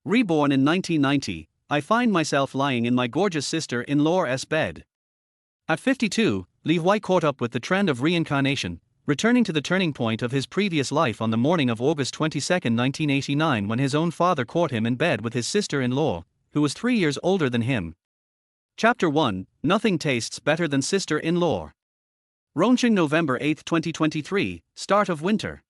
Reborn in 1990, I find myself lying in my gorgeous sister-in-law's bed. At 52, Huai caught up with the trend of reincarnation, returning to the turning point of his previous life on the morning of August 22, 1989, when his own father caught him in bed with his sister-in-law, who was 3 years older than him. Chapter 1: Nothing tastes better than sister-in-law. Rongqing, November 8, 2023, start of winter.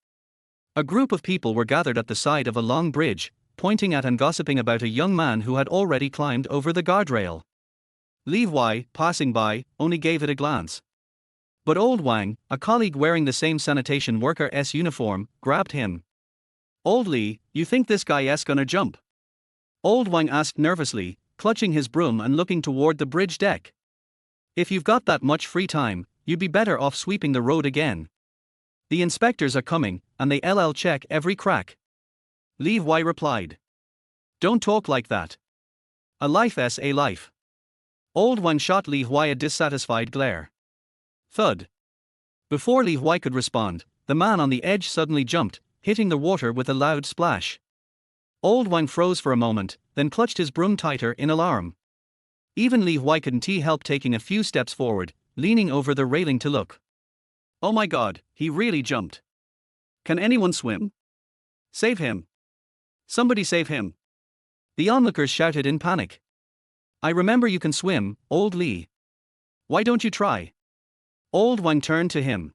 A group of people were gathered at the side of a long bridge, pointing at and gossiping about a young man who had already climbed over the guardrail. Huai, passing by, only gave it a glance. But Old Wang, a colleague wearing the same sanitation worker's uniform, grabbed him. "Old Li, you think this guy's gonna jump?" Old Wang asked nervously, clutching his broom and looking toward the bridge deck. "If you've got that much free time, you'd be better off sweeping the road again. The inspectors are coming, and they'll check every crack." Huai replied. "Don't talk like that. A life's a life." Old Wang shot Huai a dissatisfied glare. Thud. Before Huai could respond, the man on the edge suddenly jumped, hitting the water with a loud splash. Old Wang froze for a moment, then clutched his broom tighter in alarm. Even Huai couldn't help taking a few steps forward, leaning over the railing to look. "Oh my God, he really jumped. Can anyone swim? Save him. Somebody save him." The onlookers shouted in panic. "I remember you can swim, Old Li. Why don't you try?" Old Wang turned to him.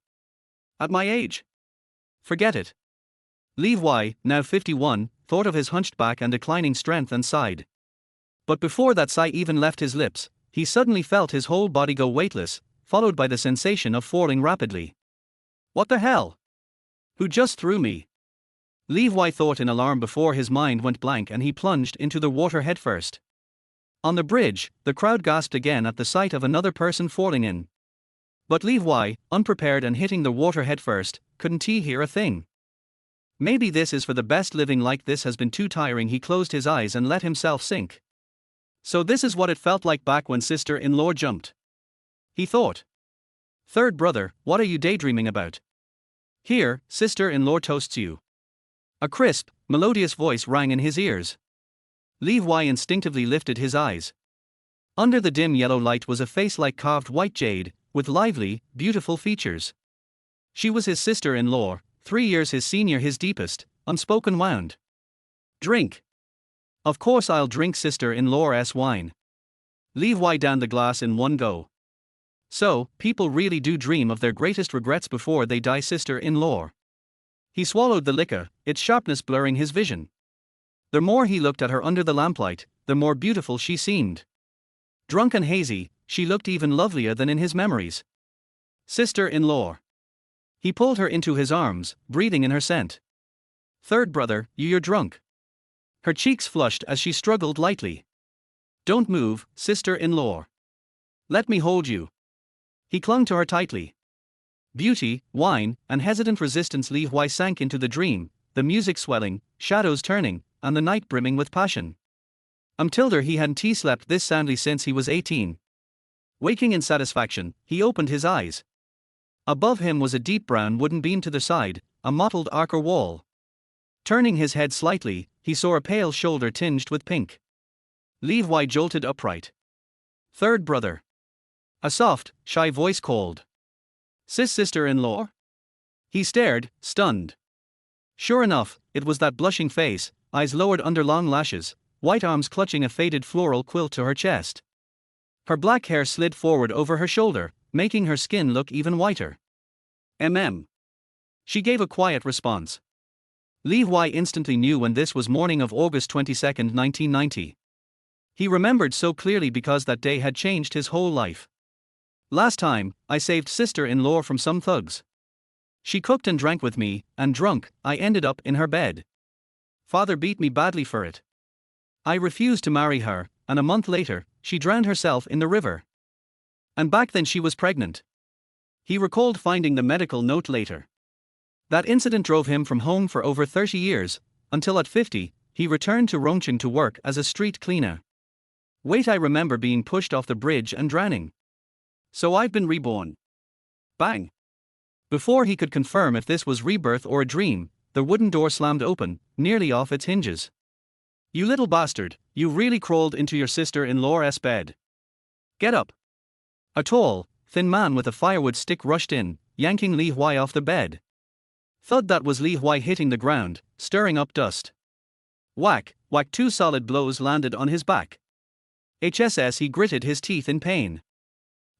"At my age? Forget it." Huai, now 51, thought of his hunched back and declining strength and sighed. But before that sigh even left his lips, he suddenly felt his whole body go weightless, followed by the sensation of falling rapidly. "What the hell? Who just threw me?" Huai thought in alarm before his mind went blank and he plunged into the water headfirst. On the bridge, the crowd gasped again at the sight of another person falling in. But Huai, unprepared and hitting the water headfirst, couldn't hear a thing. Maybe this is for the best, living like this has been too tiring. He closed his eyes and let himself sink. So this is what it felt like back when sister-in-law jumped, he thought. "Third brother, what are you daydreaming about? Here, sister-in-law toasts you." A crisp, melodious voice rang in his ears. Huai instinctively lifted his eyes. Under the dim yellow light was a face like carved white jade, with lively, beautiful features. She was his sister-in-law, 3 years his senior, his deepest, unspoken wound. "Drink." "Of course I'll drink sister-in-law's wine." Huai downed the glass in one go. So, people really do dream of their greatest regrets before they die, sister-in-law. He swallowed the liquor, its sharpness blurring his vision. The more he looked at her under the lamplight, the more beautiful she seemed. Drunk and hazy, she looked even lovelier than in his memories. Sister-in-law. He pulled her into his arms, breathing in her scent. "Third brother, you're drunk." Her cheeks flushed as she struggled lightly. "Don't move, sister-in-law. Let me hold you." He clung to her tightly. Beauty, wine, and hesitant resistance. Huai sank into the dream, the music swelling, shadows turning, and the night brimming with passion. Until he hadn't slept this soundly since he was 18. Waking in satisfaction, he opened his eyes. Above him was a deep brown wooden beam to the side, a mottled ochre wall. Turning his head slightly, he saw a pale shoulder tinged with pink. Huai jolted upright. "Third brother." A soft, shy voice called. "Sister-in-law?" He stared, stunned. Sure enough, it was that blushing face, eyes lowered under long lashes, white arms clutching a faded floral quilt to her chest. Her black hair slid forward over her shoulder, making her skin look even whiter. She gave a quiet response. Huai instantly knew when this was morning of August 22, 1990. He remembered so clearly because that day had changed his whole life. "Last time, I saved sister-in-law from some thugs. She cooked and drank with me, and drunk, I ended up in her bed. Father beat me badly for it. I refused to marry her, and a month later, she drowned herself in the river. And back then she was pregnant." He recalled finding the medical note later. That incident drove him from home for over 30 years, until at 50, he returned to Rongqing to work as a street cleaner. "Wait, I remember being pushed off the bridge and drowning. So I've been reborn." Bang! Before he could confirm if this was rebirth or a dream, the wooden door slammed open, nearly off its hinges. You little bastard, you really crawled into your sister-in-law's bed. Get up. A tall, thin man with a firewood stick rushed in, yanking Li Huai off the bed. Thud, that was Li Huai hitting the ground, stirring up dust. Whack, whack, 2 solid blows landed on his back. HSS, he gritted his teeth in pain.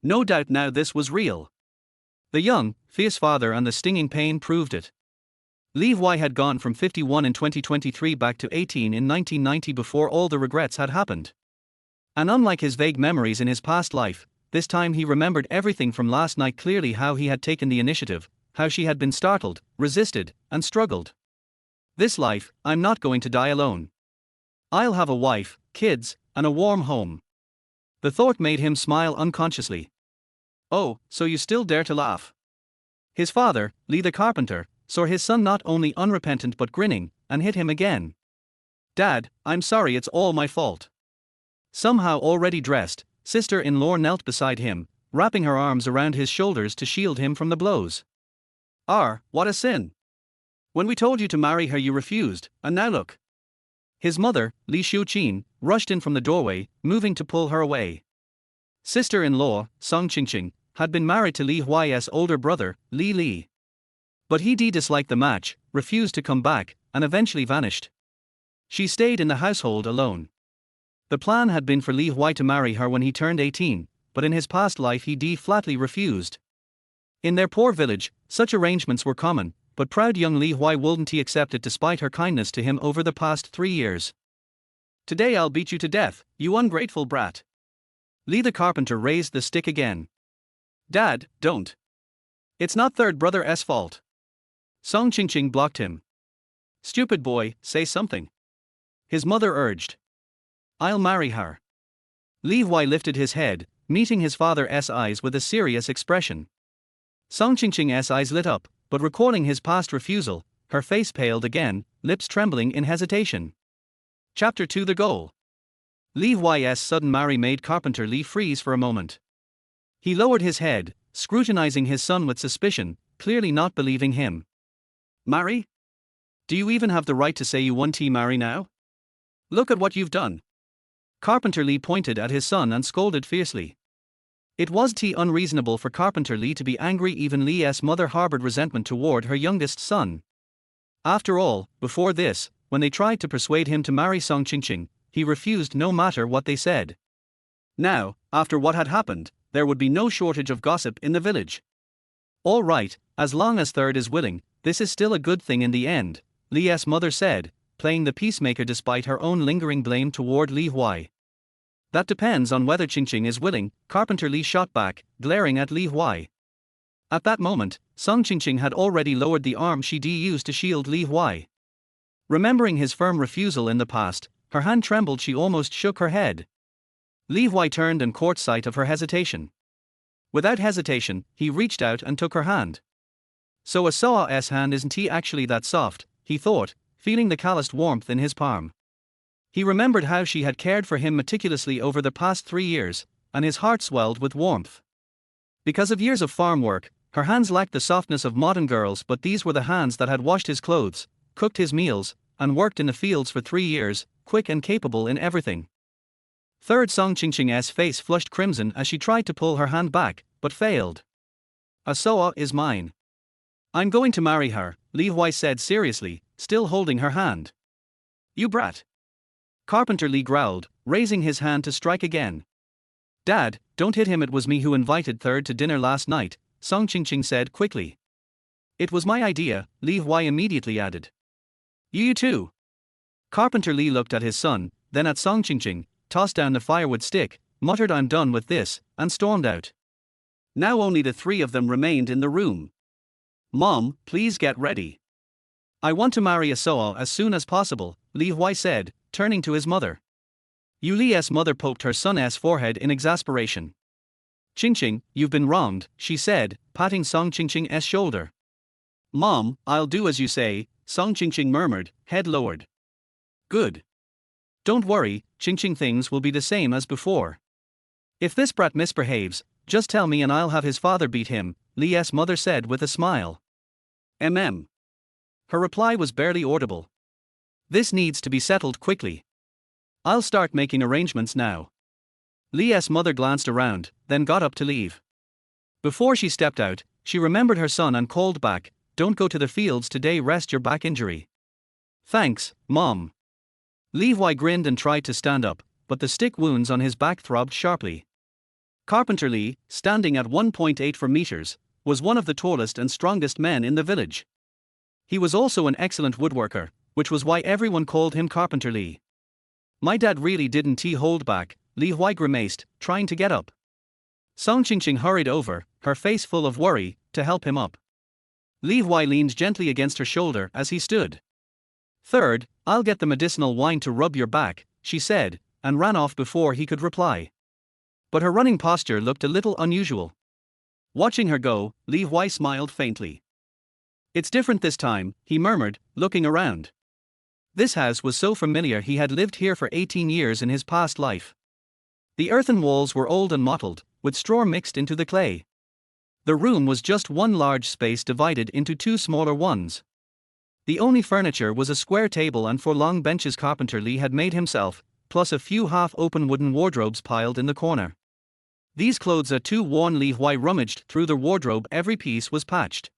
No doubt now this was real. The young, fierce father and the stinging pain proved it. Li Huai had gone from 51 in 2023 back to 18 in 1990 before all the regrets had happened. And unlike his vague memories in his past life, this time he remembered everything from last night clearly: how he had taken the initiative, how she had been startled, resisted, and struggled. This life, I'm not going to die alone. I'll have a wife, kids, and a warm home. The thought made him smile unconsciously. Oh, so you still dare to laugh? His father, Lee the carpenter, saw his son not only unrepentant but grinning, and hit him again. Dad, I'm sorry, it's all my fault. Somehow already dressed, sister-in-law knelt beside him, wrapping her arms around his shoulders to shield him from the blows. What a sin. When we told you to marry her you refused, and now look. His mother, Li Xiuqin, rushed in from the doorway, moving to pull her away. Sister-in-law, Song Qingqing, had been married to Li Huai's older brother, Li Li. But he disliked the match, refused to come back, and eventually vanished. She stayed in the household alone. The plan had been for Li Huai to marry her when he turned 18, but in his past life he flatly refused. In their poor village, such arrangements were common, but proud young Li Huai wouldn't accept it despite her kindness to him over the past 3 years. Today I'll beat you to death, you ungrateful brat. Li the carpenter raised the stick again. Dad, don't. It's not third brother's fault. Song Qingqing blocked him. Stupid boy, say something. His mother urged. I'll marry her. Li Huai lifted his head, meeting his father's eyes with a serious expression. Song Qingqing's eyes lit up, but recalling his past refusal, her face paled again, lips trembling in hesitation. Chapter 2: The Goal. Li Huai's sudden marry made carpenter Li freeze for a moment. He lowered his head, scrutinizing his son with suspicion, clearly not believing him. Marry? Do you even have the right to say you want to marry now? Look at what you've done. Carpenter Li pointed at his son and scolded fiercely. It was unreasonable for Carpenter Li to be angry. Even Li's mother harbored resentment toward her youngest son. After all, before this, when they tried to persuade him to marry Song Qingqing, he refused no matter what they said. Now, after what had happened, there would be no shortage of gossip in the village. All right, as long as third is willing, this is still a good thing in the end, Li's mother said, playing the peacemaker despite her own lingering blame toward Li Huai. That depends on whether Qingqing is willing, Carpenter Li shot back, glaring at Li Huai. At that moment, Song Qingqing had already lowered the arm she used to shield Li Huai. Remembering his firm refusal in the past, her hand trembled, she almost shook her head. Li Huai turned and caught sight of her hesitation. Without hesitation, he reached out and took her hand. So a Sao's hand isn't actually that soft, he thought, feeling the calloused warmth in his palm. He remembered how she had cared for him meticulously over the past 3 years, and his heart swelled with warmth. Because of years of farm work, her hands lacked the softness of modern girls, but these were the hands that had washed his clothes, cooked his meals, and worked in the fields for 3 years, quick and capable in everything. Third Song Qingqing's face flushed crimson as she tried to pull her hand back, but failed. A Sao is mine. I'm going to marry her, Li Huai said seriously, still holding her hand. You brat. Carpenter Li growled, raising his hand to strike again. Dad, don't hit him. It was me who invited third to dinner last night, Song Qingqing said quickly. It was my idea, Li Huai immediately added. You too. Carpenter Li looked at his son, then at Song Qingqing, tossed down the firewood stick, muttered I'm done with this, and stormed out. Now only the 3 of them remained in the room. Mom, please get ready. I want to marry a Sao as soon as possible, Li Huai said, turning to his mother. Li's mother poked her son's forehead in exasperation. Qingqing, you've been wronged, she said, patting Song Qingqing's shoulder. Mom, I'll do as you say, Song Qingqing murmured, head lowered. Good. Don't worry, Qingqing, things will be the same as before. If this brat misbehaves, just tell me and I'll have his father beat him, Li's mother said with a smile. Her reply was barely audible. This needs to be settled quickly. I'll start making arrangements now. Leah's mother glanced around, then got up to leave. Before she stepped out, she remembered her son and called back, "Don't go to the fields today, rest your back injury." "Thanks, Mom." Levi grinned and tried to stand up, but the stick wounds on his back throbbed sharply. Carpenter Lee, standing at 1.84 meters, was one of the tallest and strongest men in the village. He was also an excellent woodworker, which was why everyone called him Carpenter Lee. "My dad really didn't hold back," Huai grimaced, trying to get up. Song Qingqing hurried over, her face full of worry, to help him up. Huai leaned gently against her shoulder as he stood. "Third, I'll get the medicinal wine to rub your back," she said, and ran off before he could reply. But her running posture looked a little unusual. Watching her go, Huai smiled faintly. "It's different this time," he murmured, looking around. This house was so familiar. He had lived here for 18 years in his past life. The earthen walls were old and mottled, with straw mixed into the clay. The room was just one large space divided into two smaller ones. The only furniture was a square table and 4 long benches Carpenter Lee had made himself, plus a few half-open wooden wardrobes piled in the corner. These clothes are too worn. Huai rummaged through the wardrobe. Every piece was patched.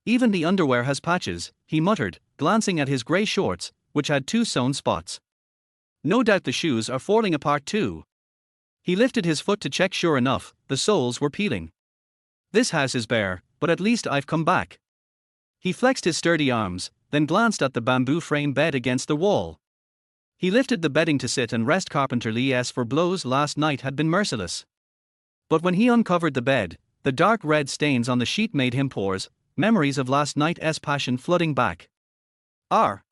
"Even the underwear has patches," he muttered, glancing at his grey shorts, which had 2 sewn spots. "No doubt the shoes are falling apart too." He lifted his foot to check. Sure enough, the soles were peeling. "This house is bare, but at least I've come back." He flexed his sturdy arms, then glanced at the bamboo frame bed against the wall. He lifted the bedding to sit and rest. Carpenter Lee's for blows last night had been merciless. But when he uncovered the bed, the dark red stains on the sheet made him pause, memories of last night's passion flooding back. "R!"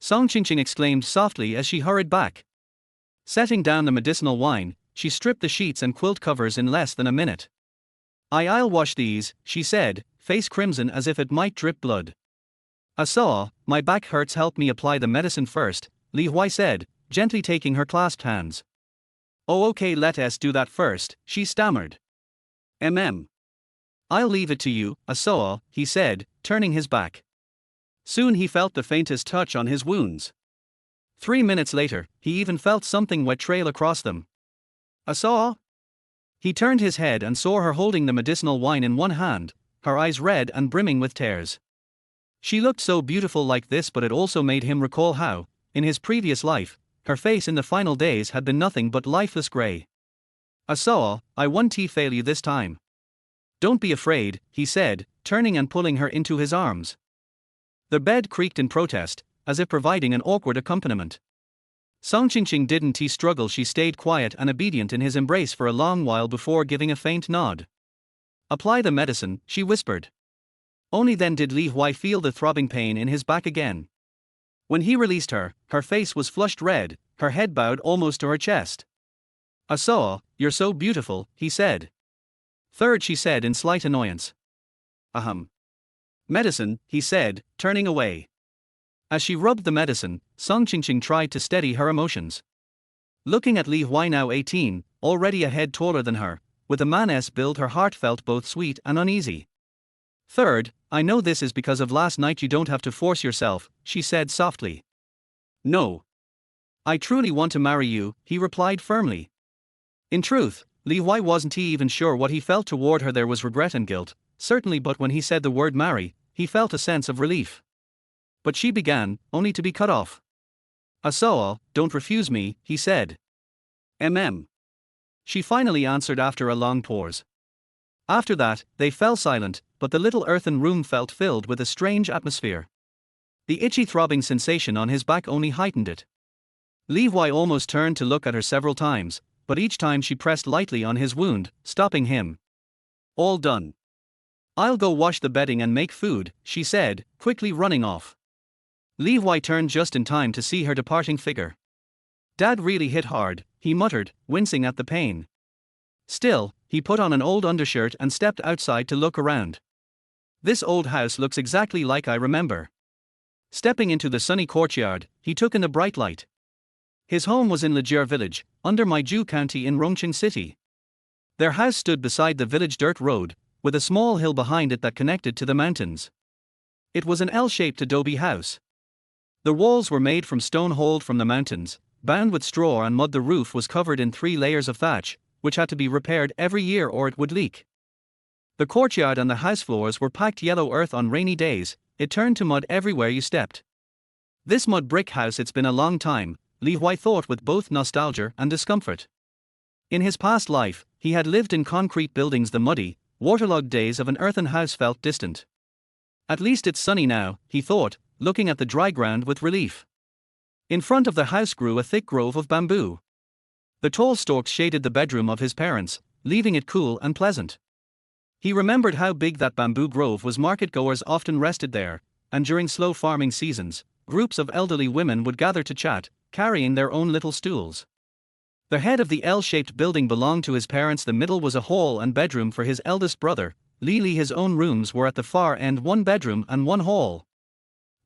Song Qingqing exclaimed softly as she hurried back. Setting down the medicinal wine, she stripped the sheets and quilt covers in less than a minute. I'll wash these," she said, face crimson as if it might drip blood. "I saw, my back hurts. Help me apply the medicine first," Huai said, gently taking her clasped hands. "Oh, okay, let us do that first," she stammered. "I'll leave it to you, Asoa," he said, turning his back. Soon he felt the faintest touch on his wounds. 3 minutes later, he even felt something wet trail across them. "Asoa?" He turned his head and saw her holding the medicinal wine in one hand, her eyes red and brimming with tears. She looked so beautiful like this, but it also made him recall how, in his previous life, her face in the final days had been nothing but lifeless grey. "Asoa, I won't fail you this time." "Don't be afraid," he said, turning and pulling her into his arms. The bed creaked in protest, as if providing an awkward accompaniment. Song Qingqing didn't struggle. She stayed quiet and obedient in his embrace for a long while before giving a faint nod. "Apply the medicine," she whispered. Only then did Huai feel the throbbing pain in his back again. When he released her, her face was flushed red, her head bowed almost to her chest. "Asoa, you're so beautiful," he said. "Third," she said in slight annoyance. "Medicine," he said, turning away. As she rubbed the medicine, Song Qingqing tried to steady her emotions. Looking at Huai, now 18, already a head taller than her, with a man's build, her heart felt both sweet and uneasy. "Third, I know this is because of last night. You don't have to force yourself," she said softly. "No. I truly want to marry you," he replied firmly. In truth, Huai wasn't even sure what he felt toward her. There was regret and guilt, certainly, but when he said the word marry, he felt a sense of relief. But she began, only to be cut off. "Asoa, don't refuse me," he said. She finally answered after a long pause. After that, they fell silent, but the little earthen room felt filled with a strange atmosphere. The itchy throbbing sensation on his back only heightened it. Huai almost turned to look at her several times, but each time she pressed lightly on his wound, stopping him. "All done. I'll go wash the bedding and make food," she said, quickly running off. Huai turned just in time to see her departing figure. "Dad really hit hard," he muttered, wincing at the pain. Still, he put on an old undershirt and stepped outside to look around. "This old house looks exactly like I remember." Stepping into the sunny courtyard, he took in the bright light. His home was in Lijiao village, under Maiju County in Rongqing City. Their house stood beside the village dirt road, with a small hill behind it that connected to the mountains. It was an L-shaped adobe house. The walls were made from stone hauled from the mountains, bound with straw and mud. The roof was covered in 3 layers of thatch, which had to be repaired every year or it would leak. The courtyard and the house floors were packed yellow earth. On rainy days, it turned to mud everywhere you stepped. This mud brick house, it's been a long time, Li Huai thought with both nostalgia and discomfort. In his past life, he had lived in concrete buildings. The muddy, waterlogged days of an earthen house felt distant. At least it's sunny now, he thought, looking at the dry ground with relief. In front of the house grew a thick grove of bamboo. The tall stalks shaded the bedroom of his parents, leaving it cool and pleasant. He remembered how big that bamboo grove was. Market-goers often rested there, and during slow farming seasons, groups of elderly women would gather to chat, carrying their own little stools. The head of the L-shaped building belonged to his parents. The middle was a hall and bedroom for his eldest brother, Li. His own rooms were at the far end, 1 bedroom and 1 hall.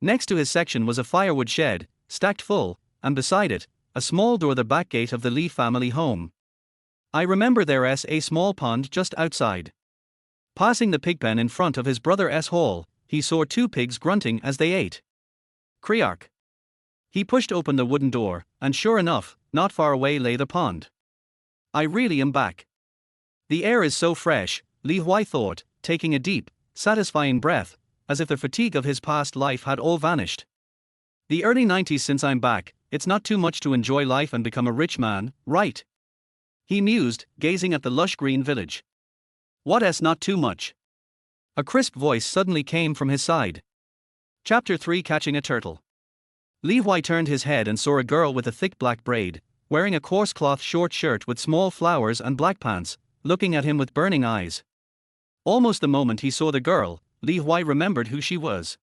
Next to his section was a firewood shed, stacked full, and beside it, a small door, the back gate of the Li family home. I remember there's a small pond just outside. Passing the pigpen in front of his brother's hall, he saw 2 pigs grunting as they ate. Kriark. He pushed open the wooden door, and sure enough, not far away lay the pond. I really am back. The air is so fresh, Li Huai thought, taking a deep, satisfying breath, as if the fatigue of his past life had all vanished. The early 90s since I'm back, it's not too much to enjoy life and become a rich man, right? He mused, gazing at the lush green village. What's not too much? A crisp voice suddenly came from his side. Chapter 3: Catching a Turtle. Li Huai turned his head and saw a girl with a thick black braid, wearing a coarse cloth short shirt with small flowers and black pants, looking at him with burning eyes. Almost the moment he saw the girl, Li Huai remembered who she was.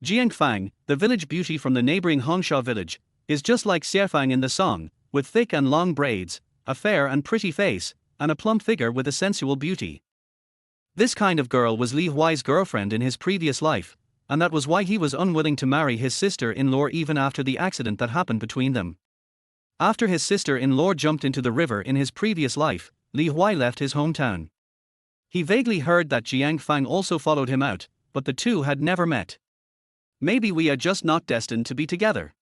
Jiang Fang, the village beauty from the neighboring Hongsha village, is just like Xiefang in the song, with thick and long braids, a fair and pretty face, and a plump figure with a sensual beauty. This kind of girl was Li Huai's girlfriend in his previous life, and that was why he was unwilling to marry his sister-in-law even after the accident that happened between them. After his sister-in-law jumped into the river in his previous life, Li Huai left his hometown. He vaguely heard that Jiang Fang also followed him out, but the two had never met. Maybe we are just not destined to be together.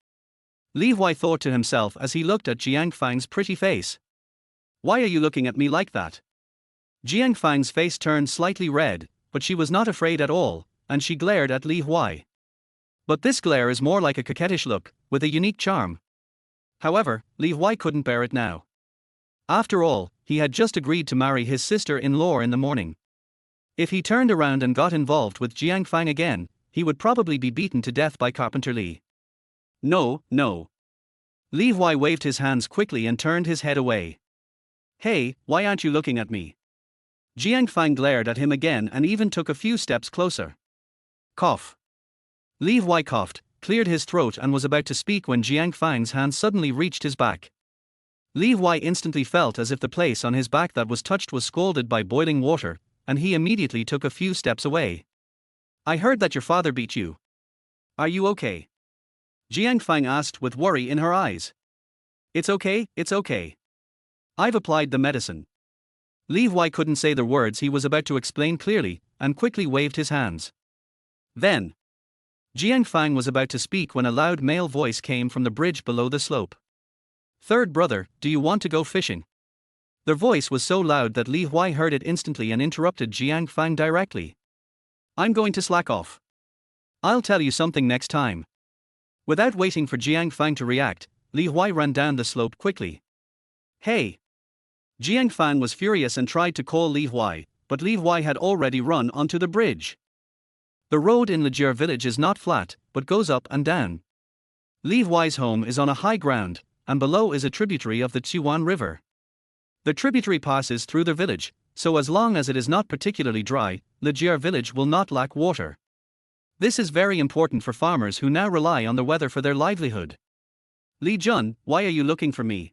Li Huai thought to himself as he looked at Jiang Fang's pretty face. Why are you looking at me like that? Jiang Fang's face turned slightly red, but she was not afraid at all, and she glared at Li Huai. But this glare is more like a coquettish look, with a unique charm. However, Li Huai couldn't bear it now. After all, he had just agreed to marry his sister-in-law in the morning. If he turned around and got involved with Jiang Fang again, he would probably be beaten to death by Carpenter Li. No, no. Li Huai waved his hands quickly and turned his head away. Hey, why aren't you looking at me? Jiang Fang glared at him again and even took a few steps closer. Cough. Li Huai coughed, cleared his throat and was about to speak when Jiang Fang's hand suddenly reached his back. Li Huai instantly felt as if the place on his back that was touched was scalded by boiling water, and he immediately took a few steps away. I heard that your father beat you. Are you okay? Jiang Fang asked with worry in her eyes. It's okay, it's okay. I've applied the medicine. Li Huai couldn't say the words he was about to explain clearly, and quickly waved his hands. Then, Jiang Fang was about to speak when a loud male voice came from the bridge below the slope. Third brother, do you want to go fishing? The voice was so loud that Li Huai heard it instantly and interrupted Jiang Fang directly. I'm going to slack off. I'll tell you something next time. Without waiting for Jiang Fang to react, Li Huai ran down the slope quickly. Hey! Jiang Fang was furious and tried to call Li Huai, but Li Huai had already run onto the bridge. The road in Lejier village is not flat, but goes up and down. Li Huai's home is on a high ground, and below is a tributary of the Tsuwan River. The tributary passes through the village, so as long as it is not particularly dry, Lejier village will not lack water. This is very important for farmers who now rely on the weather for their livelihood. Li Jun, why are you looking for me?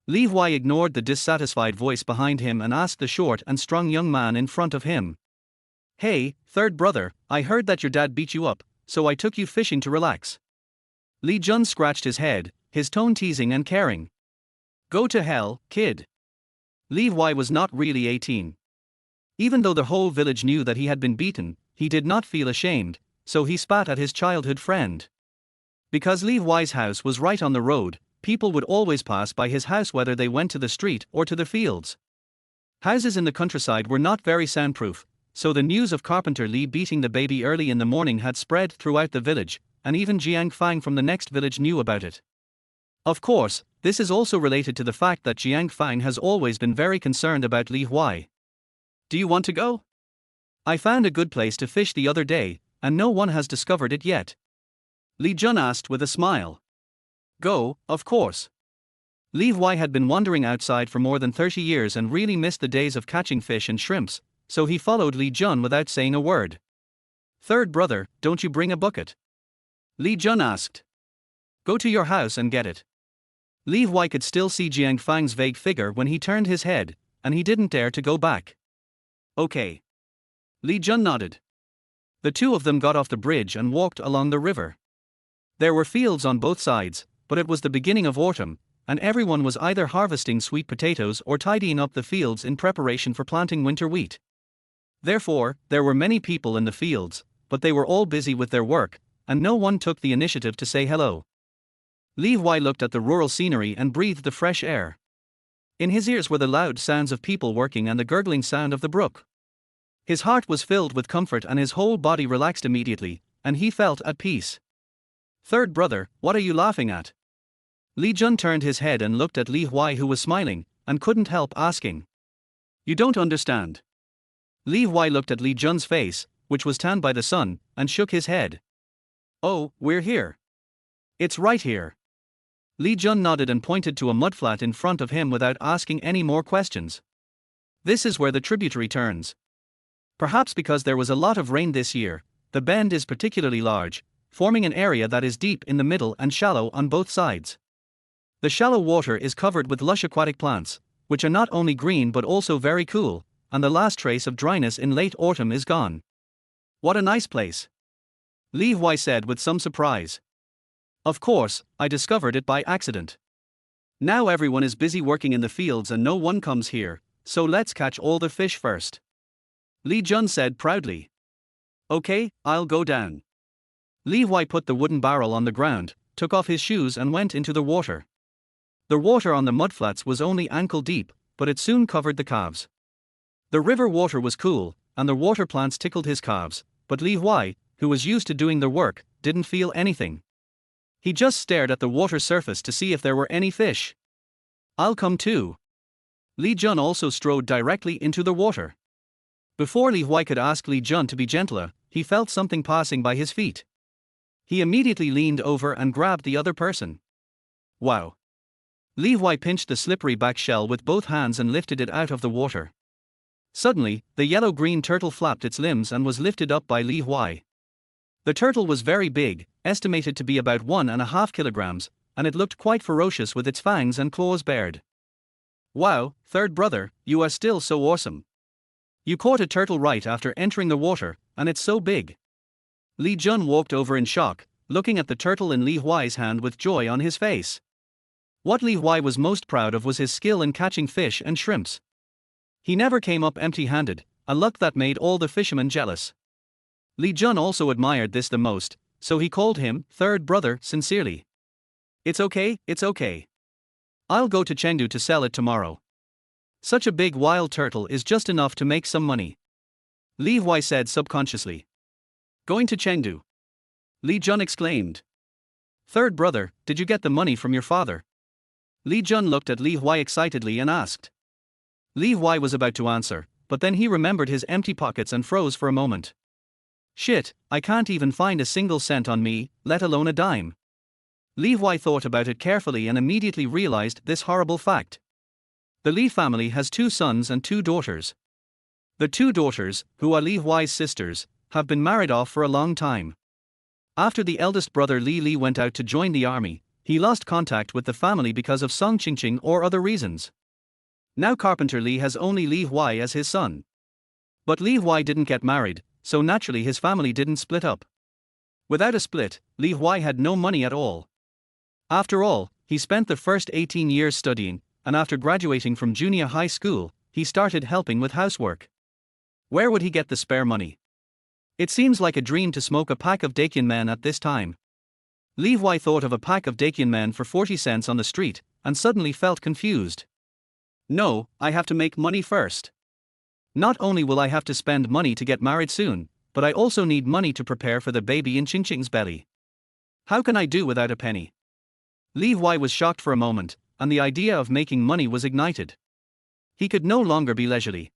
Li Huai ignored the dissatisfied voice behind him and asked the short and strong young man in front of him. Hey, third brother, I heard that your dad beat you up, so I took you fishing to relax. Li Jun scratched his head, his tone teasing and caring. Go to hell, kid. Li Huai was not really 18. Even though the whole village knew that he had been beaten, he did not feel ashamed, so he spat at his childhood friend. Because Li Huai's house was right on the road, people would always pass by his house whether they went to the street or to the fields. Houses in the countryside were not very soundproof, so the news of Carpenter Li beating the baby early in the morning had spread throughout the village, and even Jiang Fang from the next village knew about it. Of course, this is also related to the fact that Jiang Fang has always been very concerned about Li Huai. Do you want to go? I found a good place to fish the other day, and no one has discovered it yet. Li Jun asked with a smile. Go, of course. Li Huai had been wandering outside for more than 30 years and really missed the days of catching fish and shrimps, so he followed Li Jun without saying a word. Third brother, don't you bring a bucket? Li Jun asked. Go to your house and get it. Li Huai could still see Jiang Fang's vague figure when he turned his head, and he didn't dare to go back. Okay. Li Jun nodded. The two of them got off the bridge and walked along the river. There were fields on both sides, but it was the beginning of autumn, and everyone was either harvesting sweet potatoes or tidying up the fields in preparation for planting winter wheat. Therefore, there were many people in the fields, but they were all busy with their work, and no one took the initiative to say hello. Li Huai looked at the rural scenery and breathed the fresh air. In his ears were the loud sounds of people working and the gurgling sound of the brook. His heart was filled with comfort and his whole body relaxed immediately, and he felt at peace. Third brother, what are you laughing at? Li Jun turned his head and looked at Li Huai, who was smiling, and couldn't help asking. You don't understand. Li Huai looked at Li Jun's face, which was tanned by the sun, and shook his head. Oh, we're here. It's right here. Li Jun nodded and pointed to a mudflat in front of him without asking any more questions. This is where the tributary turns. Perhaps because there was a lot of rain this year, the bend is particularly large, forming an area that is deep in the middle and shallow on both sides. The shallow water is covered with lush aquatic plants, which are not only green but also very cool, and the last trace of dryness in late autumn is gone. What a nice place! Li Huai said with some surprise. Of course, I discovered it by accident. Now everyone is busy working in the fields and no one comes here, so let's catch all the fish first. Li Jun said proudly. Okay, I'll go down. Li Huai put the wooden barrel on the ground, took off his shoes and went into the water. The water on the mudflats was only ankle deep, but it soon covered the calves. The river water was cool, and the water plants tickled his calves, but Li Huai, who was used to doing the work, didn't feel anything. He just stared at the water surface to see if there were any fish. I'll come too. Li Jun also strode directly into the water. Before Li Huai could ask Li Jun to be gentler, he felt something passing by his feet. He immediately leaned over and grabbed the other person. Wow! Li Huai pinched the slippery back shell with both hands and lifted it out of the water. Suddenly, the yellow-green turtle flapped its limbs and was lifted up by Li Huai. The turtle was very big, estimated to be about 1.5 kilograms, and it looked quite ferocious with its fangs and claws bared. Wow, third brother, you are still so awesome. You caught a turtle right after entering the water, and it's so big. Li Jun walked over in shock, looking at the turtle in Li Huai's hand with joy on his face. What Li Huai was most proud of was his skill in catching fish and shrimps. He never came up empty-handed, a luck that made all the fishermen jealous. Li Jun also admired this the most, so he called him third brother sincerely. It's okay, it's okay. I'll go to Chengdu to sell it tomorrow. Such a big wild turtle is just enough to make some money. Li Huai said subconsciously. Going to Chengdu? Li Jun exclaimed. Third brother, did you get the money from your father? Li Jun looked at Li Huai excitedly and asked. Li Huai was about to answer, but then he remembered his empty pockets and froze for a moment. Shit, I can't even find a single cent on me, let alone a dime. Li Huai thought about it carefully and immediately realized this horrible fact. The Li family has 2 sons and 2 daughters. The 2 daughters, who are Li Huai's sisters, have been married off for a long time. After the eldest brother Li went out to join the army, he lost contact with the family because of Song Qingqing or other reasons. Now Carpenter Li has only Li Huai as his son. But Li Huai didn't get married, so naturally his family didn't split up. Without a split, Li Huai had no money at all. After all, he spent the first 18 years studying, and after graduating from junior high school, he started helping with housework. Where would he get the spare money? It seems like a dream to smoke a pack of Dakian men at this time. Li Huai thought of a pack of Dakian men for 40 cents on the street, and suddenly felt confused. No, I have to make money first. Not only will I have to spend money to get married soon, but I also need money to prepare for the baby in Ching Ching's belly. How can I do without a penny? Li Huai was shocked for a moment, and the idea of making money was ignited. He could no longer be leisurely.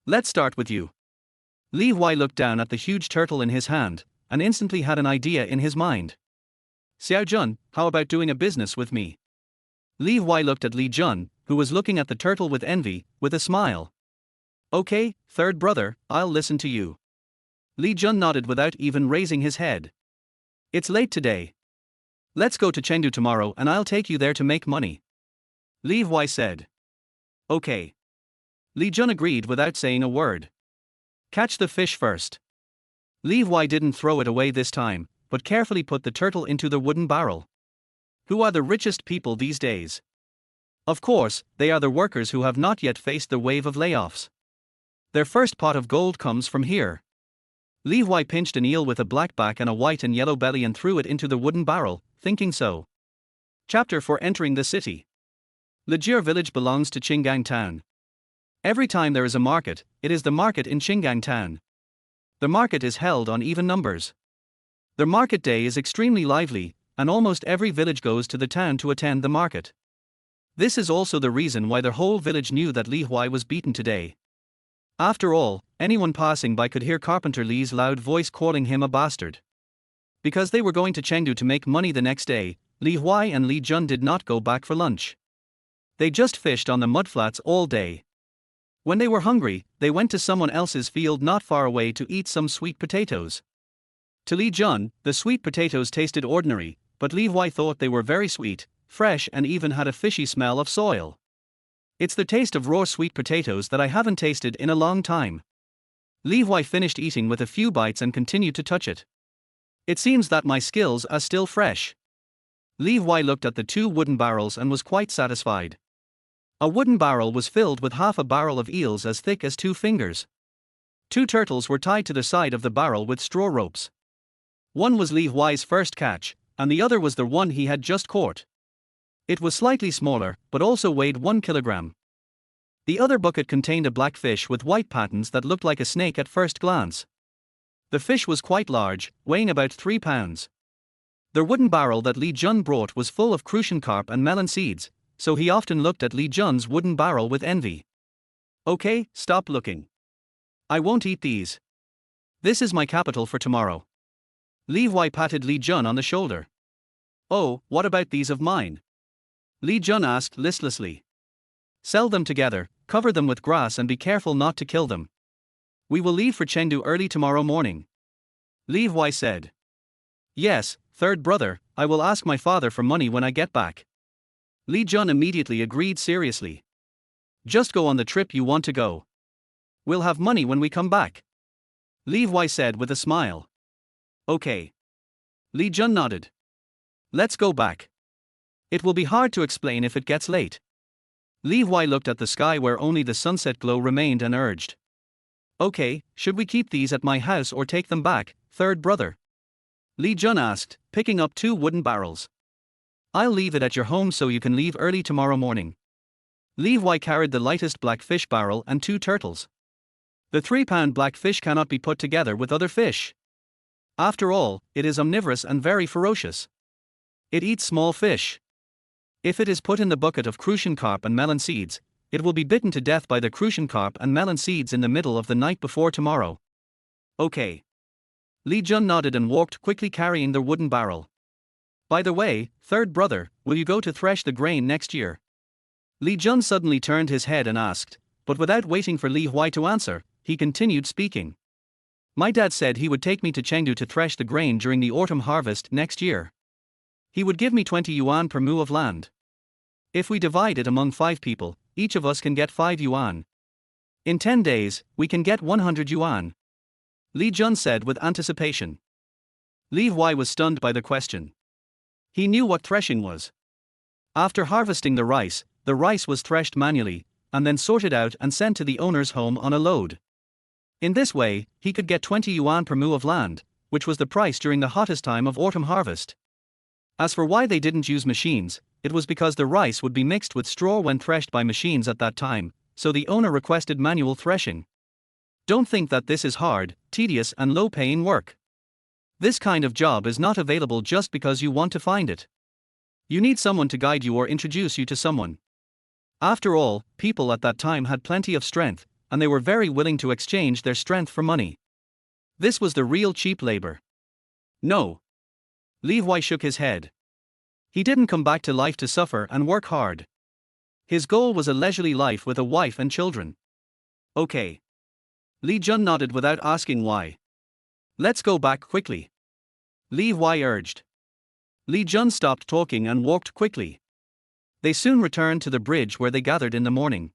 Let's start with you. Li Huai looked down at the huge turtle in his hand, and instantly had an idea in his mind. Xiao Jun, how about doing a business with me? Li Huai looked at Li Jun, who was looking at the turtle with envy, with a smile. Okay, third brother, I'll listen to you. Li Jun nodded without even raising his head. It's late today. Let's go to Chengdu tomorrow and I'll take you there to make money. Li Huai said. Okay. Li Jun agreed without saying a word. Catch the fish first. Li Huai didn't throw it away this time, but carefully put the turtle into the wooden barrel. Who are the richest people these days? Of course, they are the workers who have not yet faced the wave of layoffs. Their first pot of gold comes from here. Li Huai pinched an eel with a black back and a white and yellow belly and threw it into the wooden barrel, thinking so. Chapter 4: Entering the City. Lijier village belongs to Qinggang town. Every time there is a market, it is the market in Qinggang town. The market is held on even numbers. The market day is extremely lively, and almost every village goes to the town to attend the market. This is also the reason why the whole village knew that Li Huai was beaten today. After all, anyone passing by could hear Carpenter Li's loud voice calling him a bastard. Because they were going to Chengdu to make money the next day, Li Huai and Li Jun did not go back for lunch. They just fished on the mudflats all day. When they were hungry, they went to someone else's field not far away to eat some sweet potatoes. To Li Jun, the sweet potatoes tasted ordinary, but Li Huai thought they were very sweet, fresh and even had a fishy smell of soil. It's the taste of raw sweet potatoes that I haven't tasted in a long time. Li Huai finished eating with a few bites and continued to touch it. It seems that my skills are still fresh. Li Huai looked at the two wooden barrels and was quite satisfied. A wooden barrel was filled with half a barrel of eels as thick as 2 fingers. 2 turtles were tied to the side of the barrel with straw ropes. One was Li Huai's first catch, and the other was the one he had just caught. It was slightly smaller, but also weighed 1 kilogram. The other bucket contained a black fish with white patterns that looked like a snake at first glance. The fish was quite large, weighing about 3 pounds. The wooden barrel that Li Jun brought was full of crucian carp and melon seeds, so he often looked at Li Jun's wooden barrel with envy. Okay, stop looking. I won't eat these. This is my capital for tomorrow. Li Huai patted Li Jun on the shoulder. Oh, what about these of mine? Li Jun asked listlessly. Sell them together, cover them with grass and be careful not to kill them. We will leave for Chengdu early tomorrow morning. Li Huai said. Yes, third brother, I will ask my father for money when I get back. Li Jun immediately agreed seriously. Just go on the trip you want to go. We'll have money when we come back. Li Huai said with a smile. Okay. Li Jun nodded. Let's go back. It will be hard to explain if it gets late. Li Huai looked at the sky where only the sunset glow remained and urged. Okay, should we keep these at my house or take them back, third brother? Li Jun asked, picking up 2 wooden barrels. I'll leave it at your home so you can leave early tomorrow morning. Li Huai carried the lightest black fish barrel and 2 turtles. The 3-pound black fish cannot be put together with other fish. After all, it is omnivorous and very ferocious. It eats small fish. If it is put in the bucket of crucian carp and melon seeds, it will be bitten to death by the crucian carp and melon seeds in the middle of the night before tomorrow. Okay. Li Jun nodded and walked quickly carrying the wooden barrel. By the way, third brother, will you go to thresh the grain next year? Li Jun suddenly turned his head and asked, but without waiting for Li Huai to answer, he continued speaking. My dad said he would take me to Chengdu to thresh the grain during the autumn harvest next year. He would give me 20 yuan per mu of land. If we divide it among 5 people, each of us can get 5 yuan. In 10 days, we can get 100 yuan. Li Jun said with anticipation. Li Huai was stunned by the question. He knew what threshing was. After harvesting the rice was threshed manually, and then sorted out and sent to the owner's home on a load. In this way, he could get 20 yuan per mu of land, which was the price during the hottest time of autumn harvest. As for why they didn't use machines, it was because the rice would be mixed with straw when threshed by machines at that time, so the owner requested manual threshing. Don't think that this is hard, tedious and low-paying work. This kind of job is not available just because you want to find it. You need someone to guide you or introduce you to someone. After all, people at that time had plenty of strength, and they were very willing to exchange their strength for money. This was the real cheap labor. No. Li Huai shook his head. He didn't come back to life to suffer and work hard. His goal was a leisurely life with a wife and children. Okay. Li Jun nodded without asking why. Let's go back quickly. Li Huai urged. Li Jun stopped talking and walked quickly. They soon returned to the bridge where they gathered in the morning.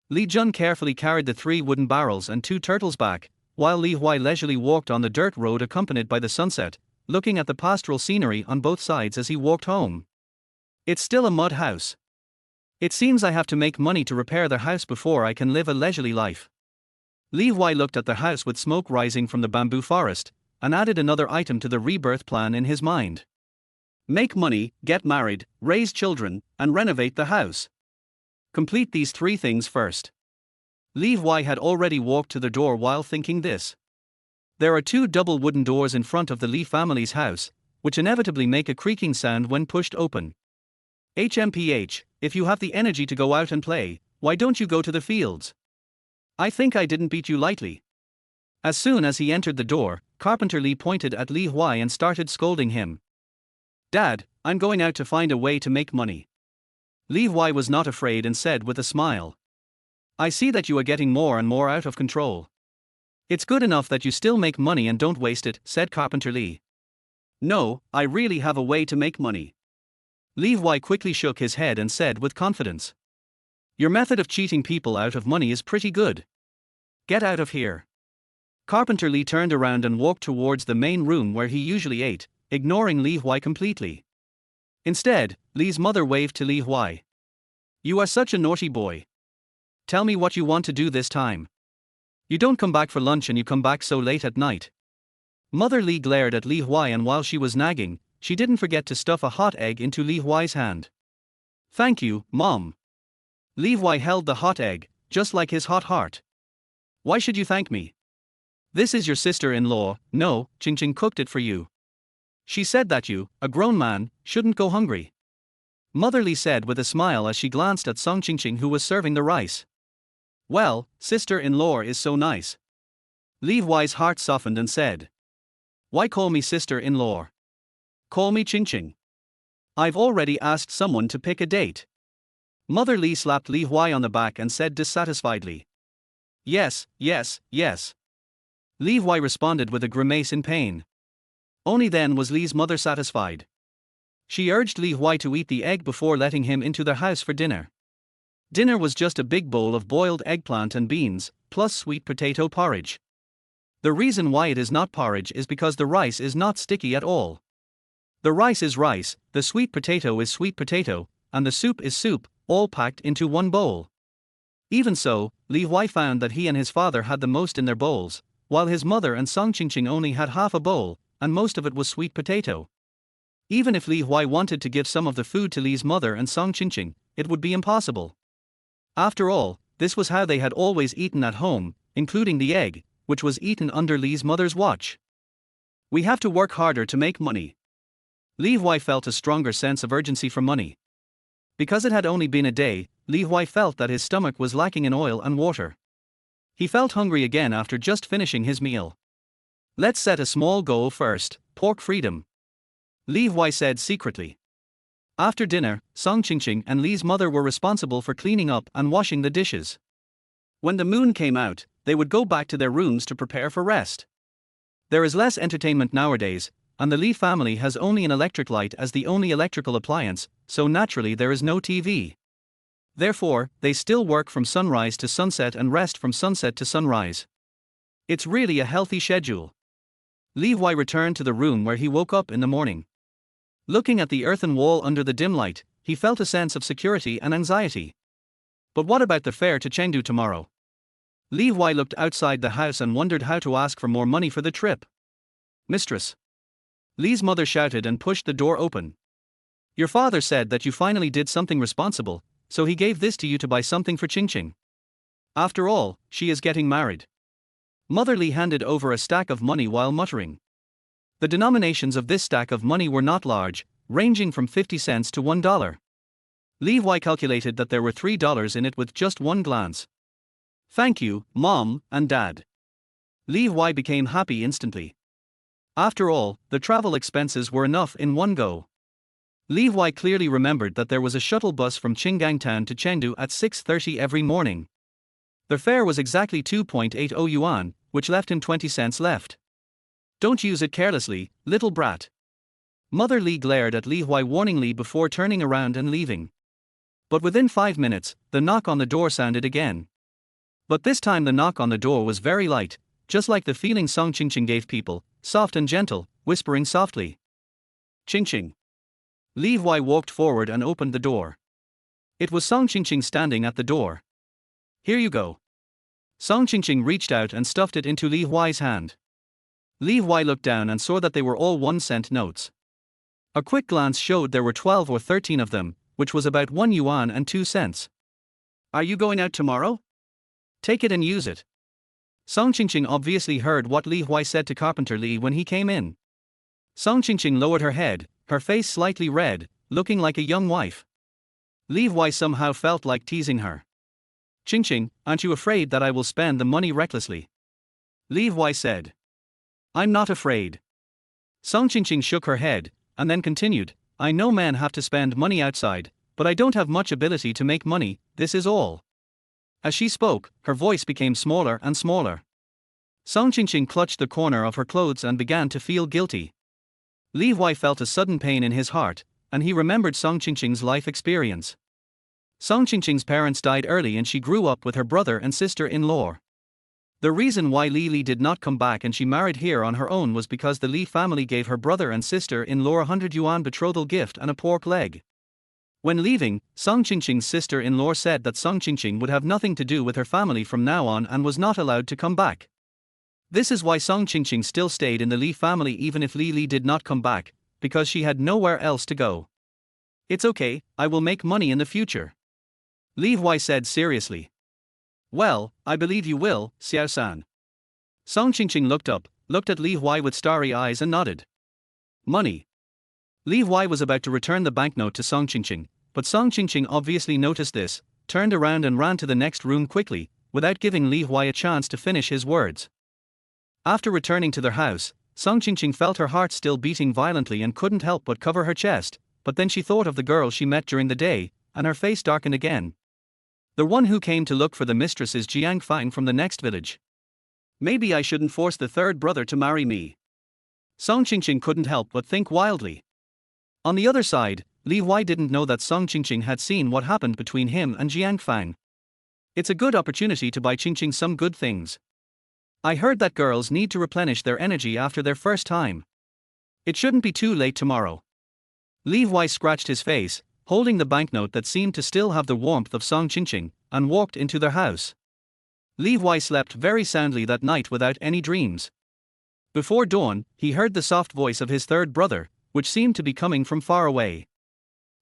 Li Jun carefully carried the 3 wooden barrels and 2 turtles back, while Li Huai leisurely walked on the dirt road accompanied by the sunset, looking at the pastoral scenery on both sides as he walked home. It's still a mud house. It seems I have to make money to repair the house before I can live a leisurely life. Li Huai looked at the house with smoke rising from the bamboo forest, and added another item to the rebirth plan in his mind. Make money, get married, raise children, and renovate the house. Complete these 3 things first. Li Huai had already walked to the door while thinking this. There are 2 double wooden doors in front of the Li family's house, which inevitably make a creaking sound when pushed open. HMPH, if you have the energy to go out and play, why don't you go to the fields? I think I didn't beat you lightly. As soon as he entered the door, Carpenter Li pointed at Li Huai and started scolding him. Dad, I'm going out to find a way to make money. Li Huai was not afraid and said with a smile. I see that you are getting more and more out of control. It's good enough that you still make money and don't waste it, said Carpenter Li. No, I really have a way to make money. Li Huai quickly shook his head and said with confidence. Your method of cheating people out of money is pretty good. Get out of here. Carpenter Li turned around and walked towards the main room where he usually ate, ignoring Li Huai completely. Instead, Li's mother waved to Li Huai. You are such a naughty boy. Tell me what you want to do this time. You don't come back for lunch and you come back so late at night. Mother Li glared at Li Huai, and while she was nagging, she didn't forget to stuff a hot egg into Li Huai's hand. Thank you, Mom. Li Huai held the hot egg, just like his hot heart. Why should you thank me? This is your sister-in-law. No, Qingqing cooked it for you. She said that you, a grown man, shouldn't go hungry. Mother Li said with a smile as she glanced at Song Qingqing, who was serving the rice. Well, sister-in-law is so nice. Li Huai's heart softened and said. Why call me sister-in-law? Call me Qingqing. I've already asked someone to pick a date. Mother Li slapped Li Huai on the back and said dissatisfiedly. Yes, yes, yes. Li Huai responded with a grimace in pain. Only then was Li's mother satisfied. She urged Li Huai to eat the egg before letting him into their house for dinner. Dinner was just a big bowl of boiled eggplant and beans, plus sweet potato porridge. The reason why it is not porridge is because the rice is not sticky at all. The rice is rice, the sweet potato is sweet potato, and the soup is soup, all packed into one bowl. Even so, Li Huai found that he and his father had the most in their bowls, while his mother and Song Qingqing only had half a bowl, and most of it was sweet potato. Even if Li Huai wanted to give some of the food to Li's mother and Song Qingqing, it would be impossible. After all, this was how they had always eaten at home, including the egg, which was eaten under Li's mother's watch. We have to work harder to make money. Li Huai felt a stronger sense of urgency for money. Because it had only been a day, Li Huai felt that his stomach was lacking in oil and water. He felt hungry again after just finishing his meal. Let's set a small goal first, pork freedom. Li Huai said secretly. After dinner, Song Qingqing and Li's mother were responsible for cleaning up and washing the dishes. When the moon came out, they would go back to their rooms to prepare for rest. There is less entertainment nowadays, and the Li family has only an electric light as the only electrical appliance, so naturally there is no TV. Therefore, they still work from sunrise to sunset and rest from sunset to sunrise. It's really a healthy schedule. Li Huai returned to the room where he woke up in the morning. Looking at the earthen wall under the dim light, he felt a sense of security and anxiety. But what about the fare to Chengdu tomorrow? Li Huai looked outside the house and wondered how to ask for more money for the trip. Mistress. Li's mother shouted and pushed the door open. Your father said that you finally did something responsible, so he gave this to you to buy something for Ching Ching. After all, she is getting married. Mother Li handed over a stack of money while muttering. The denominations of this stack of money were not large, ranging from 50 cents to $1. Li Huai calculated that there were $3 in it with just one glance. Thank you, Mom and Dad. Li Huai became happy instantly. After all, the travel expenses were enough in one go. Li Huai clearly remembered that there was a shuttle bus from Qinggang Town to Chengdu at 6:30 every morning. The fare was exactly 2.80 yuan, which left him 20 cents left. Don't use it carelessly, little brat. Mother Li glared at Li Huai warningly before turning around and leaving. But within 5 minutes, the knock on the door sounded again. But this time the knock on the door was very light, just like the feeling Song Qingqing gave people, soft and gentle, whispering softly. Qingqing. Li Huai walked forward and opened the door. It was Song Qingqing standing at the door. Here you go. Song Qingqing reached out and stuffed it into Li Huai's hand. Li Huai looked down and saw that they were all 1-cent notes. A quick glance showed there were 12 or 13 of them, which was about 1 yuan and 2 cents. Are you going out tomorrow? Take it and use it. Song Qingqing obviously heard what Li Huai said to Carpenter Li when he came in. Song Qingqing lowered her head, her face slightly red, looking like a young wife. Li Huai somehow felt like teasing her. Qingqing, aren't you afraid that I will spend the money recklessly? Li Huai said. I'm not afraid. Song Qingqing shook her head, and then continued, I know men have to spend money outside, but I don't have much ability to make money, this is all. As she spoke, her voice became smaller and smaller. Song Qingqing clutched the corner of her clothes and began to feel guilty. Li Huai felt a sudden pain in his heart, and he remembered Song Qingqing's life experience. Song Qingqing's parents died early and she grew up with her brother and sister-in-law. The reason why Li did not come back and she married here on her own was because the Li family gave her brother and sister-in-law a 100 yuan betrothal gift and a pork leg. When leaving, Song Qingqing's sister-in-law said that Song Qingqing would have nothing to do with her family from now on and was not allowed to come back. This is why Song Qingqing still stayed in the Li family even if Li did not come back, because she had nowhere else to go. It's okay, I will make money in the future. Li Huai said seriously. Well, I believe you will, Xiao-san. Song Qingqing looked up, looked at Li Huai with starry eyes and nodded. Money. Li Huai was about to return the banknote to Song Qingqing, but Song Qingqing obviously noticed this, turned around and ran to the next room quickly, without giving Li Huai a chance to finish his words. After returning to their house, Song Qingqing felt her heart still beating violently and couldn't help but cover her chest, but then she thought of the girl she met during the day, and her face darkened again. The one who came to look for the mistress is Jiang Fang from the next village. Maybe I shouldn't force the third brother to marry me. Song Qingqing couldn't help but think wildly. On the other side, Li Huai didn't know that Song Qingqing had seen what happened between him and Jiang Fang. It's a good opportunity to buy Qingqing some good things. I heard that girls need to replenish their energy after their first time. It shouldn't be too late tomorrow. Li Huai scratched his face, holding the banknote that seemed to still have the warmth of Song Qingqing, and walked into their house. Li Huai slept very soundly that night without any dreams. Before dawn, he heard the soft voice of his third brother, which seemed to be coming from far away.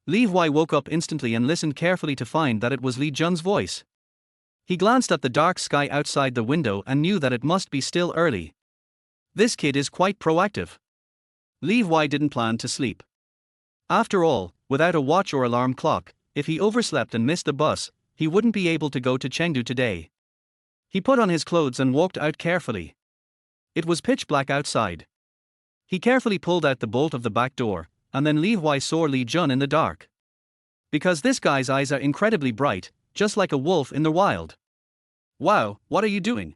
Li Huai woke up instantly and listened carefully to find that it was Li Jun's voice. He glanced at the dark sky outside the window and knew that it must be still early. This kid is quite proactive. Li Huai didn't plan to sleep. After all, without a watch or alarm clock, if he overslept and missed the bus, he wouldn't be able to go to Chengdu today. He put on his clothes and walked out carefully. It was pitch black outside. He carefully pulled out the bolt of the back door, and then Li Huai saw Li Jun in the dark. Because this guy's eyes are incredibly bright, just like a wolf in the wild. Wow, what are you doing?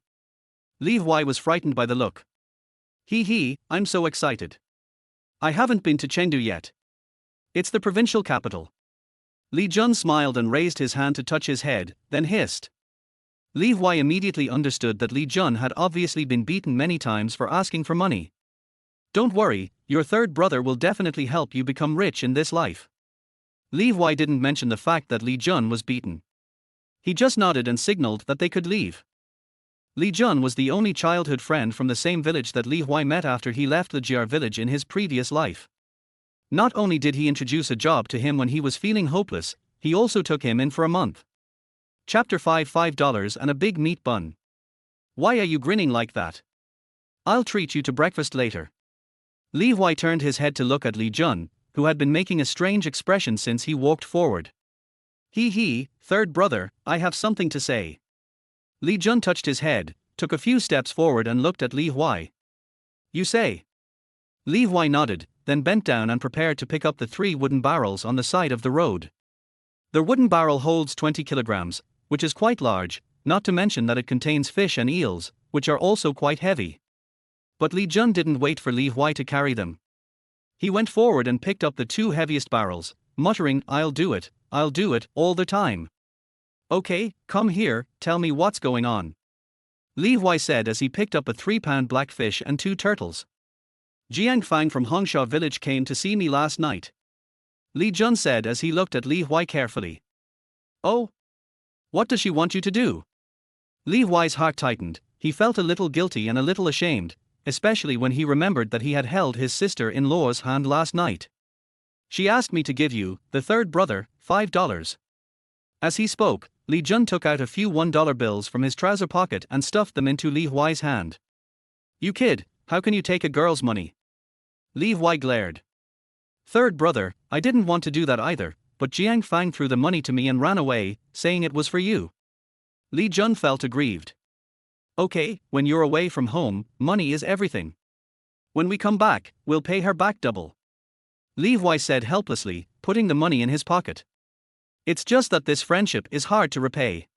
Li Huai was frightened by the look. I'm so excited. I haven't been to Chengdu yet. It's the provincial capital. Li Jun smiled and raised his hand to touch his head, then hissed. Li Huai immediately understood that Li Jun had obviously been beaten many times for asking for money. Don't worry, your third brother will definitely help you become rich in this life. Li Huai didn't mention the fact that Li Jun was beaten. He just nodded and signaled that they could leave. Li Jun was the only childhood friend from the same village that Li Huai met after he left the Jiar village in his previous life. Not only did he introduce a job to him when he was feeling hopeless, he also took him in for a month. Chapter 5 $5 and a big meat bun. Why are you grinning like that? I'll treat you to breakfast later. Li Huai turned his head to look at Li Jun, who had been making a strange expression since he walked forward. He, third brother, I have something to say. Li Jun touched his head, took a few steps forward and looked at Li Huai. You say? Li Huai nodded, then bent down and prepared to pick up the 3 wooden barrels on the side of the road. The wooden barrel holds 20 kilograms, which is quite large, not to mention that it contains fish and eels, which are also quite heavy. But Li Jun didn't wait for Li Huai to carry them. He went forward and picked up the 2 heaviest barrels, muttering, I'll do it, all the time. Okay, come here, tell me what's going on. Li Huai said as he picked up a 3-pound blackfish and 2 turtles. Jiang Fang from Hongsha village came to see me last night. Li Jun said as he looked at Li Huai carefully. Oh? What does she want you to do? Li Huai's heart tightened, he felt a little guilty and a little ashamed, especially when he remembered that he had held his sister-in-law's hand last night. She asked me to give you, the third brother, $5. As he spoke, Li Jun took out a few $1 bills from his trouser pocket and stuffed them into Li Huai's hand. You kid, how can you take a girl's money? Li Huai glared. Third brother, I didn't want to do that either, but Jiang Fang threw the money to me and ran away, saying it was for you. Li Jun felt aggrieved. Okay, when you're away from home, money is everything. When we come back, we'll pay her back double. Li Huai said helplessly, putting the money in his pocket. It's just that this friendship is hard to repay.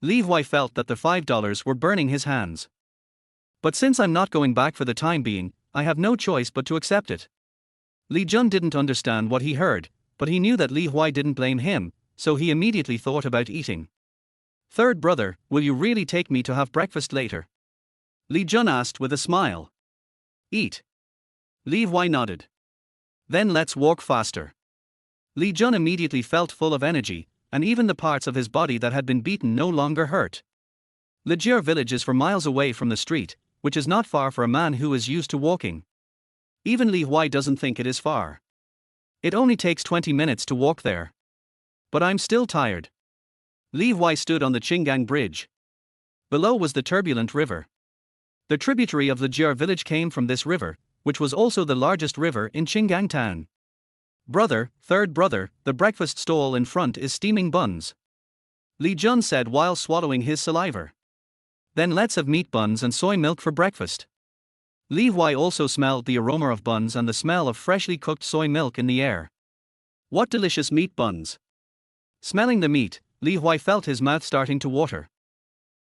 Li Huai felt that the $5 were burning his hands. But since I'm not going back for the time being, I have no choice but to accept it. Li Jun didn't understand what he heard, but he knew that Li Huai didn't blame him, so he immediately thought about eating. Third brother, will you really take me to have breakfast later? Li Jun asked with a smile. Eat. Li Huai nodded. Then let's walk faster. Li Jun immediately felt full of energy, and even the parts of his body that had been beaten no longer hurt. Lijier village is for miles away from the street, which is not far for a man who is used to walking. Even Li Huai doesn't think it is far. It only takes 20 minutes to walk there. But I'm still tired. Li Huai stood on the Qinggang Bridge. Below was the turbulent river. The tributary of Lijier village came from this river, which was also the largest river in Qinggang town. Brother, third brother, the breakfast stall in front is steaming buns. Li Jun said while swallowing his saliva. Then let's have meat buns and soy milk for breakfast. Li Huai also smelled the aroma of buns and the smell of freshly cooked soy milk in the air. What delicious meat buns! Smelling the meat, Li Huai felt his mouth starting to water.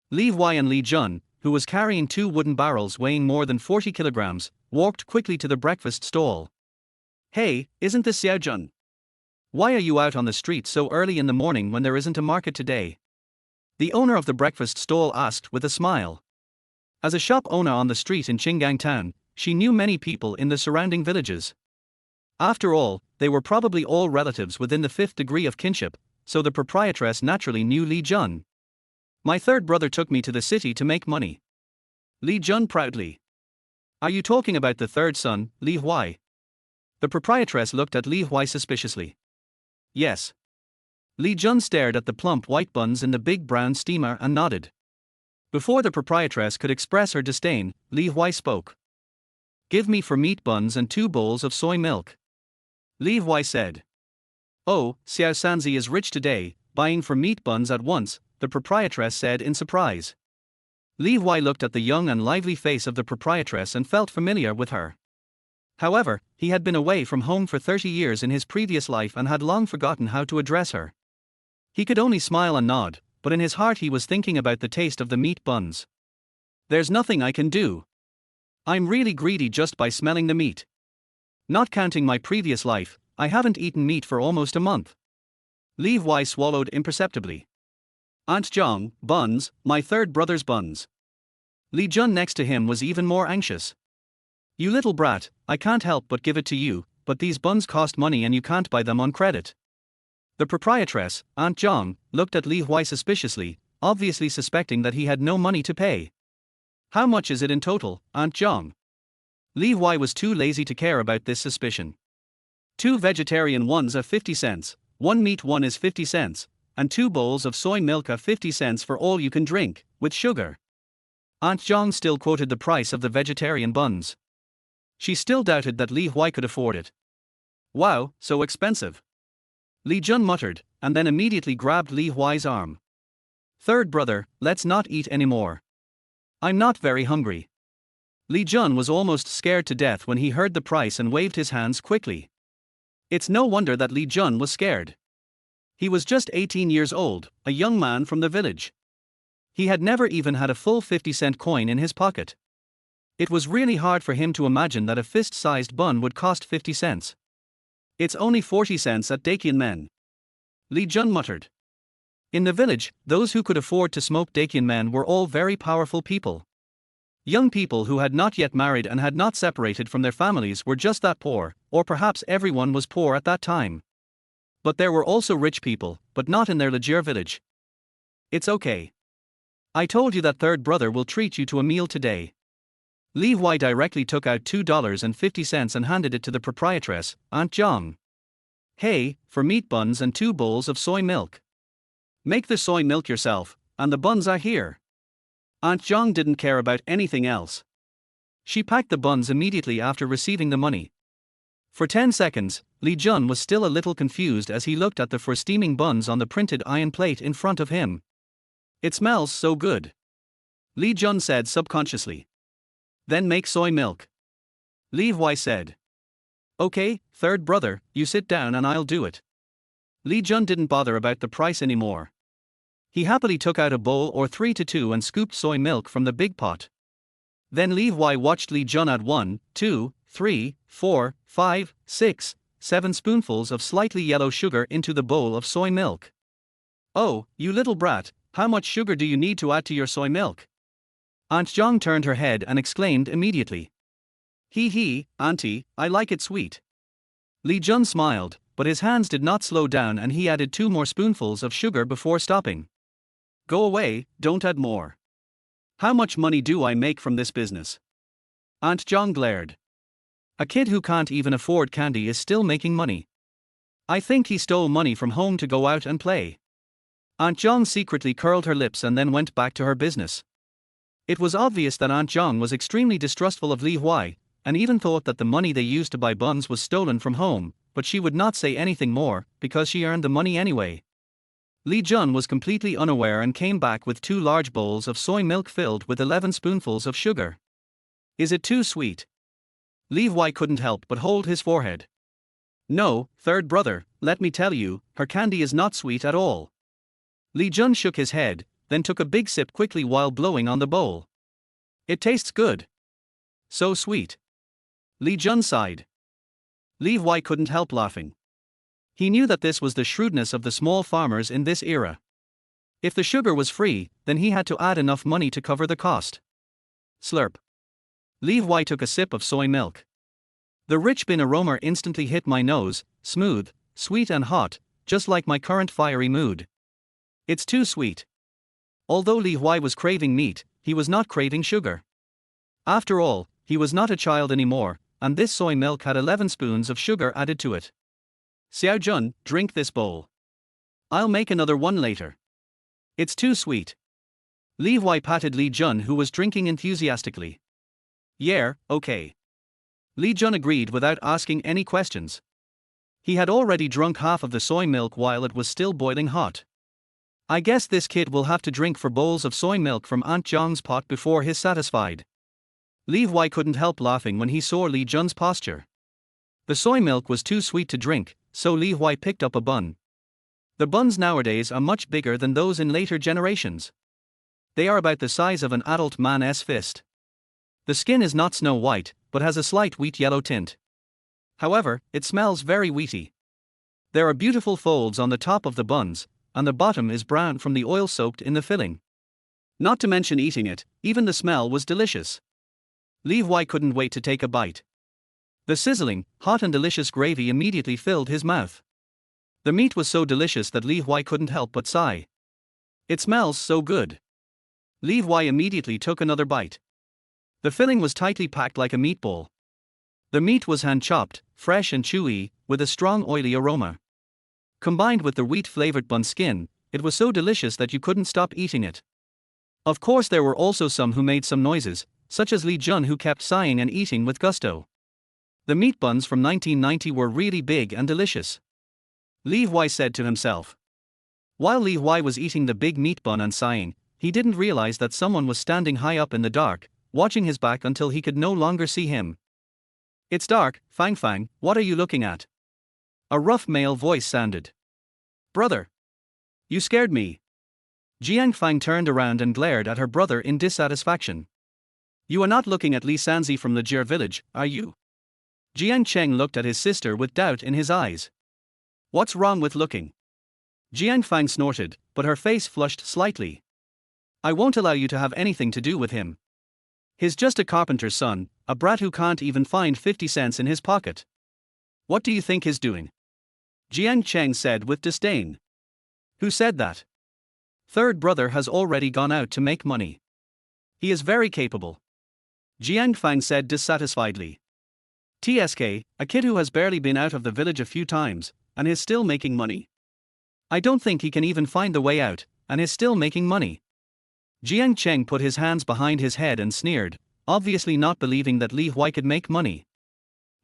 Li Huai and Li Jun, who was carrying 2 wooden barrels weighing more than 40 kilograms, walked quickly to the breakfast stall. Hey, isn't this Xiao Jun? Why are you out on the street so early in the morning when there isn't a market today? The owner of the breakfast stall asked with a smile. As a shop owner on the street in Qinggang town, she knew many people in the surrounding villages. After all, they were probably all relatives within the 5th degree of kinship, so the proprietress naturally knew Li Jun. My third brother took me to the city to make money. Li Jun proudly. Are you talking about the third son, Li Huai? The proprietress looked at Li Huai suspiciously. Yes. Li Jun stared at the plump white buns in the big brown steamer and nodded. Before the proprietress could express her disdain, Li Huai spoke. Give me 4 meat buns and 2 bowls of soy milk. Li Huai said. Oh, Xiao Sanzi is rich today, buying 4 meat buns at once, the proprietress said in surprise. Li Huai looked at the young and lively face of the proprietress and felt familiar with her. However, he had been away from home for 30 years in his previous life and had long forgotten how to address her. He could only smile and nod, but in his heart he was thinking about the taste of the meat buns. There's nothing I can do. I'm really greedy just by smelling the meat. Not counting my previous life, I haven't eaten meat for almost a month. Li Huai swallowed imperceptibly. Aunt Zhang, buns, my third brother's buns. Li Jun next to him was even more anxious. You little brat, I can't help but give it to you, but these buns cost money and you can't buy them on credit. The proprietress, Aunt Zhang, looked at Li Huai suspiciously, obviously suspecting that he had no money to pay. How much is it in total, Aunt Zhang? Li Huai was too lazy to care about this suspicion. 2 vegetarian ones are 50 cents, 1 meat one is 50 cents, and 2 bowls of soy milk are 50 cents for all you can drink, with sugar. Aunt Zhang still quoted the price of the vegetarian buns. She still doubted that Li Huai could afford it. Wow, so expensive. Li Jun muttered, and then immediately grabbed Li Huai's arm. Third brother, let's not eat anymore. I'm not very hungry. Li Jun was almost scared to death when he heard the price and waved his hands quickly. It's no wonder that Li Jun was scared. He was just 18 years old, a young man from the village. He had never even had a full 50-cent coin in his pocket. It was really hard for him to imagine that a fist-sized bun would cost 50 cents. It's only 40 cents at Dakian Men. Li Jun muttered. In the village, those who could afford to smoke Dakian Men were all very powerful people. Young people who had not yet married and had not separated from their families were just that poor, or perhaps everyone was poor at that time. But there were also rich people, but not in their Legier village. It's okay. I told you that third brother will treat you to a meal today. Li Huai directly took out $2.50 and handed it to the proprietress, Aunt Zhang. Hey, for meat buns and 2 bowls of soy milk. Make the soy milk yourself, and the buns are here. Aunt Zhang didn't care about anything else. She packed the buns immediately after receiving the money. For 10 seconds, Li Jun was still a little confused as he looked at the 4 steaming buns on the printed iron plate in front of him. It smells so good. Li Jun said subconsciously. Then make soy milk. Li Huai said. Okay, third brother, you sit down and I'll do it. Li Jun didn't bother about the price anymore. He happily took out a bowl or 3 to 2 and scooped soy milk from the big pot. Then Li Huai watched Li Jun add 1, 2, 3, 4, 5, 6, 7 spoonfuls of slightly yellow sugar into the bowl of soy milk. Oh, you little brat, how much sugar do you need to add to your soy milk? Aunt Zhang turned her head and exclaimed immediately. Hee, auntie, I like it sweet. Li Jun smiled, but his hands did not slow down and he added 2 more spoonfuls of sugar before stopping. Go away, don't add more. How much money do I make from this business? Aunt Zhang glared. A kid who can't even afford candy is still making money. I think he stole money from home to go out and play. Aunt Zhang secretly curled her lips and then went back to her business. It was obvious that Aunt Zhang was extremely distrustful of Li Huai, and even thought that the money they used to buy buns was stolen from home, but she would not say anything more, because she earned the money anyway. Li Jun was completely unaware and came back with 2 large bowls of soy milk filled with 11 spoonfuls of sugar. Is it too sweet? Li Huai couldn't help but hold his forehead. No, third brother, let me tell you, her candy is not sweet at all. Li Jun shook his head, then took a big sip quickly while blowing on the bowl. It tastes good. So sweet. Li Jun sighed. Li Huai couldn't help laughing. He knew that this was the shrewdness of the small farmers in this era. If the sugar was free, then he had to add enough money to cover the cost. Slurp. Li Huai took a sip of soy milk. The rich bean aroma instantly hit my nose, smooth, sweet and hot, just like my current fiery mood. It's too sweet. Although Li Huai was craving meat, he was not craving sugar. After all, he was not a child anymore, and this soy milk had 11 spoons of sugar added to it. Xiao Jun, drink this bowl. I'll make another one later. It's too sweet. Li Huai patted Li Jun, who was drinking enthusiastically. Yeah, okay. Li Jun agreed without asking any questions. He had already drunk half of the soy milk while it was still boiling hot. I guess this kid will have to drink 4 bowls of soy milk from Aunt Zhang's pot before he's satisfied. Li Huai couldn't help laughing when he saw Li Jun's posture. The soy milk was too sweet to drink, so Li Huai picked up a bun. The buns nowadays are much bigger than those in later generations. They are about the size of an adult man's fist. The skin is not snow white, but has a slight wheat yellow tint. However, it smells very wheaty. There are beautiful folds on the top of the buns, and the bottom is brown from the oil soaked in the filling. Not to mention eating it, even the smell was delicious. Li Huai couldn't wait to take a bite. The sizzling, hot and delicious gravy immediately filled his mouth. The meat was so delicious that Li Huai couldn't help but sigh. It smells so good. Li Huai immediately took another bite. The filling was tightly packed like a meatball. The meat was hand-chopped, fresh and chewy, with with a strong oily aroma. Combined with the wheat-flavored bun skin, it was so delicious that you couldn't stop eating it. Of course there were also some who made some noises, such as Li Jun, who kept sighing and eating with gusto. The meat buns from 1990 were really big and delicious. Li Huai said to himself. While Li Huai was eating the big meat bun and sighing, he didn't realize that someone was standing high up in the dark, watching his back until he could no longer see him. It's dark, Fang Fang, what are you looking at? A rough male voice sounded. Brother! You scared me. Jiang Fang turned around and glared at her brother in dissatisfaction. You are not looking at Li Sanzi from the Jir village, are you? Jiang Cheng looked at his sister with doubt in his eyes. What's wrong with looking? Jiang Fang snorted, but her face flushed slightly. I won't allow you to have anything to do with him. He's just a carpenter's son, a brat who can't even find 50 cents in his pocket. What do you think he's doing? Jiang Cheng said with disdain. Who said that? Third brother has already gone out to make money. He is very capable. Jiang Fang said dissatisfiedly. TSK, a kid who has barely been out of the village a few times, and is still making money. I don't think he can even find the way out, and is still making money. Jiang Cheng put his hands behind his head and sneered, obviously not believing that Li Huai could make money.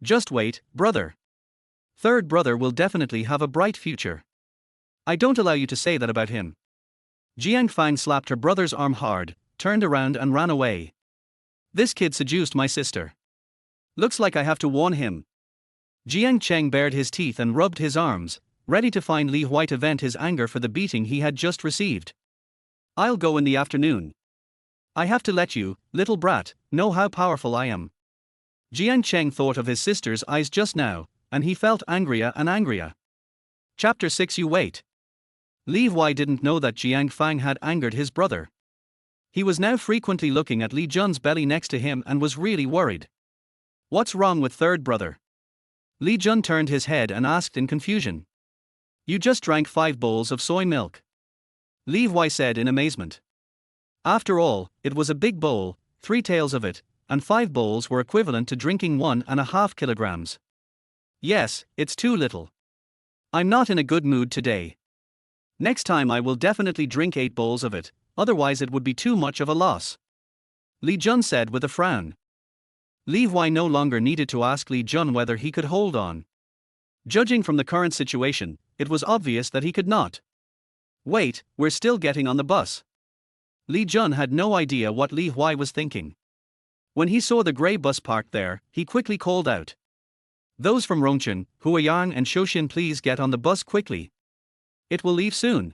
Just wait, brother. Third brother will definitely have a bright future. I don't allow you to say that about him. Jiang Fang slapped her brother's arm hard, turned around and ran away. This kid seduced my sister. Looks like I have to warn him. Jiang Cheng bared his teeth and rubbed his arms, ready to find Li Huai to vent his anger for the beating he had just received. I'll go in the afternoon. I have to let you, little brat, know how powerful I am. Jiang Cheng thought of his sister's eyes just now, and he felt angrier and angrier. Chapter 6. You wait. Li Huai didn't know that Jiang Fang had angered his brother. He was now frequently looking at Li Jun's belly next to him and was really worried. What's wrong with third brother? Li Jun turned his head and asked in confusion. You just drank 5 bowls of soy milk. Li Huai said in amazement. After all, it was a big bowl, 3 taels of it, and 5 bowls were equivalent to drinking 1.5 kilograms. Yes, it's too little. I'm not in a good mood today. Next time I will definitely drink 8 bowls of it, otherwise it would be too much of a loss. Li Jun said with a frown. Li Huai no longer needed to ask Li Jun whether he could hold on. Judging from the current situation, it was obvious that he could not. Wait, we're still getting on the bus. Li Jun had no idea what Li Huai was thinking. When he saw the grey bus parked there, he quickly called out. Those from Rongchen, Huai and Shoshin, please get on the bus quickly. It will leave soon.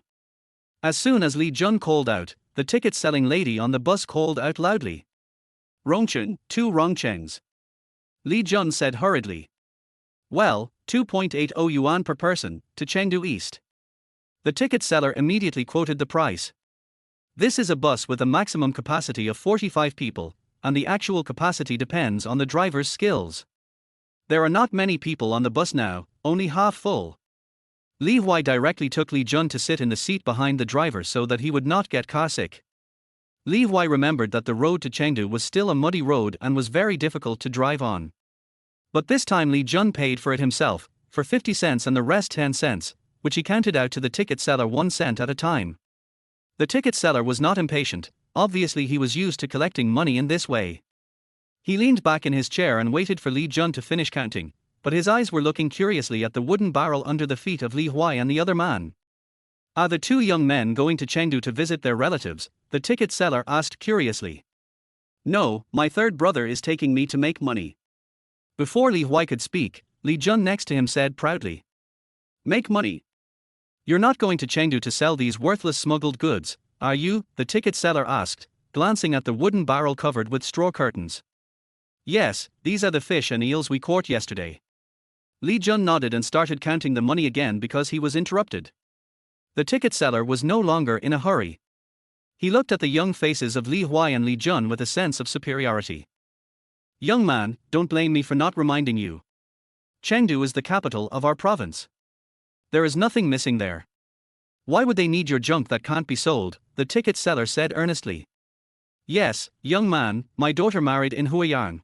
As soon as Li Jun called out, the ticket-selling lady on the bus called out loudly. Rongchen, 2 Rongchengs. Li Jun said hurriedly. Well, 2.80 yuan per person, to Chengdu East. The ticket seller immediately quoted the price. This is a bus with a maximum capacity of 45 people, and the actual capacity depends on the driver's skills. There are not many people on the bus now, only half full. Li Huai directly took Li Jun to sit in the seat behind the driver so that he would not get carsick. Li Huai remembered that the road to Chengdu was still a muddy road and was very difficult to drive on. But this time Li Jun paid for it himself, for 50 cents and the rest 10 cents, which he counted out to the ticket seller 1 cent at a time. The ticket seller was not impatient, obviously he was used to collecting money in this way. He leaned back in his chair and waited for Li Jun to finish counting, but his eyes were looking curiously at the wooden barrel under the feet of Li Huai and the other man. Are the 2 young men going to Chengdu to visit their relatives? The ticket seller asked curiously. No, my third brother is taking me to make money. Before Li Huai could speak, Li Jun next to him said proudly. Make money? You're not going to Chengdu to sell these worthless smuggled goods, are you? The ticket seller asked, glancing at the wooden barrel covered with straw curtains. Yes, these are the fish and eels we caught yesterday. Li Jun nodded and started counting the money again because he was interrupted. The ticket seller was no longer in a hurry. He looked at the young faces of Li Huai and Li Jun with a sense of superiority. Young man, don't blame me for not reminding you. Chengdu is the capital of our province. There is nothing missing there. Why would they need your junk that can't be sold? The ticket seller said earnestly. Yes, young man, my daughter married in Huai.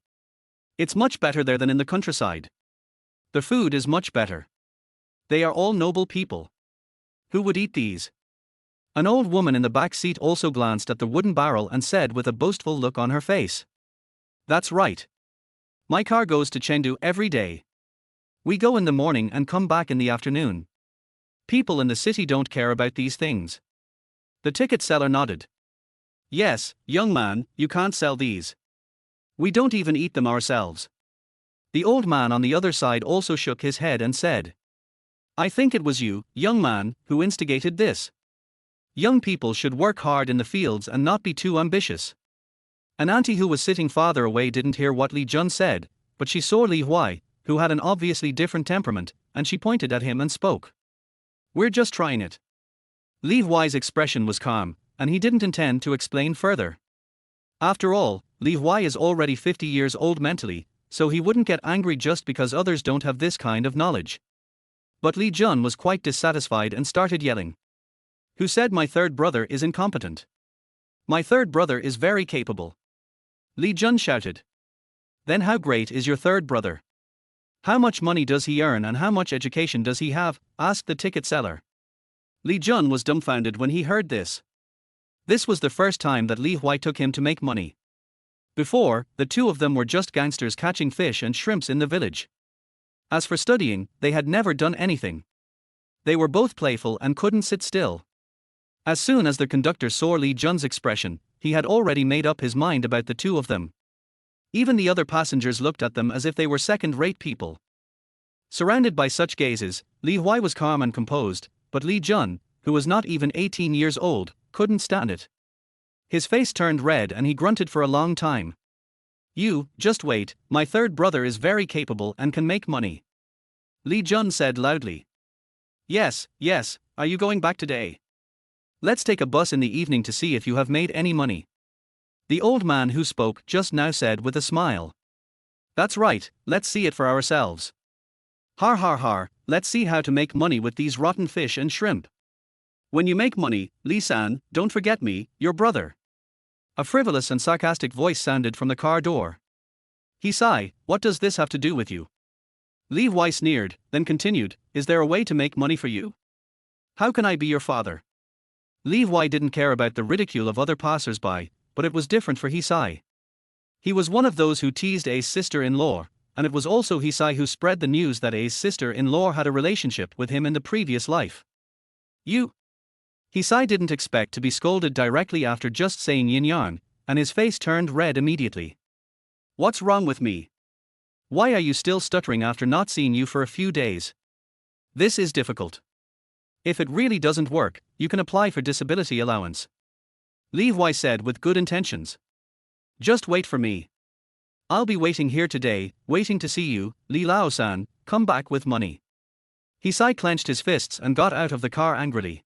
It's much better there than in the countryside. The food is much better. They are all noble people. Who would eat these? An old woman in the back seat also glanced at the wooden barrel and said with a boastful look on her face. That's right. My car goes to Chengdu every day. We go in the morning and come back in the afternoon. People in the city don't care about these things. The ticket seller nodded. Yes, young man, you can't sell these. We don't even eat them ourselves. The old man on the other side also shook his head and said, I think it was you, young man, who instigated this. Young people should work hard in the fields and not be too ambitious. An auntie who was sitting farther away didn't hear what Li Jun said, but she saw Li Huai, who had an obviously different temperament, and she pointed at him and spoke. We're just trying it. Li Huai's expression was calm, and he didn't intend to explain further. After all, Li Huai is already 50 years old mentally, so he wouldn't get angry just because others don't have this kind of knowledge. But Li Jun was quite dissatisfied and started yelling. Who said my third brother is incompetent? My third brother is very capable. Li Jun shouted. Then how great is your third brother? How much money does he earn and how much education does he have? Asked the ticket seller. Li Jun was dumbfounded when he heard this. This was the first time that Li Huai took him to make money. Before, the two of them were just gangsters catching fish and shrimps in the village. As for studying, they had never done anything. They were both playful and couldn't sit still. As soon as the conductor saw Li Jun's expression, he had already made up his mind about the two of them. Even the other passengers looked at them as if they were second-rate people. Surrounded by such gazes, Li Huai was calm and composed, but Li Jun, who was not even 18 years old, couldn't stand it. His face turned red and he grunted for a long time. You, just wait, my third brother is very capable and can make money. Li Jun said loudly. Yes, are you going back today? Let's take a bus in the evening to see if you have made any money. The old man who spoke just now said with a smile. That's right, let's see it for ourselves. Har har har, let's see how to make money with these rotten fish and shrimp. When you make money, Li-san, don't forget me, your brother. A frivolous and sarcastic voice sounded from the car door. Hisai, what does this have to do with you? Li Huai sneered, then continued, is there a way to make money for you? How can I be your father? Li Huai didn't care about the ridicule of other passers-by, but it was different for Hisai. He was one of those who teased A's sister-in-law, and it was also Hisai who spread the news that A's sister-in-law had a relationship with him in the previous life. You? Hisai didn't expect to be scolded directly after just saying yin-yang, and his face turned red immediately. What's wrong with me? Why are you still stuttering after not seeing you for a few days? This is difficult. If it really doesn't work, you can apply for disability allowance. Li Huai said with good intentions. Just wait for me. I'll be waiting here today, waiting to see you, Li Lao-san, come back with money. Hisai clenched his fists and got out of the car angrily.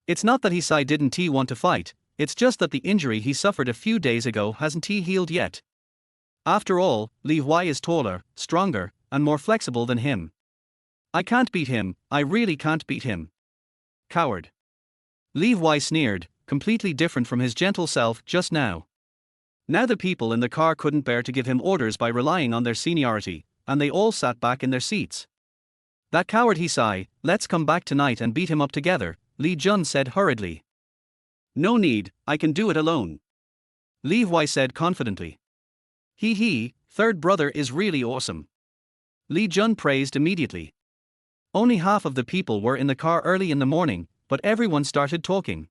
It's not that Hisai didn't want to fight, it's just that the injury he suffered a few days ago hasn't healed yet. After all, Li Huai is taller, stronger, and more flexible than him. I can't beat him, I really can't beat him. Coward. Li Huai sneered, completely different from his gentle self just now. Now the people in the car couldn't bear to give him orders by relying on their seniority, and they all sat back in their seats. That coward Hisai, let's come back tonight and beat him up together, Li Jun said hurriedly. No need, I can do it alone. Li Huai said confidently. Third brother is really awesome. Li Jun praised immediately. Only half of the people were in the car early in the morning, but everyone started talking.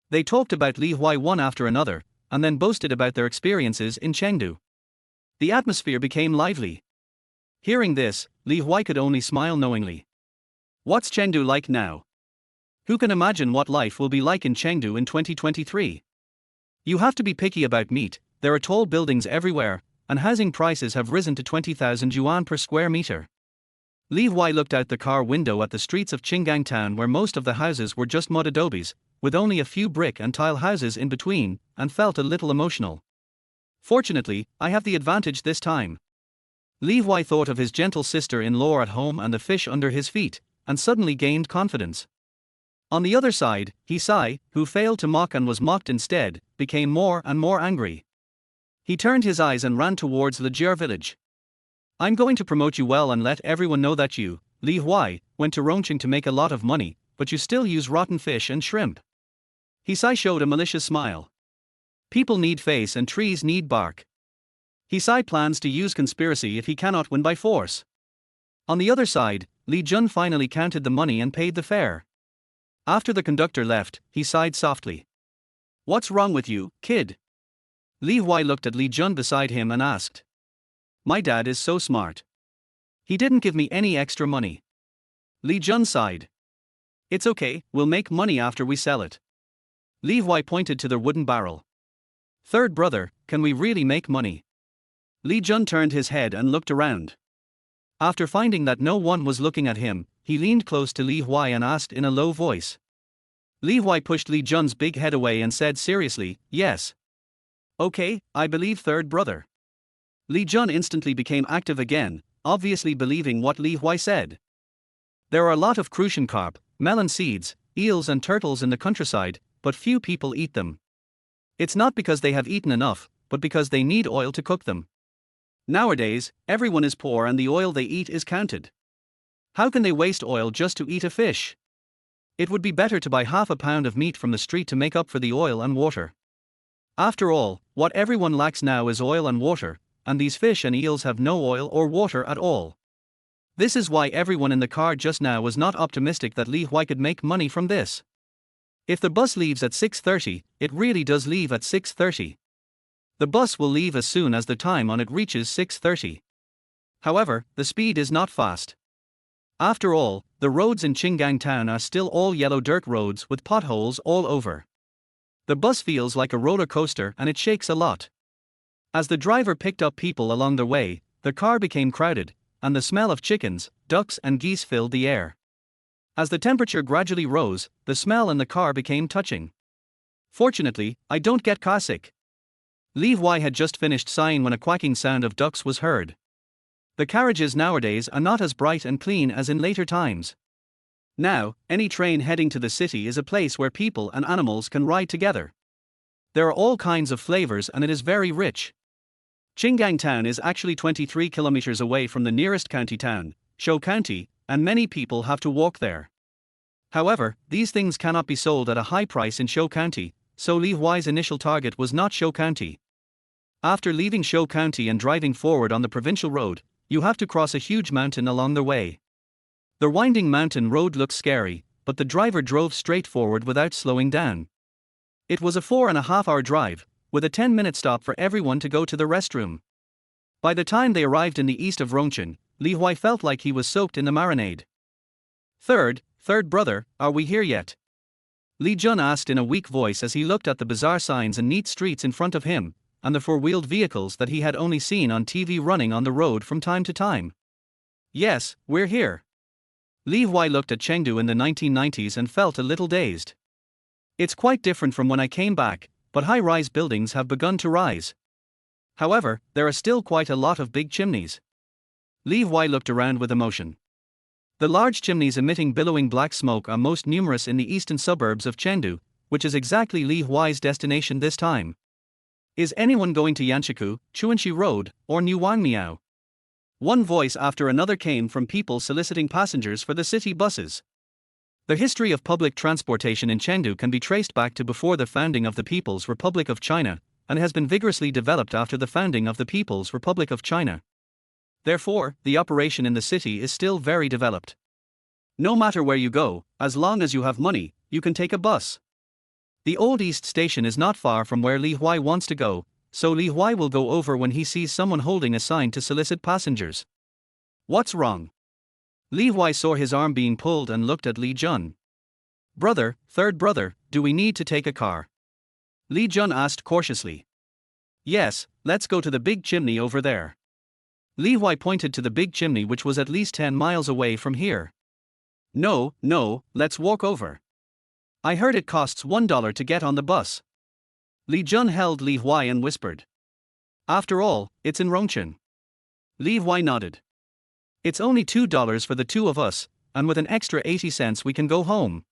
They talked about Li Huai one after another, and then boasted about their experiences in Chengdu. The atmosphere became lively. Hearing this, Li Huai could only smile knowingly. What's Chengdu like now? Who can imagine what life will be like in Chengdu in 2023? You have to be picky about meat, there are tall buildings everywhere, and housing prices have risen to 20,000 yuan per square meter. Li Huai looked out the car window at the streets of Qinggang town where most of the houses were just mud adobes, with only a few brick and tile houses in between, and felt a little emotional. Fortunately, I have the advantage this time. Li Huai thought of his gentle sister-in-law at home and the fish under his feet, and suddenly gained confidence. On the other side, Hisai, who failed to mock and was mocked instead, became more and more angry. He turned his eyes and ran towards Legier village. I'm going to promote you well and let everyone know that you, Li Huai, went to Rongqing to make a lot of money, but you still use rotten fish and shrimp. Hisai showed a malicious smile. People need face and trees need bark. Hisai plans to use conspiracy if he cannot win by force. On the other side, Li Jun finally counted the money and paid the fare. After the conductor left, he sighed softly. What's wrong with you, kid? Li Huai looked at Li Jun beside him and asked. My dad is so smart. He didn't give me any extra money. Li Jun sighed. It's okay, we'll make money after we sell it. Li Huai pointed to the wooden barrel. Third brother, can we really make money? Li Jun turned his head and looked around. After finding that no one was looking at him, he leaned close to Li Huai and asked in a low voice. Li Huai pushed Li Jun's big head away and said seriously, yes. Okay, I believe third brother. Li Jun instantly became active again, obviously believing what Li Huai said. There are a lot of crucian carp, melon seeds, eels and turtles in the countryside, but few people eat them. It's not because they have eaten enough, but because they need oil to cook them. Nowadays, everyone is poor and the oil they eat is counted. How can they waste oil just to eat a fish? It would be better to buy half a pound of meat from the street to make up for the oil and water. After all, what everyone lacks now is oil and water, and these fish and eels have no oil or water at all. This is why everyone in the car just now was not optimistic that Li Huai could make money from this. If the bus leaves at 6:30, it really does leave at 6:30. The bus will leave as soon as the time on it reaches 6:30. However, the speed is not fast. After all, the roads in Qinggang town are still all yellow dirt roads with potholes all over. The bus feels like a roller coaster and it shakes a lot. As the driver picked up people along the way, the car became crowded, and the smell of chickens, ducks and geese filled the air. As the temperature gradually rose, the smell in the car became touching. Fortunately, I don't get car sick. Li Huai had just finished sighing when a quacking sound of ducks was heard. The carriages nowadays are not as bright and clean as in later times. Now, any train heading to the city is a place where people and animals can ride together. There are all kinds of flavors and it is very rich. Qinggang town is actually 23 kilometers away from the nearest county town, Shou County, and many people have to walk there. However, these things cannot be sold at a high price in Shou County, so Li Huai's initial target was not Shou County. After leaving Shou County and driving forward on the provincial road, you have to cross a huge mountain along the way. The winding mountain road looks scary, but the driver drove straight forward without slowing down. It was a 4.5-hour drive, with a 10-minute stop for everyone to go to the restroom. By the time they arrived in the east of Rongqing, Li Huai felt like he was soaked in the marinade. Third brother, are we here yet? Li Jun asked in a weak voice as he looked at the bizarre signs and neat streets in front of him, and the four-wheeled vehicles that he had only seen on TV running on the road from time to time. Yes, we're here. Li Huai looked at Chengdu in the 1990s and felt a little dazed. It's quite different from when I came back, but high-rise buildings have begun to rise. However, there are still quite a lot of big chimneys. Li Huai looked around with emotion. The large chimneys emitting billowing black smoke are most numerous in the eastern suburbs of Chengdu, which is exactly Li Huai's destination this time. Is anyone going to Yanshiku, Chuanxi Road, or New Wangmiao? One voice after another came from people soliciting passengers for the city buses. The history of public transportation in Chengdu can be traced back to before the founding of the People's Republic of China, and has been vigorously developed after the founding of the People's Republic of China. Therefore, the operation in the city is still very developed. No matter where you go, as long as you have money, you can take a bus. The Old East Station is not far from where Li Huai wants to go, so Li Huai will go over when he sees someone holding a sign to solicit passengers. What's wrong? Li Huai saw his arm being pulled and looked at Li Jun. Brother, third brother, do we need to take a car? Li Jun asked cautiously. Yes, let's go to the big chimney over there. Li Huai pointed to the big chimney which was at least 10 miles away from here. No, let's walk over. I heard it costs $1 to get on the bus. Li Jun held Li Huai and whispered. After all, it's in Rongqing. Li Huai nodded. It's only $2 for the two of us, and with an extra 80 cents we can go home.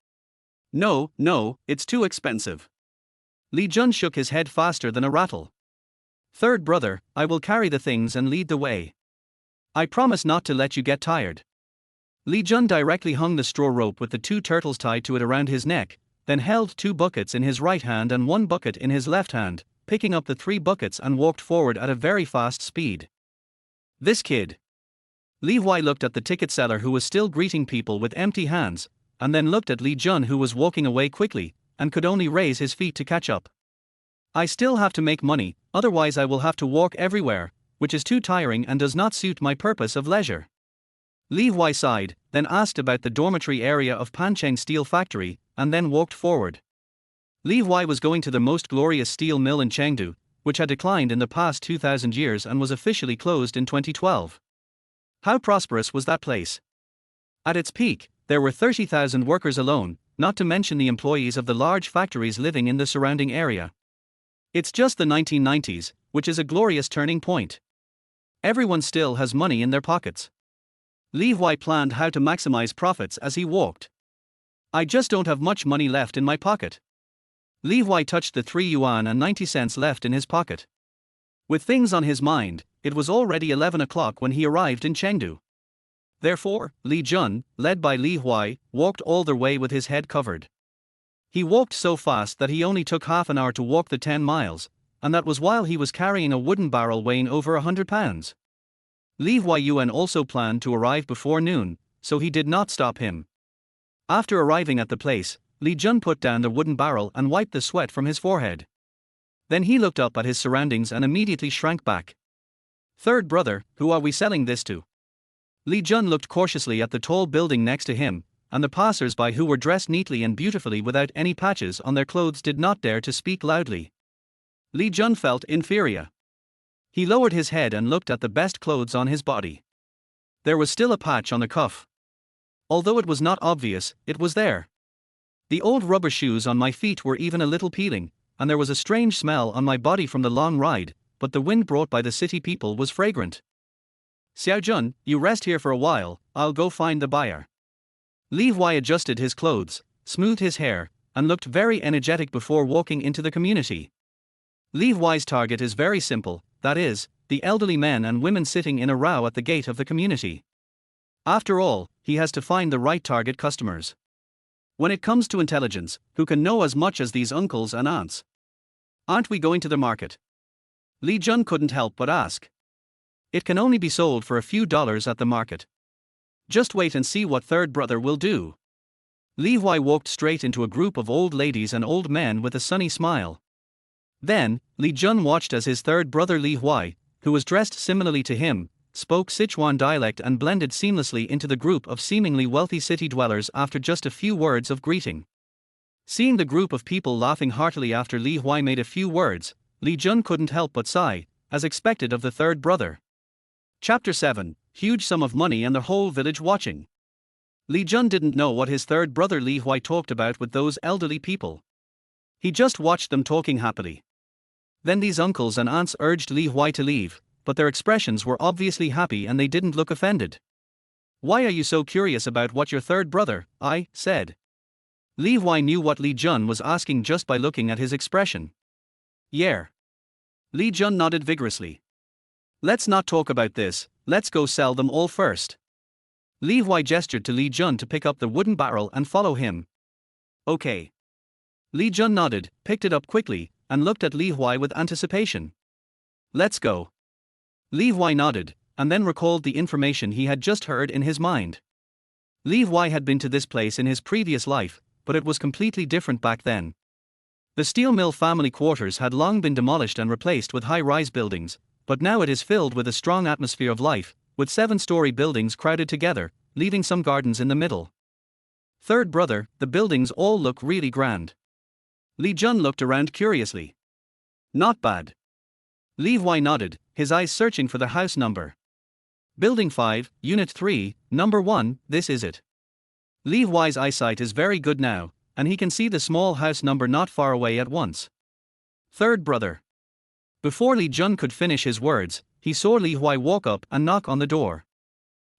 No, it's too expensive. Li Jun shook his head faster than a rattle. Third brother, I will carry the things and lead the way. I promise not to let you get tired. Li Jun directly hung the straw rope with the 2 turtles tied to it around his neck, then held 2 buckets in his right hand and 1 bucket in his left hand, picking up the 3 buckets and walked forward at a very fast speed. This kid. Li Huai looked at the ticket seller who was still greeting people with empty hands, and then looked at Li Jun who was walking away quickly, and could only raise his feet to catch up. I still have to make money, otherwise I will have to walk everywhere, which is too tiring and does not suit my purpose of leisure. Li Huai sighed, then asked about the dormitory area of Pancheng Steel Factory, and then walked forward. Li Huai was going to the most glorious steel mill in Chengdu, which had declined in the past 2,000 years and was officially closed in 2012. How prosperous was that place? At its peak, there were 30,000 workers alone, not to mention the employees of the large factories living in the surrounding area. It's just the 1990s, which is a glorious turning point. Everyone still has money in their pockets. Li Huai planned how to maximize profits as he walked. I just don't have much money left in my pocket. Li Huai touched the 3 yuan and 90 cents left in his pocket. With things on his mind, it was already 11 o'clock when he arrived in Chengdu. Therefore, Li Jun, led by Li Huai, walked all the way with his head covered. He walked so fast that he only took half an hour to walk the 10 miles, and that was while he was carrying a wooden barrel weighing over 100 pounds. Li Huaiyuan also planned to arrive before noon, so he did not stop him. After arriving at the place, Li Jun put down the wooden barrel and wiped the sweat from his forehead. Then he looked up at his surroundings and immediately shrank back. Third brother, who are we selling this to? Li Jun looked cautiously at the tall building next to him, and the passers-by who were dressed neatly and beautifully without any patches on their clothes did not dare to speak loudly. Li Jun felt inferior. He lowered his head and looked at the best clothes on his body. There was still a patch on the cuff. Although it was not obvious, it was there. The old rubber shoes on my feet were even a little peeling, and there was a strange smell on my body from the long ride, but the wind brought by the city people was fragrant. Xiao Jun, you rest here for a while, I'll go find the buyer. Li Huai adjusted his clothes, smoothed his hair, and looked very energetic before walking into the community. Li Huai's target is very simple, that is, the elderly men and women sitting in a row at the gate of the community. After all, he has to find the right target customers. When it comes to intelligence, who can know as much as these uncles and aunts? Aren't we going to the market? Li Jun couldn't help but ask. It can only be sold for a few dollars at the market. Just wait and see what third brother will do. Li Huai walked straight into a group of old ladies and old men with a sunny smile. Then, Li Jun watched as his third brother Li Huai, who was dressed similarly to him, spoke Sichuan dialect and blended seamlessly into the group of seemingly wealthy city dwellers after just a few words of greeting. Seeing the group of people laughing heartily after Li Huai made a few words, Li Jun couldn't help but sigh, as expected of the third brother. Chapter 7, Huge Sum of Money and the Whole Village Watching. Li Jun didn't know what his third brother Li Huai talked about with those elderly people. He just watched them talking happily. Then these uncles and aunts urged Li Huai to leave, but their expressions were obviously happy and they didn't look offended. Why are you so curious about what your third brother, I, said? Li Huai knew what Li Jun was asking just by looking at his expression. Yeah. Li Jun nodded vigorously. Let's not talk about this, let's go sell them all first. Li Huai gestured to Li Jun to pick up the wooden barrel and follow him. Okay. Li Jun nodded, picked it up quickly, and looked at Li Huai with anticipation. Let's go. Li Huai nodded, and then recalled the information he had just heard in his mind. Li Huai had been to this place in his previous life, but it was completely different back then. The steel mill family quarters had long been demolished and replaced with high-rise buildings, but now it is filled with a strong atmosphere of life, with 7-story buildings crowded together, leaving some gardens in the middle. Third brother, the buildings all look really grand. Li Jun looked around curiously. Not bad. Li Huai nodded, his eyes searching for the house number. Building 5, Unit 3, Number 1, this is it. Li Huai's eyesight is very good now, and he can see the small house number not far away at once. Third brother. Before Li Jun could finish his words, he saw Li Huai walk up and knock on the door.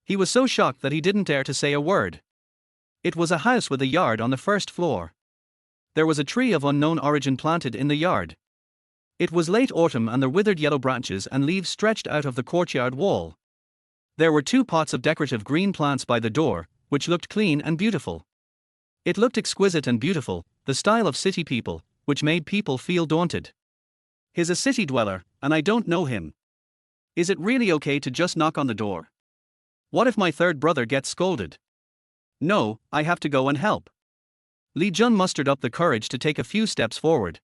He was so shocked that he didn't dare to say a word. It was a house with a yard on the first floor. There was a tree of unknown origin planted in the yard. It was late autumn and the withered yellow branches and leaves stretched out of the courtyard wall. There were 2 pots of decorative green plants by the door, which looked clean and beautiful. It looked exquisite and beautiful, the style of city people, which made people feel daunted. He's a city dweller, and I don't know him. Is it really okay to just knock on the door? What if my third brother gets scolded? No, I have to go and help. Li Jun mustered up the courage to take a few steps forward.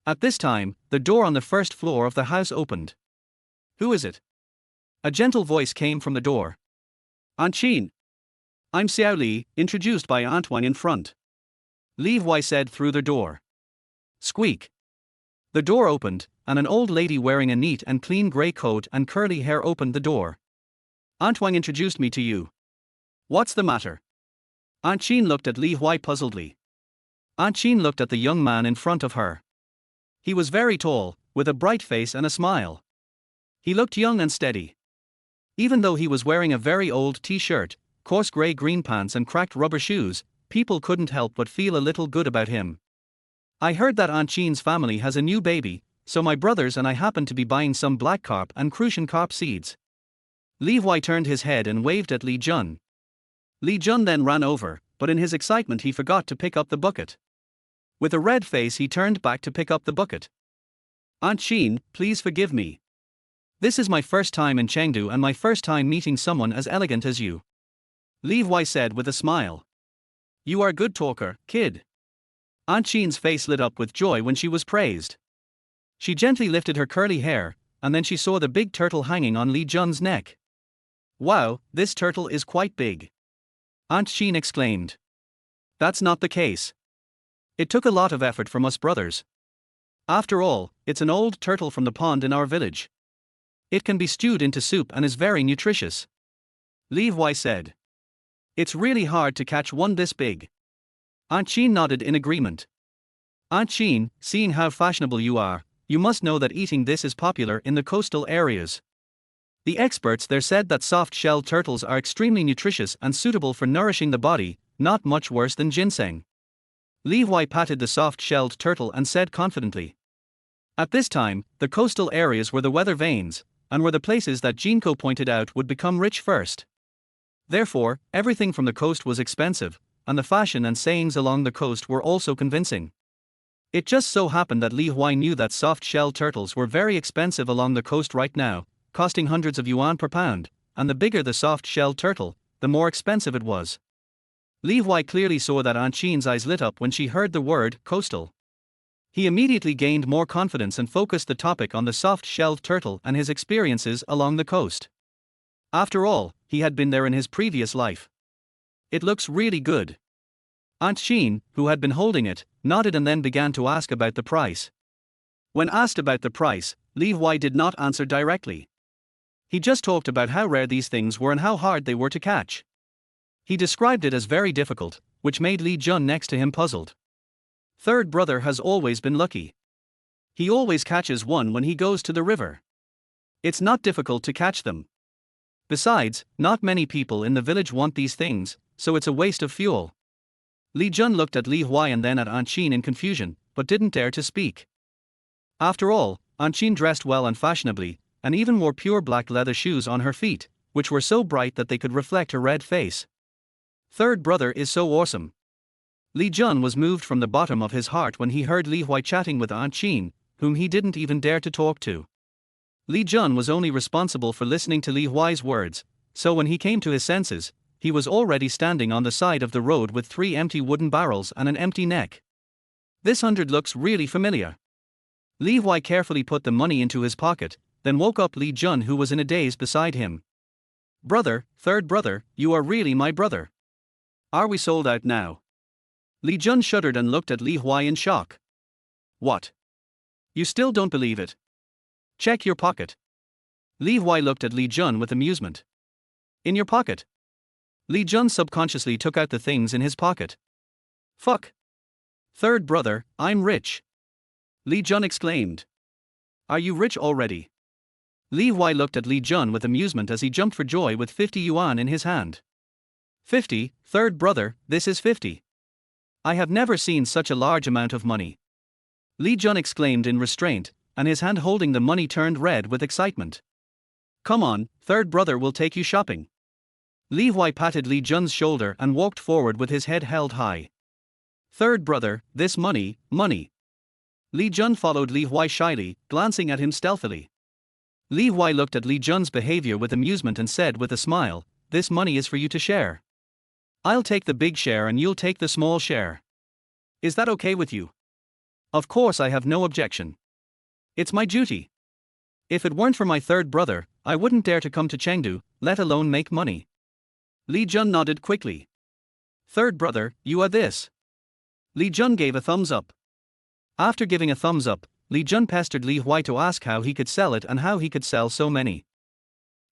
At this time, the door on the first floor of the house opened. Who is it? A gentle voice came from the door. Aunt Chin. I'm Xiao Li, introduced by Aunt Wang in front. Li Huai said through the door. Squeak. The door opened, and an old lady wearing a neat and clean grey coat and curly hair opened the door. Aunt Wang introduced me to you. What's the matter? Aunt Chin looked at Li Huai puzzledly. Aunt Chin looked at the young man in front of her. He was very tall, with a bright face and a smile. He looked young and steady. Even though he was wearing a very old t-shirt, coarse grey-green pants and cracked rubber shoes, people couldn't help but feel a little good about him. I heard that Aunt Chin's family has a new baby, so my brothers and I happen to be buying some black carp and crucian carp seeds. Li Huai turned his head and waved at Li Jun. Li Jun then ran over, but in his excitement he forgot to pick up the bucket. With a red face he turned back to pick up the bucket. Aunt Chin, please forgive me. This is my first time in Chengdu and my first time meeting someone as elegant as you. Li Huai said with a smile. You are a good talker, kid. Aunt Chin's face lit up with joy when she was praised. She gently lifted her curly hair, and then she saw the big turtle hanging on Li Jun's neck. Wow, this turtle is quite big. Aunt Chin exclaimed. That's not the case. It took a lot of effort from us brothers. After all, it's an old turtle from the pond in our village. It can be stewed into soup and is very nutritious. Li Huai said. It's really hard to catch one this big. Aunt Chin nodded in agreement. Aunt Chin, seeing how fashionable you are, you must know that eating this is popular in the coastal areas. The experts there said that soft-shelled turtles are extremely nutritious and suitable for nourishing the body, not much worse than ginseng. Li Huai patted the soft-shelled turtle and said confidently. At this time, the coastal areas were the weather vanes, and were the places that Jinko pointed out would become rich first. Therefore, everything from the coast was expensive, and the fashion and sayings along the coast were also convincing. It just so happened that Li Huai knew that soft-shelled turtles were very expensive along the coast right now, costing hundreds of yuan per pound, and the bigger the soft-shelled turtle, the more expensive it was. Li Huai clearly saw that Aunt Chin's eyes lit up when she heard the word coastal. He immediately gained more confidence and focused the topic on the soft-shelled turtle and his experiences along the coast. After all, he had been there in his previous life. It looks really good. Aunt Chin, who had been holding it, nodded and then began to ask about the price. When asked about the price, Li Huai did not answer directly. He just talked about how rare these things were and how hard they were to catch. He described it as very difficult, which made Li Jun next to him puzzled. Third brother has always been lucky. He always catches one when he goes to the river. It's not difficult to catch them. Besides, not many people in the village want these things, so it's a waste of fuel. Li Jun looked at Li Huai and then at Aunt Chin in confusion, but didn't dare to speak. After all, Aunt Chin dressed well and fashionably, and even wore pure black leather shoes on her feet, which were so bright that they could reflect her red face. Third brother is so awesome. Li Jun was moved from the bottom of his heart when he heard Li Huai chatting with Aunt Chin, whom he didn't even dare to talk to. Li Jun was only responsible for listening to Li Huai's words, so when he came to his senses, he was already standing on the side of the road with 3 empty wooden barrels and an empty neck. This 100 looks really familiar. Li Huai carefully put the money into his pocket, then woke up Li Jun, who was in a daze beside him. Brother, third brother, you are really my brother. Are we sold out now? Li Jun shuddered and looked at Li Huai in shock. What? You still don't believe it? Check your pocket. Li Huai looked at Li Jun with amusement. In your pocket? Li Jun subconsciously took out the things in his pocket. Fuck. Third brother, I'm rich. Li Jun exclaimed. Are you rich already? Li Huai looked at Li Jun with amusement as he jumped for joy with 50 yuan in his hand. 50, third brother, this is 50. I have never seen such a large amount of money. Li Jun exclaimed in restraint, and his hand holding the money turned red with excitement. Come on, third brother will take you shopping. Li Huai patted Li Jun's shoulder and walked forward with his head held high. Third brother, this money, money. Li Jun followed Li Huai shyly, glancing at him stealthily. Li Huai looked at Li Jun's behavior with amusement and said with a smile, this money is for you to share. I'll take the big share and you'll take the small share. Is that okay with you? Of course I have no objection. It's my duty. If it weren't for my third brother, I wouldn't dare to come to Chengdu, let alone make money. Li Jun nodded quickly. Third brother, you are this. Li Jun gave a thumbs up. After giving a thumbs up, Li Jun pestered Li Huai to ask how he could sell it and how he could sell so many.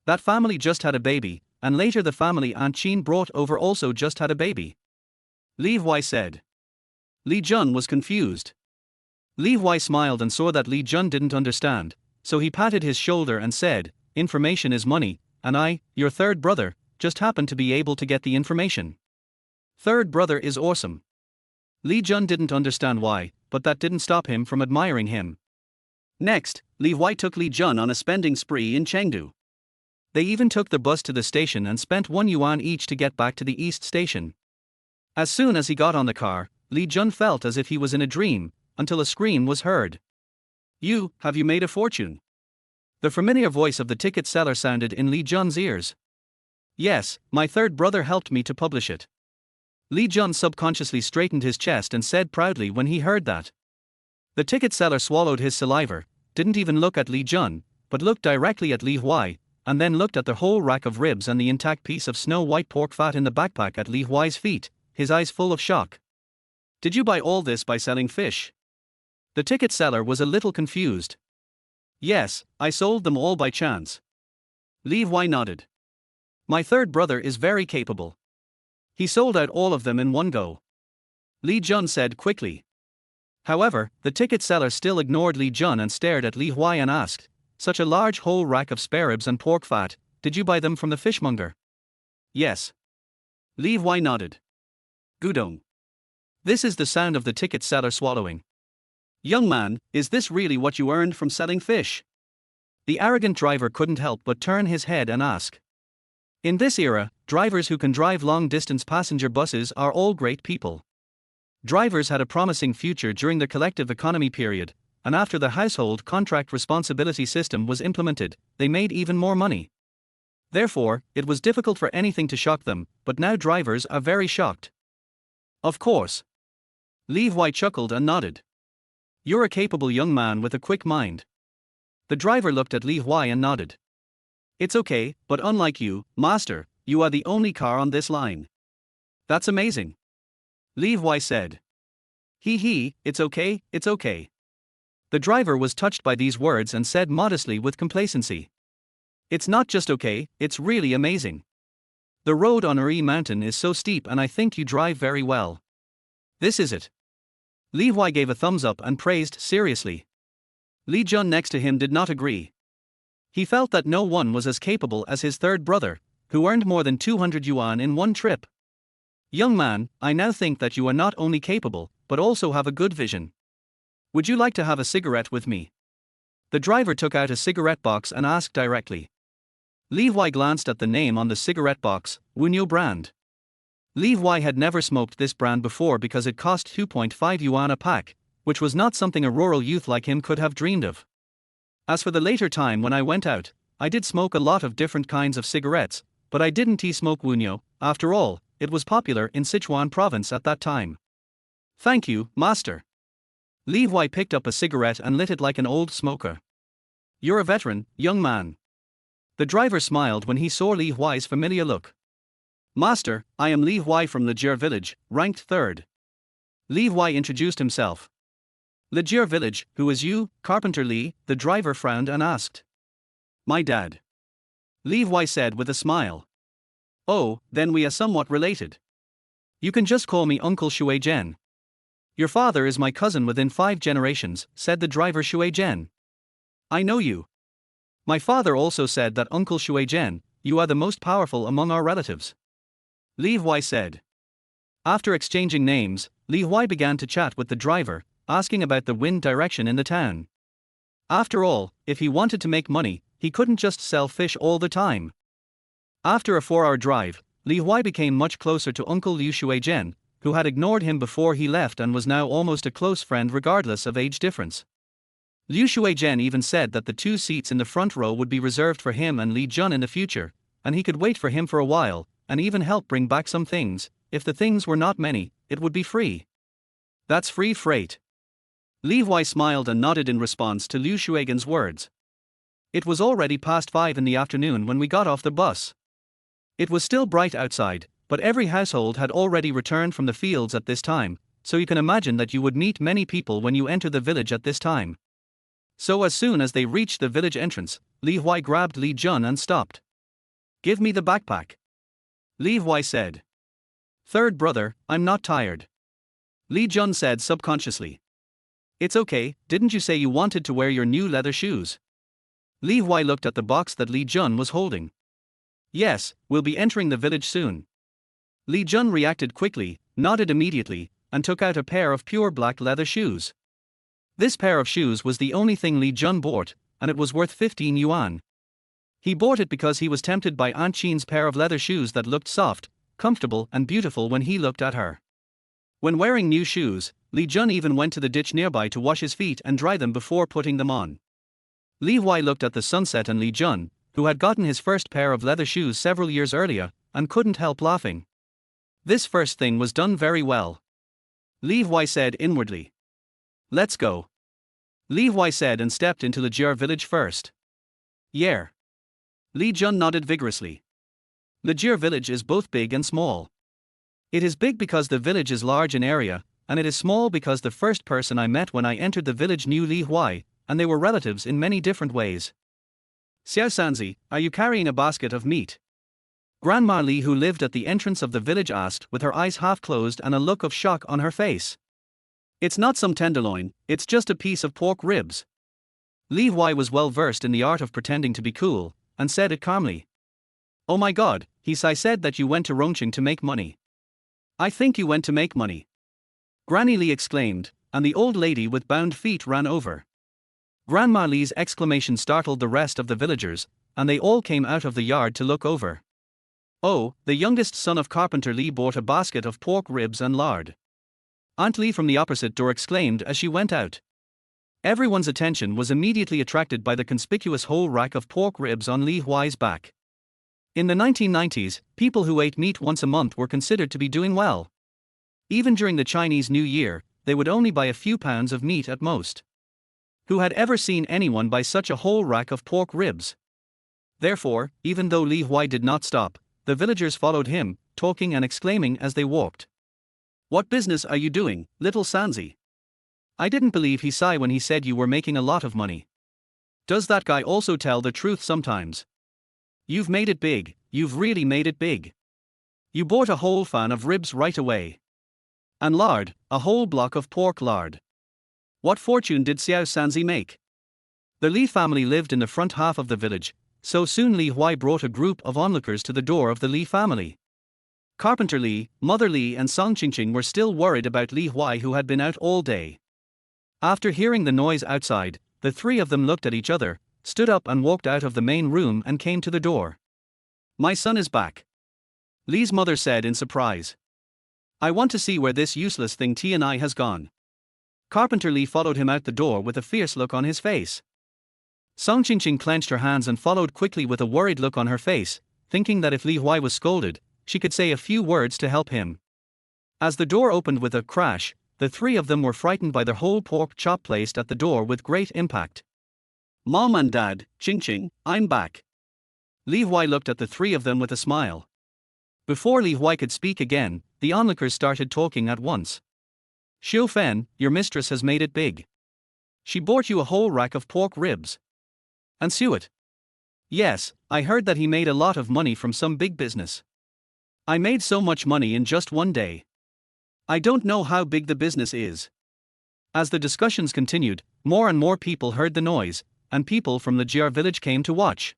That family just had a baby, and later the family Aunt Chin brought over also just had a baby. Li Huai said. Li Jun was confused. Li Huai smiled and saw that Li Jun didn't understand, so he patted his shoulder and said, information is money, and I, your third brother, just happened to be able to get the information. Third brother is awesome. Li Jun didn't understand why, but that didn't stop him from admiring him. Next, Li Huai took Li Jun on a spending spree in Chengdu. They even took the bus to the station and spent 1 yuan each to get back to the East Station. As soon as he got on the car, Li Jun felt as if he was in a dream, until a scream was heard. Have you made a fortune? The familiar voice of the ticket seller sounded in Li Jun's ears. Yes, my third brother helped me to publish it. Li Jun subconsciously straightened his chest and said proudly when he heard that. The ticket seller swallowed his saliva, didn't even look at Li Jun, but looked directly at Li Huai, and then looked at the whole rack of ribs and the intact piece of snow-white pork fat in the backpack at Li Huai's feet, his eyes full of shock. Did you buy all this by selling fish? The ticket seller was a little confused. Yes, I sold them all by chance. Li Huai nodded. My third brother is very capable. He sold out all of them in one go. Li Jun said quickly. However, the ticket seller still ignored Li Jun and stared at Li Huai and asked, such a large whole rack of spare ribs and pork fat, did you buy them from the fishmonger? Yes. Li Huai nodded. Gudong. This is the sound of the ticket seller swallowing. Young man, is this really what you earned from selling fish? The arrogant driver couldn't help but turn his head and ask. In this era, drivers who can drive long-distance passenger buses are all great people. Drivers had a promising future during the collective economy period, and after the household contract responsibility system was implemented, they made even more money. Therefore, it was difficult for anything to shock them, but now drivers are very shocked. Of course. Li Huai chuckled and nodded. You're a capable young man with a quick mind. The driver looked at Li Huai and nodded. It's okay, but unlike you, master, you are the only car on this line. That's amazing. Li Huai said. It's okay, it's okay. The driver was touched by these words and said modestly with complacency. It's not just okay, it's really amazing. The road on Uri Mountain is so steep and I think you drive very well. This is it. Li Huai gave a thumbs up and praised seriously. Li Jun next to him did not agree. He felt that no one was as capable as his third brother, who earned more than 200 yuan in one trip. Young man, I now think that you are not only capable, but also have a good vision. Would you like to have a cigarette with me? The driver took out a cigarette box and asked directly. Li Huai glanced at the name on the cigarette box, Wunyo brand. Li Huai had never smoked this brand before because it cost 2.5 yuan a pack, which was not something a rural youth like him could have dreamed of. As for the later time when I went out, I did smoke a lot of different kinds of cigarettes, but I didn't smoke Wunyo. After all, it was popular in Sichuan province at that time. Thank you, master. Li Huai picked up a cigarette and lit it like an old smoker. You're a veteran, young man. The driver smiled when he saw Li Huai's familiar look. Master, I am Li Huai from Lejier village, ranked 3rd. Li Huai introduced himself. Lejier village, who is you, Carpenter Li? The driver frowned and asked. My dad. Li Huai said with a smile. Oh, then we are somewhat related. You can just call me Uncle Shui Zhen. Your father is my cousin within 5 generations, said the driver Shui Zhen. I know you. My father also said that Uncle Shui Zhen, you are the most powerful among our relatives. Li Huai said. After exchanging names, Li Huai began to chat with the driver, asking about the wind direction in the town. After all, if he wanted to make money, he couldn't just sell fish all the time. After a 4-hour drive, Li Huai became much closer to Uncle Liu Shuizhen, who had ignored him before he left and was now almost a close friend regardless of age difference. Liu Shuizhen even said that the 2 seats in the front row would be reserved for him and Li Jun in the future, and he could wait for him for a while, and even help bring back some things. If the things were not many, it would be free. That's free freight. Li Huai smiled and nodded in response to Liu Shuigen's words. It was already past 5 in the afternoon when we got off the bus. It was still bright outside, but every household had already returned from the fields at this time, so you can imagine that you would meet many people when you enter the village at this time. So as soon as they reached the village entrance, Li Huai grabbed Li Jun and stopped. "Give me the backpack," Li Huai said. "Third brother, I'm not tired," Li Jun said subconsciously. "It's okay, didn't you say you wanted to wear your new leather shoes?" Li Huai looked at the box that Li Jun was holding. "Yes, we'll be entering the village soon." Li Jun reacted quickly, nodded immediately, and took out a pair of pure black leather shoes. This pair of shoes was the only thing Li Jun bought, and it was worth 15 yuan. He bought it because he was tempted by Aunt Qin's pair of leather shoes that looked soft, comfortable and beautiful when he looked at her. When wearing new shoes, Li Jun even went to the ditch nearby to wash his feet and dry them before putting them on. Li Huai looked at the sunset and Li Jun, who had gotten his first pair of leather shoes several years earlier, and couldn't help laughing. This first thing was done very well, Li Huai said inwardly. "Let's go," Li Huai said and stepped into the Jia village first. "Yeah." Li Jun nodded vigorously. The Jia village is both big and small. It is big because the village is large in area, and it is small because the first person I met when I entered the village knew Li Huai, and they were relatives in many different ways. "Xiao Sanzi, are you carrying a basket of meat?" Grandma Li, who lived at the entrance of the village, asked with her eyes half closed and a look of shock on her face. "It's not some tenderloin, it's just a piece of pork ribs." Li Huai was well versed in the art of pretending to be cool, and said it calmly. "Oh my god, I said that you went to Rongqing to make money." "I think you went to make money," Granny Li exclaimed, and the old lady with bound feet ran over. Grandma Li's exclamation startled the rest of the villagers, and they all came out of the yard to look over. Oh, the youngest son of Carpenter Li bought a basket of pork ribs and lard. Aunt Li from the opposite door exclaimed as she went out. Everyone's attention was immediately attracted by the conspicuous whole rack of pork ribs on Li Huai's back. In the 1990s, people who ate meat once a month were considered to be doing well. Even during the Chinese New Year, they would only buy a few pounds of meat at most. Who had ever seen anyone buy such a whole rack of pork ribs? Therefore, even though Li Huai did not stop, the villagers followed him, talking and exclaiming as they walked. "What business are you doing, little Sanzi? I didn't believe he sighed when he said you were making a lot of money. Does that guy also tell the truth sometimes? You've made it big, you've really made it big. You bought a whole fan of ribs right away. And lard, a whole block of pork lard. What fortune did Xiao Sanzi make?" The Li family lived in the front half of the village, so soon Li Huai brought a group of onlookers to the door of the Li family. Carpenter Li, Mother Li and Song Qingqing were still worried about Li Huai, who had been out all day. After hearing the noise outside, the three of them looked at each other, stood up and walked out of the main room and came to the door. "My son is back," Li's mother said in surprise. "I want to see where this useless thing Tianai has gone." Carpenter Li followed him out the door with a fierce look on his face. Song Qingqing clenched her hands and followed quickly with a worried look on her face, thinking that if Li Huai was scolded, she could say a few words to help him. As the door opened with a crash, the three of them were frightened by the whole pork chop placed at the door with great impact. "Mom and Dad, Qingqing, I'm back." Li Huai looked at the three of them with a smile. Before Li Huai could speak again, the onlookers started talking at once. "Xiu Fen, your mistress has made it big. She bought you a whole rack of pork ribs. And Suet. Yes, I heard that he made a lot of money from some big business. I made so much money in just one day. I don't know how big the business is." As the discussions continued, more and more people heard the noise, and people from the Jia village came to watch.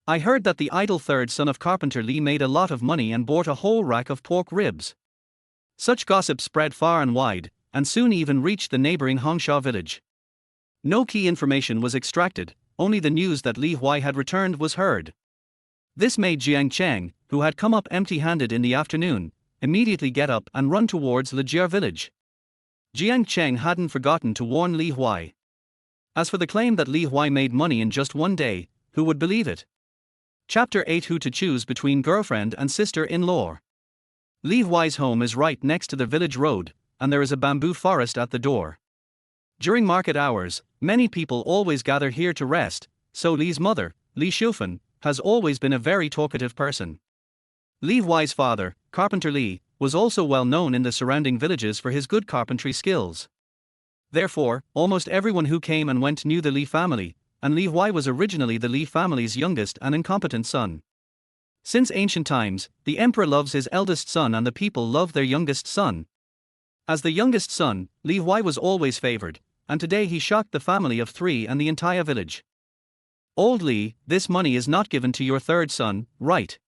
"I heard that the idle third son of Carpenter Li made a lot of money and bought a whole rack of pork ribs." Such gossip spread far and wide, and soon even reached the neighboring Hongsha village. No key information was extracted, only the news that Li Huai had returned was heard. This made Jiang Cheng, who had come up empty-handed in the afternoon, immediately get up and run towards Lijiao village. Jiang Cheng hadn't forgotten to warn Li Huai. As for the claim that Li Huai made money in just one day, who would believe it? Chapter 8: Who to choose between girlfriend and sister-in-law. Li Huai's home is right next to the village road, and there is a bamboo forest at the door. During market hours, many people always gather here to rest, so Li's mother, Li Shufan, has always been a very talkative person. Li Huai's father, Carpenter Li, was also well known in the surrounding villages for his good carpentry skills. Therefore, almost everyone who came and went knew the Li family, and Li Huai was originally the Li family's youngest and incompetent son. Since ancient times, the emperor loves his eldest son and the people love their youngest son. As the youngest son, Li Huai was always favored, and today he shocked the family of 3 and the entire village. Old Li, this money is not given to your third son, right?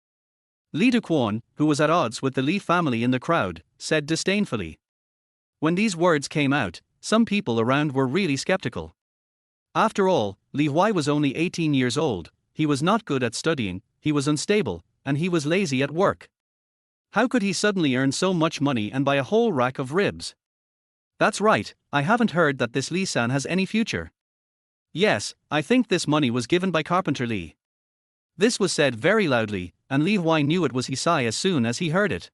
Li Duquan, who was at odds with the Li family in the crowd, said disdainfully. When these words came out, some people around were really skeptical. After all, Li Huai was only 18 years old, he was not good at studying, he was unstable, and he was lazy at work. How could he suddenly earn so much money and buy a whole rack of ribs? That's right, I haven't heard that this Li-san has any future. Yes, I think this money was given by Carpenter Li. This was said very loudly, and Li Huai knew it was Hisai as soon as he heard it.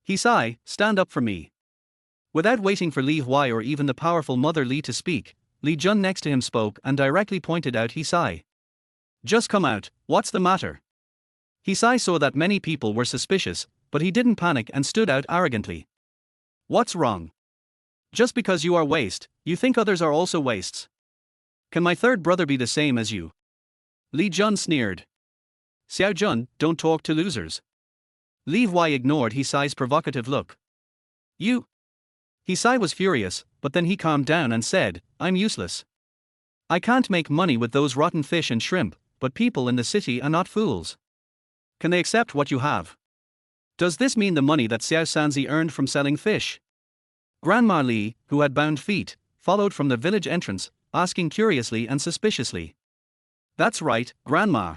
Hisai, stand up for me. Without waiting for Li Huai or even the powerful mother Li to speak, Li Jun next to him spoke and directly pointed out Hisai. Just come out, what's the matter? Hisai saw that many people were suspicious, but he didn't panic and stood out arrogantly. What's wrong? Just because you are waste, you think others are also wastes? Can my third brother be the same as you? Li Jun sneered. Xiao Jun, don't talk to losers. Li Huai ignored Hisai's provocative look. You? Hisai was furious, but then he calmed down and said, I'm useless. I can't make money with those rotten fish and shrimp, but people in the city are not fools. Can they accept what you have? Does this mean the money that Xiao Sanzi earned from selling fish? Grandma Li, who had bound feet, followed from the village entrance, asking curiously and suspiciously. That's right, Grandma.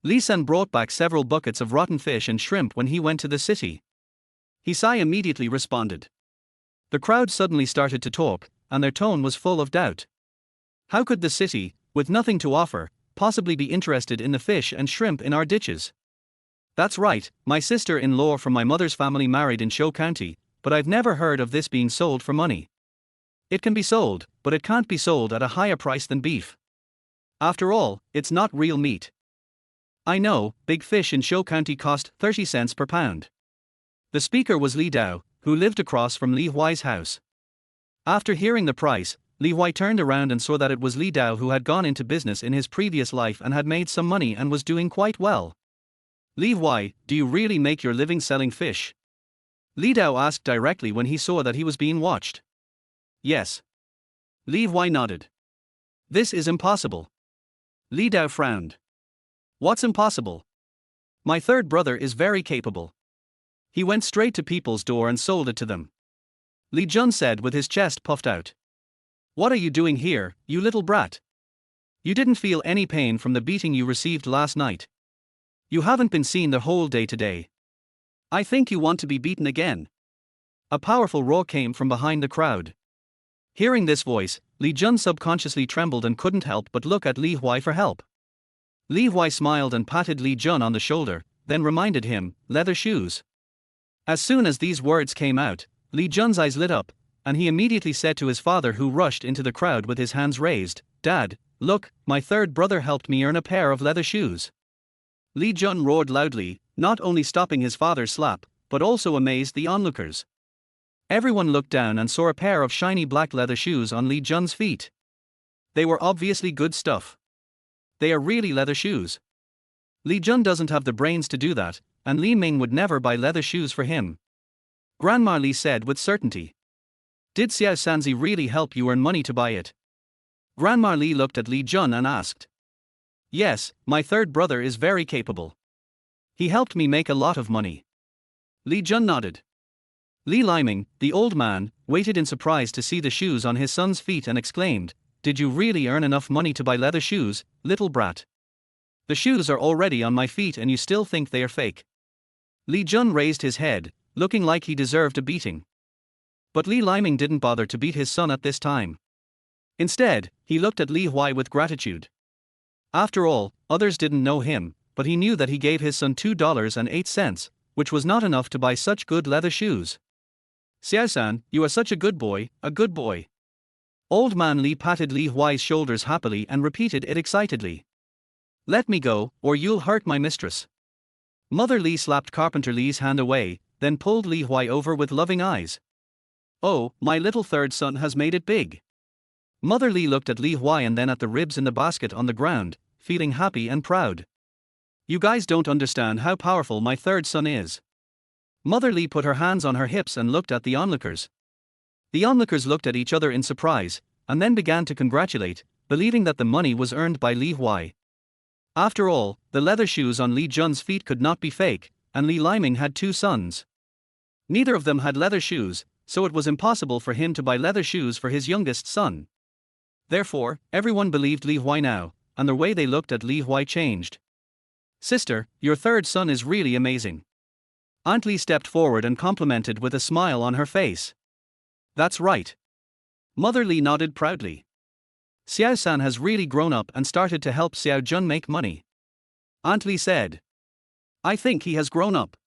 Li San brought back several buckets of rotten fish and shrimp when he went to the city. Hisai immediately responded. The crowd suddenly started to talk, and their tone was full of doubt. How could the city, with nothing to offer, possibly be interested in the fish and shrimp in our ditches? That's right, my sister-in-law from my mother's family married in Shou County, but I've never heard of this being sold for money. It can be sold, but it can't be sold at a higher price than beef. After all, it's not real meat. I know, big fish in Shou County cost 30 cents per pound. The speaker was Li Dao, who lived across from Li Huai's house. After hearing the price, Li Huai turned around and saw that it was Li Dao who had gone into business in his previous life and had made some money and was doing quite well. Li Huai, do you really make your living selling fish? Li Dao asked directly when he saw that he was being watched. Yes. Li Huai nodded. This is impossible. Li Dao frowned. What's impossible? My third brother is very capable. He went straight to people's door and sold it to them. Li Jun said with his chest puffed out. What are you doing here, you little brat? You didn't feel any pain from the beating you received last night. You haven't been seen the whole day today. I think you want to be beaten again. A powerful roar came from behind the crowd. Hearing this voice, Li Jun subconsciously trembled and couldn't help but look at Li Huai for help. Li Huai smiled and patted Li Jun on the shoulder, then reminded him, leather shoes. As soon as these words came out, Li Jun's eyes lit up, and he immediately said to his father, who rushed into the crowd with his hands raised, Dad, look, my third brother helped me earn a pair of leather shoes. Li Jun roared loudly, not only stopping his father's slap, but also amazed the onlookers. Everyone looked down and saw a pair of shiny black leather shoes on Li Jun's feet. They were obviously good stuff. They are really leather shoes. Li Jun doesn't have the brains to do that, and Li Ming would never buy leather shoes for him. Grandma Li said with certainty. Did Xiao Sanzi really help you earn money to buy it? Grandma Li looked at Li Jun and asked. Yes, my third brother is very capable. He helped me make a lot of money. Li Jun nodded. Li Liming, the old man, waited in surprise to see the shoes on his son's feet and exclaimed, did you really earn enough money to buy leather shoes, little brat? The shoes are already on my feet and you still think they are fake. Li Jun raised his head, looking like he deserved a beating. But Li Liming didn't bother to beat his son at this time. Instead, he looked at Li Huai with gratitude. After all, others didn't know him, but he knew that he gave his son $2.08, which was not enough to buy such good leather shoes. Xiao-san, you are such a good boy, a good boy. Old man Li patted Li Huai's shoulders happily and repeated it excitedly. Let me go, or you'll hurt my mistress. Mother Li slapped Carpenter Li's hand away, then pulled Li Huai over with loving eyes. Oh, my little third son has made it big. Mother Li looked at Li Huai and then at the ribs in the basket on the ground, feeling happy and proud. You guys don't understand how powerful my third son is. Mother Li put her hands on her hips and looked at the onlookers. The onlookers looked at each other in surprise, and then began to congratulate, believing that the money was earned by Li Huai. After all, the leather shoes on Li Jun's feet could not be fake, and Li Liming had 2 sons. Neither of them had leather shoes, so it was impossible for him to buy leather shoes for his youngest son. Therefore, everyone believed Li Huai now, and the way they looked at Li Huai changed. Sister, your third son is really amazing. Aunt Li stepped forward and complimented with a smile on her face. That's right. Mother Li nodded proudly. Xiao-san has really grown up and started to help Xiao Jun make money. Aunt Li said. I think he has grown up.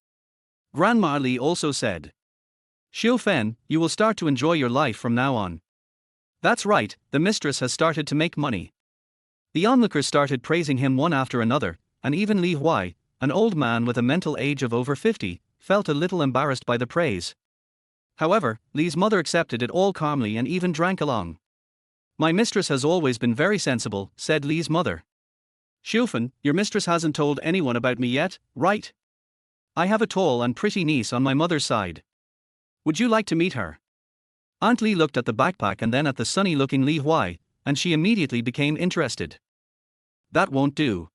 Grandma Li also said. Xiu Fen, you will start to enjoy your life from now on. That's right, the mistress has started to make money. The onlookers started praising him one after another, and even Li Huai, an old man with a mental age of over 50, felt a little embarrassed by the praise. However, Li's mother accepted it all calmly and even drank along. My mistress has always been very sensible, said Li's mother. Xiufen, your mistress hasn't told anyone about me yet, right? I have a tall and pretty niece on my mother's side. Would you like to meet her? Aunt Li looked at the backpack and then at the sunny-looking Li Huai, and she immediately became interested. That won't do.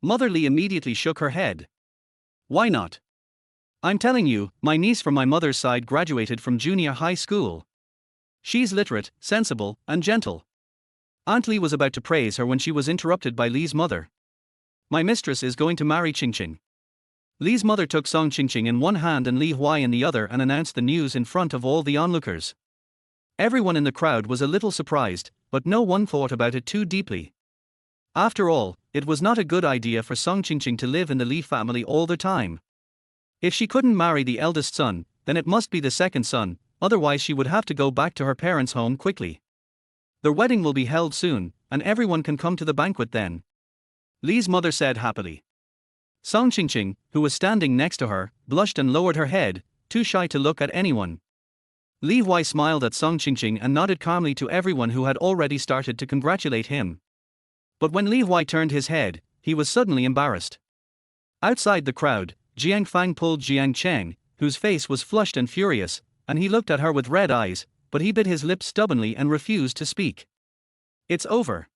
Mother Li immediately shook her head. Why not? I'm telling you, my niece from my mother's side graduated from junior high school. She's literate, sensible, and gentle. Aunt Li was about to praise her when she was interrupted by Li's mother. My mistress is going to marry Qingqing. Li's mother took Song Qingqing in one hand and Li Huai in the other and announced the news in front of all the onlookers. Everyone in the crowd was a little surprised, but no one thought about it too deeply. After all, it was not a good idea for Song Qingqing to live in the Li family all the time. If she couldn't marry the eldest son, then it must be the second son, otherwise she would have to go back to her parents' home quickly. The wedding will be held soon, and everyone can come to the banquet then. Li's mother said happily. Song Qingqing, who was standing next to her, blushed and lowered her head, too shy to look at anyone. Li Huai smiled at Song Qingqing and nodded calmly to everyone who had already started to congratulate him. But when Li Huai turned his head, he was suddenly embarrassed. Outside the crowd, Jiang Fang pulled Jiang Cheng, whose face was flushed and furious, and he looked at her with red eyes, but he bit his lips stubbornly and refused to speak. It's over.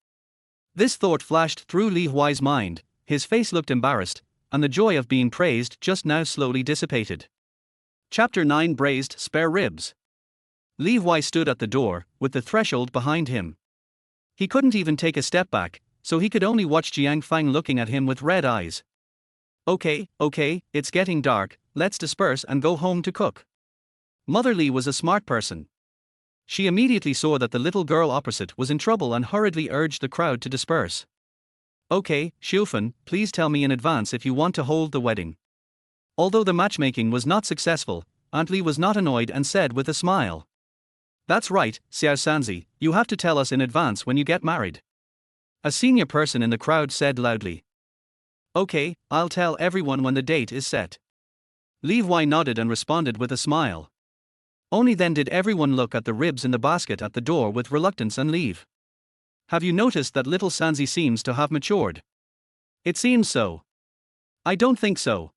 This thought flashed through Li Huai's mind, his face looked embarrassed, and the joy of being praised just now slowly dissipated. Chapter 9 Braised Spare Ribs. Li Huai stood at the door, with the threshold behind him. He couldn't even take a step back, so he could only watch Jiang Fang looking at him with red eyes. Okay, it's getting dark, let's disperse and go home to cook. Mother Li was a smart person. She immediately saw that the little girl opposite was in trouble and hurriedly urged the crowd to disperse. Okay, Xiufen, please tell me in advance if you want to hold the wedding. Although the matchmaking was not successful, Aunt Li was not annoyed and said with a smile. That's right, Xiao Sanzi, you have to tell us in advance when you get married. A senior person in the crowd said loudly. Okay, I'll tell everyone when the date is set. Li Huai nodded and responded with a smile. Only then did everyone look at the ribs in the basket at the door with reluctance and leave. Have you noticed that little Sanzi seems to have matured? It seems so. I don't think so.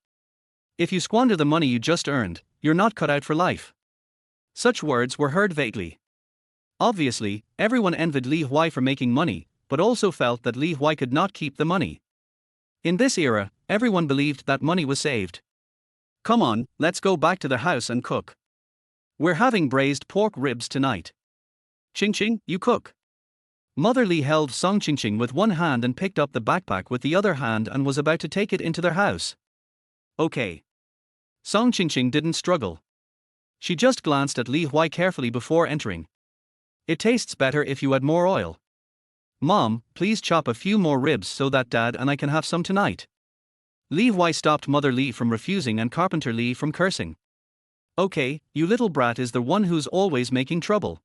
If you squander the money you just earned, you're not cut out for life. Such words were heard vaguely. Obviously, everyone envied Li Huai for making money, but also felt that Li Huai could not keep the money. In this era, everyone believed that money was saved. Come on, let's go back to the house and cook. We're having braised pork ribs tonight. Qingqing, you cook. Mother Li held Song Qingqing with one hand and picked up the backpack with the other hand and was about to take it into their house. Okay. Song Qingqing didn't struggle. She just glanced at Li Huai carefully before entering. It tastes better if you add more oil. Mom, please chop a few more ribs so that Dad and I can have some tonight. Li Huai stopped Mother Li from refusing and Carpenter Li from cursing. Okay, you little brat is the one who's always making trouble.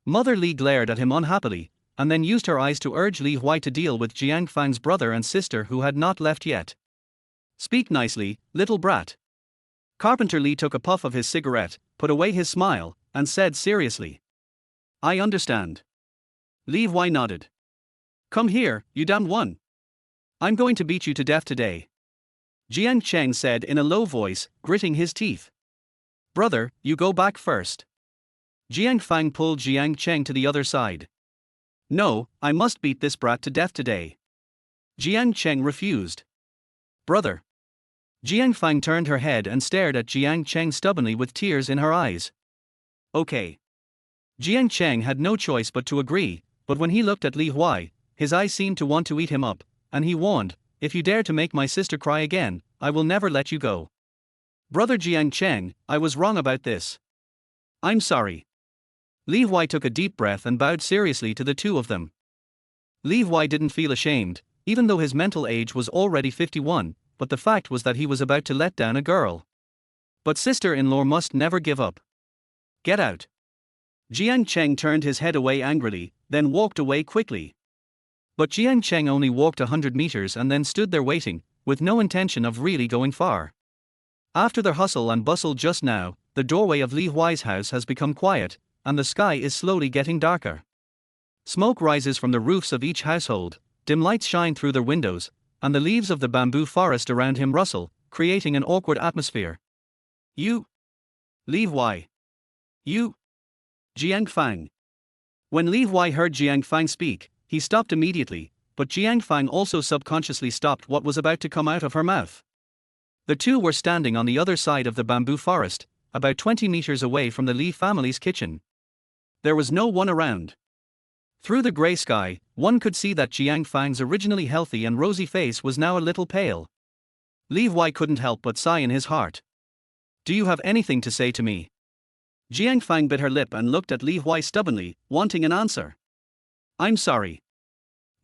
Mother Li glared at him unhappily, and then used her eyes to urge Li Huai to deal with Jiang Fang's brother and sister who had not left yet. Speak nicely, little brat. Carpenter Li took a puff of his cigarette, put away his smile, and said seriously. I understand. Li Huai nodded. Come here, you damned one. I'm going to beat you to death today. Jiang Cheng said in a low voice, gritting his teeth. Brother, you go back first. Jiang Fang pulled Jiang Cheng to the other side. No, I must beat this brat to death today. Jiang Cheng refused. Brother. Jiang Fang turned her head and stared at Jiang Cheng stubbornly with tears in her eyes. Okay. Jiang Cheng had no choice but to agree, but when he looked at Li Huai, his eyes seemed to want to eat him up, and he warned, if you dare to make my sister cry again, I will never let you go. Brother Jiang Cheng, I was wrong about this. I'm sorry. Li Huai took a deep breath and bowed seriously to the two of them. Li Huai didn't feel ashamed, even though his mental age was already 51, but the fact was that he was about to let down a girl. But sister-in-law must never give up. Get out. Jiang Cheng turned his head away angrily, then walked away quickly. But Jiang Cheng only walked 100 meters and then stood there waiting, with no intention of really going far. After the hustle and bustle just now, the doorway of Li Huai's house has become quiet, and the sky is slowly getting darker. Smoke rises from the roofs of each household, dim lights shine through their windows, and the leaves of the bamboo forest around him rustle, creating an awkward atmosphere. You? Li Huai. You? Jiang Fang. When Li Huai heard Jiang Fang speak, he stopped immediately, but Jiang Fang also subconsciously stopped what was about to come out of her mouth. The two were standing on the other side of the bamboo forest, about 20 meters away from the Li family's kitchen. There was no one around. Through the grey sky, one could see that Jiang Fang's originally healthy and rosy face was now a little pale. Li Huai couldn't help but sigh in his heart. Do you have anything to say to me? Jiang Fang bit her lip and looked at Li Huai stubbornly, wanting an answer. I'm sorry.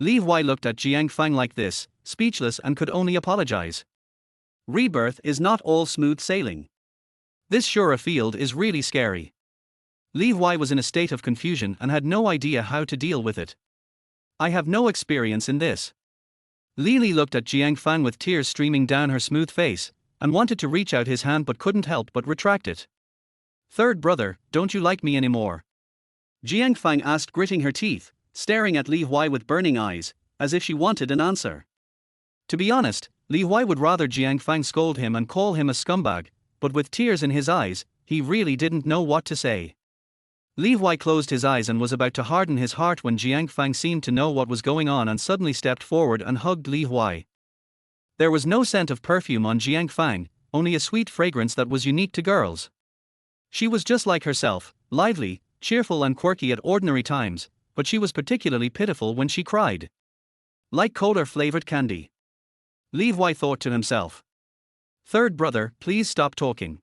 Li Huai looked at Jiang Fang like this, speechless, and could only apologize. Rebirth is not all smooth sailing. This Shura field is really scary. Li Huai was in a state of confusion and had no idea how to deal with it. I have no experience in this. Li Li looked at Jiang Fang with tears streaming down her smooth face, and wanted to reach out his hand but couldn't help but retract it. Third brother, don't you like me anymore? Jiang Fang asked, gritting her teeth, staring at Li Huai with burning eyes, as if she wanted an answer. To be honest, Li Huai would rather Jiang Fang scold him and call him a scumbag, but with tears in his eyes, he really didn't know what to say. Li Huai closed his eyes and was about to harden his heart when Jiang Fang seemed to know what was going on and suddenly stepped forward and hugged Li Huai. There was no scent of perfume on Jiang Fang, only a sweet fragrance that was unique to girls. She was just like herself, lively, cheerful and quirky at ordinary times, but she was particularly pitiful when she cried. Like cola-flavored candy. Li Huai thought to himself. Third brother, please stop talking.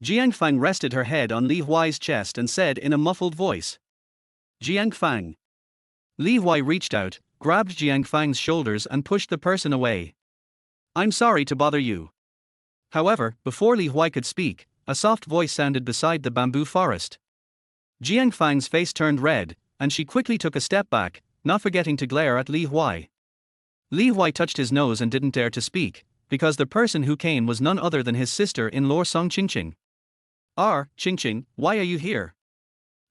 Jiang Fang rested her head on Li Huai's chest and said in a muffled voice. Jiang Fang. Li Huai reached out, grabbed Jiang Fang's shoulders and pushed the person away. I'm sorry to bother you. However, before Li Huai could speak, a soft voice sounded beside the bamboo forest. Jiang Fang's face turned red, and she quickly took a step back, not forgetting to glare at Li Huai. Li Huai touched his nose and didn't dare to speak, because the person who came was none other than his sister-in-law Song Qingqing. Qingqing, why are you here?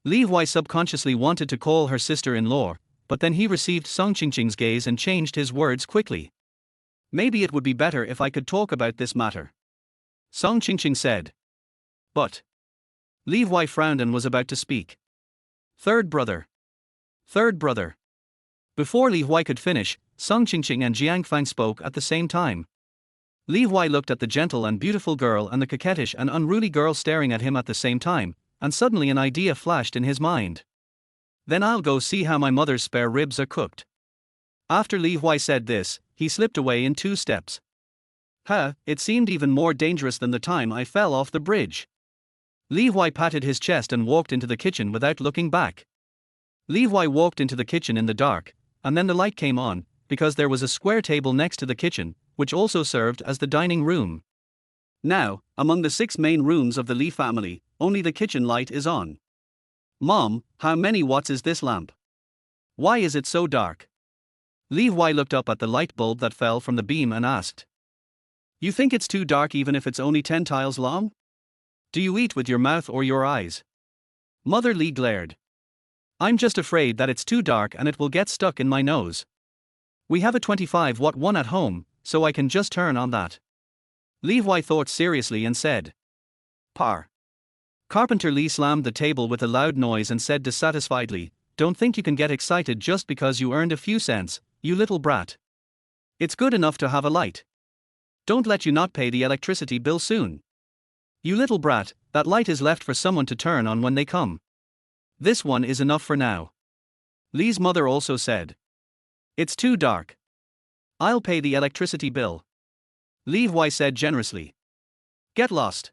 Li Huai subconsciously wanted to call her sister-in-law, but then he received Song Qingqing's gaze and changed his words quickly. Maybe it would be better if I could talk about this matter. Song Qingqing said. But. Li Huai frowned and was about to speak. Third brother. Third brother. Before Li Huai could finish, Song Qingqing and Jiang Fang spoke at the same time. Li Huai looked at the gentle and beautiful girl and the coquettish and unruly girl staring at him at the same time, and suddenly an idea flashed in his mind. Then I'll go see how my mother's spare ribs are cooked. After Li Huai said this, he slipped away in 2 steps. It seemed even more dangerous than the time I fell off the bridge. Li Huai patted his chest and walked into the kitchen without looking back. Li Huai walked into the kitchen in the dark, and then the light came on, because there was a square table next to the kitchen, which also served as the dining room. Now, among the 6 main rooms of the Li family, only the kitchen light is on. Mom, how many watts is this lamp? Why is it so dark? Li Huai looked up at the light bulb that fell from the beam and asked. You think it's too dark even if it's only 10 tiles long? Do you eat with your mouth or your eyes? Mother Li glared. I'm just afraid that it's too dark and it will get stuck in my nose. We have a 25-watt one at home, so I can just turn on that. Li Huai thought seriously and said. Par. Carpenter Li slammed the table with a loud noise and said dissatisfiedly, Don't think you can get excited just because you earned a few cents, you little brat. It's good enough to have a light. Don't let you not pay the electricity bill soon. You little brat, that light is left for someone to turn on when they come. This one is enough for now. Li's mother also said. It's too dark. I'll pay the electricity bill. Li Huai said generously. Get lost.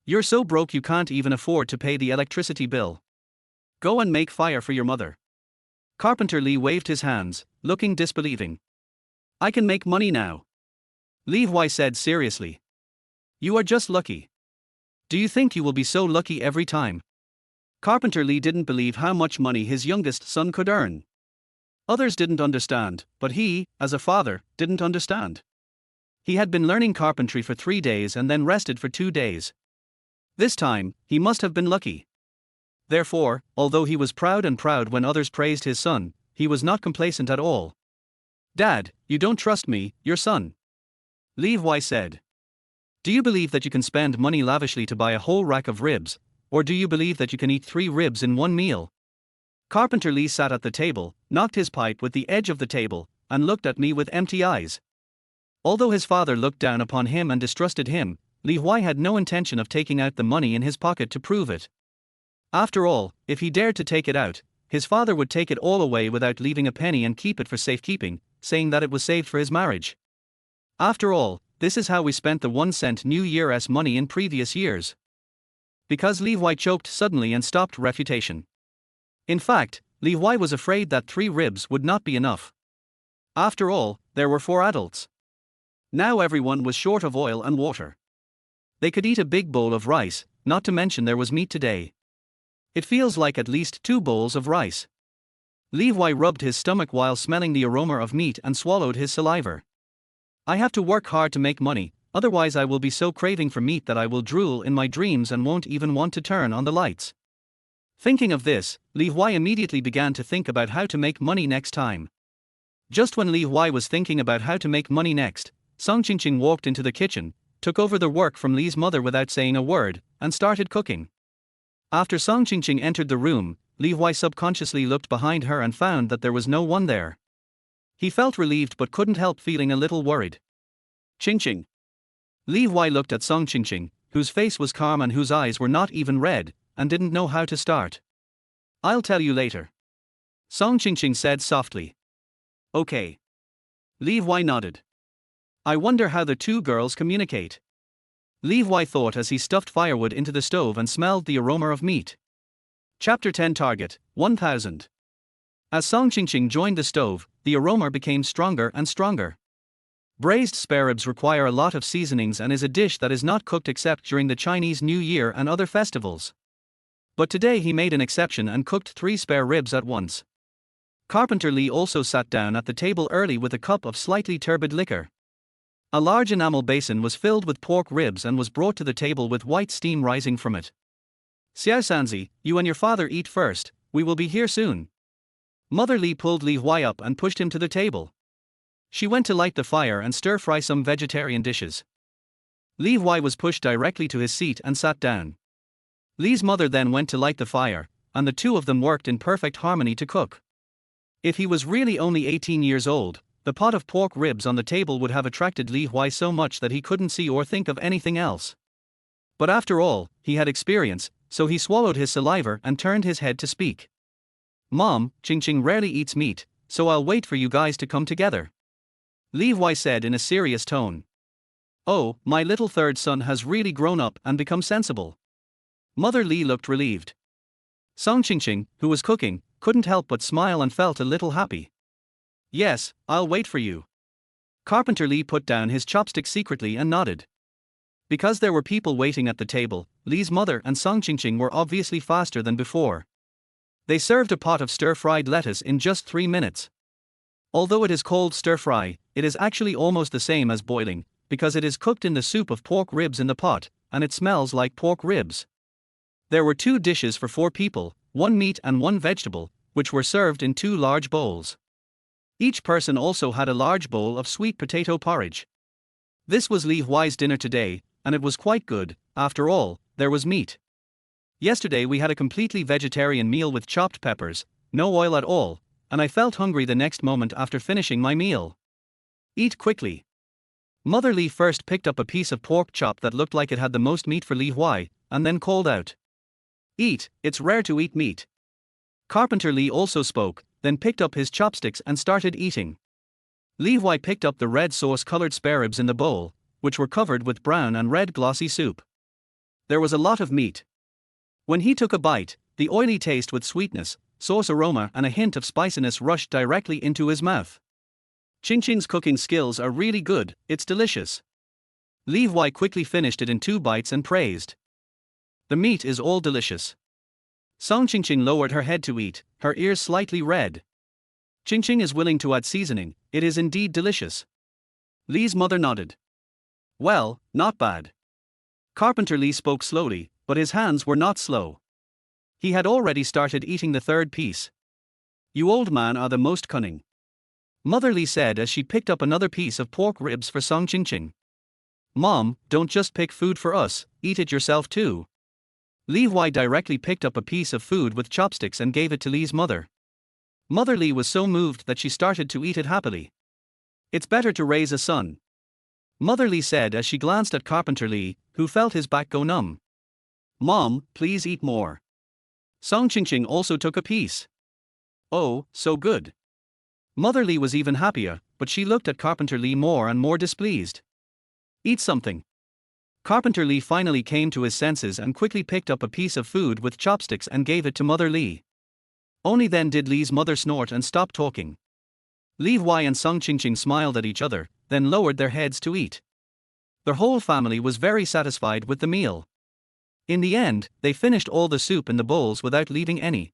You're so broke you can't even afford to pay the electricity bill. Go and make fire for your mother. Carpenter Li waved his hands, looking disbelieving. I can make money now. Li Huai said seriously. You are just lucky. Do you think you will be so lucky every time? Carpenter Li didn't believe how much money his youngest son could earn. Others didn't understand, but he, as a father, didn't understand. He had been learning carpentry for 3 days and then rested for 2 days. This time, he must have been lucky. Therefore, although he was proud when others praised his son, he was not complacent at all. Dad, you don't trust me, your son. Li Huai said. Do you believe that you can spend money lavishly to buy a whole rack of ribs, or do you believe that you can eat 3 ribs in 1 meal? Carpenter Li sat at the table, knocked his pipe with the edge of the table, and looked at me with empty eyes. Although his father looked down upon him and distrusted him, Li Huai had no intention of taking out the money in his pocket to prove it. After all, if he dared to take it out, his father would take it all away without leaving a penny and keep it for safekeeping, saying that it was saved for his marriage. After all, this is how we spent the 1-cent New Year's money in previous years. Because Li Huai choked suddenly and stopped refutation. In fact, Li Huai was afraid that 3 ribs would not be enough. After all, there were 4 adults. Now everyone was short of oil and water. They could eat a big bowl of rice, not to mention there was meat today. It feels like at least 2 bowls of rice. Li Huai rubbed his stomach while smelling the aroma of meat and swallowed his saliva. I have to work hard to make money, otherwise I will be so craving for meat that I will drool in my dreams and won't even want to turn on the lights. Thinking of this, Li Huai immediately began to think about how to make money next time. Just when Li Huai was thinking about how to make money next, Song Qingqing walked into the kitchen, took over the work from Li's mother without saying a word, and started cooking. After Song Qingqing entered the room, Li Huai subconsciously looked behind her and found that there was no one there. He felt relieved but couldn't help feeling a little worried. Qingqing. Li Huai looked at Song Qingqing, whose face was calm and whose eyes were not even red, and didn't know how to start. I'll tell you later. Song Qingqing said softly. Okay. Li Huai nodded. I wonder how the 2 girls communicate. Li Huai thought as he stuffed firewood into the stove and smelled the aroma of meat. Chapter 10 Target, 1000. As Song Qingqing joined the stove, the aroma became stronger and stronger. Braised spare ribs require a lot of seasonings and is a dish that is not cooked except during the Chinese New Year and other festivals. But today he made an exception and cooked 3 spare ribs at once. Carpenter Li also sat down at the table early with a cup of slightly turbid liquor. A large enamel basin was filled with pork ribs and was brought to the table with white steam rising from it. Xiao Sanzi, you and your father eat first, we will be here soon. Mother Li pulled Li Huai up and pushed him to the table. She went to light the fire and stir-fry some vegetarian dishes. Li Huai was pushed directly to his seat and sat down. Li's mother then went to light the fire, and the 2 of them worked in perfect harmony to cook. If he was really only 18 years old, the pot of pork ribs on the table would have attracted Li Huai so much that he couldn't see or think of anything else. But after all, he had experience, so he swallowed his saliva and turned his head to speak. Mom, Ching rarely eats meat, so I'll wait for you guys to come together. Li Huai said in a serious tone. Oh, my little third son has really grown up and become sensible. Mother Li looked relieved. Song Qingqing, who was cooking, couldn't help but smile and felt a little happy. Yes, I'll wait for you. Carpenter Li put down his chopstick secretly and nodded. Because there were people waiting at the table, Li's mother and Song Qingqing were obviously faster than before. They served a pot of stir-fried lettuce in just 3 minutes. Although it is called stir-fry, it is actually almost the same as boiling, because it is cooked in the soup of pork ribs in the pot, and it smells like pork ribs. There were 2 dishes for 4 people, 1 meat and 1 vegetable, which were served in 2 large bowls. Each person also had a large bowl of sweet potato porridge. This was Li Huai's dinner today, and it was quite good. After all, there was meat. Yesterday we had a completely vegetarian meal with chopped peppers, no oil at all, and I felt hungry the next moment after finishing my meal. Eat quickly. Mother Li first picked up a piece of pork chop that looked like it had the most meat for Li Huai, and then called out. Eat, it's rare to eat meat. Carpenter Li also spoke, then picked up his chopsticks and started eating. Li Huai picked up the red sauce-colored spare ribs in the bowl, which were covered with brown and red glossy soup. There was a lot of meat. When he took a bite, the oily taste with sweetness, sauce aroma and a hint of spiciness rushed directly into his mouth. Qingqing's cooking skills are really good, it's delicious. Li Huai quickly finished it in 2 bites and praised. The meat is all delicious. Song Qingqing lowered her head to eat, her ears slightly red. Qingqing is willing to add seasoning, it is indeed delicious. Li's mother nodded. Well, not bad. Carpenter Li spoke slowly, but his hands were not slow. He had already started eating the 3rd piece. You old man are the most cunning. Mother Li said as she picked up another piece of pork ribs for Song Qingqing. Mom, don't just pick food for us, eat it yourself too. Li Huai directly picked up a piece of food with chopsticks and gave it to Li's mother. Mother Li was so moved that she started to eat it happily. It's better to raise a son. Mother Li said as she glanced at Carpenter Li, who felt his back go numb. Mom, please eat more. Song Qingqing also took a piece. Oh, so good. Mother Li was even happier, but she looked at Carpenter Li more and more displeased. Eat something. Carpenter Li finally came to his senses and quickly picked up a piece of food with chopsticks and gave it to Mother Li. Only then did Li's mother snort and stop talking. Li Huai and Song Qingqing smiled at each other, then lowered their heads to eat. Their whole family was very satisfied with the meal. In the end, they finished all the soup in the bowls without leaving any.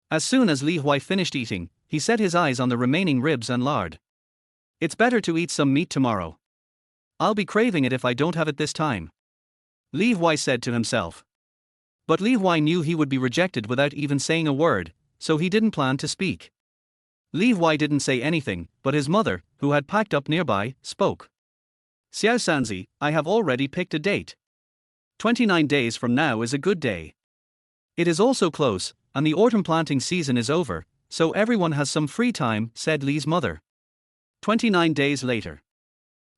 As soon as Li Huai finished eating, he set his eyes on the remaining ribs and lard. It's better to eat some meat tomorrow. I'll be craving it if I don't have it this time. Li Huai said to himself. But Li Huai knew he would be rejected without even saying a word, so he didn't plan to speak. Li Huai didn't say anything, but his mother, who had packed up nearby, spoke. Xiao Sanzi, I have already picked a date. 29 days from now is a good day. It is also close, and the autumn planting season is over, so everyone has some free time, said Li's mother. 29 days later.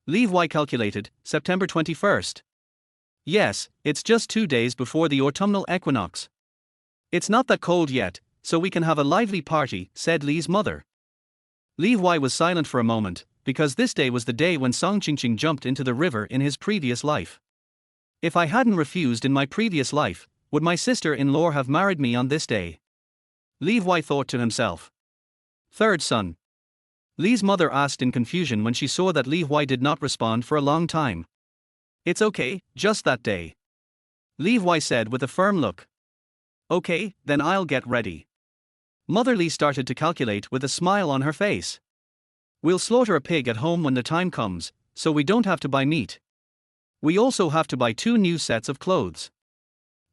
Li Huai calculated, September 21st. Yes, it's just 2 days before the autumnal equinox. It's not that cold yet, so we can have a lively party, said Li's mother. Li Huai was silent for a moment, because this day was the day when Song Qingqing jumped into the river in his previous life. If I hadn't refused in my previous life, would my sister-in-law have married me on this day? Li Huai thought to himself. Third son. Li's mother asked in confusion when she saw that Li Huai did not respond for a long time. It's okay, just that day. Li Huai said with a firm look. Okay, then I'll get ready. Mother Li started to calculate with a smile on her face. We'll slaughter a pig at home when the time comes, so we don't have to buy meat. We also have to buy 2 new sets of clothes.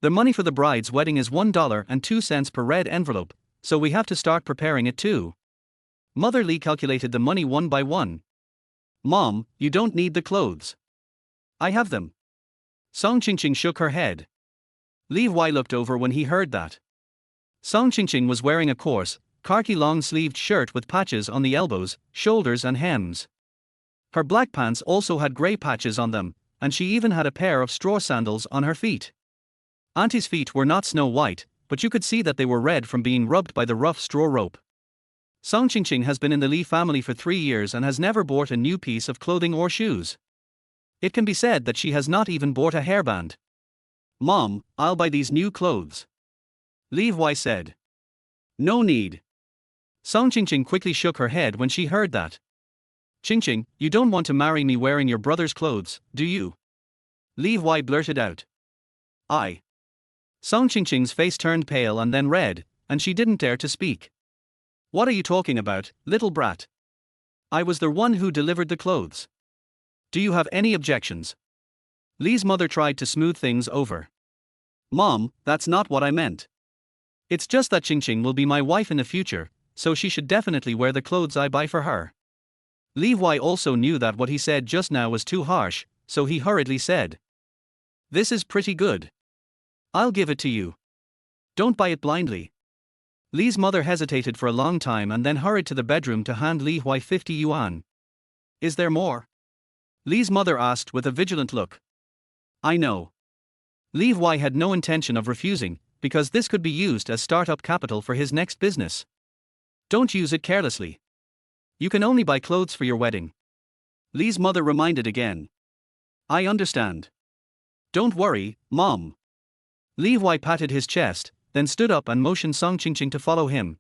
The money for the bride's wedding is $1.02 per red envelope, so we have to start preparing it too. Mother Li calculated the money one by one. Mom, you don't need the clothes. I have them. Song Qingqing shook her head. Li Huai looked over when he heard that. Song Qingqing was wearing a coarse, khaki long-sleeved shirt with patches on the elbows, shoulders and hems. Her black pants also had grey patches on them, and she even had a pair of straw sandals on her feet. Auntie's feet were not snow white, but you could see that they were red from being rubbed by the rough straw rope. Song Qingqing has been in the Li family for 3 years and has never bought a new piece of clothing or shoes. It can be said that she has not even bought a hairband. Mom, I'll buy these new clothes. Li Huai said. No need. Song Qingqing quickly shook her head when she heard that. Qingqing, you don't want to marry me wearing your brother's clothes, do you? Li Huai blurted out. I. Song Qingqing's face turned pale and then red, and she didn't dare to speak. What are you talking about, little brat? I was the one who delivered the clothes. Do you have any objections? Li's mother tried to smooth things over. Mom, that's not what I meant. It's just that Qingqing will be my wife in the future, so she should definitely wear the clothes I buy for her. Li Huai also knew that what he said just now was too harsh, so he hurriedly said. This is pretty good. I'll give it to you. Don't buy it blindly. Li's mother hesitated for a long time and then hurried to the bedroom to hand Li Huai 50 yuan. Is there more? Li's mother asked with a vigilant look. I know. Li Huai had no intention of refusing, because this could be used as startup capital for his next business. Don't use it carelessly. You can only buy clothes for your wedding. Li's mother reminded again. I understand. Don't worry, Mom. Li Huai patted his chest, then stood up and motioned Song Qingqing to follow him.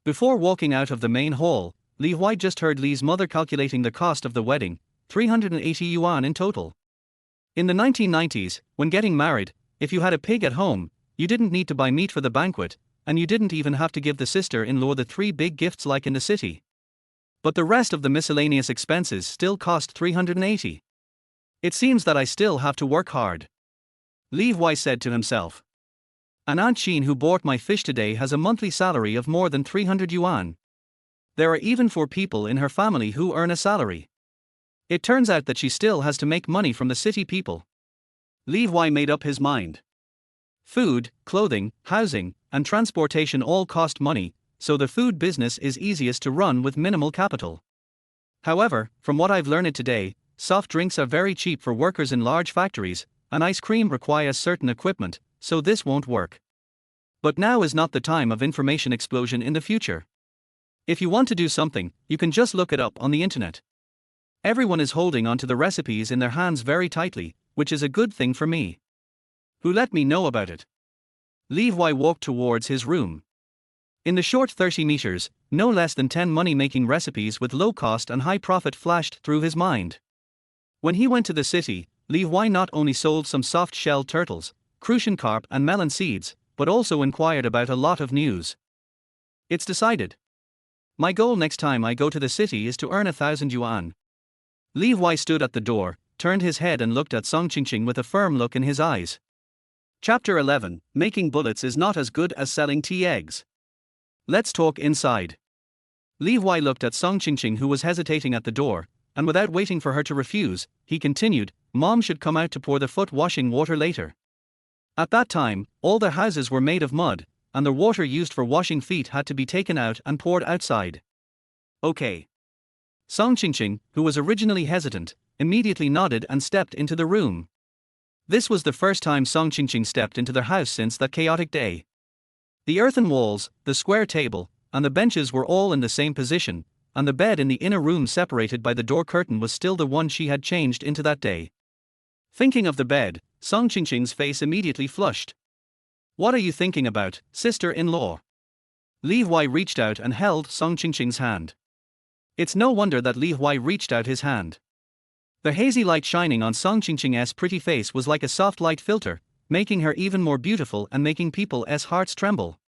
Before walking out of the main hall, Li Huai just heard Li's mother calculating the cost of the wedding, 380 yuan in total. In the 1990s, when getting married, if you had a pig at home, you didn't need to buy meat for the banquet, and you didn't even have to give the sister-in-law the 3 big gifts like in the city. But the rest of the miscellaneous expenses still cost 380. It seems that I still have to work hard. Li Huai said to himself. An Aunt Xin who bought my fish today has a monthly salary of more than 300 yuan. There are even 4 people in her family who earn a salary. It turns out that she still has to make money from the city people. Li Huai made up his mind. Food, clothing, housing, and transportation all cost money, so the food business is easiest to run with minimal capital. However, from what I've learned today, soft drinks are very cheap for workers in large factories, and ice cream requires certain equipment, so this won't work. But now is not the time of information explosion in the future. If you want to do something, you can just look it up on the internet. Everyone is holding onto the recipes in their hands very tightly, which is a good thing for me. Who let me know about it? Li Huai walked towards his room. In the short 30 meters, no less than 10 money-making recipes with low cost and high profit flashed through his mind. When he went to the city, Li Huai not only sold some soft-shelled turtles, crucian carp and melon seeds, but also inquired about a lot of news. It's decided. My goal next time I go to the city is to earn 1,000 yuan. Li Huai stood at the door, turned his head and looked at Song Qingqing with a firm look in his eyes. Chapter 11, Making bullets is not as good as selling tea eggs. Let's talk inside. Li Huai looked at Song Qingqing who was hesitating at the door, and without waiting for her to refuse, he continued, Mom should come out to pour the foot washing water later. At that time, all the houses were made of mud, and the water used for washing feet had to be taken out and poured outside. Okay. Song Qingqing, who was originally hesitant, immediately nodded and stepped into the room. This was the first time Song Qingqing stepped into their house since that chaotic day. The earthen walls, the square table, and the benches were all in the same position, and the bed in the inner room separated by the door curtain was still the one she had changed into that day. Thinking of the bed, Song Qingqing's face immediately flushed. What are you thinking about, sister-in-law? Li Huai reached out and held Song Qingqing's hand. It's no wonder that Li Huai reached out his hand. The hazy light shining on Song Qingqing's pretty face was like a soft light filter, making her even more beautiful and making people's hearts tremble.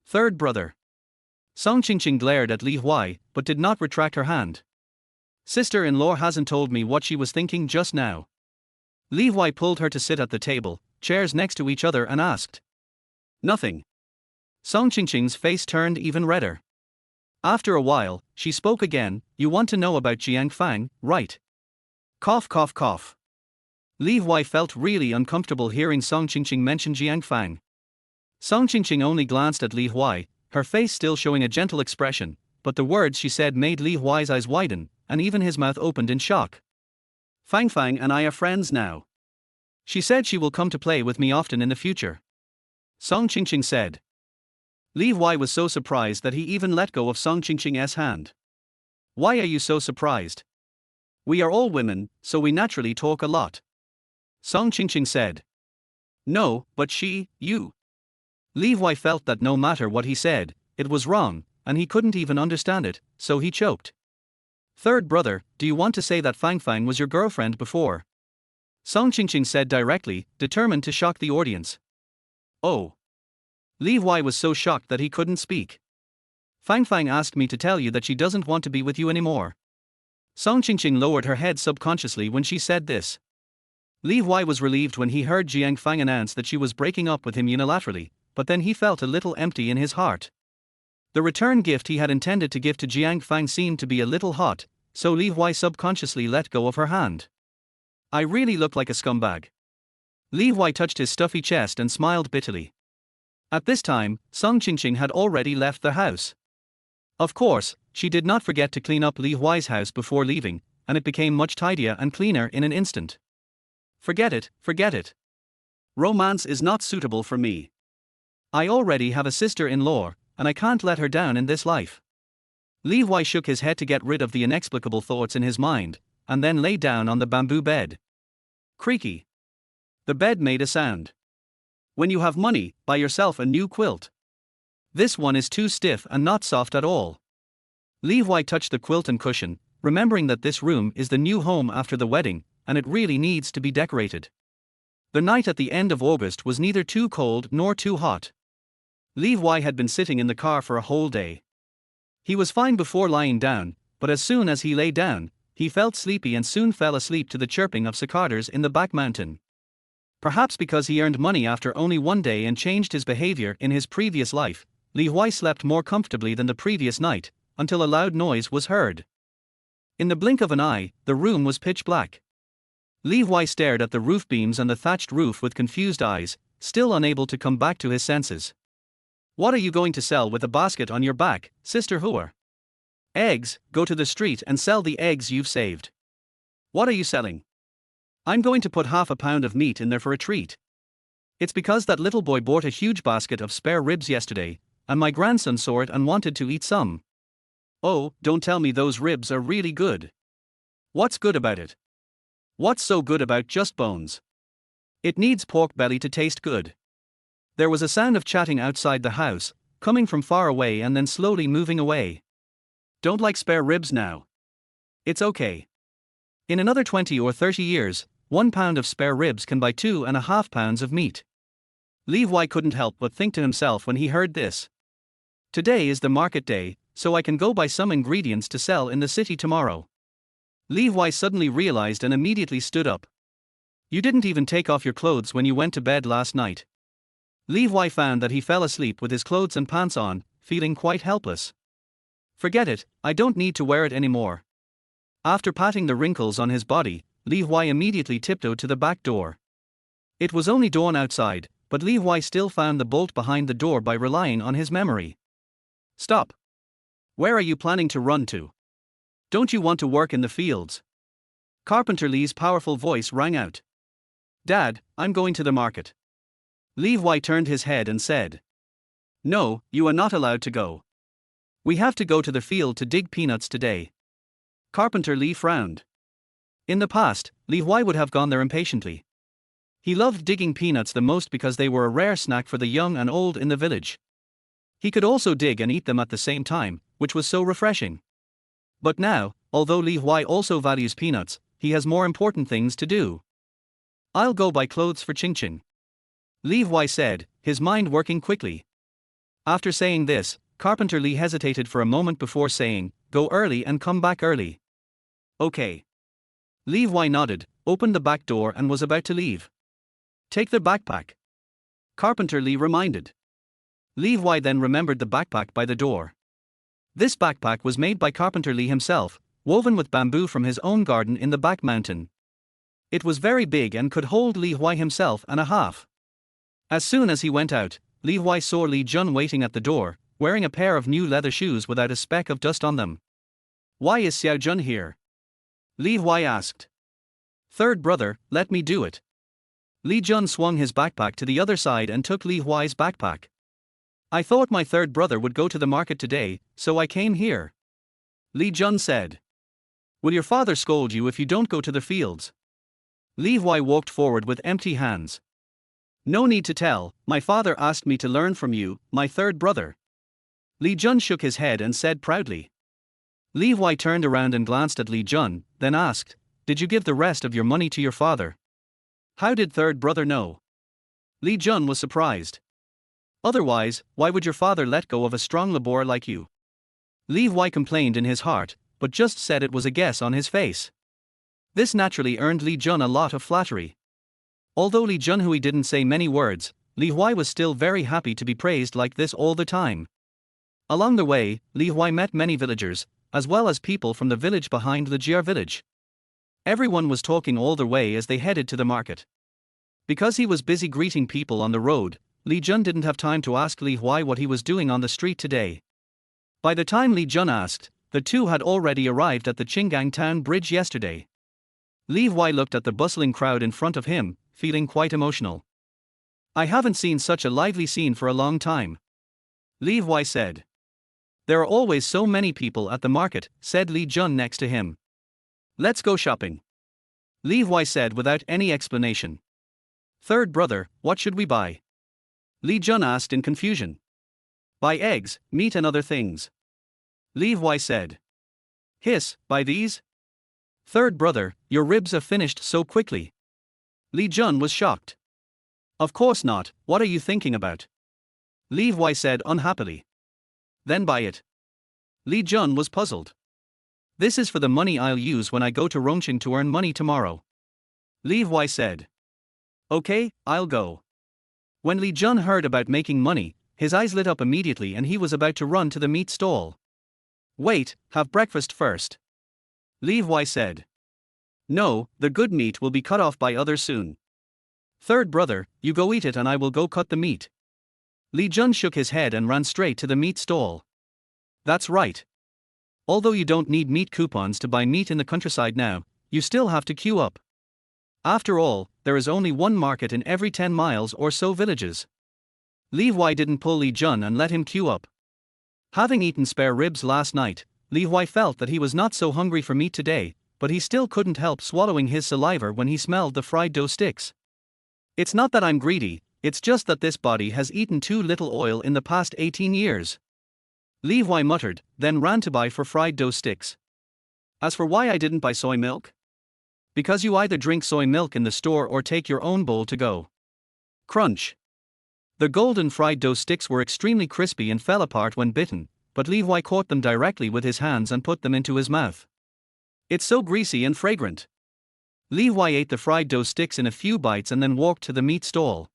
Third brother. Song Qingqing glared at Li Huai, but did not retract her hand. Sister-in-law hasn't told me what she was thinking just now. Li Huai pulled her to sit at the table, chairs next to each other and asked. Nothing. Song Qingqing's face turned even redder. After a while, she spoke again, you want to know about Jiang Fang, right? Cough cough cough. Li Huai felt really uncomfortable hearing Song Qingqing mention Jiang Fang. Song Qingqing only glanced at Li Huai, her face still showing a gentle expression, but the words she said made Li Huai's eyes widen, and even his mouth opened in shock. Fang Fang and I are friends now. She said she will come to play with me often in the future. Song Qingqing said. Li Huai was so surprised that he even let go of Song Qingqing's hand. Why are you so surprised? We are all women, so we naturally talk a lot. Song Qingqing said. No, but you. Li Huai felt that no matter what he said, it was wrong, and he couldn't even understand it, so he choked. Third brother, do you want to say that Fang Fang was your girlfriend before? Song Qingqing said directly, determined to shock the audience. Oh. Li Huai was so shocked that he couldn't speak. Fang Fang asked me to tell you that she doesn't want to be with you anymore. Song Qingqing lowered her head subconsciously when she said this. Li Huai was relieved when he heard Jiang Fang announce that she was breaking up with him unilaterally, but then he felt a little empty in his heart. The return gift he had intended to give to Jiang Fang seemed to be a little hot, so Li Huai subconsciously let go of her hand. I really look like a scumbag. Li Huai touched his stuffy chest and smiled bitterly. At this time, Song Qingqing had already left the house. Of course, she did not forget to clean up Li Huai's house before leaving, and it became much tidier and cleaner in an instant. Forget it. Romance is not suitable for me. I already have a sister-in-law, and I can't let her down in this life. Li Huai shook his head to get rid of the inexplicable thoughts in his mind, and then lay down on the bamboo bed. Creaky. The bed made a sound. When you have money, buy yourself a new quilt. This one is too stiff and not soft at all. Li Huai touched the quilt and cushion, remembering that this room is the new home after the wedding, and it really needs to be decorated. The night at the end of August was neither too cold nor too hot. Li Huai had been sitting in the car for a whole day. He was fine before lying down, but as soon as he lay down, he felt sleepy and soon fell asleep to the chirping of cicadas in the back mountain. Perhaps because he earned money after only one day and changed his behavior in his previous life, Li Huai slept more comfortably than the previous night, until a loud noise was heard. In the blink of an eye, the room was pitch black. Li Huai stared at the roof beams and the thatched roof with confused eyes, still unable to come back to his senses. What are you going to sell with a basket on your back, Sister Huai? Eggs. Go to the street and sell the eggs you've saved. What are you selling? I'm going to put half a pound of meat in there for a treat. It's because that little boy bought a huge basket of spare ribs yesterday, and my grandson saw it and wanted to eat some. Oh, don't tell me those ribs are really good. What's good about it? What's so good about just bones? It needs pork belly to taste good. There was a sound of chatting outside the house, coming from far away and then slowly moving away. Don't like spare ribs now? It's okay. In another 20 or 30 years, 1 pound of spare ribs can buy 2.5 pounds of meat. Li Huai couldn't help but think to himself when he heard this. Today is the market day, so I can go buy some ingredients to sell in the city tomorrow. Li Huai suddenly realized and immediately stood up. You didn't even take off your clothes when you went to bed last night. Li Huai found that he fell asleep with his clothes and pants on, feeling quite helpless. Forget it, I don't need to wear it anymore. After patting the wrinkles on his body, Li Huai immediately tiptoed to the back door. It was only dawn outside, but Li Huai still found the bolt behind the door by relying on his memory. Stop. Where are you planning to run to? Don't you want to work in the fields? Carpenter Li's powerful voice rang out. Dad, I'm going to the market. Li Huai turned his head and said. No, you are not allowed to go. We have to go to the field to dig peanuts today. Carpenter Li frowned. In the past, Li Huai would have gone there impatiently. He loved digging peanuts the most because they were a rare snack for the young and old in the village. He could also dig and eat them at the same time, which was so refreshing. But now, although Li Huai also values peanuts, he has more important things to do. I'll go buy clothes for Qingqing. Li Huai said, his mind working quickly. After saying this, Carpenter Li hesitated for a moment before saying, go early and come back early. Okay. Li Huai nodded, opened the back door and was about to leave. Take the backpack. Carpenter Li reminded. Li Huai then remembered the backpack by the door. This backpack was made by Carpenter Li himself, woven with bamboo from his own garden in the back mountain. It was very big and could hold Li Huai himself and a half. As soon as he went out, Li Huai saw Li Jun waiting at the door, wearing a pair of new leather shoes without a speck of dust on them. Why is Xiao Jun here? Li Huai asked. Third brother, let me do it. Li Jun swung his backpack to the other side and took Li Huai's backpack. I thought my third brother would go to the market today, so I came here. Li Jun said. Will your father scold you if you don't go to the fields? Li Huai walked forward with empty hands. No need to tell, my father asked me to learn from you, my third brother. Li Jun shook his head and said proudly. Li Huai turned around and glanced at Li Jun, then asked, Did you give the rest of your money to your father? How did third brother know? Li Jun was surprised. Otherwise, why would your father let go of a strong laborer like you? Li Huai complained in his heart, but just said it was a guess on his face. This naturally earned Li Jun a lot of flattery. Although Li Junhui didn't say many words, Li Huai was still very happy to be praised like this all the time. Along the way, Li Huai met many villagers, as well as people from the village behind the Jia village. Everyone was talking all the way as they headed to the market. Because he was busy greeting people on the road, Li Jun didn't have time to ask Li Huai what he was doing on the street today. By the time Li Jun asked, the two had already arrived at the Qinggang town bridge yesterday. Li Huai looked at the bustling crowd in front of him, feeling quite emotional. I haven't seen such a lively scene for a long time. Li Huai said. There are always so many people at the market, said Li Jun next to him. Let's go shopping. Li Huai said without any explanation. Third brother, what should we buy? Li Jun asked in confusion. Buy eggs, meat and other things. Li Huai said. Hiss, buy these? Third brother, your ribs have finished so quickly. Li Jun was shocked. Of course not, what are you thinking about? Li Huai said unhappily. Then buy it. Li Jun was puzzled. This is for the money I'll use when I go to Rongqing to earn money tomorrow. Li Huai said. Okay, I'll go. When Li Jun heard about making money, his eyes lit up immediately and he was about to run to the meat stall. Wait, have breakfast first. Li Huai said. No, the good meat will be cut off by others soon. Third brother, you go eat it and I will go cut the meat. Li Jun shook his head and ran straight to the meat stall. That's right. Although you don't need meat coupons to buy meat in the countryside now, you still have to queue up. After all, there is only one market in every 10 miles or so villages. Li Huai didn't pull Li Jun and let him queue up. Having eaten spare ribs last night, Li Huai felt that he was not so hungry for meat today, but he still couldn't help swallowing his saliva when he smelled the fried dough sticks. It's not that I'm greedy, it's just that this body has eaten too little oil in the past 18 years. Li Huai muttered, then ran to buy for fried dough sticks. As for why I didn't buy soy milk? Because you either drink soy milk in the store or take your own bowl to go. Crunch. The golden fried dough sticks were extremely crispy and fell apart when bitten, but Li Huai caught them directly with his hands and put them into his mouth. It's so greasy and fragrant. Li Huai ate the fried dough sticks in a few bites and then walked to the meat stall.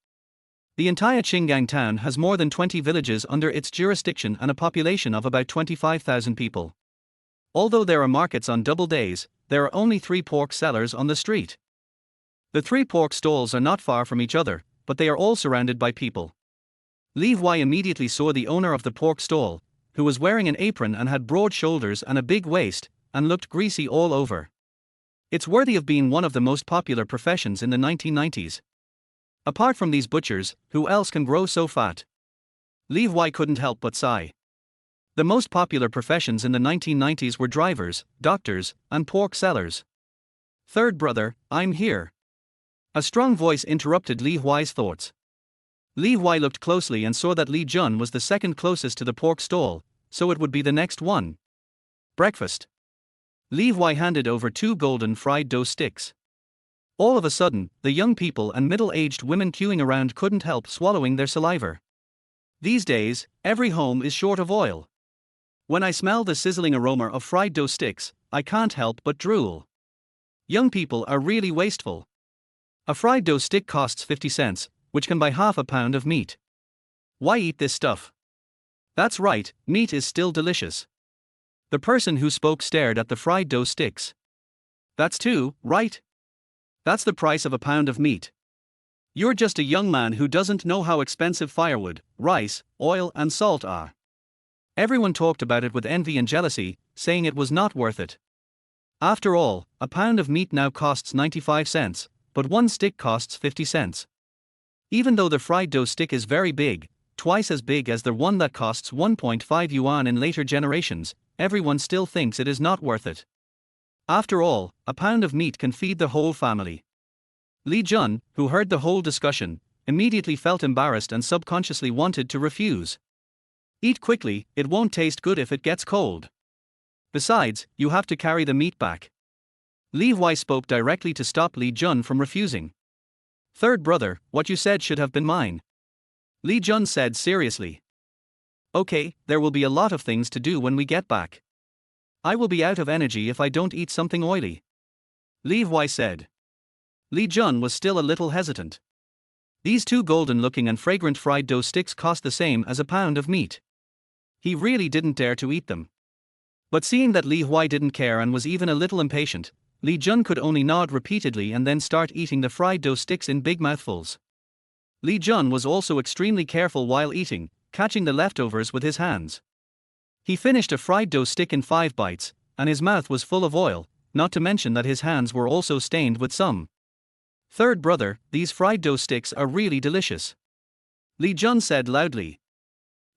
The entire Qinggang town has more than 20 villages under its jurisdiction and a population of about 25,000 people. Although there are markets on double days, there are only 3 pork sellers on the street. The 3 pork stalls are not far from each other, but they are all surrounded by people. Li Huai immediately saw the owner of the pork stall, who was wearing an apron and had broad shoulders and a big waist, and looked greasy all over. It's worthy of being one of the most popular professions in the 1990s. Apart from these butchers, who else can grow so fat? Li Huai couldn't help but sigh. The most popular professions in the 1990s were drivers, doctors, and pork sellers. Third brother, I'm here. A strong voice interrupted Li Huai's thoughts. Li Huai looked closely and saw that Li Jun was the second closest to the pork stall, so it would be the next one. Breakfast. Li Huai handed over 2 golden fried dough sticks. All of a sudden, the young people and middle-aged women queuing around couldn't help swallowing their saliva. These days, every home is short of oil. When I smell the sizzling aroma of fried dough sticks, I can't help but drool. Young people are really wasteful. A fried dough stick costs 50 cents, which can buy half a pound of meat. Why eat this stuff? That's right, meat is still delicious. The person who spoke stared at the fried dough sticks. That's 2, right? That's the price of a pound of meat. You're just a young man who doesn't know how expensive firewood, rice, oil and salt are. Everyone talked about it with envy and jealousy, saying it was not worth it. After all, a pound of meat now costs 95 cents, but one stick costs 50 cents. Even though the fried dough stick is very big, twice as big as the one that costs 1.5 yuan in later generations, everyone still thinks it is not worth it. After all, a pound of meat can feed the whole family. Li Jun, who heard the whole discussion, immediately felt embarrassed and subconsciously wanted to refuse. Eat quickly, it won't taste good if it gets cold. Besides, you have to carry the meat back. Li Huai spoke directly to stop Li Jun from refusing. Third brother, what you said should have been mine. Li Jun said seriously. Okay, there will be a lot of things to do when we get back. I will be out of energy if I don't eat something oily. Li Huai said. Li Jun was still a little hesitant. These two golden-looking and fragrant fried dough sticks cost the same as a pound of meat. He really didn't dare to eat them. But seeing that Li Huai didn't care and was even a little impatient, Li Jun could only nod repeatedly and then start eating the fried dough sticks in big mouthfuls. Li Jun was also extremely careful while eating, catching the leftovers with his hands. He finished a fried dough stick in 5 bites, and his mouth was full of oil, not to mention that his hands were also stained with some. Third brother, these fried dough sticks are really delicious. Li Jun said loudly.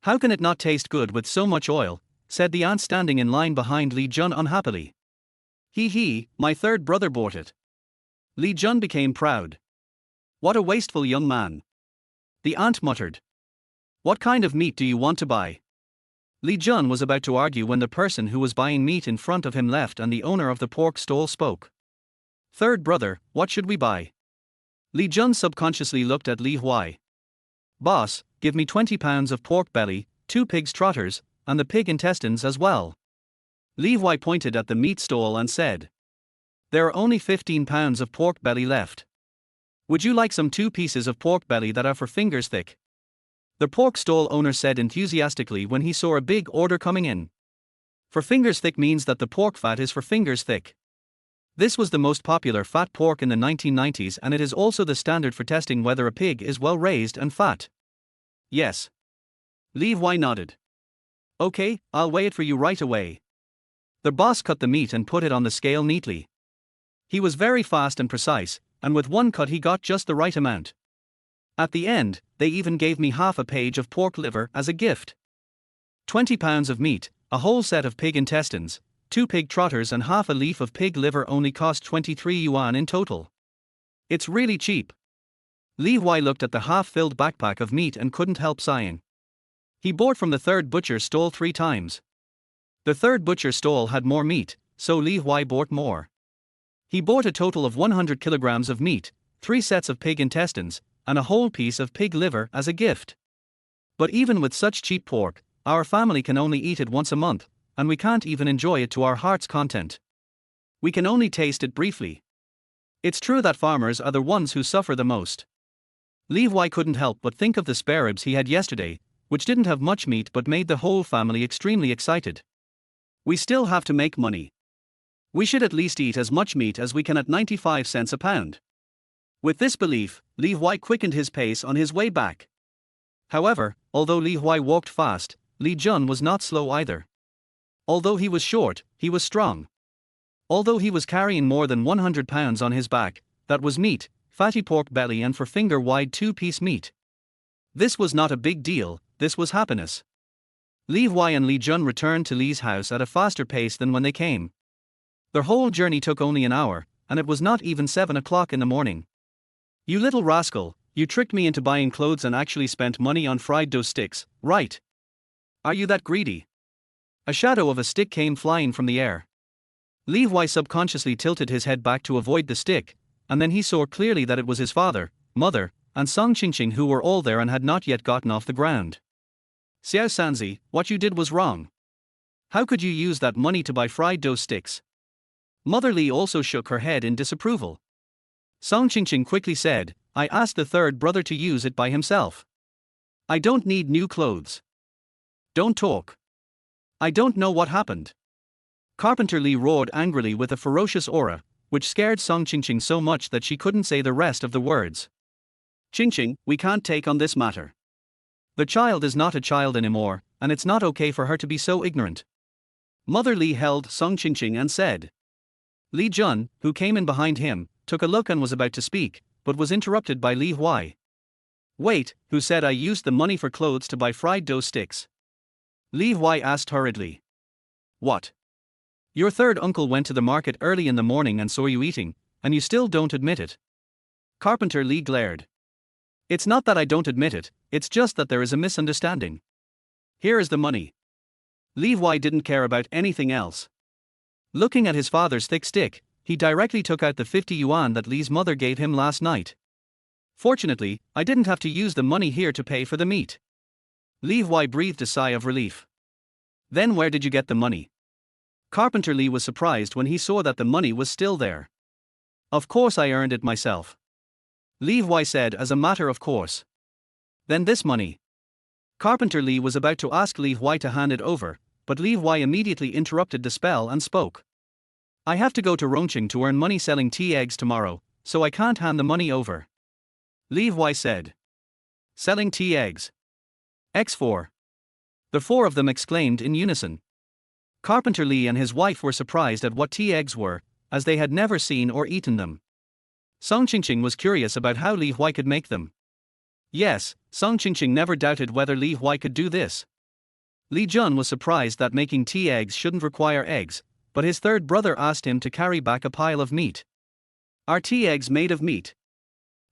How can it not taste good with so much oil, said the aunt standing in line behind Li Jun unhappily. He, my third brother bought it. Li Jun became proud. What a wasteful young man. The aunt muttered. What kind of meat do you want to buy? Li Jun was about to argue when the person who was buying meat in front of him left and the owner of the pork stall spoke. Third brother, what should we buy? Li Jun subconsciously looked at Li Huai. Boss, give me 20 pounds of pork belly, 2 pig's trotters, and the pig intestines as well. Li Huai pointed at the meat stall and said. There are only 15 pounds of pork belly left. Would you like some 2 pieces of pork belly that are for fingers thick? The pork stall owner said enthusiastically when he saw a big order coming in. For fingers thick means that the pork fat is for fingers thick. This was the most popular fat pork in the 1990s and it is also the standard for testing whether a pig is well raised and fat. Yes. Li Huai nodded. Okay, I'll weigh it for you right away. The boss cut the meat and put it on the scale neatly. He was very fast and precise, and with one cut he got just the right amount. At the end, they even gave me half a page of pork liver as a gift. 20 pounds of meat, a whole set of pig intestines, 2 pig trotters and half a leaf of pig liver only cost 23 yuan in total. It's really cheap. Li Huai looked at the half-filled backpack of meat and couldn't help sighing. He bought from the third butcher stall 3 times. The third butcher stall had more meat, so Li Huai bought more. He bought a total of 100 kilograms of meat, 3 sets of pig intestines, and a whole piece of pig liver as a gift. But even with such cheap pork, our family can only eat it once a month, and we can't even enjoy it to our heart's content. We can only taste it briefly. It's true that farmers are the ones who suffer the most. Li Huai couldn't help but think of the spare ribs he had yesterday, which didn't have much meat but made the whole family extremely excited. We still have to make money. We should at least eat as much meat as we can at 95 cents a pound. With this belief, Li Huai quickened his pace on his way back. However, although Li Huai walked fast, Li Jun was not slow either. Although he was short, he was strong. Although he was carrying more than 100 pounds on his back, that was meat, fatty pork belly and for finger-wide 2-piece meat. This was not a big deal, this was happiness. Li Huai and Li Jun returned to Li's house at a faster pace than when they came. Their whole journey took only an hour, and it was not even 7 o'clock in the morning. You little rascal, you tricked me into buying clothes and actually spent money on fried dough sticks, right? Are you that greedy? A shadow of a stick came flying from the air. Li Huai subconsciously tilted his head back to avoid the stick, and then he saw clearly that it was his father, mother, and Song Qingqing who were all there and had not yet gotten off the ground. Xiao Sanzi, what you did was wrong. How could you use that money to buy fried dough sticks? Mother Li also shook her head in disapproval. Song Qingqing quickly said, I asked the third brother to use it by himself. I don't need new clothes. Don't talk. I don't know what happened. Carpenter Li roared angrily with a ferocious aura, which scared Song Qingqing so much that she couldn't say the rest of the words. Qingqing, we can't take on this matter. The child is not a child anymore, and it's not okay for her to be so ignorant. Mother Li held Song Qingqing and said. Li Jun, who came in behind him, took a look and was about to speak, but was interrupted by Li Huai. Wait, who said I used the money for clothes to buy fried dough sticks? Li Huai asked hurriedly. What? Your third uncle went to the market early in the morning and saw you eating, and you still don't admit it. Carpenter Li glared. It's not that I don't admit it, it's just that there is a misunderstanding. Here is the money. Li Huai didn't care about anything else. Looking at his father's thick stick, he directly took out the 50 yuan that Li's mother gave him last night. Fortunately, I didn't have to use the money here to pay for the meat. Li Huai breathed a sigh of relief. Then where did you get the money? Carpenter Li was surprised when he saw that the money was still there. Of course I earned it myself. Li Huai said as a matter of course. Then this money. Carpenter Li was about to ask Li Huai to hand it over, but Li Huai immediately interrupted the spell and spoke. I have to go to Rongqing to earn money selling tea eggs tomorrow, so I can't hand the money over. Li Huai said. Selling tea eggs. X4. The four of them exclaimed in unison. Carpenter Li and his wife were surprised at what tea eggs were, as they had never seen or eaten them. Song Qingqing was curious about how Li Huai could make them. Yes, Song Qingqing never doubted whether Li Huai could do this. Li Jun was surprised that making tea eggs shouldn't require eggs, but his third brother asked him to carry back a pile of meat. Are tea eggs made of meat?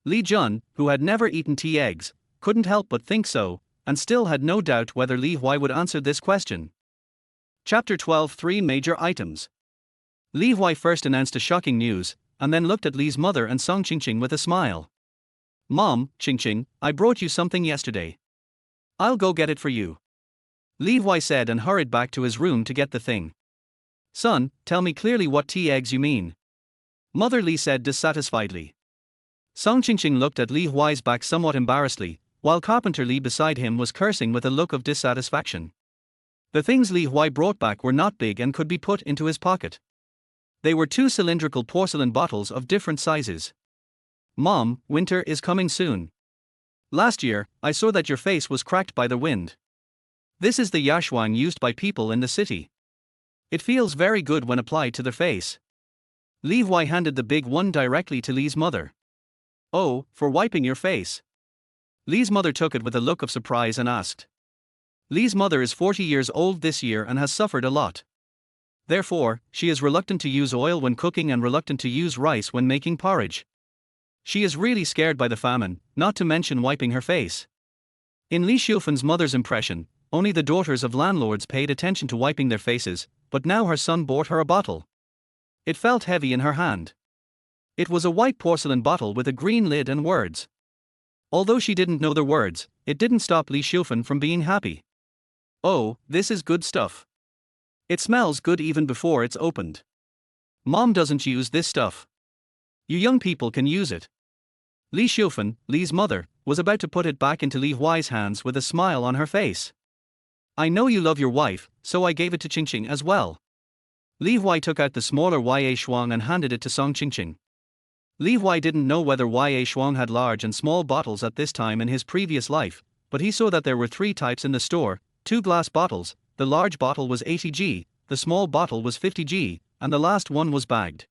Li Jun, who had never eaten tea eggs, couldn't help but think so, and still had no doubt whether Li Huai would answer this question. Chapter 12 3 Major Items. Li Huai first announced a shocking news, and then looked at Li's mother and Song Qingqing with a smile. Mom, Qingqing, I brought you something yesterday. I'll go get it for you. Li Huai said and hurried back to his room to get the thing. Son, tell me clearly what tea eggs you mean. Mother Li said dissatisfiedly. Song Qingqing looked at Li Huai's back somewhat embarrassedly, while Carpenter Li beside him was cursing with a look of dissatisfaction. The things Li Huai brought back were not big and could be put into his pocket. They were two cylindrical porcelain bottles of different sizes. Mom, winter is coming soon. Last year, I saw that your face was cracked by the wind. This is the yashuang used by people in the city. It feels very good when applied to their face. Li Huai handed the big one directly to Li's mother. Oh, for wiping your face. Li's mother took it with a look of surprise and asked. Li's mother is 40 years old this year and has suffered a lot. Therefore, she is reluctant to use oil when cooking and reluctant to use rice when making porridge. She is really scared by the famine, not to mention wiping her face. In Li Xiufen's mother's impression, only the daughters of landlords paid attention to wiping their faces, but now her son bought her a bottle. It felt heavy in her hand. It was a white porcelain bottle with a green lid and words. Although she didn't know the words, it didn't stop Li Xiufen from being happy. Oh, this is good stuff. It smells good even before it's opened. Mom doesn't use this stuff. You young people can use it. Li Xiufen, Li's mother, was about to put it back into Li Huai's hands with a smile on her face. I know you love your wife, so I gave it to Qingqing as well. Li Huai took out the smaller Huai Shuang and handed it to Song Qingqing. Li Huai didn't know whether Huai Shuang had large and small bottles at this time in his previous life, but he saw that there were three types in the store, two glass bottles, the large bottle was 80g, the small bottle was 50g, and the last one was bagged.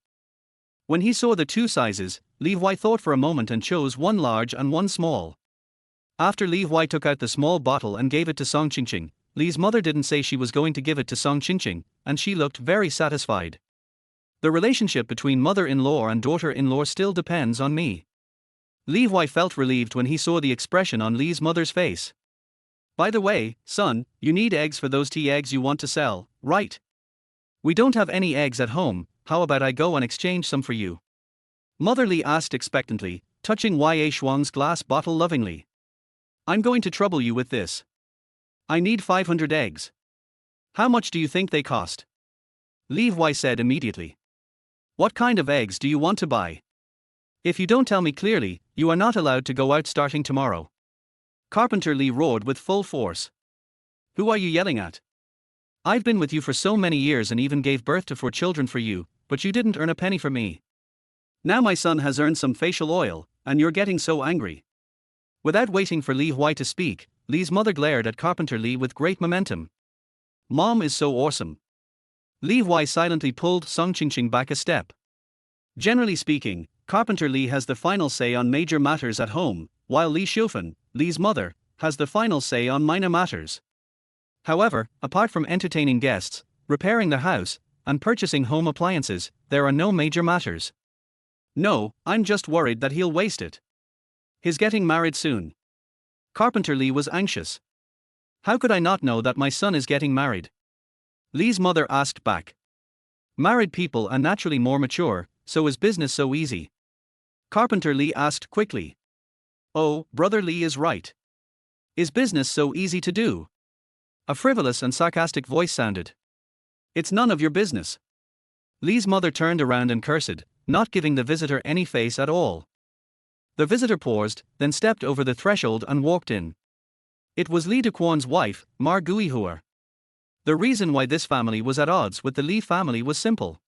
When he saw the two sizes, Li Huai thought for a moment and chose one large and one small. After Li Huai took out the small bottle and gave it to Song Qingqing, Li's mother didn't say she was going to give it to Song Qingqing, and she looked very satisfied. The relationship between mother-in-law and daughter-in-law still depends on me. Li Huai felt relieved when he saw the expression on Li's mother's face. By the way, son, you need eggs for those tea eggs you want to sell, right? We don't have any eggs at home, how about I go and exchange some for you? Mother Li asked expectantly, touching Huai Shuang's glass bottle lovingly. I'm going to trouble you with this. I need 500 eggs. How much do you think they cost? Li Huai said immediately. What kind of eggs do you want to buy? If you don't tell me clearly, you are not allowed to go out starting tomorrow. Carpenter Li roared with full force. Who are you yelling at? I've been with you for so many years and even gave birth to 4 children for you, but you didn't earn a penny for me. Now my son has earned some facial oil, and you're getting so angry. Without waiting for Li Huai to speak, Li's mother glared at Carpenter Li with great momentum. Mom is so awesome. Li Huai silently pulled Song Qingqing back a step. Generally speaking, Carpenter Li has the final say on major matters at home, while Li Shufan, Li's mother, has the final say on minor matters. However, apart from entertaining guests, repairing the house, and purchasing home appliances, there are no major matters. No, I'm just worried that he'll waste it. He's getting married soon. Carpenter Li was anxious. How could I not know that my son is getting married? Li's mother asked back. Married people are naturally more mature, so is business so easy? Carpenter Li asked quickly. Oh, Brother Li is right. Is business so easy to do? A frivolous and sarcastic voice sounded. It's none of your business. Li's mother turned around and cursed, not giving the visitor any face at all. The visitor paused, then stepped over the threshold and walked in. It was Li Duquan's wife, Mar Guihua. The reason why this family was at odds with the Li family was simple.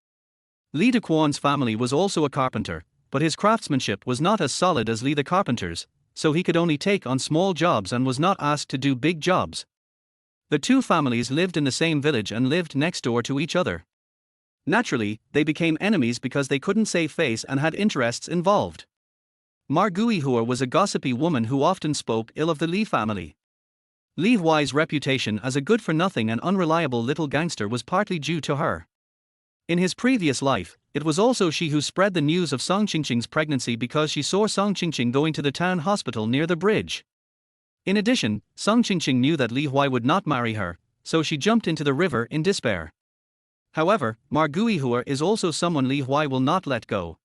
Li Duquan's family was also a carpenter, but his craftsmanship was not as solid as Li the carpenter's, so he could only take on small jobs and was not asked to do big jobs. The two families lived in the same village and lived next door to each other. Naturally, they became enemies because they couldn't save face and had interests involved. Mar Guihua was a gossipy woman who often spoke ill of the Li family. Li Huai's reputation as a good-for-nothing and unreliable little gangster was partly due to her. In his previous life, it was also she who spread the news of Song Qingqing's pregnancy because she saw Song Qingqing going to the town hospital near the bridge. In addition, Song Qingqing knew that Li Huai would not marry her, so she jumped into the river in despair. However, Mar Guihua is also someone Li Huai will not let go.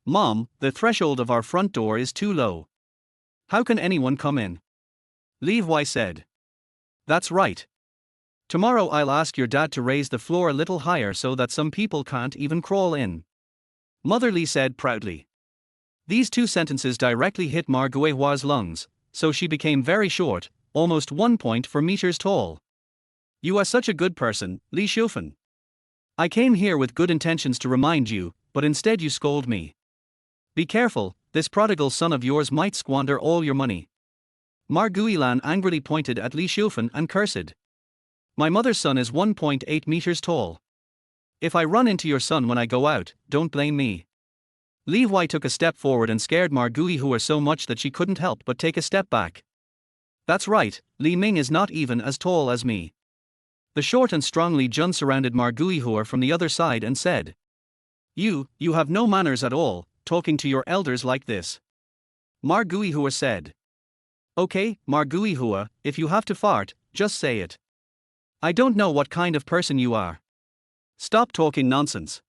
Mom, the threshold of our front door is too low. How can anyone come in? Li Huai said. That's right. Tomorrow I'll ask your dad to raise the floor a little higher so that some people can't even crawl in. Mother Li said proudly. These two sentences directly hit Mar Guihua's lungs, so she became very short, almost 1.4 meters tall. You are such a good person, Li Shufan. I came here with good intentions to remind you, but instead you scold me. Be careful, this prodigal son of yours might squander all your money. Mar Guilan angrily pointed at Li Shufan and cursed. My mother's son is 1.8 meters tall. If I run into your son when I go out, don't blame me. Li Huai took a step forward and scared Mar Guihua so much that she couldn't help but take a step back. That's right, Li Ming is not even as tall as me. The short and strong Li Jun surrounded Mar Guihua from the other side and said. You have no manners at all, talking to your elders like this. Mar Guihua said. Okay, Mar Guihua, if you have to fart, just say it. I don't know what kind of person you are. Stop talking nonsense.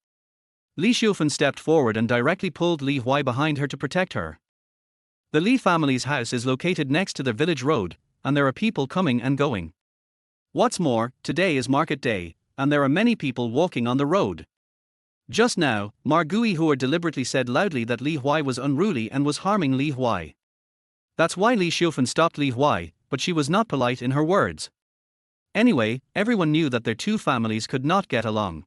Li Shufan stepped forward and directly pulled Li Huai behind her to protect her. The Li family's house is located next to the village road, and there are people coming and going. What's more, today is market day, and there are many people walking on the road. Just now, Mar Guihua deliberately said loudly that Li Huai was unruly and was harming Li Huai. That's why Li Shufan stopped Li Huai, but she was not polite in her words. Anyway, everyone knew that their two families could not get along.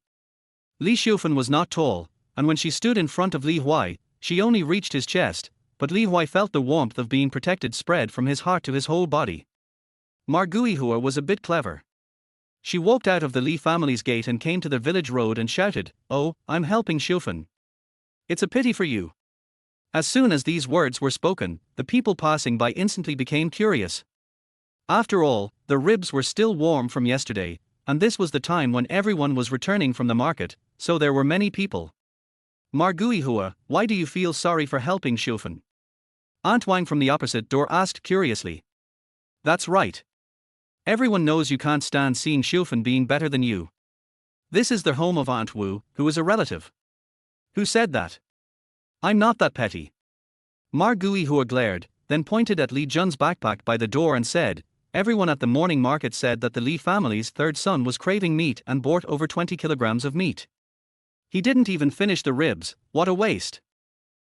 Li Shufan was not tall, and when she stood in front of Li Huai, she only reached his chest, but Li Huai felt the warmth of being protected spread from his heart to his whole body. Mar Guihua was a bit clever. She walked out of the Li family's gate and came to the village road and shouted, "Oh, I'm helping Shufan. It's a pity for you." As soon as these words were spoken, the people passing by instantly became curious. After all, the ribs were still warm from yesterday, and this was the time when everyone was returning from the market, so there were many people. Mar Guihua, why do you feel sorry for helping Shufan? Aunt Wang from the opposite door asked curiously. That's right. Everyone knows you can't stand seeing Shufan being better than you. This is the home of Aunt Wu, who is a relative. Who said that? I'm not that petty. Mar Guihua glared, then pointed at Li Jun's backpack by the door and said, everyone at the morning market said that the Li family's third son was craving meat and bought over 20 kilograms of meat. He didn't even finish the ribs, what a waste.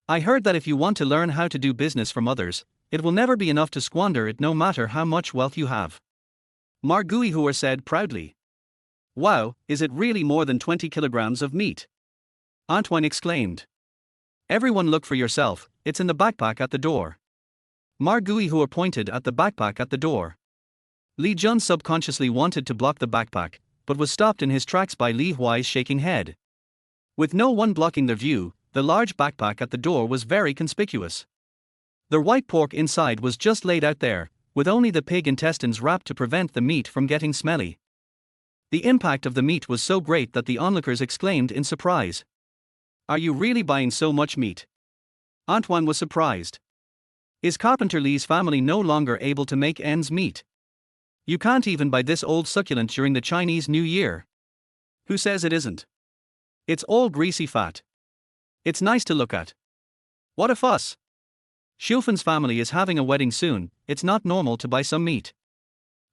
I heard that if you want to learn how to do business from others, it will never be enough to squander it no matter how much wealth you have. Mar Guihua said proudly. Wow, is it really more than 20 kilograms of meat? Antoine exclaimed. Everyone look for yourself, it's in the backpack at the door. Mar Guihua pointed at the backpack at the door. Li Jun subconsciously wanted to block the backpack, but was stopped in his tracks by Li Huai's shaking head. With no one blocking their view, the large backpack at the door was very conspicuous. The white pork inside was just laid out there, with only the pig intestines wrapped to prevent the meat from getting smelly. The impact of the meat was so great that the onlookers exclaimed in surprise. "Are you really buying so much meat?" Antoine was surprised. Is Carpenter Lee's family no longer able to make ends meet? You can't even buy this old succulent during the Chinese New Year. Who says it isn't? It's all greasy fat. It's nice to look at. What a fuss. Xiufan's family is having a wedding soon, it's not normal to buy some meat.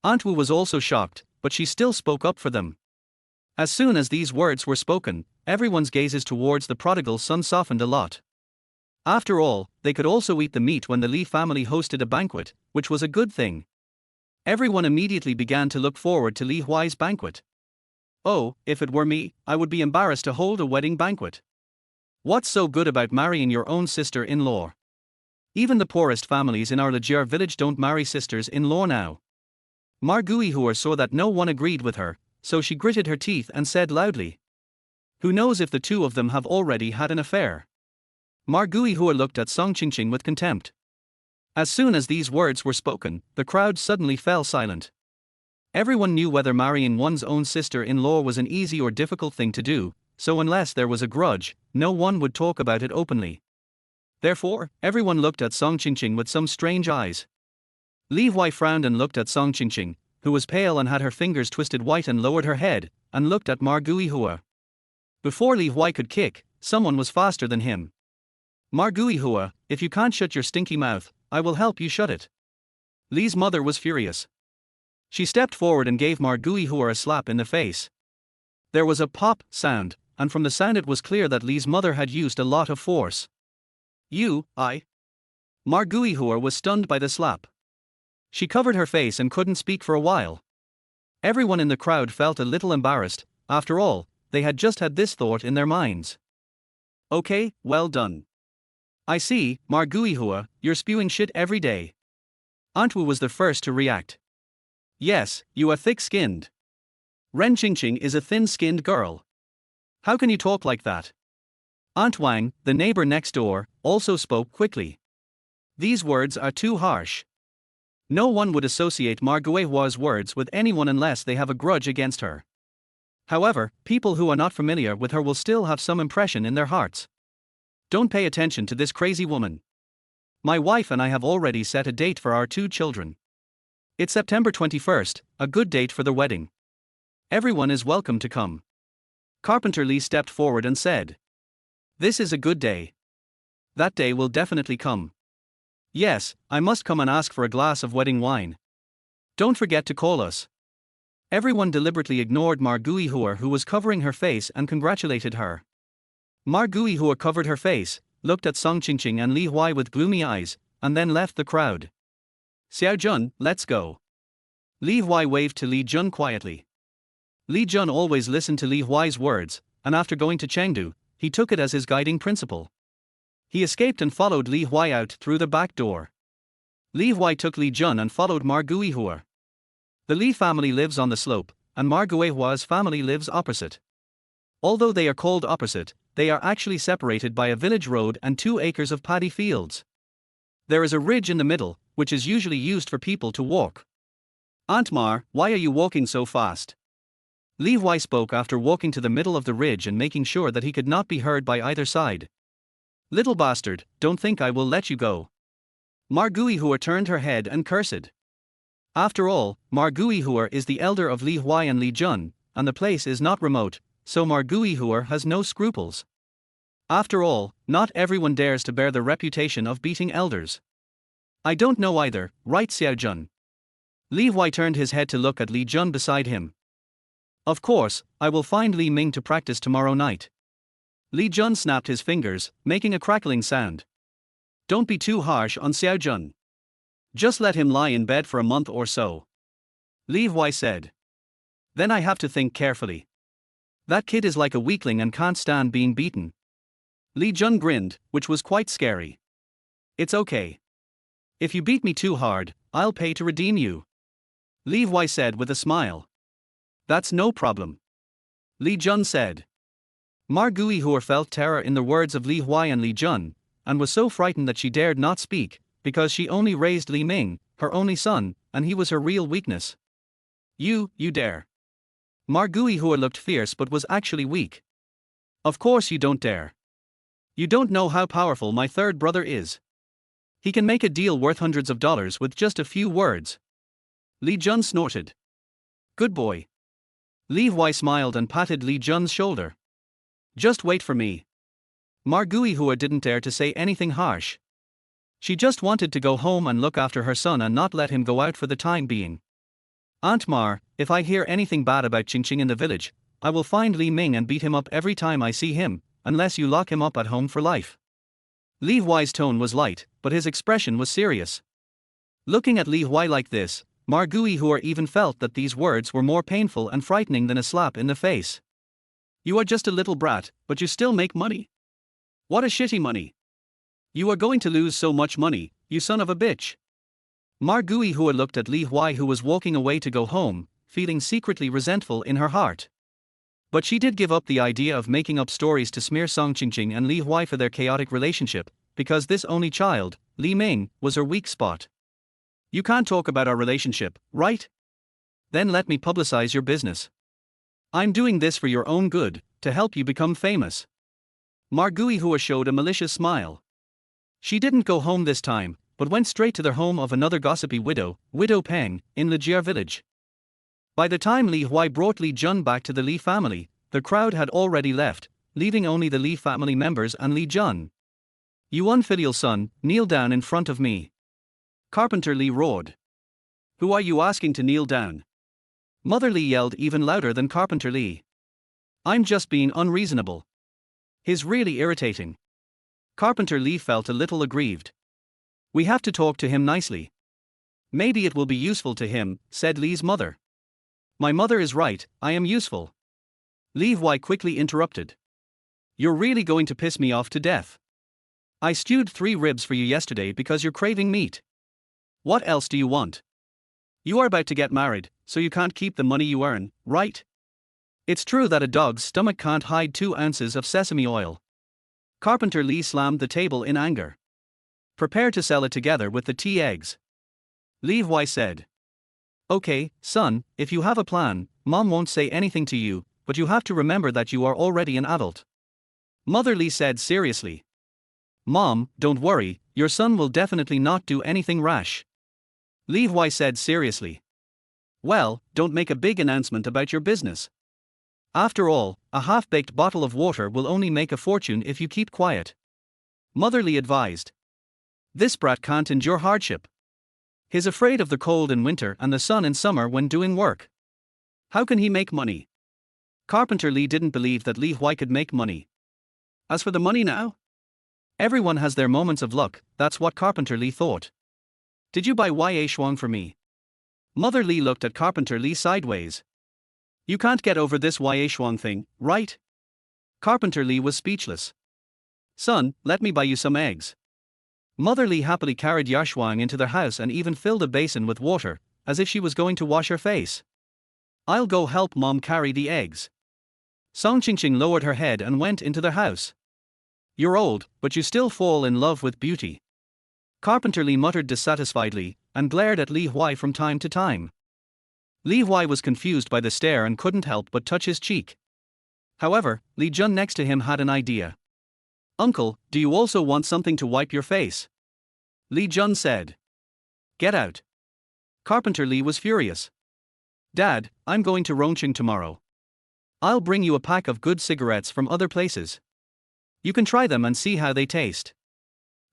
Aunt Wu was also shocked, but she still spoke up for them. As soon as these words were spoken, everyone's gazes towards the prodigal son softened a lot. After all, they could also eat the meat when the Li family hosted a banquet, which was a good thing. Everyone immediately began to look forward to Li Huai's banquet. Oh, if it were me, I would be embarrassed to hold a wedding banquet. What's so good about marrying your own sister-in-law? Even the poorest families in our Legier village don't marry sisters-in-law now. Margui Huer saw that no one agreed with her, so she gritted her teeth and said loudly. Who knows if the two of them have already had an affair? Margui Huer looked at Song Qingqing with contempt. As soon as these words were spoken, the crowd suddenly fell silent. Everyone knew whether marrying one's own sister-in-law was an easy or difficult thing to do, so unless there was a grudge, no one would talk about it openly. Therefore, everyone looked at Song Qingqing with some strange eyes. Li Huai frowned and looked at Song Qingqing, who was pale and had her fingers twisted white and lowered her head, and looked at Margui Huer. Before Li Huai could kick, someone was faster than him. Margui Huer, if you can't shut your stinky mouth, I will help you shut it. Li's mother was furious. She stepped forward and gave Margui Huer a slap in the face. There was a pop sound, and from the sound it was clear that Li's mother had used a lot of force. Margui Huer was stunned by the slap. She covered her face and couldn't speak for a while. Everyone in the crowd felt a little embarrassed, after all, they had just had this thought in their minds. Okay, well done. I see, Margui Huer, you're spewing shit every day. Aunt Wu was the first to react. Yes, you are thick-skinned. Ren Qingqing is a thin-skinned girl. How can you talk like that? Aunt Wang, the neighbor next door, also spoke quickly. These words are too harsh. No one would associate Margui Hua's words with anyone unless they have a grudge against her. However, people who are not familiar with her will still have some impression in their hearts. Don't pay attention to this crazy woman. My wife and I have already set a date for our 2 children. It's September 21st, a good date for the wedding. Everyone is welcome to come. Carpenter Lee stepped forward and said. This is a good day. That day will definitely come. Yes, I must come and ask for a glass of wedding wine. Don't forget to call us. Everyone deliberately ignored Margui Huer, who was covering her face, and congratulated her. Margui Huer covered her face, looked at Song Qingqing and Li Huai with gloomy eyes, and then left the crowd. Xiao Jun, let's go. Li Huai waved to Li Jun quietly. Li Jun always listened to Li Huai's words, and after going to Chengdu, he took it as his guiding principle. He escaped and followed Li Huai out through the back door. Li Huai took Li Jun and followed Margui Huer. The Li family lives on the slope, and Margui Hua's family lives opposite. Although they are called opposite, they are actually separated by a village road and 2 acres of paddy fields. There is a ridge in the middle, which is usually used for people to walk. Aunt Mar, why are you walking so fast? Li Huai spoke after walking to the middle of the ridge and making sure that he could not be heard by either side. Little bastard, don't think I will let you go. Margui Huer turned her head and cursed. After all, Margui Huer is the elder of Li Huai and Li Jun, and the place is not remote, so Margui Huer has no scruples. After all, not everyone dares to bear the reputation of beating elders. I don't know either, right Xiao Jun? Li Huai turned his head to look at Li Jun beside him. Of course, I will find Li Ming to practice tomorrow night. Li Jun snapped his fingers, making a crackling sound. Don't be too harsh on Xiao Jun. Just let him lie in bed for a month or so. Li Huai said. Then I have to think carefully. That kid is like a weakling and can't stand being beaten. Li Jun grinned, which was quite scary. It's okay. If you beat me too hard, I'll pay to redeem you. Li Huai said with a smile. That's no problem. Li Jun said. Huai felt terror in the words of Li Huai and Li Jun, and was so frightened that she dared not speak, because she only raised Li Ming, her only son, and he was her real weakness. You dare. Huai looked fierce but was actually weak. Of course you don't dare. You don't know how powerful my third brother is. He can make a deal worth hundreds of dollars with just a few words. Li Jun snorted. Good boy. Li Huai smiled and patted Li Jun's shoulder. Just wait for me. Huai didn't dare to say anything harsh. She just wanted to go home and look after her son and not let him go out for the time being. Aunt Mar, if I hear anything bad about Qingqing in the village, I will find Li Ming and beat him up every time I see him, unless you lock him up at home for life. Li Huai's tone was light, but his expression was serious. Looking at Li Huai like this, Huai even felt that these words were more painful and frightening than a slap in the face. You are just a little brat, but you still make money. What a shitty money. You are going to lose so much money, you son of a bitch. Huai looked at Li Huai, who was walking away to go home, feeling secretly resentful in her heart. But she did give up the idea of making up stories to smear Song Qingqing and Li Huai for their chaotic relationship, because this only child, Li Ming, was her weak spot. You can't talk about our relationship, right? Then let me publicize your business. I'm doing this for your own good, to help you become famous. Huai showed a malicious smile. She didn't go home this time, but went straight to the home of another gossipy widow, Widow Peng, in Lijiao village. By the time Li Huai brought Li Jun back to the Li family, the crowd had already left, leaving only the Li family members and Li Jun. You unfilial son, kneel down in front of me. Carpenter Li roared. Who are you asking to kneel down? Mother Li yelled even louder than Carpenter Li. I'm just being unreasonable. He's really irritating. Carpenter Li felt a little aggrieved. We have to talk to him nicely. Maybe it will be useful to him, said Li's mother. My mother is right, I am useful. Li Huai quickly interrupted. You're really going to piss me off to death. I stewed 3 ribs for you yesterday because you're craving meat. What else do you want? You are about to get married, so you can't keep the money you earn, right? It's true that a dog's stomach can't hide 2 ounces of sesame oil. Carpenter Li slammed the table in anger. Prepare to sell it together with the tea eggs. Li Huai said. Okay, son, if you have a plan, Mom won't say anything to you, but you have to remember that you are already an adult. Mother Li said seriously. Mom, don't worry, your son will definitely not do anything rash. Li Huai said seriously. Well, don't make a big announcement about your business. After all, a half-baked bottle of water will only make a fortune if you keep quiet. Mother Li advised. This brat can't endure hardship. He's afraid of the cold in winter and the sun in summer when doing work. How can he make money? Carpenter Li didn't believe that Li Huai could make money. As for the money now? Everyone has their moments of luck, that's what Carpenter Li thought. Did you buy Huai Shuang for me? Mother Li looked at Carpenter Li sideways. You can't get over this Huai Shuang thing, right? Carpenter Li was speechless. Son, let me buy you some eggs. Mother Li happily carried Yashuang into their house and even filled a basin with water, as if she was going to wash her face. I'll go help Mom carry the eggs. Song Qingqing lowered her head and went into their house. You're old, but you still fall in love with beauty. Carpenter Li muttered dissatisfiedly, and glared at Li Huai from time to time. Li Huai was confused by the stare and couldn't help but touch his cheek. However, Li Jun next to him had an idea. Uncle, do you also want something to wipe your face? Li Jun said. Get out. Carpenter Li was furious. Dad, I'm going to Rongqing tomorrow. I'll bring you a pack of good cigarettes from other places. You can try them and see how they taste.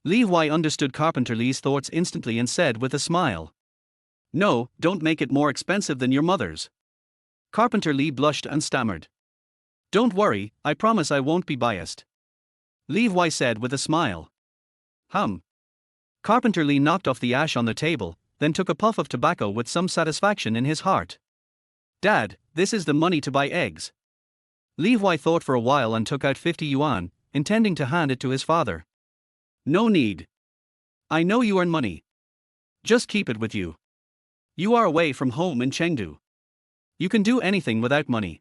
Li Huai understood Carpenter Li's thoughts instantly and said with a smile. No, don't make it more expensive than your mother's. Carpenter Li blushed and stammered. Don't worry, I promise I won't be biased. Li Huai said with a smile. Carpenter Li knocked off the ash on the table, then took a puff of tobacco with some satisfaction in his heart. Dad, this is the money to buy eggs. Li Huai thought for a while and took out 50 yuan, intending to hand it to his father. No need. I know you earn money. Just keep it with you. You are away from home in Chengdu. You can do anything without money.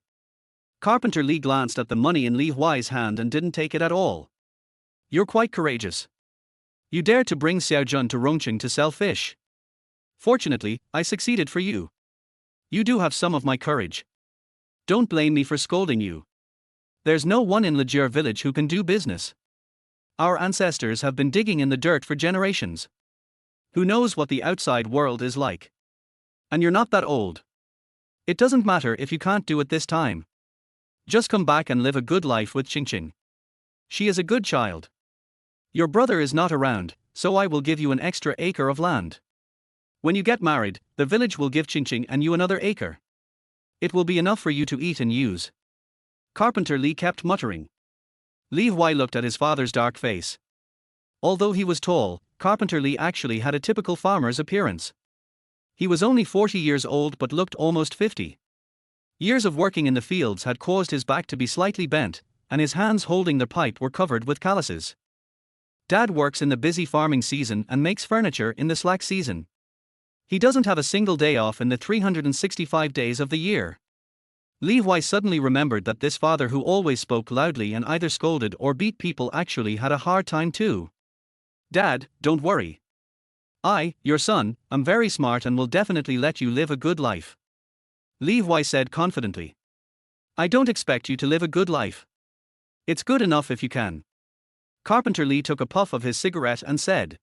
Carpenter Lee glanced at the money in Li Huai's hand and didn't take it at all. You're quite courageous. You dared to bring Xiaojun to Rongqing to sell fish. Fortunately, I succeeded for you. You do have some of my courage. Don't blame me for scolding you. There's no one in Lijier village who can do business. Our ancestors have been digging in the dirt for generations. Who knows what the outside world is like? And you're not that old. It doesn't matter if you can't do it this time. Just come back and live a good life with Qingqing. She is a good child. Your brother is not around, so I will give you an extra acre of land. When you get married, the village will give Qingqing and you another acre. It will be enough for you to eat and use. Carpenter Lee kept muttering. Li Huai looked at his father's dark face. Although he was tall, Carpenter Lee actually had a typical farmer's appearance. He was only 40 years old but looked almost 50. Years of working in the fields had caused his back to be slightly bent, and his hands holding the pipe were covered with calluses. Dad works in the busy farming season and makes furniture in the slack season. He doesn't have a single day off in the 365 days of the year. Li Huai suddenly remembered that this father who always spoke loudly and either scolded or beat people actually had a hard time too. Dad, don't worry. I, your son, am very smart and will definitely let you live a good life. Li Huai said confidently. I don't expect you to live a good life. It's good enough if you can. Carpenter Lee took a puff of his cigarette and said.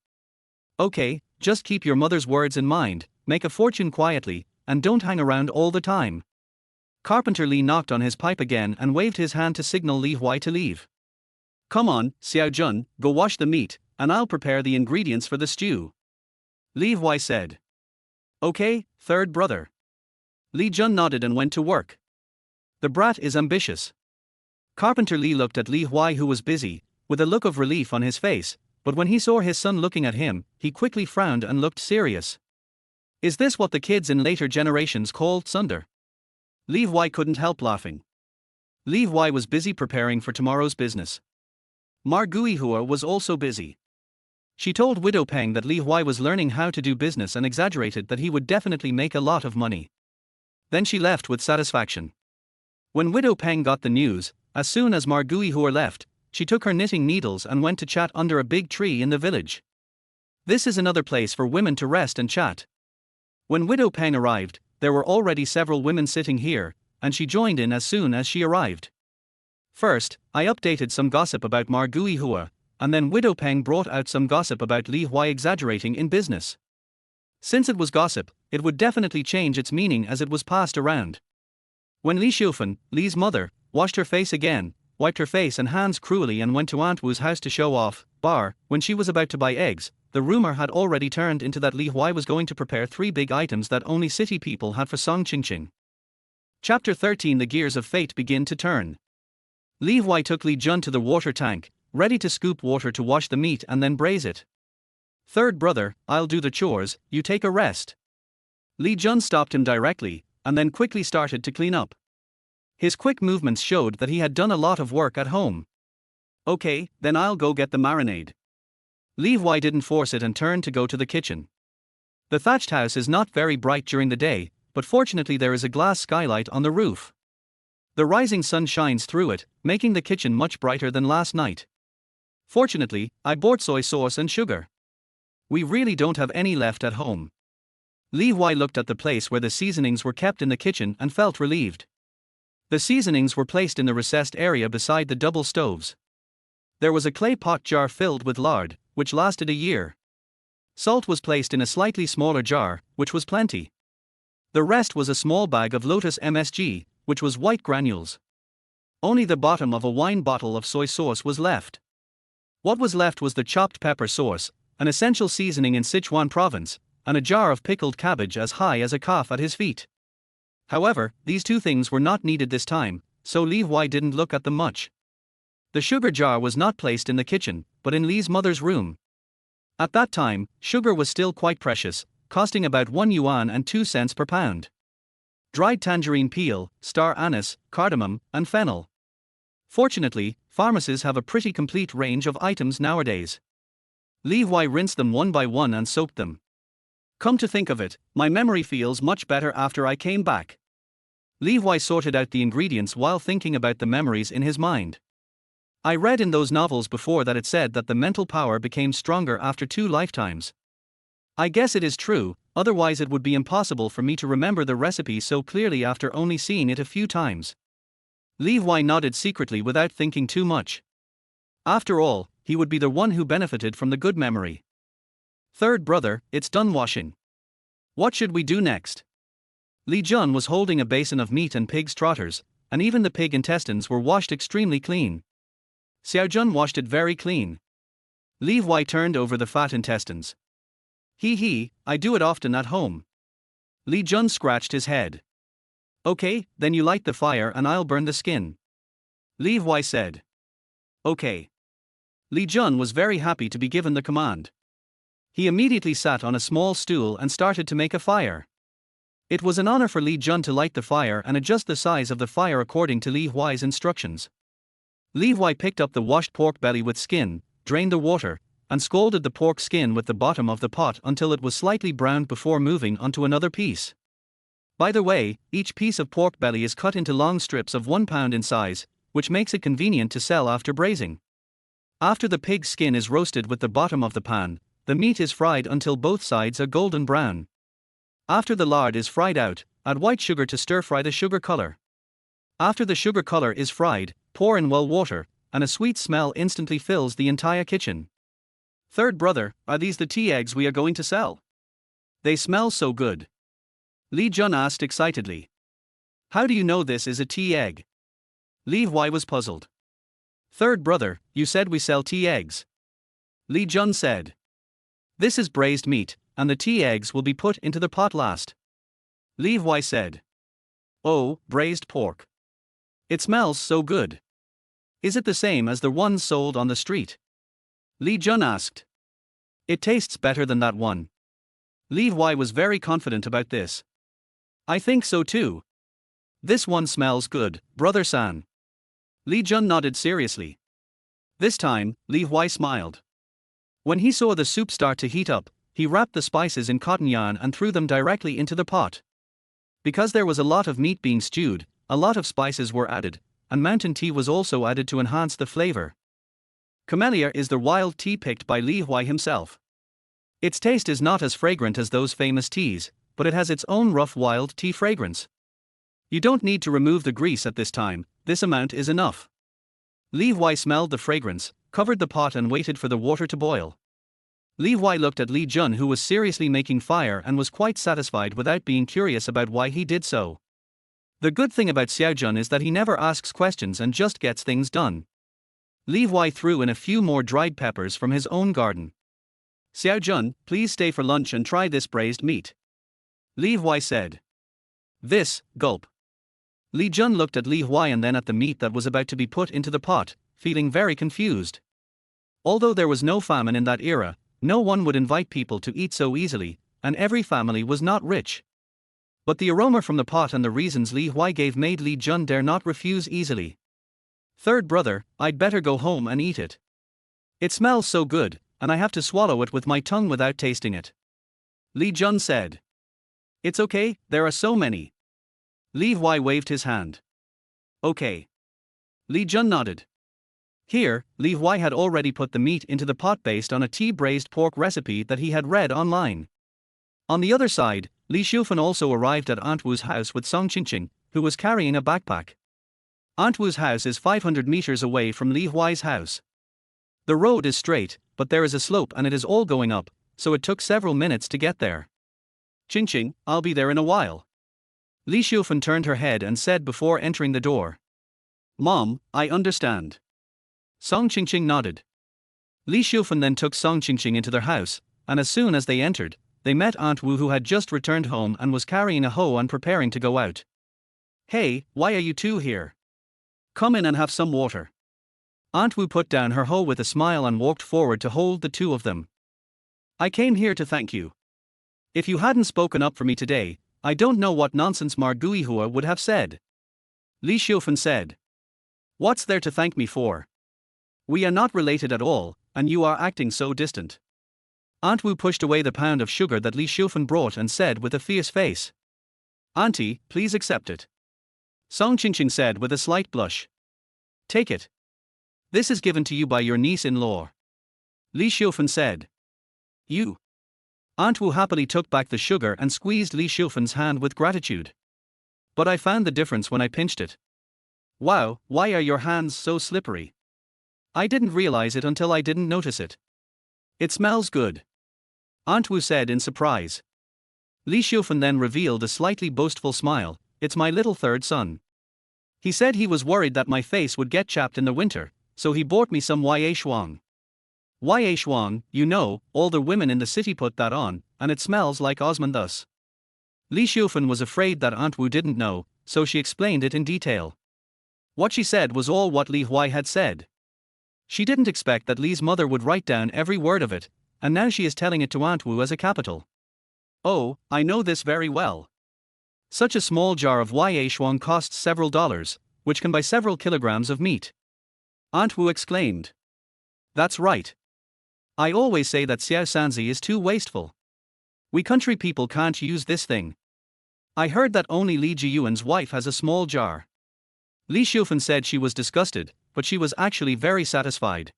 Okay, just keep your mother's words in mind, make a fortune quietly, and don't hang around all the time. Carpenter Lee knocked on his pipe again and waved his hand to signal Li Huai to leave. Come on, Xiaojun, go wash the meat, and I'll prepare the ingredients for the stew. Li Huai said. Okay, third brother. Li Jun nodded and went to work. The brat is ambitious. Carpenter Lee looked at Li Huai, who was busy, with a look of relief on his face, but when he saw his son looking at him, he quickly frowned and looked serious. Is this what the kids in later generations called sunder? Li Huai couldn't help laughing. Li Huai was busy preparing for tomorrow's business. Margui Hua was also busy. She told Widow Peng that Li Huai was learning how to do business and exaggerated that he would definitely make a lot of money. Then she left with satisfaction. When Widow Peng got the news, as soon as Margui Hua left, she took her knitting needles and went to chat under a big tree in the village. This is another place for women to rest and chat. When Widow Peng arrived, there were already several women sitting here, and she joined in as soon as she arrived. First, I updated some gossip about Margui Hua, and then Widow Peng brought out some gossip about Li Huai exaggerating in business. Since it was gossip, it would definitely change its meaning as it was passed around. When Li Xiufan, Li's mother, washed her face again, wiped her face and hands cruelly and went to Aunt Wu's house to show off, when she was about to buy eggs, the rumor had already turned into that Li Huai was going to prepare 3 big items that only city people had for Song Qingqing. Chapter 13. The gears of fate begin to turn. Li Huai took Li Jun to the water tank, ready to scoop water to wash the meat and then braise it. Third brother, I'll do the chores, you take a rest. Li Jun stopped him directly, and then quickly started to clean up. His quick movements showed that he had done a lot of work at home. Okay, then I'll go get the marinade. Li Huai didn't force it and turned to go to the kitchen. The thatched house is not very bright during the day, but fortunately there is a glass skylight on the roof. The rising sun shines through it, making the kitchen much brighter than last night. Fortunately, I bought soy sauce and sugar. We really don't have any left at home. Li Huai looked at the place where the seasonings were kept in the kitchen and felt relieved. The seasonings were placed in the recessed area beside the double stoves. There was a clay pot jar filled with lard, which lasted a year. Salt was placed in a slightly smaller jar, which was plenty. The rest was a small bag of Lotus MSG, which was white granules. Only the bottom of a wine bottle of soy sauce was left. What was left was the chopped pepper sauce, an essential seasoning in Sichuan province, and a jar of pickled cabbage as high as a calf at his feet. However, these 2 things were not needed this time, so Li Huai didn't look at them much. The sugar jar was not placed in the kitchen, but in Li's mother's room. At that time, sugar was still quite precious, costing about 1 yuan and 2 cents per pound. Dried tangerine peel, star anise, cardamom, and fennel. Fortunately, pharmacies have a pretty complete range of items nowadays. Li Huai rinsed them one by one and soaked them. Come to think of it, my memory feels much better after I came back. Li Huai sorted out the ingredients while thinking about the memories in his mind. I read in those novels before that it said that the mental power became stronger after 2 lifetimes. I guess it is true, otherwise it would be impossible for me to remember the recipe so clearly after only seeing it a few times. Li Huai nodded secretly without thinking too much. After all, he would be the one who benefited from the good memory. Third brother, it's done washing. What should we do next? Li Jun was holding a basin of meat and pig's trotters, and even the pig intestines were washed extremely clean. Xiao Jun washed it very clean. Li Huai turned over the fat intestines. I do it often at home. Li Jun scratched his head. Okay, then you light the fire and I'll burn the skin. Li Huai said. Okay. Li Jun was very happy to be given the command. He immediately sat on a small stool and started to make a fire. It was an honor for Li Jun to light the fire and adjust the size of the fire according to Li Huai's instructions. Li Huai picked up the washed pork belly with skin, drained the water, and scalded the pork skin with the bottom of the pot until it was slightly browned before moving onto another piece. By the way, each piece of pork belly is cut into long strips of 1 pound in size, which makes it convenient to sell after braising. After the pig's skin is roasted with the bottom of the pan, the meat is fried until both sides are golden brown. After the lard is fried out, add white sugar to stir-fry the sugar color. After the sugar color is fried, pour in well water, and a sweet smell instantly fills the entire kitchen. Third brother, are these the tea eggs we are going to sell? They smell so good. Li Jun asked excitedly. How do you know this is a tea egg? Li Huai was puzzled. Third brother, you said we sell tea eggs. Li Jun said. This is braised meat, and the tea eggs will be put into the pot last. Li Huai said. Oh, braised pork. It smells so good. Is it the same as the ones sold on the street? Li Jun asked. It tastes better than that one. Li Huai was very confident about this. I think so too. This one smells good, brother San. Li Jun nodded seriously. This time, Li Huai smiled. When he saw the soup start to heat up, he wrapped the spices in cotton yarn and threw them directly into the pot. Because there was a lot of meat being stewed, a lot of spices were added, and mountain tea was also added to enhance the flavor. Camellia is the wild tea picked by Li Huai himself. Its taste is not as fragrant as those famous teas, but it has its own rough wild tea fragrance. You don't need to remove the grease at this time, this amount is enough. Li Huai smelled the fragrance, covered the pot and waited for the water to boil. Li Huai looked at Li Jun, who was seriously making fire and was quite satisfied without being curious about why he did so. The good thing about Xiao Jun is that he never asks questions and just gets things done. Li Huai threw in a few more dried peppers from his own garden. Xiao Jun, please stay for lunch and try this braised meat. Li Huai said. This, gulp. Li Jun looked at Li Huai and then at the meat that was about to be put into the pot, feeling very confused. Although there was no famine in that era, no one would invite people to eat so easily, and every family was not rich. But the aroma from the pot and the reasons Li Huai gave made Li Jun dare not refuse easily. Third brother, I'd better go home and eat it. It smells so good, and I have to swallow it with my tongue without tasting it. Li Jun said. It's okay, there are so many. Li Huai waved his hand. Okay. Li Jun nodded. Here, Li Huai had already put the meat into the pot based on a tea braised pork recipe that he had read online. On the other side, Li Shufan also arrived at Aunt Wu's house with Song Qingqing, who was carrying a backpack. Aunt Wu's house is 500 meters away from Li Huai's house. The road is straight, but there is a slope and it is all going up, so it took several minutes to get there. Qingqing, I'll be there in a while. Li Shufan turned her head and said before entering the door. Mom, I understand. Song Qingqing nodded. Li Shufan then took Song Qingqing into their house, and as soon as they entered, they met Aunt Wu, who had just returned home and was carrying a hoe and preparing to go out. Hey, why are you two here? Come in and have some water. Aunt Wu put down her hoe with a smile and walked forward to hold the two of them. I came here to thank you. If you hadn't spoken up for me today, I don't know what nonsense Marguihua would have said. Li Shufan said. What's there to thank me for? We are not related at all, and you are acting so distant. Aunt Wu pushed away the pound of sugar that Li Shufan brought and said with a fierce face. Auntie, please accept it. Song Qingqing said with a slight blush. Take it. This is given to you by your niece-in-law. Li Xiufen said. You. Aunt Wu happily took back the sugar and squeezed Li Xiufen's hand with gratitude. But I found the difference when I pinched it. Wow, why are your hands so slippery? I didn't realize it until I didn't notice it. It smells good. Aunt Wu said in surprise. Li Xiufen then revealed a slightly boastful smile. It's my little third son. He said he was worried that my face would get chapped in the winter, so he bought me some Huai shuang. Huai shuang, you know, all the women in the city put that on, and it smells like osmanthus. Li Xiufen was afraid that Aunt Wu didn't know, so she explained it in detail. What she said was all what Li Huai had said. She didn't expect that Li's mother would write down every word of it, and now she is telling it to Aunt Wu as a capital. Oh, I know this very well. Such a small jar of Huai shuang costs several dollars, which can buy several kilograms of meat. Aunt Wu exclaimed. That's right. I always say that Xiao Sanzi is too wasteful. We country people can't use this thing. I heard that only Li Jiyuan's wife has a small jar. Li Xiufen said she was disgusted, but she was actually very satisfied.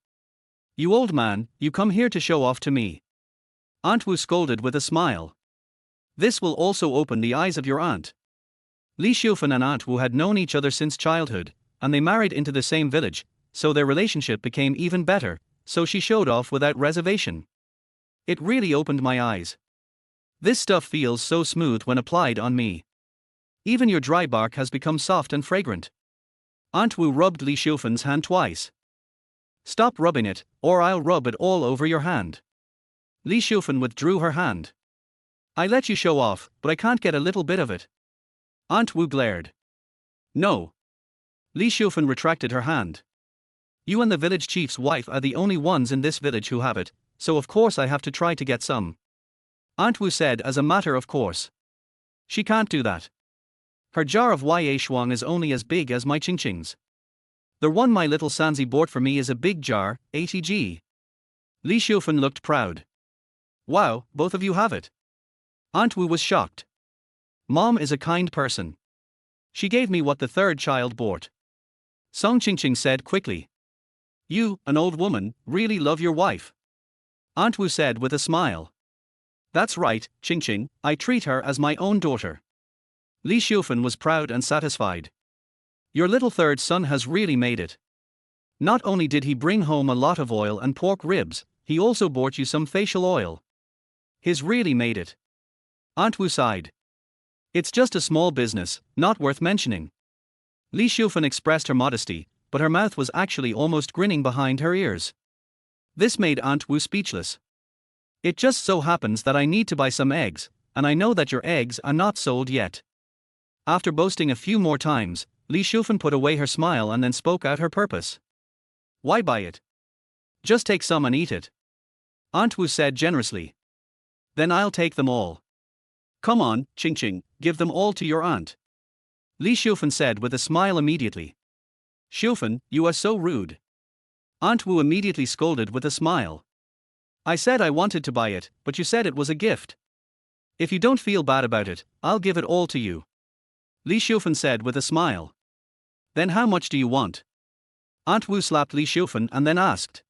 You old man, you come here to show off to me. Aunt Wu scolded with a smile. This will also open the eyes of your aunt. Li Xiufen and Aunt Wu had known each other since childhood, and they married into the same village, so their relationship became even better, so she showed off without reservation. It really opened my eyes. This stuff feels so smooth when applied on me. Even your dry bark has become soft and fragrant. Aunt Wu rubbed Li Xiufen's hand twice. Stop rubbing it, or I'll rub it all over your hand. Li Xiufen withdrew her hand. I let you show off, but I can't get a little bit of it. Aunt Wu glared. No. Li Xiufen retracted her hand. You and the village chief's wife are the only ones in this village who have it, so of course I have to try to get some. Aunt Wu said as a matter of course. She can't do that. Her jar of Huai shuang is only as big as my Qingqing's. The one my little Sanzi bought for me is a big jar, 80g. Li Xiufen looked proud. Wow, both of you have it. Aunt Wu was shocked. Mom is a kind person. She gave me what the third child bought. Song Qingqing said quickly. You, an old woman, really love your wife. Aunt Wu said with a smile. That's right, Qingqing, I treat her as my own daughter. Li Xiufen was proud and satisfied. Your little third son has really made it. Not only did he bring home a lot of oil and pork ribs, he also bought you some facial oil. He's really made it. Aunt Wu sighed. It's just a small business, not worth mentioning. Li Xiufen expressed her modesty, but her mouth was actually almost grinning behind her ears. This made Aunt Wu speechless. It just so happens that I need to buy some eggs, and I know that your eggs are not sold yet. After boasting a few more times, Li Xiufen put away her smile and then spoke out her purpose. Why buy it? Just take some and eat it. Aunt Wu said generously. Then I'll take them all. Come on, Qingqing, give them all to your aunt. Li Xiufen said with a smile immediately. Xiufen, you are so rude. Aunt Wu immediately scolded with a smile. I said I wanted to buy it, but you said it was a gift. If you don't feel bad about it, I'll give it all to you. Li Xiufen said with a smile. Then how much do you want? Aunt Wu slapped Li Xiufen and then asked.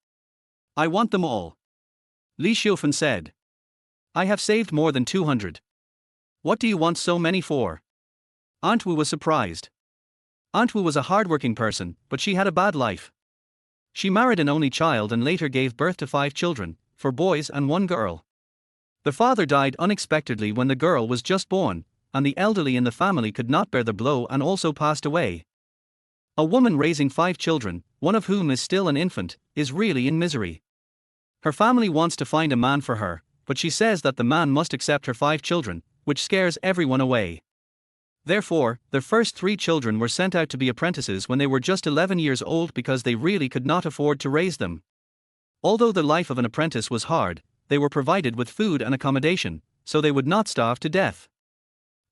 I want them all. Li Xiufen said. I have saved more than 200. What do you want so many for? Aunt Wu was surprised. Aunt Wu was a hardworking person, but she had a bad life. She married an only child and later gave birth to 5 children, 4 boys and 1 girl. The father died unexpectedly when the girl was just born, and the elderly in the family could not bear the blow and also passed away. A woman raising 5 children, one of whom is still an infant, is really in misery. Her family wants to find a man for her, but she says that the man must accept her 5 children, which scares everyone away. Therefore, their first 3 children were sent out to be apprentices when they were just 11 years old because they really could not afford to raise them. Although the life of an apprentice was hard, they were provided with food and accommodation, so they would not starve to death.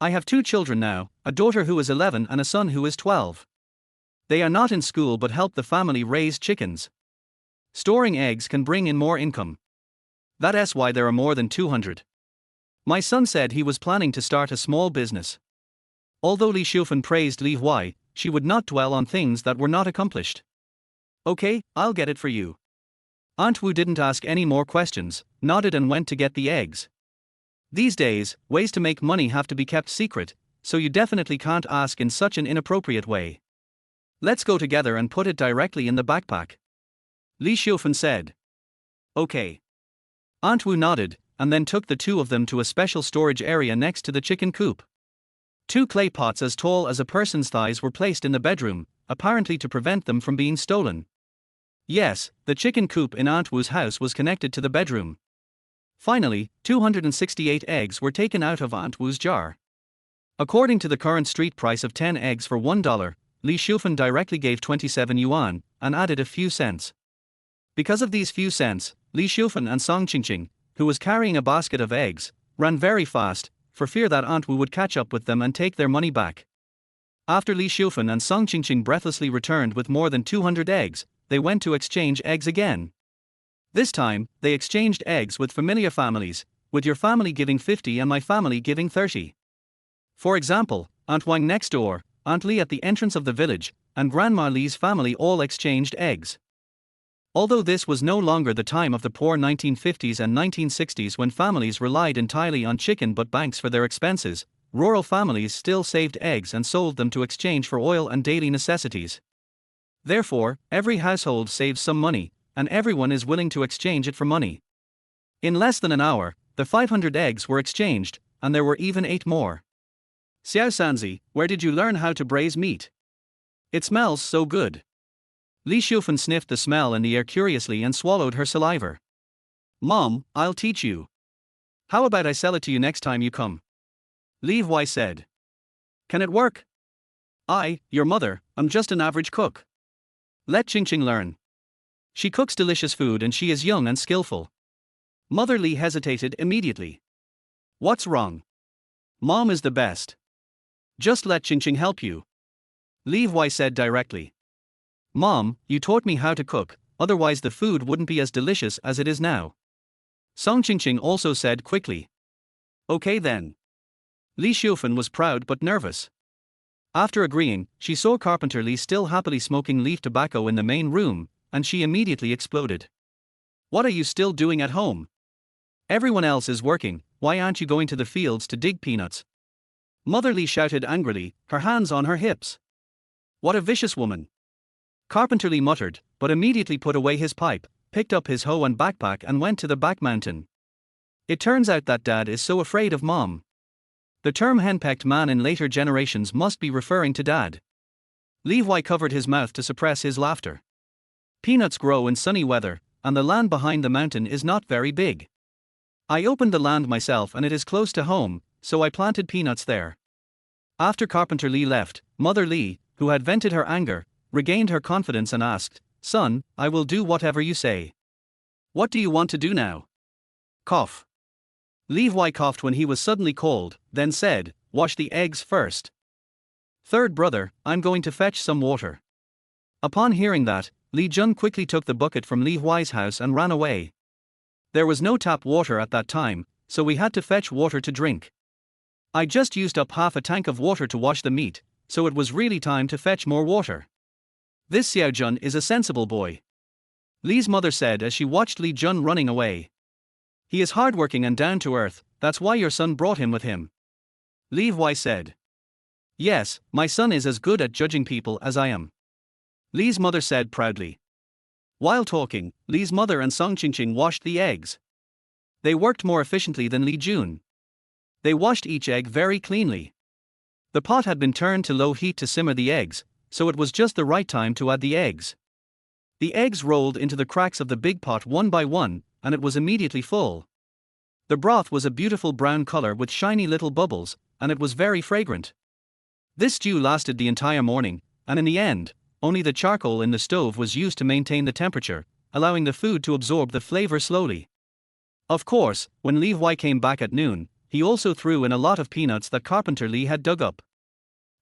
I have 2 children now, a daughter who is 11 and a son who is 12. They are not in school but help the family raise chickens. Storing eggs can bring in more income. That's why there are more than 200. My son said he was planning to start a small business. Although Li Xiufen praised Li Huai, she would not dwell on things that were not accomplished. Okay, I'll get it for you. Aunt Wu didn't ask any more questions, nodded and went to get the eggs. These days, ways to make money have to be kept secret, so you definitely can't ask in such an inappropriate way. Let's go together and put it directly in the backpack. Li Xiufan said. Okay. Aunt Wu nodded, and then took the two of them to a special storage area next to the chicken coop. Two clay pots as tall as a person's thighs were placed in the bedroom, apparently to prevent them from being stolen. Yes, the chicken coop in Aunt Wu's house was connected to the bedroom. Finally, 268 eggs were taken out of Aunt Wu's jar. According to the current street price of 10 eggs for $1, Li Xiufan directly gave 27 yuan, and added a few cents. Because of these few cents, Li Xiufan and Song Qingqing, who was carrying a basket of eggs, ran very fast, for fear that Aunt Wu would catch up with them and take their money back. After Li Xiufan and Song Qingqing breathlessly returned with more than 200 eggs, they went to exchange eggs again. This time, they exchanged eggs with familiar families, with your family giving 50 and my family giving 30. For example, Aunt Wang next door, Aunt Li at the entrance of the village, and Grandma Li's family all exchanged eggs. Although this was no longer the time of the poor 1950s and 1960s when families relied entirely on chicken but banks for their expenses, rural families still saved eggs and sold them to exchange for oil and daily necessities. Therefore, every household saves some money, and everyone is willing to exchange it for money. In less than an hour, the 500 eggs were exchanged, and there were even 8 more. Xiao Sanzi, where did you learn how to braise meat? It smells so good. Li Xiufan sniffed the smell in the air curiously and swallowed her saliva. Mom, I'll teach you. How about I sell it to you next time you come? Li Huai said. Can it work? Your mother, I'm just an average cook. Let Qingqing learn. She cooks delicious food and she is young and skillful. Mother Li hesitated immediately. What's wrong? Mom is the best. Just let Qingqing help you. Li Huai said directly. Mom, you taught me how to cook, otherwise the food wouldn't be as delicious as it is now. Song Qingqing also said quickly. Okay then. Li Xiufan was proud but nervous. After agreeing, she saw Carpenter Li still happily smoking leaf tobacco in the main room, and she immediately exploded. What are you still doing at home? Everyone else is working, why aren't you going to the fields to dig peanuts? Mother Li shouted angrily, her hands on her hips. What a vicious woman. Carpenter Li muttered, but immediately put away his pipe, picked up his hoe and backpack and went to the back mountain. It turns out that Dad is so afraid of Mom. The term henpecked man in later generations must be referring to Dad. Li Huai covered his mouth to suppress his laughter. Peanuts grow in sunny weather, and the land behind the mountain is not very big. I opened the land myself and it is close to home, so I planted peanuts there. After Carpenter Li left, Mother Li, who had vented her anger, regained her confidence and asked, Son, I will do whatever you say. What do you want to do now? Cough. Li Huai coughed when he was suddenly cold, then said, Wash the eggs first. Third brother, I'm going to fetch some water. Upon hearing that, Li Jun quickly took the bucket from Li Huai's house and ran away. There was no tap water at that time, so we had to fetch water to drink. I just used up half a tank of water to wash the meat, so it was really time to fetch more water. This Xiao Jun is a sensible boy. Li's mother said as she watched Li Jun running away. He is hardworking and down to earth, that's why your son brought him with him. Li Huai said. Yes, my son is as good at judging people as I am. Li's mother said proudly. While talking, Li's mother and Song Qingqing washed the eggs. They worked more efficiently than Li Jun. They washed each egg very cleanly. The pot had been turned to low heat to simmer the eggs, so it was just the right time to add the eggs. The eggs rolled into the cracks of the big pot one by one, and it was immediately full. The broth was a beautiful brown color with shiny little bubbles, and it was very fragrant. This stew lasted the entire morning, and in the end, only the charcoal in the stove was used to maintain the temperature, allowing the food to absorb the flavor slowly. Of course, when Li Huai came back at noon, he also threw in a lot of peanuts that Carpenter Li had dug up.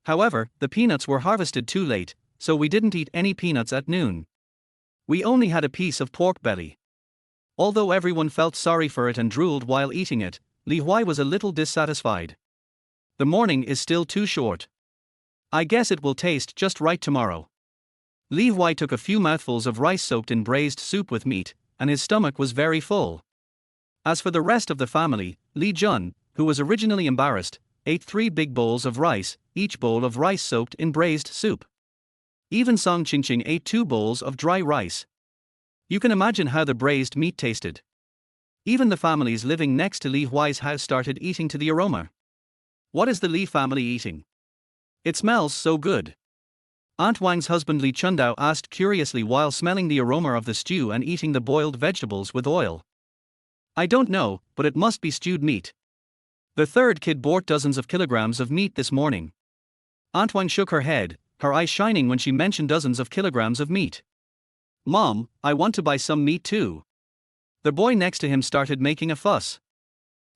However, the peanuts were harvested too late, so we didn't eat any peanuts at noon. We only had a piece of pork belly. Although everyone felt sorry for it and drooled while eating it, Li Huai was a little dissatisfied. The morning is still too short. I guess it will taste just right tomorrow. Li Huai took a few mouthfuls of rice soaked in braised soup with meat, and his stomach was very full. As for the rest of the family, Li Jun, who was originally embarrassed, ate 3 big bowls of rice, each bowl of rice soaked in braised soup. Even Song Qingqing ate 2 bowls of dry rice. You can imagine how the braised meat tasted. Even the families living next to Li Huai's house started eating to the aroma. What is the Li family eating? It smells so good. Aunt Wang's husband Li Chundao asked curiously while smelling the aroma of the stew and eating the boiled vegetables with oil. I don't know, but it must be stewed meat. The third kid bought dozens of kilograms of meat this morning. Aunt Wang shook her head, her eyes shining when she mentioned dozens of kilograms of meat. Mom, I want to buy some meat too. The boy next to him started making a fuss.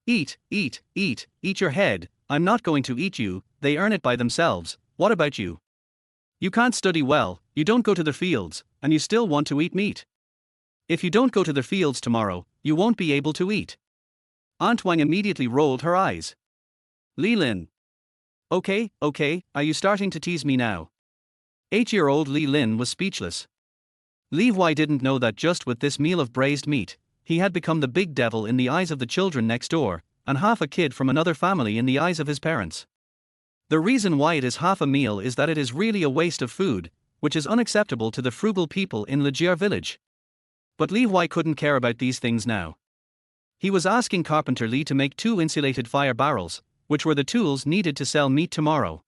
Eat your head, I'm not going to eat you, they earn it by themselves, what about you? You can't study well, you don't go to the fields, and you still want to eat meat. If you don't go to the fields tomorrow, you won't be able to eat. Aunt Wang immediately rolled her eyes. Li Lin. Okay, are you starting to tease me now? 8-year-old Li Lin was speechless. Li Huai didn't know that just with this meal of braised meat, he had become the big devil in the eyes of the children next door, and half a kid from another family in the eyes of his parents. The reason why it is half a meal is that it is really a waste of food, which is unacceptable to the frugal people in Lejier village. But Li Huai couldn't care about these things now. He was asking Carpenter Li to make 2 insulated fire barrels, which were the tools needed to sell meat tomorrow.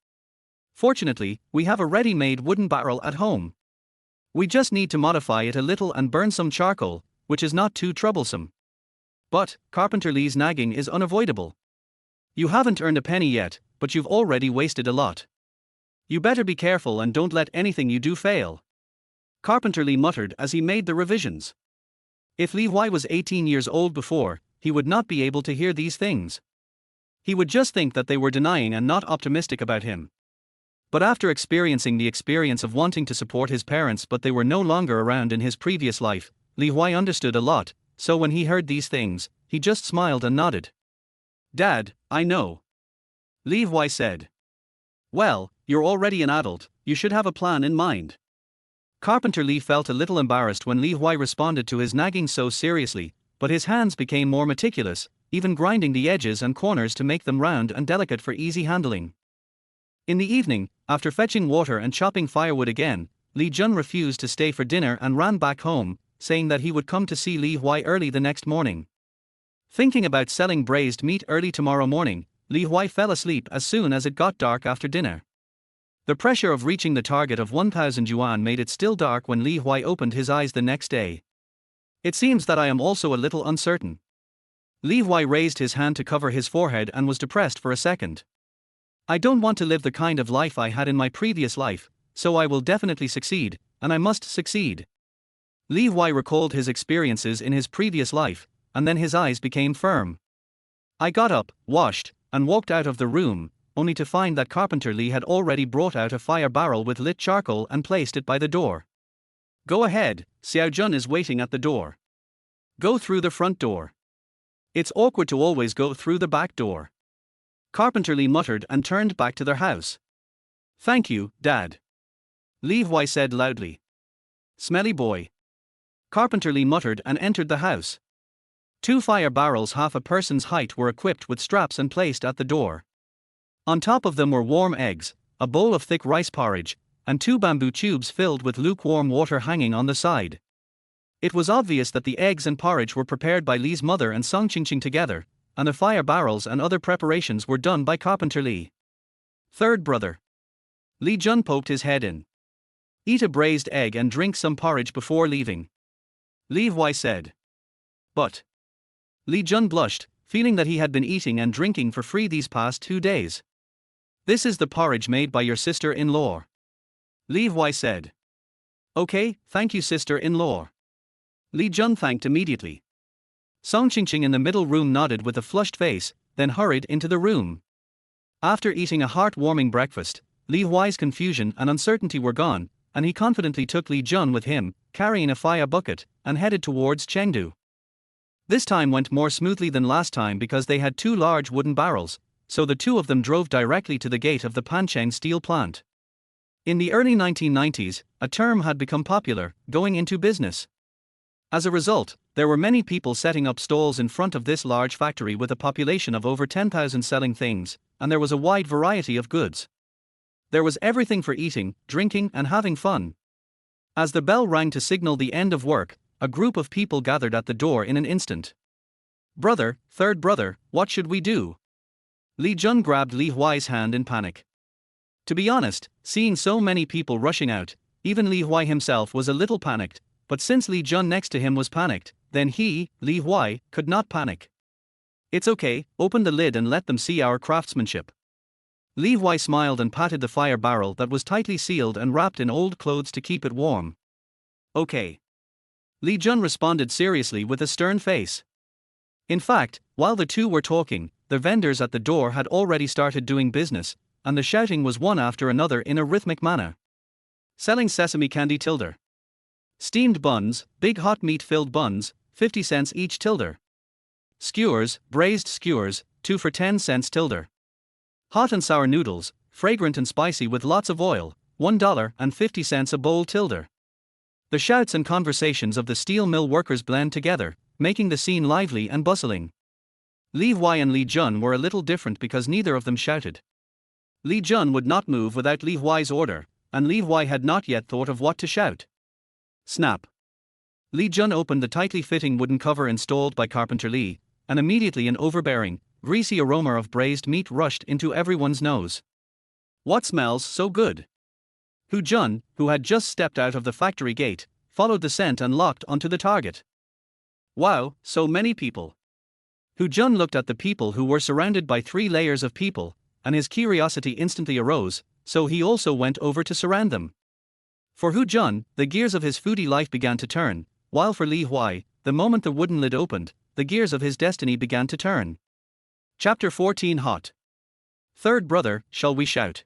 Fortunately, we have a ready-made wooden barrel at home. We just need to modify it a little and burn some charcoal, which is not too troublesome. But, Carpenter Li's nagging is unavoidable. You haven't earned a penny yet, but you've already wasted a lot. You better be careful and don't let anything you do fail. Carpenter Li muttered as he made the revisions. If Li Huai was 18 years old before, he would not be able to hear these things. He would just think that they were denying and not optimistic about him. But after experiencing the experience of wanting to support his parents but they were no longer around in his previous life, Li Huai understood a lot, so when he heard these things, he just smiled and nodded. Dad, I know. Li Huai said. Well, you're already an adult, you should have a plan in mind. Carpenter Li felt a little embarrassed when Li Huai responded to his nagging so seriously, but his hands became more meticulous, even grinding the edges and corners to make them round and delicate for easy handling. In the evening, after fetching water and chopping firewood again, Li Jun refused to stay for dinner and ran back home, saying that he would come to see Li Huai early the next morning. Thinking about selling braised meat early tomorrow morning, Li Huai fell asleep as soon as it got dark after dinner. The pressure of reaching the target of 1,000 yuan made it still dark when Li Huai opened his eyes the next day. It seems that I am also a little uncertain. Li Huai raised his hand to cover his forehead and was depressed for a second. I don't want to live the kind of life I had in my previous life, so I will definitely succeed, and I must succeed. Li Huai recalled his experiences in his previous life, and then his eyes became firm. I got up, washed, and walked out of the room, only to find that Carpenter Li had already brought out a fire barrel with lit charcoal and placed it by the door. Go ahead, Xiao Jun is waiting at the door. Go through the front door. It's awkward to always go through the back door. Carpenter Li muttered and turned back to their house. Thank you, Dad. Li Huai said loudly. Smelly boy. Carpenter Li muttered and entered the house. 2 fire barrels half a person's height were equipped with straps and placed at the door. On top of them were warm eggs, a bowl of thick rice porridge, and 2 bamboo tubes filled with lukewarm water hanging on the side. It was obvious that the eggs and porridge were prepared by Li's mother and Song Qingqing together, and the fire barrels and other preparations were done by Carpenter Li. Third brother. Li Jun poked his head in. Eat a braised egg and drink some porridge before leaving. Li Huai said. But. Li Jun blushed, feeling that he had been eating and drinking for free these past 2 days. This is the porridge made by your sister-in-law. Li Huai said. Okay, thank you sister-in-law. Li Jun thanked immediately. Song Qingqing in the middle room nodded with a flushed face, then hurried into the room. After eating a heart-warming breakfast, Li Huai's confusion and uncertainty were gone, and he confidently took Li Jun with him, carrying a fire bucket, and headed towards Chengdu. This time went more smoothly than last time because they had 2 large wooden barrels, so the 2 of them drove directly to the gate of the Pancheng steel plant. In the early 1990s, a term had become popular: going into business. As a result, there were many people setting up stalls in front of this large factory with a population of over 10,000 selling things, and there was a wide variety of goods. There was everything for eating, drinking, and having fun. As the bell rang to signal the end of work, a group of people gathered at the door in an instant. "Brother, third brother, what should we do?" Li Jun grabbed Li Huai's hand in panic. To be honest, seeing so many people rushing out, even Li Huai himself was a little panicked, but since Li Jun next to him was panicked, then he, Li Huai, could not panic. "It's okay, open the lid and let them see our craftsmanship." Li Huai smiled and patted the fire barrel that was tightly sealed and wrapped in old clothes to keep it warm. "Okay." Li Jun responded seriously with a stern face. In fact, while the two were talking, the vendors at the door had already started doing business, and the shouting was one after another in a rhythmic manner. "Selling sesame candy tilde. Steamed buns, big hot meat-filled buns, 50 cents each tilde. Skewers, braised skewers, 2 for 10 cents tilde. Hot and sour noodles, fragrant and spicy with lots of oil, $1.50 a bowl tilde." The shouts and conversations of the steel mill workers blend together, making the scene lively and bustling. Li Huai and Li Jun were a little different because neither of them shouted. Li Jun would not move without Li Huai's order, and Li Huai had not yet thought of what to shout. Snap. Li Jun opened the tightly fitting wooden cover installed by Carpenter Li, and immediately an overbearing, greasy aroma of braised meat rushed into everyone's nose. "What smells so good?" Hu Jun, who had just stepped out of the factory gate, followed the scent and locked onto the target. "Wow, so many people." Hu Jun looked at the people who were surrounded by 3 layers of people, and his curiosity instantly arose, so he also went over to surround them. For Hu Jun, the gears of his foodie life began to turn, while for Li Huai, the moment the wooden lid opened, the gears of his destiny began to turn. Chapter 14 Hot. Third brother, shall we shout?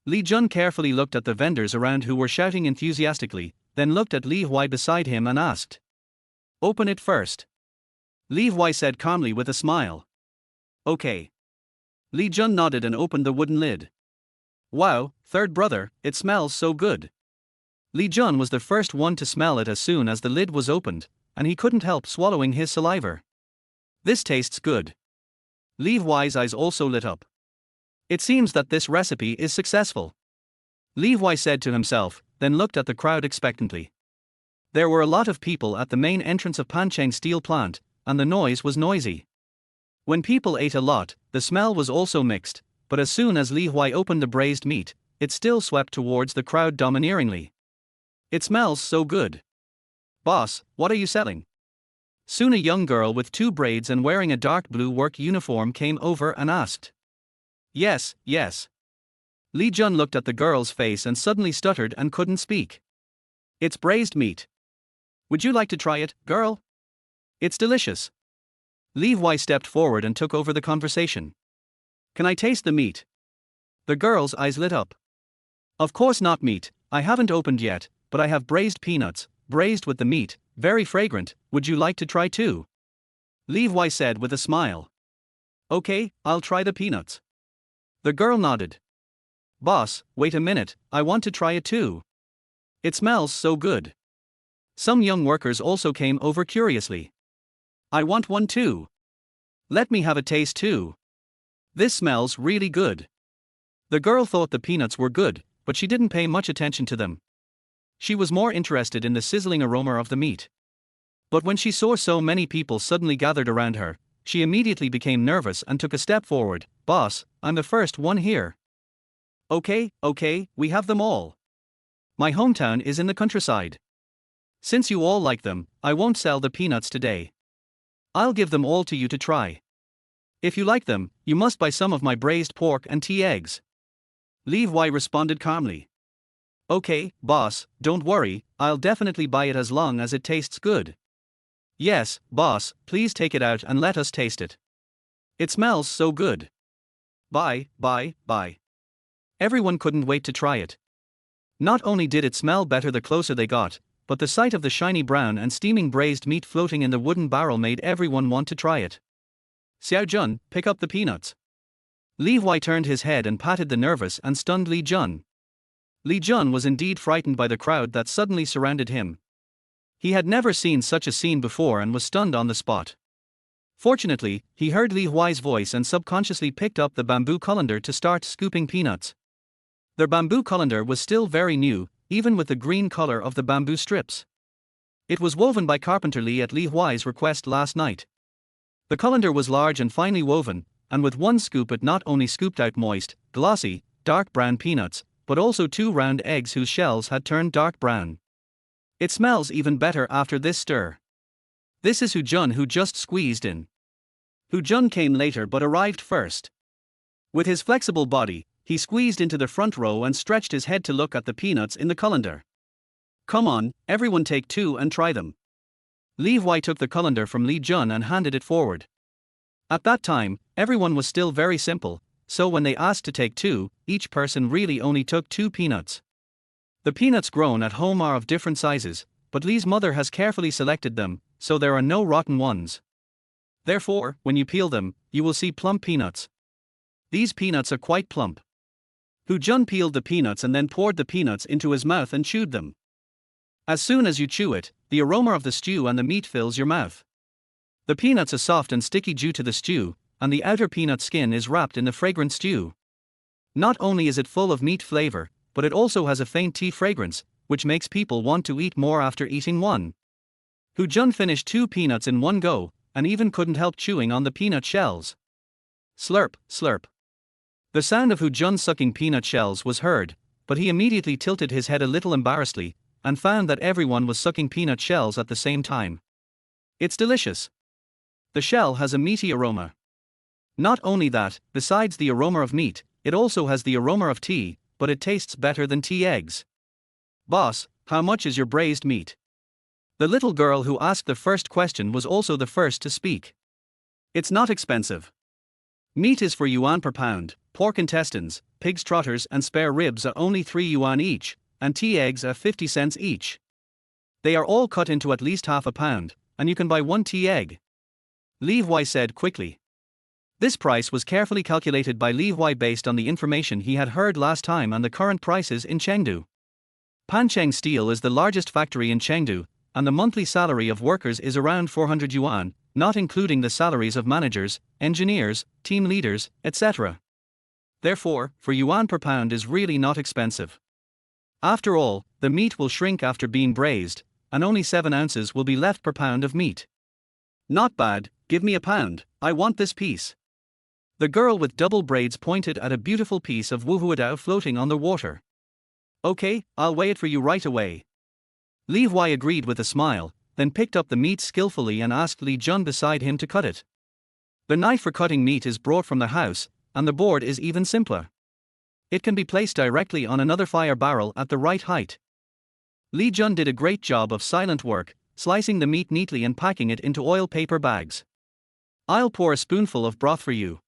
Li Jun carefully looked at the vendors around who were shouting enthusiastically, then looked at Li Huai beside him and asked, "Open it first." Li Huai said calmly with a smile. "Okay." Li Jun nodded and opened the wooden lid. "Wow, third brother, it smells so good." Li Jun was the first one to smell it as soon as the lid was opened, and he couldn't help swallowing his saliva. "This tastes good." Li Huai's eyes also lit up. "It seems that this recipe is successful," Li Huai said to himself, then looked at the crowd expectantly. There were a lot of people at the main entrance of Pancheng steel plant, and the noise was noisy. When people ate a lot, the smell was also mixed, but as soon as Li Huai opened the braised meat, it still swept towards the crowd domineeringly. "It smells so good. Boss, what are you selling?" Soon a young girl with 2 braids and wearing a dark blue work uniform came over and asked. Yes. Li Jun looked at the girl's face and suddenly stuttered and couldn't speak. "It's braised meat. Would you like to try it, girl? It's delicious." Li Huai stepped forward and took over the conversation. "Can I taste the meat?" The girl's eyes lit up. "Of course not meat, I haven't opened yet, but I have braised peanuts, braised with the meat, very fragrant, would you like to try too?" Li Huai said with a smile. "Okay, I'll try the peanuts." The girl nodded. "Boss, wait a minute, I want to try it too. It smells so good." Some young workers also came over curiously. "I want one too. Let me have a taste too. This smells really good." The girl thought the peanuts were good, but she didn't pay much attention to them. She was more interested in the sizzling aroma of the meat. But when she saw so many people suddenly gathered around her, she immediately became nervous and took a step forward. "Boss, I'm the first one here." Okay, we have them all. My hometown is in the countryside. Since you all like them, I won't sell the peanuts today. I'll give them all to you to try. If you like them, you must buy some of my braised pork and tea eggs." Li Huai responded calmly. "Okay, boss, don't worry, I'll definitely buy it as long as it tastes good." "Yes, boss, please take it out and let us taste it. It smells so good. Buy. Everyone couldn't wait to try it. Not only did it smell better the closer they got, but the sight of the shiny brown and steaming braised meat floating in the wooden barrel made everyone want to try it. "Xiao Jun, pick up the peanuts." Li Huai turned his head and patted the nervous and stunned Li Jun. Li Jun was indeed frightened by the crowd that suddenly surrounded him. He had never seen such a scene before and was stunned on the spot. Fortunately, he heard Li Huai's voice and subconsciously picked up the bamboo colander to start scooping peanuts. Their bamboo colander was still very new, even with the green color of the bamboo strips. It was woven by carpenter Li at Li Huai's request last night. The colander was large and finely woven, and with one scoop it not only scooped out moist, glossy, dark brown peanuts, but also 2 round eggs whose shells had turned dark brown. It smells even better after this stir. This is Hu Jun, who just squeezed in. Hu Jun came later but arrived first. With his flexible body, he squeezed into the front row and stretched his head to look at the peanuts in the colander. Come on, everyone take 2 and try them. Li Huai took the colander from Li Jun and handed it forward. At that time, everyone was still very simple, so when they asked to take 2, each person really only took 2 peanuts. The peanuts grown at home are of different sizes, but Li's mother has carefully selected them, so there are no rotten ones. Therefore, when you peel them, you will see plump peanuts. These peanuts are quite plump. Hu Jun peeled the peanuts and then poured the peanuts into his mouth and chewed them. As soon as you chew it, the aroma of the stew and the meat fills your mouth. The peanuts are soft and sticky due to the stew, and the outer peanut skin is wrapped in the fragrant stew. Not only is it full of meat flavor, but it also has a faint tea fragrance, which makes people want to eat more after eating one. Hu Jun finished 2 peanuts in one go, and even couldn't help chewing on the peanut shells. Slurp, slurp. The sound of Hu Jun sucking peanut shells was heard, but he immediately tilted his head a little embarrassedly, and found that everyone was sucking peanut shells at the same time. It's delicious. The shell has a meaty aroma. Not only that, besides the aroma of meat, it also has the aroma of tea, but it tastes better than tea eggs. Boss, how much is your braised meat? The little girl who asked the first question was also the first to speak. It's not expensive. Meat is 4 yuan per pound, pork intestines, pig's trotters and spare ribs are only 3 yuan each, and tea eggs are 50 cents each. They are all cut into at least half a pound, and you can buy 1 tea egg. Li Huai said quickly. This price was carefully calculated by Li Huai based on the information he had heard last time and the current prices in Chengdu. Pancheng Steel is the largest factory in Chengdu, and the monthly salary of workers is around 400 yuan, not including the salaries of managers, engineers, team leaders, etc. Therefore, 4 yuan per pound is really not expensive. After all, the meat will shrink after being braised, and only 7 ounces will be left per pound of meat. Not bad, give me a pound, I want this piece. The girl with double braids pointed at a beautiful piece of wuhuadao floating on the water. Okay, I'll weigh it for you right away. Li Huai agreed with a smile, then picked up the meat skillfully and asked Li Jun beside him to cut it. The knife for cutting meat is brought from the house, and the board is even simpler. It can be placed directly on another fire barrel at the right height. Li Jun did a great job of silent work, slicing the meat neatly and packing it into oil paper bags. I'll pour a spoonful of broth for you.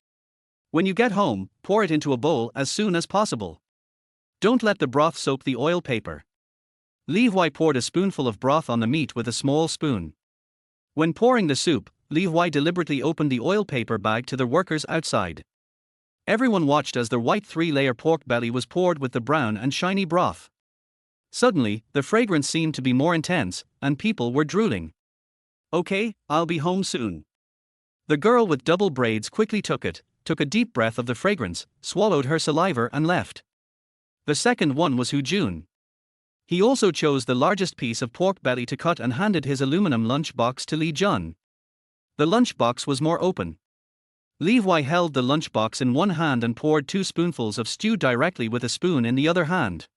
When you get home, pour it into a bowl as soon as possible. Don't let the broth soak the oil paper. Li Huai poured a spoonful of broth on the meat with a small spoon. When pouring the soup, Li Huai deliberately opened the oil paper bag to the workers outside. Everyone watched as the white 3-layer pork belly was poured with the brown and shiny broth. Suddenly, the fragrance seemed to be more intense, and people were drooling. Okay, I'll be home soon. The girl with double braids quickly took a deep breath of the fragrance, swallowed her saliva and left. The second one was Hu Jun. He also chose the largest piece of pork belly to cut and handed his aluminum lunch box to Li Jun. The lunch box was more open. Li Huai held the lunch box in one hand and poured 2 spoonfuls of stew directly with a spoon in the other hand.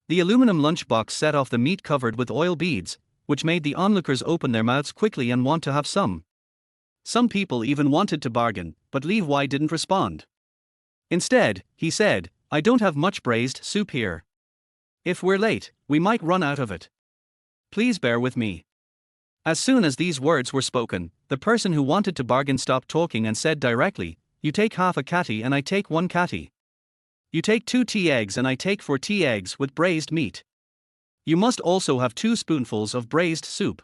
The aluminum lunch box set off the meat covered with oil beads, which made the onlookers open their mouths quickly and want to have some. Some people even wanted to bargain, but Li Huai didn't respond. Instead, he said, I don't have much braised soup here. If we're late, we might run out of it. Please bear with me. As soon as these words were spoken, the person who wanted to bargain stopped talking and said directly, you take half a catty and I take 1 catty. You take 2 tea eggs and I take 4 tea eggs with braised meat. You must also have 2 spoonfuls of braised soup.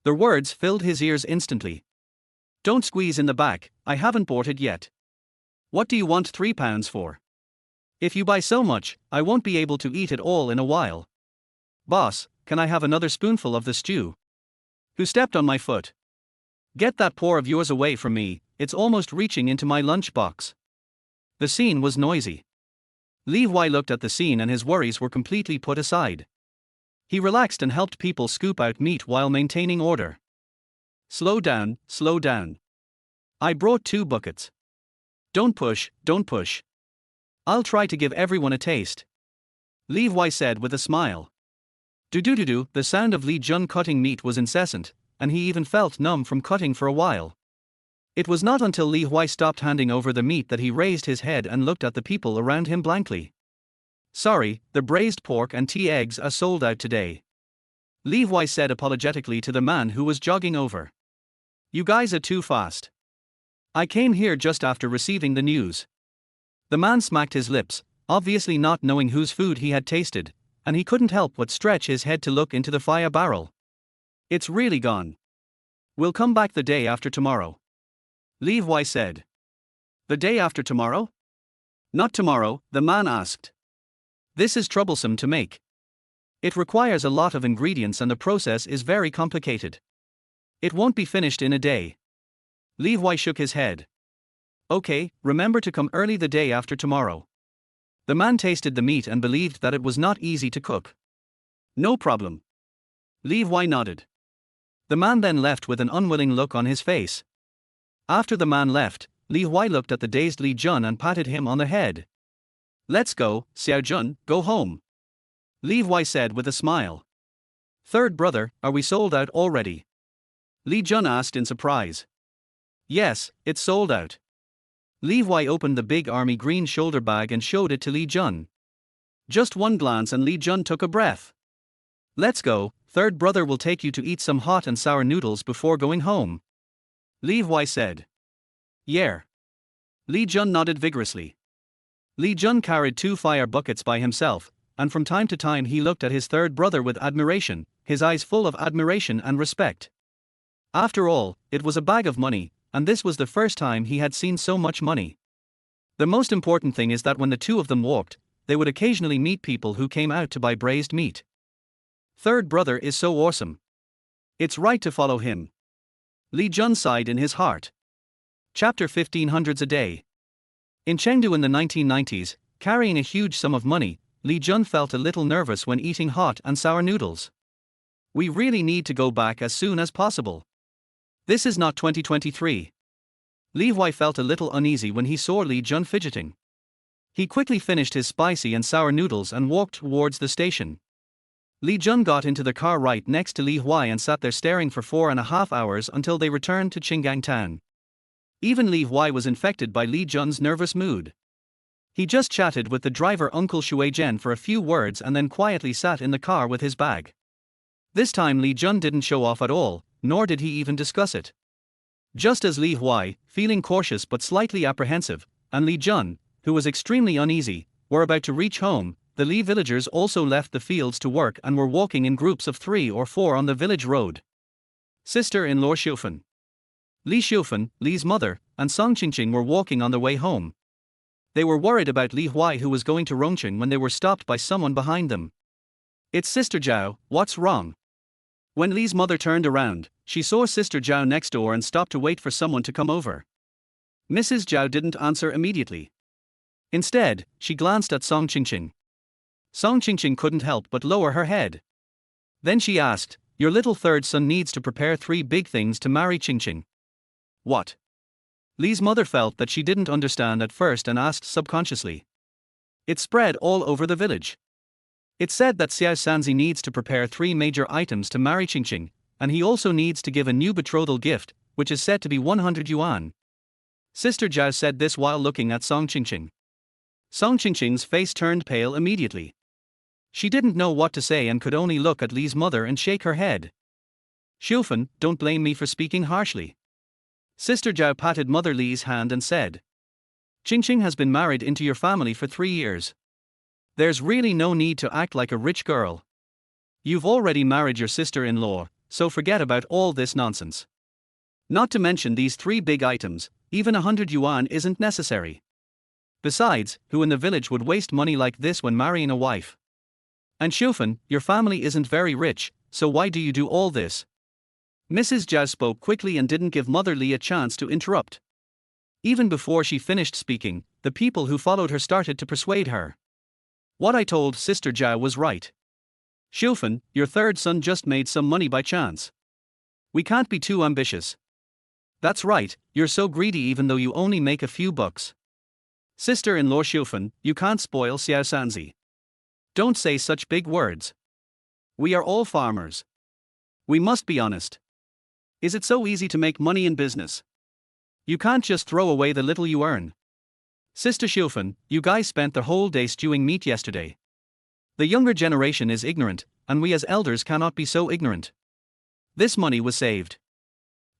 The words filled his ears instantly. Don't squeeze in the back, I haven't bought it yet. What do you want 3 pounds for? If you buy so much, I won't be able to eat it all in a while. Boss, can I have another spoonful of the stew? Who stepped on my foot? Get that paw of yours away from me, it's almost reaching into my lunchbox. The scene was noisy. Li Huai looked at the scene and his worries were completely put aside. He relaxed and helped people scoop out meat while maintaining order. Slow down, slow down. I brought 2 buckets. Don't push, don't push. I'll try to give everyone a taste. Li Huai said with a smile. Do, the sound of Li Jun cutting meat was incessant, and he even felt numb from cutting for a while. It was not until Li Huai stopped handing over the meat that he raised his head and looked at the people around him blankly. Sorry, the braised pork and tea eggs are sold out today. Li Huai said apologetically to the man who was jogging over. You guys are too fast. I came here just after receiving the news. The man smacked his lips, obviously not knowing whose food he had tasted, and he couldn't help but stretch his head to look into the fire barrel. It's really gone. We'll come back the day after tomorrow. Li Huai said. The day after tomorrow? Not tomorrow, the man asked. This is troublesome to make. It requires a lot of ingredients and the process is very complicated. It won't be finished in a day. Li Huai shook his head. Okay, remember to come early the day after tomorrow. The man tasted the meat and believed that it was not easy to cook. No problem. Li Huai nodded. The man then left with an unwilling look on his face. After the man left, Li Huai looked at the dazed Li Jun and patted him on the head. Let's go, Xiao Jun, go home. Li Huai said with a smile. Third brother, are we sold out already? Li Jun asked in surprise. Yes, it's sold out. Li Huai opened the big army green shoulder bag and showed it to Li Jun. Just one glance and Li Jun took a breath. Let's go, third brother will take you to eat some hot and sour noodles before going home. Li Huai said. Yeah. Li Jun nodded vigorously. Li Jun carried 2 fire buckets by himself, and from time to time he looked at his third brother with admiration, his eyes full of admiration and respect. After all, it was a bag of money, and this was the first time he had seen so much money. The most important thing is that when the 2 of them walked, they would occasionally meet people who came out to buy braised meat. Third brother is so awesome. It's right to follow him. Li Jun sighed in his heart. Chapter 1500s a day. In Chengdu in the 1990s, carrying a huge sum of money, Li Jun felt a little nervous when eating hot and sour noodles. We really need to go back as soon as possible. This is not 2023. Li Huai felt a little uneasy when he saw Li Jun fidgeting. He quickly finished his spicy and sour noodles and walked towards the station. Li Jun got into the car right next to Li Huai and sat there staring for 4.5 hours until they returned to Qinggang Town. Even Li Huai was infected by Li Jun's nervous mood. He just chatted with the driver Uncle Shui Zhen for a few words and then quietly sat in the car with his bag. This time Li Jun didn't show off at all, nor did he even discuss it. Just as Li Huai, feeling cautious but slightly apprehensive, and Li Jun, who was extremely uneasy, were about to reach home, the Li villagers also left the fields to work and were walking in groups of 3 or 4 on the village road. Sister-in-law Xiufen. Li Xiufen, Li's mother, and Song Qingqing were walking on their way home. They were worried about Li Huai who was going to Rongqing when they were stopped by someone behind them. It's Sister Zhao, what's wrong? When Li's mother turned around, she saw Sister Zhao next door and stopped to wait for someone to come over. Mrs. Zhao didn't answer immediately. Instead, she glanced at Song Qingqing. Song Qingqing couldn't help but lower her head. Then she asked, your little third son needs to prepare 3 big things to marry Qingqing. What? Li's mother felt that she didn't understand at first and asked subconsciously. It spread all over the village. It said that Xiao Sanzi needs to prepare 3 major items to marry Qingqing, and he also needs to give a new betrothal gift, which is said to be 100 yuan. Sister Zhao said this while looking at Song Qingqing. Song Qingqing's face turned pale immediately. She didn't know what to say and could only look at Li's mother and shake her head. Xiufen, don't blame me for speaking harshly. Sister Zhao patted Mother Li's hand and said. Qingqing has been married into your family for 3 years. There's really no need to act like a rich girl. You've already married your sister-in-law, so forget about all this nonsense. Not to mention these 3 big items, even 100 yuan isn't necessary. Besides, who in the village would waste money like this when marrying a wife? And Xiufan, your family isn't very rich, so why do you do all this? Mrs. Zhao spoke quickly and didn't give Mother Li a chance to interrupt. Even before she finished speaking, the people who followed her started to persuade her. What I told Sister Zhao was right. Xiufan, your third son just made some money by chance. We can't be too ambitious. That's right, you're so greedy even though you only make a few bucks. Sister-in-law Xiufan, you can't spoil Xiao Sanzi. Don't say such big words. We are all farmers. We must be honest. Is it so easy to make money in business? You can't just throw away the little you earn. Sister Xiufan, you guys spent the whole day stewing meat yesterday. The younger generation is ignorant, and we as elders cannot be so ignorant. This money was saved.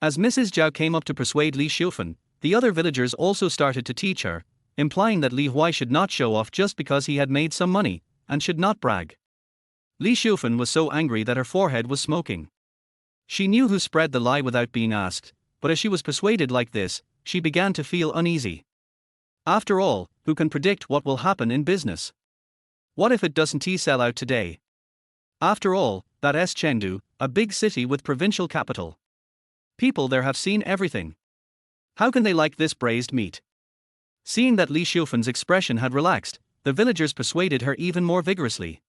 As Mrs. Zhao came up to persuade Li Xiufan, the other villagers also started to teach her, implying that Li Huai should not show off just because he had made some money, and should not brag. Li Xiufan was so angry that her forehead was smoking. She knew who spread the lie without being asked, but as she was persuaded like this, she began to feel uneasy. After all, who can predict what will happen in business? What if it doesn't sell out today? After all, that is Chengdu, a big city with provincial capital. People there have seen everything. How can they like this braised meat? Seeing that Li Xiufan's expression had relaxed, the villagers persuaded her even more vigorously.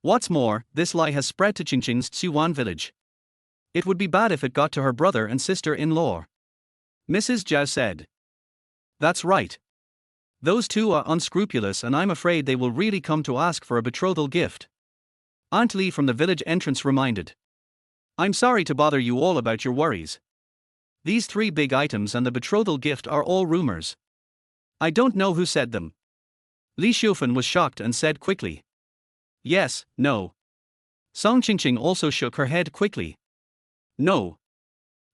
What's more, this lie has spread to Qingqing's Tsuwan village. It would be bad if it got to her brother and sister-in-law. Mrs. Zhao said. That's right. Those two are unscrupulous and I'm afraid they will really come to ask for a betrothal gift. Aunt Li from the village entrance reminded. I'm sorry to bother you all about your worries. These three big items and the betrothal gift are all rumors. I don't know who said them. Li Xiufan was shocked and said quickly. Yes, no. Song Qingqing also shook her head quickly. No.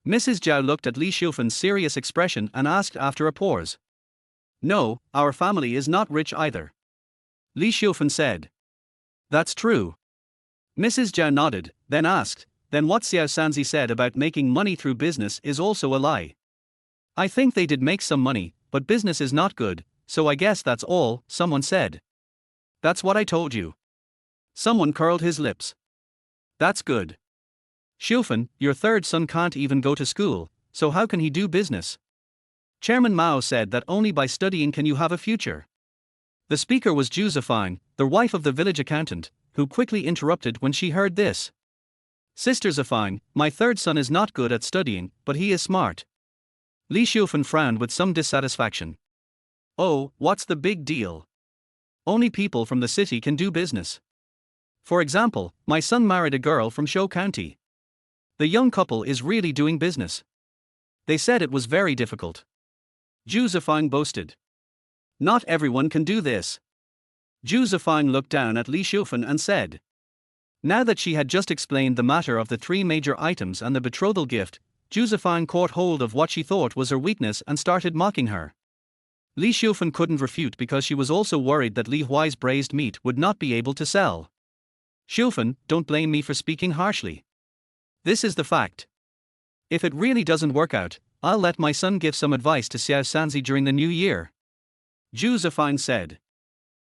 Mrs. Zhao looked at Li Xiufan's serious expression and asked after a pause. No, our family is not rich either. Li Xiufan said. That's true. Mrs. Zhao nodded, then asked, then what Xiao Sanzi said about making money through business is also a lie. I think they did make some money, but business is not good, so I guess that's all, someone said. That's what I told you. Someone curled his lips. That's good. Xiufan, your third son can't even go to school, so how can he do business? Chairman Mao said that only by studying can you have a future. The speaker was Zhu Zifang, the wife of the village accountant, who quickly interrupted when she heard this. Sister Zifang, my third son is not good at studying, but he is smart. Li Xiufan frowned with some dissatisfaction. Oh, what's the big deal? Only people from the city can do business. For example, my son married a girl from Shou County. The young couple is really doing business. They said it was very difficult. Zhu Zifang boasted. Not everyone can do this. Zhu Zifang looked down at Li Xiufan and said. Now that she had just explained the matter of the three major items and the betrothal gift, Zhu Zifang caught hold of what she thought was her weakness and started mocking her. Li Xiufan couldn't refute because she was also worried that Li Huai's braised meat would not be able to sell. Xiufan, don't blame me for speaking harshly. This is the fact. If it really doesn't work out, I'll let my son give some advice to Xiao Sanzi during the new year. Zhu Zifang said.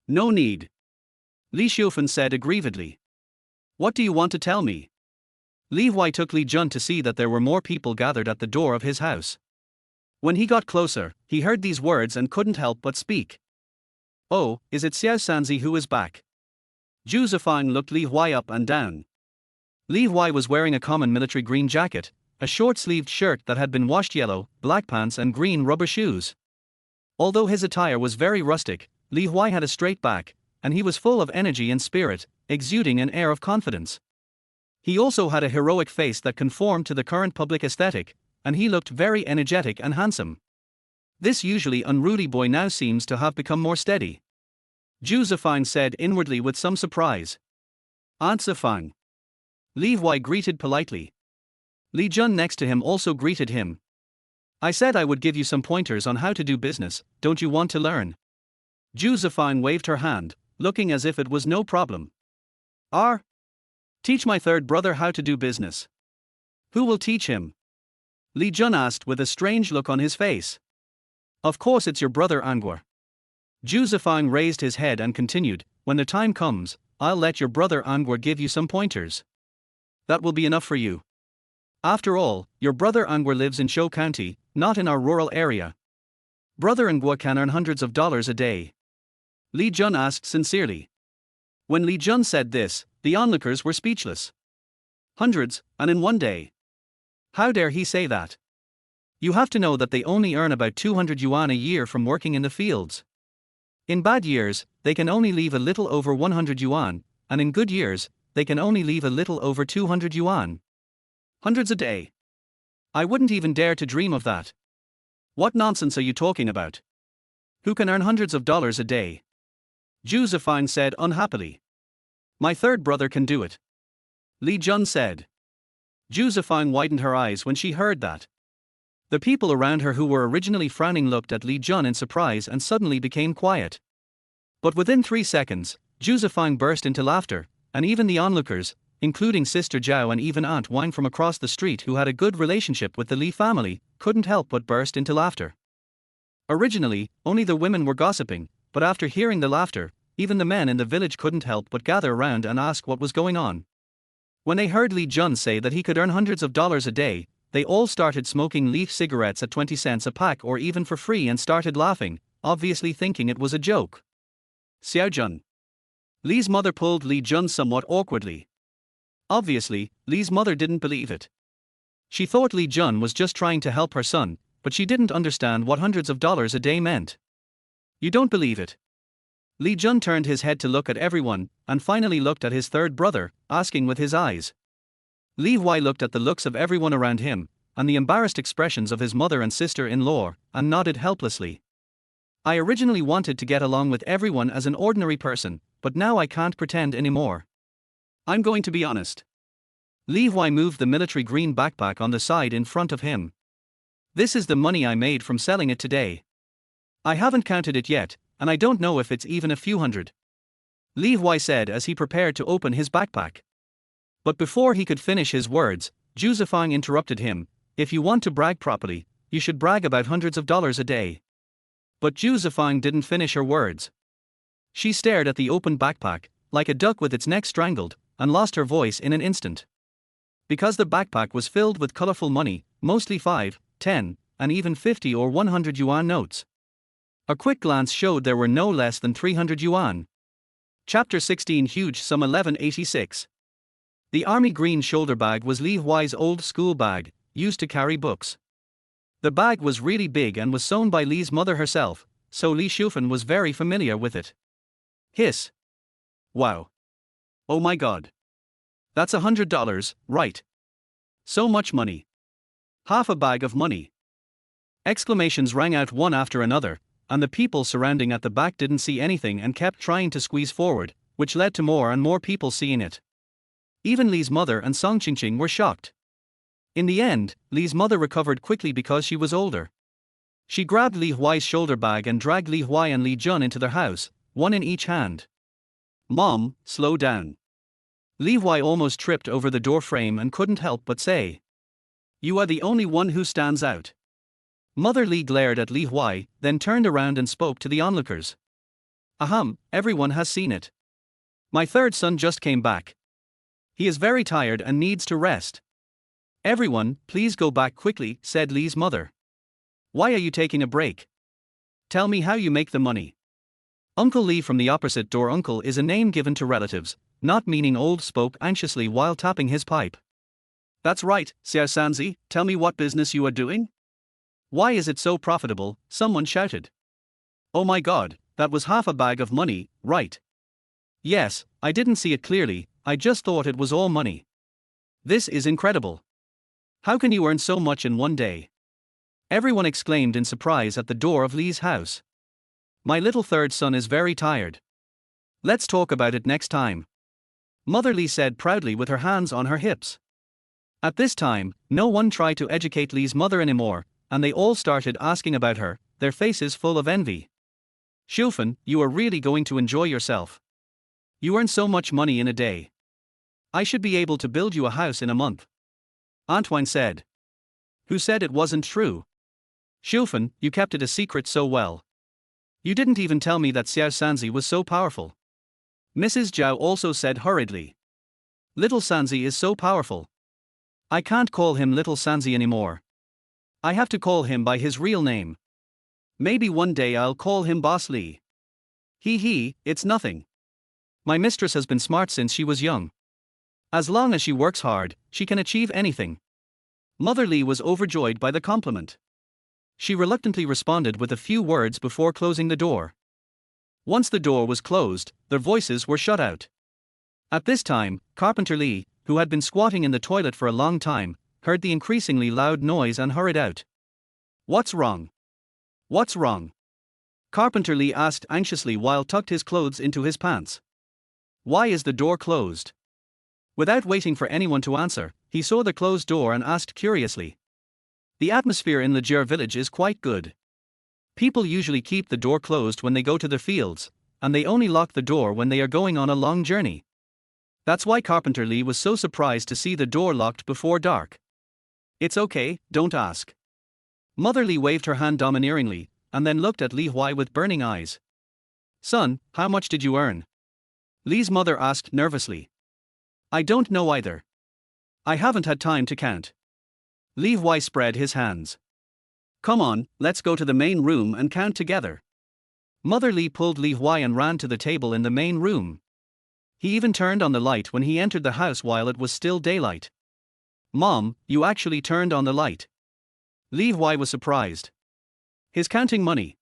No need. Li Xiufan said aggrievedly. What do you want to tell me? Li Huai took Li Jun to see that there were more people gathered at the door of his house. When he got closer, he heard these words and couldn't help but speak. Oh, is it Xiao Sanzi who is back? Zhu Zifang looked Li Huai up and down. Li Huai was wearing a common military green jacket, a short-sleeved shirt that had been washed yellow, black pants and green rubber shoes. Although his attire was very rustic, Li Huai had a straight back, and he was full of energy and spirit, exuding an air of confidence. He also had a heroic face that conformed to the current public aesthetic, and he looked very energetic and handsome. This usually unruly boy now seems to have become more steady. Zhu Zifang said inwardly with some surprise. Aunt Zifang. Li Huai greeted politely. Li Jun next to him also greeted him. I said I would give you some pointers on how to do business, don't you want to learn? Zhu Zifang waved her hand, looking as if it was no problem. Teach my third brother how to do business. Who will teach him? Li Jun asked with a strange look on his face. Of course it's your brother Anguar. Zhu Zifang raised his head and continued, when the time comes, I'll let your brother Angua give you some pointers. That will be enough for you. After all, your brother Angua lives in Shou County, not in our rural area. Brother Angua can earn hundreds of dollars a day. Li Jun asked sincerely. When Li Jun said this, the onlookers were speechless. Hundreds, and in one day. How dare he say that? You have to know that they only earn about 200 yuan a year from working in the fields. In bad years, they can only leave a little over 100 yuan, and in good years, they can only leave a little over 200 yuan. Hundreds a day. I wouldn't even dare to dream of that. What nonsense are you talking about? Who can earn hundreds of dollars a day? Zhu Zifang said unhappily. My third brother can do it. Li Jun said. Zhu Zifang widened her eyes when she heard that. The people around her who were originally frowning looked at Li Jun in surprise and suddenly became quiet. But within 3 seconds, Zhu Zifang burst into laughter, and even the onlookers, including Sister Zhao and even Aunt Wang from across the street who had a good relationship with the Li family, couldn't help but burst into laughter. Originally, only the women were gossiping, but after hearing the laughter, even the men in the village couldn't help but gather around and ask what was going on. When they heard Li Jun say that he could earn hundreds of dollars a day, they all started smoking leaf cigarettes at 20 cents a pack or even for free and started laughing, obviously thinking it was a joke. Xiao Jun. Li's mother pulled Li Jun somewhat awkwardly. Obviously, Li's mother didn't believe it. She thought Li Jun was just trying to help her son, but she didn't understand what hundreds of dollars a day meant. You don't believe it? Li Jun turned his head to look at everyone, and finally looked at his third brother, asking with his eyes. Li Huai looked at the looks of everyone around him, and the embarrassed expressions of his mother and sister-in-law, and nodded helplessly. I originally wanted to get along with everyone as an ordinary person, but now I can't pretend anymore. I'm going to be honest. Li Huai moved the military green backpack on the side in front of him. This is the money I made from selling it today. I haven't counted it yet, and I don't know if it's even a few hundred. Li Huai said as he prepared to open his backpack. But before he could finish his words, Zhu Zifang interrupted him. If you want to brag properly, you should brag about hundreds of dollars a day. But Zhu Zifang didn't finish her words. She stared at the open backpack, like a duck with its neck strangled, and lost her voice in an instant. Because the backpack was filled with colorful money, mostly 5, 10, and even 50 or 100 yuan notes. A quick glance showed there were no less than 300 yuan. Chapter 16 Huge Sum 1186. The army green shoulder bag was Li Huai's old school bag, used to carry books. The bag was really big and was sewn by Li's mother herself, so Li Shufan was very familiar with it. Hiss. Wow. Oh my god. That's $100, right? So much money. Half a bag of money. Exclamations rang out one after another, and the people surrounding at the back didn't see anything and kept trying to squeeze forward, which led to more and more people seeing it. Even Li's mother and Song Qingqing were shocked. In the end, Li's mother recovered quickly because she was older. She grabbed Li Huai's shoulder bag and dragged Li Huai and Li Jun into their house, one in each hand. Mom, slow down. Li Huai almost tripped over the door frame and couldn't help but say. You are the only one who stands out. Mother Li glared at Li Huai, then turned around and spoke to the onlookers. Ahem, everyone has seen it. My third son just came back. He is very tired and needs to rest. Everyone, please go back quickly, said Li's mother. Why are you taking a break? Tell me how you make the money. Uncle Li from the opposite door. Uncle is a name given to relatives, not meaning old, spoke anxiously while tapping his pipe. That's right, Xiao Sanzi, tell me what business you are doing? Why is it so profitable? Someone shouted. Oh my god, that was half a bag of money, right? Yes, I didn't see it clearly, I just thought it was all money. This is incredible. How can you earn so much in one day? Everyone exclaimed in surprise at the door of Li's house. My little third son is very tired. Let's talk about it next time. Mother Li said proudly with her hands on her hips. At this time, no one tried to educate Li's mother anymore, and they all started asking about her, their faces full of envy. Shufan, you are really going to enjoy yourself. You earn so much money in a day. I should be able to build you a house in a month. Antoine said. Who said it wasn't true? Shufan, you kept it a secret so well. You didn't even tell me that Xiao Sanzi was so powerful. Mrs. Zhao also said hurriedly. Little Sanzi is so powerful. I can't call him Little Sanzi anymore. I have to call him by his real name. Maybe one day I'll call him Boss Li. He, it's nothing. My mistress has been smart since she was young. As long as she works hard, she can achieve anything. Mother Li was overjoyed by the compliment. She reluctantly responded with a few words before closing the door. Once the door was closed, their voices were shut out. At this time, Carpenter Li, who had been squatting in the toilet for a long time, heard the increasingly loud noise and hurried out. What's wrong? What's wrong? Carpenter Li asked anxiously while tucked his clothes into his pants. Why is the door closed? Without waiting for anyone to answer, he saw the closed door and asked curiously. The atmosphere in Leger village is quite good. People usually keep the door closed when they go to the fields, and they only lock the door when they are going on a long journey. That's why Carpenter Li was so surprised to see the door locked before dark. It's okay, don't ask. Mother Li waved her hand domineeringly, and then looked at Li Huai with burning eyes. Son, how much did you earn? Li's mother asked nervously. I don't know either. I haven't had time to count. Li Huai spread his hands. Come on, let's go to the main room and count together. Mother Li pulled Li Huai and ran to the table in the main room. He even turned on the light when he entered the house while it was still daylight. Mom, you actually turned on the light. Li Huai was surprised. He's counting money.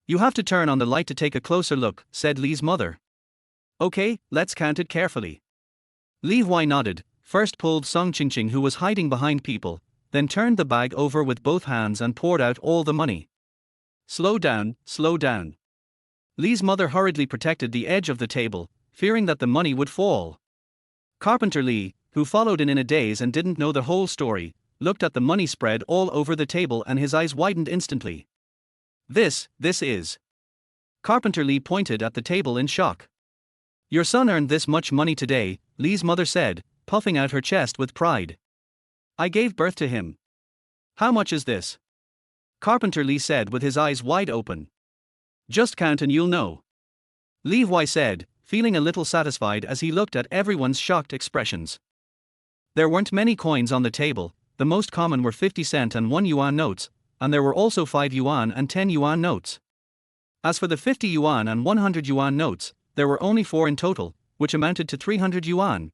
You have to turn on the light to take a closer look, said Li's mother. Okay, let's count it carefully. Li Huai nodded, first pulled Song Qingqing who was hiding behind people, then turned the bag over with both hands and poured out all the money. Slow down, slow down. Li's mother hurriedly protected the edge of the table, fearing that the money would fall. Carpenter Li, who followed in a daze and didn't know the whole story, looked at the money spread all over the table and his eyes widened instantly. This is. Carpenter Li pointed at the table in shock. Your son earned this much money today, Li's mother said, puffing out her chest with pride. I gave birth to him. How much is this? Carpenter Li said with his eyes wide open. Just count and you'll know. Li Huai said, feeling a little satisfied as he looked at everyone's shocked expressions. There weren't many coins on the table, the most common were 50-cent and 1 yuan notes, and there were also 5 yuan and 10 yuan notes. As for the 50 yuan and 100 yuan notes, there were only 4 in total, which amounted to 300 yuan.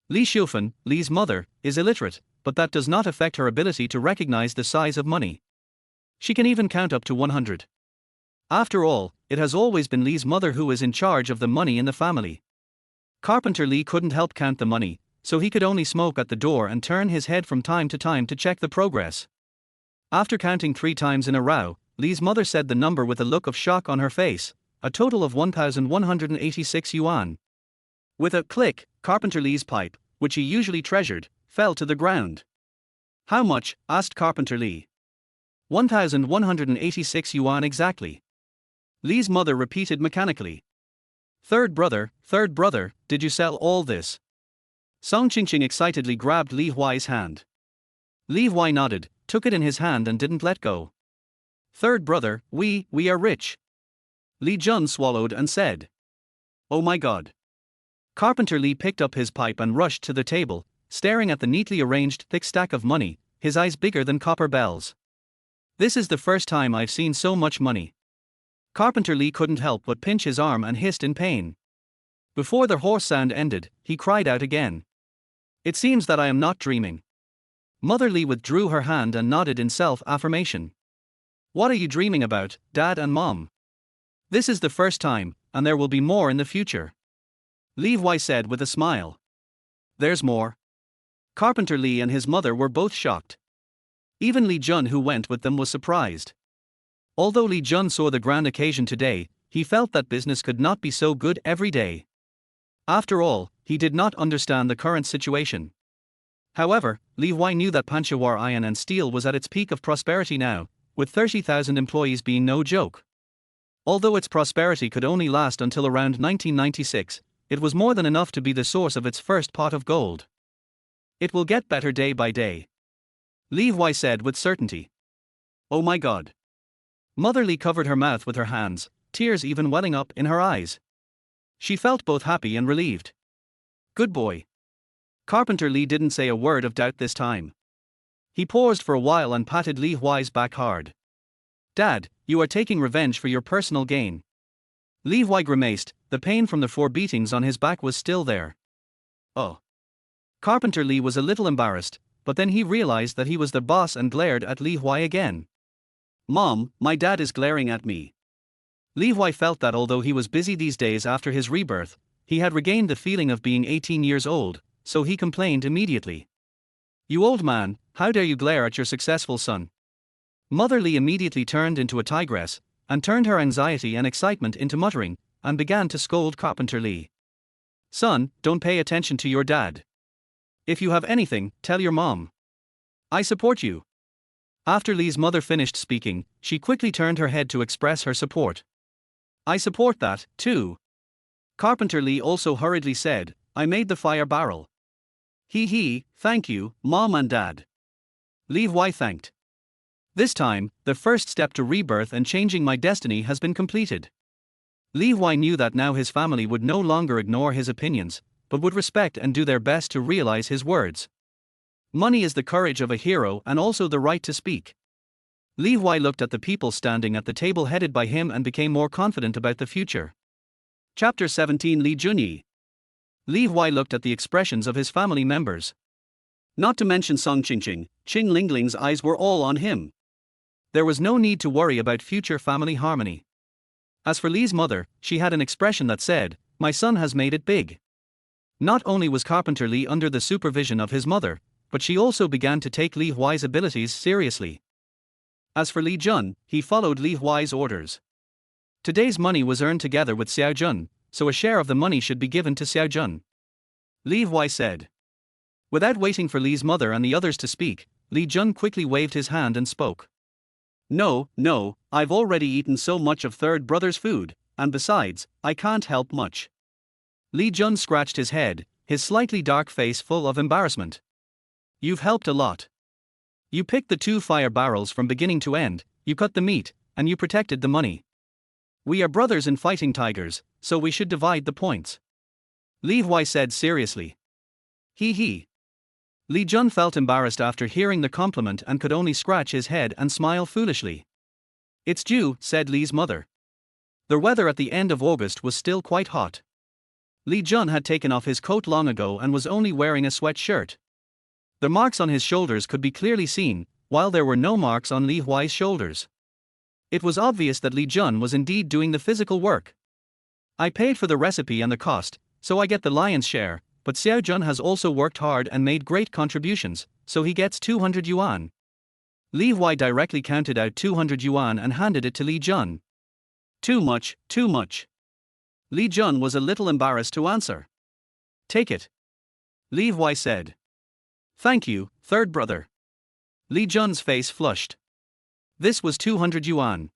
Li Xiufen, Li's mother, is illiterate, but that does not affect her ability to recognize the size of money. She can even count up to 100. After all, it has always been Li's mother who is in charge of the money in the family. Carpenter Li couldn't help count the money, so he could only smoke at the door and turn his head from time to time to check the progress. After counting 3 times in a row, Li's mother said the number with a look of shock on her face, a total of 1,186 yuan. With a click, Carpenter Li's pipe, which he usually treasured, fell to the ground. How much? Asked Carpenter Li. 1,186 yuan exactly. Li's mother repeated mechanically. Third brother, did you sell all this? Song Qingqing excitedly grabbed Li Huai's hand. Li Huai nodded, took it in his hand and didn't let go. Third brother, we are rich. Li Jun swallowed and said. Oh my god. Carpenter Li picked up his pipe and rushed to the table, staring at the neatly arranged thick stack of money, his eyes bigger than copper bells. This is the first time I've seen so much money. Carpenter Li couldn't help but pinch his arm and hissed in pain. Before the hoarse sound ended, he cried out again. It seems that I am not dreaming. Mother Li withdrew her hand and nodded in self-affirmation. What are you dreaming about, Dad and Mom? This is the first time, and there will be more in the future. Li Huai said with a smile. There's more. Carpenter Li and his mother were both shocked. Even Li Jun who went with them was surprised. Although Li Jun saw the grand occasion today, he felt that business could not be so good every day. After all, he did not understand the current situation. However, Li Huai knew that Panchawar Iron and Steel was at its peak of prosperity now, with 30,000 employees being no joke. Although its prosperity could only last until around 1996, it was more than enough to be the source of its first pot of gold. It will get better day by day. Li Huai said with certainty. Oh my god. Mother Li covered her mouth with her hands, tears even welling up in her eyes. She felt both happy and relieved. Good boy. Carpenter Li didn't say a word of doubt this time. He paused for a while and patted Li Huai's back hard. Dad, you are taking revenge for your personal gain. Li Huai grimaced, the pain from the 4 beatings on his back was still there. Oh. Carpenter Li was a little embarrassed, but then he realized that he was the boss and glared at Li Huai again. Mom, my dad is glaring at me. Li Huai felt that although he was busy these days after his rebirth, he had regained the feeling of being 18 years old, so he complained immediately. You old man, how dare you glare at your successful son? Mother Li immediately turned into a tigress, and turned her anxiety and excitement into muttering, and began to scold Carpenter Li. Son, don't pay attention to your dad. If you have anything, tell your mom. I support you. After Li's mother finished speaking, she quickly turned her head to express her support. I support that, too. Carpenter Li also hurriedly said, I made the fire barrel. Thank you, Mom and Dad. Li Huai thanked. This time, the first step to rebirth and changing my destiny has been completed. Li Huai knew that now his family would no longer ignore his opinions, but would respect and do their best to realize his words. Money is the courage of a hero and also the right to speak. Li Huai looked at the people standing at the table headed by him and became more confident about the future. Chapter 17 Li Junyi. Li Huai looked at the expressions of his family members. Not to mention Song Qingqing, Qing Lingling's eyes were all on him. There was no need to worry about future family harmony. As for Li's mother, she had an expression that said, my son has made it big. Not only was Carpenter Li under the supervision of his mother, but she also began to take Li Huai's abilities seriously. As for Li Jun, he followed Li Huai's orders. Today's money was earned together with Xiao Jun, so a share of the money should be given to Xiao Jun. Li Huai said. Without waiting for Li's mother and the others to speak, Li Jun quickly waved his hand and spoke. No, I've already eaten so much of third brother's food, and besides, I can't help much. Li Jun scratched his head, his slightly dark face full of embarrassment. You've helped a lot. You picked the 2 fire barrels from beginning to end, you cut the meat, and you protected the money. We are brothers in fighting tigers, so we should divide the points. Li Huai said seriously. Li Jun felt embarrassed after hearing the compliment and could only scratch his head and smile foolishly. It's due, said Li's mother. The weather at the end of August was still quite hot. Li Jun had taken off his coat long ago and was only wearing a sweatshirt. The marks on his shoulders could be clearly seen, while there were no marks on Li Huai's shoulders. It was obvious that Li Jun was indeed doing the physical work. I paid for the recipe and the cost, so I get the lion's share, but Xiao Jun has also worked hard and made great contributions, so he gets 200 yuan. Li Huai directly counted out 200 yuan and handed it to Li Jun. Too much. Li Jun was a little embarrassed to answer. Take it. Li Huai said. Thank you, third brother. Li Jun's face flushed. This was 200 yuan.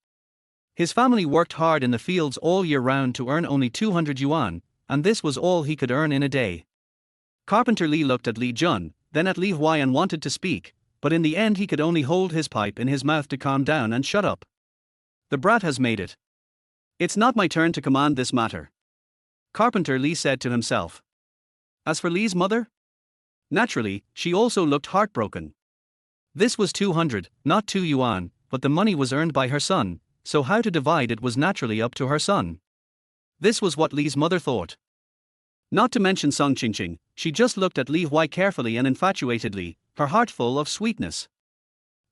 His family worked hard in the fields all year round to earn only 200 yuan, and this was all he could earn in a day. Carpenter Li looked at Li Jun, then at Li Huai and wanted to speak, but in the end he could only hold his pipe in his mouth to calm down and shut up. The brat has made it. It's not my turn to command this matter. Carpenter Li said to himself. As for Li's mother? Naturally, she also looked heartbroken. This was 200, not 2 yuan, but the money was earned by her son, so how to divide it was naturally up to her son. This was what Li's mother thought. Not to mention Song Qingqing, she just looked at Li Huai carefully and infatuatedly, her heart full of sweetness.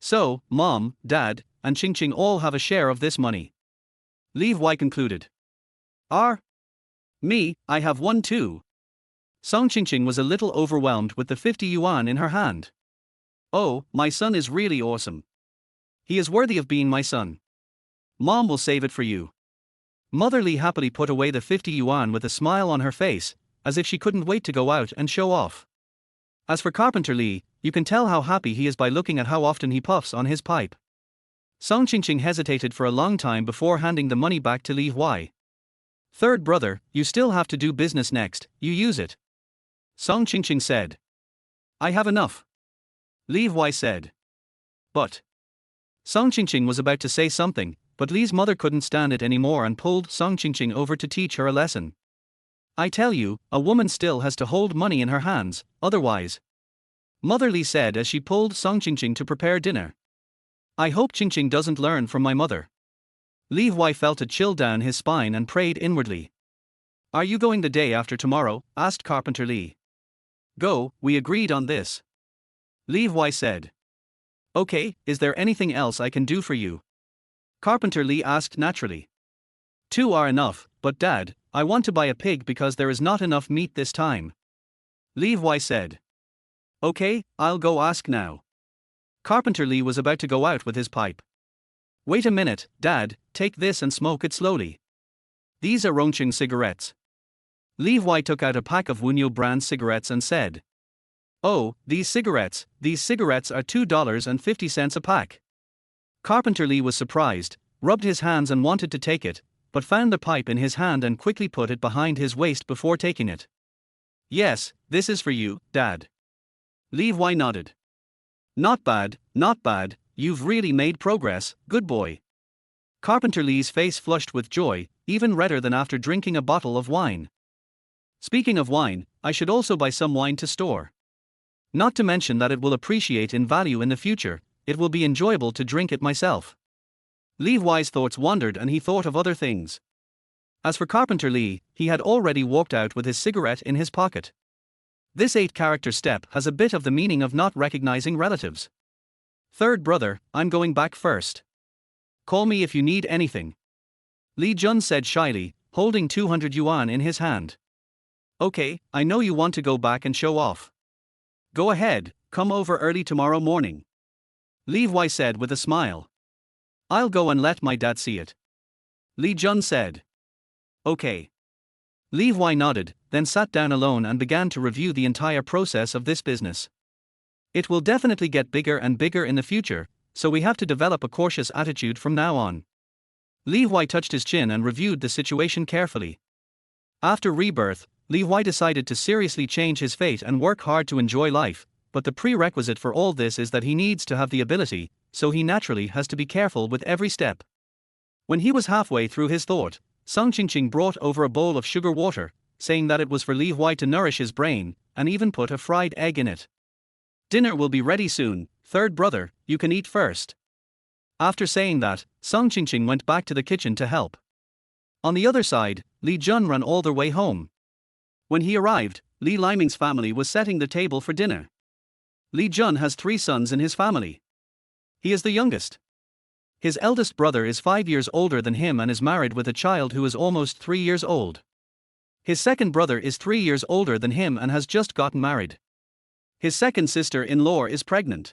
So, Mom, Dad, and Qingqing all have a share of this money. Li Huai concluded. Me, I have one too. Song Qingqing was a little overwhelmed with the 50 yuan in her hand. Oh, my son is really awesome. He is worthy of being my son. Mom will save it for you. Mother Li happily put away the 50 yuan with a smile on her face, as if she couldn't wait to go out and show off. As for Carpenter Li, you can tell how happy he is by looking at how often he puffs on his pipe. Song Qingqing hesitated for a long time before handing the money back to Li Huai. Third brother, you still have to do business next, you use it. Song Qingqing said. I have enough. Li Huai said. But. Song Qingqing was about to say something, but Li's mother couldn't stand it anymore and pulled Song Qingqing over to teach her a lesson. I tell you, a woman still has to hold money in her hands, otherwise. Mother Li said as she pulled Song Qingqing to prepare dinner. I hope Qingqing doesn't learn from my mother. Li Huai felt a chill down his spine and prayed inwardly. Are you going the day after tomorrow? Asked Carpenter Li. Go, we agreed on this. Li Huai said. Okay, is there anything else I can do for you? Carpenter Li asked naturally. 2 are enough, but Dad, I want to buy a pig because there is not enough meat this time. Li Huai said. Okay, I'll go ask now. Carpenter Li was about to go out with his pipe. Wait a minute, Dad, take this and smoke it slowly. These are Rongqing cigarettes. Li Huai took out a pack of Wunyo brand cigarettes and said. Oh, these cigarettes are $2.50 a pack. Carpenter Li was surprised, rubbed his hands and wanted to take it, but found the pipe in his hand and quickly put it behind his waist before taking it. Yes, this is for you, Dad. Li Huai nodded. Not bad, you've really made progress, good boy. Carpenter Li's face flushed with joy, even redder than after drinking a bottle of wine. Speaking of wine, I should also buy some wine to store. Not to mention that it will appreciate in value in the future, it will be enjoyable to drink it myself. Li Huai's thoughts wandered and he thought of other things. As for Carpenter Li, he had already walked out with his cigarette in his pocket. This 8-character step has a bit of the meaning of not recognizing relatives. Third brother, I'm going back first. Call me if you need anything. Li Jun said shyly, holding 200 yuan in his hand. Okay, I know you want to go back and show off. Go ahead, come over early tomorrow morning. Li Huai said with a smile. I'll go and let my dad see it. Li Jun said. Okay. Li Huai nodded, then sat down alone and began to review the entire process of this business. It will definitely get bigger and bigger in the future, so we have to develop a cautious attitude from now on. Li Huai touched his chin and reviewed the situation carefully. After rebirth, Li Huai decided to seriously change his fate and work hard to enjoy life, but the prerequisite for all this is that he needs to have the ability, so he naturally has to be careful with every step. When he was halfway through his thought, Song Qingqing brought over a bowl of sugar water, saying that it was for Li Huai to nourish his brain, and even put a fried egg in it. Dinner will be ready soon, third brother, you can eat first. After saying that, Song Qingqing went back to the kitchen to help. On the other side, Li Jun ran all the way home. When he arrived, Li Liming's family was setting the table for dinner. Li Jun has 3 sons in his family. He is the youngest. His eldest brother is 5 years older than him and is married with a child who is almost 3 years old. His second brother is 3 years older than him and has just gotten married. His second sister-in-law is pregnant.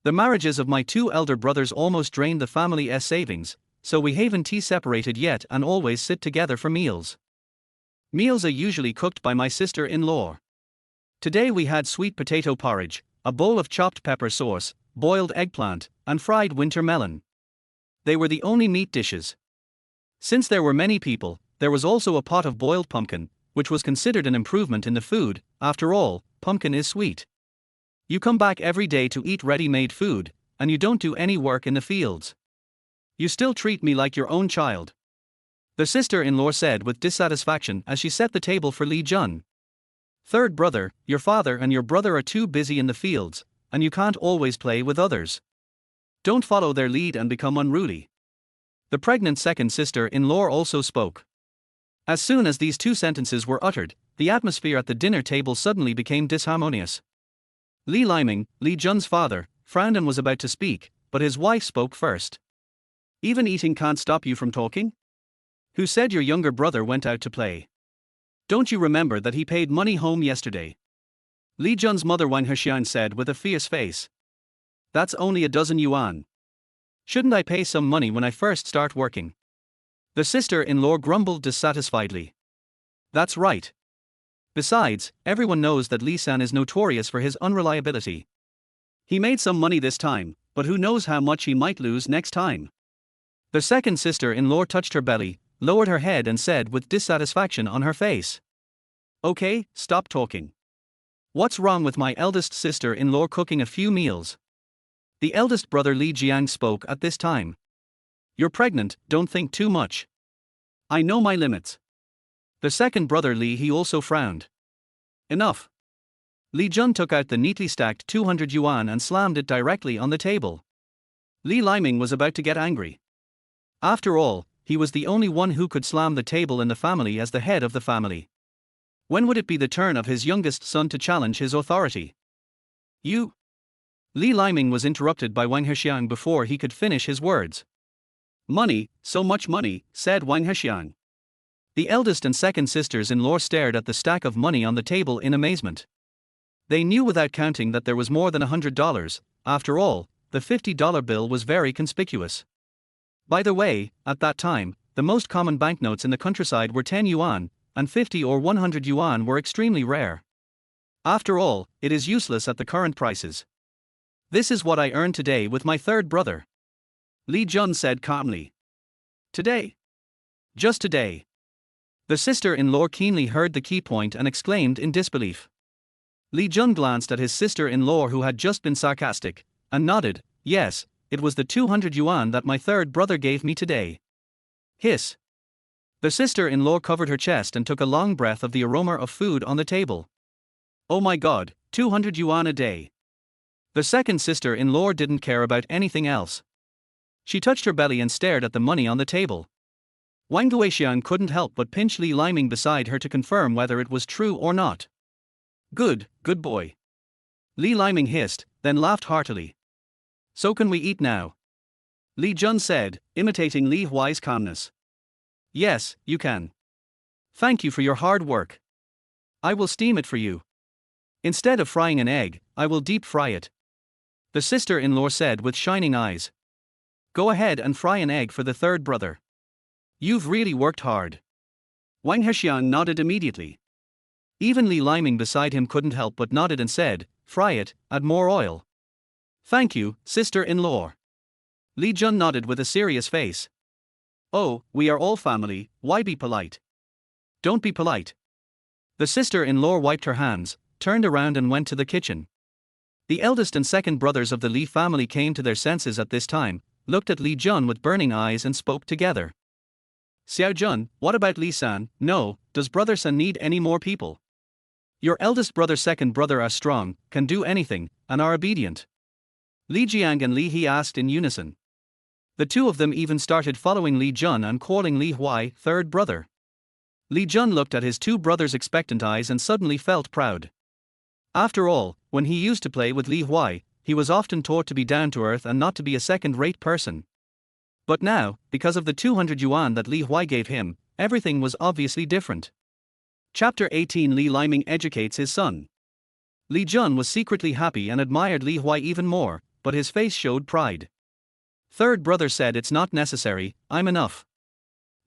The marriages of my 2 elder brothers almost drained the family's savings, so we haven't separated yet and always sit together for meals. Meals are usually cooked by my sister-in-law. Today we had sweet potato porridge, a bowl of chopped pepper sauce, boiled eggplant, and fried winter melon. They were the only meat dishes. Since there were many people, there was also a pot of boiled pumpkin, which was considered an improvement in the food. After all, pumpkin is sweet. You come back every day to eat ready-made food, and you don't do any work in the fields. You still treat me like your own child. The sister-in-law said with dissatisfaction as she set the table for Li Jun. Third brother, your father and your brother are too busy in the fields, and you can't always play with others. Don't follow their lead and become unruly. The pregnant second sister-in-law also spoke. As soon as these 2 sentences were uttered, the atmosphere at the dinner table suddenly became disharmonious. Li Liming, Li Jun's father, frowned and was about to speak, but his wife spoke first. Even eating can't stop you from talking? Who said your younger brother went out to play? Don't you remember that he paid money home yesterday? Li Jun's mother Wang Hexian said with a fierce face. That's only a dozen yuan. Shouldn't I pay some money when I first start working? The sister-in-law grumbled dissatisfiedly. That's right. Besides, everyone knows that Li San is notorious for his unreliability. He made some money this time, but who knows how much he might lose next time. The second sister-in-law touched her belly, lowered her head and said with dissatisfaction on her face. Okay, stop talking. What's wrong with my eldest sister-in-law cooking a few meals? The eldest brother Li Jiang spoke at this time. You're pregnant, don't think too much. I know my limits. The second brother Li he also frowned. Enough. Li Jun took out the neatly stacked 200 yuan and slammed it directly on the table. Li Liming was about to get angry. After all, he was the only one who could slam the table in the family as the head of the family. When would it be the turn of his youngest son to challenge his authority? You? Li Liming was interrupted by Wang Hexiang before he could finish his words. Money, so much money, said Wang Hexiang. The eldest and second sisters-in-law stared at the stack of money on the table in amazement. They knew without counting that there was more than $100, after all, the $50 bill was very conspicuous. By the way, at that time, the most common banknotes in the countryside were 10 yuan, and 50 or 100 yuan were extremely rare. After all, it is useless at the current prices. This is what I earned today with my third brother. Li Jun said calmly. Today? Just today. The sister-in-law keenly heard the key point and exclaimed in disbelief. Li Jun glanced at his sister-in-law who had just been sarcastic, and nodded, yes, it was the 200 yuan that my third brother gave me today. Hiss. The sister-in-law covered her chest and took a long breath of the aroma of food on the table. Oh my god, 200 yuan a day. The second sister-in-law didn't care about anything else. She touched her belly and stared at the money on the table. Wang Guixiang couldn't help but pinch Li Liming beside her to confirm whether it was true or not. Good boy. Li Liming hissed, then laughed heartily. So can we eat now? Li Jun said, imitating Li Huai's calmness. Yes, you can. Thank you for your hard work. I will steam it for you. Instead of frying an egg, I will deep fry it. The sister-in-law said with shining eyes. Go ahead and fry an egg for the third brother. You've really worked hard. Wang Hexiang nodded immediately. Even Li Liming beside him couldn't help but nodded and said, fry it, add more oil. Thank you, sister-in-law. Li Jun nodded with a serious face. Oh, we are all family, why be polite? Don't be polite. The sister-in-law wiped her hands, turned around and went to the kitchen. The eldest and second brothers of the Li family came to their senses at this time, looked at Li Jun with burning eyes and spoke together. Xiao Jun, what about Li San? No, does brother San need any more people? Your eldest brother second brother are strong, can do anything, and are obedient. Li Jiang and Li He asked in unison. The two of them even started following Li Jun and calling Li Huai third brother. Li Jun looked at his two brothers' expectant eyes and suddenly felt proud. After all, when he used to play with Li Huai, he was often taught to be down to earth and not to be a second-rate person. But now, because of the 200 yuan that Li Huai gave him, everything was obviously different. Chapter 18 Li Liming educates his son. Li Jun was secretly happy and admired Li Huai even more, but his face showed pride. Third brother said it's not necessary, I'm enough.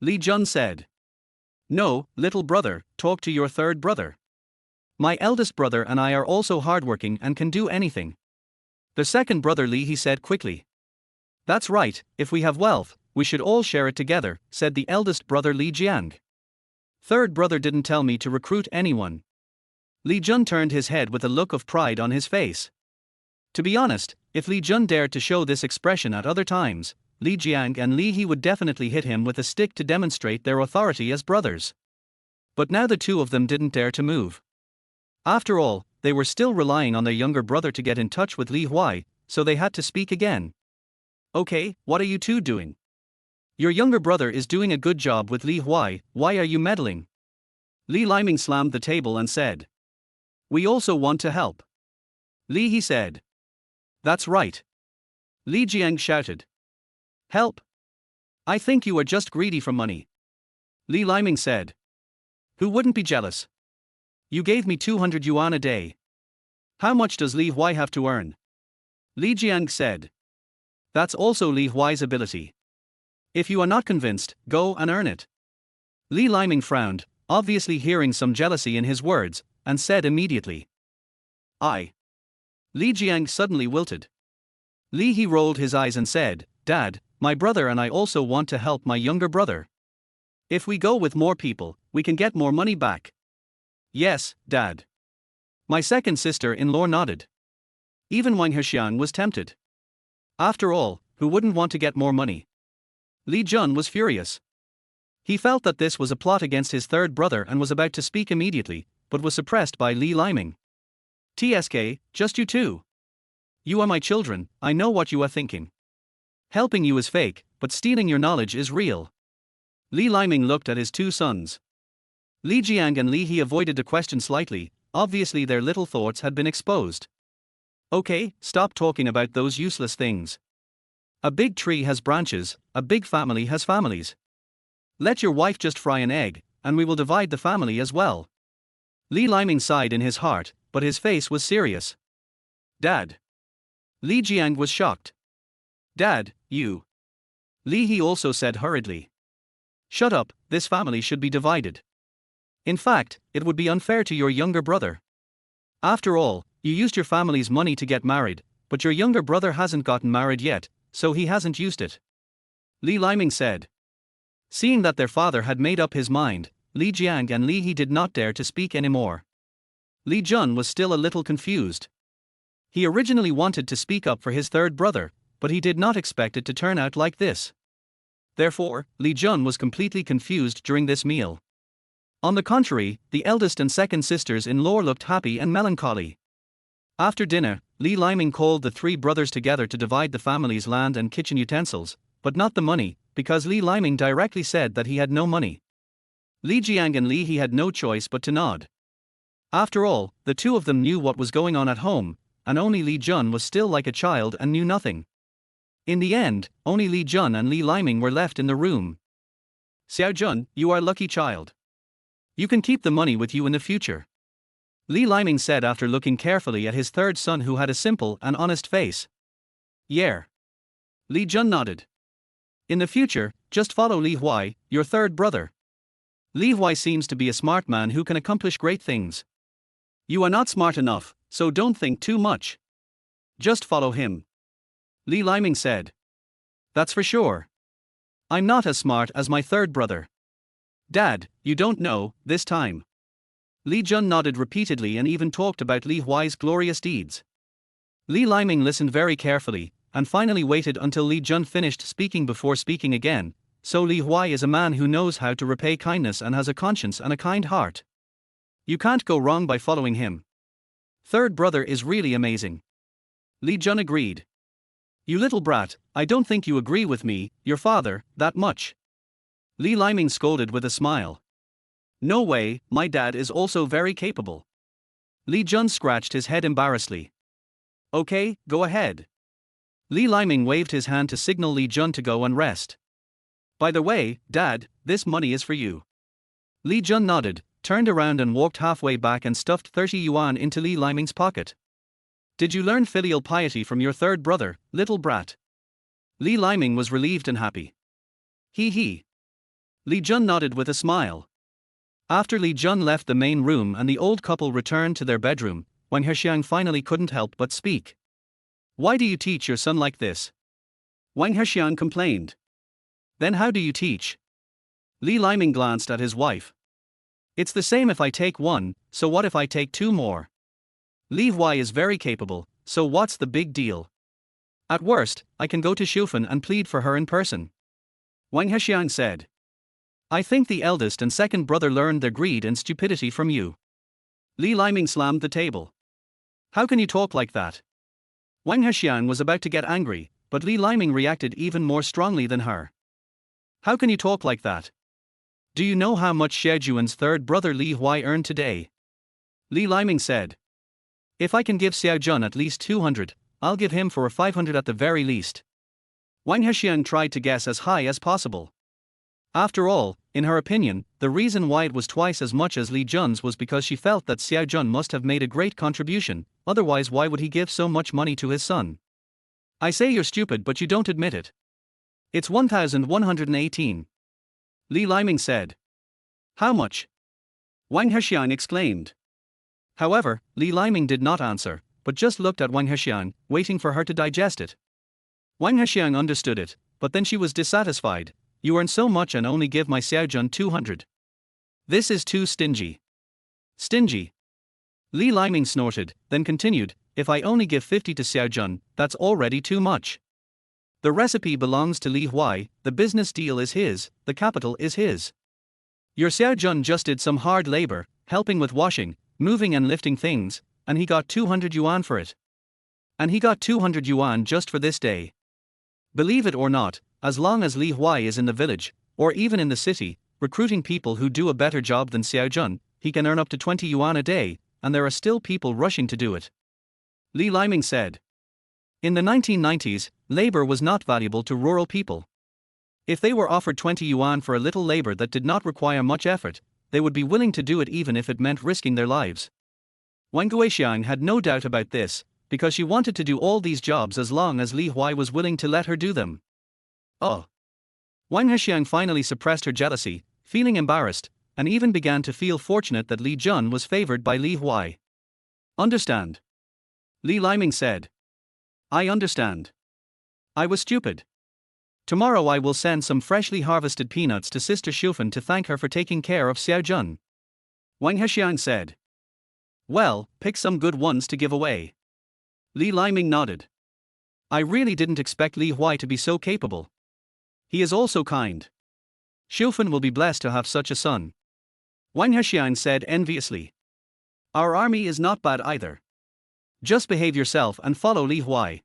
Li Jun said. No, little brother, talk to your third brother. My eldest brother and I are also hardworking and can do anything. The second brother Li he said quickly. That's right, if we have wealth, we should all share it together, said the eldest brother Li Jiang. Third brother didn't tell me to recruit anyone. Li Jun turned his head with a look of pride on his face. To be honest, if Li Jun dared to show this expression at other times, Li Jiang and Li He would definitely hit him with a stick to demonstrate their authority as brothers. But now the two of them didn't dare to move. After all, they were still relying on their younger brother to get in touch with Li Huai, so they had to speak again. Okay, what are you two doing? Your younger brother is doing a good job with Li Huai, why are you meddling? Li Liming slammed the table and said. We also want to help. Li He said. That's right. Li Jiang shouted. Help? I think you are just greedy for money. Li Liming said. Who wouldn't be jealous? You gave me 200 yuan a day. How much does Li Huai have to earn? Li Jiang said. That's also Li Huai's ability. If you are not convinced, go and earn it. Li Liming frowned, obviously hearing some jealousy in his words, and said immediately. I. Li Jiang suddenly wilted. Li He rolled his eyes and said, Dad, my brother and I also want to help my younger brother. If we go with more people, we can get more money back. Yes, Dad. My second sister-in-law nodded. Even Wang Hexiang was tempted. After all, who wouldn't want to get more money? Li Jun was furious. He felt that this was a plot against his third brother and was about to speak immediately, but was suppressed by Li Liming. "TSK, just you two. You are my children, I know what you are thinking. Helping you is fake, but stealing your knowledge is real." Li Liming looked at his two sons. Li Jiang and Li He avoided the question slightly, obviously their little thoughts had been exposed. "Okay, stop talking about those useless things. A big tree has branches, a big family has families. Let your wife just fry an egg, and we will divide the family as well." Li Liming sighed in his heart, but his face was serious. "Dad." Li Jiang was shocked. "Dad, you." Li He also said hurriedly. "Shut up, this family should be divided. In fact, it would be unfair to your younger brother. After all, you used your family's money to get married, but your younger brother hasn't gotten married yet, so he hasn't used it," Li Liming said. Seeing that their father had made up his mind, Li Jiang and Li He did not dare to speak anymore. Li Jun was still a little confused. He originally wanted to speak up for his third brother, but he did not expect it to turn out like this. Therefore, Li Jun was completely confused during this meal. On the contrary, the eldest and second sisters-in-law looked happy and melancholy. After dinner, Li Liming called the three brothers together to divide the family's land and kitchen utensils, but not the money, because Li Liming directly said that he had no money. Li Jiang and Li He had no choice but to nod. After all, the two of them knew what was going on at home, and only Li Jun was still like a child and knew nothing. In the end, only Li Jun and Li Liming were left in the room. "Xiao Jun, you are lucky child. You can keep the money with you in the future," Li Liming said after looking carefully at his third son who had a simple and honest face. "Yeah." Li Jun nodded. "In the future, just follow Li Huai, your third brother. Li Huai seems to be a smart man who can accomplish great things. You are not smart enough, so don't think too much. Just follow him," Li Liming said. "That's for sure. I'm not as smart as my third brother." "Dad, you don't know, this time." Li Jun nodded repeatedly and even talked about Li Huai's glorious deeds. Li Liming listened very carefully, and finally waited until Li Jun finished speaking before speaking again. "So Li Huai is a man who knows how to repay kindness and has a conscience and a kind heart. You can't go wrong by following him. Third brother is really amazing." Li Jun agreed. "You little brat, I don't think you agree with me, your father, that much," Li Liming scolded with a smile. "No way, my dad is also very capable." Li Jun scratched his head embarrassedly. "Okay, go ahead." Li Liming waved his hand to signal Li Jun to go and rest. "By the way, Dad, this money is for you." Li Jun nodded, turned around and walked halfway back and stuffed 30 yuan into Li Liming's pocket. "Did you learn filial piety from your third brother, little brat?" Li Liming was relieved and happy. He. Li Jun nodded with a smile. After Li Jun left the main room and the old couple returned to their bedroom, Wang Hexiang finally couldn't help but speak. "Why do you teach your son like this?" Wang Hexiang complained. "Then how do you teach?" Li Liming glanced at his wife. "It's the same if I take one, so what if I take two more? Li Huai is very capable, so what's the big deal? At worst, I can go to Shufan and plead for her in person," Wang Hexiang said. "I think the eldest and second brother learned their greed and stupidity from you." Li Liming slammed the table. "How can you talk like that?" Wang Hexiang was about to get angry, but Li Liming reacted even more strongly than her. "How can you talk like that? Do you know how much Xiaojuan's third brother Li Huai earned today?" Li Liming said. "If I can give Xiaojun at least 200, I'll give him for 500 at the very least." Wang Hexiang tried to guess as high as possible. After all, in her opinion, the reason why it was twice as much as Li Jun's was because she felt that Xiaojun must have made a great contribution, otherwise why would he give so much money to his son? "I say you're stupid but you don't admit it. It's 1,118. Li Liming said. "How much?" Wang Hexiang exclaimed. However, Li Liming did not answer, but just looked at Wang Hexiang, waiting for her to digest it. Wang Hexiang understood it, but then she was dissatisfied. "You earn so much and only give my Xiaojun 200. This is too stingy." "Stingy?" Li Liming snorted, then continued, "If I only give 50 to Xiaojun, that's already too much." The recipe belongs to Li Huai, the business deal is his, the capital is his. Your Xiao Jun just did some hard labor, helping with washing, moving and lifting things, and he got 200 yuan for it. And he got 200 yuan just for this day. Believe it or not, as long as Li Huai is in the village, or even in the city, recruiting people who do a better job than Xiao Jun, he can earn up to 20 yuan a day, and there are still people rushing to do it. Li Liming said. In the 1990s, labor was not valuable to rural people. If they were offered 20 yuan for a little labor that did not require much effort, they would be willing to do it even if it meant risking their lives. Wang Guixiang had no doubt about this, because she wanted to do all these jobs as long as Li Huai was willing to let her do them. Oh! Wang Guixiang finally suppressed her jealousy, feeling embarrassed, and even began to feel fortunate that Li Jun was favored by Li Huai. Understand? Li Liming said. I understand. I was stupid. Tomorrow I will send some freshly harvested peanuts to Sister Shufan to thank her for taking care of Xiao Jun. Wang Hexiang said. Well, pick some good ones to give away. Li Liming nodded. I really didn't expect Li Huai to be so capable. He is also kind. Shufan will be blessed to have such a son. Wang Hexiang said enviously. Our army is not bad either. Just behave yourself and follow Li Huai.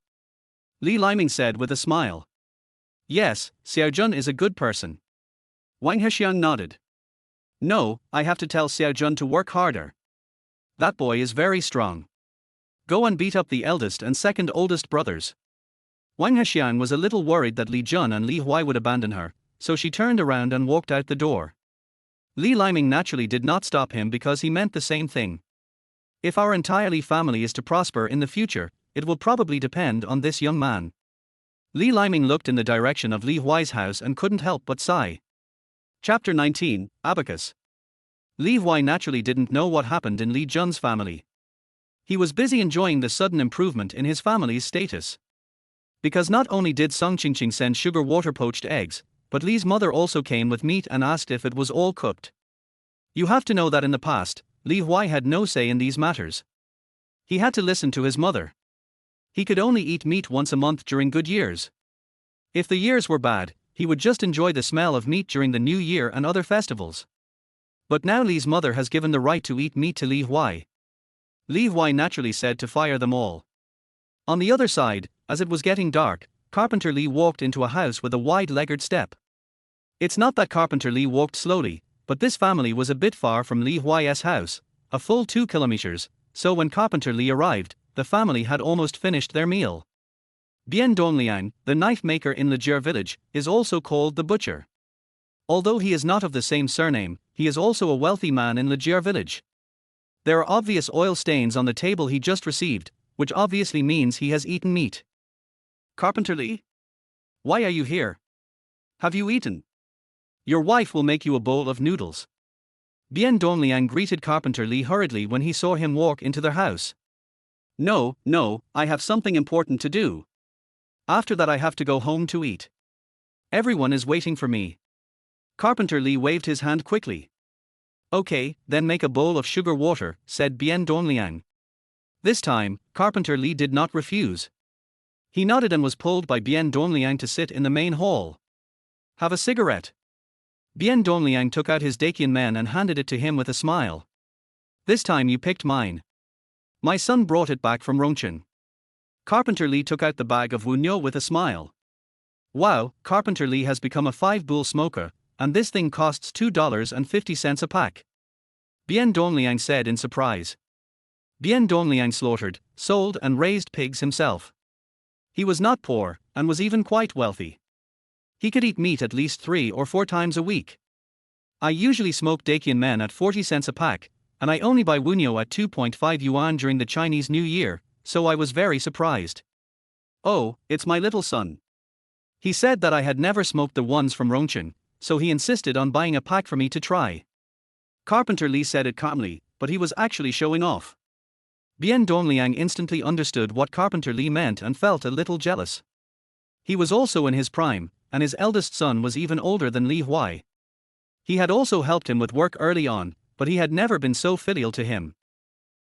Li Liming said with a smile. Yes, Xiao Jun is a good person. Wang Hexiang nodded. No, I have to tell Xiao Jun to work harder. That boy is very strong. Go and beat up the eldest and second oldest brothers. Wang Hexiang was a little worried that Li Jun and Li Huai would abandon her, so she turned around and walked out the door. Li Liming naturally did not stop him because he meant the same thing. If our entire Li family is to prosper in the future, it will probably depend on this young man. Li Liming looked in the direction of Li Huai's house and couldn't help but sigh. Chapter 19, Abacus. Li Huai naturally didn't know what happened in Li Jun's family. He was busy enjoying the sudden improvement in his family's status. Because not only did Song Qingqing send sugar water poached eggs, but Li's mother also came with meat and asked if it was all cooked. You have to know that in the past, Li Huai had no say in these matters. He had to listen to his mother. He could only eat meat once a month during good years. If the years were bad, he would just enjoy the smell of meat during the New Year and other festivals. But now Li's mother has given the right to eat meat to Li Huai. Li Huai naturally said to fire them all. On the other side, as it was getting dark, Carpenter Li walked into a house with a wide-legged step. It's not that Carpenter Li walked slowly, but this family was a bit far from Li Huai's house, a full 2 kilometers, so when Carpenter Li arrived, the family had almost finished their meal. Bian Dongliang, the knife maker in Lejier village, is also called the butcher. Although he is not of the same surname, he is also a wealthy man in Lejier village. There are obvious oil stains on the table he just received, which obviously means he has eaten meat. Carpenter Li? Why are you here? Have you eaten? Your wife will make you a bowl of noodles. Bian Dongliang greeted Carpenter Li hurriedly when he saw him walk into their house. No, I have something important to do. After that I have to go home to eat. Everyone is waiting for me. Carpenter Li waved his hand quickly. Okay, then make a bowl of sugar water, said Bian Dongliang. This time, Carpenter Li did not refuse. He nodded and was pulled by Bian Dongliang to sit in the main hall. Have a cigarette. Bian Dongliang took out his Dakian men and handed it to him with a smile. This time you picked mine. My son brought it back from Rongchen. Carpenter Li took out the bag of Wunyo with a smile. Wow, Carpenter Li has become a 5-bool smoker, and this thing costs $2.50 a pack. Bian Dongliang said in surprise. Bian Dongliang slaughtered, sold and raised pigs himself. He was not poor, and was even quite wealthy. He could eat meat at least 3 or 4 times a week. I usually smoke Dakian men at 40 cents a pack, and I only buy Wunyo at 2.5 yuan during the Chinese New Year, so I was very surprised. Oh, it's my little son. He said that I had never smoked the ones from Rongchen, so he insisted on buying a pack for me to try. Carpenter Li said it calmly, but he was actually showing off. Bian Dongliang instantly understood what Carpenter Li meant and felt a little jealous. He was also in his prime, and his eldest son was even older than Li Huai. He had also helped him with work early on, but he had never been so filial to him.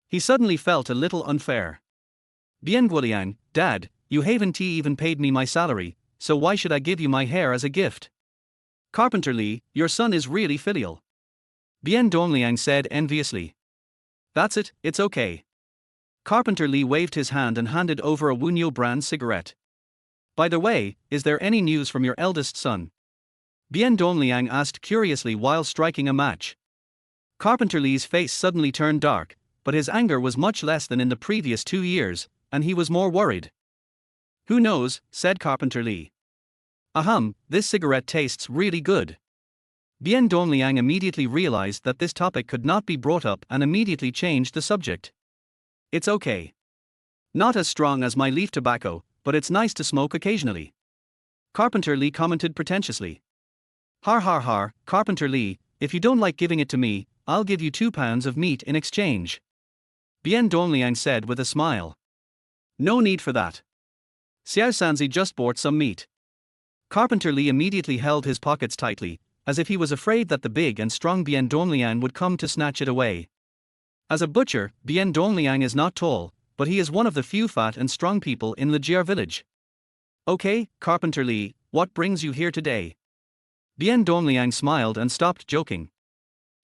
He suddenly felt a little unfair. Bian Guoliang, Dad, you haven't even paid me my salary, so why should I give you my hair as a gift? Carpenter Lee, your son is really filial. Bien Dongliang said enviously. That's it, it's okay. Carpenter Lee waved his hand and handed over a Wunyo brand cigarette. By the way, is there any news from your eldest son? Bien Dongliang asked curiously while striking a match. Carpenter Lee's face suddenly turned dark, but his anger was much less than in the previous 2 years, and he was more worried. Who knows, said Carpenter Lee. Ahem, this cigarette tastes really good. Bien Dongliang immediately realized that this topic could not be brought up and immediately changed the subject. It's okay. Not as strong as my leaf tobacco, but it's nice to smoke occasionally. Carpenter Lee commented pretentiously. Har har har, Carpenter Lee, if you don't like giving it to me, I'll give you 2 pounds of meat in exchange. Bien Dongliang said with a smile. No need for that. Xiao Sanzi just bought some meat. Carpenter Lee immediately held his pockets tightly, as if he was afraid that the big and strong Bien Dongliang would come to snatch it away. As a butcher, Bien Dongliang is not tall, but he is one of the few fat and strong people in Lijiao village. Okay, Carpenter Lee, what brings you here today? Bien Dongliang smiled and stopped joking.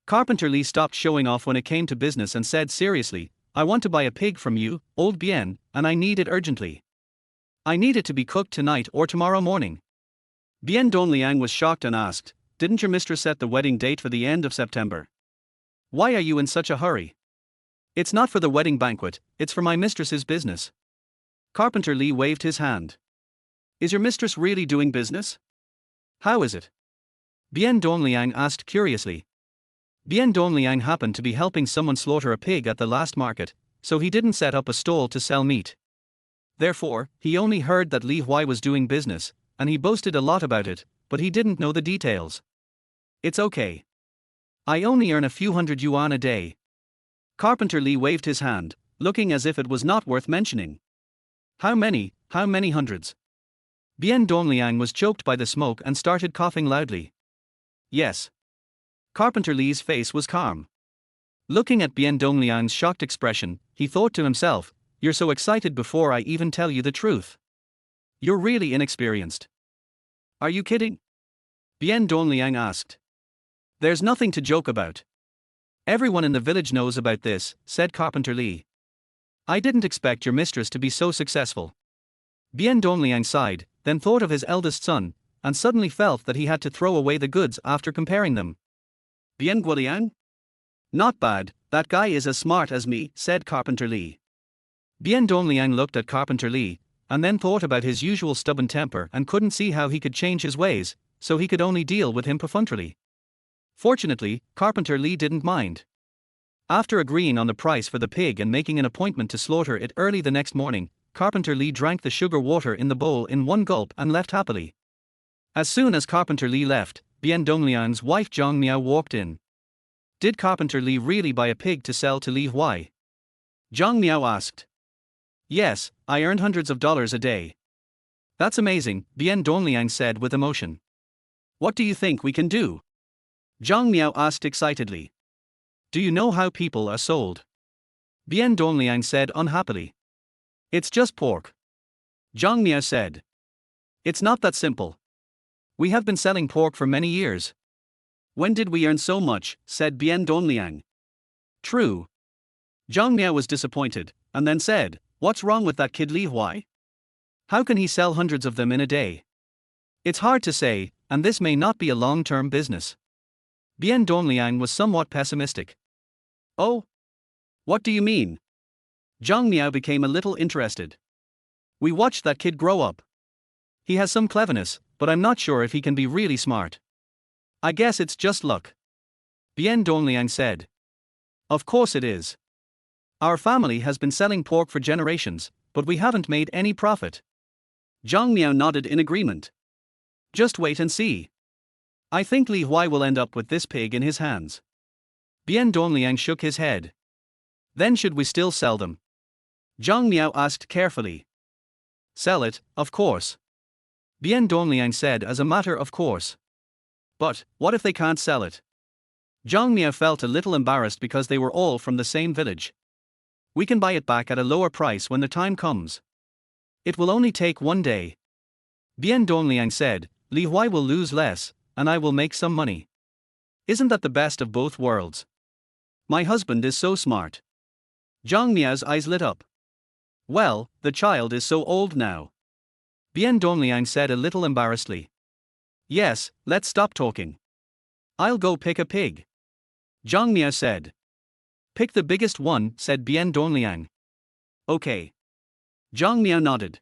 Carpenter Lee stopped showing off when it came to business and said seriously, I want to buy a pig from you, old Bien, and I need it urgently. I need it to be cooked tonight or tomorrow morning. Bien Dongliang was shocked and asked, didn't your mistress set the wedding date for the end of September? Why are you in such a hurry? It's not for the wedding banquet, it's for my mistress's business. Carpenter Lee waved his hand. Is your mistress really doing business? How is it? Bien Dongliang asked curiously. Bien Dongliang happened to be helping someone slaughter a pig at the last market, so he didn't set up a stall to sell meat. Therefore, he only heard that Li Huai was doing business, and he boasted a lot about it, but he didn't know the details. It's okay. I only earn a few hundred yuan a day. Carpenter Lee waved his hand, looking as if it was not worth mentioning. How many hundreds? Bien Dongliang was choked by the smoke and started coughing loudly. Yes. Carpenter Lee's face was calm. Looking at Bien Dongliang's shocked expression, he thought to himself, you're so excited before I even tell you the truth. You're really inexperienced. Are you kidding? Bien Dongliang asked. There's nothing to joke about. Everyone in the village knows about this, said Carpenter Lee. I didn't expect your mistress to be so successful. Bien Dongliang sighed, then thought of his eldest son, and suddenly felt that he had to throw away the goods after comparing them. Bien Guoliang? Not bad, that guy is as smart as me, said Carpenter Lee. Bien Dongliang looked at Carpenter Lee, and then thought about his usual stubborn temper and couldn't see how he could change his ways, so he could only deal with him perfunctorily. Fortunately, Carpenter Lee didn't mind. After agreeing on the price for the pig and making an appointment to slaughter it early the next morning, Carpenter Lee drank the sugar water in the bowl in one gulp and left happily. As soon as Carpenter Lee left, Bien Dongliang's wife Zhang Miao walked in. Did Carpenter Lee really buy a pig to sell to Li Huai? Zhang Miao asked. Yes, I earned hundreds of dollars a day. That's amazing, Bien Dongliang said with emotion. What do you think we can do? Zhang Miao asked excitedly. Do you know how people are sold? Bien Dongliang said unhappily. It's just pork. Zhang Miao said. It's not that simple. We have been selling pork for many years. When did we earn so much, said Bien Dongliang. True. Zhang Miao was disappointed, and then said, what's wrong with that kid Li Huai? How can he sell hundreds of them in a day? It's hard to say, and this may not be a long-term business. Bien Dongliang was somewhat pessimistic. Oh? What do you mean? Zhang Miao became a little interested. We watched that kid grow up. He has some cleverness, but I'm not sure if he can be really smart. I guess it's just luck. Bien Dongliang said. Of course it is. Our family has been selling pork for generations, but we haven't made any profit. Zhang Miao nodded in agreement. Just wait and see. I think Li Huai will end up with this pig in his hands. Bien Dongliang shook his head. Then should we still sell them? Zhang Miao asked carefully. Sell it, of course. Bien Dongliang said as a matter of course. But, what if they can't sell it? Zhang Miao felt a little embarrassed because they were all from the same village. We can buy it back at a lower price when the time comes. It will only take one day. Bien Dongliang said, Li Huai will lose less, and I will make some money. Isn't that the best of both worlds? My husband is so smart. Zhang Miao's eyes lit up. Well, the child is so old now. Bien Dongliang said a little embarrassedly. Yes, let's stop talking. I'll go pick a pig. Zhang Miao said. Pick the biggest one, said Bien Dongliang. Okay. Zhang Miao nodded.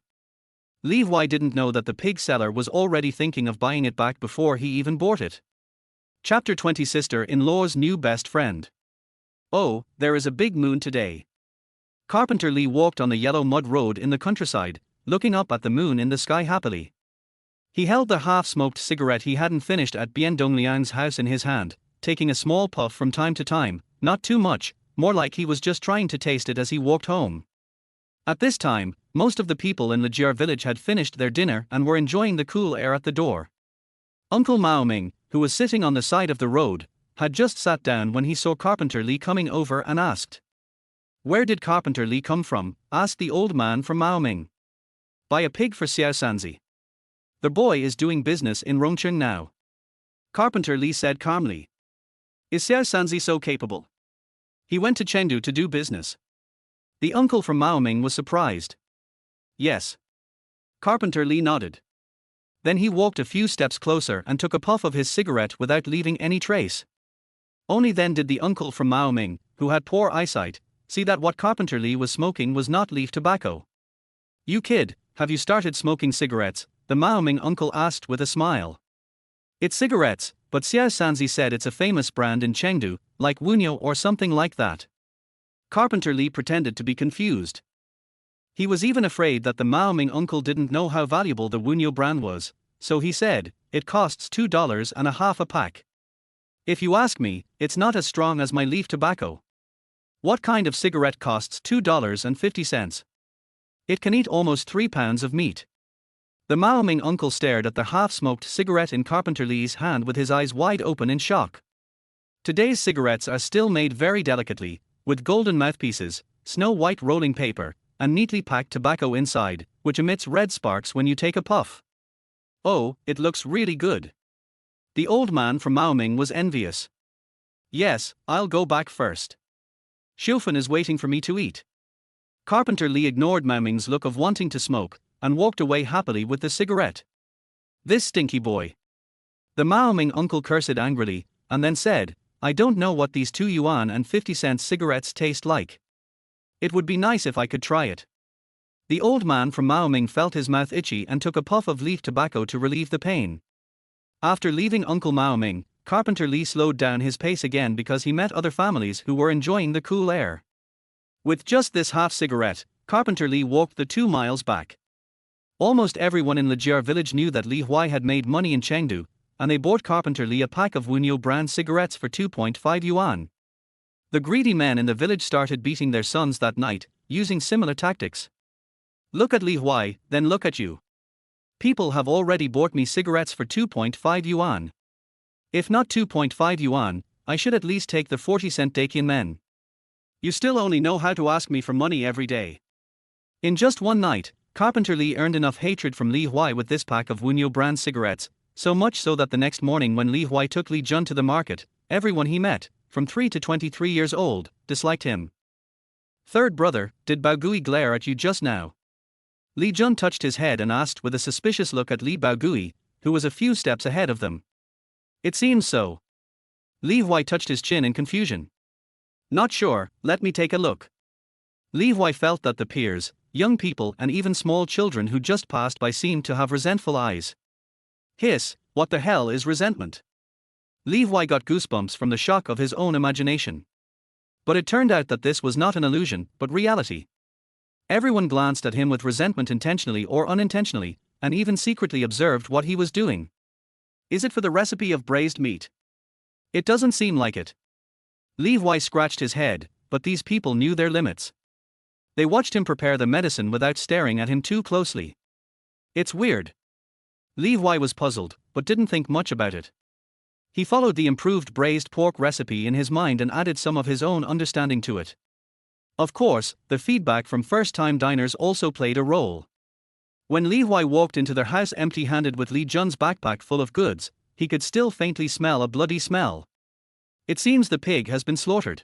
Li Huai didn't know that the pig seller was already thinking of buying it back before he even bought it. Chapter 20 Sister-in-law's new best friend. Oh, there is a big moon today. Carpenter Li walked on the yellow mud road in the countryside, looking up at the moon in the sky happily. He held the half-smoked cigarette he hadn't finished at Bien Dongliang's house in his hand, taking a small puff from time to time, not too much, more like he was just trying to taste it as he walked home. At this time, most of the people in Lijiar village had finished their dinner and were enjoying the cool air at the door. Uncle Mao Ming, who was sitting on the side of the road, had just sat down when he saw Carpenter Li coming over and asked. Where did Carpenter Li come from? Asked the old man from Mao Ming. Buy a pig for Xiao Sanzi. The boy is doing business in Rongcheng now. Carpenter Li said calmly. Is Xiao Sanzi so capable? He went to Chengdu to do business. The uncle from Mao Ming was surprised. Yes. Carpenter Li nodded. Then he walked a few steps closer and took a puff of his cigarette without leaving any trace. Only then did the uncle from Mao Ming, who had poor eyesight, see that what Carpenter Li was smoking was not leaf tobacco. You kid, have you started smoking cigarettes? The Mao Ming uncle asked with a smile. It's cigarettes, but Xiao Sanzi said it's a famous brand in Chengdu, like Wunyo or something like that. Carpenter Li pretended to be confused. He was even afraid that the Mao Ming uncle didn't know how valuable the Wunyo brand was, so he said, it costs $2.50 a pack. If you ask me, it's not as strong as my leaf tobacco. What kind of cigarette costs $2.50? It can eat almost 3 pounds of meat. The Mao Ming uncle stared at the half-smoked cigarette in Carpenter Li's hand with his eyes wide open in shock. Today's cigarettes are still made very delicately, with golden mouthpieces, snow-white rolling paper, and neatly packed tobacco inside, which emits red sparks when you take a puff. Oh, it looks really good. The old man from Mao Ming was envious. Yes, I'll go back first. Xiufan is waiting for me to eat. Carpenter Li ignored Mao Ming's look of wanting to smoke, and walked away happily with the cigarette. This stinky boy. The Mao Ming uncle cursed angrily, and then said, I don't know what these 2 yuan and 50-cent cigarettes taste like. It would be nice if I could try it. The old man from Mao Ming felt his mouth itchy and took a puff of leaf tobacco to relieve the pain. After leaving Uncle Mao Ming, Carpenter Li slowed down his pace again because he met other families who were enjoying the cool air. With just this half cigarette, Carpenter Li walked the 2 miles back. Almost everyone in Lijiar village knew that Li Huai had made money in Chengdu, and they bought Carpenter Li a pack of Wunyo brand cigarettes for 2.5 yuan. The greedy men in the village started beating their sons that night, using similar tactics. Look at Li Huai, then look at you. People have already bought me cigarettes for 2.5 yuan. If not 2.5 yuan, I should at least take the 40-cent Dakian men. You still only know how to ask me for money every day. In just one night, Carpenter Li earned enough hatred from Li Huai with this pack of Wunyo brand cigarettes, so much so that the next morning when Li Huai took Li Jun to the market, everyone he met, from 3 to 23 years old, disliked him. Third brother, did Baogui glare at you just now? Li Jun touched his head and asked with a suspicious look at Li Baogui, who was a few steps ahead of them. It seems so. Li Huai touched his chin in confusion. Not sure, let me take a look. Li Huai felt that the peers, young people and even small children who just passed by seemed to have resentful eyes. Hiss, what the hell is resentment? Li Huai got goosebumps from the shock of his own imagination. But it turned out that this was not an illusion, but reality. Everyone glanced at him with resentment intentionally or unintentionally, and even secretly observed what he was doing. Is it for the recipe of braised meat? It doesn't seem like it. Li Huai scratched his head, but these people knew their limits. They watched him prepare the medicine without staring at him too closely. It's weird. Li Huai was puzzled, but didn't think much about it. He followed the improved braised pork recipe in his mind and added some of his own understanding to it. Of course, the feedback from first-time diners also played a role. When Li Huai walked into their house empty-handed with Li Jun's backpack full of goods, he could still faintly smell a bloody smell. It seems the pig has been slaughtered,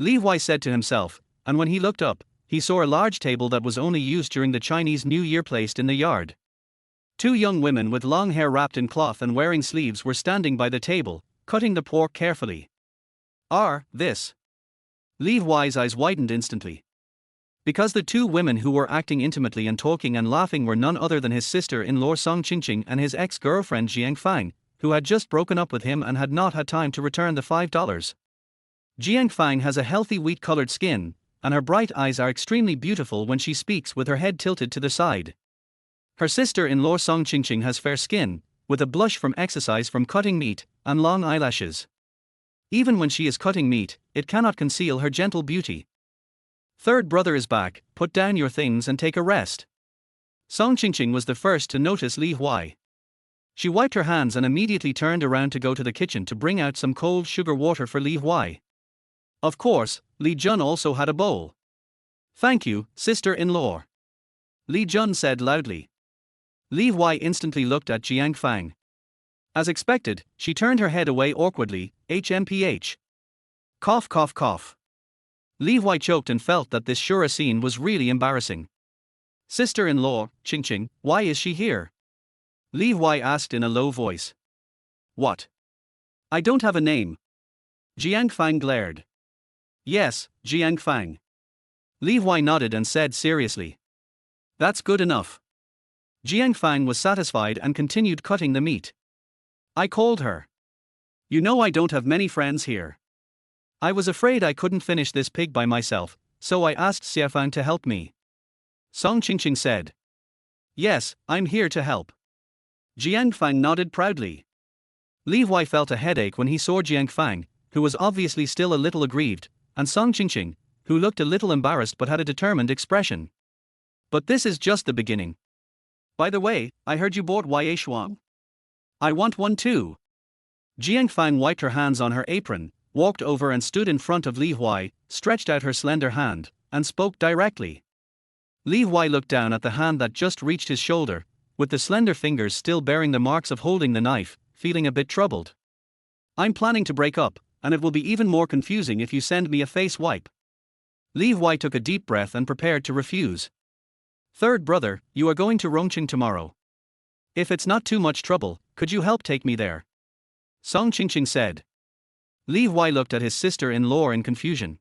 Li Huai said to himself, and when he looked up, he saw a large table that was only used during the Chinese New Year placed in the yard. Two young women with long hair wrapped in cloth and wearing sleeves were standing by the table, cutting the pork carefully. This. Li Huai's eyes widened instantly. Because the two women who were acting intimately and talking and laughing were none other than his sister-in-law Song Qingqing and his ex-girlfriend Jiang Fang, who had just broken up with him and had not had time to return the $5. Jiang Fang has a healthy wheat-colored skin, and her bright eyes are extremely beautiful when she speaks with her head tilted to the side. Her sister-in-law Song Qingqing has fair skin, with a blush from exercise from cutting meat, and long eyelashes. Even when she is cutting meat, it cannot conceal her gentle beauty. Third brother is back, put down your things and take a rest. Song Qingqing was the first to notice Li Huai. She wiped her hands and immediately turned around to go to the kitchen to bring out some cold sugar water for Li Huai. Of course, Li Jun also had a bowl. Thank you, sister-in-law, Li Jun said loudly. Li Huai instantly looked at Jiang Fang. As expected, she turned her head away awkwardly, HMPH. Cough cough cough. Li Huai choked and felt that this Shura scene was really embarrassing. Sister-in-law, Qingqing, why is she here? Li Huai asked in a low voice. What? I don't have a name. Jiang Fang glared. Yes, Jiang Fang. Li Huai nodded and said seriously. That's good enough. Jiang Fang was satisfied and continued cutting the meat. I called her. You know I don't have many friends here. I was afraid I couldn't finish this pig by myself, so I asked Xie Fang to help me. Song Qingqing said. Yes, I'm here to help. Jiang Fang nodded proudly. Li Huai felt a headache when he saw Jiang Fang, who was obviously still a little aggrieved, and Song Qingqing, who looked a little embarrassed but had a determined expression. But this is just the beginning. By the way, I heard you bought Huai Shuang. I want one too. Jiang Fang wiped her hands on her apron, walked over and stood in front of Li Huai, stretched out her slender hand, and spoke directly. Li Huai looked down at the hand that just reached his shoulder, with the slender fingers still bearing the marks of holding the knife, feeling a bit troubled. I'm planning to break up, and it will be even more confusing if you send me a face wipe. Li Huai took a deep breath and prepared to refuse. Third brother, you are going to Rongqing tomorrow. If it's not too much trouble, could you help take me there? Song Qingqing said. Li Huai looked at his sister-in-law in confusion.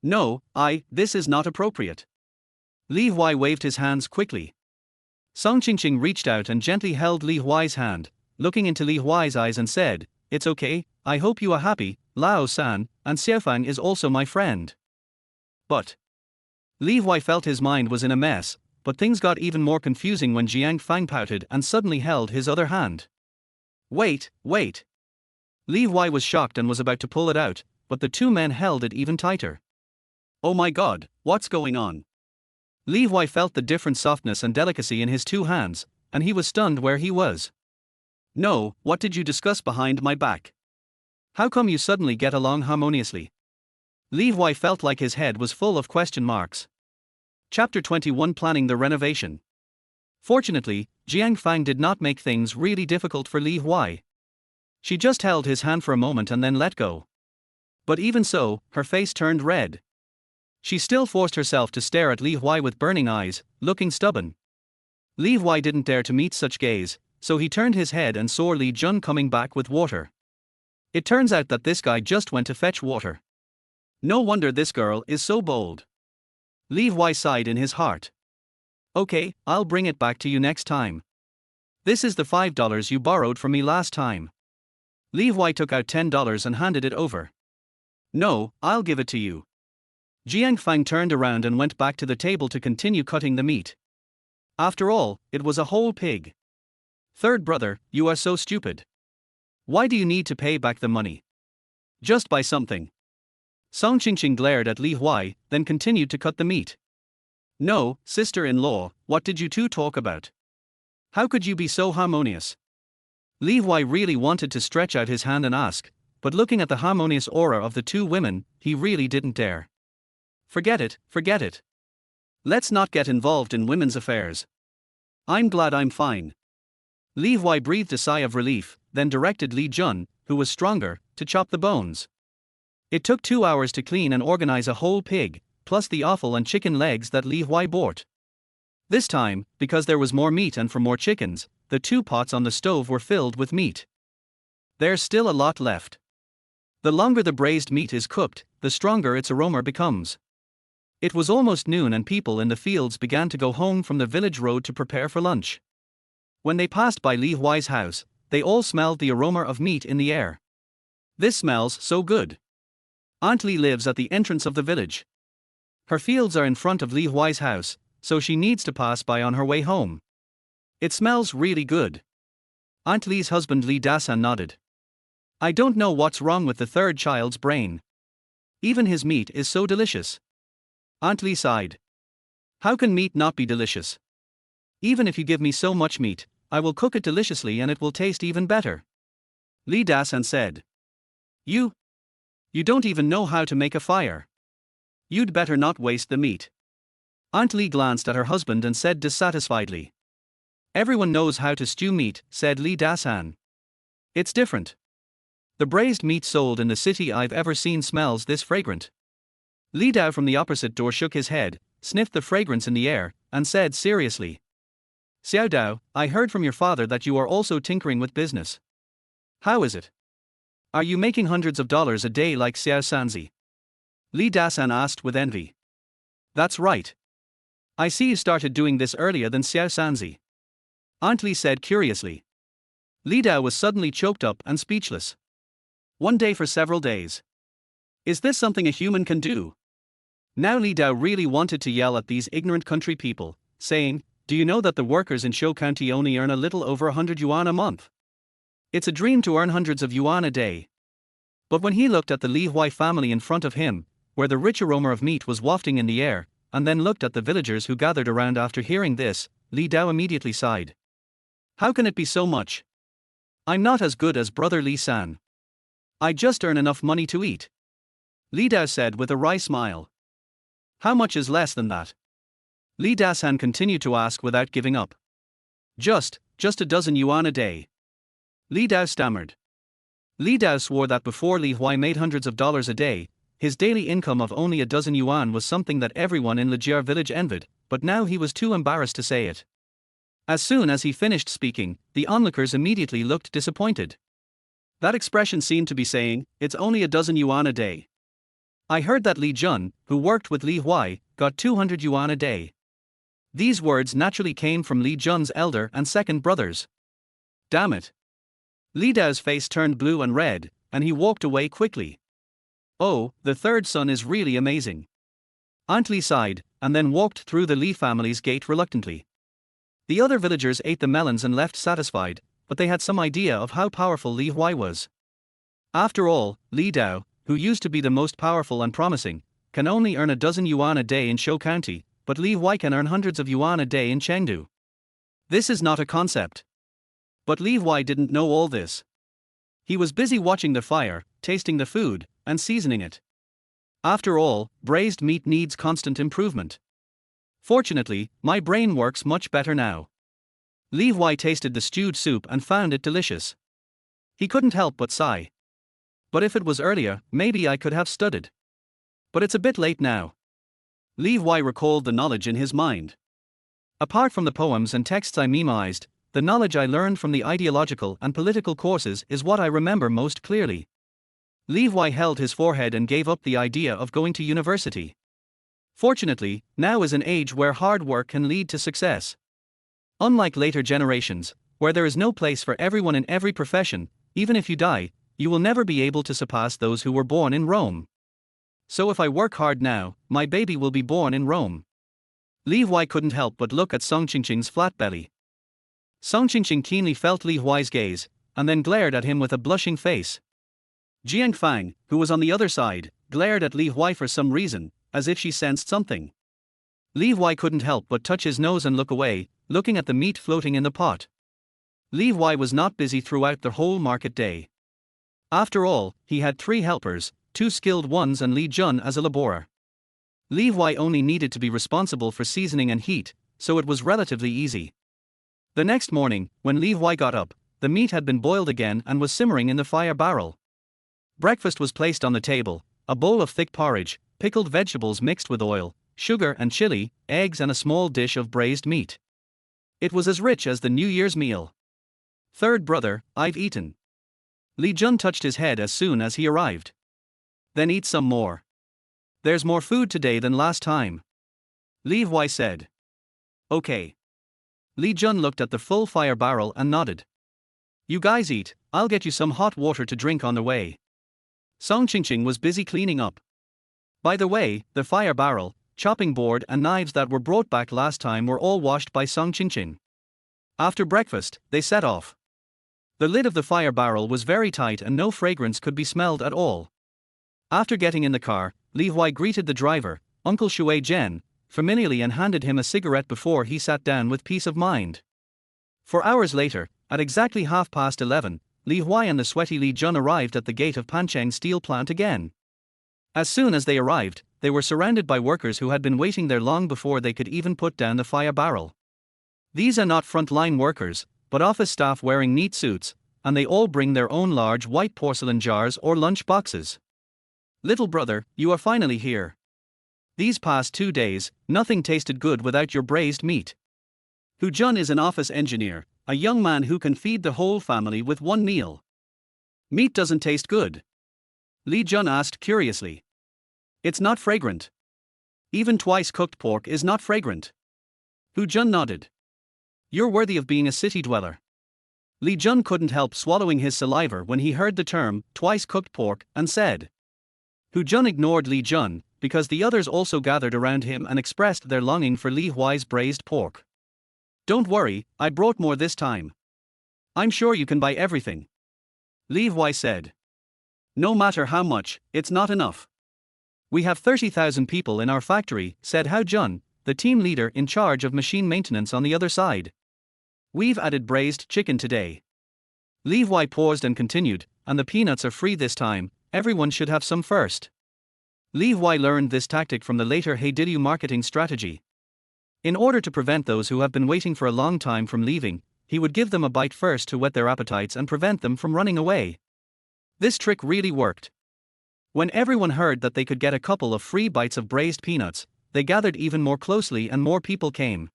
No, this is not appropriate. Li Huai waved his hands quickly. Song Qingqing reached out and gently held Li Huai's hand, looking into Li Huai's eyes and said, It's okay, I hope you are happy, Lao San, and Xiaofang is also my friend. But Li Huai felt his mind was in a mess, but things got even more confusing when Jiang Fang pouted and suddenly held his other hand. Wait. Li Huai was shocked and was about to pull it out, but the two men held it even tighter. Oh my god, what's going on? Li Huai felt the different softness and delicacy in his two hands, and he was stunned where he was. No, what did you discuss behind my back? How come you suddenly get along harmoniously? Li Huai felt like his head was full of question marks. Chapter 21 Planning the Renovation. Fortunately, Jiang Fang did not make things really difficult for Li Huai. She just held his hand for a moment and then let go. But even so, her face turned red. She still forced herself to stare at Li Huai with burning eyes, looking stubborn. Li Huai didn't dare to meet such gaze, so he turned his head and saw Li Jun coming back with water. It turns out that this guy just went to fetch water. No wonder this girl is so bold. Li Huai sighed in his heart. Okay, I'll bring it back to you next time. This is the $5 you borrowed from me last time. Li Huai took out $10 and handed it over. No, I'll give it to you. Jiang Fang turned around and went back to the table to continue cutting the meat. After all, it was a whole pig. Third brother, you are so stupid. Why do you need to pay back the money? Just buy something. Song Qingqing glared at Li Huai, then continued to cut the meat. No, sister-in-law, what did you two talk about? How could you be so harmonious? Li Huai really wanted to stretch out his hand and ask, but looking at the harmonious aura of the two women, he really didn't dare. Forget it. Let's not get involved in women's affairs. I'm glad I'm fine. Li Huai breathed a sigh of relief, then directed Li Jun, who was stronger, to chop the bones. It took 2 hours to clean and organize a whole pig, plus the offal and chicken legs that Li Huai bought. This time, because there was more meat and for more chickens, the 2 pots on the stove were filled with meat. There's still a lot left. The longer the braised meat is cooked, the stronger its aroma becomes. It was almost noon and people in the fields began to go home from the village road to prepare for lunch. When they passed by Li Huai's house, they all smelled the aroma of meat in the air. This smells so good. Aunt Li lives at the entrance of the village. Her fields are in front of Li Huai's house, so she needs to pass by on her way home. It smells really good. Aunt Li's husband Li Dasan nodded. I don't know what's wrong with the third child's brain. Even his meat is so delicious. Aunt Li sighed. How can meat not be delicious? Even if you give me so much meat, I will cook it deliciously and it will taste even better. Li Dasan said. You don't even know how to make a fire. You'd better not waste the meat. Aunt Li glanced at her husband and said dissatisfiedly. Everyone knows how to stew meat, said Li Dasan. It's different. The braised meat sold in the city I've ever seen smells this fragrant. Li Dao from the opposite door shook his head, sniffed the fragrance in the air, and said seriously. Xiao Dao, I heard from your father that you are also tinkering with business. How is it? Are you making hundreds of dollars a day like Xiao Sanzi? Li Dasan asked with envy. That's right. I see you started doing this earlier than Xiao Sanzi. Aunt Li said curiously. Li Dao was suddenly choked up and speechless. One day for several days. Is this something a human can do? Now Li Dao really wanted to yell at these ignorant country people, saying, do you know that the workers in Shou County only earn a little over 100 yuan a month? It's a dream to earn hundreds of yuan a day. But when he looked at the Li Huai family in front of him, where the rich aroma of meat was wafting in the air, and then looked at the villagers who gathered around after hearing this, Li Dao immediately sighed. How can it be so much? I'm not as good as brother Li San. I just earn enough money to eat. Li Dao said with a wry smile. How much is less than that? Li Dasan continued to ask without giving up. Just a dozen yuan a day. Li Dao stammered. Li Dao swore that before Li Huai made hundreds of dollars a day, his daily income of only a dozen yuan was something that everyone in Lijiao village envied, but now he was too embarrassed to say it. As soon as he finished speaking, the onlookers immediately looked disappointed. That expression seemed to be saying, it's only a dozen yuan a day. I heard that Li Jun, who worked with Li Huai, got 200 yuan a day. These words naturally came from Li Jun's elder and second brothers. Damn it. Li Dao's face turned blue and red, and he walked away quickly. Oh, the third son is really amazing. Aunt Li sighed, and then walked through the Li family's gate reluctantly. The other villagers ate the melons and left satisfied, but they had some idea of how powerful Li Huai was. After all, Li Dao, who used to be the most powerful and promising, can only earn a dozen yuan a day in Shou County, but Li Huai can earn hundreds of yuan a day in Chengdu. This is not a concept. But Li Huai didn't know all this. He was busy watching the fire, tasting the food, and seasoning it. After all, braised meat needs constant improvement. Fortunately, my brain works much better now. Li Huai tasted the stewed soup and found it delicious. He couldn't help but sigh. But if it was earlier, maybe I could have studied. But it's a bit late now. Li Huai recalled the knowledge in his mind. Apart from the poems and texts I memorized, the knowledge I learned from the ideological and political courses is what I remember most clearly. Li Huai held his forehead and gave up the idea of going to university. Fortunately, now is an age where hard work can lead to success. Unlike later generations, where there is no place for everyone in every profession, even if you die, you will never be able to surpass those who were born in Rome. So if I work hard now, my baby will be born in Rome. Li Huai couldn't help but look at Song Qingqing's flat belly. Song Qingqing keenly felt Li Huai's gaze, and then glared at him with a blushing face. Jiang Fang, who was on the other side, glared at Li Huai for some reason, as if she sensed something. Li Huai couldn't help but touch his nose and look away, looking at the meat floating in the pot. Li Huai was not busy throughout the whole market day. After all, he had 3 helpers, 2 skilled ones and Li Jun as a laborer. Li Huai only needed to be responsible for seasoning and heat, so it was relatively easy. The next morning, when Li Huai got up, the meat had been boiled again and was simmering in the fire barrel. Breakfast was placed on the table: a bowl of thick porridge, pickled vegetables mixed with oil, sugar and chili, eggs and a small dish of braised meat. It was as rich as the New Year's meal. Third brother, I've eaten. Li Jun touched his head as soon as he arrived. Then eat some more. There's more food today than last time. Li Huai said. Okay. Li Jun looked at the full fire barrel and nodded. You guys eat, I'll get you some hot water to drink on the way. Song Qingqing was busy cleaning up. By the way, the fire barrel, chopping board and knives that were brought back last time were all washed by Song Qingqing. After breakfast, they set off. The lid of the fire barrel was very tight and no fragrance could be smelled at all. After getting in the car, Li Huai greeted the driver, Uncle Shui Zhen, familiarly and handed him a cigarette before he sat down with peace of mind. 4 hours later, at exactly 11:30, Li Huai and the sweaty Li Jun arrived at the gate of Pancheng steel plant again. As soon as they arrived, they were surrounded by workers who had been waiting there long before they could even put down the fire barrel. These are not front-line workers, but office staff wearing neat suits, and they all bring their own large white porcelain jars or lunch boxes. Little brother, you are finally here. These past 2 days, nothing tasted good without your braised meat. Hu Jun is an office engineer, a young man who can feed the whole family with one meal. Meat doesn't taste good? Li Jun asked curiously. It's not fragrant. Even twice cooked pork is not fragrant. Hu Jun nodded. You're worthy of being a city dweller. Li Jun couldn't help swallowing his saliva when he heard the term, twice cooked pork, and said. Hu Jun ignored Li Jun, because the others also gathered around him and expressed their longing for Li Huai's braised pork. Don't worry, I brought more this time. I'm sure you can buy everything. Li Huai said. No matter how much, it's not enough. We have 30,000 people in our factory, said Hao Jun, the team leader in charge of machine maintenance on the other side. We've added braised chicken today. Li Huai paused and continued, and the peanuts are free this time, everyone should have some first. Li Huai learned this tactic from the later Heidilu marketing strategy. In order to prevent those who have been waiting for a long time from leaving, he would give them a bite first to whet their appetites and prevent them from running away. This trick really worked. When everyone heard that they could get a couple of free bites of braised peanuts, they gathered even more closely and more people came.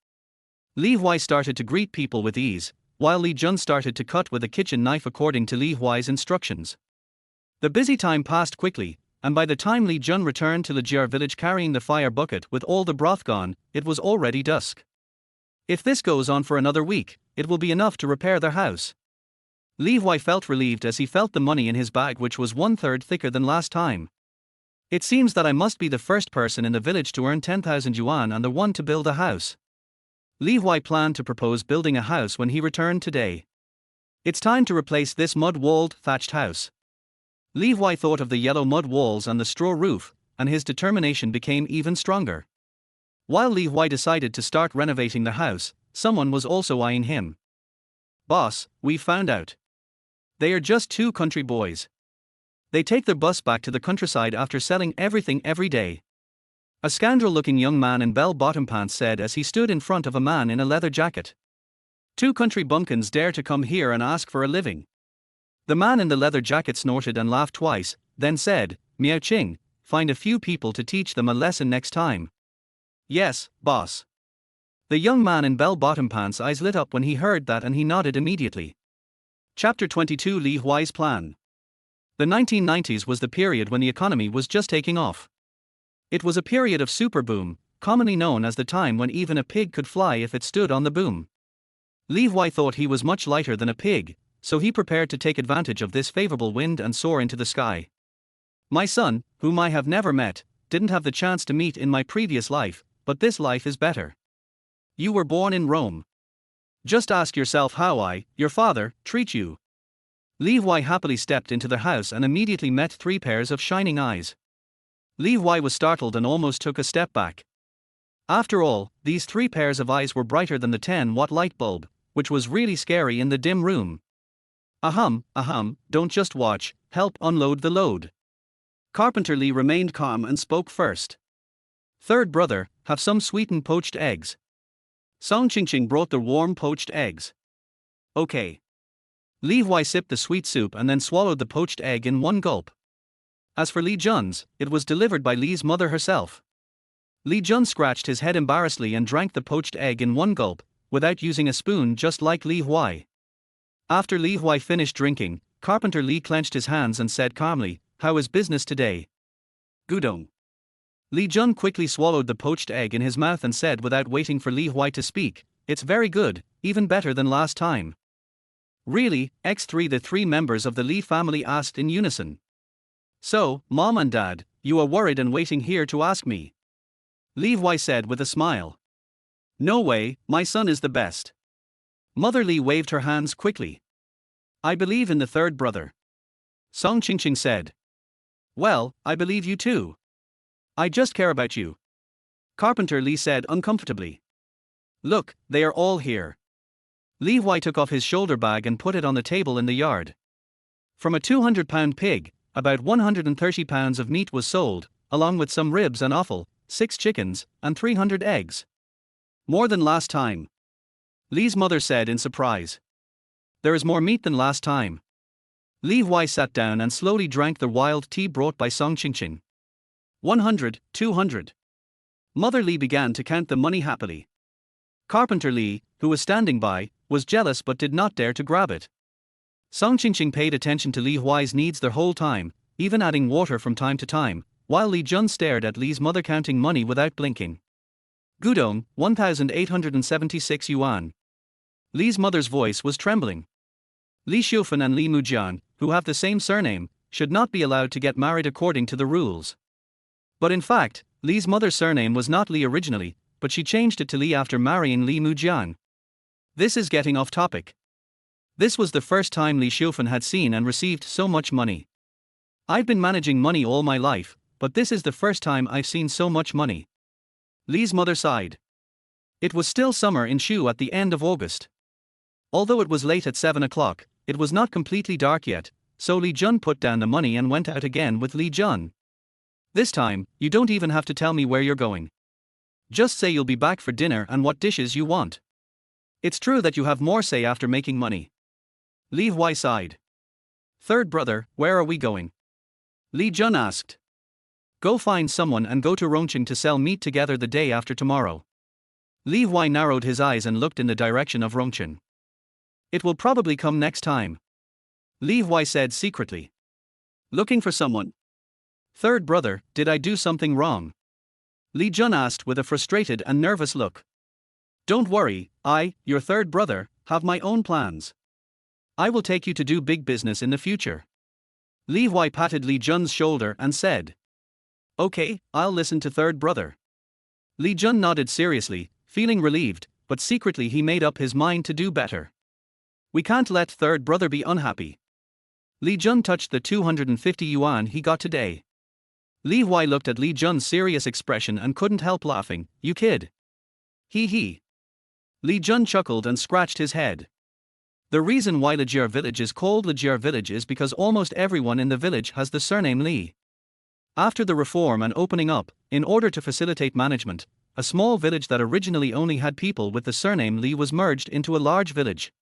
Li Huai started to greet people with ease, while Li Jun started to cut with a kitchen knife according to Li Huai's instructions. The busy time passed quickly, and by the time Li Jun returned to the Jier village carrying the fire bucket with all the broth gone, it was already dusk. If this goes on for another week, it will be enough to repair their house. Li Huai felt relieved as he felt the money in his bag, which was 1/3 thicker than last time. It seems that I must be the first person in the village to earn 10,000 yuan and the one to build a house. Li Huai planned to propose building a house when he returned today. It's time to replace this mud-walled, thatched house. Li Huai thought of the yellow mud walls and the straw roof, and his determination became even stronger. While Li Huai decided to start renovating the house, someone was also eyeing him. Boss, we found out. They are just 2 country boys. They take their bus back to the countryside after selling everything every day. A scoundrel-looking young man in bell-bottom pants said as he stood in front of a man in a leather jacket. 2 country bumpkins dare to come here and ask for a living. The man in the leather jacket snorted and laughed twice, then said, Miao Qing, find a few people to teach them a lesson next time. Yes, boss. The young man in bell-bottom pants' eyes lit up when he heard that and he nodded immediately. Chapter 22 Li Huai's Plan. The 1990s was the period when the economy was just taking off. It was a period of super boom, commonly known as the time when even a pig could fly if it stood on the boom. Li Huai thought he was much lighter than a pig, so he prepared to take advantage of this favorable wind and soar into the sky. My son, whom I have never met, didn't have the chance to meet in my previous life, but this life is better. You were born in Rome. Just ask yourself how I, your father, treat you. Li Huai happily stepped into the house and immediately met 3 pairs of shining eyes. Li Huai was startled and almost took a step back. After all, these 3 pairs of eyes were brighter than the 10-watt light bulb, which was really scary in the dim room. Ahem, don't just watch, help unload the load. Carpenter Li remained calm and spoke first. Third brother, have some sweetened poached eggs. Song Qingqing brought the warm poached eggs. Okay. Li Huai sipped the sweet soup and then swallowed the poached egg in one gulp. As for Li Jun's, it was delivered by Li's mother herself. Li Jun scratched his head embarrassedly and drank the poached egg in one gulp, without using a spoon, just like Li Huai. After Li Huai finished drinking, Carpenter Li clenched his hands and said calmly, "How is business today?" "Gudong." Li Jun quickly swallowed the poached egg in his mouth and said without waiting for Li Huai to speak, "It's very good, even better than last time." "Really, X3?" the three members of the Li family asked in unison. "So, Mom and Dad, you are worried and waiting here to ask me?" Li Huai said with a smile. "No way, my son is the best." Mother Li waved her hands quickly. "I believe in the third brother." Song Qingqing said. "Well, I believe you too. I just care about you." Carpenter Li said uncomfortably. "Look, they are all here." Li Huai took off his shoulder bag and put it on the table in the yard. From a 200-pound pig, about 130 pounds of meat was sold, along with some ribs and offal, 6 chickens, and 300 eggs. "More than last time," Li's mother said in surprise. "There is more meat than last time." Li Huai sat down and slowly drank the wild tea brought by Song Qingqing. 100, 200. Mother Li began to count the money happily. Carpenter Li, who was standing by, was jealous but did not dare to grab it. Song Qingqing paid attention to Li Huai's needs the whole time, even adding water from time to time, while Li Jun stared at Li's mother counting money without blinking. "Gudong, 1,876 yuan." Li's mother's voice was trembling. Li Xiufan and Li Mujian, who have the same surname, should not be allowed to get married according to the rules. But in fact, Li's mother's surname was not Li originally, but she changed it to Li after marrying Li Mujian. This is getting off topic. This was the first time Li Xiufan had seen and received so much money. "I've been managing money all my life, but this is the first time I've seen so much money." Li's mother sighed. It was still summer in Shu at the end of August. Although it was late at 7 o'clock, it was not completely dark yet, so Li Jun put down the money and went out again with Li Jun. "This time, you don't even have to tell me where you're going. Just say you'll be back for dinner and what dishes you want. It's true that you have more say after making money." Li Huai sighed. "Third brother, where are we going?" Li Jun asked. "Go find someone and go to Rongqing to sell meat together the day after tomorrow." Li Huai narrowed his eyes and looked in the direction of Rongqing. "It will probably come next time," Li Huai said secretly. "Looking for someone?" "Third brother, did I do something wrong?" Li Jun asked with a frustrated and nervous look. "Don't worry, your third brother, have my own plans. I will take you to do big business in the future." Li Huai patted Li Jun's shoulder and said, "Okay, I'll listen to third brother." Li Jun nodded seriously, feeling relieved, but secretly he made up his mind to do better. "We can't let third brother be unhappy." Li Jun touched the 250 yuan he got today. Li Huai looked at Li Jun's serious expression and couldn't help laughing. "You kid." "Hee hee." Li Jun chuckled and scratched his head. The reason why Lijier village is called Lijier village is because almost everyone in the village has the surname Li. After the reform and opening up, in order to facilitate management, a small village that originally only had people with the surname Li was merged into a large village.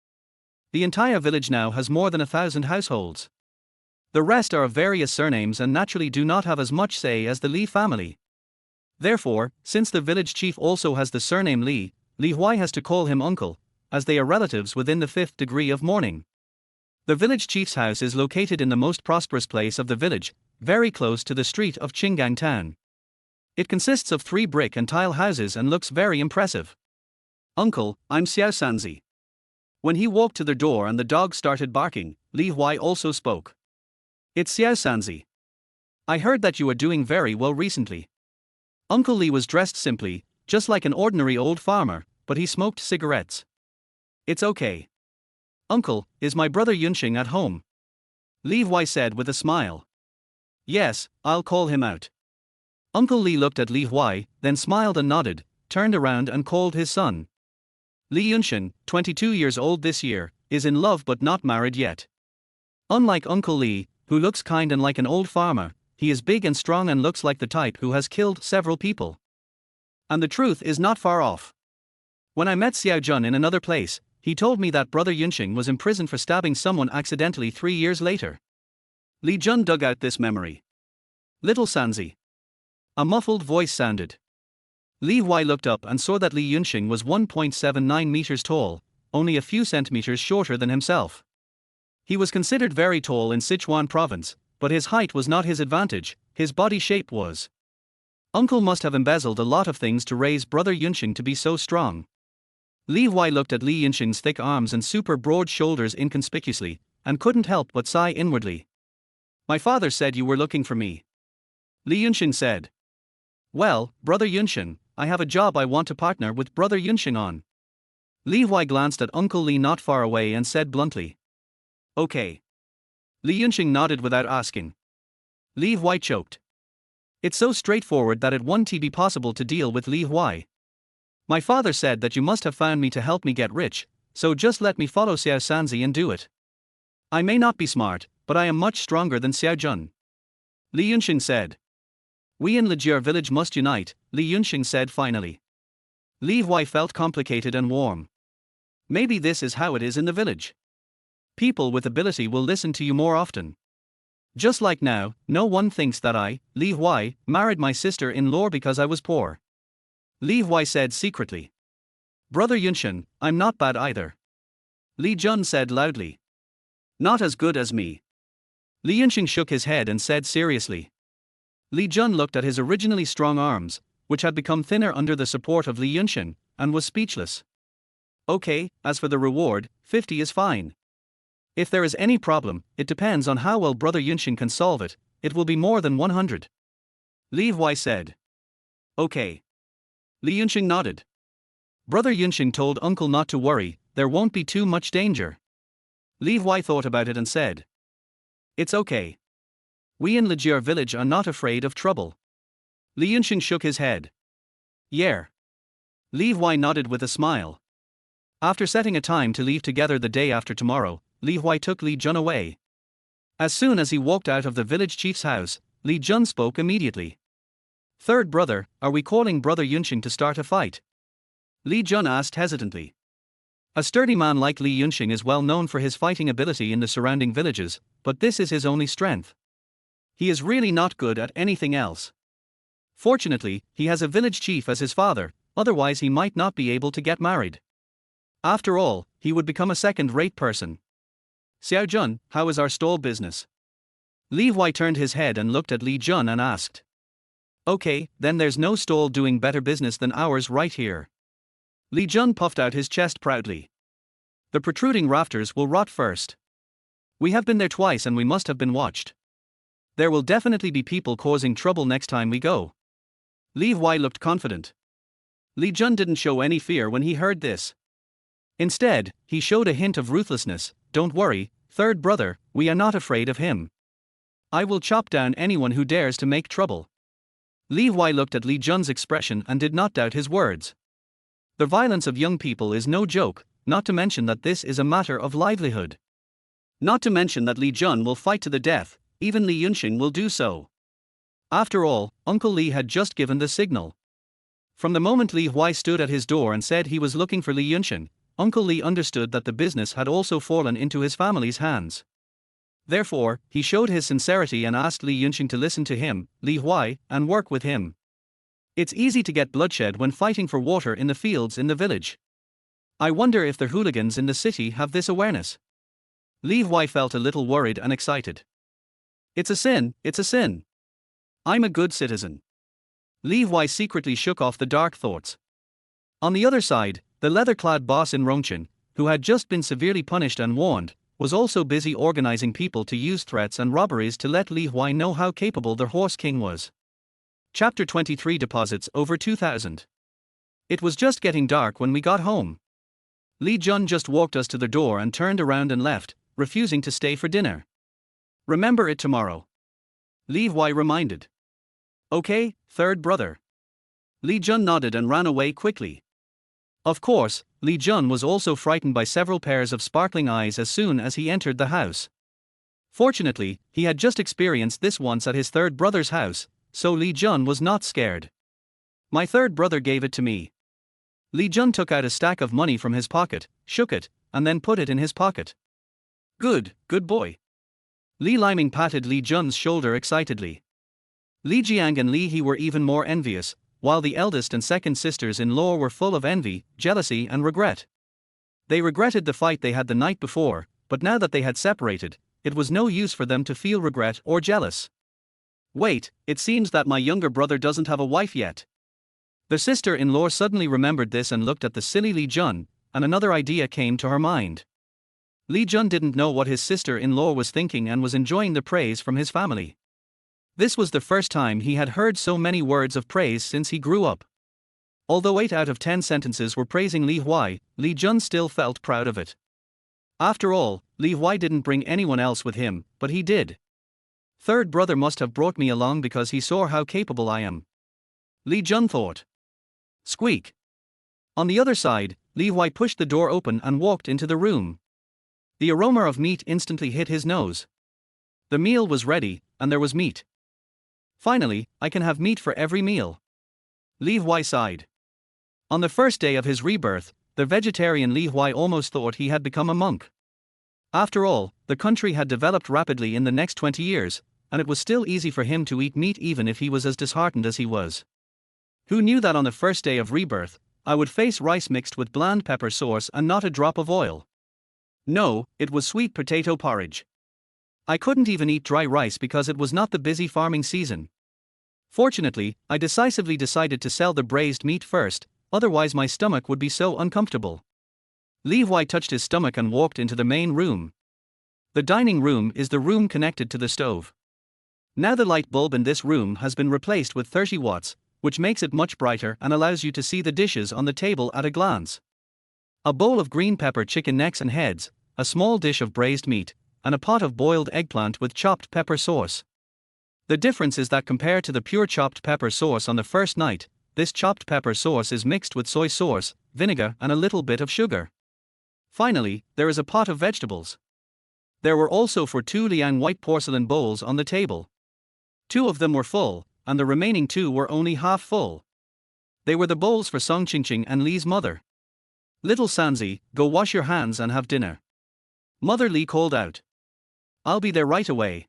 The entire village now has more than 1,000 households. The rest are of various surnames and naturally do not have as much say as the Li family. Therefore, since the village chief also has the surname Li, Li Huai has to call him uncle, as they are relatives within the 5th degree of mourning. The village chief's house is located in the most prosperous place of the village, very close to the street of Qinggang town. It consists of 3 brick and tile houses and looks very impressive. "Uncle, I'm Xiao Sanzi." When he walked to the door and the dog started barking, Li Huai also spoke. "It's Xiao Sanzi. I heard that you are doing very well recently." Uncle Li was dressed simply, just like an ordinary old farmer, but he smoked cigarettes. "It's okay." "Uncle, is my brother Yunxing at home?" Li Huai said with a smile. "Yes, I'll call him out." Uncle Li looked at Li Huai, then smiled and nodded, turned around and called his son. Li Yunxing, 22 years old this year, is in love but not married yet. Unlike Uncle Li, who looks kind and like an old farmer, he is big and strong and looks like the type who has killed several people. And the truth is not far off. When I met Xiao Jun in another place, he told me that brother Yunxing was imprisoned for stabbing someone accidentally 3 years later. Li Jun dug out this memory. Little Sanzi. A muffled voice sounded. Li Huai looked up and saw that Li Yunxing was 1.79 meters tall, only a few centimeters shorter than himself. He was considered very tall in Sichuan province, but his height was not his advantage, his body shape was. Uncle must have embezzled a lot of things to raise brother Yunxing to be so strong. Li Huai looked at Li Yunxing's thick arms and super broad shoulders inconspicuously, and couldn't help but sigh inwardly. My father said you were looking for me. Li Yunxing said. Well, brother Yunxing, I have a job I want to partner with brother Yunxing on. Li Huai glanced at Uncle Li not far away and said bluntly. Okay. Li Yunxing nodded without asking. Li Huai choked. It's so straightforward that it won't be possible to deal with Li Huai. My father said that you must have found me to help me get rich, so just let me follow Xiao Sanzi and do it. I may not be smart, but I am much stronger than Xiao Jun. Li Yunxing said. We in Legier village must unite, Li Yunxing said finally. Li Huai felt complicated and warm. Maybe this is how it is in the village. People with ability will listen to you more often. Just like now, no one thinks that I, Li Huai, married my sister-in-law because I was poor. Li Huai said secretly. Brother Yunxing, I'm not bad either. Li Jun said loudly. Not as good as me. Li Yunxing shook his head and said seriously. Li Jun looked at his originally strong arms, which had become thinner under the support of Li Yunxing, and was speechless. Okay, as for the reward, 50 is fine. If there is any problem, it depends on how well brother Yunxing can solve it, it will be more than 100. Li Huai said. Okay. Li Yunxing nodded. Brother Yunxing told uncle not to worry, there won't be too much danger. Li Huai thought about it and said. It's okay. We in Legier village are not afraid of trouble. Li Yunxing shook his head. Yeah. Li Huai nodded with a smile. After setting a time to leave together the day after tomorrow, Li Huai took Li Jun away. As soon as he walked out of the village chief's house, Li Jun spoke immediately. Third brother, are we calling brother Yunxing to start a fight? Li Jun asked hesitantly. A sturdy man like Li Yunxing is well known for his fighting ability in the surrounding villages, but this is his only strength. He is really not good at anything else. Fortunately, he has a village chief as his father, otherwise he might not be able to get married. After all, he would become a second-rate person. Xiao Jun, how is our stall business? Li Huai turned his head and looked at Li Jun and asked. Okay, then there's no stall doing better business than ours right here. Li Jun puffed out his chest proudly. The protruding rafters will rot first. We have been there twice and we must have been watched. There will definitely be people causing trouble next time we go. Li Huai looked confident. Li Jun didn't show any fear when he heard this. Instead, he showed a hint of ruthlessness. Don't worry, third brother, we are not afraid of him. I will chop down anyone who dares to make trouble. Li Huai looked at Li Jun's expression and did not doubt his words. The violence of young people is no joke, not to mention that this is a matter of livelihood. Not to mention that Li Jun will fight to the death, even Li Yunxing will do so. After all, Uncle Li had just given the signal. From the moment Li Huai stood at his door and said he was looking for Li Yunxing, Uncle Li understood that the business had also fallen into his family's hands. Therefore, he showed his sincerity and asked Li Yunxing to listen to him, Li Huai, and work with him. It's easy to get bloodshed when fighting for water in the fields in the village. I wonder if the hooligans in the city have this awareness. Li Huai felt a little worried and excited. It's a sin, it's a sin. I'm a good citizen. Li Huai secretly shook off the dark thoughts. On the other side, the leather-clad boss in Rongchen, who had just been severely punished and warned, was also busy organizing people to use threats and robberies to let Li Huai know how capable their horse king was. Chapter 23 Deposits over 2,000. It was just getting dark when we got home. Li Jun just walked us to the door and turned around and left, refusing to stay for dinner. Remember it tomorrow. Li Huai reminded. Okay, third brother. Li Jun nodded and ran away quickly. Of course, Li Jun was also frightened by several pairs of sparkling eyes as soon as he entered the house. Fortunately, he had just experienced this once at his third brother's house, so Li Jun was not scared. My third brother gave it to me. Li Jun took out a stack of money from his pocket, shook it, and then put it in his pocket. Good boy. Li Liming patted Li Jun's shoulder excitedly. Li Jiang and Li He were even more envious, while the eldest and second sisters-in-law were full of envy, jealousy and regret. They regretted the fight they had the night before, but now that they had separated, it was no use for them to feel regret or jealous. Wait, it seems that my younger brother doesn't have a wife yet. The sister-in-law suddenly remembered this and looked at the silly Li Jun, and another idea came to her mind. Li Jun didn't know what his sister-in-law was thinking and was enjoying the praise from his family. This was the first time he had heard so many words of praise since he grew up. Although 8 out of 10 sentences were praising Li Huai, Li Jun still felt proud of it. After all, Li Huai didn't bring anyone else with him, but he did. Third brother must have brought me along because he saw how capable I am. Li Jun thought. Squeak. On the other side, Li Huai pushed the door open and walked into the room. The aroma of meat instantly hit his nose. The meal was ready, and there was meat. Finally, I can have meat for every meal. Li Huai sighed. On the first day of his rebirth, the vegetarian Li Huai almost thought he had become a monk. After all, the country had developed rapidly in the next 20 years, and it was still easy for him to eat meat even if he was as disheartened as he was. Who knew that on the first day of rebirth, I would face rice mixed with bland pepper sauce and not a drop of oil? No, it was sweet potato porridge. I couldn't even eat dry rice because it was not the busy farming season. Fortunately, I decisively decided to sell the braised meat first, otherwise my stomach would be so uncomfortable. Li Huai touched his stomach and walked into the main room. The dining room is the room connected to the stove. Now the light bulb in this room has been replaced with 30 watts, which makes it much brighter and allows you to see the dishes on the table at a glance. A bowl of green pepper chicken necks and heads, a small dish of braised meat, and a pot of boiled eggplant with chopped pepper sauce. The difference is that compared to the pure chopped pepper sauce on the first night, this chopped pepper sauce is mixed with soy sauce, vinegar and a little bit of sugar. Finally, there is a pot of vegetables. There were also 2 Liang white porcelain bowls on the table. 2 of them were full, and the remaining 2 were only half full. They were the bowls for Song Qingqing and Li's mother. Little Sanzi, go wash your hands and have dinner. Mother Li called out. I'll be there right away.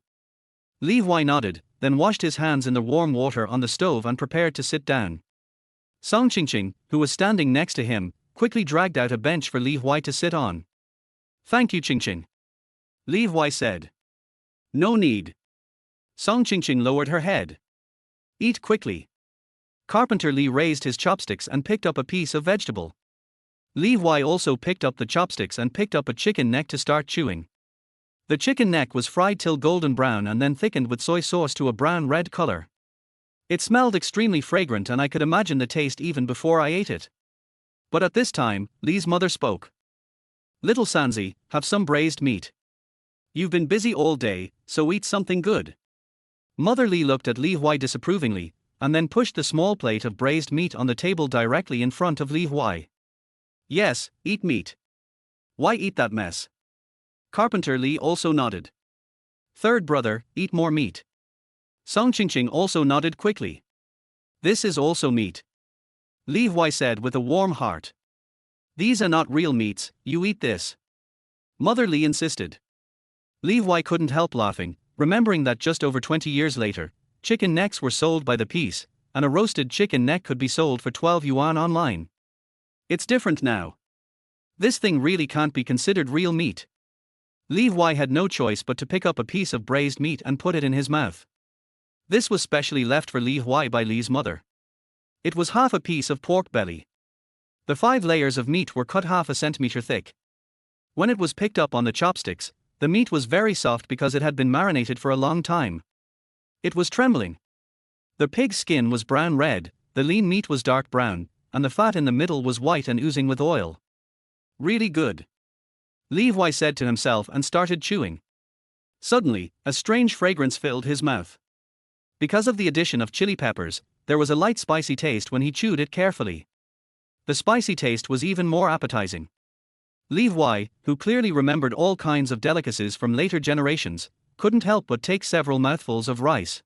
Li Huai nodded, then washed his hands in the warm water on the stove and prepared to sit down. Song Qingqing, who was standing next to him, quickly dragged out a bench for Li Huai to sit on. Thank you, Qingqing. Li Huai said. No need. Song Qingqing lowered her head. Eat quickly. Carpenter Li raised his chopsticks and picked up a piece of vegetable. Li Huai also picked up the chopsticks and picked up a chicken neck to start chewing. The chicken neck was fried till golden brown and then thickened with soy sauce to a brown-red color. It smelled extremely fragrant and I could imagine the taste even before I ate it. But at this time, Li's mother spoke. Little Sanzi, have some braised meat. You've been busy all day, so eat something good. Mother Li looked at Li Huai disapprovingly, and then pushed the small plate of braised meat on the table directly in front of Li Huai. Yes, eat meat. Why eat that mess? Carpenter Li also nodded. Third brother, eat more meat. Song Qingqing also nodded quickly. This is also meat. Li Huai said with a warm heart. These are not real meats, you eat this. Mother Li insisted. Li Huai couldn't help laughing, remembering that just over 20 years later, chicken necks were sold by the piece, and a roasted chicken neck could be sold for 12 yuan online. It's different now. This thing really can't be considered real meat. Li Huai had no choice but to pick up a piece of braised meat and put it in his mouth. This was specially left for Li Huai by Li's mother. It was half a piece of pork belly. The 5 layers of meat were cut half a centimeter thick. When it was picked up on the chopsticks, the meat was very soft because it had been marinated for a long time. It was trembling. The pig's skin was brown red, the lean meat was dark brown, and the fat in the middle was white and oozing with oil. Really good. Li Huai said to himself and started chewing. Suddenly, a strange fragrance filled his mouth. Because of the addition of chili peppers, there was a light spicy taste when he chewed it carefully. The spicy taste was even more appetizing. Li Huai, who clearly remembered all kinds of delicacies from later generations, couldn't help but take several mouthfuls of rice.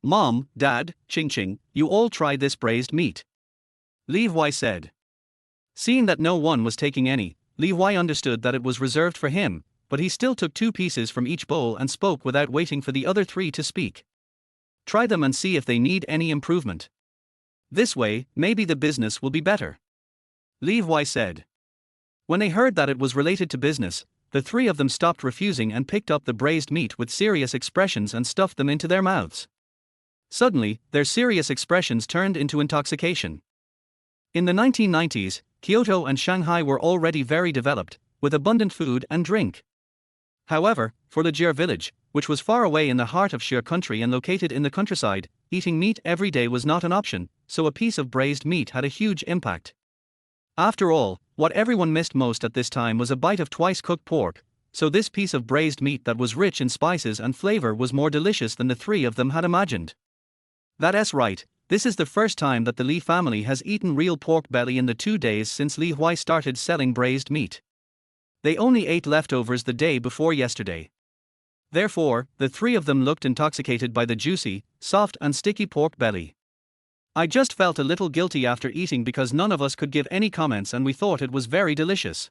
Mom, Dad, Qingqing, you all try this braised meat. Li Huai said. Seeing that no one was taking any, Li Huai understood that it was reserved for him, but he still took 2 pieces from each bowl and spoke without waiting for the other 3 to speak. Try them and see if they need any improvement. This way, maybe the business will be better. Li Huai said. When they heard that it was related to business, the 3 of them stopped refusing and picked up the braised meat with serious expressions and stuffed them into their mouths. Suddenly, their serious expressions turned into intoxication. In the 1990s, Kyoto and Shanghai were already very developed, with abundant food and drink. However, for Lijiao village, which was far away in the heart of Xie country and located in the countryside, eating meat every day was not an option, so a piece of braised meat had a huge impact. After all, what everyone missed most at this time was a bite of twice-cooked pork, so this piece of braised meat that was rich in spices and flavor was more delicious than the 3 of them had imagined. That's right, this is the first time that the Li family has eaten real pork belly in the 2 days since Li Huai started selling braised meat. They only ate leftovers the day before yesterday. Therefore, the 3 of them looked intoxicated by the juicy, soft and sticky pork belly. I just felt a little guilty after eating because none of us could give any comments and we thought it was very delicious.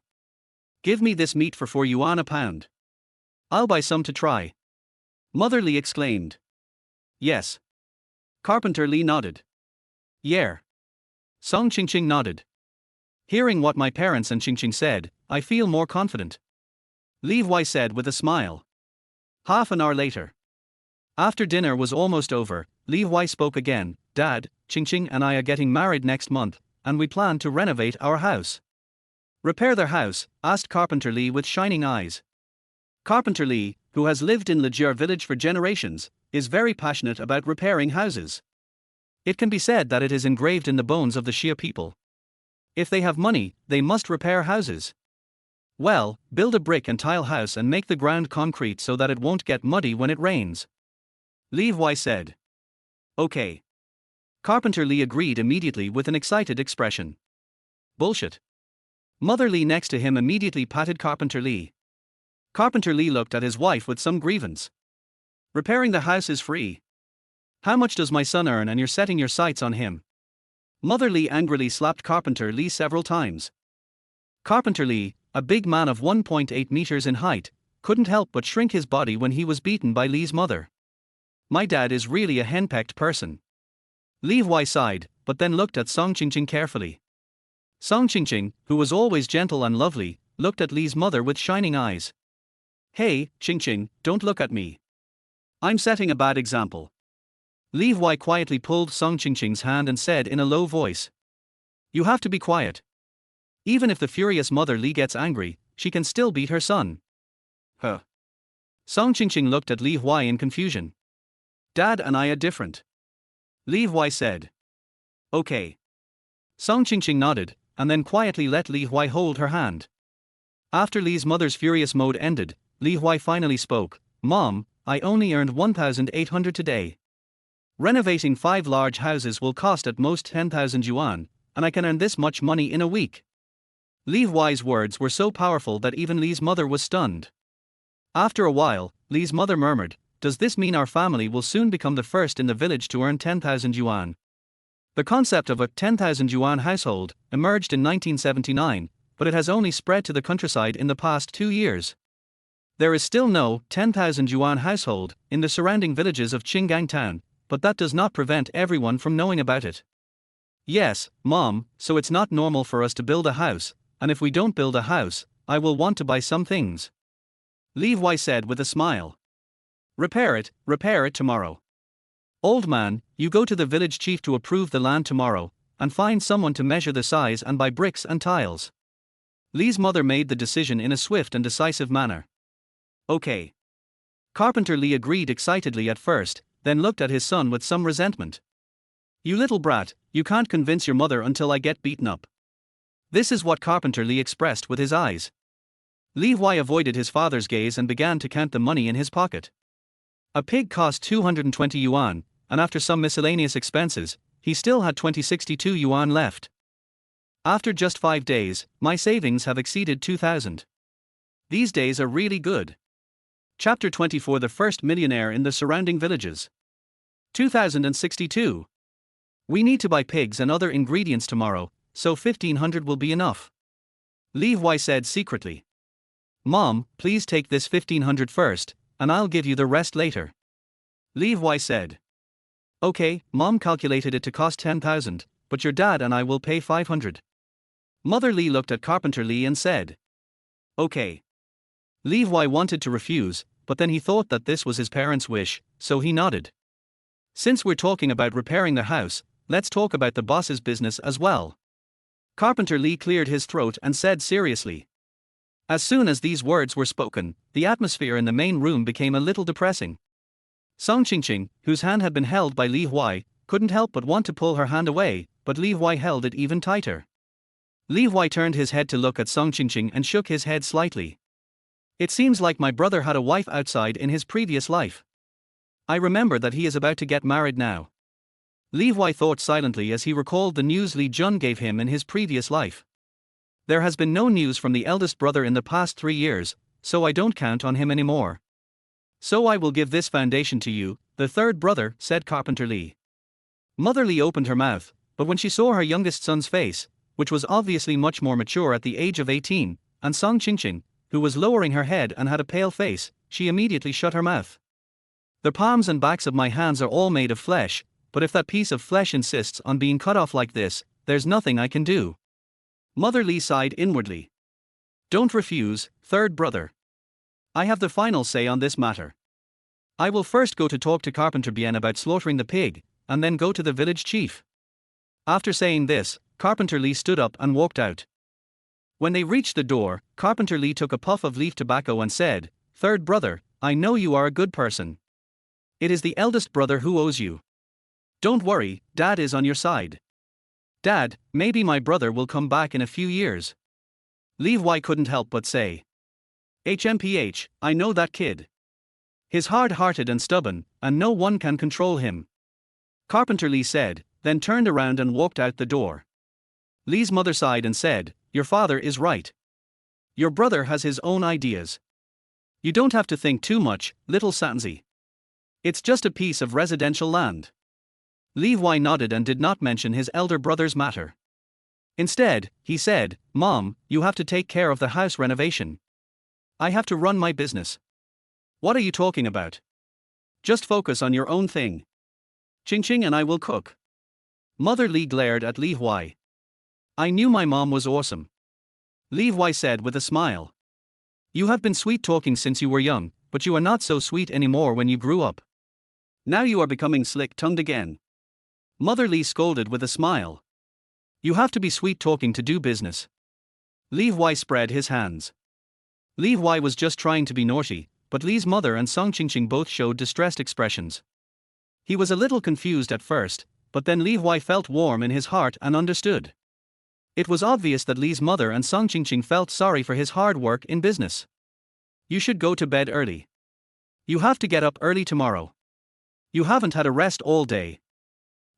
Give me this meat for 4 yuan a pound. I'll buy some to try. Mother Li exclaimed. Yes. Carpenter Li nodded. Yeah. Song Qingqing nodded. Hearing what my parents and Qingqing said, I feel more confident. Li Huai said with a smile. Half an hour later. After dinner was almost over, Li Huai spoke again. Dad, Qingqing and I are getting married next month, and we plan to renovate our house. Repair their house? Asked Carpenter Li with shining eyes. Carpenter Li, who has lived in Lijiao village for generations, is very passionate about repairing houses. It can be said that it is engraved in the bones of the Xia people. If they have money, they must repair houses. Well, build a brick and tile house and make the ground concrete so that it won't get muddy when it rains. Li Huai said. Okay. Carpenter Li agreed immediately with an excited expression. Bullshit. Mother Li next to him immediately patted Carpenter Li. Carpenter Li looked at his wife with some grievance. Repairing the house is free. How much does my son earn and you're setting your sights on him? Mother Li angrily slapped Carpenter Li several times. Carpenter Li, a big man of 1.8 meters in height, couldn't help but shrink his body when he was beaten by Li's mother. My dad is really a henpecked person. Li Huai sighed, but then looked at Song Qingqing carefully. Song Qingqing, who was always gentle and lovely, looked at Li's mother with shining eyes. Hey, Qingqing, don't look at me. I'm setting a bad example. Li Huai quietly pulled Song Qingqing's hand and said in a low voice. You have to be quiet. Even if the furious mother Li gets angry, she can still beat her son. Huh. Song Qingqing looked at Li Huai in confusion. Dad and I are different. Li Huai said. Okay. Song Qingqing nodded, and then quietly let Li Huai hold her hand. After Li's mother's furious mode ended, Li Huai finally spoke. Mom, I only earned 1,800 today. Renovating 5 large houses will cost at most 10,000 yuan, and I can earn this much money in a week. Li Huai's words were so powerful that even Li's mother was stunned. After a while, Li's mother murmured, does this mean our family will soon become the first in the village to earn 10,000 yuan? The concept of a 10,000 yuan household emerged in 1979, but it has only spread to the countryside in the past 2 years. There is still no 10,000 yuan household in the surrounding villages of Qinggang town, but that does not prevent everyone from knowing about it. Yes, Mom, so it's not normal for us to build a house, and if we don't build a house, I will want to buy some things. Li Huai said with a smile. Repair it tomorrow. Old man, you go to the village chief to approve the land tomorrow, and find someone to measure the size and buy bricks and tiles. Li's mother made the decision in a swift and decisive manner. Okay. Carpenter Li agreed excitedly at first, then looked at his son with some resentment. You little brat, you can't convince your mother until I get beaten up. This is what Carpenter Li expressed with his eyes. Li Huai avoided his father's gaze and began to count the money in his pocket. A pig cost 220 yuan, and after some miscellaneous expenses, he still had 262 yuan left. After just 5 days, my savings have exceeded 2,000. These days are really good. Chapter 24 The First Millionaire in the Surrounding Villages. 2062. We need to buy pigs and other ingredients tomorrow, so 1500 will be enough. Li Huai said secretly. Mom, please take this 1500 first, and I'll give you the rest later. Li Huai said. Okay, Mom calculated it to cost 10,000, but your dad and I will pay 500. Mother Li looked at Carpenter Li and said. Okay. Li Huai wanted to refuse, but then he thought that this was his parents' wish, so he nodded. Since we're talking about repairing the house, let's talk about the boss's business as well. Carpenter Li cleared his throat and said seriously. As soon as these words were spoken, the atmosphere in the main room became a little depressing. Song Qingqing, whose hand had been held by Li Huai, couldn't help but want to pull her hand away, but Li Huai held it even tighter. Li Huai turned his head to look at Song Qingqing and shook his head slightly. It seems like my brother had a wife outside in his previous life. I remember that he is about to get married now. Li Huai thought silently as he recalled the news Li Jun gave him in his previous life. There has been no news from the eldest brother in the past 3 years, so I don't count on him anymore. So I will give this foundation to you, the third brother, said Carpenter Li. Mother Li opened her mouth, but when she saw her youngest son's face, which was obviously much more mature at the age of 18, and Song Qingqing, who was lowering her head and had a pale face, she immediately shut her mouth. The palms and backs of my hands are all made of flesh, but if that piece of flesh insists on being cut off like this, there's nothing I can do. Mother Li sighed inwardly. Don't refuse, third brother. I have the final say on this matter. I will first go to talk to Carpenter Bien about slaughtering the pig, and then go to the village chief. After saying this, Carpenter Li stood up and walked out. When they reached the door, Carpenter Li took a puff of leaf tobacco and said, Third brother, I know you are a good person. It is the eldest brother who owes you. Don't worry, Dad is on your side. Dad, maybe my brother will come back in a few years. Li Huai couldn't help but say. HMPH, I know that kid. He's hard-hearted and stubborn, and no one can control him. Carpenter Li said, then turned around and walked out the door. Li's mother sighed and said, Your father is right. Your brother has his own ideas. You don't have to think too much, little Sanzi. It's just a piece of residential land. Li Huai nodded and did not mention his elder brother's matter. Instead, he said, Mom, you have to take care of the house renovation. I have to run my business. What are you talking about? Just focus on your own thing. Qingqing and I will cook. Mother Li glared at Li Huai. I knew my mom was awesome. Li Huai said with a smile. You have been sweet-talking since you were young, but you are not so sweet anymore when you grew up. Now you are becoming slick-tongued again. Mother Li scolded with a smile. You have to be sweet-talking to do business. Li Huai spread his hands. Li Huai was just trying to be naughty, but Li's mother and Song Qingqing both showed distressed expressions. He was a little confused at first, but then Li Huai felt warm in his heart and understood. It was obvious that Li's mother and Song Qingqing felt sorry for his hard work in business. You should go to bed early. You have to get up early tomorrow. You haven't had a rest all day.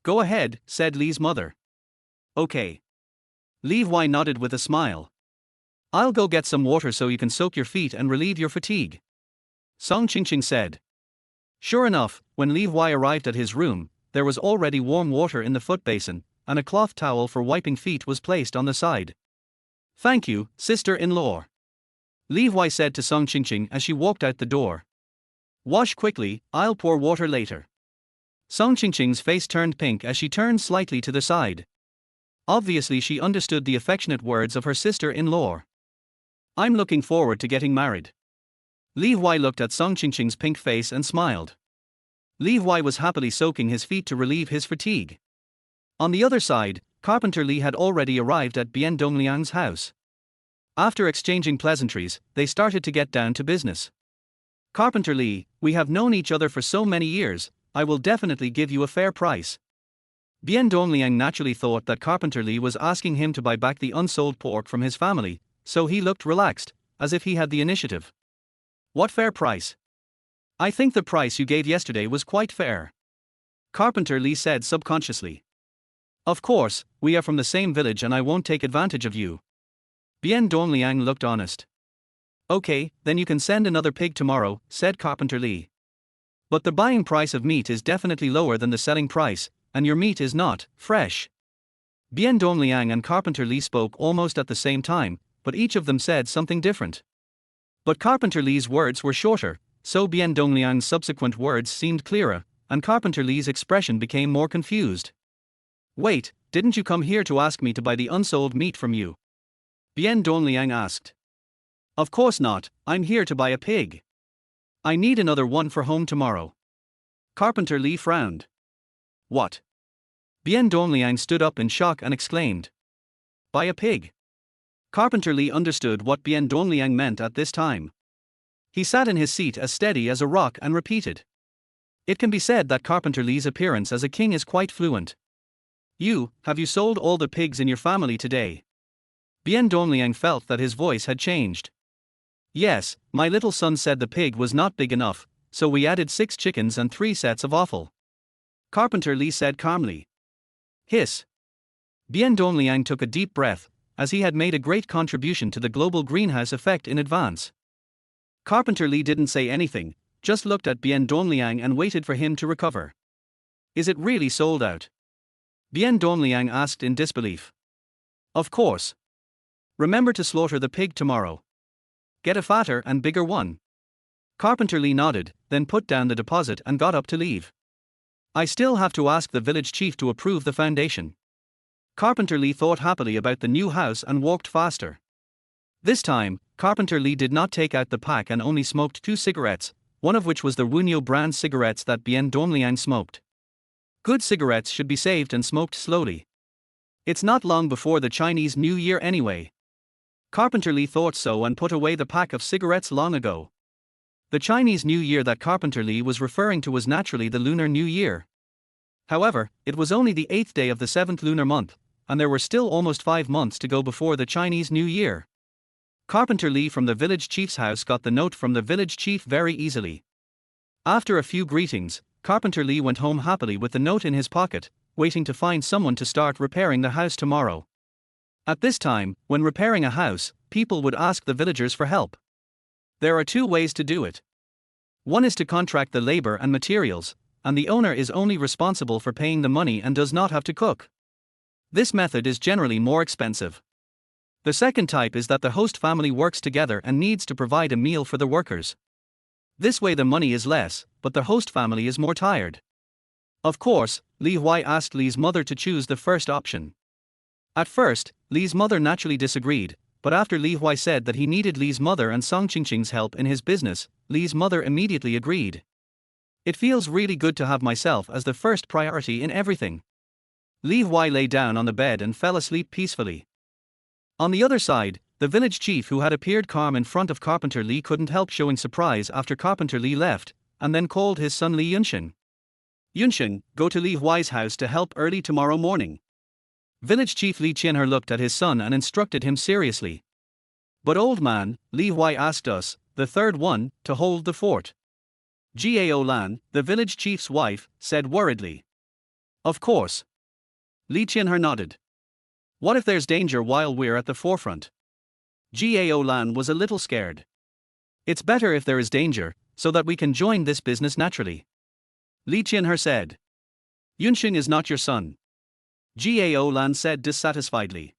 Go ahead, said Li's mother. Okay. Li Huai nodded with a smile. I'll go get some water so you can soak your feet and relieve your fatigue. Song Qingqing said. Sure enough, when Li Huai arrived at his room, there was already warm water in the foot basin, and a cloth towel for wiping feet was placed on the side. Thank you, sister-in-law. Li Huai said to Song Qingqing as she walked out the door. Wash quickly, I'll pour water later. Song Qingqing's face turned pink as she turned slightly to the side. Obviously she understood the affectionate words of her sister-in-law. I'm looking forward to getting married. Li Huai looked at Song Qingqing's pink face and smiled. Li Huai was happily soaking his feet to relieve his fatigue. On the other side, Carpenter Li had already arrived at Bien Dongliang's house. After exchanging pleasantries, they started to get down to business. Carpenter Li, we have known each other for so many years, I will definitely give you a fair price. Bien Dongliang naturally thought that Carpenter Li was asking him to buy back the unsold pork from his family, so he looked relaxed, as if he had the initiative. What fair price? I think the price you gave yesterday was quite fair. Carpenter Li said subconsciously. Of course, we are from the same village and I won't take advantage of you. Bien Dongliang looked honest. Okay, then you can send another pig tomorrow, said Carpenter Li. But the buying price of meat is definitely lower than the selling price, and your meat is not fresh. Bien Dongliang and Carpenter Li spoke almost at the same time, but each of them said something different. But Carpenter Li's words were shorter, so Bien Dongliang's subsequent words seemed clearer, and Carpenter Li's expression became more confused. Wait, didn't you come here to ask me to buy the unsold meat from you? Bien Dongliang asked. Of course not, I'm here to buy a pig. I need another one for home tomorrow. Carpenter Li frowned. What? Bien Dongliang stood up in shock and exclaimed. Buy a pig. Carpenter Li understood what Bien Dongliang meant at this time. He sat in his seat as steady as a rock and repeated. It can be said that Carpenter Li's appearance as a king is quite fluent. Have you sold all the pigs in your family today? Bien Dongliang felt that his voice had changed. Yes, my little son said the pig was not big enough, so we added 6 chickens and 3 sets of offal. Carpenter Li said calmly. Hiss. Bien Dongliang took a deep breath, as he had made a great contribution to the global greenhouse effect in advance. Carpenter Li didn't say anything, just looked at Bien Dongliang and waited for him to recover. Is it really sold out? Bien Dongliang asked in disbelief. Of course. Remember to slaughter the pig tomorrow. Get a fatter and bigger one. Carpenter Li nodded, then put down the deposit and got up to leave. I still have to ask the village chief to approve the foundation. Carpenter Li thought happily about the new house and walked faster. This time, Carpenter Li did not take out the pack and only smoked 2 cigarettes, one of which was the Wunyo brand cigarettes that Bien Dongliang smoked. Good cigarettes should be saved and smoked slowly. It's not long before the Chinese New Year anyway. Carpenter Li thought so and put away the pack of cigarettes long ago. The Chinese New Year that Carpenter Li was referring to was naturally the Lunar New Year. However, it was only the 8th day of the 7th lunar month, and there were still almost 5 months to go before the Chinese New Year. Carpenter Li from the village chief's house got the note from the village chief very easily. After a few greetings, Carpenter Li went home happily with the note in his pocket, waiting to find someone to start repairing the house tomorrow. At this time, when repairing a house, people would ask the villagers for help. There are 2 ways to do it. One is to contract the labor and materials, and the owner is only responsible for paying the money and does not have to cook. This method is generally more expensive. The second type is that the host family works together and needs to provide a meal for the workers. This way the money is less, but the host family is more tired. Of course, Li Huai asked Li's mother to choose the first option. At first, Li's mother naturally disagreed, but after Li Huai said that he needed Li's mother and Song Qingqing's help in his business, Li's mother immediately agreed. It feels really good to have myself as the first priority in everything. Li Huai lay down on the bed and fell asleep peacefully. On the other side, the village chief who had appeared calm in front of Carpenter Li couldn't help showing surprise after Carpenter Li left, and then called his son Li Yunsheng. Yunsheng, go to Li Huai's house to help early tomorrow morning. Village chief Li Qianhe looked at his son and instructed him seriously. But old man, Li Huai asked us, the third one, to hold the fort. Gao Lan, the village chief's wife, said worriedly. Of course. Li Qianhe nodded. What if there's danger while we're at the forefront? Gao Lan was a little scared. It's better if there is danger, so that we can join this business naturally. Li Qianhe said. Yunsheng is not your son. Gao Lan said dissatisfiedly.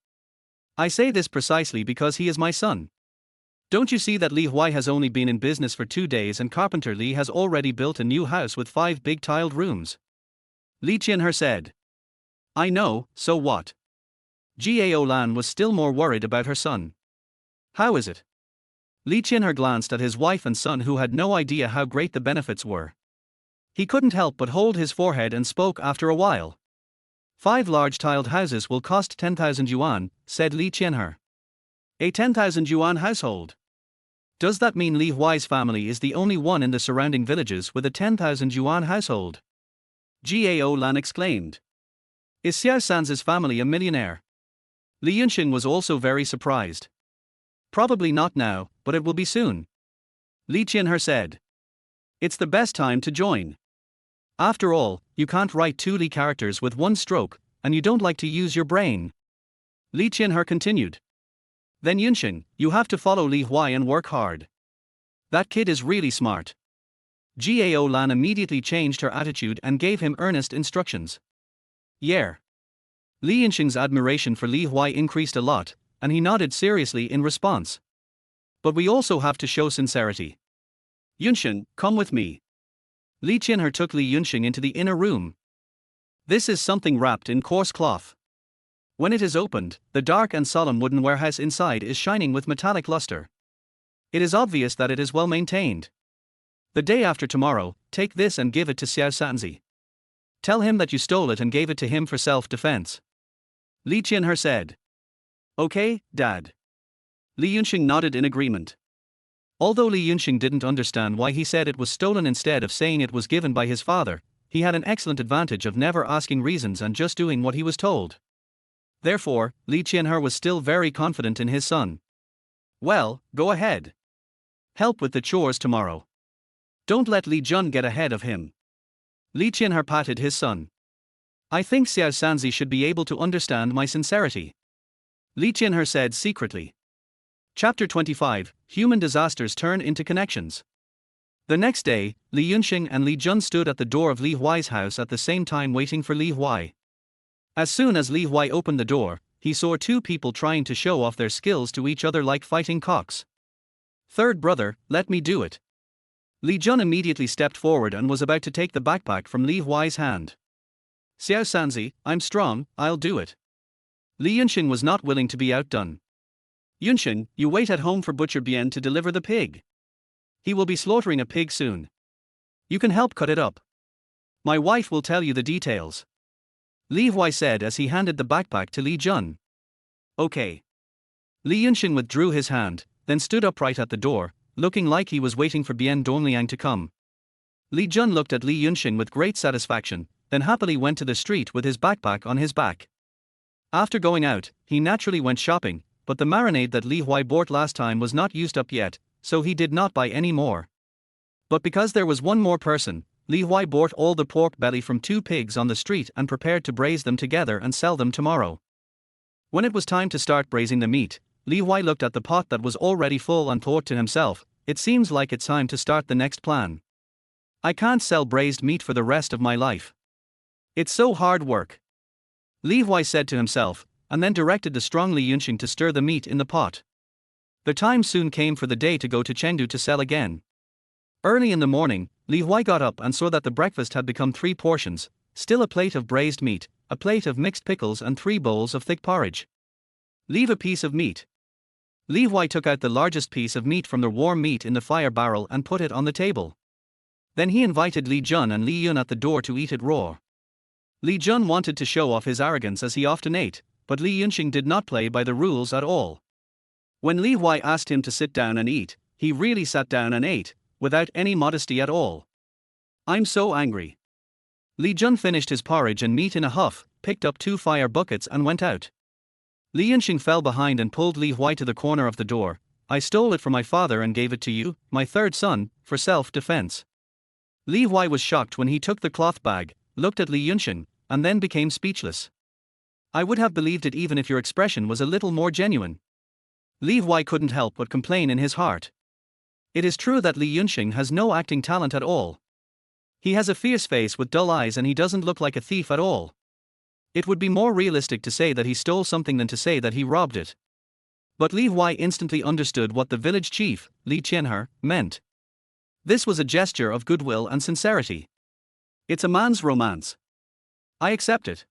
I say this precisely because he is my son. Don't you see that Li Huai has only been in business for 2 days and Carpenter Li has already built a new house with 5 big tiled rooms? Li Qianhe said. I know, so what? Gao Lan was still more worried about her son. How is it? Li Qianhe glanced at his wife and son who had no idea how great the benefits were. He couldn't help but hold his forehead and spoke after a while. 5 large tiled houses will cost 10,000 yuan, said Li Qianhe. A 10,000 yuan household. Does that mean Li Huai's family is the only one in the surrounding villages with a 10,000 yuan household? Gao Lan exclaimed. Is Xiao San's family a millionaire? Li Yunsheng was also very surprised. Probably not now, but it will be soon. Li Qianhe said. It's the best time to join. After all, you can't write 2 Li characters with 1 stroke, and you don't like to use your brain. Li Qianhe continued. Then Yunsheng, you have to follow Li Huai and work hard. That kid is really smart. Gao Lan immediately changed her attitude and gave him earnest instructions. Yeah. Li Yunxing's admiration for Li Huai increased a lot, and he nodded seriously in response. But we also have to show sincerity. Yunxing, come with me. Li Qianhe took Li Yunxing into the inner room. This is something wrapped in coarse cloth. When it is opened, the dark and solemn wooden warehouse inside is shining with metallic luster. It is obvious that it is well maintained. The day after tomorrow, take this and give it to Xiao Sanzi. Tell him that you stole it and gave it to him for self-defense. Li Qianhe said. Okay, Dad. Li Yunxing nodded in agreement. Although Li Yunxing didn't understand why he said it was stolen instead of saying it was given by his father, he had an excellent advantage of never asking reasons and just doing what he was told. Therefore, Li Qianhe was still very confident in his son. Well, go ahead. Help with the chores tomorrow. Don't let Li Jun get ahead of him. Li Qianhe patted his son. I think Xiao Sanzi should be able to understand my sincerity. Li Qianhe said secretly. Chapter 25, Human Disasters Turn into Connections. The next day, Li Yunxing and Li Jun stood at the door of Li Huai's house at the same time waiting for Li Huai. As soon as Li Huai opened the door, he saw two people trying to show off their skills to each other like fighting cocks. Third brother, let me do it. Li Jun immediately stepped forward and was about to take the backpack from Li Huai's hand. Xiao Sanzi, I'm strong, I'll do it. Li Yunxing was not willing to be outdone. Yunxing, you wait at home for Butcher Bian to deliver the pig. He will be slaughtering a pig soon. You can help cut it up. My wife will tell you the details. Li Huai said as he handed the backpack to Li Jun. Okay. Li Yunxing withdrew his hand, then stood upright at the door, looking like he was waiting for Bian Dongliang to come. Li Jun looked at Li Yunxing with great satisfaction, then happily went to the street with his backpack on his back. After going out, he naturally went shopping, but the marinade that Li Huai bought last time was not used up yet, so he did not buy any more. But because there was one more person, Li Huai bought all the pork belly from 2 pigs on the street and prepared to braise them together and sell them tomorrow. When it was time to start braising the meat, Li Huai looked at the pot that was already full and thought to himself, it seems like it's time to start the next plan. I can't sell braised meat for the rest of my life. It's so hard work. Li Huai said to himself, and then directed the strong Li Yunxing to stir the meat in the pot. The time soon came for the day to go to Chengdu to sell again. Early in the morning, Li Huai got up and saw that the breakfast had become 3 portions, still a plate of braised meat, a plate of mixed pickles and 3 bowls of thick porridge. Leave a piece of meat. Li Huai took out the largest piece of meat from the warm meat in the fire barrel and put it on the table. Then he invited Li Jun and Li Yun at the door to eat it raw. Li Jun wanted to show off his arrogance as he often ate, but Li Yunxing did not play by the rules at all. When Li Huai asked him to sit down and eat, he really sat down and ate, without any modesty at all. I'm so angry. Li Jun finished his porridge and meat in a huff, picked up 2 fire buckets and went out. Li Yunxing fell behind and pulled Li Huai to the corner of the door. I stole it from my father and gave it to you, my third son, for self-defense. Li Huai was shocked when he took the cloth bag, looked at Li Yunxing, and then became speechless. I would have believed it even if your expression was a little more genuine. Li Huai couldn't help but complain in his heart. It is true that Li Yunxing has no acting talent at all. He has a fierce face with dull eyes and he doesn't look like a thief at all. It would be more realistic to say that he stole something than to say that he robbed it. But Li Huai instantly understood what the village chief, Li Qianhe, meant. This was a gesture of goodwill and sincerity. It's a man's romance. I accept it.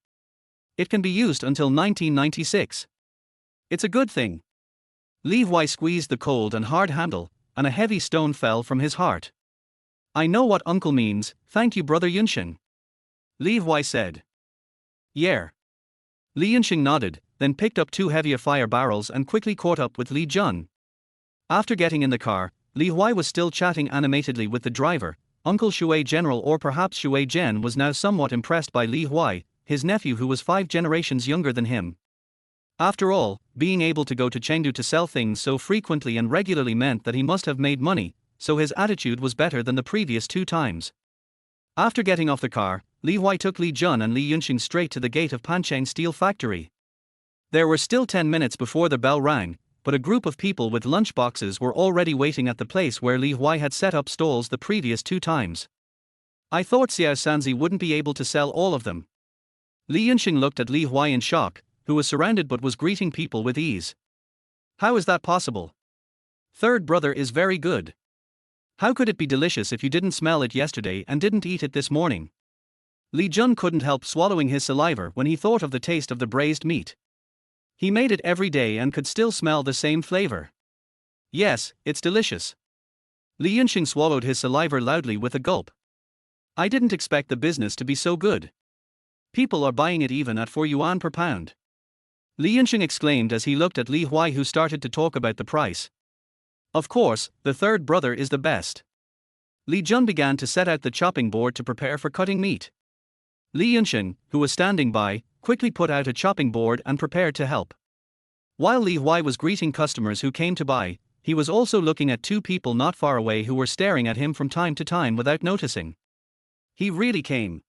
It can be used until 1996. It's a good thing. Li Huai squeezed the cold and hard handle, and a heavy stone fell from his heart. I know what uncle means, thank you brother Yunxing. Li Huai said. Yeah. Li Yunxing nodded, then picked up 2 heavier fire barrels and quickly caught up with Li Jun. After getting in the car, Li Huai was still chatting animatedly with the driver. Uncle Shui General or perhaps Shui Zhen was now somewhat impressed by Li Huai, his nephew who was 5 generations younger than him. After all, being able to go to Chengdu to sell things so frequently and regularly meant that he must have made money, so his attitude was better than the previous 2 times. After getting off the car, Li Huai took Li Jun and Li Yunxing straight to the gate of Panchang Steel Factory. There were still 10 minutes before the bell rang, but a group of people with lunch boxes were already waiting at the place where Li Huai had set up stalls the previous 2 times. I thought Xiao Sanzi wouldn't be able to sell all of them. Li Yunxing looked at Li Huai in shock, who was surrounded but was greeting people with ease. How is that possible? Third brother is very good. How could it be delicious if you didn't smell it yesterday and didn't eat it this morning? Li Jun couldn't help swallowing his saliva when he thought of the taste of the braised meat. He made it every day and could still smell the same flavor. Yes, it's delicious. Li Yunxing swallowed his saliva loudly with a gulp. I didn't expect the business to be so good. People are buying it even at 4 yuan per pound. Li Yunxing exclaimed as he looked at Li Huai, who started to talk about the price. Of course, the third brother is the best. Li Jun began to set out the chopping board to prepare for cutting meat. Li Yunxing, who was standing by, quickly put out a chopping board and prepared to help. While Li Huai was greeting customers who came to buy, he was also looking at two people not far away who were staring at him from time to time without noticing. He really came.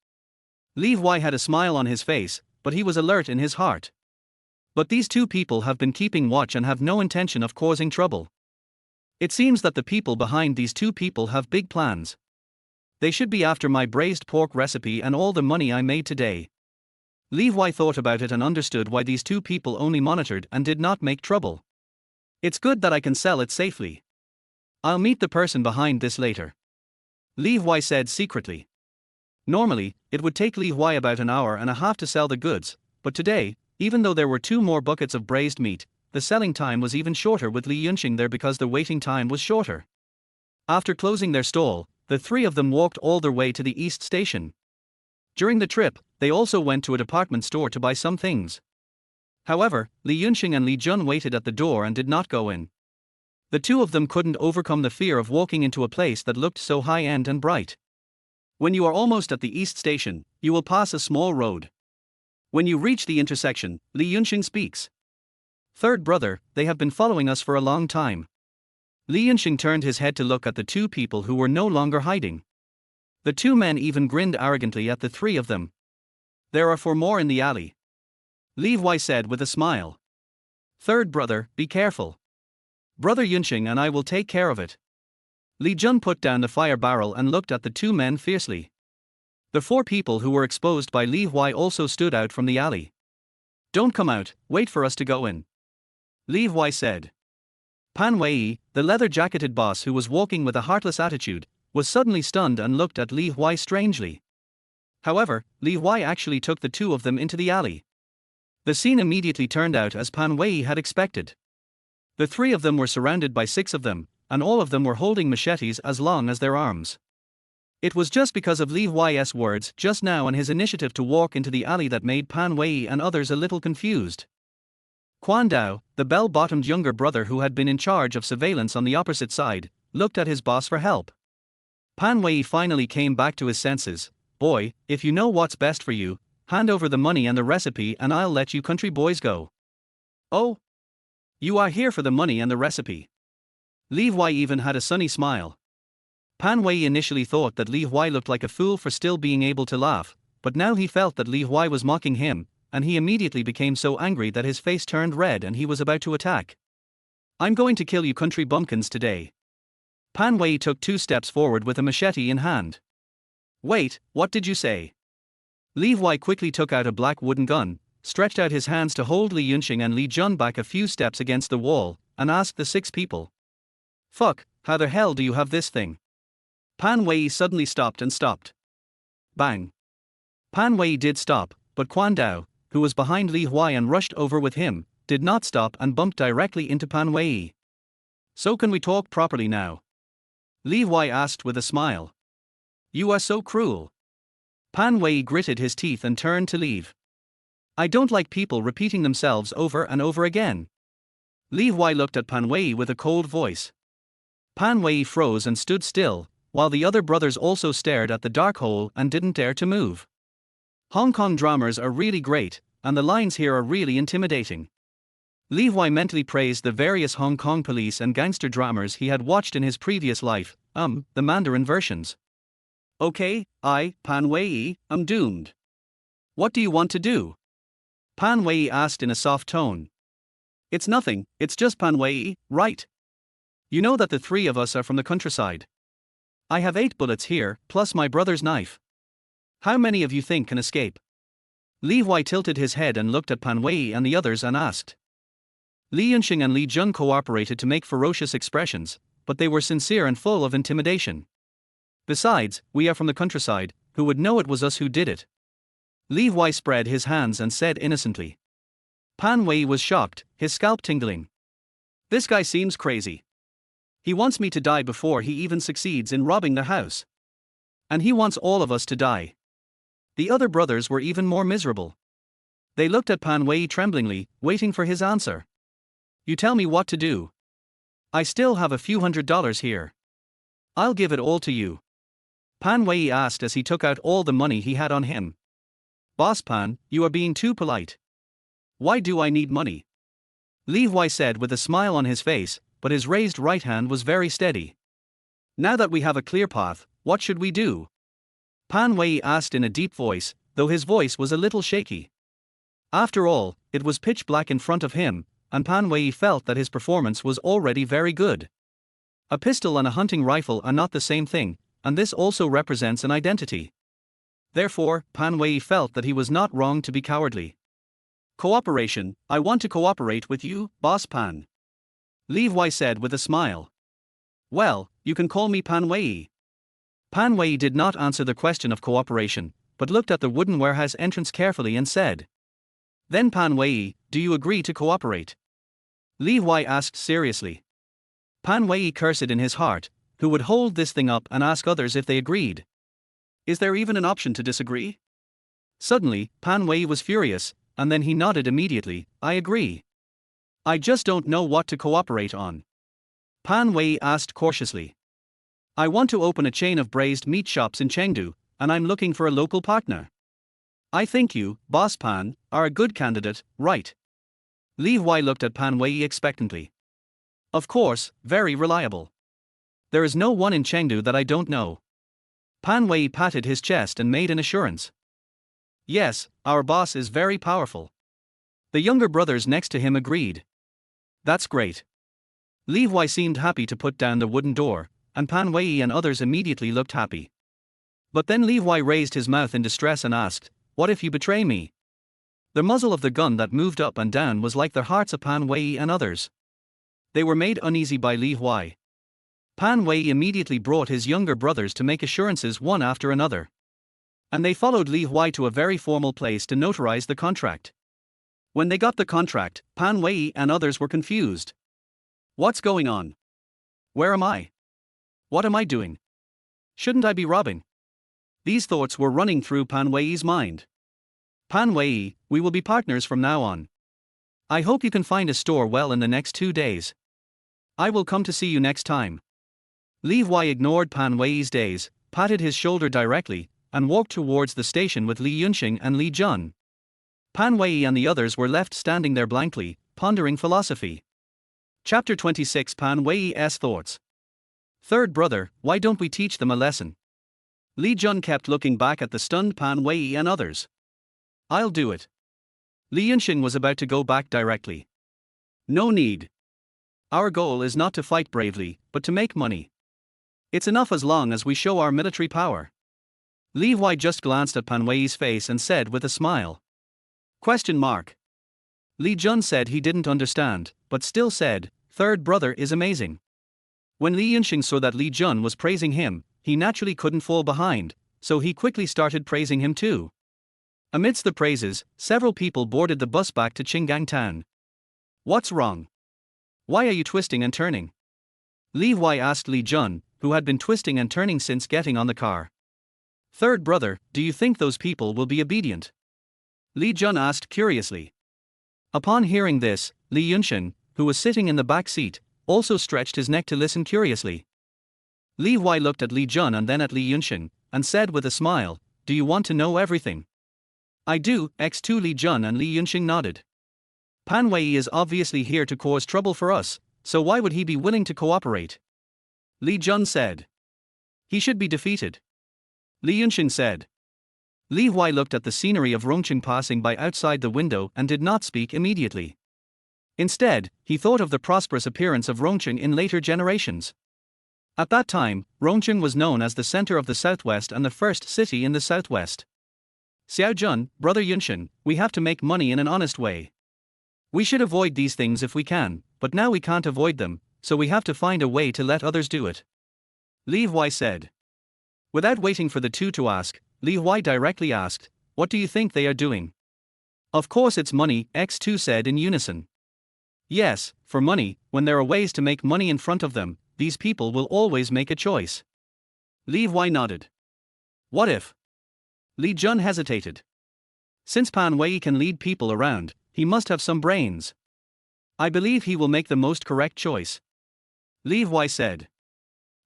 Li Huai had a smile on his face, but he was alert in his heart. But these two people have been keeping watch and have no intention of causing trouble. It seems that the people behind these two people have big plans. They should be after my braised pork recipe and all the money I made today. Li Huai thought about it and understood why these two people only monitored and did not make trouble. It's good that I can sell it safely. I'll meet the person behind this later. Li Huai said secretly. Normally, it would take Li Huai about an hour and a half to sell the goods, but today, even though there were 2 more buckets of braised meat, the selling time was even shorter with Li Yunxing there because the waiting time was shorter. After closing their stall, the three of them walked all their way to the East Station. During the trip, they also went to a department store to buy some things. However, Li Yunxing and Li Jun waited at the door and did not go in. The two of them couldn't overcome the fear of walking into a place that looked so high-end and bright. When you are almost at the East Station, you will pass a small road. When you reach the intersection, Li Yunxing speaks. Third brother, they have been following us for a long time. Li Yunxing turned his head to look at the two people who were no longer hiding. The two men even grinned arrogantly at the three of them. There are 4 more in the alley. Li Huai said with a smile. Third brother, be careful. Brother Yunxing and I will take care of it. Li Jun put down the fire barrel and looked at the two men fiercely. The 4 people who were exposed by Li Huai also stood out from the alley. Don't come out, wait for us to go in. Li Huai said. Pan Wei, the leather-jacketed boss who was walking with a heartless attitude, was suddenly stunned and looked at Li Huai strangely. However, Li Huai actually took the two of them into the alley. The scene immediately turned out as Pan Wei had expected. The 3 of them were surrounded by 6 of them, and all of them were holding machetes as long as their arms. It was just because of Li Huai's words just now and his initiative to walk into the alley that made Pan Wei and others a little confused. Quan Dao, the bell-bottomed younger brother who had been in charge of surveillance on the opposite side, looked at his boss for help. Pan Wei finally came back to his senses. Boy, if you know what's best for you, hand over the money and the recipe and I'll let you country boys go. Oh? You are here for the money and the recipe. Li Huai even had a sunny smile. Pan Wei initially thought that Li Huai looked like a fool for still being able to laugh, but now he felt that Li Huai was mocking him, and he immediately became so angry that his face turned red and he was about to attack. I'm going to kill you country bumpkins today. Pan Wei took 2 steps forward with a machete in hand. Wait, what did you say? Li Huai quickly took out a black wooden gun, stretched out his hands to hold Li Yunxing and Li Jun back a few steps against the wall, and asked the 6 people. Fuck, how the hell do you have this thing? Pan Wei suddenly stopped and stopped. Bang. Pan Wei did stop, but Quan Dao, who was behind Li Huai and rushed over with him, did not stop and bumped directly into Pan Wei. So can we talk properly now? Li Huai asked with a smile. You are so cruel. Pan Wei gritted his teeth and turned to leave. I don't like people repeating themselves over and over again. Li Huai looked at Pan Wei with a cold voice. Pan Wei froze and stood still, while the other brothers also stared at the dark hole and didn't dare to move. Hong Kong dramas are really great, and the lines here are really intimidating. Li Huai mentally praised the various Hong Kong police and gangster dramas he had watched in his previous life, the Mandarin versions. Okay, Pan Wei, am doomed. What do you want to do? Pan Wei asked in a soft tone. It's nothing, it's just Pan Wei, right? You know that the 3 of us are from the countryside. I have 8 bullets here, plus my brother's knife. How many of you think can escape? Li Huai tilted his head and looked at Pan Wei and the others and asked. Li Yunxing and Li Jun cooperated to make ferocious expressions, but they were sincere and full of intimidation. Besides, we are from the countryside, who would know it was us who did it? Li Huai spread his hands and said innocently. Pan Wei was shocked, his scalp tingling. This guy seems crazy. He wants me to die before he even succeeds in robbing the house. And he wants all of us to die. The other brothers were even more miserable. They looked at Pan Wei tremblingly, waiting for his answer. You tell me what to do. I still have a few $100s here. I'll give it all to you. Pan Wei asked as he took out all the money he had on him. Boss Pan, you are being too polite. Why do I need money? Li Huai said with a smile on his face, but his raised right hand was very steady. Now that we have a clear path, what should we do? Pan Wei asked in a deep voice, though his voice was a little shaky. After all, it was pitch black in front of him, and Pan Wei felt that his performance was already very good. A pistol and a hunting rifle are not the same thing, and this also represents an identity. Therefore, Pan Wei felt that he was not wrong to be cowardly. Cooperation, I want to cooperate with you, Boss Pan. Li Huai said with a smile. Well, you can call me Pan Wei. Pan Wei did not answer the question of cooperation, but looked at the wooden warehouse entrance carefully and said. Then Pan Wei, do you agree to cooperate? Li Huai asked seriously. Pan Wei cursed in his heart, who would hold this thing up and ask others if they agreed. Is there even an option to disagree? Suddenly, Pan Wei was furious, and then he nodded immediately, I agree. I just don't know what to cooperate on. Pan Wei asked cautiously. I want to open a chain of braised meat shops in Chengdu, and I'm looking for a local partner. I think you, Boss Pan, are a good candidate, right? Li Huai looked at Pan Wei expectantly. Of course, very reliable. There is no one in Chengdu that I don't know. Pan Wei patted his chest and made an assurance. Yes, our boss is very powerful. The younger brothers next to him agreed. That's great. Li Huai seemed happy to put down the wooden door, and Pan Wei and others immediately looked happy. But then Li Huai raised his mouth in distress and asked, what if you betray me? The muzzle of the gun that moved up and down was like the hearts of Pan Wei and others. They were made uneasy by Li Huai. Pan Wei immediately brought his younger brothers to make assurances one after another. And they followed Li Huai to a very formal place to notarize the contract. When they got the contract, Pan Wei and others were confused. What's going on? Where am I? What am I doing? Shouldn't I be robbing? These thoughts were running through Pan Wei's mind. Pan Wei, we will be partners from now on. I hope you can find a store well in the next 2 days. I will come to see you next time. Li Huai ignored Pan Wei's days, patted his shoulder directly, and walked towards the station with Li Yunxing and Li Jun. Pan Wei and the others were left standing there blankly, pondering philosophy. Chapter 26 Pan Wei's Thoughts. Third brother, why don't we teach them a lesson? Li Jun kept looking back at the stunned Pan Wei and others. I'll do it. Li Yunxing was about to go back directly. No need. Our goal is not to fight bravely, but to make money. It's enough as long as we show our military power. Li Huai just glanced at Pan Wei's face and said with a smile. Question mark. Li Jun said he didn't understand, but still said, third brother is amazing. When Li Yunxing saw that Li Jun was praising him, he naturally couldn't fall behind, so he quickly started praising him too. Amidst the praises, several people boarded the bus back to Qinggang town. What's wrong? Why are you twisting and turning? Li Huai asked Li Jun, who had been twisting and turning since getting on the car. Third brother, do you think those people will be obedient? Li Jun asked curiously. Upon hearing this, Li Yunxing, who was sitting in the back seat, also stretched his neck to listen curiously. Li Huai looked at Li Jun and then at Li Yunxing, and said with a smile, do you want to know everything? I do, X2 Li Jun and Li Yunxing nodded. Pan Wei is obviously here to cause trouble for us, so why would he be willing to cooperate? Li Jun said. He should be defeated. Li Yunxing said. Li Huai looked at the scenery of Rongqing passing by outside the window and did not speak immediately. Instead, he thought of the prosperous appearance of Rongqing in later generations. At that time, Rongqing was known as the center of the southwest and the first city in the southwest. Xiao Jun, brother Yunshin, we have to make money in an honest way. We should avoid these things if we can, but now we can't avoid them, so we have to find a way to let others do it. Li Huai said. Without waiting for the two to ask, Li Huai directly asked, what do you think they are doing? Of course it's money, X2 said in unison. Yes, for money, when there are ways to make money in front of them, these people will always make a choice. Li Huai nodded. What if? Li Jun hesitated. Since Pan Wei can lead people around, he must have some brains. I believe he will make the most correct choice. Li Huai said.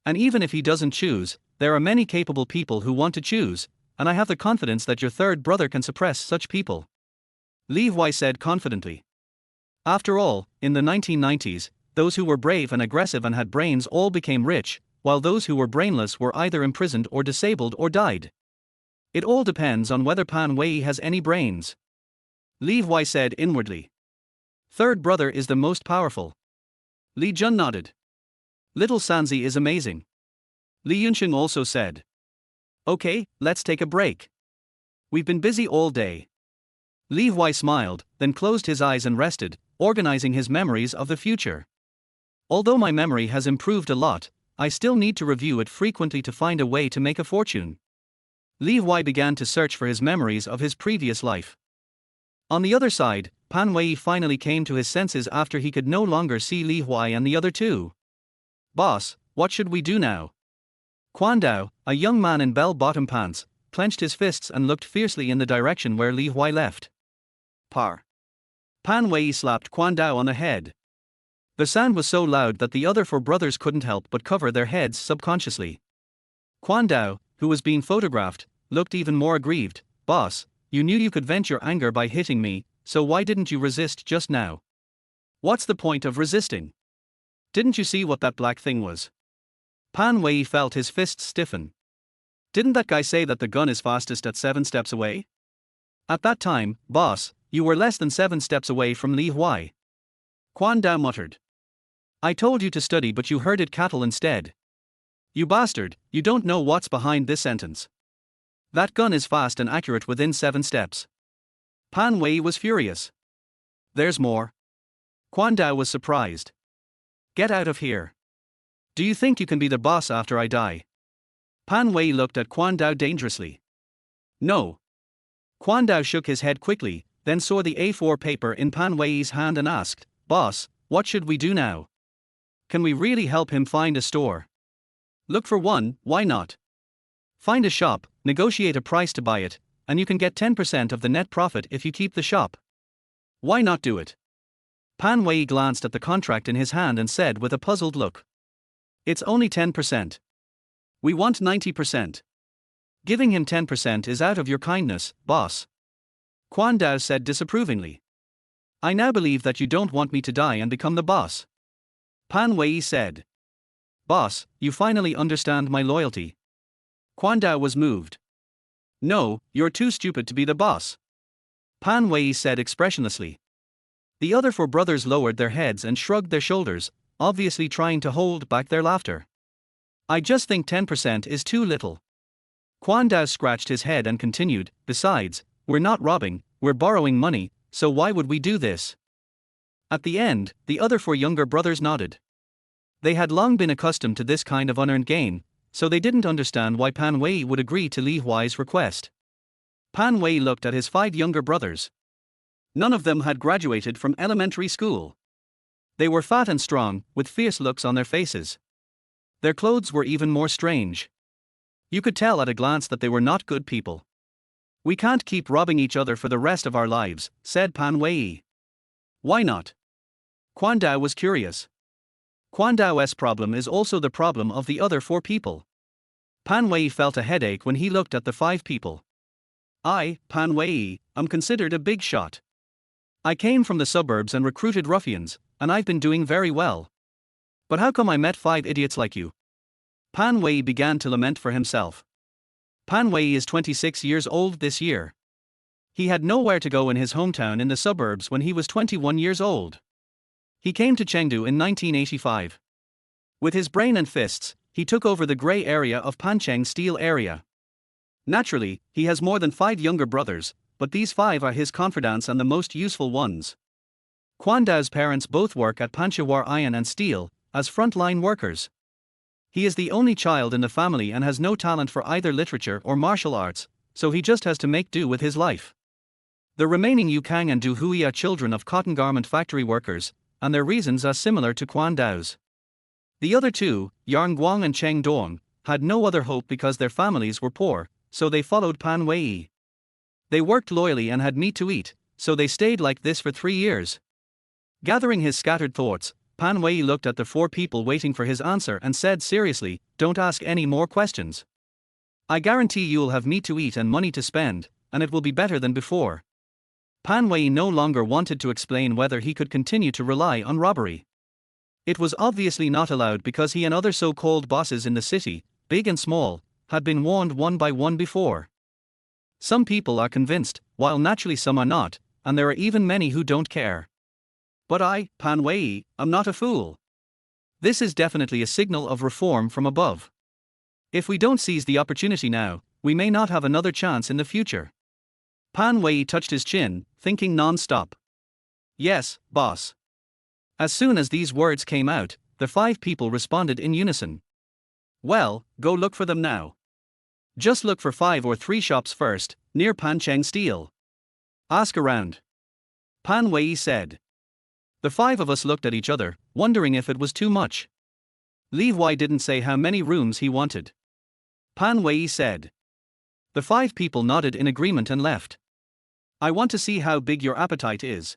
And even if he doesn't choose, there are many capable people who want to choose, and I have the confidence that your third brother can suppress such people. Li Huai said confidently. After all, in the 1990s, those who were brave and aggressive and had brains all became rich, while those who were brainless were either imprisoned or disabled or died. It all depends on whether Pan Wei has any brains. Li Huai said inwardly. Third brother is the most powerful. Li Jun nodded. Little Sanzi is amazing. Li Yunshin also said. Okay, let's take a break. We've been busy all day. Li Huai smiled, then closed his eyes and rested, organizing his memories of the future. Although my memory has improved a lot, I still need to review it frequently to find a way to make a fortune. Li Huai began to search for his memories of his previous life. On the other side, Pan Wei finally came to his senses after he could no longer see Li Huai and the other two. Boss, what should we do now? Quan Dao, a young man in bell-bottom pants, clenched his fists and looked fiercely in the direction where Li Huai left. Par. Pan Wei slapped Quan Dao on the head. The sound was so loud that the other four brothers couldn't help but cover their heads subconsciously. Quan Dao, who was being photographed, looked even more aggrieved. Boss, you knew you could vent your anger by hitting me, so why didn't you resist just now? What's the point of resisting? Didn't you see what that black thing was? Pan Wei felt his fists stiffen. Didn't that guy say that the gun is fastest at 7 steps away? At that time, boss, you were less than 7 steps away from Li Huai. Quan Dao muttered. I told you to study but you herded cattle instead. You bastard, you don't know what's behind this sentence. That gun is fast and accurate within 7 steps. Pan Wei was furious. There's more. Quan Dao was surprised. Get out of here. Do you think you can be the boss after I die? Pan Wei looked at Quan Dao dangerously. No. Quan Dao shook his head quickly, then saw the A4 paper in Pan Wei's hand and asked, Boss, what should we do now? Can we really help him find a store? Look for one, why not? Find a shop, negotiate a price to buy it, and you can get 10% of the net profit if you keep the shop. Why not do it? Pan Wei glanced at the contract in his hand and said with a puzzled look. It's only 10%. We want 90%. Giving him 10% is out of your kindness, boss. Quan Dao said disapprovingly. I now believe that you don't want me to die and become the boss. Pan Wei said. Boss, you finally understand my loyalty. Quan Dao was moved. No, you're too stupid to be the boss. Pan Wei said expressionlessly. The other four brothers lowered their heads and shrugged their shoulders, obviously trying to hold back their laughter. I just think 10% is too little. Quan Dao scratched his head and continued, besides, we're not robbing, we're borrowing money, so why would we do this? At the end, the other four younger brothers nodded. They had long been accustomed to this kind of unearned gain, so they didn't understand why Pan Wei would agree to Li Huai's request. Pan Wei looked at his 5 younger brothers. None of them had graduated from elementary school. They were fat and strong, with fierce looks on their faces. Their clothes were even more strange. You could tell at a glance that they were not good people. We can't keep robbing each other for the rest of our lives, said Pan Wei. Why not? Quan Dao was curious. Quan Dao's problem is also the problem of the other 4 people. Pan Wei felt a headache when he looked at the 5 people. I, Pan Wei, am considered a big shot. I came from the suburbs and recruited ruffians, and I've been doing very well. But how come I met 5 idiots like you? Pan Wei began to lament for himself. Pan Wei is 26 years old this year. He had nowhere to go in his hometown in the suburbs when he was 21 years old. He came to Chengdu in 1985. With his brain and fists, he took over the grey area of Pancheng Steel area. Naturally, he has more than 5 younger brothers, but these 5 are his confidants and the most useful ones. Quan Dao's parents both work at Panchawar Iron and Steel, as front-line workers. He is the only child in the family and has no talent for either literature or martial arts, so he just has to make do with his life. The remaining Yu Kang and Du Hui are children of cotton garment factory workers, and their reasons are similar to Quan Dao's. The other 2, Yarn Guang and Cheng Dong, had no other hope because their families were poor, so they followed Pan Wei. They worked loyally and had meat to eat, so they stayed like this for 3 years. Gathering his scattered thoughts, Pan Wei looked at the 4 people waiting for his answer and said seriously, "Don't ask any more questions. I guarantee you'll have meat to eat and money to spend, and it will be better than before." Pan Wei no longer wanted to explain whether he could continue to rely on robbery. It was obviously not allowed because he and other so-called bosses in the city, big and small, had been warned one by one before. Some people are convinced, while naturally some are not, and there are even many who don't care. But I, Pan Wei, am not a fool. This is definitely a signal of reform from above. If we don't seize the opportunity now, we may not have another chance in the future. Pan Wei touched his chin, thinking non-stop. Yes, boss. As soon as these words came out, the 5 people responded in unison. Well, go look for them now. Just look for 5 or 3 shops first, near Pancheng Steel. Ask around. Pan Wei said. The 5 of us looked at each other, wondering if it was too much. Li Huai didn't say how many rooms he wanted. Pan Wei said. The 5 people nodded in agreement and left. I want to see how big your appetite is.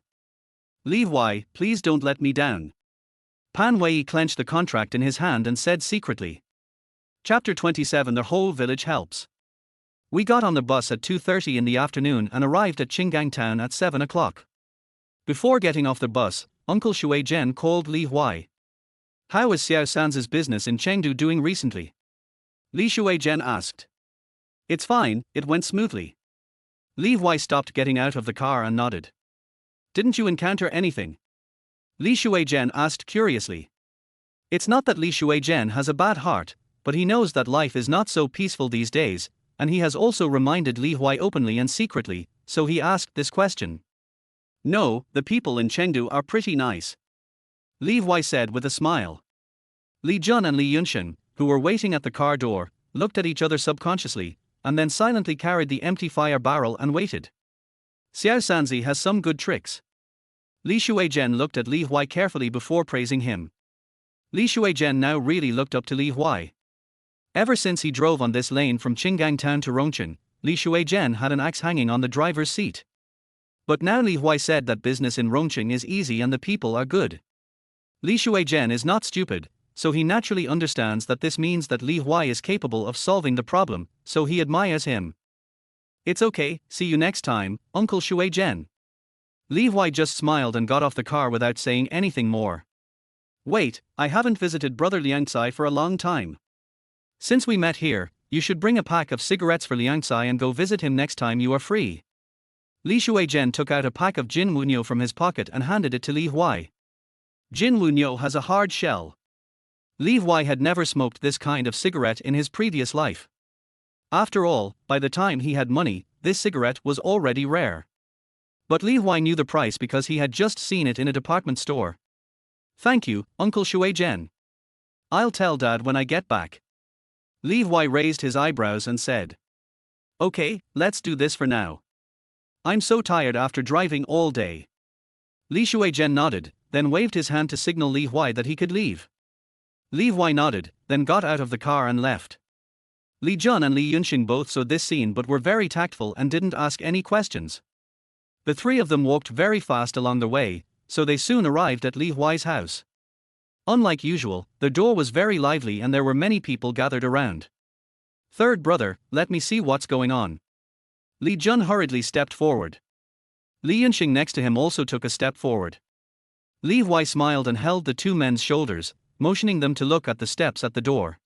Li Huai, please don't let me down. Pan Wei clenched the contract in his hand and said secretly. Chapter 27. The whole village helps. We got on the bus at 2:30 in the afternoon and arrived at Qinggang town at 7 o'clock. Before getting off the bus, Uncle Shui Zhen called Li Huai. How is Xiao Sanz's business in Chengdu doing recently? Li Shui Zhen asked. It's fine, it went smoothly. Li Huai stopped getting out of the car and nodded. Didn't you encounter anything? Li Shui Zhen asked curiously. It's not that Li Shui Zhen has a bad heart, but he knows that life is not so peaceful these days, and he has also reminded Li Huai openly and secretly, so he asked this question. No, the people in Chengdu are pretty nice. Li Huai said with a smile. Li Jun and Li Yunsheng, who were waiting at the car door, looked at each other subconsciously, and then silently carried the empty fire barrel and waited. Xiao Sanzi has some good tricks. Li Shui Zhen looked at Li Huai carefully before praising him. Li Shui Zhen now really looked up to Li Huai. Ever since he drove on this lane from Qinggang town to Rongchen, Li Shui Zhen had an axe hanging on the driver's seat. But now Li Huai said that business in Rongchen is easy and the people are good. Li Shui Zhen is not stupid, so he naturally understands that this means that Li Huai is capable of solving the problem, so he admires him. It's okay, see you next time, Uncle Shui Zhen. Li Huai just smiled and got off the car without saying anything more. Wait, I haven't visited Brother Liangcai for a long time. Since we met here, you should bring a pack of cigarettes for Liangcai and go visit him next time you are free. Li Shui Zhen took out a pack of Jin Wunyo from his pocket and handed it to Li Huai. Jin Wunyo has a hard shell. Li Huai had never smoked this kind of cigarette in his previous life. After all, by the time he had money, this cigarette was already rare. But Li Huai knew the price because he had just seen it in a department store. Thank you, Uncle Shui Zhen. I'll tell Dad when I get back. Li Huai raised his eyebrows and said. Okay, let's do this for now. I'm so tired after driving all day. Li Shui Zhen nodded, then waved his hand to signal Li Huai that he could leave. Li Huai nodded, then got out of the car and left. Li Jun and Li Yunsheng both saw this scene but were very tactful and didn't ask any questions. The 3 of them walked very fast along the way, so they soon arrived at Li Huai's house. Unlike usual, the door was very lively and there were many people gathered around. Third brother, let me see what's going on. Li Jun hurriedly stepped forward. Li Yunsheng next to him also took a step forward. Li Huai smiled and held the 2 men's shoulders, motioning them to look at the steps at the door.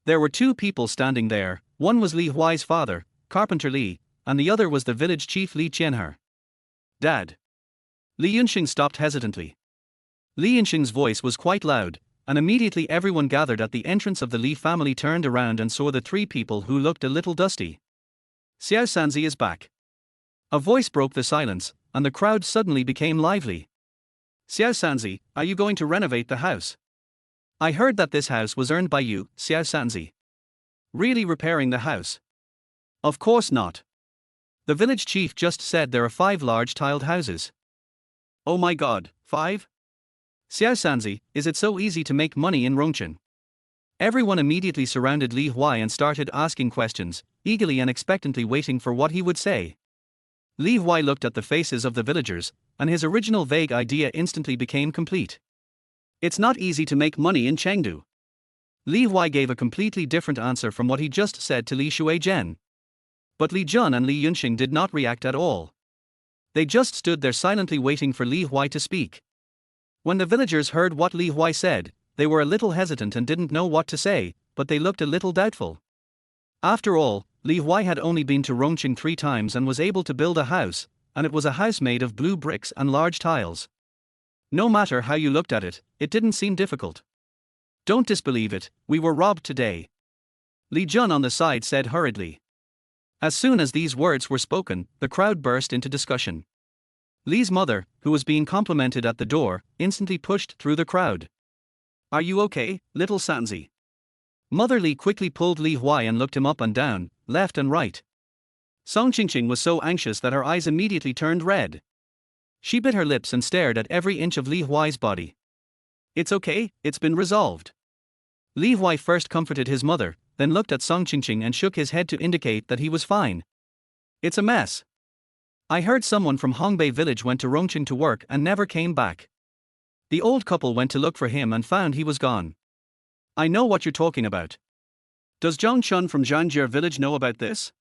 There were 2 people standing there, one was Li Huai's father, Carpenter Li, and the other was the village chief Li Qianhe. Dad. Li Yunsheng stopped hesitantly. Li Yunsheng's voice was quite loud, and immediately everyone gathered at the entrance of the Li family turned around and saw the 3 people who looked a little dusty. Xiao Sanzi is back. A voice broke the silence, and the crowd suddenly became lively. Xiao Sanzi, are you going to renovate the house? I heard that this house was earned by you, Xiao Sanzi. Really repairing the house? Of course not. The village chief just said there are 5 large tiled houses. Oh my god, 5? Xiao Sanzi, is it so easy to make money in Rongchen? Everyone immediately surrounded Li Huai and started asking questions, eagerly and expectantly waiting for what he would say. Li Huai looked at the faces of the villagers, and his original vague idea instantly became complete. It's not easy to make money in Chengdu. Li Huai gave a completely different answer from what he just said to Li Shuizhen. But Li Jun and Li Yunxing did not react at all. They just stood there silently waiting for Li Huai to speak. When the villagers heard what Li Huai said, they were a little hesitant and didn't know what to say, but they looked a little doubtful. After all, Li Huai had only been to Rongqing 3 times and was able to build a house, and it was a house made of blue bricks and large tiles. No matter how you looked at it, it didn't seem difficult. Don't disbelieve it, we were robbed today. Li Jun on the side said hurriedly. As soon as these words were spoken, the crowd burst into discussion. Li's mother, who was being complimented at the door, instantly pushed through the crowd. Are you okay, little Sanzi? Mother Li quickly pulled Li Huai and looked him up and down, left and right. Song Qingqing was so anxious that her eyes immediately turned red. She bit her lips and stared at every inch of Li Huai's body. It's okay, it's been resolved. Li Huai first comforted his mother, then looked at Song Qingqing and shook his head to indicate that he was fine. It's a mess. I heard someone from Hongbei village went to Rongqing to work and never came back. The old couple went to look for him and found he was gone. I know what you're talking about. Does Zhang Chun from Zhangjie village know about this?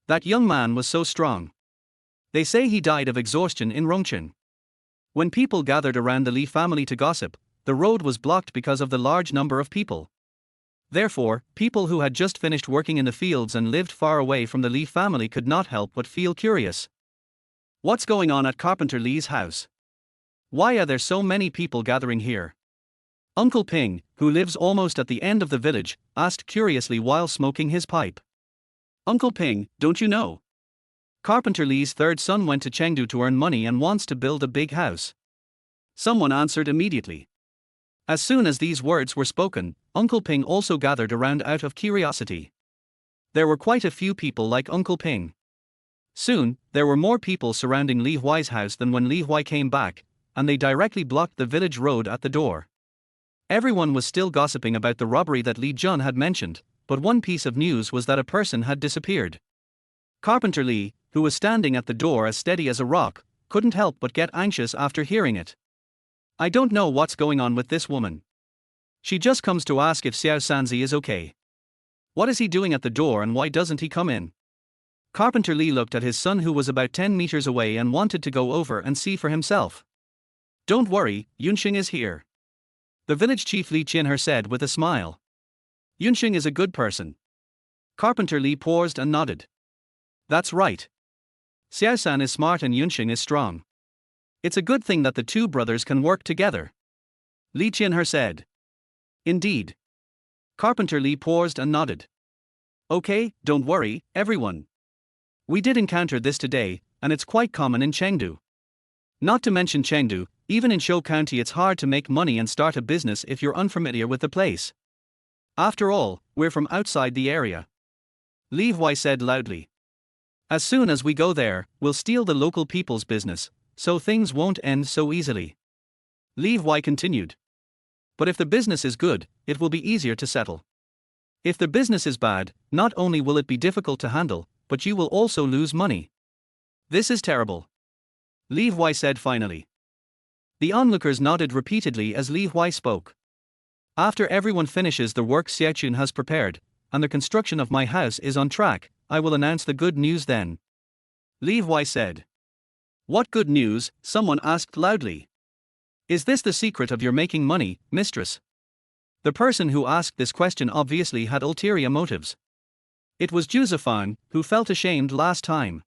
That young man was so strong. They say he died of exhaustion in Rongqing. When people gathered around the Li family to gossip, the road was blocked because of the large number of people. Therefore, people who had just finished working in the fields and lived far away from the Li family could not help but feel curious. What's going on at Carpenter Li's house? Why are there so many people gathering here? Uncle Ping, who lives almost at the end of the village, asked curiously while smoking his pipe. Uncle Ping, don't you know? Carpenter Li's 3rd son went to Chengdu to earn money and wants to build a big house. Someone answered immediately. As soon as these words were spoken, Uncle Ping also gathered around out of curiosity. There were quite a few people like Uncle Ping. Soon, there were more people surrounding Li Huai's house than when Li Huai came back, and they directly blocked the village road at the door. Everyone was still gossiping about the robbery that Li Jun had mentioned, but one piece of news was that a person had disappeared. Carpenter Li, who was standing at the door as steady as a rock, couldn't help but get anxious after hearing it. I don't know what's going on with this woman. She just comes to ask if Xiao Sanzi is okay. What is he doing at the door and why doesn't he come in? Carpenter Li looked at his son who was about 10 meters away and wanted to go over and see for himself. Don't worry, Yunxing is here. The village chief Li Qinher said with a smile. Yunxing is a good person. Carpenter Li paused and nodded. That's right. Xiaosan is smart and Yunxing is strong. It's a good thing that the 2 brothers can work together. Li Qinher said. Indeed. Carpenter Li paused and nodded. Okay, don't worry, everyone. We did encounter this today, and it's quite common in Chengdu. Not to mention Chengdu, even in Shou County it's hard to make money and start a business if you're unfamiliar with the place. After all, we're from outside the area. Li Huai said loudly. As soon as we go there, we'll steal the local people's business, so things won't end so easily. Li Huai continued. But if the business is good, it will be easier to settle. If the business is bad, not only will it be difficult to handle, but you will also lose money. This is terrible. Li Huai said finally. The onlookers nodded repeatedly as Li Huai spoke. After everyone finishes the work Xiaochun has prepared, and the construction of my house is on track, I will announce the good news then. Li Huai said. What good news? Someone asked loudly. Is this the secret of your making money, mistress? The person who asked this question obviously had ulterior motives. It was Zhu Zifang, who felt ashamed last time.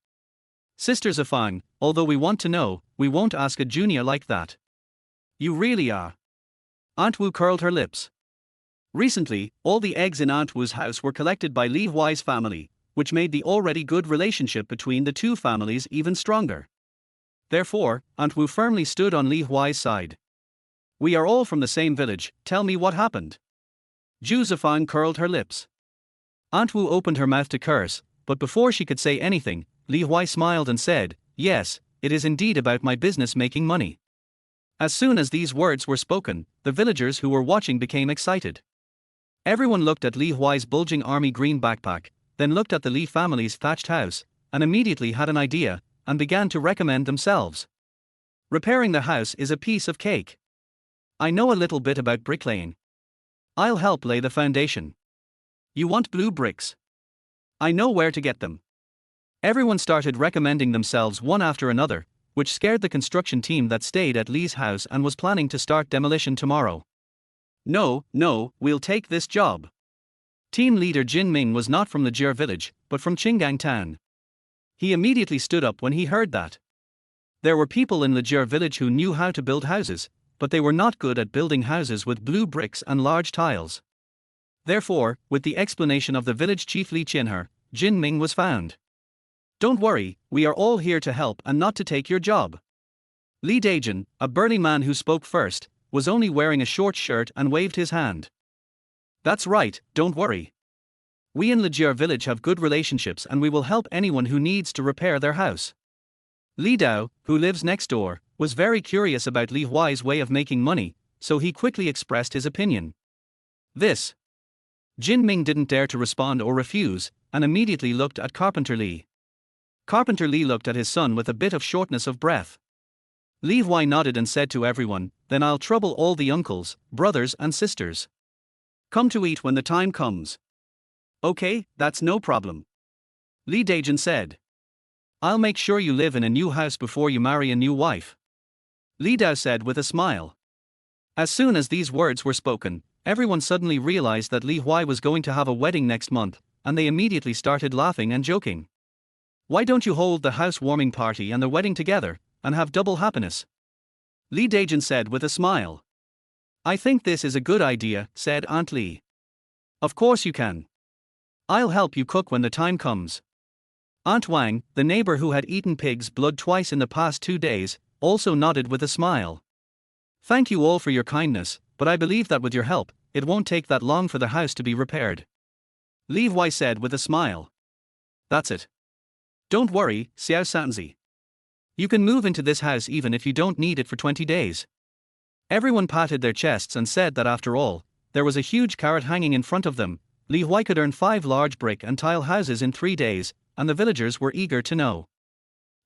Sister Zifang, although we want to know, we won't ask a junior like that. You really are. Aunt Wu curled her lips. Recently, all the eggs in Aunt Wu's house were collected by Li Huai's family, which made the already good relationship between the two families even stronger. Therefore, Aunt Wu firmly stood on Li Huai's side. "We are all from the same village, tell me what happened." Zhu Zifang curled her lips. Aunt Wu opened her mouth to curse, but before she could say anything, Li Huai smiled and said, "Yes, it is indeed about my business making money." As soon as these words were spoken, the villagers who were watching became excited. Everyone looked at Li Huai's bulging army green backpack, then looked at the Li family's thatched house, and immediately had an idea, and began to recommend themselves. "Repairing the house is a piece of cake. I know a little bit about bricklaying. I'll help lay the foundation. You want blue bricks? I know where to get them." Everyone started recommending themselves one after another, which scared the construction team that stayed at Li's house and was planning to start demolition tomorrow. "No, we'll take this job." Team leader Jin Ming was not from the Jir village, but from Qinggang town. He immediately stood up when he heard that. There were people in the Jir village who knew how to build houses, but they were not good at building houses with blue bricks and large tiles. Therefore, with the explanation of the village chief Li Qinher, Jin Ming was found. "Don't worry, we are all here to help and not to take your job." Li Dejin, a burly man who spoke first, was only wearing a short shirt and waved his hand. "That's right, don't worry. We in Lejir village have good relationships and we will help anyone who needs to repair their house." Li Dao, who lives next door, was very curious about Li Huai's way of making money, so he quickly expressed his opinion. This. Jin Ming didn't dare to respond or refuse, and immediately looked at Carpenter Li. Carpenter Li looked at his son with a bit of shortness of breath. Li Huai nodded and said to everyone, "Then I'll trouble all the uncles, brothers and sisters. Come to eat when the time comes." "Okay, that's no problem." Li Dejin said. "I'll make sure you live in a new house before you marry a new wife." Li Dao said with a smile. As soon as these words were spoken, everyone suddenly realized that Li Huai was going to have a wedding next month, and they immediately started laughing and joking. "Why don't you hold the housewarming party and the wedding together, and have double happiness?" Li Dejin said with a smile. "I think this is a good idea," said Aunt Li. "Of course you can. I'll help you cook when the time comes." Aunt Wang, the neighbor who had eaten pig's blood twice in the past 2 days, also nodded with a smile. "Thank you all for your kindness, but I believe that with your help, it won't take that long for the house to be repaired." Li Huai said with a smile. "That's it. Don't worry, Xiao Sanzi. You can move into this house even if you don't need it for 20 days. Everyone patted their chests and said that after all, there was a huge carrot hanging in front of them. Li Huai could earn 5 large brick and tile houses in 3 days, and the villagers were eager to know.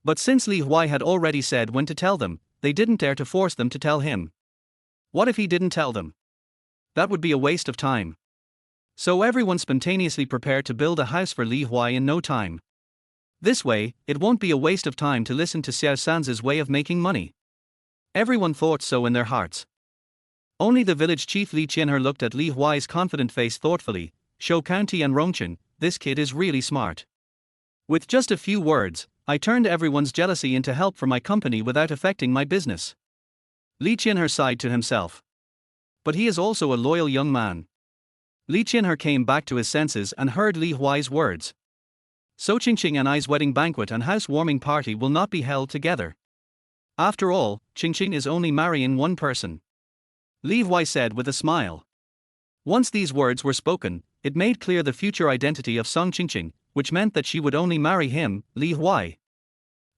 But since Li Huai had already said when to tell them, they didn't dare to force them to tell him. What if he didn't tell them? That would be a waste of time. So everyone spontaneously prepared to build a house for Li Huai in no time. This way, it won't be a waste of time to listen to Xiao Sanzi's way of making money. Everyone thought so in their hearts. Only the village chief Li Qinher looked at Li Huai's confident face thoughtfully. "Shou County and Rongchen, this kid is really smart." With just a few words, I turned everyone's jealousy into help for my company without affecting my business. Li Qinher sighed to himself. But he is also a loyal young man. Li Qinher came back to his senses and heard Li Huai's words. So Qingqing and I's wedding banquet and housewarming party will not be held together. After all, Qingqing is only marrying one person. Li Huai said with a smile. Once these words were spoken, it made clear the future identity of Song Qingqing, which meant that she would only marry him, Li Huai.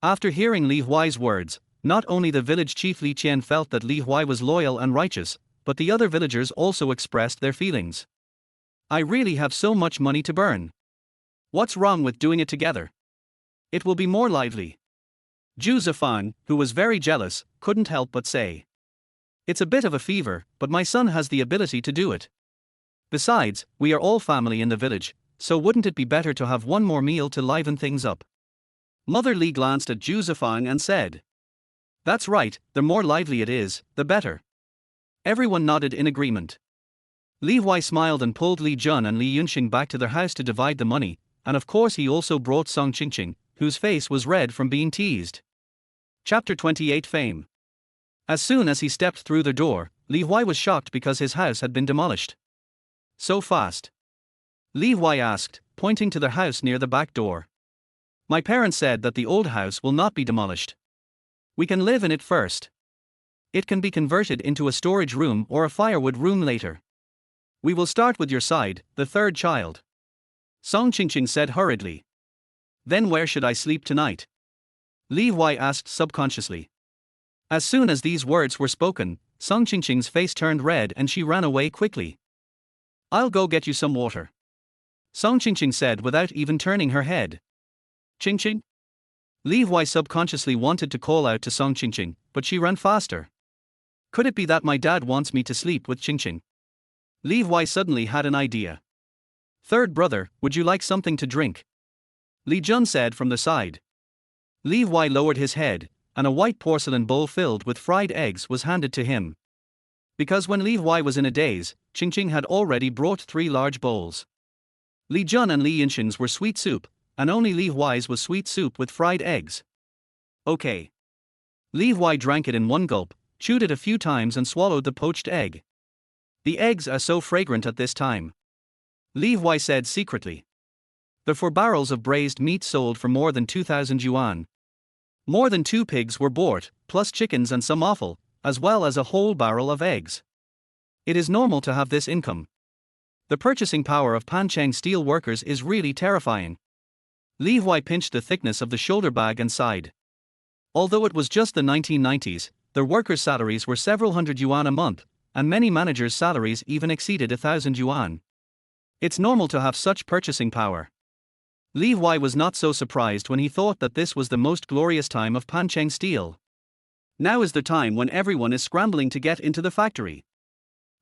After hearing Li Huai's words, not only the village chief Li Qian felt that Li Huai was loyal and righteous, but the other villagers also expressed their feelings. "I really have so much money to burn. What's wrong with doing it together? It will be more lively." Zhu Zifang, who was very jealous, couldn't help but say. "It's a bit of a fever, but my son has the ability to do it. Besides, we are all family in the village, so wouldn't it be better to have one more meal to liven things up?" Mother Li glanced at Zhu Zifang and said. "That's right, the more lively it is, the better." Everyone nodded in agreement. Li Huai smiled and pulled Li Jun and Li Yunxing back to their house to divide the money, and of course he also brought Song Qingqing, whose face was red from being teased. Chapter 28 Fame. As soon as he stepped through the door, Li Huai was shocked because his house had been demolished. So fast. Li Huai asked, pointing to their house near the back door. My parents said that the old house will not be demolished. We can live in it first. It can be converted into a storage room or a firewood room later. We will start with your side, the third child. Song Qingqing said hurriedly. Then where should I sleep tonight? Li Huai asked subconsciously. As soon as these words were spoken, Song Qingqing's face turned red and she ran away quickly. I'll go get you some water. Song Qingqing said without even turning her head. Qingqing? Li Huai subconsciously wanted to call out to Song Qingqing, but she ran faster. Could it be that my dad wants me to sleep with Qingqing? Li Huai suddenly had an idea. Third brother, would you like something to drink? Li Jun said from the side. Li Huai lowered his head, and a white porcelain bowl filled with fried eggs was handed to him. Because when Li Huai was in a daze, Qingqing had already brought 3 large bowls. Li Jun and Li Yinxin's were sweet soup, and only Li Huai's was sweet soup with fried eggs. Okay. Li Huai drank it in one gulp, chewed it a few times and swallowed the poached egg. The eggs are so fragrant at this time. Li Huai said secretly. The 4 barrels of braised meat sold for more than 2,000 yuan. More than 2 pigs were bought, plus chickens and some offal, as well as a whole barrel of eggs. It is normal to have this income. The purchasing power of Panchang steel workers is really terrifying. Li Huai pinched the thickness of the shoulder bag and sighed. Although it was just the 1990s, their workers' salaries were several hundred yuan a month, and many managers' salaries even exceeded 1,000 yuan. It's normal to have such purchasing power. Li Huai was not so surprised when he thought that this was the most glorious time of Panchang Steel. Now is the time when everyone is scrambling to get into the factory.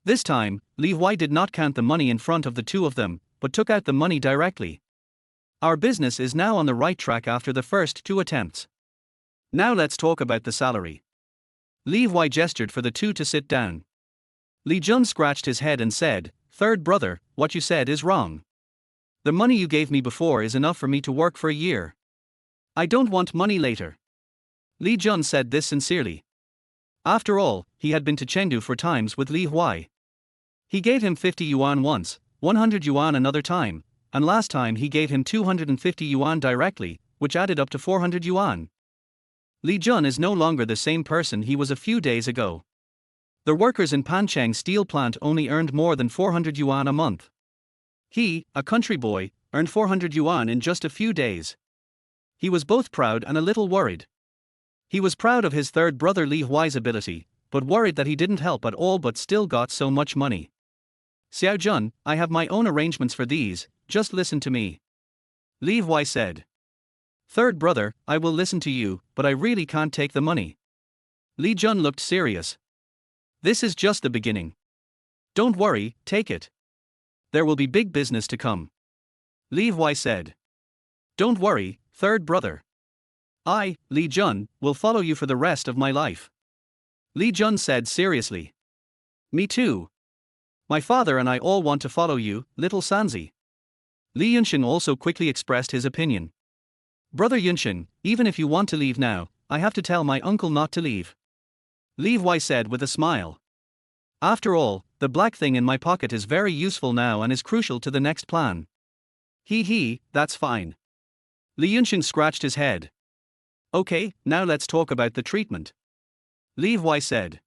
This time, Li Huai did not count the money in front of the 2 of them, but took out the money directly. Our business is now on the right track after the first 2 attempts. Now let's talk about the salary. Li Huai gestured for the 2 to sit down. Li Jun scratched his head and said, Third brother, what you said is wrong. The money you gave me before is enough for me to work for a year. I don't want money later. Li Jun said this sincerely. After all, he had been to Chengdu 4 times with Li Huai. He gave him 50 yuan once, 100 yuan another time, and last time he gave him 250 yuan directly, which added up to 400 yuan. Li Jun is no longer the same person he was a few days ago. The workers in Panchang steel plant only earned more than 400 yuan a month. He, a country boy, earned 400 yuan in just a few days. He was both proud and a little worried. He was proud of his third brother Li Huai's ability, but worried that he didn't help at all but still got so much money. Xiao Jun, I have my own arrangements for these, just listen to me. Li Huai said. Third brother, I will listen to you, but I really can't take the money. Li Jun looked serious. This is just the beginning. Don't worry, take it. There will be big business to come. Li Huai said. Don't worry, third brother. I, Li Jun, will follow you for the rest of my life. Li Jun said seriously. Me too. My father and I all want to follow you, little Sanzi. Li Yunxin also quickly expressed his opinion. Brother Yunxin, even if you want to leave now, I have to tell my uncle not to leave. Li Huai said with a smile. After all, the black thing in my pocket is very useful now and is crucial to the next plan. That's fine. Li Yunxin scratched his head. Okay, now let's talk about the treatment. Li Huai said.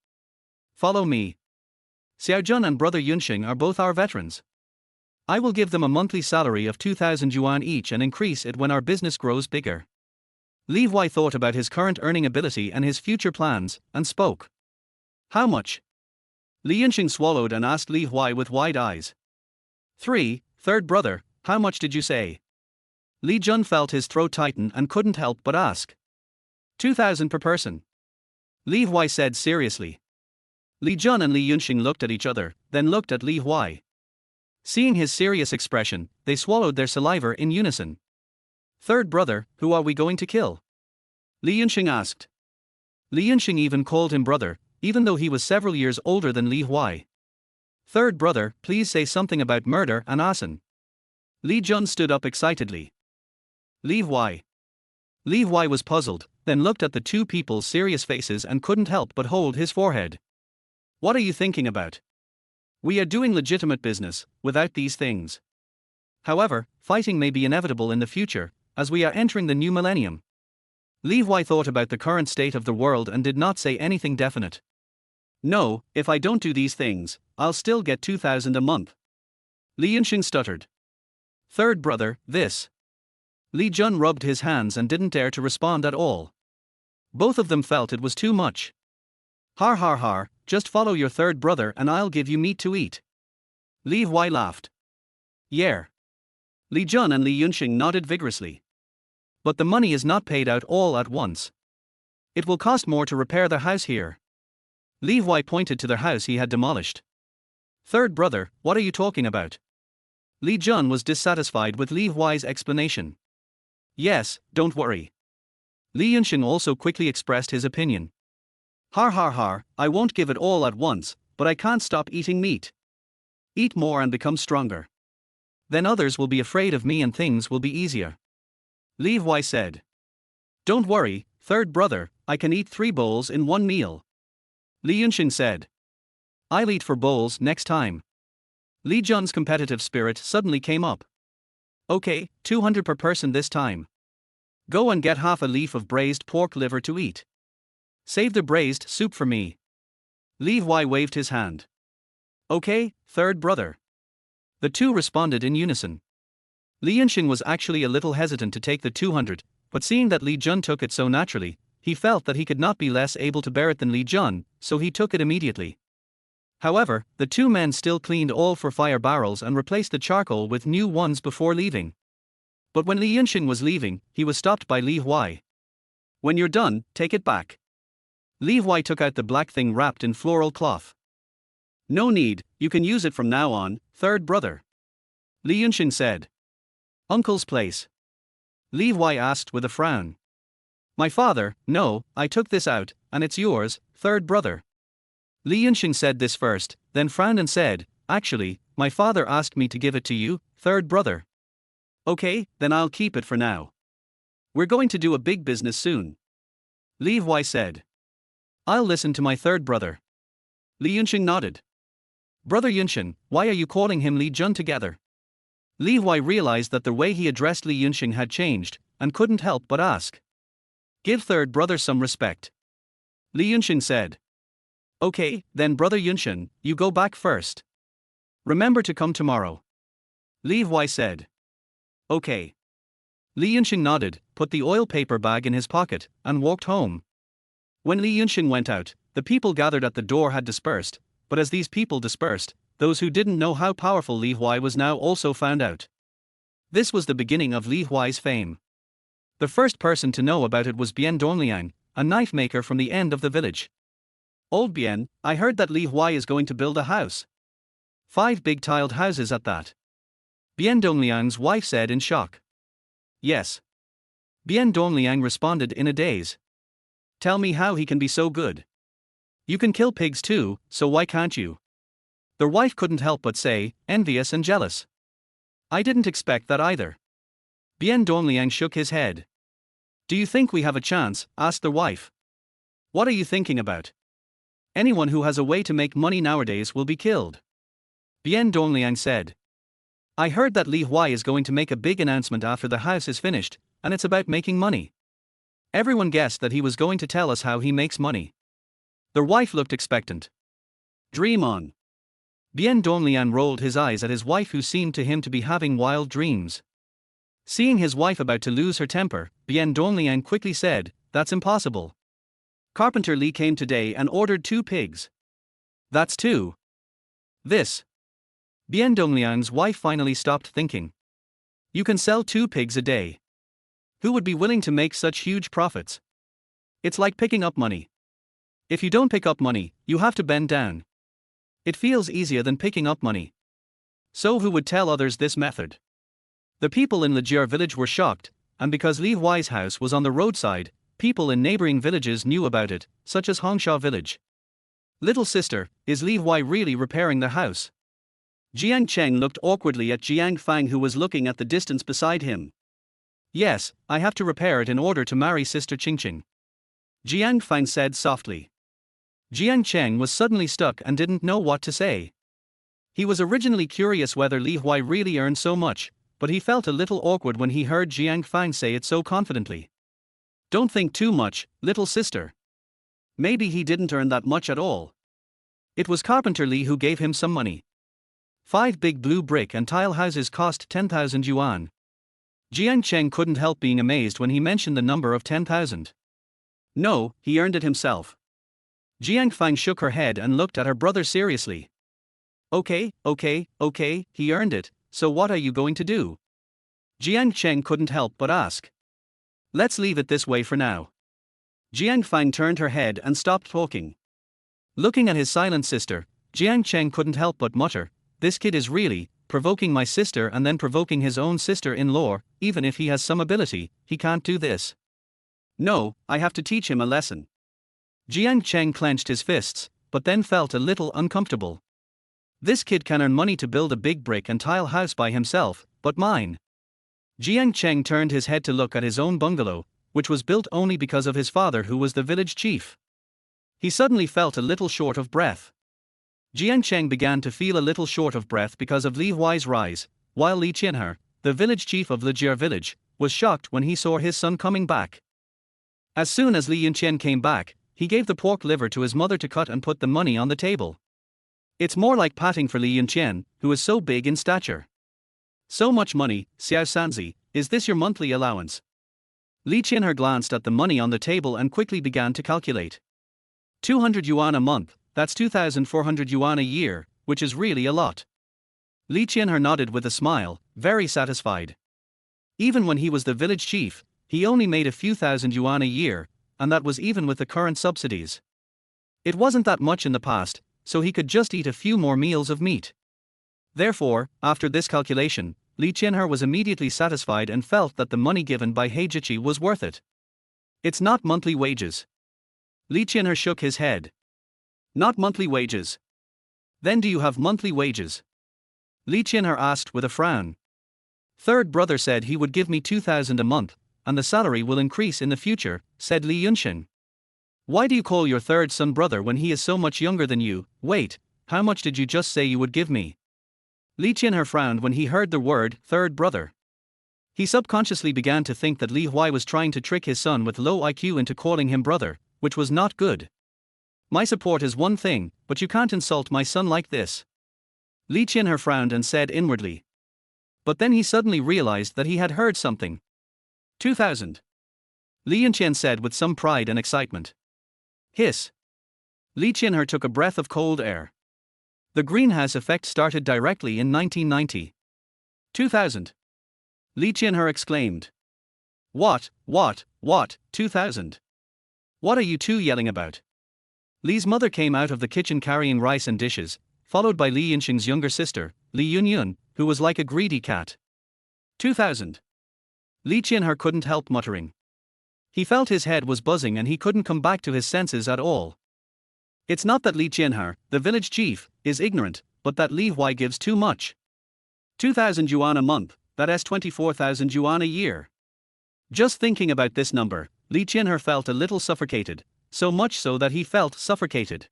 Follow me. Xiao Jun and brother Yunxing are both our veterans. I will give them a monthly salary of 2,000 yuan each and increase it when our business grows bigger. Li Huai thought about his current earning ability and his future plans, and spoke. How much? Li Yunxing swallowed and asked Li Huai with wide eyes. 3, third brother, how much did you say? Li Jun felt his throat tighten and couldn't help but ask. 2,000 per person. Li Huai said seriously. Li Jun and Li Yunxing looked at each other, then looked at Li Huai. Seeing his serious expression, they swallowed their saliva in unison. Third brother, who are we going to kill? Li Yunxing asked. Li Yunxing even called him brother, even though he was several years older than Li Huai. Third brother, please say something about murder and arson. Li Jun stood up excitedly. Li Huai. Li Huai was puzzled, then looked at the 2 people's serious faces and couldn't help but hold his forehead. What are you thinking about? We are doing legitimate business, without these things. However, fighting may be inevitable in the future, as we are entering the new millennium. Li Huai thought about the current state of the world and did not say anything definite. No, if I don't do these things, I'll still get 2,000 a month. Li Yunxing stuttered. Third brother, this. Li Jun rubbed his hands and didn't dare to respond at all. Both of them felt it was too much. Har har har, just follow your third brother and I'll give you meat to eat. Li Huai laughed. Yeah. Li Jun and Li Yunxing nodded vigorously. But the money is not paid out all at once. It will cost more to repair the house here. Li Huai pointed to the house he had demolished. Third brother, what are you talking about? Li Jun was dissatisfied with Li Huai's explanation. Yes, don't worry. Li Yunxing also quickly expressed his opinion. Har har har, I won't give it all at once, but I can't stop eating meat. Eat more and become stronger. Then others will be afraid of me and things will be easier. Li Huai said. Don't worry, third brother, I can eat 3 bowls in one meal. Li Yunxing said. I'll eat 4 bowls next time. Li Jun's competitive spirit suddenly came up. Okay, 200 per person this time. Go and get half a leaf of braised pork liver to eat. Save the braised soup for me. Li Huai waved his hand. Okay, third brother. The two responded in unison. Li Yunxing was actually a little hesitant to take the 200, but seeing that Li Jun took it so naturally, he felt that he could not be less able to bear it than Li Jun, so he took it immediately. However, the 2 men still cleaned all 4 fire barrels and replaced the charcoal with new ones before leaving. But when Li Yunxing was leaving, he was stopped by Li Huai. When you're done, take it back. Li Huai took out the black thing wrapped in floral cloth. No need, you can use it from now on, third brother. Li Yunxing said. Uncle's place? Li Huai asked with a frown. My father, no, I took this out, and it's yours, third brother. Li Yunxing said this first, then frowned and said, actually, my father asked me to give it to you, third brother. Okay, then I'll keep it for now. We're going to do a big business soon. Li Huai said. I'll listen to my third brother. Li Yunxing nodded. Brother Yunxing, why are you calling him Li Jun together? Li Huai realized that the way he addressed Li Yunxing had changed, and couldn't help but ask. Give third brother some respect. Li Yunxing said. Okay, then brother Yunxing, you go back first. Remember to come tomorrow. Li Huai said. Okay. Li Yunxing nodded, put the oil paper bag in his pocket, and walked home. When Li Yunxing went out, the people gathered at the door had dispersed, but as these people dispersed, those who didn't know how powerful Li Huai was now also found out. This was the beginning of Li Huai's fame. The first person to know about it was Bien Dongliang, a knife maker from the end of the village. Old Bien, I heard that Li Huai is going to build a house. 5 big tiled houses at that. Bien Dongliang's wife said in shock. Yes. Bien Dongliang responded in a daze. Tell me how he can be so good. You can kill pigs too, so why can't you? The wife couldn't help but say, envious and jealous. I didn't expect that either. Bien Dongliang shook his head. Do you think we have a chance? Asked the wife. What are you thinking about? Anyone who has a way to make money nowadays will be killed. Bien Dongliang said. I heard that Li Huai is going to make a big announcement after the house is finished, and it's about making money. Everyone guessed that he was going to tell us how he makes money. The wife looked expectant. Dream on. Bien Dongliang rolled his eyes at his wife, who seemed to him to be having wild dreams. Seeing his wife about to lose her temper, Bien Dongliang quickly said, that's impossible. Carpenter Li came today and ordered 2 pigs. That's 2. This. Bien Dongliang's wife finally stopped thinking. You can sell 2 pigs a day. Who would be willing to make such huge profits? It's like picking up money. If you don't pick up money, you have to bend down. It feels easier than picking up money. So who would tell others this method? The people in Lejier village were shocked, and because Li Huai's house was on the roadside, people in neighboring villages knew about it, such as Hongsha village. Little sister, is Li Huai really repairing the house? Jiang Cheng looked awkwardly at Jiang Fang, who was looking at the distance beside him. Yes, I have to repair it in order to marry sister Qingqing. Jiang Fang said softly. Jiang Cheng was suddenly stuck and didn't know what to say. He was originally curious whether Li Huai really earned so much, but he felt a little awkward when he heard Jiang Fang say it so confidently. Don't think too much, little sister. Maybe he didn't earn that much at all. It was Carpenter Li who gave him some money. 5 big blue brick and tile houses cost 10,000 yuan. Jiang Cheng couldn't help being amazed when he mentioned the number of 10,000. No, he earned it himself. Jiang Fang shook her head and looked at her brother seriously. Okay, he earned it, so what are you going to do? Jiang Cheng couldn't help but ask. Let's leave it this way for now. Jiang Fang turned her head and stopped talking. Looking at his silent sister, Jiang Cheng couldn't help but mutter, this kid is really provoking my sister and then provoking his own sister-in-law. Even if he has some ability, he can't do this. No, I have to teach him a lesson. Jiang Cheng clenched his fists, but then felt a little uncomfortable. This kid can earn money to build a big brick and tile house by himself, but mine. Jiang Cheng turned his head to look at his own bungalow, which was built only because of his father who was the village chief. He suddenly felt a little short of breath. Jiang Cheng began to feel a little short of breath because of Li Huai's rise, while Li Qianhe, the village chief of Lijier village, was shocked when he saw his son coming back. As soon as Li Yunqian came back, he gave the pork liver to his mother to cut and put the money on the table. It's more like patting for Li Yunqian, who is so big in stature. So much money, Xiao Sanzi, is this your monthly allowance? Li Qianhe glanced at the money on the table and quickly began to calculate. 200 yuan a month, that's 2,400 yuan a year, which is really a lot. Li Qianhe nodded with a smile, very satisfied. Even when he was the village chief, he only made a few thousand yuan a year, and that was even with the current subsidies. It wasn't that much in the past, so he could just eat a few more meals of meat. Therefore, after this calculation, Li Qianhe was immediately satisfied and felt that the money given by Heijiqi was worth it. It's not monthly wages. Li Qianhe shook his head. Not monthly wages. Then do you have monthly wages? Li Qianhe asked with a frown. Third brother said he would give me 2,000 a month, and the salary will increase in the future, said Li Yunxian. Why do you call your third son brother when he is so much younger than you? Wait, how much did you just say you would give me? Li Qianhe frowned when he heard the word third brother. He subconsciously began to think that Li Huai was trying to trick his son with low IQ into calling him brother, which was not good. My support is one thing, but you can't insult my son like this. Li Qianhe frowned and said inwardly. But then he suddenly realized that he had heard something. 2,000. Li Yunqian said with some pride and excitement. Hiss. Li Qianhe took a breath of cold air. The greenhouse effect started directly in 1990. 2,000. Li Qianhe exclaimed. What, 2,000? What are you two yelling about? Li's mother came out of the kitchen carrying rice and dishes, followed by Li Yunxing's younger sister, Li Yunyun, who was like a greedy cat. 2,000. Li Qianhe couldn't help muttering. He felt his head was buzzing and he couldn't come back to his senses at all. It's not that Li Qianhe, the village chief, is ignorant, but that Li Huai gives too much. 2,000 yuan a month, that's 24,000 yuan a year. Just thinking about this number, Li Qianhe felt a little suffocated, so much so that he felt suffocated.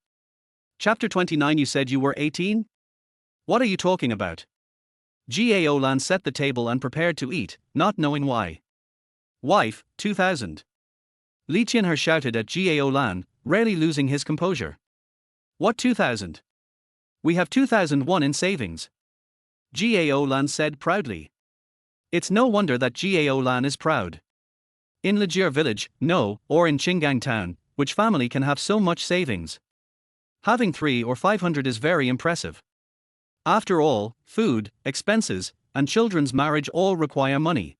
Chapter 29. You said you were 18? What are you talking about? Gao Lan set the table and prepared to eat, not knowing why. Wife, 2,000. Li Qianhe shouted at Gao Lan, rarely losing his composure. What 2,000? We have 2,001 in savings. Gao Lan said proudly. It's no wonder that Gao Lan is proud. In Lijier village, no, or in Qinggang town, which family can have so much savings? Having 300 or 500 is very impressive. After all, food, expenses, and children's marriage all require money.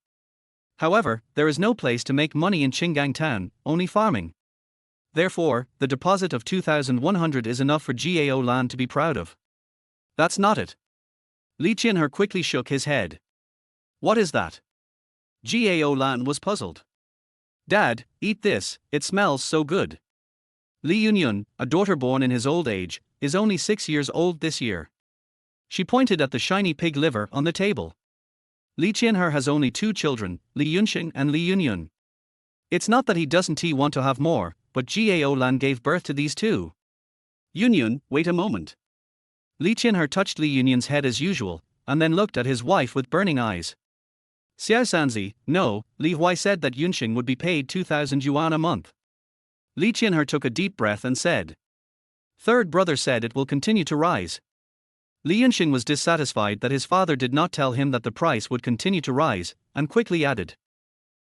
However, there is no place to make money in Qinggang town, only farming. Therefore, the deposit of 2,100 is enough for Gao Lan to be proud of. That's not it. Li Qianhe quickly shook his head. What is that? Gao Lan was puzzled. Dad, eat this, it smells so good. Li Yunyun, a daughter born in his old age, is only 6 years old this year. She pointed at the shiny pig liver on the table. Li Qianhe has only 2 children, Li Yunxing and Li Yunyun. It's not that he doesn't want to have more, but Gao Lan gave birth to these 2. Yunyun, wait a moment. Li Qianhe touched Li Yunyun's head as usual, and then looked at his wife with burning eyes. Xiao Sanzi, no, Li Huai said that Yunxing would be paid 2,000 yuan a month. Li Qianhe took a deep breath and said. Third brother said it will continue to rise. Li Yunxing was dissatisfied that his father did not tell him that the price would continue to rise, and quickly added.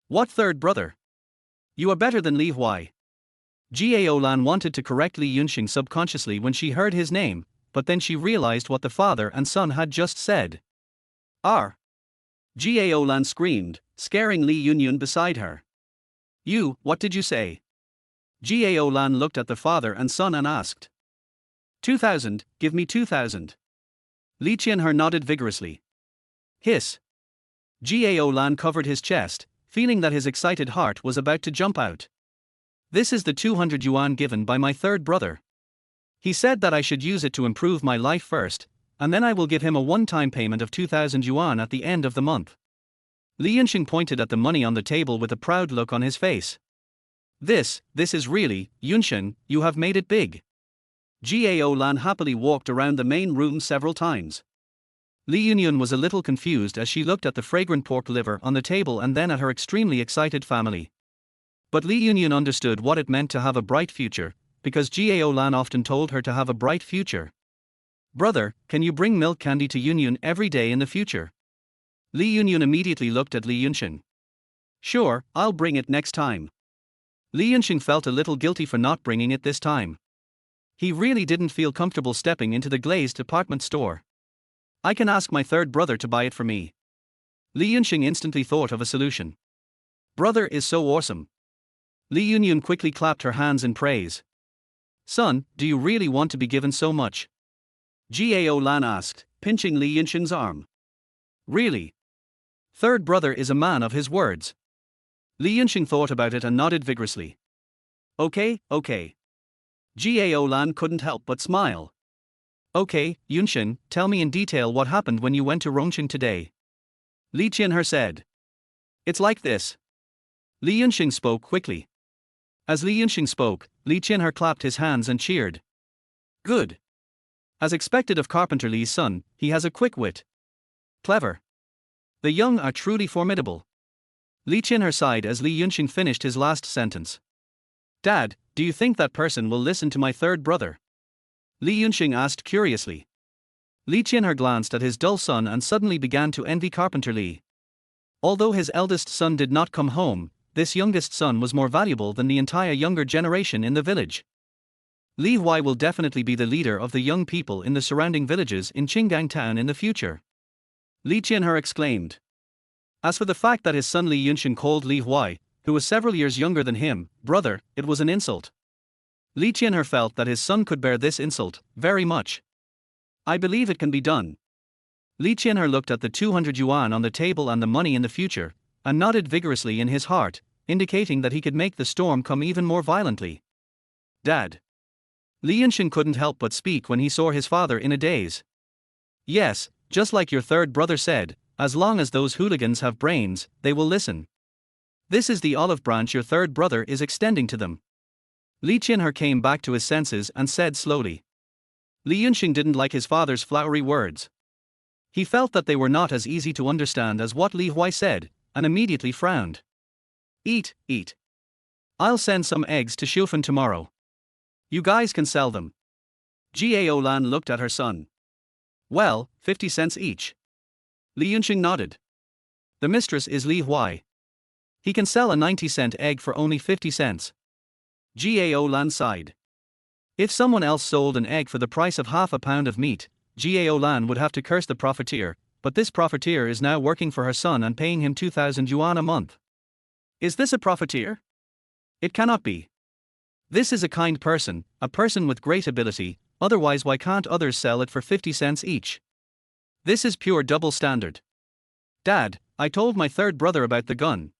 What third brother? You are better than Li Huai. Gao Lan wanted to correct Li Yunxing subconsciously when she heard his name, but then she realized what the father and son had just said. R. Gao Lan screamed, scaring Li Yunyun beside her. You, what did you say? Gao Lan looked at the father and son and asked. 2,000, give me 2,000. Li Qianhe nodded vigorously. Hiss. Gao Lan covered his chest, feeling that his excited heart was about to jump out. This is the 200 yuan given by my third brother. He said that I should use it to improve my life first, and then I will give him a one-time payment of 2,000 yuan at the end of the month. Li Yunxing pointed at the money on the table with a proud look on his face. This is really, Yunxing, you have made it big. Gao Lan happily walked around the main room several times. Li Yunyun was a little confused as she looked at the fragrant pork liver on the table and then at her extremely excited family. But Li Yunyun understood what it meant to have a bright future, because Gao Lan often told her to have a bright future. Brother, can you bring milk candy to Yunyun every day in the future? Li Yunyun immediately looked at Li Yunxing. Sure, I'll bring it next time. Li Yunxing felt a little guilty for not bringing it this time. He really didn't feel comfortable stepping into the glazed department store. I can ask my third brother to buy it for me. Li Yunxing instantly thought of a solution. Brother is so awesome. Li Yunyun quickly clapped her hands in praise. Son, do you really want to be given so much? Gao Lan asked, pinching Li Yunxing's arm. Really? Third brother is a man of his words. Li Yunxing thought about it and nodded vigorously. Okay. Gao Lan couldn't help but smile. Okay, Yunxing, tell me in detail what happened when you went to Rongqing today. Li Qianhe said. It's like this. Li Yunxing spoke quickly. As Li Yunxing spoke, Li Qianhe clapped his hands and cheered. Good. As expected of Carpenter Li's son, he has a quick wit. Clever. The young are truly formidable. Li Qianhe sighed as Li Yunxing finished his last sentence. Dad, do you think that person will listen to my third brother? Li Yunxing asked curiously. Li Qianhe glanced at his dull son and suddenly began to envy Carpenter Li. Although his eldest son did not come home, this youngest son was more valuable than the entire younger generation in the village. Li Huai will definitely be the leader of the young people in the surrounding villages in Qinggang town in the future. Li Qianhe exclaimed. As for the fact that his son Li Yunxing called Li Huai, who was several years younger than him, brother, it was an insult. Li Qianhe felt that his son could bear this insult very much. I believe it can be done. Li Qianhe looked at the 200 yuan on the table and the money in the future, and nodded vigorously in his heart, indicating that he could make the storm come even more violently. Dad. Li Yunxing couldn't help but speak when he saw his father in a daze. Yes, just like your third brother said, as long as those hooligans have brains, they will listen. This is the olive branch your third brother is extending to them. Li Qianhe came back to his senses and said slowly. Li Yunxing didn't like his father's flowery words. He felt that they were not as easy to understand as what Li Huai said, and immediately frowned. Eat. I'll send some eggs to Xiufan tomorrow. You guys can sell them. Gao Lan looked at her son. Well, 50 cents each. Li Yunxing nodded. The mistress is Li Huai. He can sell a 90-cent egg for only 50 cents. Gao Lan sighed. If someone else sold an egg for the price of half a pound of meat, Gao Lan would have to curse the profiteer, but this profiteer is now working for her son and paying him 2,000 yuan a month. Is this a profiteer? It cannot be. This is a kind person, a person with great ability, otherwise why can't others sell it for 50 cents each? This is pure double standard. Dad, I told my third brother about the gun.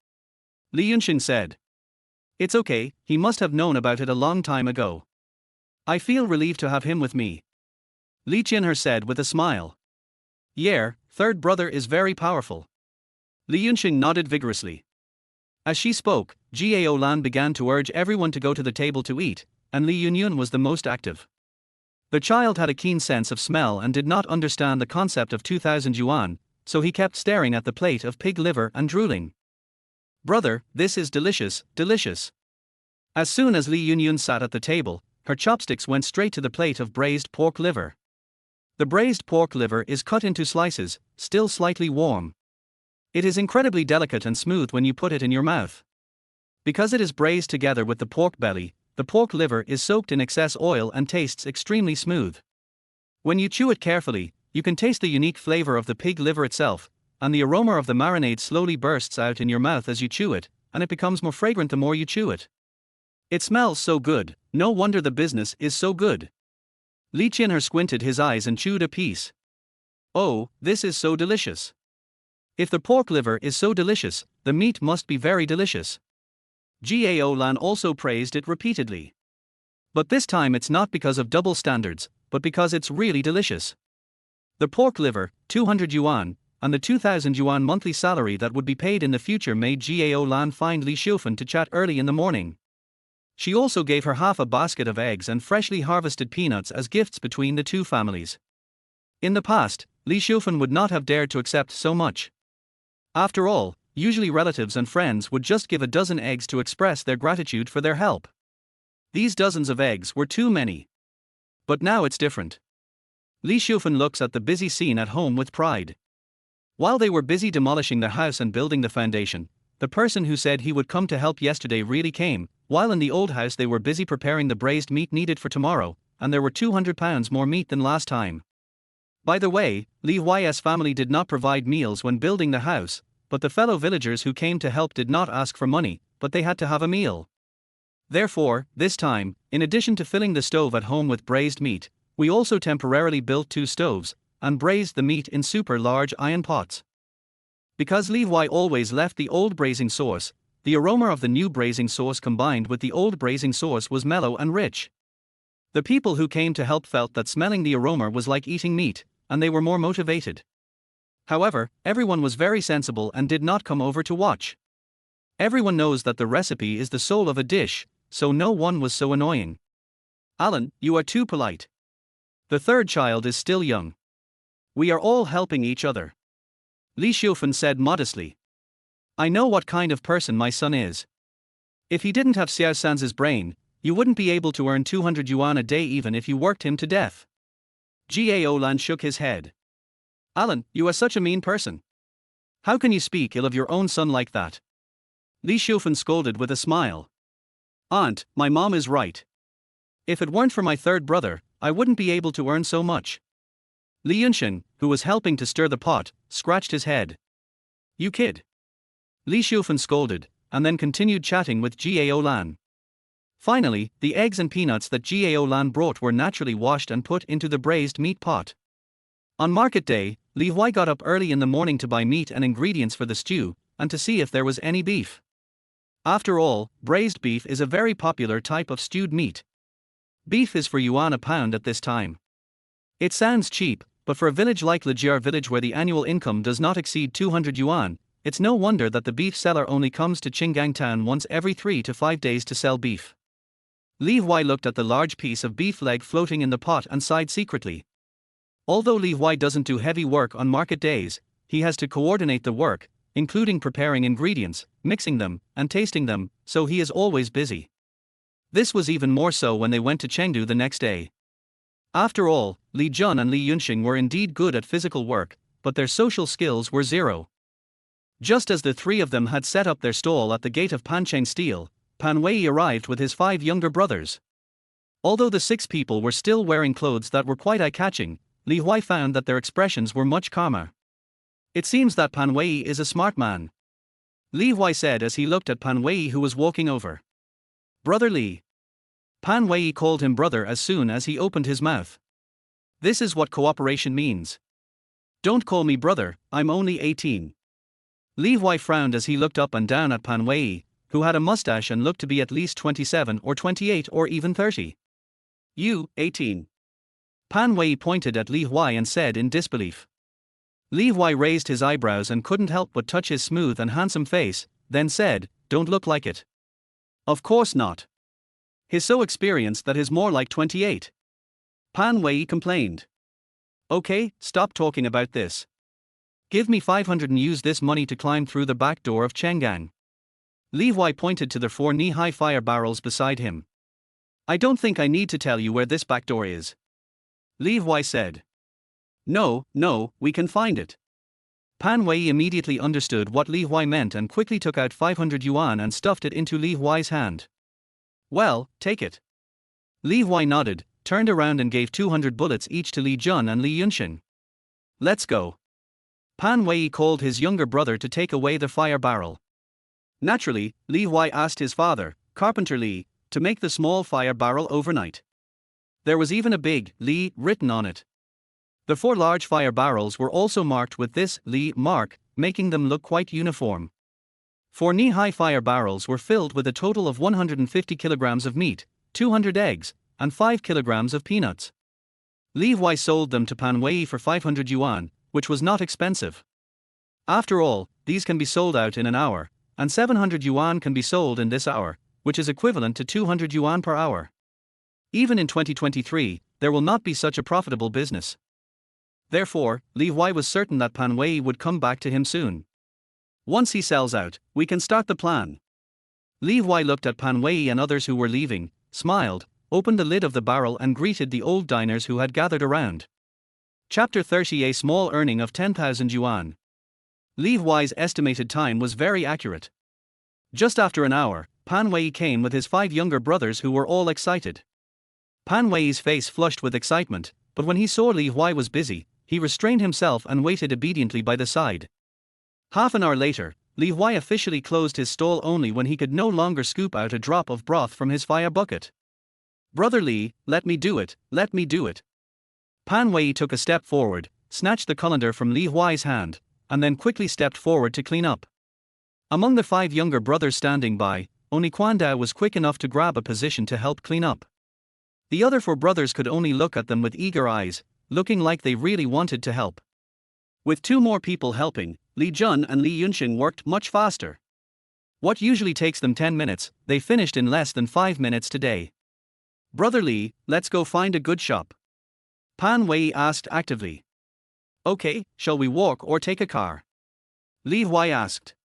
Li Yunxing said. It's okay, he must have known about it a long time ago. I feel relieved to have him with me. Li Qianhe said with a smile. Yeah, third brother is very powerful. Li Yunxing nodded vigorously. As she spoke, Gao Lan began to urge everyone to go to the table to eat, and Li Yunyun was the most active. The child had a keen sense of smell and did not understand the concept of 2,000 yuan, so he kept staring at the plate of pig liver and drooling. "Brother, this is delicious, delicious." As soon as Li Yunyun sat at the table, her chopsticks went straight to the plate of braised pork liver. The braised pork liver is cut into slices, still slightly warm. It is incredibly delicate and smooth when you put it in your mouth. Because it is braised together with the pork belly, the pork liver is soaked in excess oil and tastes extremely smooth. When you chew it carefully, you can taste the unique flavor of the pig liver itself, and the aroma of the marinade slowly bursts out in your mouth as you chew it, and it becomes more fragrant the more you chew it. It smells so good, no wonder the business is so good. Li Qinher squinted his eyes and chewed a piece. "Oh, this is so delicious. If the pork liver is so delicious, the meat must be very delicious." Gao Lan also praised it repeatedly. But this time it's not because of double standards, but because it's really delicious. The pork liver, 200 yuan, and the 2,000 yuan monthly salary that would be paid in the future made Gao Lan find Li Xiufan to chat early in the morning. She also gave her half a basket of eggs and freshly harvested peanuts as gifts between the two families. In the past, Li Xiufan would not have dared to accept so much. After all, usually relatives and friends would just give a dozen eggs to express their gratitude for their help. These dozens of eggs were too many. But now it's different. Li Xiufan looks at the busy scene at home with pride. While they were busy demolishing their house and building the foundation, the person who said he would come to help yesterday really came. While in the old house they were busy preparing the braised meat needed for tomorrow, and there were 200 pounds more meat than last time. By the way, Li Huai's family did not provide meals when building the house, but the fellow villagers who came to help did not ask for money, but they had to have a meal. Therefore, this time, in addition to filling the stove at home with braised meat, we also temporarily built 2 stoves, and braised the meat in super large iron pots. Because Li Huai always left the old braising sauce, the aroma of the new braising sauce combined with the old braising sauce was mellow and rich. The people who came to help felt that smelling the aroma was like eating meat, and they were more motivated. However, everyone was very sensible and did not come over to watch. Everyone knows that the recipe is the soul of a dish, so no one was so annoying. "Alan, you are too polite. The third child is still young. We are all helping each other," Li Xiufan said modestly. "I know what kind of person my son is. If he didn't have Xiao San's brain, you wouldn't be able to earn 200 yuan a day even if you worked him to death." Gao Lan shook his head. "Alan, you are such a mean person. How can you speak ill of your own son like that?" Li Xiufan scolded with a smile. "Aunt, my mom is right. If it weren't for my third brother, I wouldn't be able to earn so much." Li Yunsheng, who was helping to stir the pot, scratched his head. "You kid." Li Xiufan scolded, and then continued chatting with Gao Lan. Finally, the eggs and peanuts that Gao Lan brought were naturally washed and put into the braised meat pot. On market day, Li Huai got up early in the morning to buy meat and ingredients for the stew, and to see if there was any beef. After all, braised beef is a very popular type of stewed meat. Beef is for yuan a pound at this time. It sounds cheap, but for a village like Lijiar village where the annual income does not exceed 200 yuan, it's no wonder that the beef seller only comes to Qinggang town once every 3 to 5 days to sell beef. Li Huai looked at the large piece of beef leg floating in the pot and sighed secretly. Although Li Huai doesn't do heavy work on market days, he has to coordinate the work, including preparing ingredients, mixing them, and tasting them, so he is always busy. This was even more so when they went to Chengdu the next day. After all, Li Jun and Li Yunxing were indeed good at physical work, but their social skills were zero. Just as the 3 of them had set up their stall at the gate of Pancheng Steel, Pan Wei arrived with his 5 younger brothers. Although the 6 people were still wearing clothes that were quite eye-catching, Li Huai found that their expressions were much calmer. "It seems that Pan Wei is a smart man," Li Huai said as he looked at Pan Wei who was walking over. "Brother Li." Pan Wei called him brother as soon as he opened his mouth. This is what cooperation means. "Don't call me brother, I'm only 18. Li Huai frowned as he looked up and down at Pan Wei, who had a mustache and looked to be at least 27 or 28 or even 30. "You, 18. Pan Wei pointed at Li Huai and said in disbelief. Li Huai raised his eyebrows and couldn't help but touch his smooth and handsome face, then said, "Don't look like it." "Of course not. He's so experienced that he's more like 28. Pan Wei complained. "Okay, stop talking about this. Give me 500 and use this money to climb through the back door of Chang'an. Li Huai pointed to the 4 knee-high fire barrels beside him. I don't think I need to tell you where this back door is. Li Huai said. No, we can find it. Pan Wei immediately understood what Li Huai meant and quickly took out 500 yuan and stuffed it into Li Huai's hand. Well, take it. Li Huai nodded, turned around and gave 200 bullets each to Li Jun and Li Yunxin. Let's go. Pan Wei called his younger brother to take away the fire barrel. Naturally, Li Huai asked his father, Carpenter Li, to make the small fire barrel overnight. There was even a big Li written on it. The 4 large fire barrels were also marked with this Li mark, making them look quite uniform. 4 knee-high fire barrels were filled with a total of 150 kilograms of meat, 200 eggs, and 5 kilograms of peanuts. Li Huai sold them to Pan Wei for 500 yuan, which was not expensive. After all, these can be sold out in an hour, and 700 yuan can be sold in this hour, which is equivalent to 200 yuan per hour. Even in 2023, there will not be such a profitable business. Therefore, Li Huai was certain that Pan Wei would come back to him soon. Once he sells out, we can start the plan. Li Huai looked at Pan Wei and others who were leaving, smiled, opened the lid of the barrel and greeted the old diners who had gathered around. Chapter 30. A small earning of 10,000 yuan. Li Huai's estimated time was very accurate. Just after an hour, Pan Wei came with his 5 younger brothers who were all excited. Pan Wei's face flushed with excitement, but when he saw Li Huai was busy, he restrained himself and waited obediently by the side. Half an hour later, Li Huai officially closed his stall only when he could no longer scoop out a drop of broth from his fire bucket. Brother Li, let me do it. Pan Wei took a step forward, snatched the colander from Li Huai's hand, and then quickly stepped forward to clean up. Among the 5 younger brothers standing by, only Quan Dao was quick enough to grab a position to help clean up. The other 4 brothers could only look at them with eager eyes, looking like they really wanted to help. With 2 more people helping, Li Jun and Li Yunxin worked much faster. What usually takes them 10 minutes, they finished in less than 5 minutes today. Brother Li, let's go find a good shop. Pan Wei asked actively. Okay, shall we walk or take a car? Li Huai asked.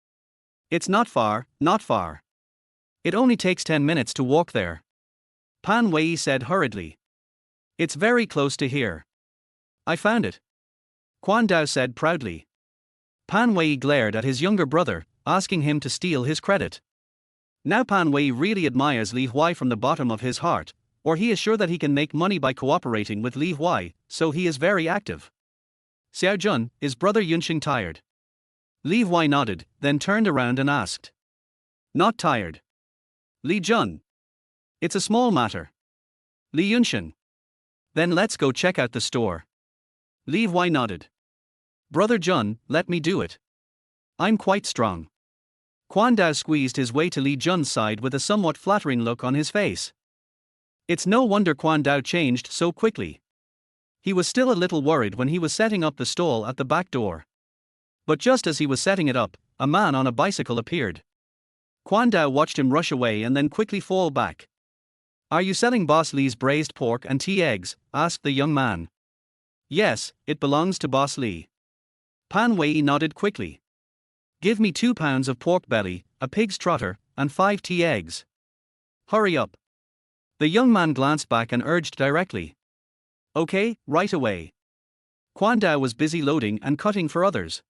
It's not far. It only takes 10 minutes to walk there. Pan Wei said hurriedly. It's very close to here. I found it. Quan Dao said proudly. Pan Wei glared at his younger brother, asking him to steal his credit. Now Pan Wei really admires Li Huai from the bottom of his heart, or he is sure that he can make money by cooperating with Li Huai, so he is very active. Xiao Jun, is Brother Yunxing tired? Li Huai nodded, then turned around and asked. Not tired. Li Jun. It's a small matter. Li Yunxin. Then let's go check out the store. Li Huai nodded. Brother Jun, let me do it. I'm quite strong. Quan Dao squeezed his way to Li Jun's side with a somewhat flattering look on his face. It's no wonder Quan Dao changed so quickly. He was still a little worried when he was setting up the stall at the back door. But just as he was setting it up, a man on a bicycle appeared. Quan Dao watched him rush away and then quickly fall back. Are you selling Boss Li's braised pork and tea eggs? Asked the young man. Yes, it belongs to Boss Li. Pan Wei nodded quickly. Give me 2 pounds of pork belly, a pig's trotter, and 5 tea eggs. Hurry up. The young man glanced back and urged directly. Okay, right away. Quan Dao was busy loading and cutting for others.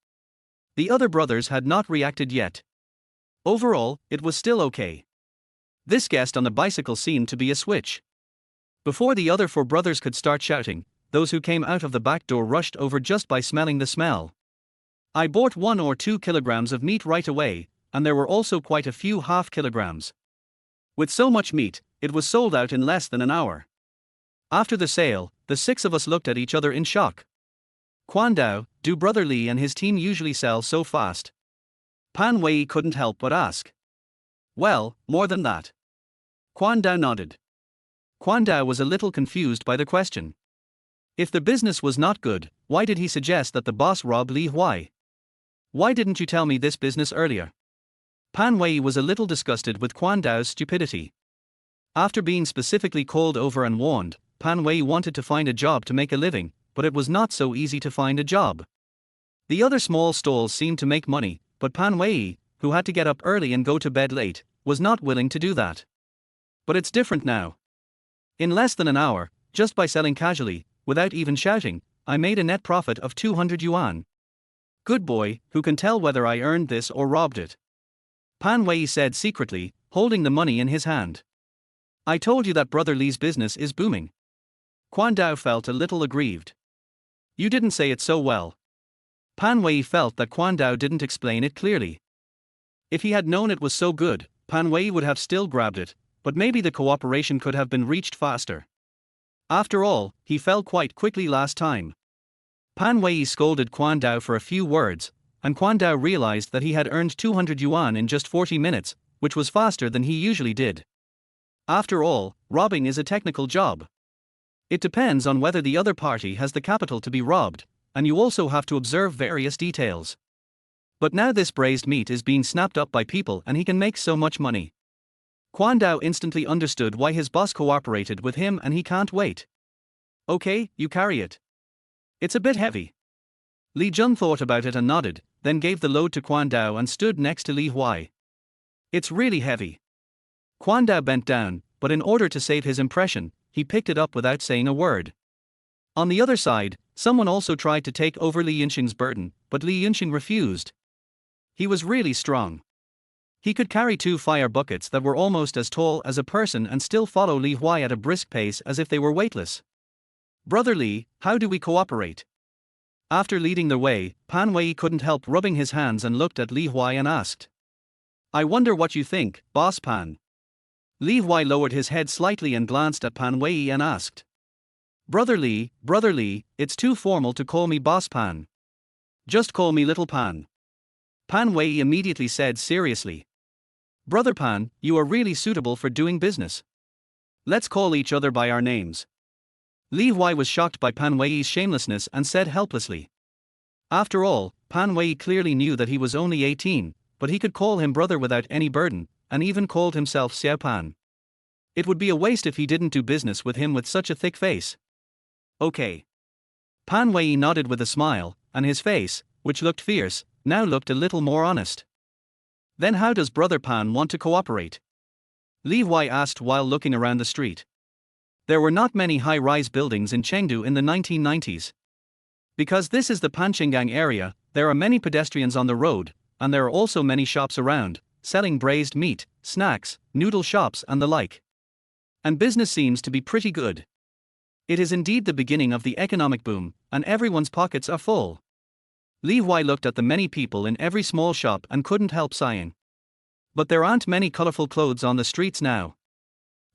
The other brothers had not reacted yet. Overall, it was still okay. This guest on the bicycle seemed to be a switch. Before the other 4 brothers could start shouting, those who came out of the back door rushed over just by smelling the smell. I bought 1 or 2 kilograms of meat right away, and there were also quite a few half kilograms. With so much meat, it was sold out in less than an hour. After the sale, the 6 of us looked at each other in shock. Quan Dao, do Brother Li and his team usually sell so fast? Pan Wei couldn't help but ask. Well, more than that. Quan Dao nodded. Quan Dao was a little confused by the question. If the business was not good, why did he suggest that the boss rob Li Huai? Why didn't you tell me this business earlier? Pan Wei was a little disgusted with Quan Dao's stupidity. After being specifically called over and warned, Pan Wei wanted to find a job to make a living, but it was not so easy to find a job. The other small stalls seemed to make money, but Pan Wei, who had to get up early and go to bed late, was not willing to do that. But it's different now. In less than an hour, just by selling casually, without even shouting, I made a net profit of 200 yuan. Good boy, who can tell whether I earned this or robbed it? Pan Wei said secretly, holding the money in his hand. I told you that Brother Li's business is booming. Quan Dao felt a little aggrieved. You didn't say it so well. Pan Wei felt that Quan Dao didn't explain it clearly. If he had known it was so good, Pan Wei would have still grabbed it, but maybe the cooperation could have been reached faster. After all, he fell quite quickly last time. Pan Wei scolded Quan Dao for a few words, and Quan Dao realized that he had earned 200 yuan in just 40 minutes, which was faster than he usually did. After all, robbing is a technical job. It depends on whether the other party has the capital to be robbed, and you also have to observe various details. But now this braised meat is being snapped up by people and he can make so much money. Quan Dao instantly understood why his boss cooperated with him and he can't wait. Okay, you carry it. It's a bit heavy. Li Jun thought about it and nodded, then gave the load to Quan Dao and stood next to Li Huai. It's really heavy. Quan Dao bent down, but in order to save his impression, he picked it up without saying a word. On the other side, someone also tried to take over Li Yunxing's burden, but Li Yunxing refused. He was really strong. He could carry 2 fire buckets that were almost as tall as a person and still follow Li Huai at a brisk pace as if they were weightless. Brother Li, how do we cooperate? After leading the way, Pan Wei couldn't help rubbing his hands and looked at Li Huai and asked. I wonder what you think, Boss Pan. Li Huai lowered his head slightly and glanced at Pan Wei and asked. Brother Li, it's too formal to call me Boss Pan. Just call me Little Pan. Pan Wei immediately said seriously. Brother Pan, you are really suitable for doing business. Let's call each other by our names. Li Huai was shocked by Pan Wei's shamelessness and said helplessly. After all, Pan Wei clearly knew that he was only 18, but he could call him brother without any burden, and even called himself Xiao Pan. It would be a waste if he didn't do business with him with such a thick face. Okay. Pan Wei nodded with a smile, and his face, which looked fierce, now looked a little more honest. Then how does Brother Pan want to cooperate? Li Huai asked while looking around the street. There were not many high-rise buildings in Chengdu in the 1990s. Because this is the Panqingang area, there are many pedestrians on the road, and there are also many shops around, selling braised meat, snacks, noodle shops and the like. And business seems to be pretty good. It is indeed the beginning of the economic boom, and everyone's pockets are full. Li Huai looked at the many people in every small shop and couldn't help sighing. But there aren't many colorful clothes on the streets now.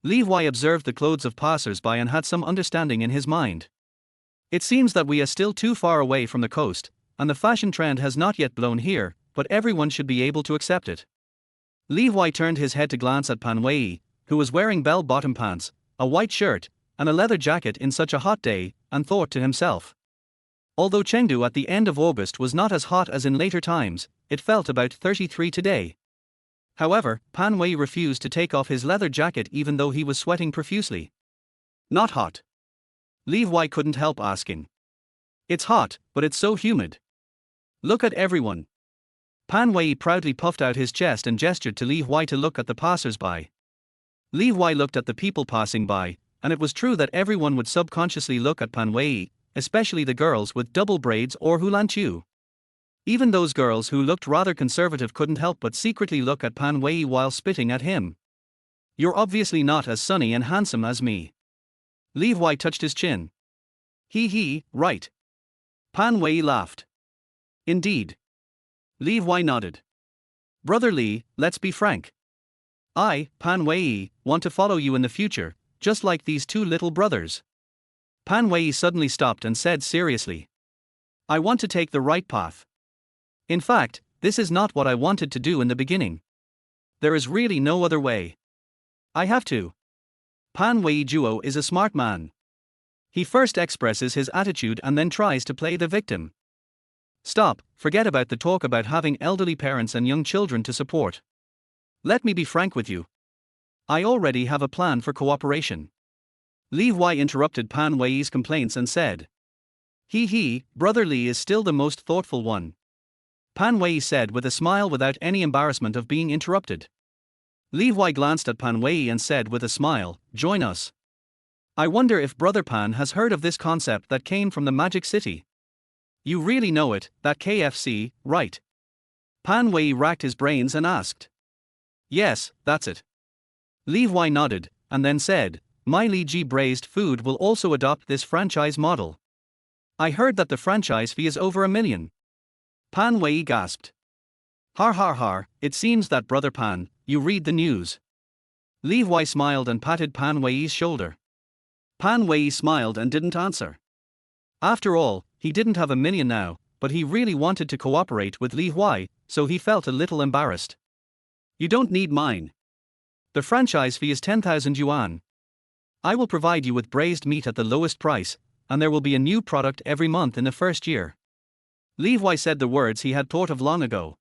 Li Huai observed the clothes of passers-by and had some understanding in his mind. It seems that we are still too far away from the coast, and the fashion trend has not yet blown here, but everyone should be able to accept it. Li Huai turned his head to glance at Pan Wei, who was wearing bell-bottom pants, a white shirt, and a leather jacket in such a hot day, and thought to himself. Although Chengdu at the end of August was not as hot as in later times, it felt about 33 today. However, Pan Wei refused to take off his leather jacket even though he was sweating profusely. Not hot. Li Huai couldn't help asking. It's hot, but it's so humid. Look at everyone. Pan Wei proudly puffed out his chest and gestured to Li Huai to look at the passers-by. Li Huai looked at the people passing by, and it was true that everyone would subconsciously look at Pan Wei, especially the girls with double braids or hulanchu. Even those girls who looked rather conservative couldn't help but secretly look at Pan Wei while spitting at him. You're obviously not as sunny and handsome as me. Li Huai touched his chin. He, right. Pan Wei laughed. Indeed. Li Huai nodded. Brother Li, let's be frank. I, Pan Wei, want to follow you in the future, just like these 2 little brothers. Pan Wei suddenly stopped and said seriously. I want to take the right path. In fact, this is not what I wanted to do in the beginning. There is really no other way. I have to. Pan Wei Juo is a smart man. He first expresses his attitude and then tries to play the victim. Stop, forget about the talk about having elderly parents and young children to support. Let me be frank with you. I already have a plan for cooperation. Li Huai interrupted Pan Wei's complaints and said. Brother Li is still the most thoughtful one. Pan Wei said with a smile without any embarrassment of being interrupted. Li Huai glanced at Pan Wei and said with a smile, join us. I wonder if Brother Pan has heard of this concept that came from the Magic City. You really know it, that KFC, right? Pan Wei racked his brains and asked. Yes, that's it. Li Huai nodded, and then said, my Li Ji braised food will also adopt this franchise model. I heard that the franchise fee is over $1 million. Pan Wei gasped. Har har har, it seems that Brother Pan, you read the news. Li Huai smiled and patted Pan Wei's shoulder. Pan Wei smiled and didn't answer. After all, he didn't have $1 million now, but he really wanted to cooperate with Li Huai, so he felt a little embarrassed. You don't need mine. The franchise fee is 10,000 yuan. I will provide you with braised meat at the lowest price, and there will be a new product every month in the first year. Li Huai said the words he had thought of long ago.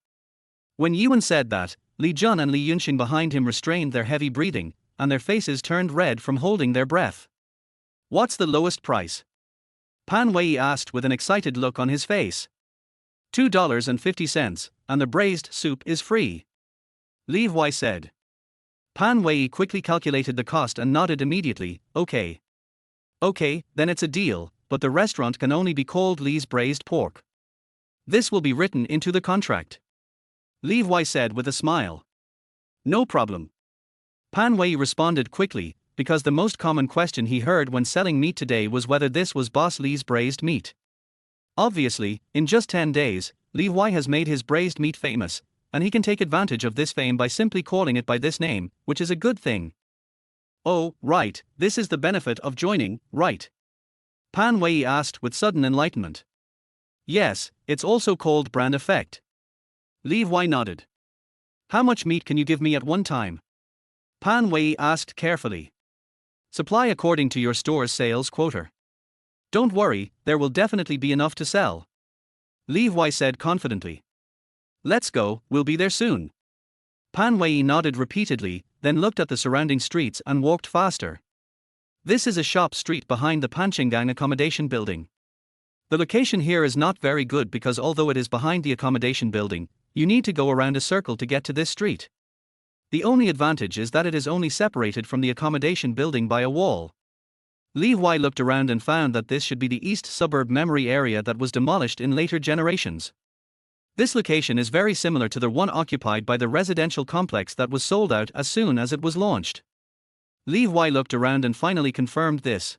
When Yuan said that, Li Jun and Li Yunxing behind him restrained their heavy breathing, and their faces turned red from holding their breath. What's the lowest price? Pan Wei asked with an excited look on his face. $2.50, and the braised soup is free. Li Huai said. Pan Wei quickly calculated the cost and nodded immediately, okay. Okay, then it's a deal, but the restaurant can only be called Li's Braised Pork. This will be written into the contract. Li Huai said with a smile. No problem. Pan Wei responded quickly, because the most common question he heard when selling meat today was whether this was Boss Li's braised meat. Obviously, in just 10 days, Li Huai has made his braised meat famous, and he can take advantage of this fame by simply calling it by this name, which is a good thing. Oh, right, this is the benefit of joining, right? Pan Wei asked with sudden enlightenment. Yes, it's also called brand effect. Li Huai nodded. How much meat can you give me at one time? Pan Wei asked carefully. Supply according to your store's sales quota. Don't worry, there will definitely be enough to sell. Li Huai said confidently. Let's go, we'll be there soon. Pan Wei nodded repeatedly, then looked at the surrounding streets and walked faster. This is a shop street behind the Panqinggang accommodation building. The location here is not very good because although it is behind the accommodation building, you need to go around a circle to get to this street. The only advantage is that it is only separated from the accommodation building by a wall. Li Huai looked around and found that this should be the east suburb memory area that was demolished in later generations. This location is very similar to the one occupied by the residential complex that was sold out as soon as it was launched. Li Huai looked around and finally confirmed this.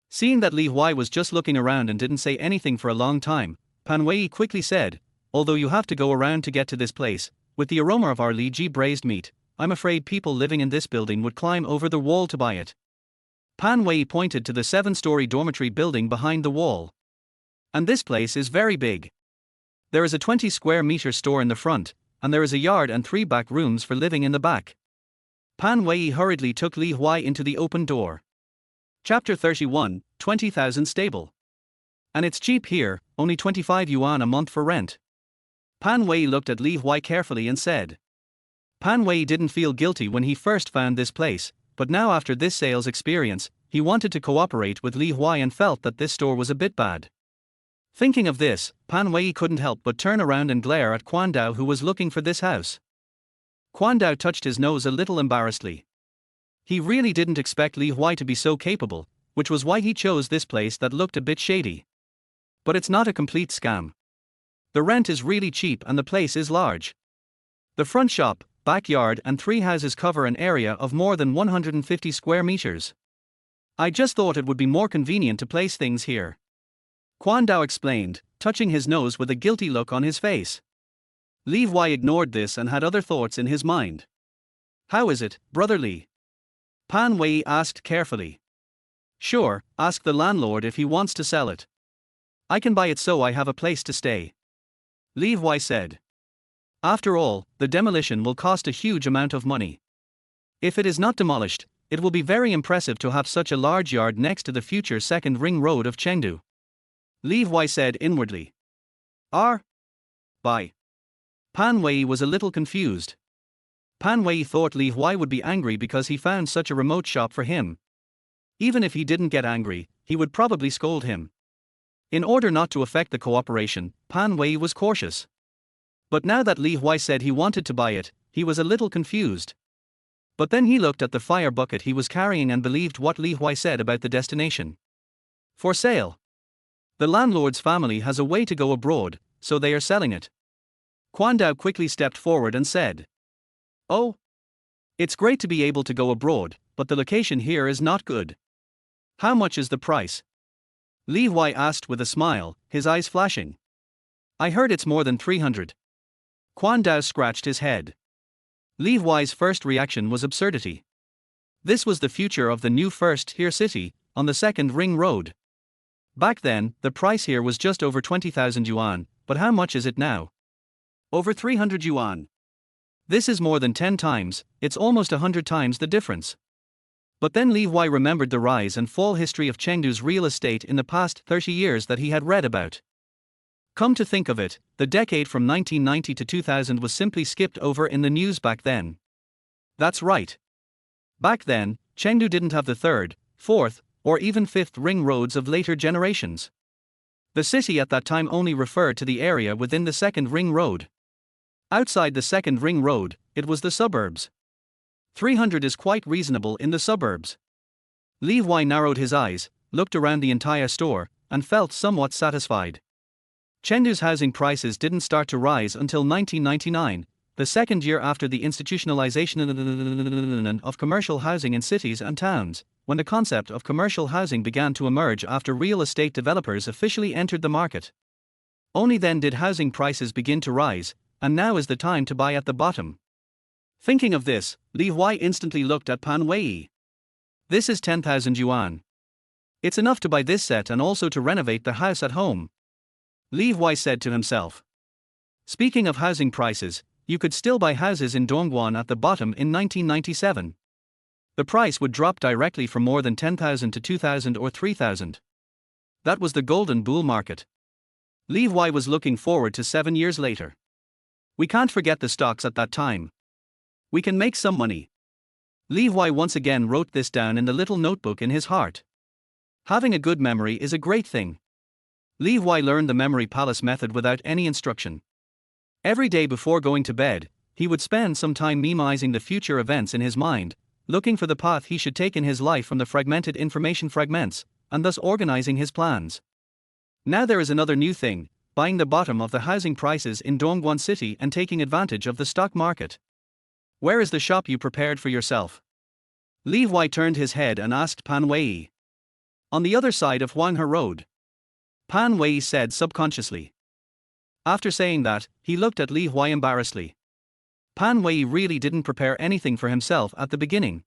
Seeing that Li Huai was just looking around and didn't say anything for a long time, Pan Wei quickly said, although you have to go around to get to this place, with the aroma of our Li Ji braised meat, I'm afraid people living in this building would climb over the wall to buy it. Pan Wei pointed to the 7-story dormitory building behind the wall. And this place is very big. There is a 20 square meter store in the front, and there is a yard and 3 back rooms for living in the back. Pan Wei hurriedly took Li Huai into the open door. Chapter 31, 20,000 stable. And it's cheap here, only 25 yuan a month for rent. Pan Wei looked at Li Huai carefully and said. Pan Wei didn't feel guilty when he first found this place, but now after this sales experience, he wanted to cooperate with Li Huai and felt that this store was a bit bad. Thinking of this, Pan Wei couldn't help but turn around and glare at Quan Dao, who was looking for this house. Quan Dao touched his nose a little embarrassedly. He really didn't expect Li Huai to be so capable, which was why he chose this place that looked a bit shady. But it's not a complete scam. The rent is really cheap and the place is large. The front shop, backyard and 3 houses cover an area of more than 150 square meters. I just thought it would be more convenient to place things here. Quan Dao explained, touching his nose with a guilty look on his face. Li Huai ignored this and had other thoughts in his mind. How is it, Brother Li? Pan Wei asked carefully. Sure, ask the landlord if he wants to sell it. I can buy it so I have a place to stay. Li Huai said. After all, the demolition will cost a huge amount of money. If it is not demolished, it will be very impressive to have such a large yard next to the future second ring road of Chengdu. Li Huai said inwardly. Buy. Pan Wei was a little confused. Pan Wei thought Li Huai would be angry because he found such a remote shop for him. Even if he didn't get angry, he would probably scold him. In order not to affect the cooperation, Pan Wei was cautious. But now that Li Huai said he wanted to buy it, he was a little confused. But then he looked at the fire bucket he was carrying and believed what Li Huai said about the destination. For sale. The landlord's family has a way to go abroad, so they are selling it. Quan Dao quickly stepped forward and said, "Oh, it's great to be able to go abroad, but the location here is not good. How much is the price?" Li Huai asked with a smile, his eyes flashing. "I heard it's more than 300. Quan Dao scratched his head. Li Huai's first reaction was absurdity. This was the future of the new first-tier city, on the second ring road. Back then, the price here was just over 20,000 yuan, but how much is it now? Over 300 yuan. This is more than 10 times, it's almost 100 times the difference. But then Li Huai remembered the rise and fall history of Chengdu's real estate in the past 30 years that he had read about. Come to think of it, the decade from 1990 to 2000 was simply skipped over in the news back then. That's right. Back then, Chengdu didn't have the third, fourth, or even fifth ring roads of later generations. The city at that time only referred to the area within the second ring road. Outside the second ring road, it was the suburbs. 300 is quite reasonable in the suburbs. Li Huai narrowed his eyes, looked around the entire store, and felt somewhat satisfied. Chengdu's housing prices didn't start to rise until 1999, the second year after the institutionalization of commercial housing in cities and towns, when the concept of commercial housing began to emerge after real estate developers officially entered the market. Only then did housing prices begin to rise, and now is the time to buy at the bottom. Thinking of this, Li Huai instantly looked at Pan Wei. This is 10,000 yuan. It's enough to buy this set and also to renovate the house at home. Li Huai said to himself. Speaking of housing prices, you could still buy houses in Dongguan at the bottom in 1997. The price would drop directly from more than 10,000 to 2,000 or 3,000. That was the golden bull market. Li Huai was looking forward to 7 years later. We can't forget the stocks at that time. We can make some money. Li Huai once again wrote this down in the little notebook in his heart. Having a good memory is a great thing. Li Huai learned the memory palace method without any instruction. Every day before going to bed, he would spend some time memorizing the future events in his mind, looking for the path he should take in his life from the fragmented information fragments, and thus organizing his plans. Now there is another new thing, buying the bottom of the housing prices in Dongguan City and taking advantage of the stock market. Where is the shop you prepared for yourself? Li Huai turned his head and asked Pan Wei. On the other side of Huanghe Road. Pan Wei said subconsciously. After saying that, he looked at Li Huai embarrassedly. Pan Wei really didn't prepare anything for himself at the beginning.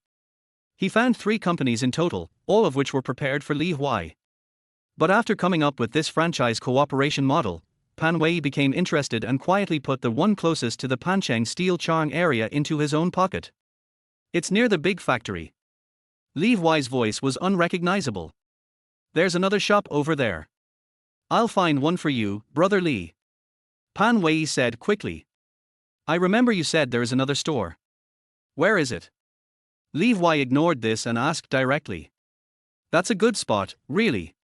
He found 3 companies in total, all of which were prepared for Li Huai. But after coming up with this franchise cooperation model, Pan Wei became interested and quietly put the one closest to the Pancheng Steel Chang area into his own pocket. It's near the big factory. Li Huai's voice was unrecognizable. There's another shop over there. I'll find one for you, Brother Li. Pan Wei said quickly. I remember you said there is another store. Where is it? Li Huai ignored this and asked directly. That's a good spot, really.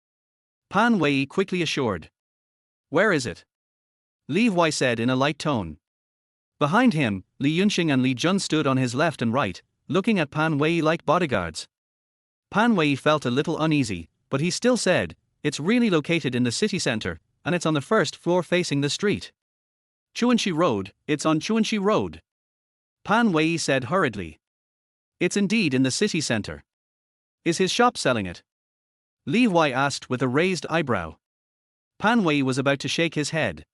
Pan Wei quickly assured. Where is it? Li Huai said in a light tone. Behind him, Li Yunxing and Li Jun stood on his left and right, looking at Pan Wei like bodyguards. Pan Wei felt a little uneasy, but he still said, it's really located in the city center, and it's on the first floor facing the street. Chuanxi Road, it's on Chuanxi Road. Pan Wei said hurriedly. It's indeed in the city center. Is his shop selling it? Li Huai asked with a raised eyebrow. Pan Wei was about to shake his head.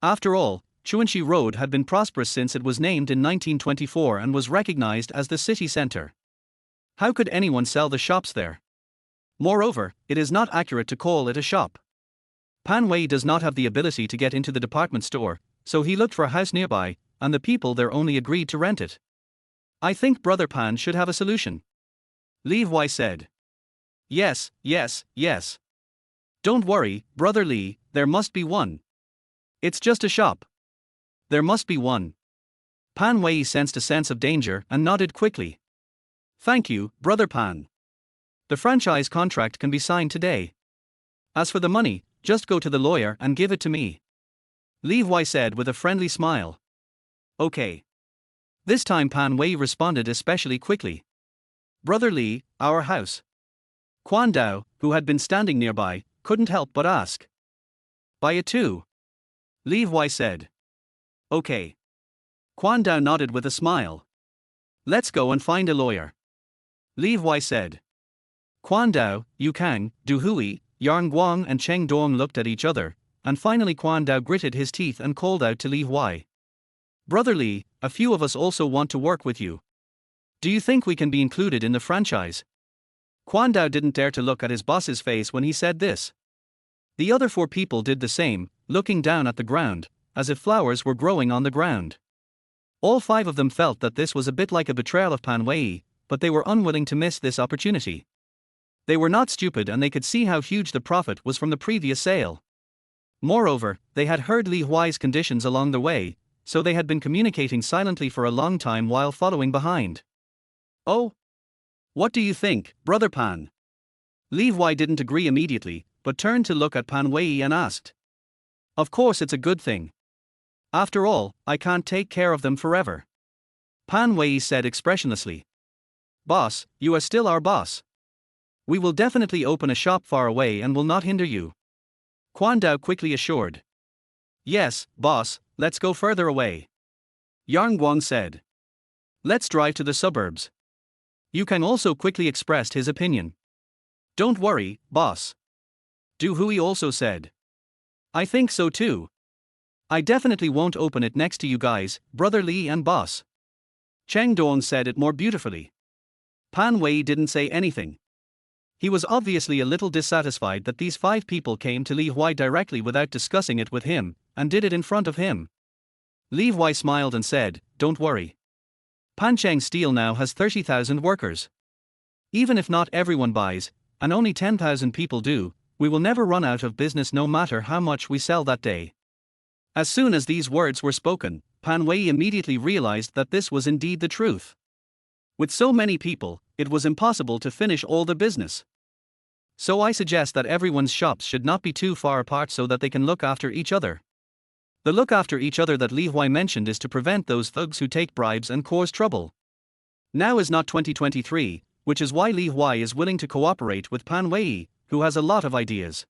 After all, Chuanxi Road had been prosperous since it was named in 1924 and was recognized as the city center. How could anyone sell the shops there? Moreover, it is not accurate to call it a shop. Pan Wei does not have the ability to get into the department store, so he looked for a house nearby, and the people there only agreed to rent it. I think Brother Pan should have a solution. Li Huai said. Yes. Don't worry, Brother Li, there must be one. It's just a shop. There must be one. Pan Wei sensed a sense of danger and nodded quickly. Thank you, Brother Pan. The franchise contract can be signed today. As for the money, just go to the lawyer and give it to me. Li Huai said with a friendly smile. Okay. This time Pan Wei responded especially quickly. Brother Li, our house. Quan Dao, who had been standing nearby, couldn't help but ask. Buy it too. Li Huai said. Okay. Quan Dao nodded with a smile. Let's go and find a lawyer. Li Huai said. Quan Dao, Yu Kang, Du Hui, Yang Guang and Cheng Dong looked at each other, and finally Quan Dao gritted his teeth and called out to Li Huai. Brother Li, a few of us also want to work with you. Do you think we can be included in the franchise? Quan Dao didn't dare to look at his boss's face when he said this. The other 4 people did the same, looking down at the ground, as if flowers were growing on the ground. All 5 of them felt that this was a bit like a betrayal of Pan Wei, but they were unwilling to miss this opportunity. They were not stupid and they could see how huge the profit was from the previous sale. Moreover, they had heard Li Huai's conditions along the way, so they had been communicating silently for a long time while following behind. Oh? What do you think, Brother Pan? Li Huai didn't agree immediately, but turned to look at Pan Wei and asked. Of course it's a good thing. After all, I can't take care of them forever. Pan Wei said expressionlessly. Boss, you are still our boss. We will definitely open a shop far away and will not hinder you. Quan Dao quickly assured. Yes, boss, let's go further away. Yang Guang said. Let's drive to the suburbs. Yu Kang also quickly expressed his opinion. Don't worry, boss. Du Hui also said. I think so too. I definitely won't open it next to you guys, Brother Li and boss. Cheng Dong said it more beautifully. Pan Wei didn't say anything. He was obviously a little dissatisfied that these 5 people came to Li Huai directly without discussing it with him, and did it in front of him. Li Huai smiled and said, Don't worry. Panchang Steel now has 30,000 workers. Even if not everyone buys, and only 10,000 people do, we will never run out of business no matter how much we sell that day. As soon as these words were spoken, Pan Wei immediately realized that this was indeed the truth. With so many people, it was impossible to finish all the business. So I suggest that everyone's shops should not be too far apart so that they can look after each other. The look after each other that Li Huai mentioned is to prevent those thugs who take bribes and cause trouble. Now is not 2023, which is why Li Huai is willing to cooperate with Pan Wei, who has a lot of ideas.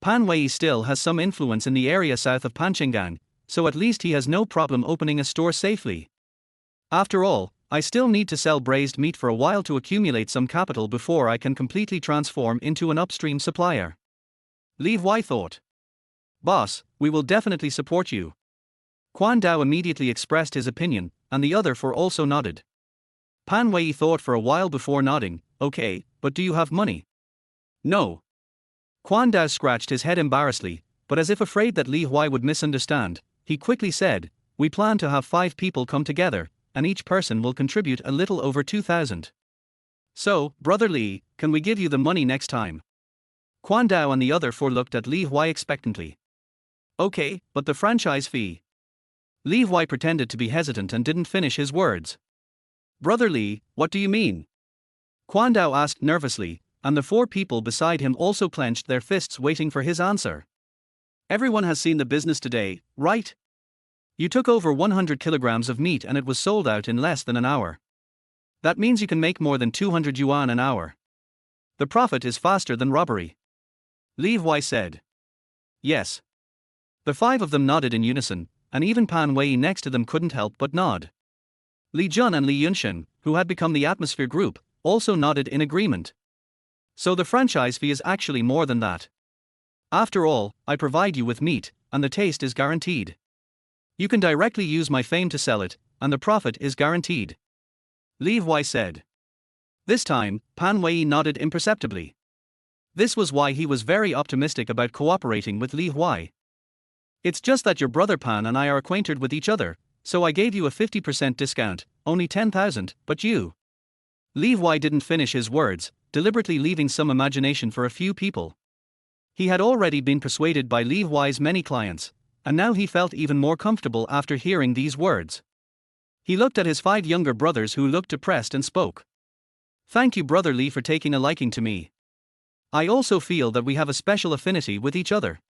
Pan Wei still has some influence in the area south of Panchenggang, so at least he has no problem opening a store safely. After all, I still need to sell braised meat for a while to accumulate some capital before I can completely transform into an upstream supplier. Li Huai thought. Boss, we will definitely support you. Quan Dao immediately expressed his opinion, and the other 4 also nodded. Pan Wei thought for a while before nodding. Okay, but do you have money? No. Quan Dao scratched his head embarrassedly, but as if afraid that Li Huai would misunderstand, he quickly said, We plan to have 5 people come together, and each person will contribute a little over 2,000. So, Brother Li, can we give you the money next time? Quan Dao and the other 4 looked at Li Huai expectantly. Okay, but the franchise fee. Li Huai pretended to be hesitant and didn't finish his words. Brother Li, what do you mean? Quan Dao asked nervously, and the 4 people beside him also clenched their fists waiting for his answer. Everyone has seen the business today, right? You took over 100 kilograms of meat and it was sold out in less than an hour. That means you can make more than 200 yuan an hour. The profit is faster than robbery. Li Huai said. Yes. The 5 of them nodded in unison, and even Pan Wei next to them couldn't help but nod. Li Jun and Li Yunshen, who had become the atmosphere group, also nodded in agreement. So the franchise fee is actually more than that. After all, I provide you with meat, and the taste is guaranteed. You can directly use my fame to sell it, and the profit is guaranteed. Li Huai said. This time, Pan Wei nodded imperceptibly. This was why he was very optimistic about cooperating with Li Huai. It's just that your brother Pan and I are acquainted with each other, so I gave you a 50% discount, only 10,000, but you. Li Huai didn't finish his words, deliberately leaving some imagination for a few people. He had already been persuaded by Li Huai's many clients, and now he felt even more comfortable after hearing these words. He looked at his 5 younger brothers who looked depressed and spoke. Thank you Brother Li for taking a liking to me. I also feel that we have a special affinity with each other.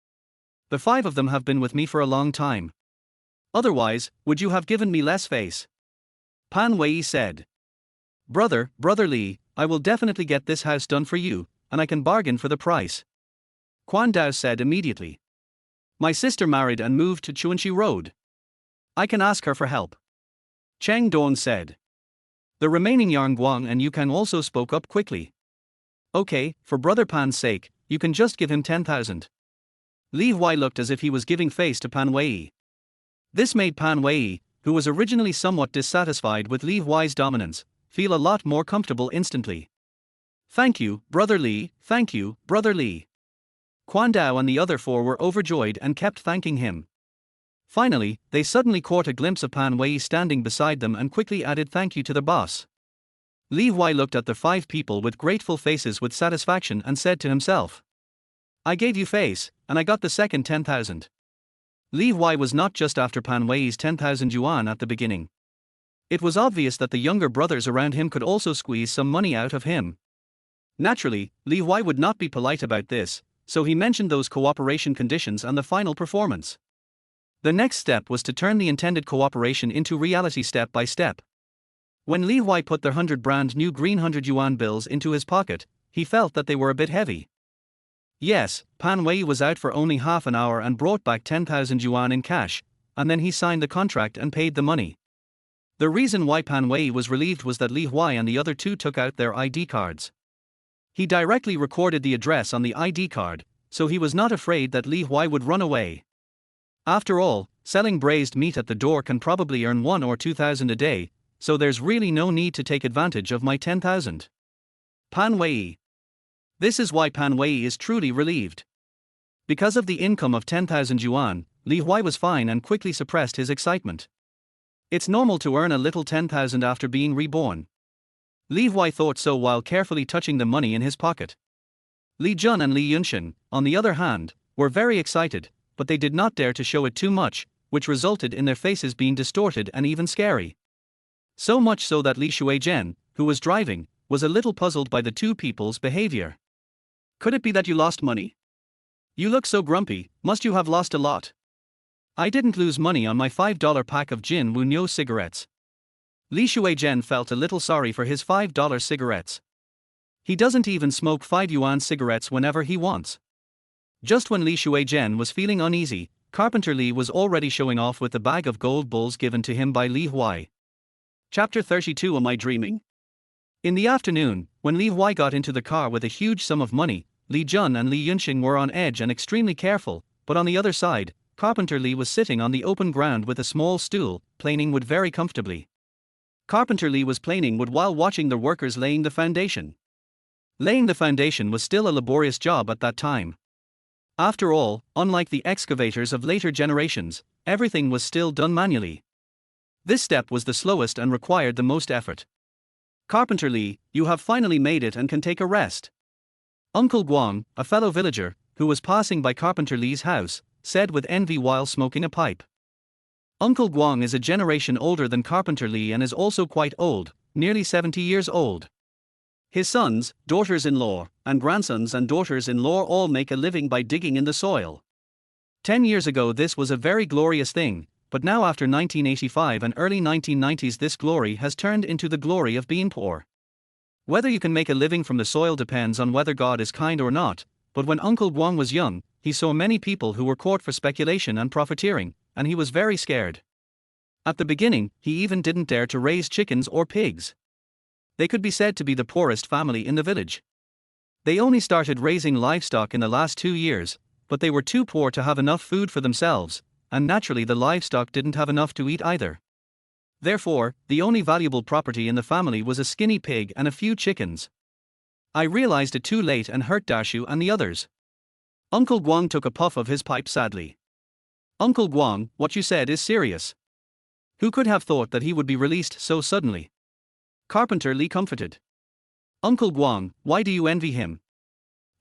The 5 of them have been with me for a long time. Otherwise, would you have given me less face? Pan Wei said. Brother Li, I will definitely get this house done for you, and I can bargain for the price. Quan Dao said immediately. My sister married and moved to Chuanxi Road. I can ask her for help. Cheng Dong said. The remaining Yang Guang and Yukan also spoke up quickly. Okay, for Brother Pan's sake, you can just give him 10,000. Li Huai looked as if he was giving face to Pan Wei. This made Pan Wei, who was originally somewhat dissatisfied with Li Huai's dominance, feel a lot more comfortable instantly. Thank you, Brother Li, thank you, Brother Li. Quan Dao and the other 4 were overjoyed and kept thanking him. Finally, they suddenly caught a glimpse of Pan Wei standing beside them and quickly added thank you to the boss. Li Huai looked at the 5 people with grateful faces with satisfaction and said to himself. I gave you face, and I got the second 10,000. Li Huai was not just after Pan Wei's 10,000 yuan at the beginning. It was obvious that the younger brothers around him could also squeeze some money out of him. Naturally, Li Huai would not be polite about this, so he mentioned those cooperation conditions and the final performance. The next step was to turn the intended cooperation into reality step by step. When Li Huai put their 100 brand new green 100 yuan bills into his pocket, he felt that they were a bit heavy. Yes, Pan Wei was out for only half an hour and brought back 10,000 yuan in cash, and then he signed the contract and paid the money. The reason why Pan Wei was relieved was that Li Huai and the other 2 took out their ID cards. He directly recorded the address on the ID card, so he was not afraid that Li Huai would run away. After all, selling braised meat at the door can probably earn 1 or 2,000 a day, so there's really no need to take advantage of my 10,000. Pan Wei. This is why Pan Wei is truly relieved. Because of the income of 10,000 yuan, Li Huai was fine and quickly suppressed his excitement. It's normal to earn a little 10,000 after being reborn. Li Huai thought so while carefully touching the money in his pocket. Li Jun and Li Yunshin, on the other hand, were very excited, but they did not dare to show it too much, which resulted in their faces being distorted and even scary. So much so that Li Shuizhen, who was driving, was a little puzzled by the 2 people's behavior. Could it be that you lost money? You look so grumpy, must you have lost a lot? I didn't lose money on my $5 pack of Jin Wu Nyo cigarettes. Li Shuizhen felt a little sorry for his $5 cigarettes. He doesn't even smoke 5 yuan cigarettes whenever he wants. Just when Li Shuizhen was feeling uneasy, Carpenter Li was already showing off with the bag of gold bulls given to him by Li Huai. Chapter 32. Am I dreaming? In the afternoon, when Li Huai got into the car with a huge sum of money, Li Jun and Li Yunxing were on edge and extremely careful, but on the other side, Carpenter Li was sitting on the open ground with a small stool, planing wood very comfortably. Carpenter Li was planing wood while watching the workers laying the foundation. Laying the foundation was still a laborious job at that time. After all, unlike the excavators of later generations, everything was still done manually. This step was the slowest and required the most effort. Carpenter Li, you have finally made it and can take a rest. Uncle Guang, a fellow villager, who was passing by Carpenter Li's house, said with envy while smoking a pipe. Uncle Guang is a generation older than Carpenter Li and is also quite old, nearly 70 years old. His sons, daughters-in-law, and grandsons and daughters-in-law all make a living by digging in the soil. 10 years ago this was a very glorious thing, but now after 1985 and early 1990s this glory has turned into the glory of being poor. Whether you can make a living from the soil depends on whether God is kind or not, but when Uncle Guang was young, he saw many people who were caught for speculation and profiteering, and he was very scared. At the beginning, he even didn't dare to raise chickens or pigs. They could be said to be the poorest family in the village. They only started raising livestock in the last 2 years, but they were too poor to have enough food for themselves, and naturally the livestock didn't have enough to eat either. Therefore, the only valuable property in the family was a skinny pig and a few chickens. I realized it too late and hurt Dashu and the others. Uncle Guang took a puff of his pipe sadly. Uncle Guang, what you said is serious. Who could have thought that he would be released so suddenly? Carpenter Li comforted. Uncle Guang, why do you envy him?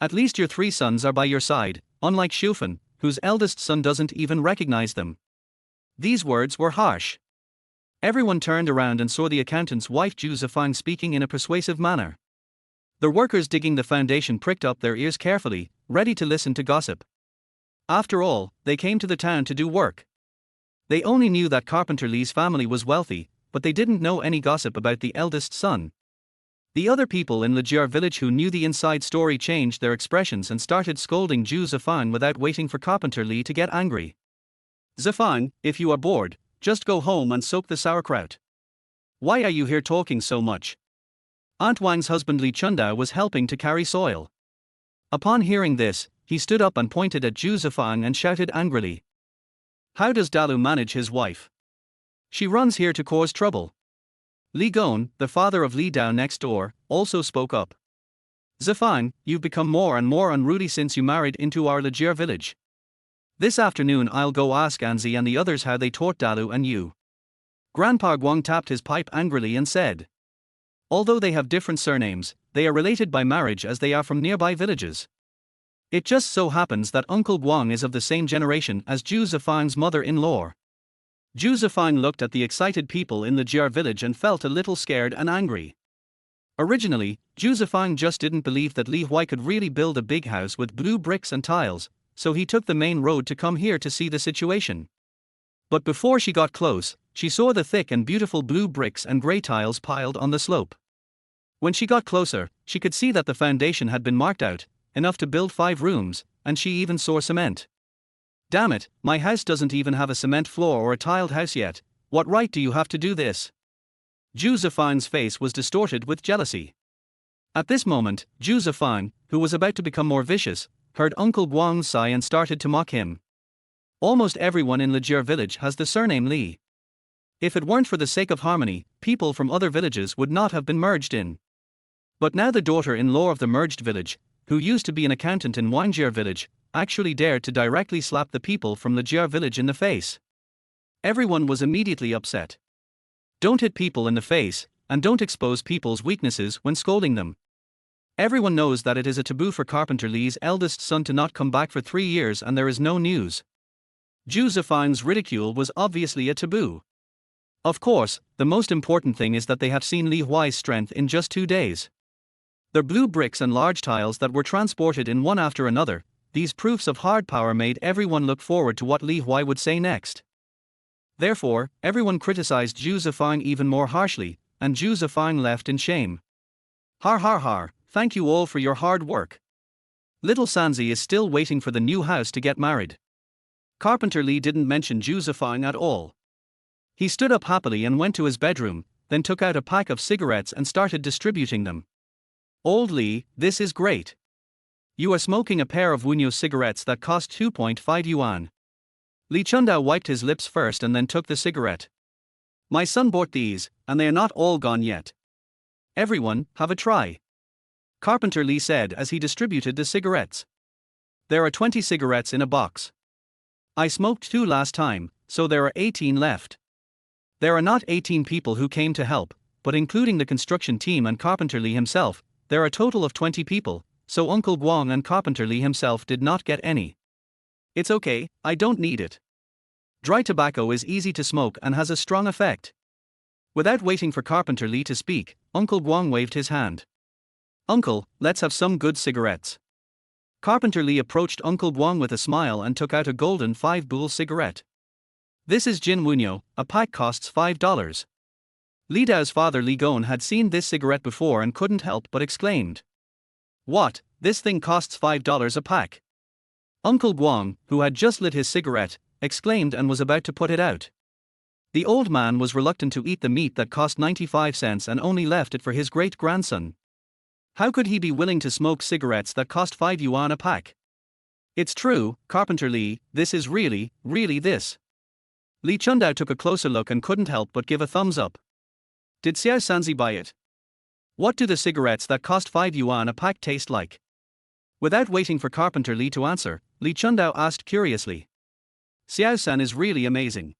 At least your 3 sons are by your side, unlike Shufan, whose eldest son doesn't even recognize them. These words were harsh. Everyone turned around and saw the accountant's wife Zhu Zifang speaking in a persuasive manner. The workers digging the foundation pricked up their ears carefully, ready to listen to gossip. After all, they came to the town to do work. They only knew that Carpenter Lee's family was wealthy, but they didn't know any gossip about the eldest son. The other people in Legier village who knew the inside story changed their expressions and started scolding Zhu Zifang without waiting for Carpenter Lee to get angry. Zifang, if you are bored, just go home and soak the sauerkraut. Why are you here talking so much? Aunt Wang's husband Li Chundao was helping to carry soil. Upon hearing this, he stood up and pointed at Zhu Zifang and shouted angrily. How does Dalu manage his wife? She runs here to cause trouble. Li Gong, the father of Li Dao next door, also spoke up. Zifang, you've become more and more unruly since you married into our Legier village. This afternoon I'll go ask Anzi and the others how they taught Dalu and you. Grandpa Guang tapped his pipe angrily and said. Although they have different surnames, they are related by marriage as they are from nearby villages. It just so happens that Uncle Guang is of the same generation as Zhu Zifang's mother-in-law. Zhu Zifang looked at the excited people in the Legier village and felt a little scared and angry. Originally, Zhu Zifang just didn't believe that Li Huai could really build a big house with blue bricks and tiles, so he took the main road to come here to see the situation. But before she got close, she saw the thick and beautiful blue bricks and grey tiles piled on the slope. When she got closer, she could see that the foundation had been marked out, enough to build 5 rooms, and she even saw cement. Damn it, my house doesn't even have a cement floor or a tiled house yet. What right do you have to do this? Zhu Zifang's face was distorted with jealousy. At this moment, Zhu Zifang, who was about to become more vicious, heard Uncle Guang's sigh and started to mock him. Almost everyone in Legier village has the surname Li. If it weren't for the sake of harmony, people from other villages would not have been merged in. But now the daughter-in-law of the merged village, who used to be an accountant in Wangier village, actually dared to directly slap the people from Legier village in the face. Everyone was immediately upset. Don't hit people in the face, and don't expose people's weaknesses when scolding them. Everyone knows that it is a taboo for Carpenter Lee's eldest son to not come back for 3 years and there is no news. Zhu Zifang's ridicule was obviously a taboo. Of course, the most important thing is that they have seen Li Huai's strength in just 2 days. Their blue bricks and large tiles that were transported in one after another, these proofs of hard power made everyone look forward to what Li Huai would say next. Therefore, everyone criticized Zhu Zifang even more harshly, and Zhu Zifang left in shame. Har har har, thank you all for your hard work. Little Sanzi is still waiting for the new house to get married. Carpenter Lee didn't mention Zhu Zifang at all. He stood up happily and went to his bedroom, then took out a pack of cigarettes and started distributing them. Old Li, this is great. You are smoking a pair of Wunyo cigarettes that cost 2.5 yuan. Li Chundao wiped his lips first and then took the cigarette. My son bought these, and they are not all gone yet. Everyone, have a try. Carpenter Lee said as he distributed the cigarettes. There are 20 cigarettes in a box. I smoked 2 last time, so there are 18 left. There are not 18 people who came to help, but including the construction team and Carpenter Lee himself, there are a total of 20 people, so Uncle Guang and Carpenter Lee himself did not get any. It's okay, I don't need it. Dry tobacco is easy to smoke and has a strong effect. Without waiting for Carpenter Lee to speak, Uncle Guang waved his hand. Uncle, let's have some good cigarettes. Carpenter Lee approached Uncle Guang with a smile and took out a golden 5-bool cigarette. This is Jin Wunyo, a pack costs $5. Li Dao's father Li Gong had seen this cigarette before and couldn't help but exclaimed. What, this thing costs $5 a pack? Uncle Guang, who had just lit his cigarette, exclaimed and was about to put it out. The old man was reluctant to eat the meat that cost 95 cents and only left it for his great-grandson. How could he be willing to smoke cigarettes that cost 5 yuan a pack? It's true, Carpenter Lee, this is really this. Li Chundao took a closer look and couldn't help but give a thumbs up. Did Xiao Sanzi buy it? What do the cigarettes that cost 5 yuan a pack taste like? Without waiting for Carpenter Lee to answer, Li Chundao asked curiously. Xiao San is really amazing.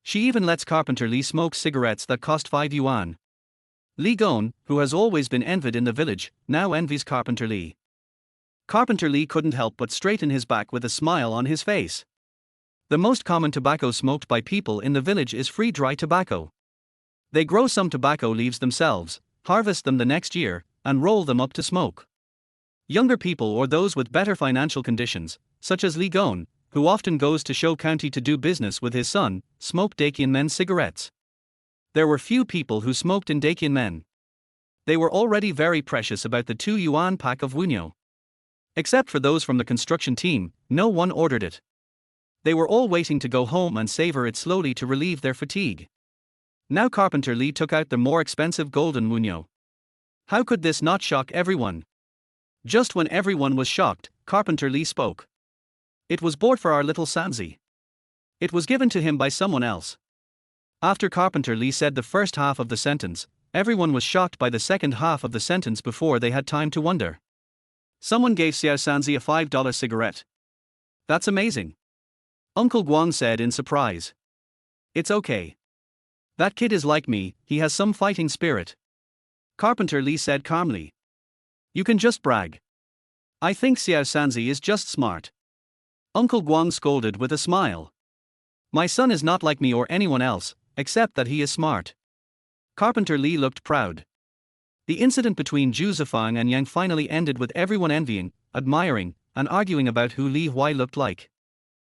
She even lets Carpenter Lee smoke cigarettes that cost 5 yuan. Li Gong, who has always been envied in the village, now envies Carpenter Lee. Carpenter Lee couldn't help but straighten his back with a smile on his face. The most common tobacco smoked by people in the village is free dry tobacco. They grow some tobacco leaves themselves, harvest them the next year, and roll them up to smoke. Younger people or those with better financial conditions, such as Li Gon, who often goes to Shou County to do business with his son, smoke Dakian cigarettes. There were few people who smoked in Dakian. They were already very precious about the 2 yuan pack of wunyo. Except for those from the construction team, no one ordered it. They were all waiting to go home and savor it slowly to relieve their fatigue. Now Carpenter Lee took out the more expensive golden wunyo. How could this not shock everyone? Just when everyone was shocked, Carpenter Lee spoke. It was bought for our little Sanzi. It was given to him by someone else. After Carpenter Lee said the first half of the sentence, everyone was shocked by the second half of the sentence before they had time to wonder. Someone gave Xiao Sanzi a $5 cigarette. That's amazing. Uncle Guang said in surprise. It's okay. That kid is like me, he has some fighting spirit. Carpenter Lee said calmly. You can just brag. I think Xiao Sanzi is just smart. Uncle Guang scolded with a smile. My son is not like me or anyone else, except that he is smart. Carpenter Lee looked proud. The incident between Zhu Zifang and Yang finally ended with everyone envying, admiring, and arguing about who Li Huai looked like.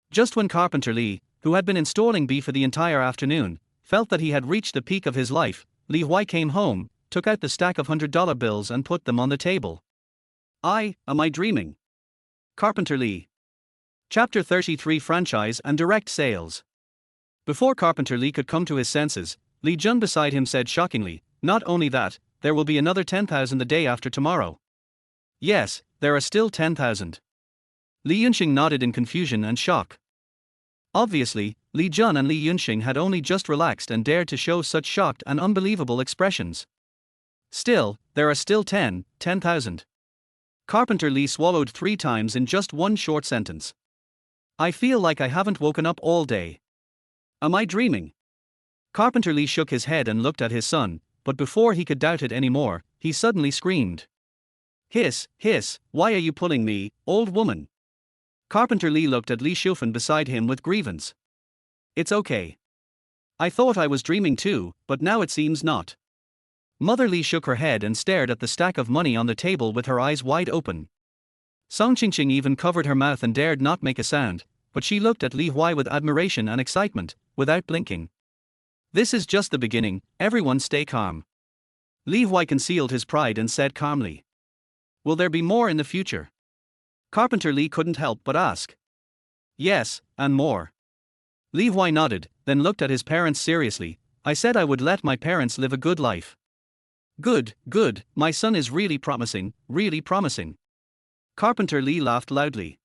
Just when Carpenter Lee, who had been installing B for the entire afternoon, felt that he had reached the peak of his life, Li Huai came home, took out the stack of $100 bills and put them on the table. Am I dreaming? Carpenter Lee. Chapter 33 Franchise and Direct Sales. Before Carpenter Lee could come to his senses, Li Jun beside him said shockingly, not only that, there will be another 10,000 the day after tomorrow. Yes, there are still 10,000. Li Yunxing nodded in confusion and shock. Obviously, Li Jun and Li Yunxing had only just relaxed and dared to show such shocked and unbelievable expressions. Still, there are still 10,000. Carpenter Lee swallowed 3 times in just one short sentence. I feel like I haven't woken up all day. Am I dreaming? Carpenter Lee shook his head and looked at his son, but before he could doubt it anymore, he suddenly screamed. Hiss, why are you pulling me, old woman? Carpenter Lee looked at Li Shufan beside him with grievance. It's okay. I thought I was dreaming too, but now it seems not. Mother Li shook her head and stared at the stack of money on the table with her eyes wide open. Song Qingqing even covered her mouth and dared not make a sound, but she looked at Li Huai with admiration and excitement, without blinking. This is just the beginning, everyone stay calm. Li Huai concealed his pride and said calmly. Will there be more in the future? Carpenter Lee couldn't help but ask. Yes, and more. Li Huai nodded, then looked at his parents seriously. I said I would let my parents live a good life. Good, my son is really promising, really promising. Carpenter Lee laughed loudly.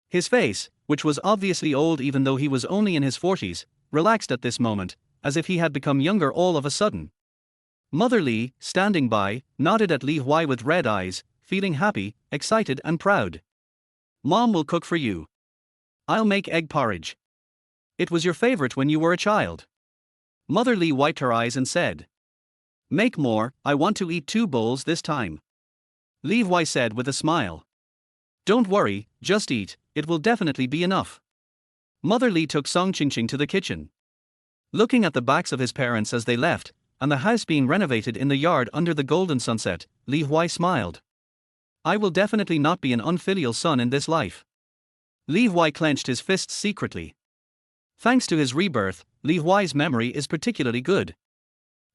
His face, which was obviously old even though he was only in his 40s, relaxed at this moment, as if he had become younger all of a sudden. Mother Li, standing by, nodded at Li Huai with red eyes, feeling happy, excited and proud. Mom will cook for you. I'll make egg porridge. It was your favorite when you were a child. Mother Li wiped her eyes and said. Make more, I want to eat 2 bowls this time. Li Huai said with a smile. Don't worry, just eat, it will definitely be enough. Mother Li took Song Qingqing to the kitchen. Looking at the backs of his parents as they left, and the house being renovated in the yard under the golden sunset, Li Huai smiled. I will definitely not be an unfilial son in this life. Li Huai clenched his fists secretly. Thanks to his rebirth, Li Huai's memory is particularly good.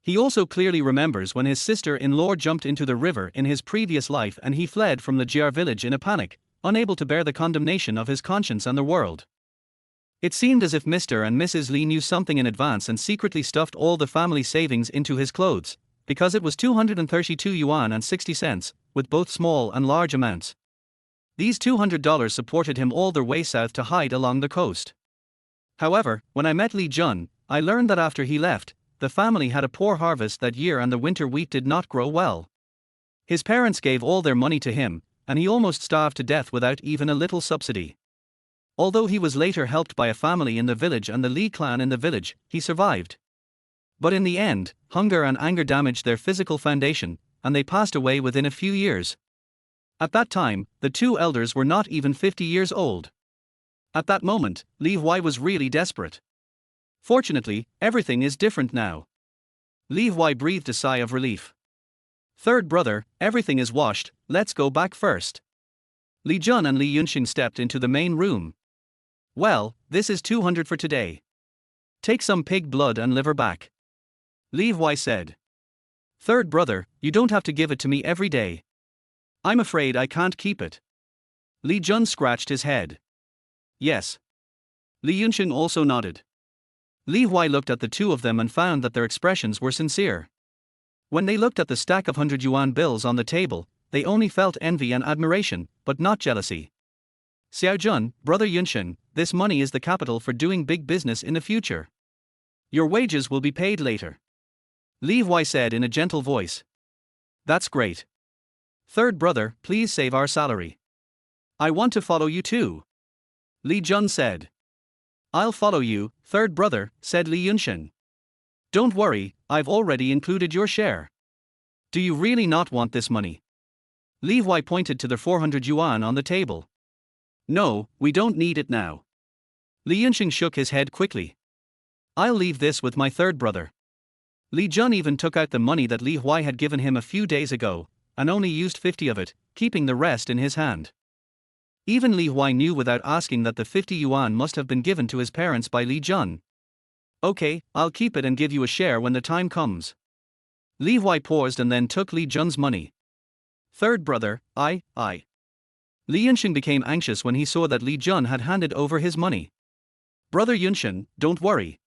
He also clearly remembers when his sister-in-law jumped into the river in his previous life and he fled from the Jiar village in a panic, unable to bear the condemnation of his conscience and the world. It seemed as if Mr. and Mrs. Li knew something in advance and secretly stuffed all the family savings into his clothes, because it was 232 yuan and 60 cents, with both small and large amounts. These $200 supported him all the way south to hide along the coast. However, when I met Li Jun, I learned that after he left, the family had a poor harvest that year and the winter wheat did not grow well. His parents gave all their money to him, and he almost starved to death without even a little subsidy. Although he was later helped by a family in the village and the Li clan in the village, he survived. But in the end, hunger and anger damaged their physical foundation, and they passed away within a few years. At that time, the 2 elders were not even 50 years old. At that moment, Li Huai was really desperate. Fortunately, everything is different now. Li Huai breathed a sigh of relief. Third brother, everything is washed, let's go back first. Li Jun and Li Yunxing stepped into the main room. Well, this is 200 for today. Take some pig blood and liver back. Li Huai said. Third brother, you don't have to give it to me every day. I'm afraid I can't keep it. Li Jun scratched his head. Yes. Li Yunxing also nodded. Li Huai looked at the two of them and found that their expressions were sincere. When they looked at the stack of 100 yuan bills on the table, they only felt envy and admiration, but not jealousy. Xiao Jun, brother Yunxing, this money is the capital for doing big business in the future. Your wages will be paid later. Li Huai said in a gentle voice. That's great. Third brother, please save our salary. I want to follow you too. Li Jun said. I'll follow you, third brother, said Li Yunxing. Don't worry, I've already included your share. Do you really not want this money? Li Huai pointed to the 400 yuan on the table. No, we don't need it now. Li Yunxing shook his head quickly. I'll leave this with my third brother. Li Jun even took out the money that Li Huai had given him a few days ago, and only used 50 of it, keeping the rest in his hand. Even Li Huai knew without asking that the 50 yuan must have been given to his parents by Li Jun. Okay, I'll keep it and give you a share when the time comes. Li Huai paused and then took Li Jun's money. Third brother, I. Li Yunxing became anxious when he saw that Li Jun had handed over his money. Brother Yunxing, don't worry.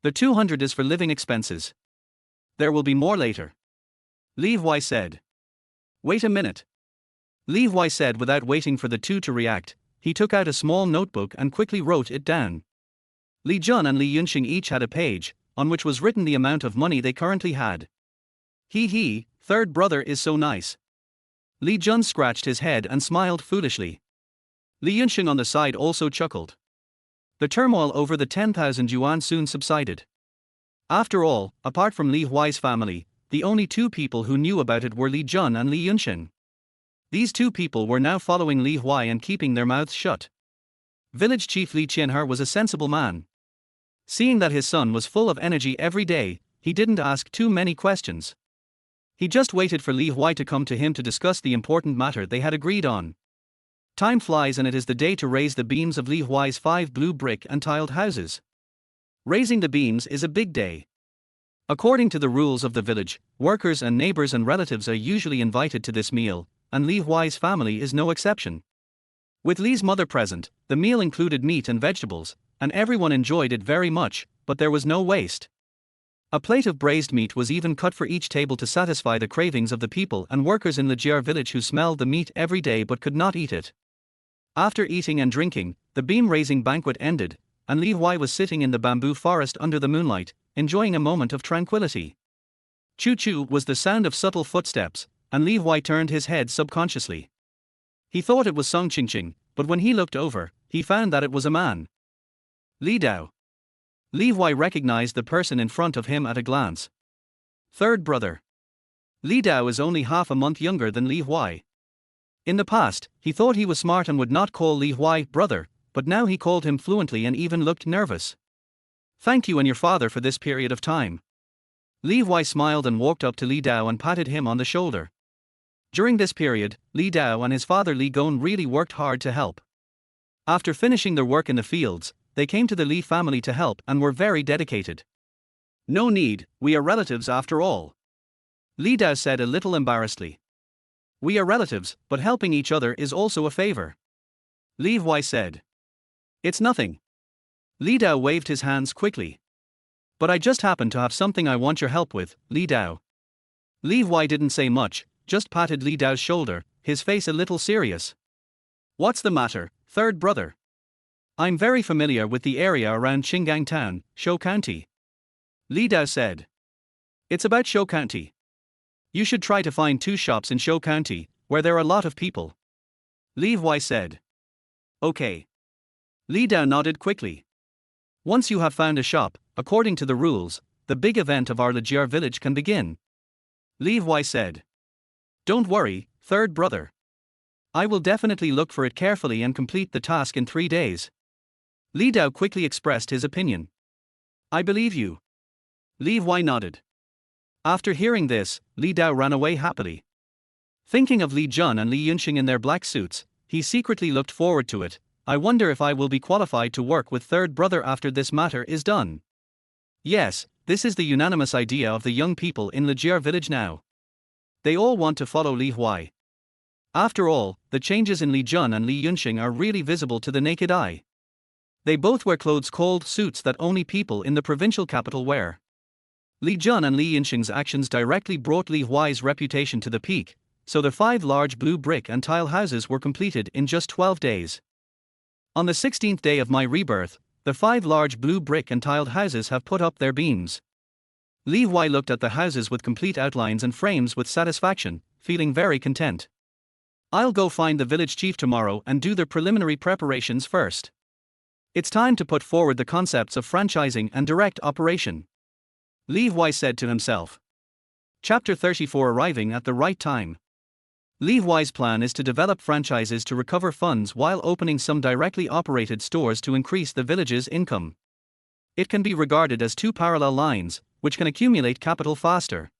The 200 is for living expenses. There will be more later. Li Huai said. Wait a minute. Li Huai said without waiting for the two to react. He took out a small notebook and quickly wrote it down. Li Jun and Li Yunxing each had a page, on which was written the amount of money they currently had. He, third brother is so nice. Li Jun scratched his head and smiled foolishly. Li Yunxing on the side also chuckled. The turmoil over the 10,000 yuan soon subsided. After all, apart from Li Huai's family, the only two people who knew about it were Li Jun and Li Yunxing. These two people were now following Li Huai and keeping their mouths shut. Village chief Li Qianhe was a sensible man. Seeing that his son was full of energy every day, he didn't ask too many questions. He just waited for Li Huai to come to him to discuss the important matter they had agreed on. Time flies and it is the day to raise the beams of Li Huai's 5 blue brick and tiled houses. Raising the beams is a big day. According to the rules of the village, workers and neighbors and relatives are usually invited to this meal, and Li Huai's family is no exception. With Li's mother present, the meal included meat and vegetables, and everyone enjoyed it very much, but there was no waste. A plate of braised meat was even cut for each table to satisfy the cravings of the people and workers in Lijier village who smelled the meat every day but could not eat it. After eating and drinking, the beam-raising banquet ended, and Li Huai was sitting in the bamboo forest under the moonlight, enjoying a moment of tranquility. Choo-choo was the sound of subtle footsteps, and Li Huai turned his head subconsciously. He thought it was Song Qingqing, but when he looked over, he found that it was a man. Li Dao. Li Huai recognized the person in front of him at a glance. Third brother. Li Dao is only half a month younger than Li Huai. In the past, he thought he was smart and would not call Li Huai brother, but now he called him fluently and even looked nervous. Thank you and your father for this period of time. Li Huai smiled and walked up to Li Dao and patted him on the shoulder. During this period, Li Dao and his father Li Gong really worked hard to help. After finishing their work in the fields, they came to the Li family to help and were very dedicated. No need, we are relatives after all. Li Dao said a little embarrassedly. We are relatives, but helping each other is also a favor. Li Huai said. It's nothing. Li Dao waved his hands quickly. But I just happen to have something I want your help with, Li Dao. Li Huai didn't say much, just patted Li Dao's shoulder, his face a little serious. What's the matter, third brother? I'm very familiar with the area around Qinggang town, Shou County. Li Dao said. It's about Shou County. You should try to find 2 shops in Shou County, where there are a lot of people. Li Huai said. Okay. Li Dao nodded quickly. Once you have found a shop, according to the rules, the big event of our Lijier village can begin. Li Huai said. Don't worry, third brother. I will definitely look for it carefully and complete the task in 3 days. Li Dao quickly expressed his opinion. I believe you. Li Huai nodded. After hearing this, Li Dao ran away happily. Thinking of Li Jun and Li Yunxing in their black suits, he secretly looked forward to it. I wonder if I will be qualified to work with third brother after this matter is done. Yes, this is the unanimous idea of the young people in Lijier village now. They all want to follow Li Huai. After all, the changes in Li Jun and Li Yunxing are really visible to the naked eye. They both wear clothes called suits that only people in the provincial capital wear. Li Jun and Li Yunxing's actions directly brought Li Huai's reputation to the peak, so the 5 large blue brick and tile houses were completed in just 12 days. On the 16th day of my rebirth, the 5 large blue brick and tiled houses have put up their beams. Li Huai looked at the houses with complete outlines and frames with satisfaction, feeling very content. I'll go find the village chief tomorrow and do the preliminary preparations first. It's time to put forward the concepts of franchising and direct operation. Li Huai said to himself. Chapter 34 arriving at the right time. Li Huai's plan is to develop franchises to recover funds while opening some directly operated stores to increase the village's income. It can be regarded as 2 parallel lines, which can accumulate capital faster.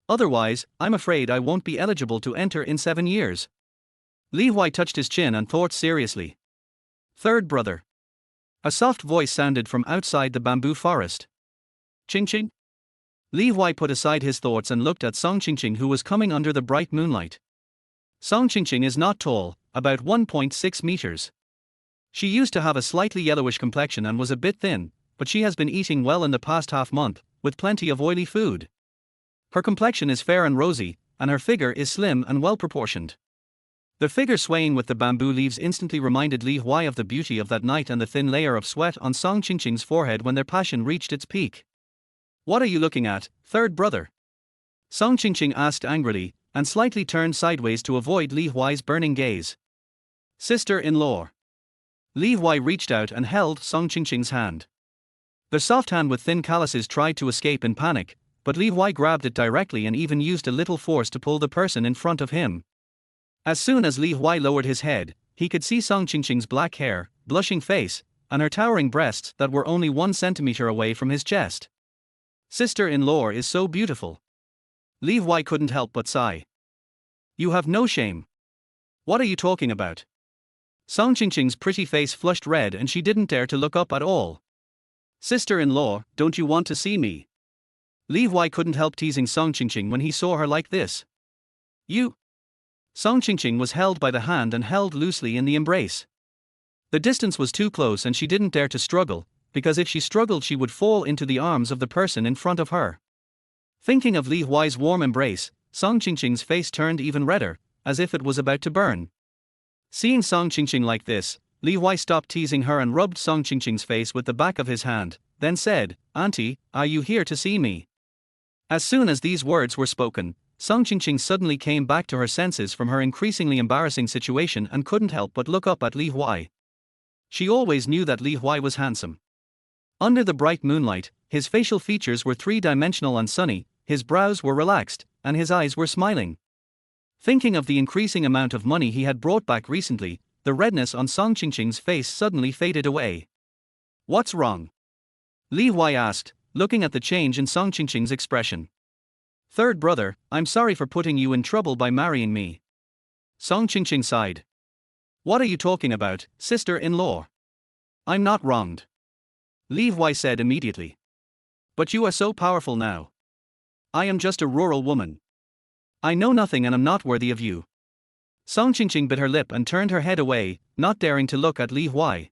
Otherwise, I'm afraid I won't be eligible to enter in 7 years. Li Huai touched his chin and thought seriously. Third brother. A soft voice sounded from outside the bamboo forest. Ching ching. Li Huai put aside his thoughts and looked at Song Qingqing, who was coming under the bright moonlight. Song Qingqing is not tall, about 1.6 meters. She used to have a slightly yellowish complexion and was a bit thin, but she has been eating well in the past half month, with plenty of oily food. Her complexion is fair and rosy, and her figure is slim and well proportioned. The figure swaying with the bamboo leaves instantly reminded Li Huai of the beauty of that night and the thin layer of sweat on Song Qingqing's forehead when their passion reached its peak. What are you looking at, third brother? Song Qingqing asked angrily, and slightly turned sideways to avoid Li Huai's burning gaze. Sister-in-law. Li Huai reached out and held Song Qingqing's hand. The soft hand with thin calluses tried to escape in panic, but Li Huai grabbed it directly and even used a little force to pull the person in front of him. As soon as Li Huai lowered his head, he could see Song Qingqing's black hair, blushing face, and her towering breasts that were only 1 centimeter away from his chest. Sister-in-law is so beautiful. Li Huai couldn't help but sigh. You have no shame. What are you talking about? Song Qingqing's pretty face flushed red and she didn't dare to look up at all. Sister-in-law, don't you want to see me? Li Huai couldn't help teasing Song Qingqing when he saw her like this. You. Song Qingqing was held by the hand and held loosely in the embrace. The distance was too close and she didn't dare to struggle, because if she struggled she would fall into the arms of the person in front of her. Thinking of Li Huai's warm embrace, Song Qingqing's face turned even redder, as if it was about to burn. Seeing Song Qingqing like this, Li Huai stopped teasing her and rubbed Song Qingqing's face with the back of his hand, then said, Auntie, are you here to see me? As soon as these words were spoken, Song Qingqing suddenly came back to her senses from her increasingly embarrassing situation and couldn't help but look up at Li Huai. She always knew that Li Huai was handsome. Under the bright moonlight, his facial features were 3-dimensional and sunny, his brows were relaxed, and his eyes were smiling. Thinking of the increasing amount of money he had brought back recently, the redness on Song Qingqing's face suddenly faded away. What's wrong? Li Huai asked, looking at the change in Song Qingqing's expression. Third brother, I'm sorry for putting you in trouble by marrying me. Song Qingqing sighed. What are you talking about, sister-in-law? I'm not wronged. Li Huai said immediately. But you are so powerful now. I am just a rural woman. I know nothing and am not worthy of you. Song Qingqing bit her lip and turned her head away, not daring to look at Li Huai.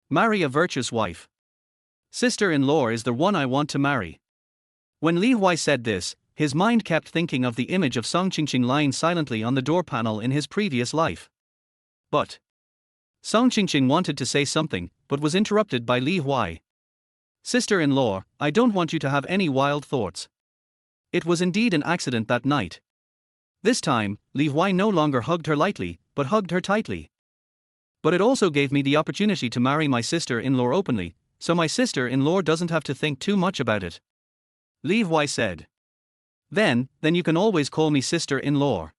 Marry a virtuous wife. Sister-in-law is the one I want to marry. When Li Huai said this, his mind kept thinking of the image of Song Qingqing lying silently on the door panel in his previous life. But Song Qingqing wanted to say something, but was interrupted by Li Huai. Sister-in-law, I don't want you to have any wild thoughts. It was indeed an accident that night. This time, Li Huai no longer hugged her lightly, but hugged her tightly. But it also gave me the opportunity to marry my sister-in-law openly, so my sister-in-law doesn't have to think too much about it. Li Huai said. Then you can always call me sister-in-law.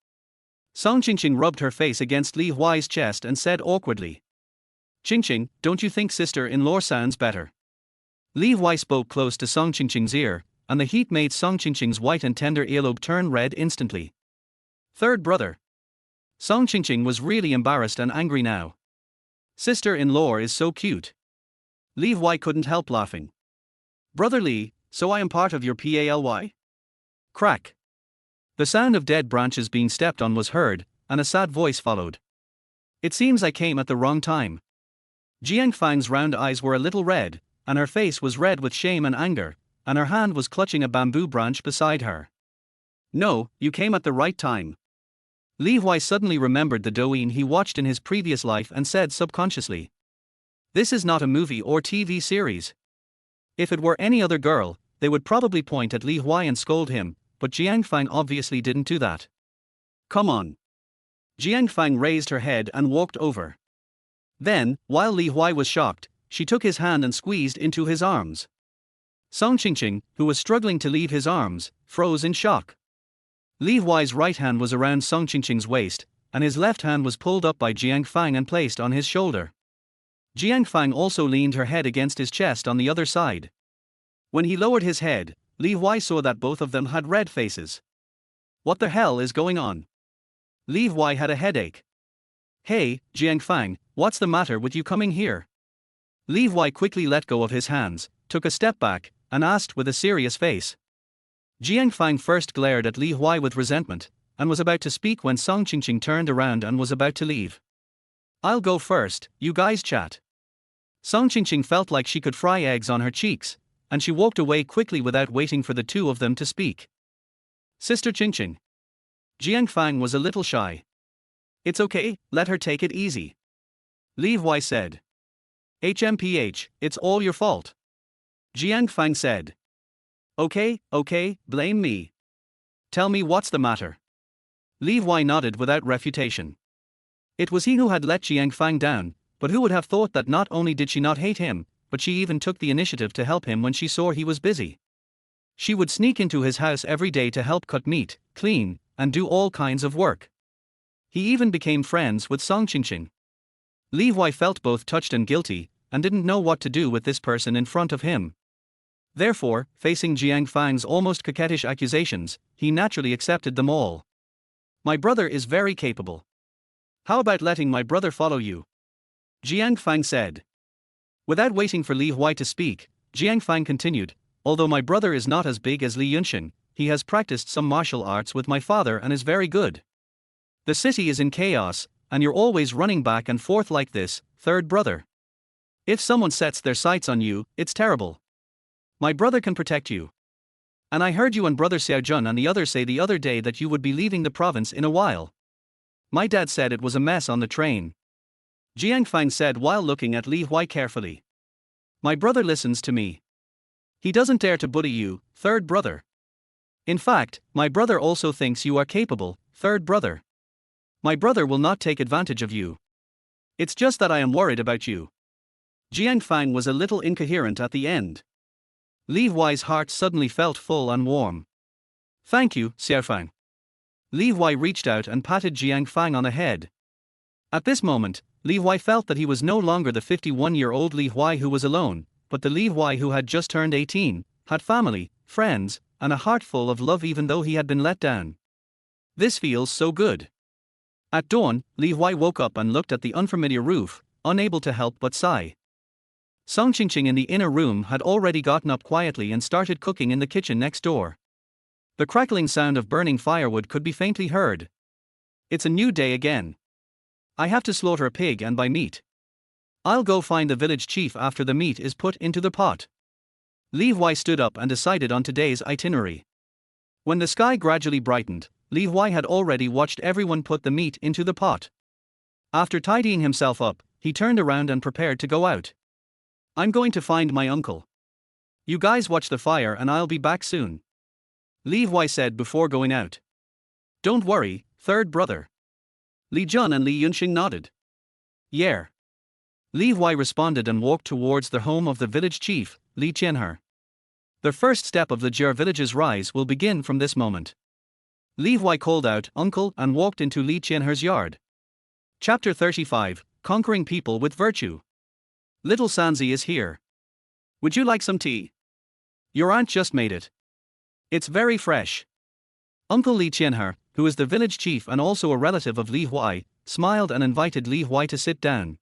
Song Qingqing rubbed her face against Li Huai's chest and said awkwardly. Qingqing, don't you think sister-in-law sounds better? Li Huai spoke close to Song Qingqing's ear, and the heat made Song Qingqing's white and tender earlobe turn red instantly. Third brother. Song Qingqing was really embarrassed and angry now. Sister-in-law is so cute. Li Huai couldn't help laughing. Brother Li, so I am part of your PALY? Crack. The sound of dead branches being stepped on was heard, and a sad voice followed. It seems I came at the wrong time. Jiang Fang's round eyes were a little red, and her face was red with shame and anger, and her hand was clutching a bamboo branch beside her. No, you came at the right time. Li Huai suddenly remembered the douyin he watched in his previous life and said subconsciously. This is not a movie or TV series. If it were any other girl, they would probably point at Li Huai and scold him, but Jiang Fang obviously didn't do that. Come on. Jiang Fang raised her head and walked over. Then, while Li Huai was shocked, she took his hand and squeezed into his arms. Song Qingqing, who was struggling to leave his arms, froze in shock. Li Huai's right hand was around Song Qingqing's waist, and his left hand was pulled up by Jiang Fang and placed on his shoulder. Jiang Fang also leaned her head against his chest on the other side. When he lowered his head, Li Huai saw that both of them had red faces. What the hell is going on? Li Huai had a headache. Hey, Jiang Fang, what's the matter with you coming here? Li Huai quickly let go of his hands, took a step back, and asked with a serious face. Jiang Fang first glared at Li Huai with resentment, and was about to speak when Song Qingqing turned around and was about to leave. I'll go first, you guys chat. Song Qingqing felt like she could fry eggs on her cheeks, and she walked away quickly without waiting for the two of them to speak. Sister Qingqing. Jiang Fang was a little shy. It's okay, let her take it easy. Li Huai said. HMPH, it's all your fault. Jiang Fang said. Okay, blame me. Tell me what's the matter. Li Huai nodded without refutation. It was he who had let Jiang Fang down, but who would have thought that not only did she not hate him, but she even took the initiative to help him when she saw he was busy. She would sneak into his house every day to help cut meat, clean, and do all kinds of work. He even became friends with Song Qingqing. Li Huai felt both touched and guilty, and didn't know what to do with this person in front of him. Therefore, facing Jiang Fang's almost coquettish accusations, he naturally accepted them all. My brother is very capable. How about letting my brother follow you? Jiang Fang said. Without waiting for Li Huai to speak, Jiang Fang continued, although my brother is not as big as Li Yunxin, he has practiced some martial arts with my father and is very good. The city is in chaos, and you're always running back and forth like this, third brother. If someone sets their sights on you, it's terrible. My brother can protect you. And I heard you and brother Xiaojun and the others say the other day that you would be leaving the province in a while. My dad said it was a mess on the train. Jiang Fang said while looking at Li Huai carefully. My brother listens to me. He doesn't dare to bully you, third brother. In fact, my brother also thinks you are capable, third brother. My brother will not take advantage of you. It's just that I am worried about you. Jiang Fang was a little incoherent at the end. Li Huai's heart suddenly felt full and warm. Thank you, Xiaofang. Li Huai reached out and patted Jiang Fang on the head. At this moment, Li Huai felt that he was no longer the 51-year-old Li Huai who was alone, but the Li Huai who had just turned 18, had family, friends, and a heart full of love even though he had been let down. This feels so good. At dawn, Li Huai woke up and looked at the unfamiliar roof, unable to help but sigh. Song Qingqing in the inner room had already gotten up quietly and started cooking in the kitchen next door. The crackling sound of burning firewood could be faintly heard. It's a new day again. I have to slaughter a pig and buy meat. I'll go find the village chief after the meat is put into the pot. Li Huai stood up and decided on today's itinerary. When the sky gradually brightened, Li Huai had already watched everyone put the meat into the pot. After tidying himself up, he turned around and prepared to go out. I'm going to find my uncle. You guys watch the fire and I'll be back soon. Li Huai said before going out. Don't worry, third brother. Li Jun and Li Yunxing nodded. Yeah. Li Huai responded and walked towards the home of the village chief, Li Qianhe. The first step of the Jie village's rise will begin from this moment. Li Huai called out, Uncle, and walked into Li Qianhe's yard. Chapter 35, Conquering People with Virtue. Little Sanzi is here. Would you like some tea? Your aunt just made it. It's very fresh. Uncle Li Qianhe, who is the village chief and also a relative of Li Huai, smiled and invited Li Huai to sit down.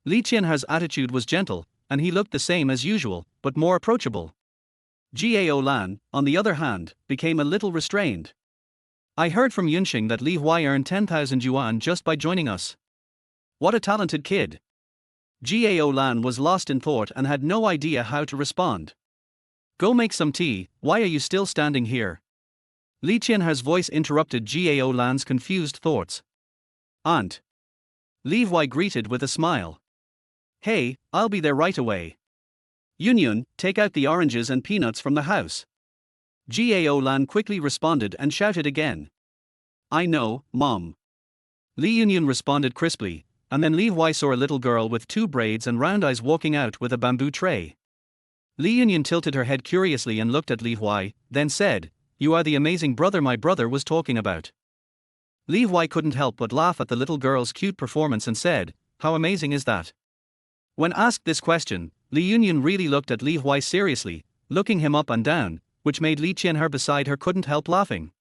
Li Qianhe's attitude was gentle, and he looked the same as usual, but more approachable. Gao Lan, on the other hand, became a little restrained. I heard from Yunxing that Li Huai earned 10,000 yuan just by joining us. What a talented kid. Gao Lan was lost in thought and had no idea how to respond. Go make some tea, why are you still standing here? Li Qianhe's voice interrupted Gao Lan's confused thoughts. Aunt. Li Huai greeted with a smile. Hey, I'll be there right away. Yunyun, take out the oranges and peanuts from the house. Gao Lan quickly responded and shouted again. I know, Mom. Li Yunyun responded crisply, and then Li Huai saw a little girl with 2 braids and round eyes walking out with a bamboo tray. Li Yunyun tilted her head curiously and looked at Li Huai, then said, You are the amazing brother my brother was talking about. Li Huai couldn't help but laugh at the little girl's cute performance and said, How amazing is that? When asked this question, Li Yunyun really looked at Li Huai seriously, looking him up and down, which made Li Qianhe beside her couldn't help laughing.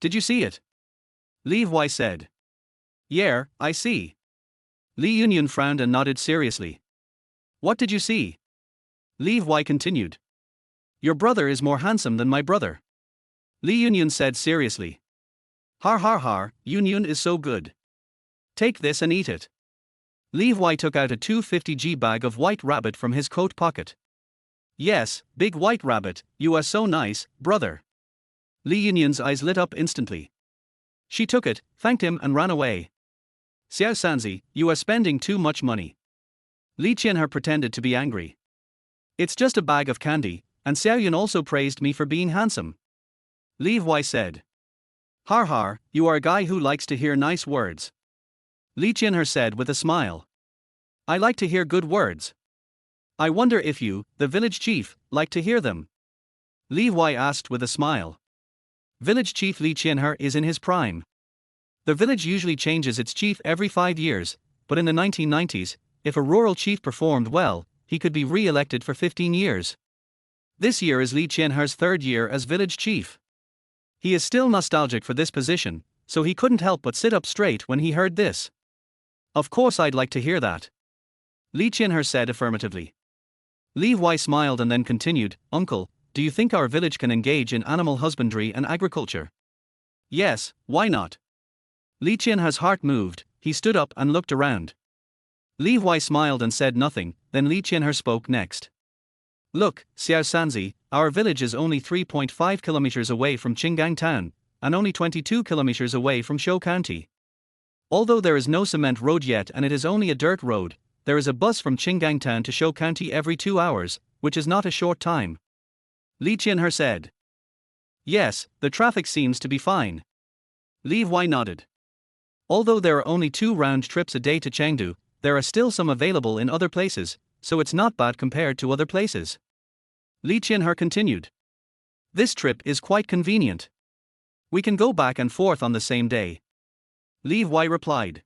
Did you see it? Li Huai said. Yeah, I see. Li Yunyun frowned and nodded seriously. What did you see? Li Huai continued. Your brother is more handsome than my brother. Li Yunyun said seriously. Har har har, Yunyun is so good. Take this and eat it. Li Huai took out a 250g bag of white rabbit from his coat pocket. Yes, big white rabbit, you are so nice, brother. Li Yunyun's eyes lit up instantly. She took it, thanked him and ran away. Xiao Sanzi, you are spending too much money. Li Qianhe pretended to be angry. It's just a bag of candy, and Xiao Yun also praised me for being handsome. Li Huai said. Har har, you are a guy who likes to hear nice words. Li Qianhe said with a smile. I like to hear good words. I wonder if you, the village chief, like to hear them. Li Huai asked with a smile. Village chief Li Qianhe is in his prime. The village usually changes its chief every 5 years, but in the 1990s, if a rural chief performed well, he could be re-elected for 15 years. This year is Li Qianhe's 3rd year as village chief. He is still nostalgic for this position, so he couldn't help but sit up straight when he heard this. Of course I'd like to hear that. Li Qianhe said affirmatively. Li Huai smiled and then continued, Uncle, do you think our village can engage in animal husbandry and agriculture? Yes, why not? Li Qianhe's heart moved, he stood up and looked around. Li Huai smiled and said nothing, then Li Qianhe spoke next. Look, Xiao Sanzi, our village is only 3.5 kilometers away from Qinggang town, and only 22 kilometers away from Shou County. Although there is no cement road yet and it is only a dirt road, there is a bus from Qinggang town to Shou County every 2 hours, which is not a short time. Li Qianhe said. Yes, the traffic seems to be fine. Li Huai nodded. Although there are only 2 round trips a day to Chengdu, there are still some available in other places, so it's not bad compared to other places. Li Qianhe continued. This trip is quite convenient. We can go back and forth on the same day. Li Huai replied.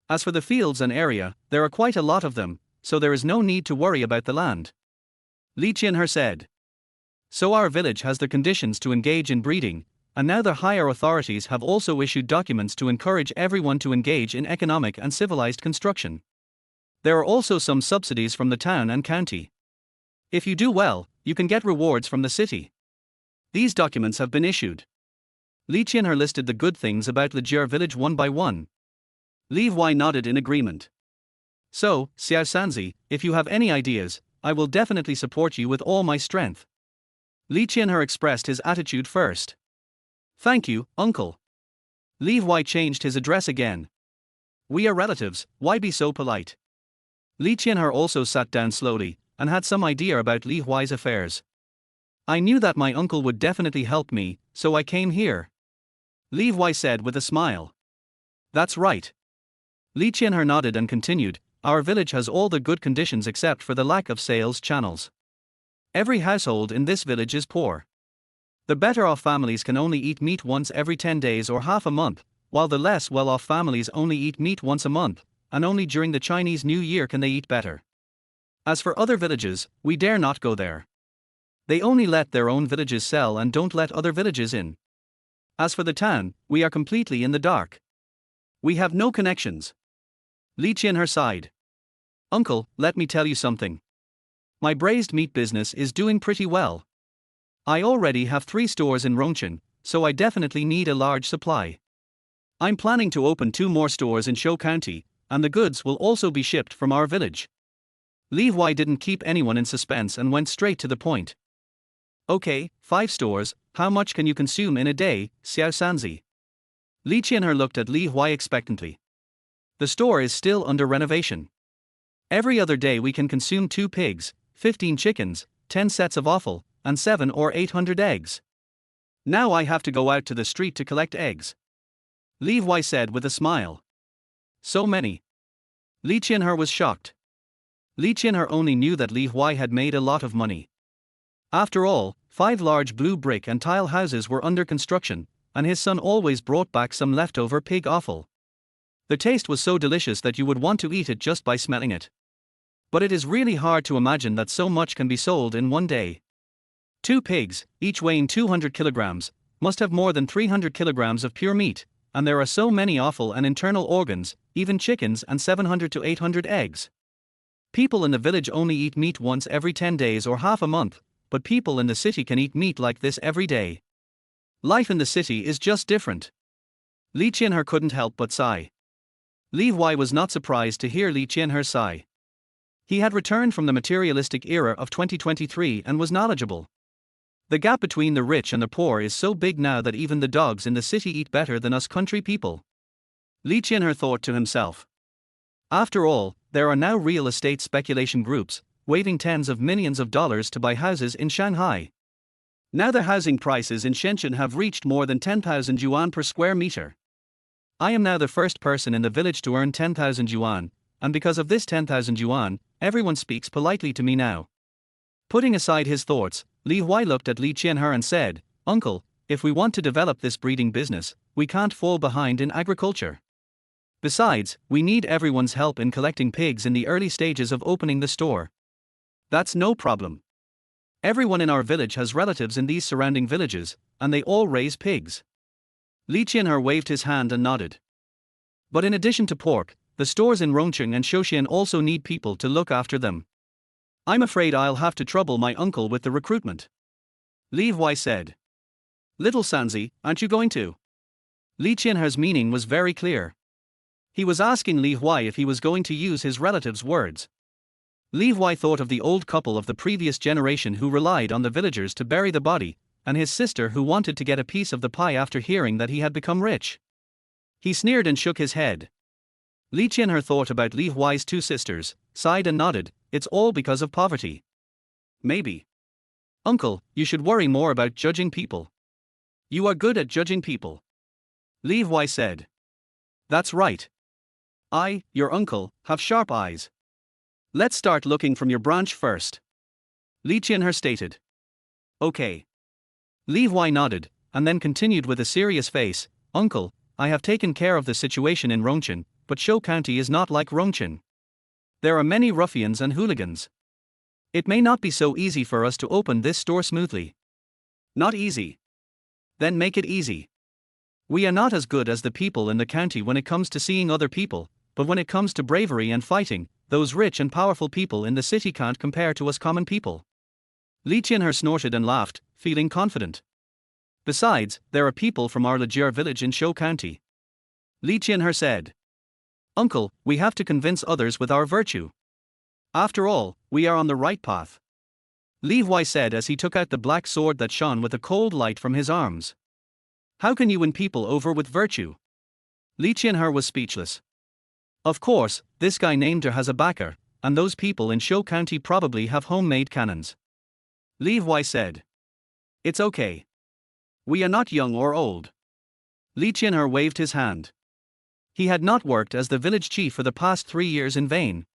As for the fields and area, there are quite a lot of them, so there is no need to worry about the land. Li Qianhe said. So our village has the conditions to engage in breeding, and now the higher authorities have also issued documents to encourage everyone to engage in economic and civilized construction. There are also some subsidies from the town and county. If you do well, you can get rewards from the city. These documents have been issued. Li Qianhe listed the good things about Lijier village one by one. Li Huai nodded in agreement. So, Xiao Sanzi, if you have any ideas, I will definitely support you with all my strength. Li Qianhe expressed his attitude first. Thank you, uncle. Li Huai changed his address again. We are relatives, why be so polite? Li Qianhe also sat down slowly, and had some idea about Li Huai's affairs. I knew that my uncle would definitely help me, so I came here. Li Huai said with a smile. That's right. Li Qianhe nodded and continued, our village has all the good conditions except for the lack of sales channels. Every household in this village is poor. The better-off families can only eat meat once every 10 days or half a month, while the less well-off families only eat meat once a month, and only during the Chinese New Year can they eat better. As for other villages, we dare not go there. They only let their own villages sell and don't let other villages in. As for the town, we are completely in the dark. We have no connections. Li Qianhe sighed. Uncle, let me tell you something. My braised meat business is doing pretty well. I already have 3 stores in Rongqing, so I definitely need a large supply. I'm planning to open 2 more stores in Shou County, and the goods will also be shipped from our village. Li Huai didn't keep anyone in suspense and went straight to the point. Okay, 5 stores, how much can you consume in a day, Xiao Sanzi? Li Qianhe looked at Li Huai expectantly. The store is still under renovation. Every other day we can consume 2 pigs, 15 chickens, 10 sets of offal, and 700 or 800 eggs. Now I have to go out to the street to collect eggs. Li Huai said with a smile. So many. Li Qianhe was shocked. Li Qianhe only knew that Li Huai had made a lot of money. After all, 5 large blue brick and tile houses were under construction, and his son always brought back some leftover pig offal. The taste was so delicious that you would want to eat it just by smelling it. But it is really hard to imagine that so much can be sold in one day. 2 pigs, each weighing 200 kilograms, must have more than 300 kilograms of pure meat, and there are so many offal and internal organs, even chickens, and 700 to 800 eggs. People in the village only eat meat once every 10 days or half a month, but people in the city can eat meat like this every day. Life in the city is just different. Li Qianhe couldn't help but sigh. Li Huai was not surprised to hear Li Qianhe sigh. He had returned from the materialistic era of 2023 and was knowledgeable. The gap between the rich and the poor is so big now that even the dogs in the city eat better than us country people. Li Qianhe thought to himself. After all, there are now real estate speculation groups, waving tens of millions of dollars to buy houses in Shanghai. Now the housing prices in Shenzhen have reached more than 10,000 yuan per square meter. I am now the first person in the village to earn 10,000 yuan, and because of this 10,000 yuan, everyone speaks politely to me now. Putting aside his thoughts, Li Huai looked at Li Qianhe and said, Uncle, if we want to develop this breeding business, we can't fall behind in agriculture. Besides, we need everyone's help in collecting pigs in the early stages of opening the store. That's no problem. Everyone in our village has relatives in these surrounding villages, and they all raise pigs. Li Qianhe waved his hand and nodded. But in addition to pork, the stores in Rongqing and Shouxian also need people to look after them. I'm afraid I'll have to trouble my uncle with the recruitment. Li Huai said. Little Sanzi, aren't you going to? Li Qianhe's meaning was very clear. He was asking Li Huai if he was going to use his relative's words. Li Huai thought of the old couple of the previous generation who relied on the villagers to bury the body, and his sister who wanted to get a piece of the pie after hearing that he had become rich. He sneered and shook his head. Li Qianhe thought about Li Huai's 2 sisters, sighed and nodded. It's all because of poverty. Maybe. Uncle, you should worry more about judging people. You are good at judging people. Li Huai said. That's right. I, your uncle, have sharp eyes. Let's start looking from your branch first. Li Qianhe stated. Okay. Li Huai nodded, and then continued with a serious face, Uncle, I have taken care of the situation in Rongqing, but Shou County is not like Rongqing. There are many ruffians and hooligans. It may not be so easy for us to open this store smoothly. Not easy. Then make it easy. We are not as good as the people in the county when it comes to seeing other people, but when it comes to bravery and fighting, those rich and powerful people in the city can't compare to us common people. Li Qianhe snorted and laughed, feeling confident. Besides, there are people from our Legier village in Shou County. Li Qianhe said. Uncle, we have to convince others with our virtue. After all, we are on the right path. Li Huai said as he took out the black sword that shone with a cold light from his arms. How can you win people over with virtue? Li Qianhe was speechless. Of course, this guy named her has a backer, and those people in Shou County probably have homemade cannons. Li Huai said. It's okay. We are not young or old. Li Qianhe waved his hand. He had not worked as the village chief for the past 3 years in vain.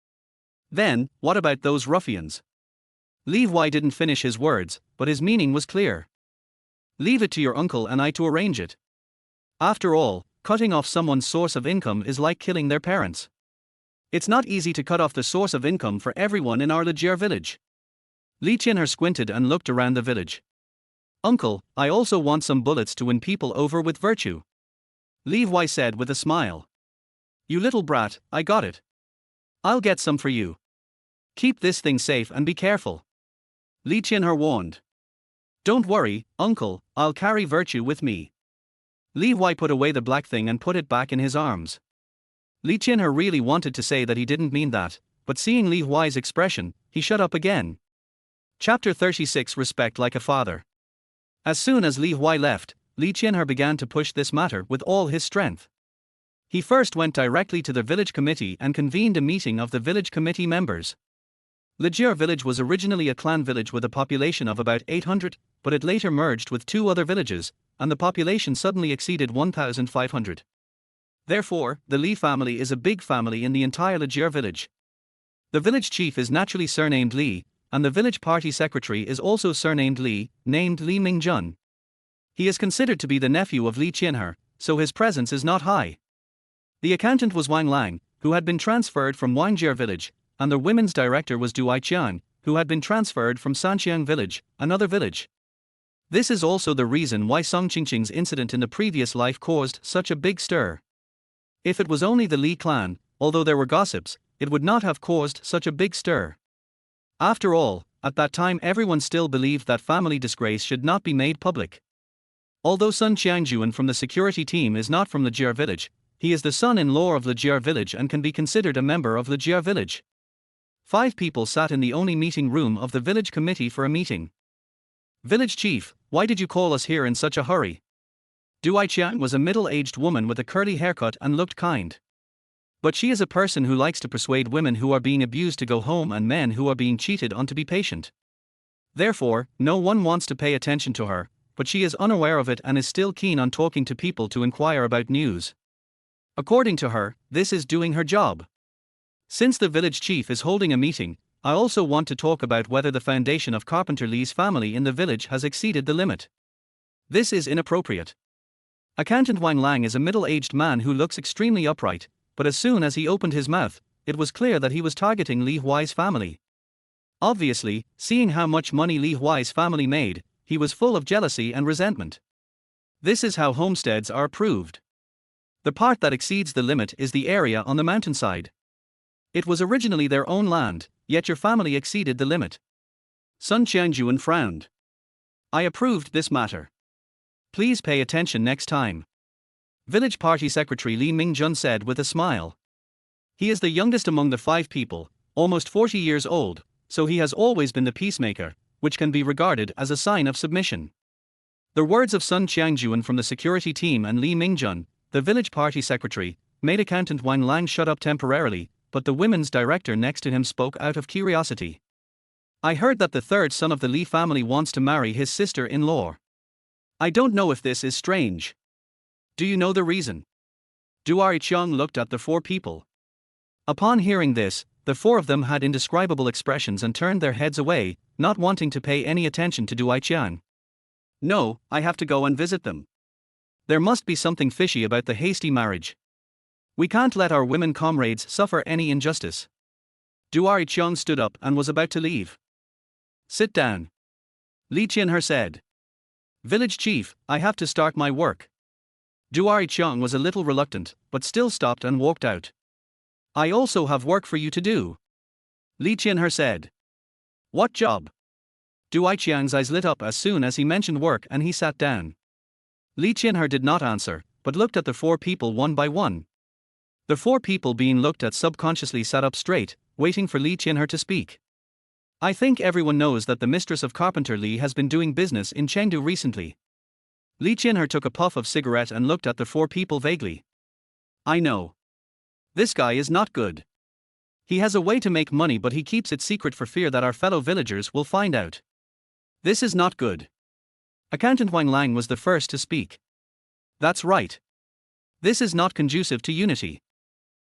Then, what about those ruffians? Li Huai didn't finish his words, but his meaning was clear. Leave it to your uncle and I to arrange it. After all, cutting off someone's source of income is like killing their parents. It's not easy to cut off the source of income for everyone in our Legier village. Li Qinher squinted and looked around the village. Uncle, I also want some bullets to win people over with virtue. Li Huai said with a smile. You little brat, I got it. I'll get some for you. Keep this thing safe and be careful. Li Qinher warned. Don't worry, uncle, I'll carry virtue with me. Li Huai put away the black thing and put it back in his arms. Li Qinher really wanted to say that he didn't mean that, but seeing Li Huai's expression, he shut up again. Chapter 36 Respect like a father. As soon as Li Huai left, Li Qinher began to push this matter with all his strength. He first went directly to the village committee and convened a meeting of the village committee members. Lejir village was originally a clan village with a population of about 800, but it later merged with 2 other villages, and the population suddenly exceeded 1,500. Therefore, the Li family is a big family in the entire Lejir village. The village chief is naturally surnamed Li, and the village party secretary is also surnamed Li, named Li Mingjun. He is considered to be the nephew of Li Qinher, so his presence is not high. The accountant was Wang Lang, who had been transferred from Wangjie village, and the women's director was Du Aiqiang, who had been transferred from Sanqiang village, another village. This is also the reason why Song Qingqing's incident in the previous life caused such a big stir. If it was only the Li clan, although there were gossips, it would not have caused such a big stir. After all, at that time everyone still believed that family disgrace should not be made public. Although Sun Qiangjuan from the security team is not from Lejir village, he is the son-in-law of Lejir village and can be considered a member of Lejir village. 5 people sat in the only meeting room of the village committee for a meeting. Village chief, why did you call us here in such a hurry? Du Aiqiang was a middle-aged woman with a curly haircut and looked kind. But she is a person who likes to persuade women who are being abused to go home and men who are being cheated on to be patient. Therefore, no one wants to pay attention to her, but she is unaware of it and is still keen on talking to people to inquire about news. According to her, this is doing her job. Since the village chief is holding a meeting, I also want to talk about whether the foundation of Carpenter Li's family in the village has exceeded the limit. This is inappropriate. Accountant Wang Lang is a middle-aged man who looks extremely upright, but as soon as he opened his mouth, it was clear that he was targeting Li Huai's family. Obviously, seeing how much money Li Huai's family made, he was full of jealousy and resentment. This is how homesteads are approved. The part that exceeds the limit is the area on the mountainside. It was originally their own land, yet your family exceeded the limit. Sun Qiangjuan frowned. I approved this matter. Please pay attention next time. Village party secretary Li Mingjun said with a smile. He is the youngest among the 5 people, almost 40 years old, so he has always been the peacemaker, which can be regarded as a sign of submission. The words of Sun Qiangjuan from the security team and Li Mingjun, the village party secretary, made accountant Wang Lang shut up temporarily, but the women's director next to him spoke out of curiosity. I heard that the 3rd son of the Li family wants to marry his sister-in-law. I don't know if this is strange. Do you know the reason? Du Aiqiang looked at the 4 people. Upon hearing this, the 4 of them had indescribable expressions and turned their heads away, not wanting to pay any attention to Du Aiqiang. No, I have to go and visit them. There must be something fishy about the hasty marriage. We can't let our women comrades suffer any injustice. Du Aiqiang stood up and was about to leave. Sit down. Li Qinher said. Village chief, I have to start my work. Du Aiqiang was a little reluctant, but still stopped and walked out. I also have work for you to do. Li Qinher said. What job? Du Aiqiang's eyes lit up as soon as he mentioned work and he sat down. Li Qinher did not answer, but looked at the 4 people one by one. The 4 people being looked at subconsciously sat up straight, waiting for Li Qinher to speak. I think everyone knows that the mistress of Carpenter Li has been doing business in Chengdu recently. Li Qinher took a puff of cigarette and looked at the 4 people vaguely. I know. This guy is not good. He has a way to make money but he keeps it secret for fear that our fellow villagers will find out. This is not good. Accountant Wang Lang was the first to speak. That's right. This is not conducive to unity.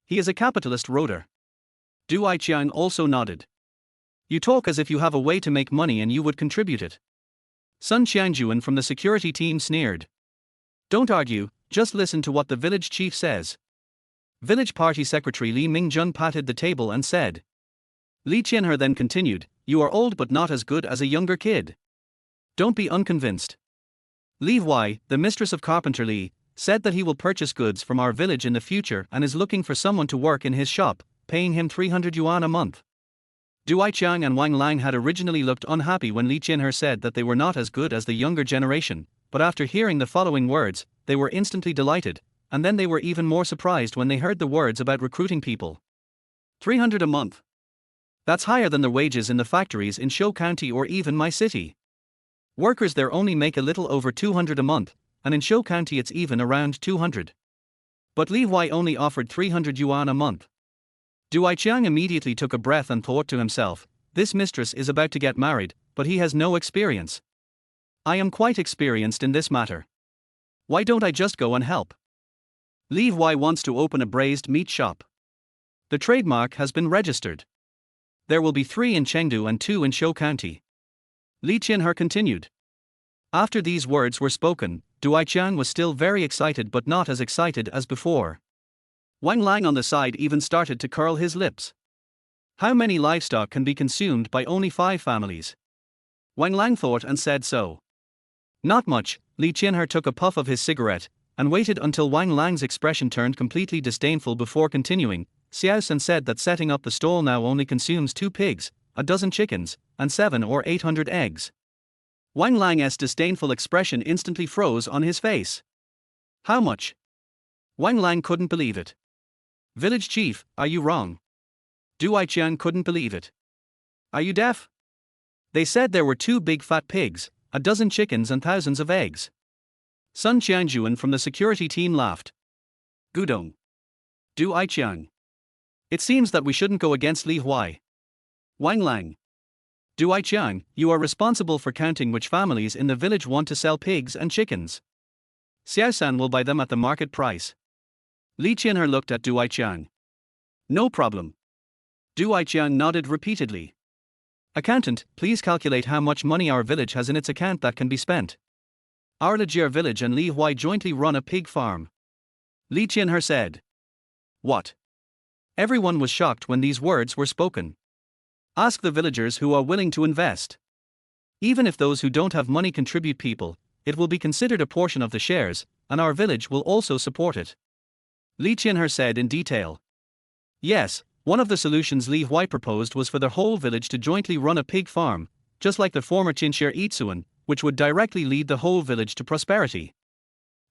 He is a capitalist roader. Du Aiqiang also nodded. You talk as if you have a way to make money and you would contribute it. Sun Qiangjuan from the security team sneered. Don't argue, just listen to what the village chief says. Village party secretary Li Mingjun patted the table and said. Li Qinher then continued, You are old but not as good as a younger kid. Don't be unconvinced. Li Huai, the mistress of Carpenter Li, said that he will purchase goods from our village in the future and is looking for someone to work in his shop, paying him 300 yuan a month. Du Aiqiang and Wang Lang had originally looked unhappy when Li Qianhe said that they were not as good as the younger generation, but after hearing the following words, they were instantly delighted, and then they were even more surprised when they heard the words about recruiting people. 300 a month. That's higher than the wages in the factories in Shou County or even my city. Workers there only make a little over 200 a month, and in Shou County it's even around 200. But Li Huai only offered 300 yuan a month. Du Aiqiang immediately took a breath and thought to himself, this mistress is about to get married, but he has no experience. I am quite experienced in this matter. Why don't I just go and help? Li Huai wants to open a braised meat shop. The trademark has been registered. There will be 3 in Chengdu and 2 in Shou County. Li Qianhe continued. After these words were spoken, Du Aiqiang was still very excited but not as excited as before. Wang Lang on the side even started to curl his lips. How many livestock can be consumed by only 5 families? Wang Lang thought and said so. Not much. Li Qianhe took a puff of his cigarette, and waited until Wang Lang's expression turned completely disdainful before continuing. Xiao San said that setting up the stall now only consumes 2 pigs, a dozen chickens, and 7 or 800 eggs. Wang Lang's disdainful expression instantly froze on his face. How much? Wang Lang couldn't believe it. Village chief, are you wrong? Du Aiqiang couldn't believe it. Are you deaf? They said there were 2 big fat pigs, a dozen chickens and thousands of eggs. Sun Qianjuan from the security team laughed. Gudong. Du Aiqiang. It seems that we shouldn't go against Li Huai. Wang Lang. Du Aiqiang, you are responsible for counting which families in the village want to sell pigs and chickens. Xiao San will buy them at the market price. Li Qianhe looked at Du Aiqiang. No problem. Du Aiqiang nodded repeatedly. Accountant, please calculate how much money our village has in its account that can be spent. Our Legier village and Li Huai jointly run a pig farm. Li Qianhe said. What? Everyone was shocked when these words were spoken. Ask the villagers who are willing to invest. Even if those who don't have money contribute people, it will be considered a portion of the shares, and our village will also support it. Li Qianhe said in detail. Yes, one of the solutions Li Huai proposed was for the whole village to jointly run a pig farm, just like the former Qinshir Yitsuan, which would directly lead the whole village to prosperity.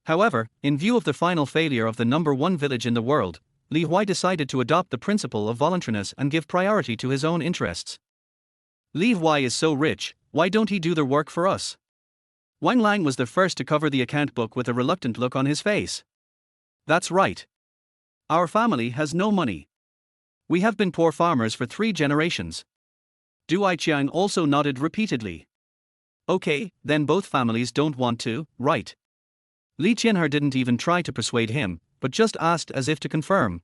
However, in view of the final failure of the number 1 village in the world, Li Huai decided to adopt the principle of voluntariness and give priority to his own interests. Li Huai is so rich, why don't he do the work for us? Wang Lang was the first to cover the account book with a reluctant look on his face. That's right. Our family has no money. We have been poor farmers for 3 generations. Du Aiqiang also nodded repeatedly. Okay, then both families don't want to, right? Li Qianhe didn't even try to persuade him, but just asked as if to confirm.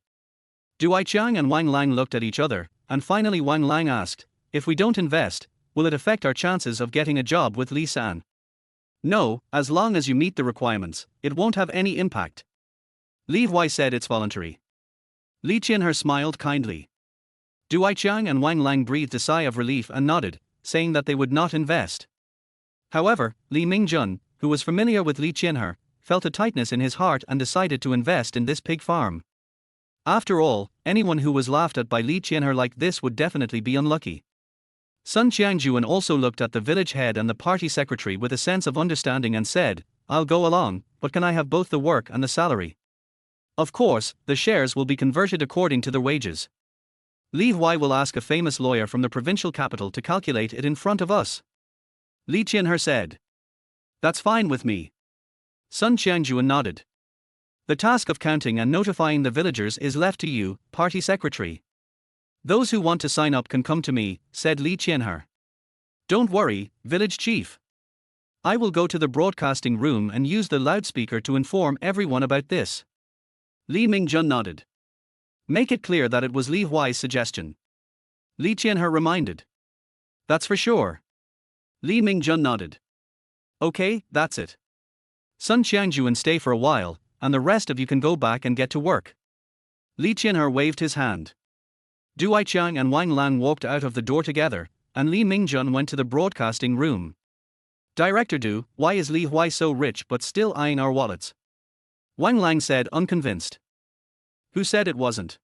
Du Aiqiang and Wang Lang looked at each other, and finally Wang Lang asked, if we don't invest, will it affect our chances of getting a job with Li San? No, as long as you meet the requirements, it won't have any impact. Li Huai said it's voluntary. Li Qianhe smiled kindly. Du Aiqiang and Wang Lang breathed a sigh of relief and nodded, saying that they would not invest. However, Li Mingjun, who was familiar with Li Qianhe, felt a tightness in his heart and decided to invest in this pig farm. After all, anyone who was laughed at by Li Qianhe like this would definitely be unlucky. Sun Qiangjuan also looked at the village head and the party secretary with a sense of understanding and said, I'll go along, but can I have both the work and the salary? Of course, the shares will be converted according to the wages. Li Huai will ask a famous lawyer from the provincial capital to calculate it in front of us. Li Qianhe said. That's fine with me. Sun Qiangjuan nodded. The task of counting and notifying the villagers is left to you, party secretary. Those who want to sign up can come to me, said Li Qianhe. Don't worry, village chief. I will go to the broadcasting room and use the loudspeaker to inform everyone about this. Li Mingjun nodded. Make it clear that it was Li Huai's suggestion. Li Qianhe reminded. That's for sure. Li Mingjun nodded. Okay, that's it. Sun Qiangjuan stay for a while, and the rest of you can go back and get to work. Li Qianhe waved his hand. Du Aiqiang and Wang Lang walked out of the door together, and Li Mingjun went to the broadcasting room. Director Du, why is Li Huai so rich but still eyeing our wallets? Wang Lang said, unconvinced. Who said it wasn't?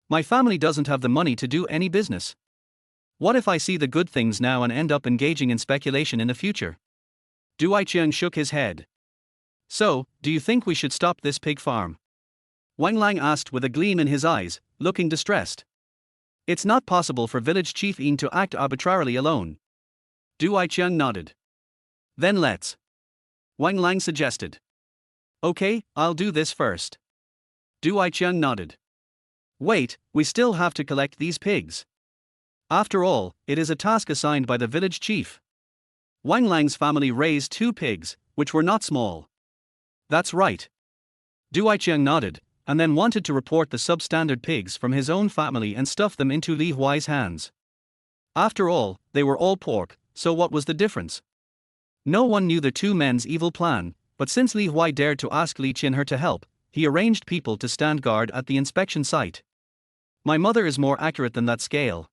My family doesn't have the money to do any business. What if I see the good things now and end up engaging in speculation in the future? Du Aiqiang shook his head. So, do you think we should stop this pig farm? Wang Lang asked with a gleam in his eyes, looking distressed. It's not possible for village chief Yin to act arbitrarily alone. Du Aiqiang nodded. Then let's. Wang Lang suggested. Okay, I'll do this first. Du Aiqiang nodded. Wait, we still have to collect these pigs. After all, it is a task assigned by the village chief. Wang Lang's family raised 2 pigs, which were not small. That's right. Du Aiqiang nodded, and then wanted to report the substandard pigs from his own family and stuff them into Li Huai's hands. After all, they were all pork, so what was the difference? No one knew the 2 men's evil plan, but since Li Huai dared to ask Li Qinher to help, he arranged people to stand guard at the inspection site. My mother is more accurate than that scale.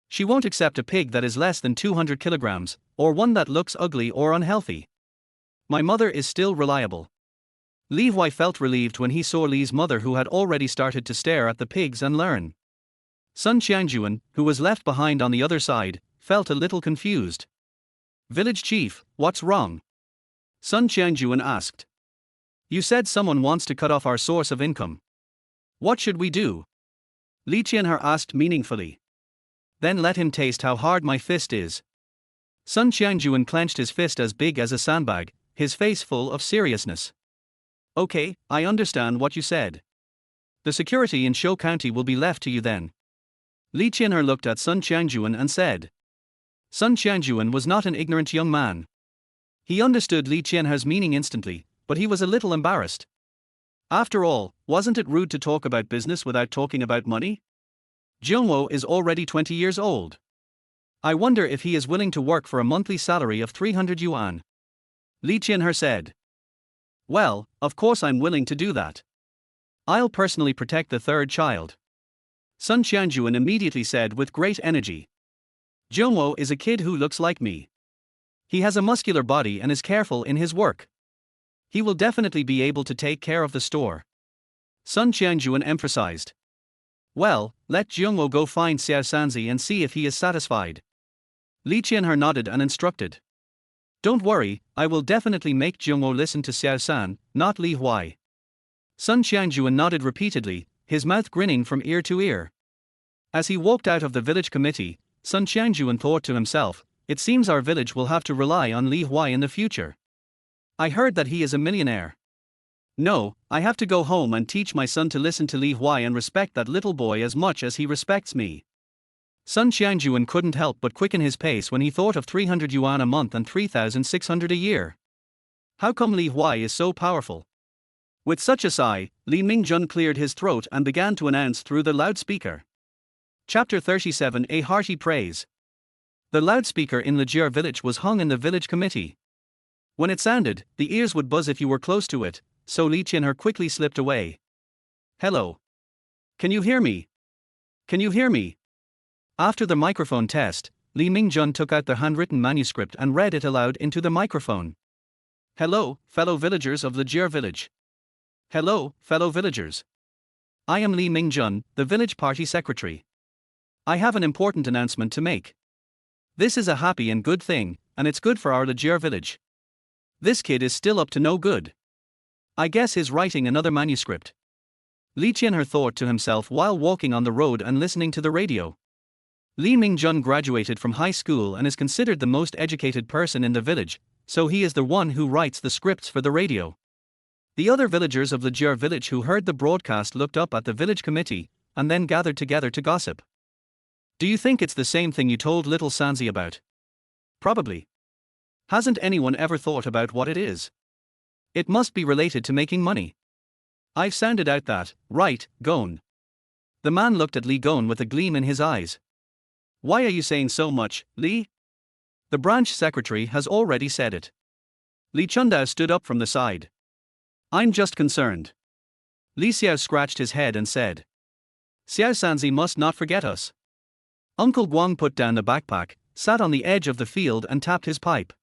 She won't accept a pig that is less than 200 kilograms, or one that looks ugly or unhealthy. My mother is still reliable. Li Huai felt relieved when he saw Li's mother, who had already started to stare at the pigs and learn. Sun Qiangjuan, who was left behind on the other side, felt a little confused. Village chief, what's wrong? Sun Qiangjuan asked. You said someone wants to cut off our source of income. What should we do? Li Qianher asked meaningfully. Then let him taste how hard my fist is. Sun Qiangjuan clenched his fist as big as a sandbag, his face full of seriousness. Okay, I understand what you said. The security in Shou County will be left to you then. Li Qianher looked at Sun Qiangjuan and said. Sun Qiangjuan was not an ignorant young man. He understood Li Qianher's meaning instantly, but he was a little embarrassed. After all, wasn't it rude to talk about business without talking about money? Jiangwo is already 20 years old. I wonder if he is willing to work for a monthly salary of 300 yuan. Li Qianher said. Well, of course I'm willing to do that. I'll personally protect the 3rd child. Sun Qiangjuan immediately said with great energy. Jiangwo is a kid who looks like me. He has a muscular body and is careful in his work. He will definitely be able to take care of the store. Sun Qiangjuan emphasized. Well, let Jiangwo go find Xiao Sanzi and see if he is satisfied. Li Qianher nodded and instructed. Don't worry, I will definitely make Jiangwo listen to Xiao San, not Li Huai. Sun Qiangjuan nodded repeatedly, his mouth grinning from ear to ear. As he walked out of the village committee, Sun Qiangjuan thought to himself, it seems our village will have to rely on Li Huai in the future. I heard that he is a millionaire. No, I have to go home and teach my son to listen to Li Huai and respect that little boy as much as he respects me. Sun Qiangjuan couldn't help but quicken his pace when he thought of 300 yuan a month and 3,600 a year. How come Li Huai is so powerful? With such a sigh, Li Mingjun cleared his throat and began to announce through the loudspeaker. Chapter 37, A Hearty Praise. The loudspeaker in Lejier village was hung in the village committee. When it sounded, the ears would buzz if you were close to it, so Li Qianher quickly slipped away. Hello. Can you hear me? Can you hear me? After the microphone test, Li Mingjun took out the handwritten manuscript and read it aloud into the microphone. Hello, fellow villagers of Lejier village. Hello, fellow villagers. I am Li Mingjun, the village party secretary. I have an important announcement to make. This is a happy and good thing, and it's good for our Lejier village. This kid is still up to no good. I guess he's writing another manuscript. Li Qianher thought to himself while walking on the road and listening to the radio. Li Mingjun graduated from high school and is considered the most educated person in the village, so he is the one who writes the scripts for the radio. The other villagers of Lejier village who heard the broadcast looked up at the village committee, and then gathered together to gossip. Do you think it's the same thing you told little Sanzi about? Probably. Hasn't anyone ever thought about what it is? It must be related to making money. I've sounded out that, right, Gon? The man looked at Li Gon with a gleam in his eyes. Why are you saying so much, Li? The branch secretary has already said it. Li Chundao stood up from the side. I'm just concerned. Li Xiao scratched his head and said. Xiao Sanzi must not forget us. Uncle Guang put down the backpack, sat on the edge of the field and tapped his pipe.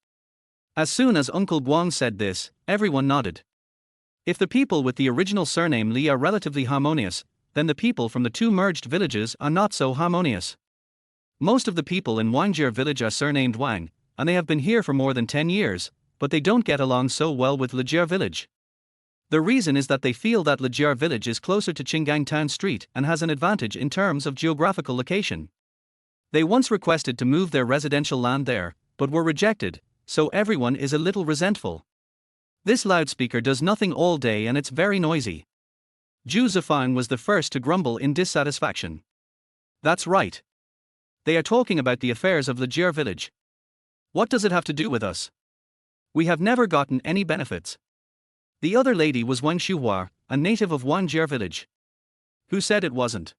As soon as Uncle Guang said this, everyone nodded. If the people with the original surname Li are relatively harmonious, then the people from the two merged villages are not so harmonious. Most of the people in Wangjie village are surnamed Wang, and they have been here for more than 10 years, but they don't get along so well with Lijiao village. The reason is that they feel that Lijiao village is closer to Qinggang town street and has an advantage in terms of geographical location. They once requested to move their residential land there, but were rejected, so everyone is a little resentful. This loudspeaker does nothing all day and it's very noisy. Zhu Zifang was the first to grumble in dissatisfaction. That's right. They are talking about the affairs of Lijiao village. What does it have to do with us? We have never gotten any benefits. The other lady was Wang Shuhua, a native of Wangjie village. Who said it wasn't?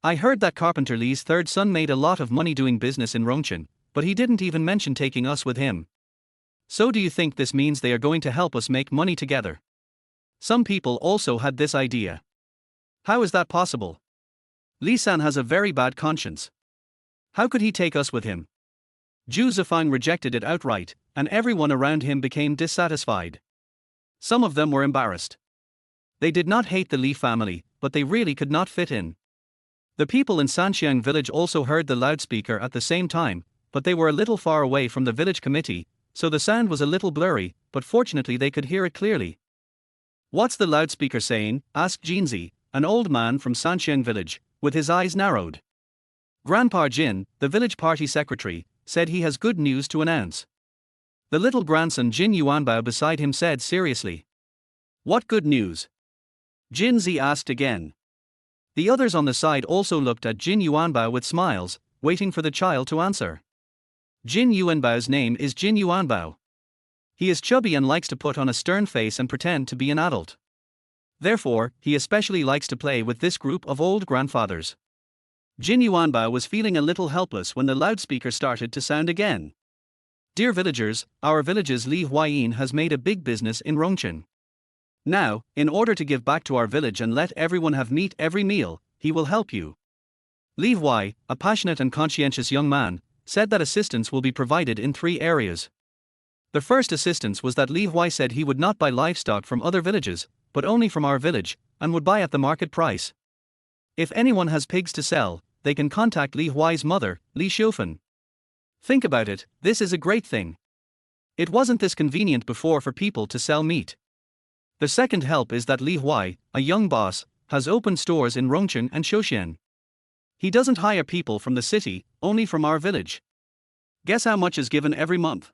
I heard that Carpenter Li's third son made a lot of money doing business in Rongqing, but he didn't even mention taking us with him. So do you think this means they are going to help us make money together? Some people also had this idea. How is that possible? Li San has a very bad conscience. How could he take us with him? Zhu Zifang rejected it outright, and everyone around him became dissatisfied. Some of them were embarrassed. They did not hate the Li family, but they really could not fit in. The people in Sanxiang village also heard the loudspeaker at the same time, but they were a little far away from the village committee, so the sound was a little blurry, but fortunately they could hear it clearly. What's the loudspeaker saying? Asked Jinzi, an old man from Sanxiang village, with his eyes narrowed. Grandpa Jin, the village party secretary, said he has good news to announce. The little grandson Jin Yuanbao beside him said seriously. What good news? Jinzi asked again. The others on the side also looked at Jin Yuanbao with smiles, waiting for the child to answer. Jin Yuanbao's name is Jin Yuanbao. He is chubby and likes to put on a stern face and pretend to be an adult. Therefore, he especially likes to play with this group of old grandfathers. Jin Yuanbao was feeling a little helpless when the loudspeaker started to sound again. Dear villagers, our village's Li Huai has made a big business in Rongqing. Now, in order to give back to our village and let everyone have meat every meal, he will help you. Li Huai, a passionate and conscientious young man, said that assistance will be provided in 3 areas. The first assistance was that Li Huai said he would not buy livestock from other villages, but only from our village, and would buy at the market price. If anyone has pigs to sell, they can contact Li Huai's mother, Li Xiufan. Think about it, this is a great thing. It wasn't this convenient before for people to sell meat. The second help is that Li Huai, a young boss, has opened stores in Rongqing and Shouxian. He doesn't hire people from the city, only from our village. Guess how much is given every month?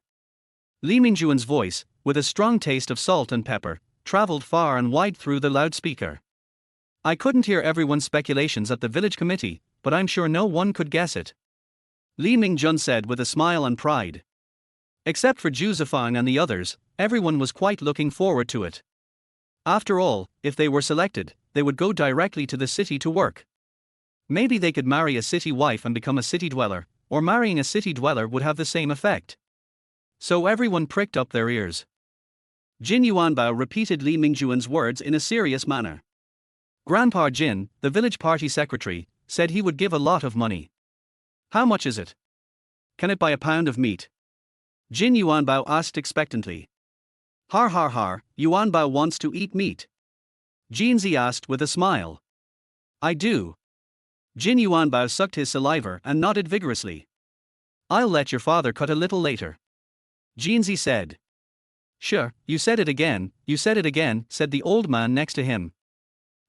Li Mingjuan's voice, with a strong taste of salt and pepper, traveled far and wide through the loudspeaker. I couldn't hear everyone's speculations at the village committee, but I'm sure no one could guess it. Li Mingjun said with a smile and pride. Except for Zhu Zifang and the others, everyone was quite looking forward to it. After all, if they were selected, they would go directly to the city to work. Maybe they could marry a city wife and become a city dweller, or marrying a city dweller would have the same effect. So everyone pricked up their ears. Jin Yuanbao repeated Li Mingjuan's words in a serious manner. Grandpa Jin, the village party secretary, said he would give a lot of money. How much is it? Can it buy a pound of meat? Jin Yuanbao asked expectantly. Har har har, Yuanbao wants to eat meat. Jinzi asked with a smile. I do. Jin Yuanbao sucked his saliva and nodded vigorously. I'll let your father cut a little later. Jinzi said. Sure, you said it again, said the old man next to him.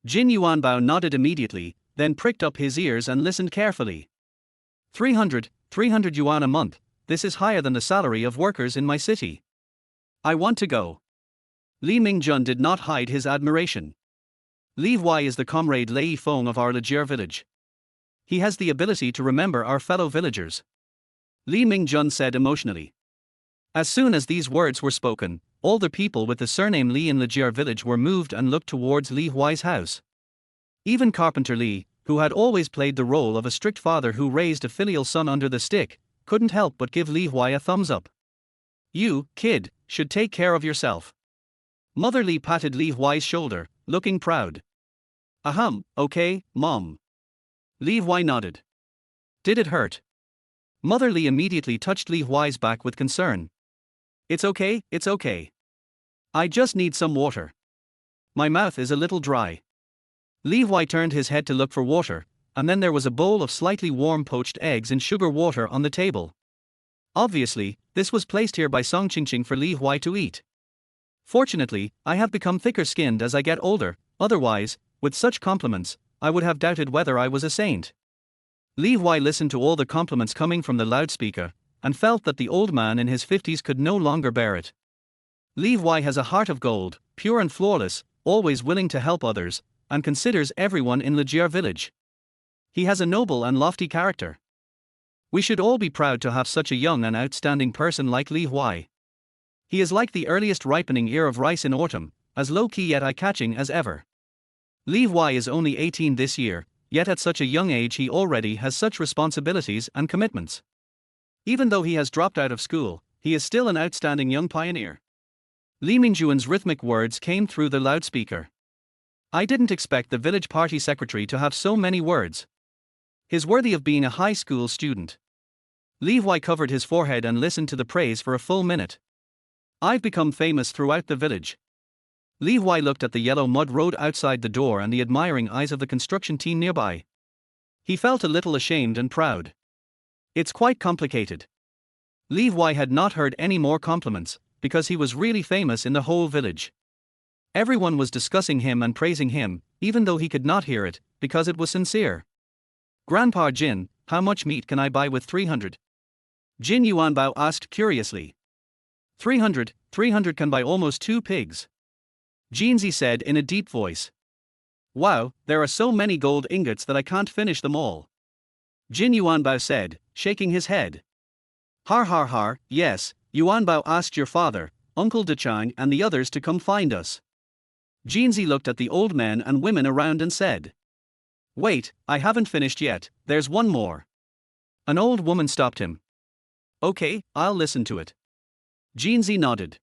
Jin Yuanbao nodded immediately, then pricked up his ears and listened carefully. 300 yuan a month, this is higher than the salary of workers in my city. I want to go. Li Mingjun did not hide his admiration. Li Huai is the comrade Lei Feng of our Lijiao village. He has the ability to remember our fellow villagers. Li Mingjun said emotionally. As soon as these words were spoken, all the people with the surname Li in Lijiao village were moved and looked towards Li Huai's house. Even Carpenter Li, who had always played the role of a strict father who raised a filial son under the stick, couldn't help but give Li Huai a thumbs up. You, kid, should take care of yourself. Mother Li patted Li Huai's shoulder, looking proud. Okay, Mom. Li Huai nodded. Did it hurt? Mother Li immediately touched Li Huai's back with concern. It's okay, it's okay. I just need some water. My mouth is a little dry. Li Huai turned his head to look for water, and then there was a bowl of slightly warm poached eggs and sugar water on the table. Obviously, this was placed here by Song Qingqing for Li Huai to eat. Fortunately, I have become thicker-skinned as I get older, otherwise, with such compliments, I would have doubted whether I was a saint. Li Huai listened to all the compliments coming from the loudspeaker, and felt that the old man in his 50s could no longer bear it. Li Huai has a heart of gold, pure and flawless, always willing to help others, and considers everyone in Lijier village. He has a noble and lofty character. We should all be proud to have such a young and outstanding person like Li Huai. He is like the earliest ripening ear of rice in autumn, as low-key yet eye-catching as ever. Li Huai is only 18 this year, yet at such a young age he already has such responsibilities and commitments. Even though he has dropped out of school, he is still an outstanding young pioneer. Li Mingjuan's rhythmic words came through the loudspeaker. I didn't expect the village party secretary to have so many words. He's worthy of being a high school student. Li Huai covered his forehead and listened to the praise for a full minute. I've become famous throughout the village. Li Huai looked at the yellow mud road outside the door and the admiring eyes of the construction team nearby. He felt a little ashamed and proud. It's quite complicated. Li Huai had not heard any more compliments, because he was really famous in the whole village. Everyone was discussing him and praising him, even though he could not hear it, because it was sincere. Grandpa Jin, how much meat can I buy with 300? Jin Yuanbao asked curiously. 300 can buy almost 2 pigs. Jinzi said in a deep voice. Wow, there are so many gold ingots that I can't finish them all. Jin Yuanbao said, shaking his head. Har har har, yes, Yuanbao asked your father, Uncle Dechang and the others to come find us. Jinzi looked at the old men and women around and said. Wait, I haven't finished yet, there's one more. An old woman stopped him. Okay, I'll listen to it. Jinzi nodded.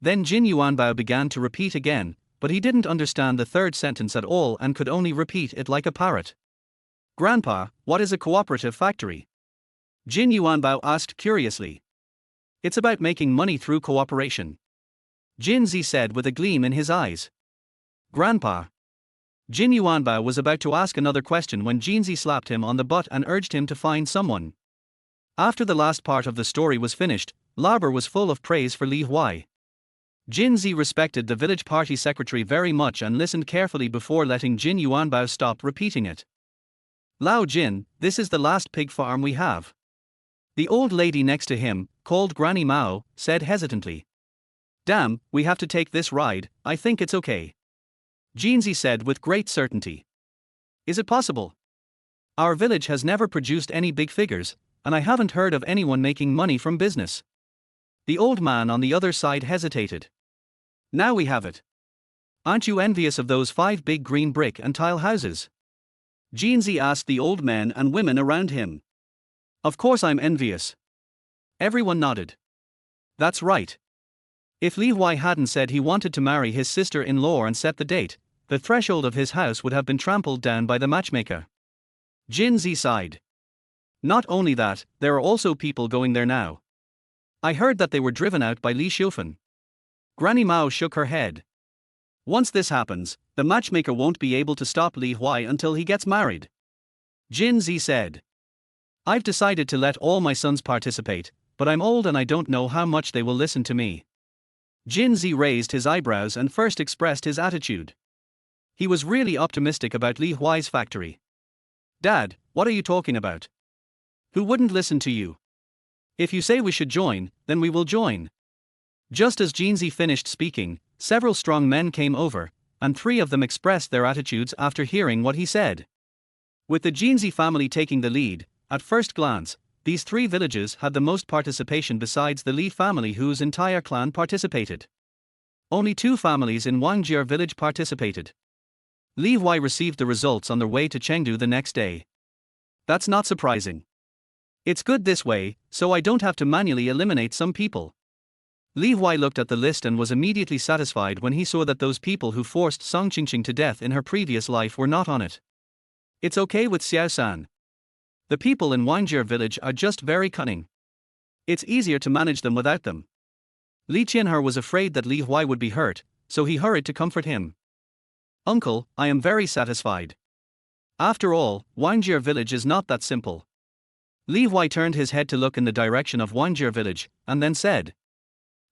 Then Jin Yuanbao began to repeat again, but he didn't understand the third sentence at all and could only repeat it like a parrot. Grandpa, what is a cooperative factory? Jin Yuanbao asked curiously. It's about making money through cooperation. Jinzi said with a gleam in his eyes. Grandpa. Jin Yuanbao was about to ask another question when Jinzi slapped him on the butt and urged him to find someone. After the last part of the story was finished, Larber was full of praise for Li Huai. Jinzi respected the village party secretary very much and listened carefully before letting Jin Yuanbao stop repeating it. Lao Jin, this is the last pig farm we have. The old lady next to him, called Granny Mao, said hesitantly. Damn, we have to take this ride, I think it's okay. Jinzi said with great certainty. Is it possible? Our village has never produced any big figures, and I haven't heard of anyone making money from business. The old man on the other side hesitated. Now we have it. Aren't you envious of those 5 big green brick and tile houses? Jinzi asked the old men and women around him. Of course I'm envious. Everyone nodded. That's right. If Li Huai hadn't said he wanted to marry his sister-in-law and set the date, the threshold of his house would have been trampled down by the matchmaker. Jinzi sighed. Not only that, there are also people going there now. I heard that they were driven out by Li Xiufen. Granny Mao shook her head. Once this happens, the matchmaker won't be able to stop Li Huai until he gets married. Jinzi said. I've decided to let all my sons participate, but I'm old and I don't know how much they will listen to me. Jinzi raised his eyebrows and first expressed his attitude. He was really optimistic about Li Huai's factory. Dad, what are you talking about? Who wouldn't listen to you? If you say we should join, then we will join. Just as Jinzi finished speaking, several strong men came over, and 3 of them expressed their attitudes after hearing what he said. With the Jinzi family taking the lead, at first glance, these 3 villages had the most participation besides the Li family whose entire clan participated. Only 2 families in Wangjier village participated. Li Huai received the results on their way to Chengdu the next day. That's not surprising. It's good this way, so I don't have to manually eliminate some people. Li Huai looked at the list and was immediately satisfied when he saw that those people who forced Song Qingqing to death in her previous life were not on it. It's okay with Xiao San. The people in Wangjie village are just very cunning. It's easier to manage them without them. Li Qianhe was afraid that Li Huai would be hurt, so he hurried to comfort him. Uncle, I am very satisfied. After all, Wangjie village is not that simple. Li Huai turned his head to look in the direction of Wangjie village, and then said,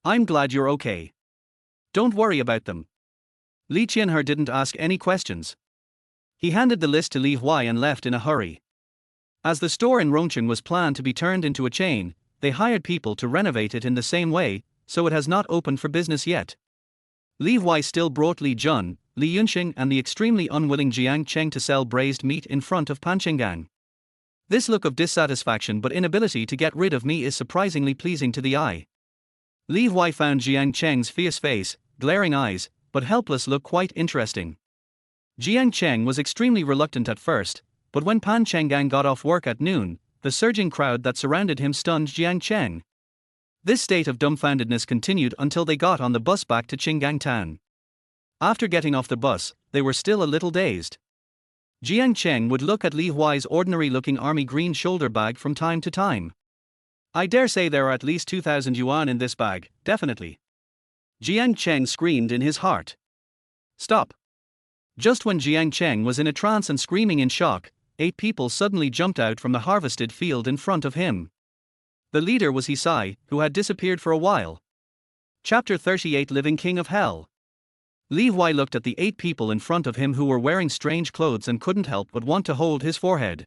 I'm glad you're okay. Don't worry about them. Li Qianhe didn't ask any questions. He handed the list to Li Huai and left in a hurry. As the store in Rongcheng was planned to be turned into a chain, they hired people to renovate it in the same way, so it has not opened for business yet. Li Huai still brought Li Jun, Li Yunxing and the extremely unwilling Jiang Cheng to sell braised meat in front of Panchenggang. This look of dissatisfaction but inability to get rid of me is surprisingly pleasing to the eye. Li Huai found Jiang Cheng's fierce face, glaring eyes, but helpless look quite interesting. Jiang Cheng was extremely reluctant at first, but when Pan Chenggang got off work at noon, the surging crowd that surrounded him stunned Jiang Cheng. This state of dumbfoundedness continued until they got on the bus back to Qinggangtan. After getting off the bus, they were still a little dazed. Jiang Cheng would look at Li Huai's ordinary-looking army green shoulder bag from time to time. I dare say there are at least 2,000 yuan in this bag, definitely. Jiang Cheng screamed in his heart. Stop. Just when Jiang Cheng was in a trance and screaming in shock, 8 people suddenly jumped out from the harvested field in front of him. The leader was Huai, who had disappeared for a while. Chapter 38 Living King of Hell. Li Huai looked at the 8 people in front of him who were wearing strange clothes and couldn't help but want to hold his forehead.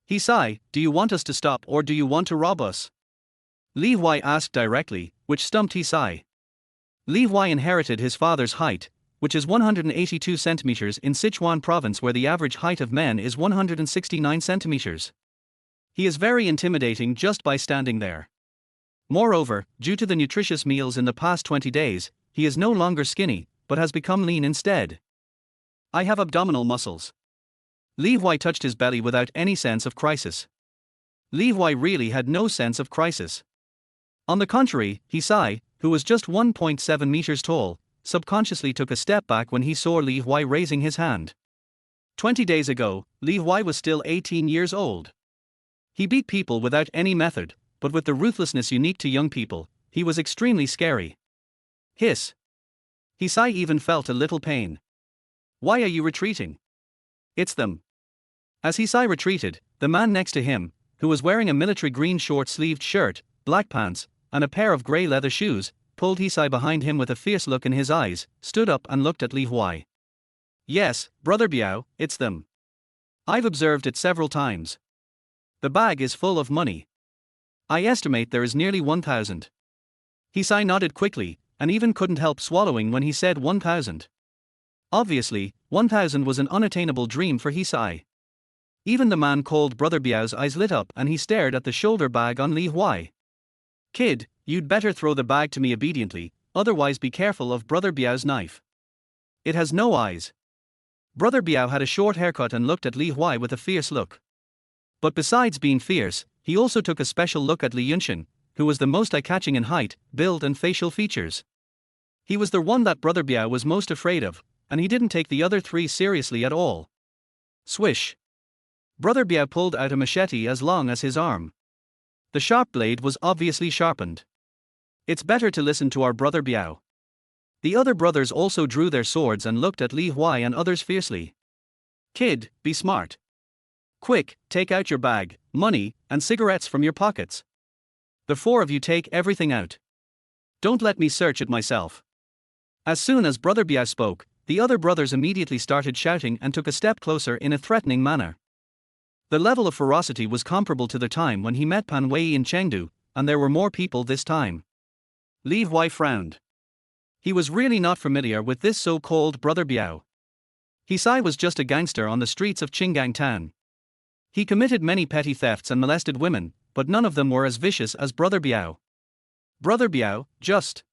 Huai, do you want us to stop or do you want to rob us? Li Huai asked directly, which stumped Huai. Li Huai inherited his father's height, which is 182 centimeters in Sichuan province where the average height of men is 169 centimeters. He is very intimidating just by standing there. Moreover, due to the nutritious meals in the past 20 days, he is no longer skinny, but has become lean instead. I have abdominal muscles. Li Huai touched his belly without any sense of crisis. Li Huai really had no sense of crisis. On the contrary, Huai, who was just 1.7 meters tall, subconsciously took a step back when he saw Li Huai raising his hand. 20 days ago, Li Huai was still 18 years old. He beat people without any method, but with the ruthlessness unique to young people, he was extremely scary. Hiss. Huai even felt a little pain. Why are you retreating? It's them. As Huai retreated, the man next to him, who was wearing a military green short-sleeved shirt, black pants, and a pair of grey leather shoes, pulled Huai behind him with a fierce look in his eyes, stood up and looked at Li Huai. Yes, Brother Biao, it's them. I've observed it several times. The bag is full of money. I estimate there is nearly 1,000. Huai nodded quickly, and even couldn't help swallowing when he said 1,000. Obviously, 1,000 was an unattainable dream for Huai. Even the man called Brother Biao's eyes lit up and he stared at the shoulder bag on Li Huai. Kid, you'd better throw the bag to me obediently, otherwise be careful of Brother Biao's knife. It has no eyes. Brother Biao had a short haircut and looked at Li Huai with a fierce look. But besides being fierce, he also took a special look at Li Yunxing, who was the most eye-catching in height, build and facial features. He was the one that Brother Biao was most afraid of, and he didn't take the other 3 seriously at all. Swish. Brother Biao pulled out a machete as long as his arm. The sharp blade was obviously sharpened. It's better to listen to our Brother Biao. The other brothers also drew their swords and looked at Li Huai and others fiercely. Kid, be smart. Quick, take out your bag, money, and cigarettes from your pockets. The 4 of you take everything out. Don't let me search it myself. As soon as Brother Biao spoke, the other brothers immediately started shouting and took a step closer in a threatening manner. The level of ferocity was comparable to the time when he met Pan Wei in Chengdu, and there were more people this time. Li Huai frowned. He was really not familiar with this so-called Brother Biao. Huai was just a gangster on the streets of Qinggangtan. He committed many petty thefts and molested women, but none of them were as vicious as Brother Biao. Brother Biao, just.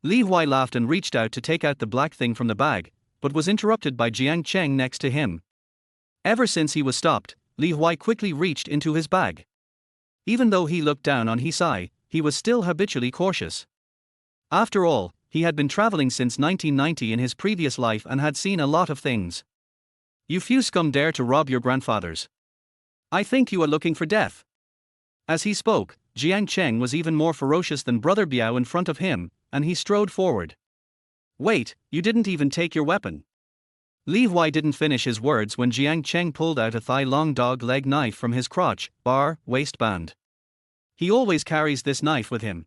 Li Huai laughed and reached out to take out the black thing from the bag, but was interrupted by Jiang Cheng next to him. Ever since he was stopped, Li Huai quickly reached into his bag. Even though he looked down on Huai, he was still habitually cautious. After all, he had been traveling since 1990 in his previous life and had seen a lot of things. You few scum dare to rob your grandfathers. I think you are looking for death. As he spoke, Jiang Cheng was even more ferocious than Brother Biao in front of him, and he strode forward. Wait, you didn't even take your weapon. Li Huai didn't finish his words when Jiang Cheng pulled out a thigh-long dog-leg knife from his crotch, waistband. He always carries this knife with him.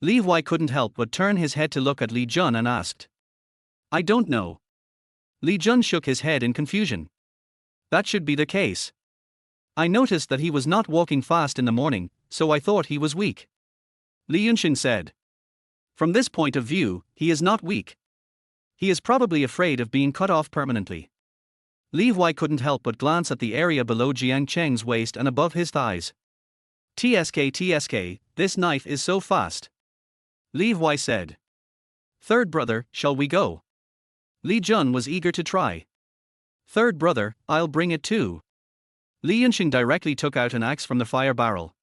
Li Huai couldn't help but turn his head to look at Li Jun and asked. I don't know. Li Jun shook his head in confusion. That should be the case. I noticed that he was not walking fast in the morning, so I thought he was weak. Li Yunxing said. From this point of view, he is not weak. He is probably afraid of being cut off permanently. Li Huai couldn't help but glance at the area below Jiang Cheng's waist and above his thighs. TSK, this knife is so fast. Li Huai said. Third brother, shall we go? Li Jun was eager to try. Third brother, I'll bring it too. Li Yunxing directly took out an axe from the fire barrel.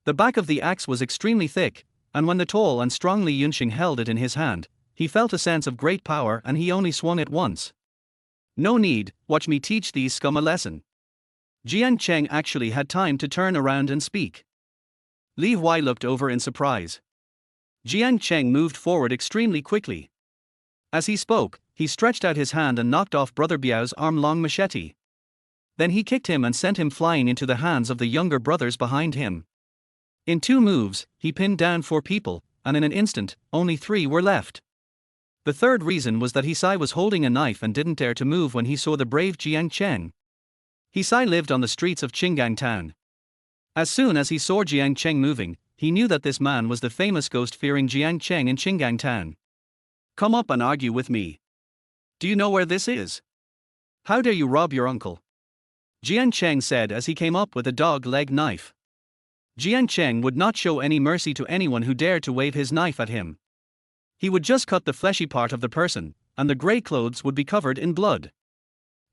The back of the axe was extremely thick, and when the tall and strong Li Yunxing held it in his hand, he felt a sense of great power and he only swung it once. No need, watch me teach these scum a lesson. Jiang Cheng actually had time to turn around and speak. Li Huai looked over in surprise. Jiang Cheng moved forward extremely quickly. As he spoke, he stretched out his hand and knocked off Brother Biao's arm-long machete. Then he kicked him and sent him flying into the hands of the younger brothers behind him. In 2 moves, he pinned down 4 people, and in an instant, only 3 were left. The third reason was that Huai was holding a knife and didn't dare to move when he saw the brave Jiang Cheng. Huai lived on the streets of Qinggang town. As soon as he saw Jiang Cheng moving, he knew that this man was the famous ghost-fearing Jiang Cheng in Qinggang town. Come up and argue with me. Do you know where this is? How dare you rob your uncle? Jiang Cheng said as he came up with a dog-leg knife. Jiang Cheng would not show any mercy to anyone who dared to wave his knife at him. He would just cut the fleshy part of the person, and the grey clothes would be covered in blood.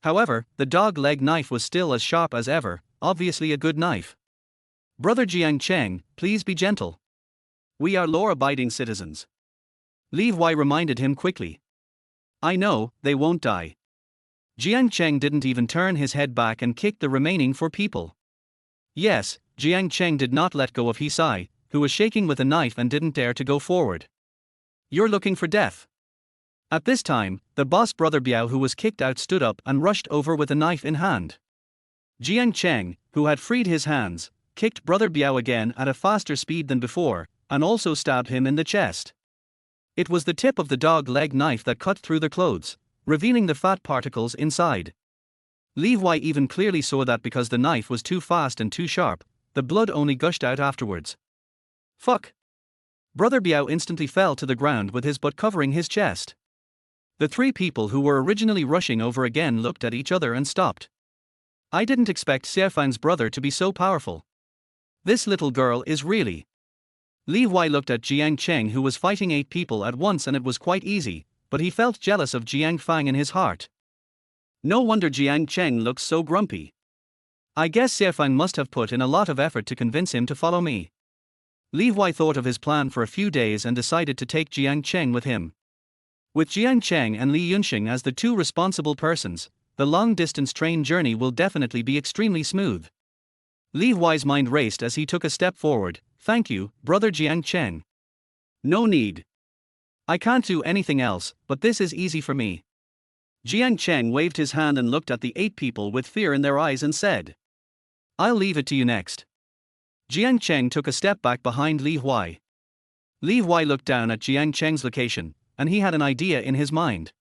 However, the dog-leg knife was still as sharp as ever, obviously a good knife. Brother Jiang Cheng, please be gentle. We are law-abiding citizens. Li Huai reminded him quickly. I know, they won't die. Jiang Cheng didn't even turn his head back and kicked the remaining 4 people. Yes, Jiang Cheng did not let go of Huai, who was shaking with a knife and didn't dare to go forward. You're looking for death. At this time, the boss Brother Biao who was kicked out stood up and rushed over with a knife in hand. Jiang Cheng, who had freed his hands, kicked Brother Biao again at a faster speed than before, and also stabbed him in the chest. It was the tip of the dog-leg knife that cut through the clothes, revealing the fat particles inside. Li Huai even clearly saw that because the knife was too fast and too sharp, the blood only gushed out afterwards. Fuck! Brother Biao instantly fell to the ground with his butt covering his chest. The 3 people who were originally rushing over again looked at each other and stopped. I didn't expect Xiaofang's brother to be so powerful. This little girl is really... Li Huai looked at Jiang Cheng who was fighting 8 people at once and it was quite easy, but he felt jealous of Jiang Fang in his heart. No wonder Jiang Cheng looks so grumpy. I guess Xiaofang must have put in a lot of effort to convince him to follow me. Li Huai thought of his plan for a few days and decided to take Jiang Cheng with him. With Jiang Cheng and Li Yunxing as the 2 responsible persons, the long-distance train journey will definitely be extremely smooth. Li Huai's mind raced as he took a step forward. Thank you, Brother Jiang Cheng. No need. I can't do anything else, but this is easy for me. Jiang Cheng waved his hand and looked at the 8 people with fear in their eyes and said, I'll leave it to you next. Jiang Cheng took a step back behind Li Huai. Li Huai looked down at Jiang Cheng's location, and he had an idea in his mind.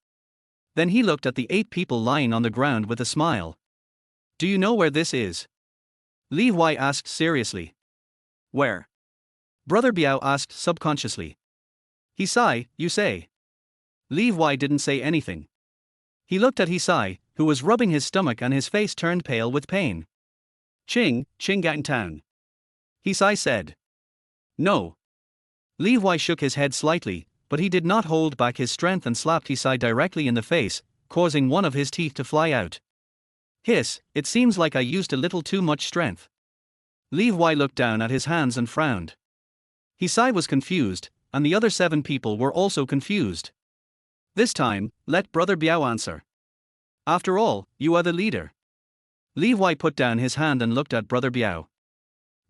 Then he looked at the 8 people lying on the ground with a smile. Do you know where this is? Li Huai asked seriously. Where? Brother Biao asked subconsciously. Huai, you say? Li Huai didn't say anything. He looked at Huai, who was rubbing his stomach and his face turned pale with pain. Qinggang town. Huai said. No. Li Huai shook his head slightly, but he did not hold back his strength and slapped Huai directly in the face, causing one of his teeth to fly out. Hiss, it seems like I used a little too much strength. Li Huai looked down at his hands and frowned. Huai was confused, and the other 7 people were also confused. This time, let Brother Biao answer. After all, you are the leader. Li Huai put down his hand and looked at Brother Biao.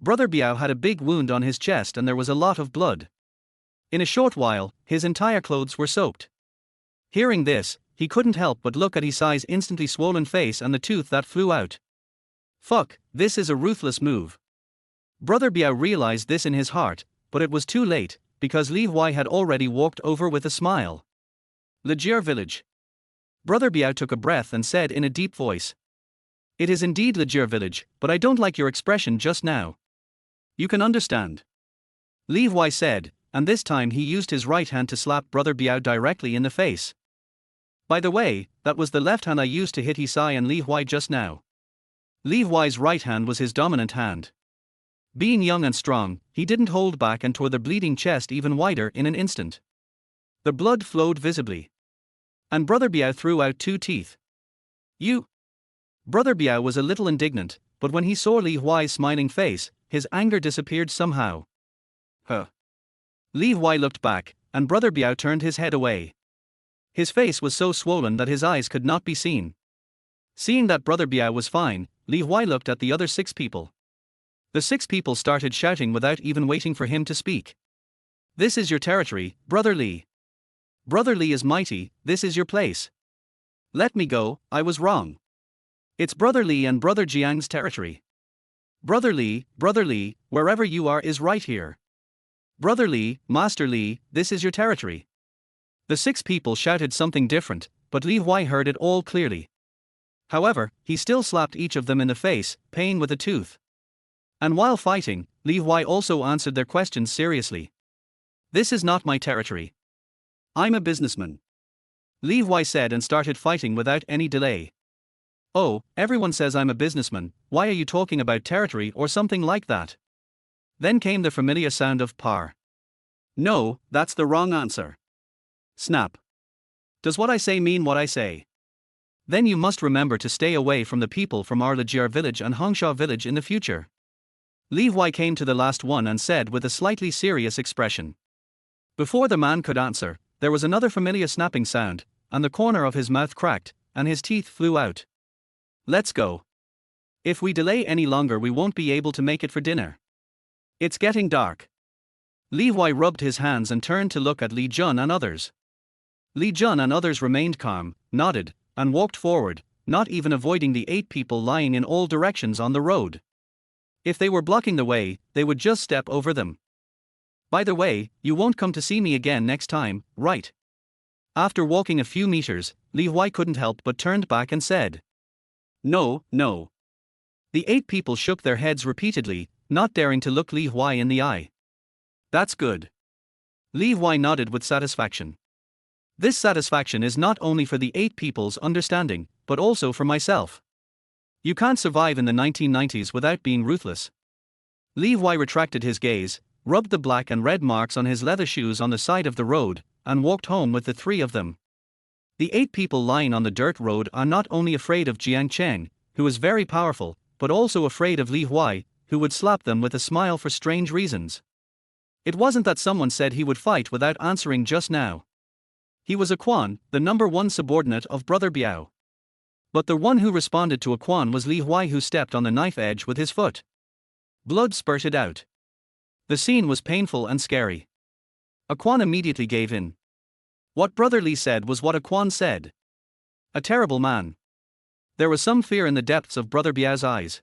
Brother Biao had a big wound on his chest and there was a lot of blood. In a short while, his entire clothes were soaked. Hearing this, he couldn't help but look at Hisai's instantly swollen face and the tooth that flew out. Fuck, this is a ruthless move. Brother Biao realized this in his heart, but it was too late, because Li Huai had already walked over with a smile. Legier village. Brother Biao took a breath and said in a deep voice. It is indeed Legier village, but I don't like your expression just now. You can understand. Li Huai said, and this time he used his right hand to slap Brother Biao directly in the face. By the way, that was the left hand I used to hit Hisai and Li Huai just now. Li Huai's right hand was his dominant hand. Being young and strong, he didn't hold back and tore the bleeding chest even wider in an instant. The blood flowed visibly. And Brother Biao threw out 2 teeth. You! Brother Biao was a little indignant, but when he saw Li Huai's smiling face, his anger disappeared somehow. Huh. Li Huai looked back, and Brother Biao turned his head away. His face was so swollen that his eyes could not be seen. Seeing that Brother Biao was fine, Li Huai looked at the other 6 people. The 6 people started shouting without even waiting for him to speak. This is your territory, Brother Li. Brother Li is mighty, this is your place. Let me go, I was wrong. It's Brother Li and Brother Jiang's territory. Brother Li, wherever you are is right here. Brother Li, Master Li, this is your territory. The 6 people shouted something different, but Li Huai heard it all clearly. However, he still slapped each of them in the face, paying with a tooth. And while fighting, Li Huai also answered their questions seriously. This is not my territory. I'm a businessman. Li Huai said and started fighting without any delay. Oh, everyone says I'm a businessman, why are you talking about territory or something like that? Then came the familiar sound of par. No, that's the wrong answer. Snap. Does what I say mean what I say? Then you must remember to stay away from the people from our Legier village and Hongsha village in the future. Li Huai came to the last one and said with a slightly serious expression. Before the man could answer, there was another familiar snapping sound, and the corner of his mouth cracked, and his teeth flew out. Let's go. If we delay any longer we won't be able to make it for dinner. It's getting dark. Li Huai rubbed his hands and turned to look at Li Jun and others. Li Jun and others remained calm, nodded, and walked forward, not even avoiding the 8 people lying in all directions on the road. If they were blocking the way, they would just step over them. By the way, you won't come to see me again next time, right? After walking a few meters, Li Huai couldn't help but turned back and said. No. The 8 people shook their heads repeatedly, not daring to look Li Huai in the eye. That's good. Li Huai nodded with satisfaction. This satisfaction is not only for the 8 people's understanding, but also for myself. You can't survive in the 1990s without being ruthless. Li Huai retracted his gaze, rubbed the black and red marks on his leather shoes on the side of the road, and walked home with the 3 of them. The 8 people lying on the dirt road are not only afraid of Jiang Cheng, who is very powerful, but also afraid of Li Huai, who would slap them with a smile for strange reasons. It wasn't that someone said he would fight without answering just now. He was a Quan, the number 1 subordinate of Brother Biao. But the one who responded to a Quan was Li Huai, who stepped on the knife edge with his foot. Blood spurted out. The scene was painful and scary. A Quan immediately gave in. What Brother Li said was what a Quan said. A terrible man. There was some fear in the depths of Brother Biao's eyes.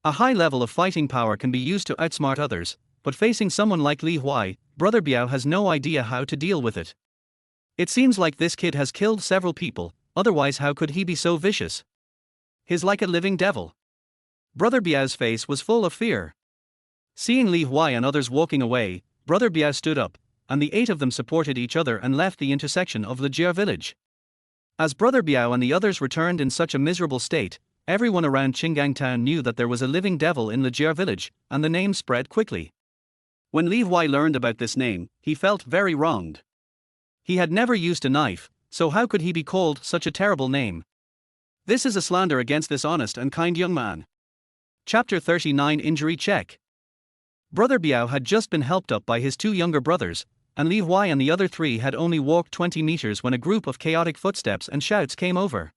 A high level of fighting power can be used to outsmart others, but facing someone like Li Huai, Brother Biao has no idea how to deal with it. It seems like this kid has killed several people, otherwise how could he be so vicious? He's like a living devil. Brother Biao's face was full of fear. Seeing Li Huai and others walking away, Brother Biao stood up, and the 8 of them supported each other and left the intersection of Legier village. As Brother Biao and the others returned in such a miserable state, everyone around Qinggang town knew that there was a living devil in Legier village, and the name spread quickly. When Li Huai learned about this name, he felt very wronged. He had never used a knife, so how could he be called such a terrible name? This is a slander against this honest and kind young man. Chapter 39 Injury Check. Brother Biao had just been helped up by his 2 younger brothers, and Li Huai and the other 3 had only walked 20 meters when a group of chaotic footsteps and shouts came over.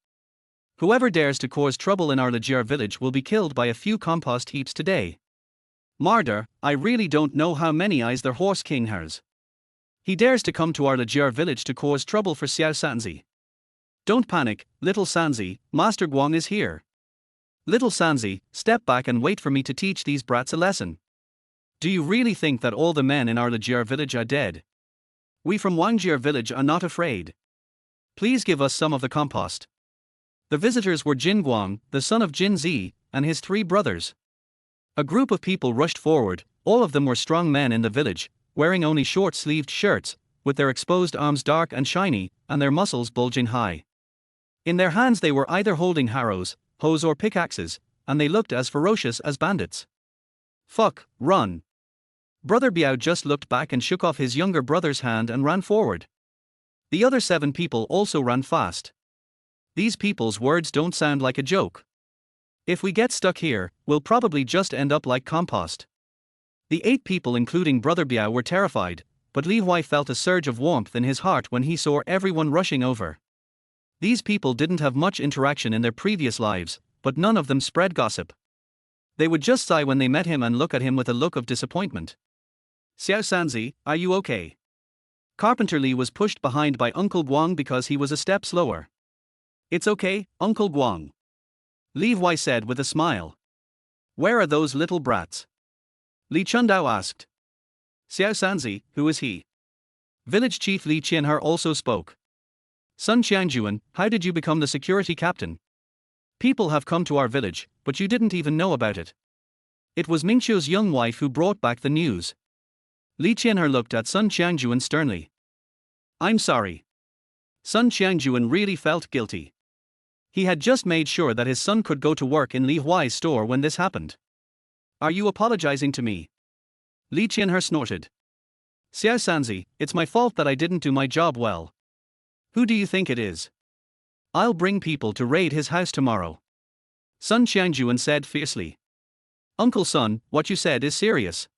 Whoever dares to cause trouble in our Legier village will be killed by a few compost heaps today. Marder, I really don't know how many eyes their horse king has. He dares to come to our Legier village to cause trouble for Xiao Sanzi. Don't panic, little Sanzi, Master Guang is here. Little Sanzi, step back and wait for me to teach these brats a lesson. Do you really think that all the men in our Legier village are dead? We from Wangjier village are not afraid. Please give us some of the compost. The visitors were Jin Guang, the son of Jin Zi, and his 3 brothers. A group of people rushed forward, all of them were strong men in the village, wearing only short-sleeved shirts, with their exposed arms dark and shiny, and their muscles bulging high. In their hands they were either holding harrows, hoes or pickaxes, and they looked as ferocious as bandits. Fuck, run. Brother Biao just looked back and shook off his younger brother's hand and ran forward. The other 7 people also ran fast. These people's words don't sound like a joke. If we get stuck here, we'll probably just end up like compost. The 8 people including Brother Biao were terrified, but Li Huai felt a surge of warmth in his heart when he saw everyone rushing over. These people didn't have much interaction in their previous lives, but none of them spread gossip. They would just sigh when they met him and look at him with a look of disappointment. Xiao Sanzi, are you okay? Carpenter Li was pushed behind by Uncle Guang because he was a step slower. It's okay, Uncle Guang. Li Huai said with a smile. Where are those little brats? Li Chundao asked. Xiao Sanzi, who is he? Village Chief Li Qianhe also spoke. Sun Qiangjuan, how did you become the security captain? People have come to our village, but you didn't even know about it. It was Mingqiu's young wife who brought back the news. Li Qianhe looked at Sun Qiangjuan sternly. I'm sorry. Sun Qiangjuan really felt guilty. He had just made sure that his son could go to work in Li Huai's store when this happened. Are you apologizing to me? Li Qianhe snorted. Xiao Sanzi, it's my fault that I didn't do my job well. Who do you think it is? I'll bring people to raid his house tomorrow. Sun Qiangjuan said fiercely. Uncle Sun, what you said is serious.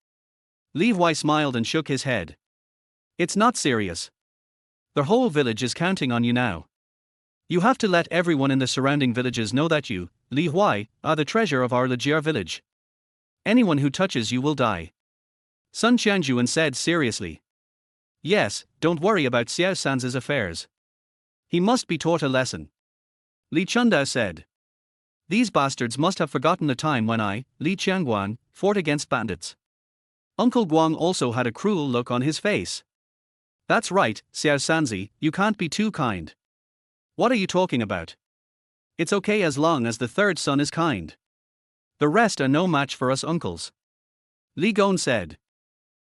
Li Huai smiled and shook his head. It's not serious. The whole village is counting on you now. You have to let everyone in the surrounding villages know that you, Li Huai, are the treasure of our Legier village. Anyone who touches you will die. Sun Qiangjuan said seriously. Yes, don't worry about Xiao Sanzi's affairs. He must be taught a lesson. Li Chundao said. These bastards must have forgotten the time when I, Li Qiangguan, fought against bandits. Uncle Guang also had a cruel look on his face. That's right, Xiao Sanzi, you can't be too kind. What are you talking about? It's okay as long as the 3rd son is kind. The rest are no match for us uncles. Li Gong said.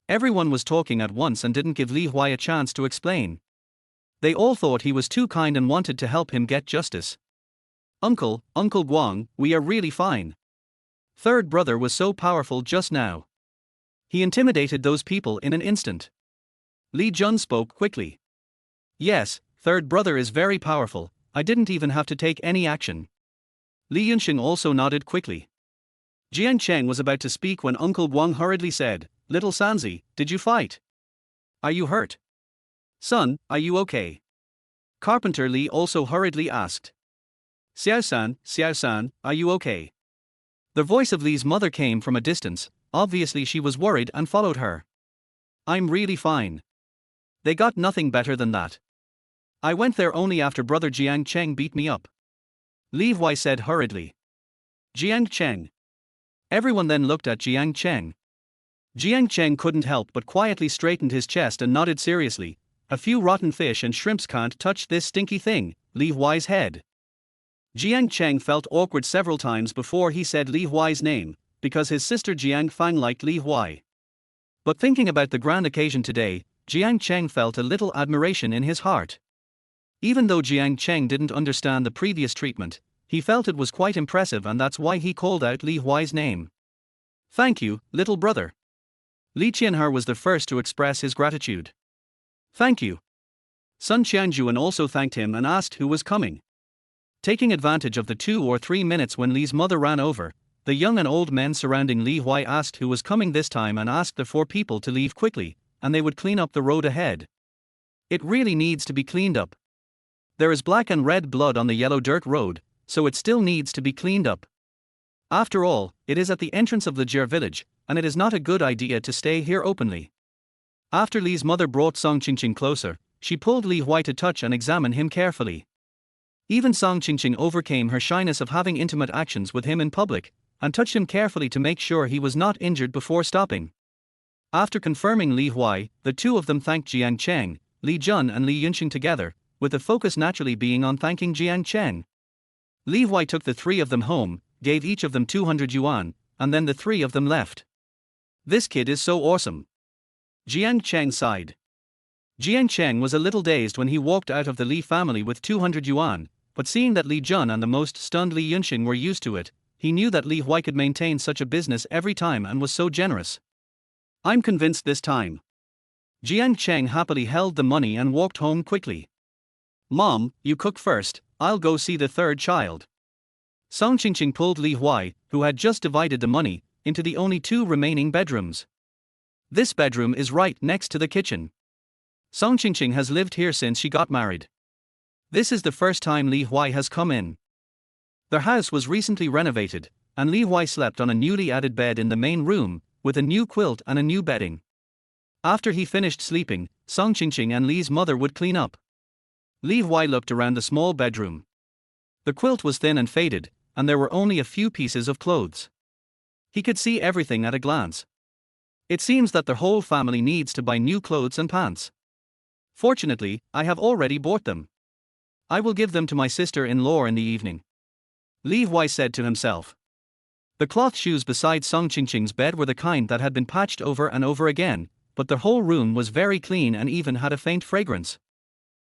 Everyone was talking at once and didn't give Li Huai a chance to explain. They all thought he was too kind and wanted to help him get justice. Uncle Guang, we are really fine. 3rd brother was so powerful just now. He intimidated those people in an instant. Li Jun spoke quickly. Yes, 3rd brother is very powerful, I didn't even have to take any action. Li Yunxing also nodded quickly. Jiang Cheng was about to speak when Uncle Guang hurriedly said, Little Sanzi, did you fight? Are you hurt? Son, are you okay? Carpenter Li also hurriedly asked. Xiao San, are you okay? The voice of Li's mother came from a distance, obviously she was worried and followed her. I'm really fine. They got nothing better than that. I went there only after brother Jiang Cheng beat me up. Li Huai said hurriedly. Jiang Cheng. Everyone then looked at Jiang Cheng. Jiang Cheng couldn't help but quietly straightened his chest and nodded seriously. A few rotten fish and shrimps can't touch this stinky thing, Li Huai's head. Jiang Cheng felt awkward several times before he said Li Huai's name, because his sister Jiang Fang liked Li Huai. But thinking about the grand occasion today, Jiang Cheng felt a little admiration in his heart. Even though Jiang Cheng didn't understand the previous treatment, he felt it was quite impressive and that's why he called out Li Huai's name. Thank you, little brother. Li Qianhe was the first to express his gratitude. Thank you. Sun Qiangjuan also thanked him and asked who was coming. Taking advantage of the 2 or 3 minutes when Li's mother ran over, the young and old men surrounding Li Huai asked who was coming this time and asked the 4 people to leave quickly, and they would clean up the road ahead. It really needs to be cleaned up. There is black and red blood on the yellow dirt road, so it still needs to be cleaned up. After all, it is at the entrance of the Jer village, and it is not a good idea to stay here openly. After Li's mother brought Song Qingqing closer, she pulled Li Huai to touch and examine him carefully. Even Song Qingqing overcame her shyness of having intimate actions with him in public, and touched him carefully to make sure he was not injured before stopping. After confirming Li Huai, the two of them thanked Jiang Cheng, Li Jun and Li Yunqing together, with the focus naturally being on thanking Jiang Cheng. Li Huai took the three of them home, gave each of them 200 yuan, and then the three of them left. This kid is so awesome. Jiang Cheng sighed. Jiang Cheng was a little dazed when he walked out of the Li family with 200 yuan, but seeing that Li Jun and the most stunned Li Yunqing were used to it, he knew that Li Huai could maintain such a business every time and was so generous. I'm convinced this time. Jiang Cheng happily held the money and walked home quickly. Mom, you cook first, I'll go see the third child. Song Qingqing pulled Li Huai, who had just divided the money, into the only two remaining bedrooms. This bedroom is right next to the kitchen. Song Qingqing has lived here since she got married. This is the first time Li Huai has come in. Their house was recently renovated, and Li Huai slept on a newly added bed in the main room, with a new quilt and a new bedding. After he finished sleeping, Song Qingqing and Li's mother would clean up. Li Huai looked around the small bedroom. The quilt was thin and faded, and there were only a few pieces of clothes. He could see everything at a glance. It seems that the whole family needs to buy new clothes and pants. Fortunately, I have already bought them. I will give them to my sister-in-law in the evening. Li Huai said to himself. The cloth shoes beside Song Qingqing's bed were the kind that had been patched over and over again, but the whole room was very clean and even had a faint fragrance.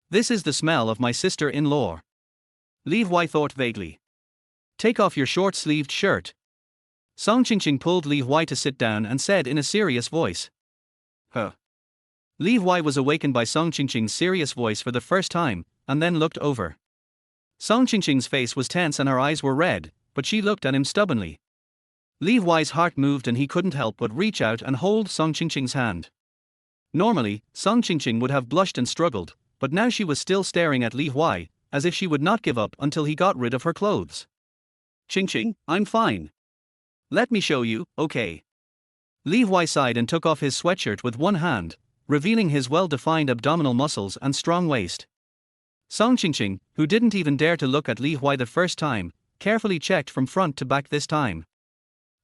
This is the smell of my sister-in-law. Li Huai thought vaguely. Take off your short-sleeved shirt. Song Qingqing pulled Li Huai to sit down and said in a serious voice. Huh. Li Huai was awakened by Song Qingqing's serious voice for the first time, and then looked over. Song Qingqing's face was tense and her eyes were red, but she looked at him stubbornly. Li Huai's heart moved and he couldn't help but reach out and hold Song Qingqing's hand. Normally, Song Qingqing would have blushed and struggled, but now she was still staring at Li Huai, as if she would not give up until he got rid of her clothes. Qingqing, I'm fine. Let me show you, okay. Li Huai sighed and took off his sweatshirt with one hand, revealing his well-defined abdominal muscles and strong waist. Song Qingqing, who didn't even dare to look at Li Huai the first time, carefully checked from front to back this time.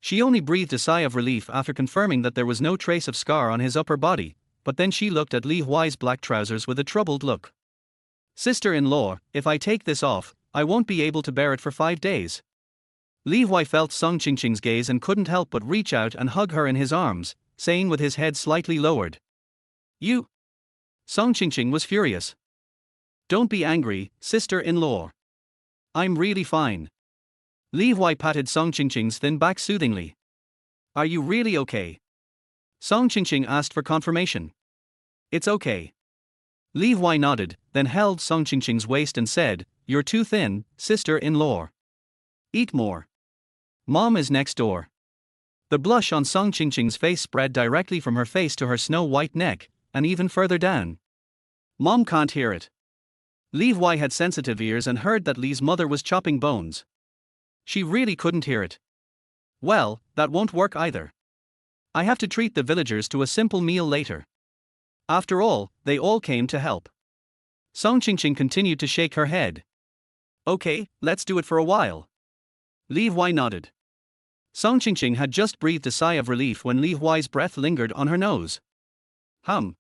She only breathed a sigh of relief after confirming that there was no trace of scar on his upper body, but then she looked at Li Huai's black trousers with a troubled look. Sister-in-law, if I take this off, I won't be able to bear it for 5 days. Li Huai felt Song Qingqing's gaze and couldn't help but reach out and hug her in his arms, saying with his head slightly lowered. You. Song Qingqing was furious. Don't be angry, sister-in-law. I'm really fine. Li Huai patted Song Qingqing's thin back soothingly. Are you really okay? Song Qingqing asked for confirmation. It's okay. Li Huai nodded, then held Song Qingqing's waist and said, You're too thin, sister-in-law. Eat more. Mom is next door. The blush on Song Qingqing's face spread directly from her face to her snow-white neck, and even further down. Mom can't hear it. Li Huai had sensitive ears and heard that Li's mother was chopping bones. She really couldn't hear it. Well, that won't work either. I have to treat the villagers to a simple meal later. After all, they all came to help. Song Qingqing continued to shake her head. Okay, let's do it for a while. Li Huai nodded. Song Qingqing had just breathed a sigh of relief when Li Huai's breath lingered on her nose. Hum.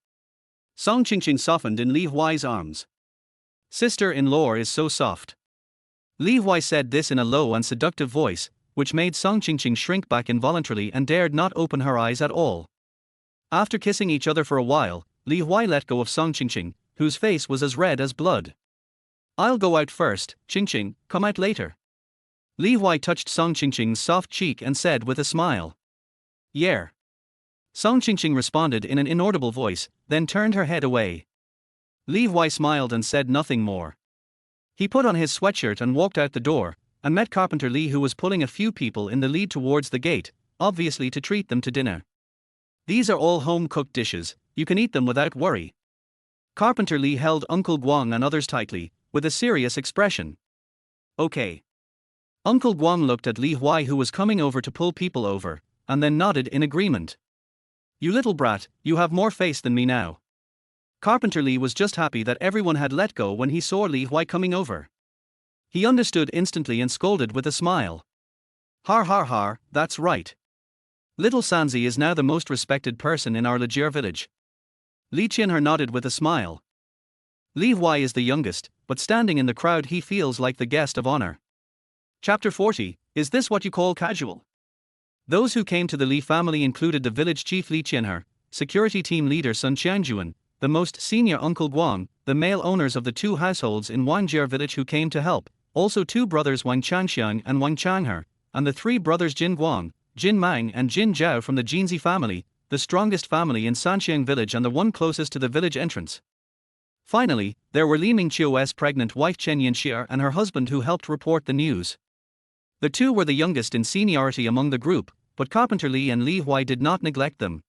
Song Qingqing softened in Li Huai's arms. Sister-in-law is so soft. Li Huai said this in a low and seductive voice, which made Song Qingqing shrink back involuntarily and dared not open her eyes at all. After kissing each other for a while, Li Huai let go of Song Qingqing, whose face was as red as blood. I'll go out first, Qingqing, come out later. Li Huai touched Song Qingqing's soft cheek and said with a smile. Yeah. Song Qingqing responded in an inaudible voice, then turned her head away. Li Huai smiled and said nothing more. He put on his sweatshirt and walked out the door, and met Carpenter Li, who was pulling a few people in the lead towards the gate, obviously to treat them to dinner. These are all home-cooked dishes, you can eat them without worry. Carpenter Li held Uncle Guang and others tightly, with a serious expression. Okay. Uncle Guang looked at Li Huai, who was coming over to pull people over, and then nodded in agreement. You little brat, you have more face than me now. Carpenter Li was just happy that everyone had let go when he saw Li Huai coming over. He understood instantly and scolded with a smile. Har har har, that's right. Little Sanzi is now the most respected person in our Lijier village. Li Qianher nodded with a smile. Li Huai is the youngest, but standing in the crowd he feels like the guest of honor. Chapter 40, is this what you call casual? Those who came to the Li family included the village chief Li Qianher, security team leader Sun Qianjuan, the most senior Uncle Guang, the male owners of the two households in Wangjie village who came to help, also two brothers Wang Changxiang and Wang Changher, and the three brothers Jin Guang, Jin Mang and Jin Zhao from the Jinzi family, the strongest family in Sanxiang village and the one closest to the village entrance. Finally, there were Li Mingqiu's pregnant wife Chen Yanxia and her husband who helped report the news. The two were the youngest in seniority among the group, but Carpenter Li and Li Huai did not neglect them.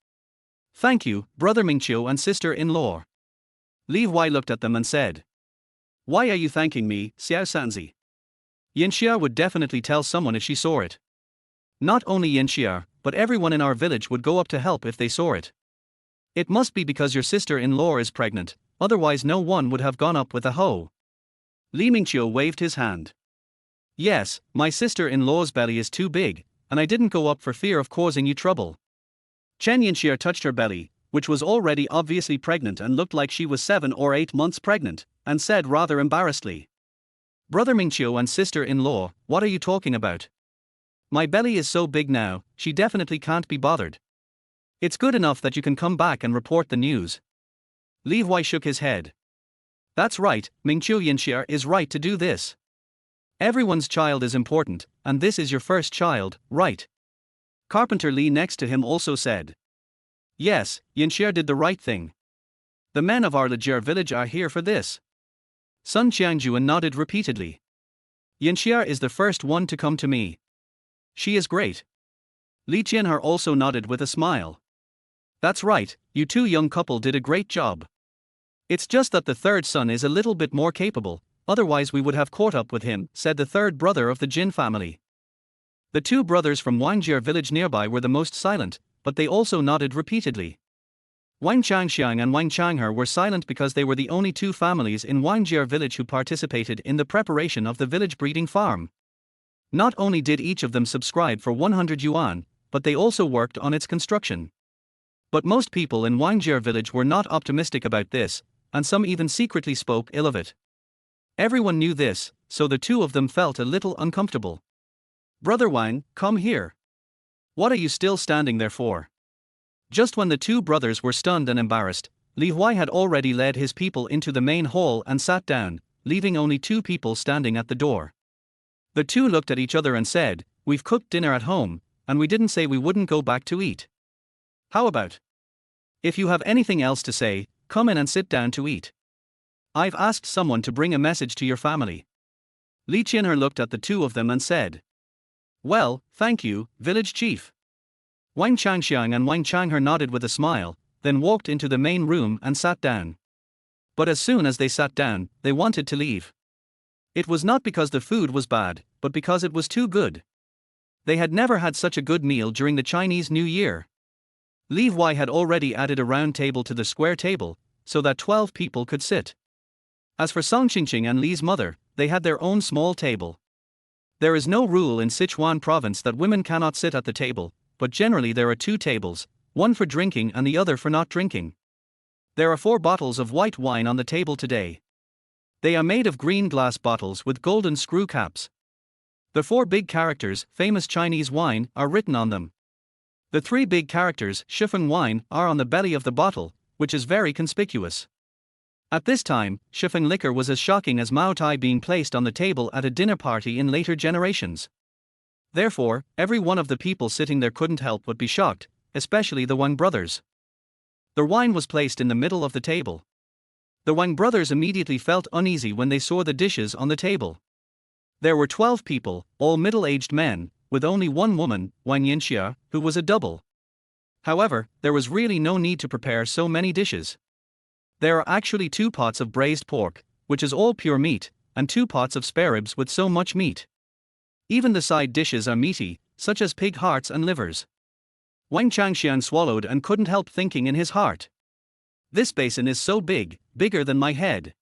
Thank you, brother Mingqiu and sister-in-law. Li Huai looked at them and said. Why are you thanking me, Xiao Sanzi? Yanxia would definitely tell someone if she saw it. Not only Yanxia, but everyone in our village would go up to help if they saw it. It must be because your sister-in-law is pregnant, otherwise no one would have gone up with a hoe. Li Mingqiu waved his hand. Yes, my sister-in-law's belly is too big, and I didn't go up for fear of causing you trouble. Chen Yanxia touched her belly, which was already obviously pregnant and looked like she was 7 or 8 months pregnant, and said rather embarrassedly. Brother Mingqiu and sister-in-law, what are you talking about? My belly is so big now, she definitely can't be bothered. It's good enough that you can come back and report the news. Li Huai shook his head. That's right, Mingqiu Yanxia is right to do this. Everyone's child is important, and this is your first child, right? Carpenter Li next to him also said. Yes, Yanxia did the right thing. The men of our Lijier village are here for this. Sun Qiangjuan nodded repeatedly. Yanxia is the first one to come to me. She is great. Li Qianher also nodded with a smile. That's right, you two young couple did a great job. It's just that the third son is a little bit more capable, otherwise we would have caught up with him, said the third brother of the Jin family. The two brothers from Wangjie village nearby were the most silent, but they also nodded repeatedly. Wang Changxiang and Wang Changher were silent because they were the only two families in Wangjie village who participated in the preparation of the village breeding farm. Not only did each of them subscribe for 100 yuan, but they also worked on its construction. But most people in Wangjie village were not optimistic about this, and some even secretly spoke ill of it. Everyone knew this, so the two of them felt a little uncomfortable. Brother Wang, come here. What are you still standing there for? Just when the two brothers were stunned and embarrassed, Li Huai had already led his people into the main hall and sat down, leaving only two people standing at the door. The two looked at each other and said, We've cooked dinner at home, and we didn't say we wouldn't go back to eat. How about? If you have anything else to say, come in and sit down to eat. I've asked someone to bring a message to your family. Li Qianher looked at the two of them and said. Well, thank you, village chief. Wang Changxiang and Wang Changher nodded with a smile, then walked into the main room and sat down. But as soon as they sat down, they wanted to leave. It was not because the food was bad, but because it was too good. They had never had such a good meal during the Chinese New Year. Li Huai had already added a round table to the square table, so that 12 people could sit. As for Song Qingqing and Li's mother, they had their own small table. There is no rule in Sichuan province that women cannot sit at the table, but generally there are 2 tables, one for drinking and the other for not drinking. There are 4 bottles of white wine on the table today. They are made of green glass bottles with golden screw caps. The 4 big characters, famous Chinese wine, are written on them. The 3 big characters, Shifeng wine, are on the belly of the bottle, which is very conspicuous. At this time, Shifeng liquor was as shocking as Mao Tai being placed on the table at a dinner party in later generations. Therefore, every one of the people sitting there couldn't help but be shocked, especially the Wang brothers. The wine was placed in the middle of the table. The Wang brothers immediately felt uneasy when they saw the dishes on the table. There were 12 people, all middle-aged men, with only one woman, Wang Yanxia, who was a double. However, there was really no need to prepare so many dishes. There are actually 2 pots of braised pork, which is all pure meat, and 2 pots of spare ribs with so much meat. Even the side dishes are meaty, such as pig hearts and livers. Wang Changxian swallowed and couldn't help thinking in his heart. This basin is so big, bigger than my head.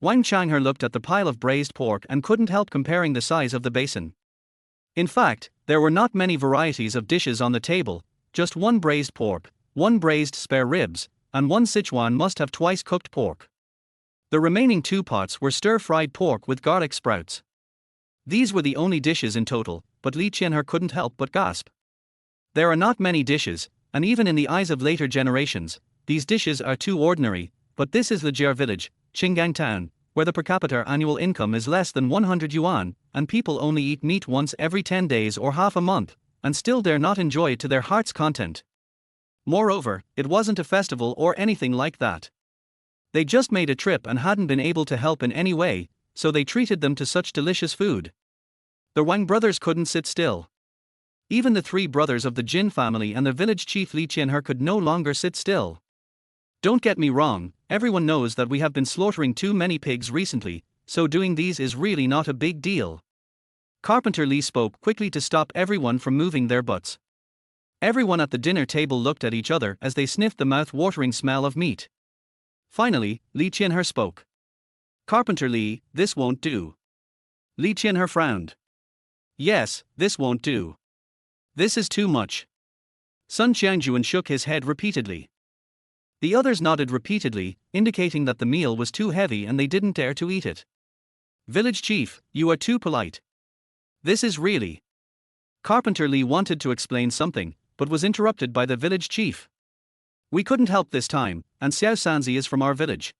Wang Changhe looked at the pile of braised pork and couldn't help comparing the size of the basin. In fact, there were not many varieties of dishes on the table, just one braised pork, one braised spare ribs, and one Sichuan must have twice cooked pork. The remaining 2 pots were stir-fried pork with garlic sprouts. These were the only dishes in total, but Li Qianhe couldn't help but gasp. There are not many dishes, and even in the eyes of later generations, these dishes are too ordinary, but this is Lijiao village, Qinggang town, where the per capita annual income is less than 100 yuan, and people only eat meat once every 10 days or half a month, and still dare not enjoy it to their heart's content. Moreover, it wasn't a festival or anything like that. They just made a trip and hadn't been able to help in any way, so they treated them to such delicious food. The Wang brothers couldn't sit still. Even the 3 brothers of the Jin family and the village chief Li Qianhe could no longer sit still. Don't get me wrong, everyone knows that we have been slaughtering too many pigs recently, so doing these is really not a big deal. Carpenter Li spoke quickly to stop everyone from moving their butts. Everyone at the dinner table looked at each other as they sniffed the mouth-watering smell of meat. Finally, Li Qianhe spoke. Carpenter Li, this won't do. Li Qianhe frowned. Yes, this won't do. This is too much. Sun Qiangjuan shook his head repeatedly. The others nodded repeatedly, indicating that the meal was too heavy and they didn't dare to eat it. Village chief, you are too polite. This is really. Carpenter Li wanted to explain something, but was interrupted by the village chief. We couldn't help this time, and Xiao Sanzi is from our village.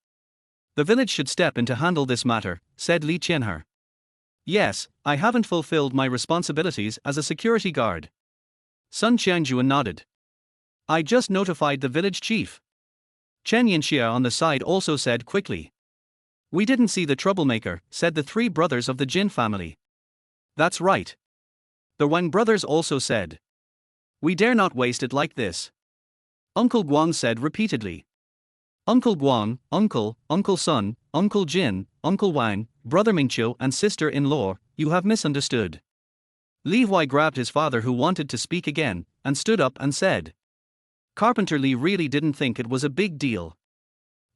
The village should step in to handle this matter, said Li Qianhe. Yes, I haven't fulfilled my responsibilities as a security guard. Sun Qiangjuan nodded. I just notified the village chief. Chen Yanxia on the side also said quickly. We didn't see the troublemaker, said the 3 brothers of the Jin family. That's right. The Wang brothers also said. We dare not waste it like this. Uncle Guang said repeatedly. Uncle Guang, Uncle Sun, Uncle Jin, Uncle Wang, Brother Mingqiu and sister-in-law, you have misunderstood. Li Huai grabbed his father who wanted to speak again, and stood up and said. Carpenter Li really didn't think it was a big deal.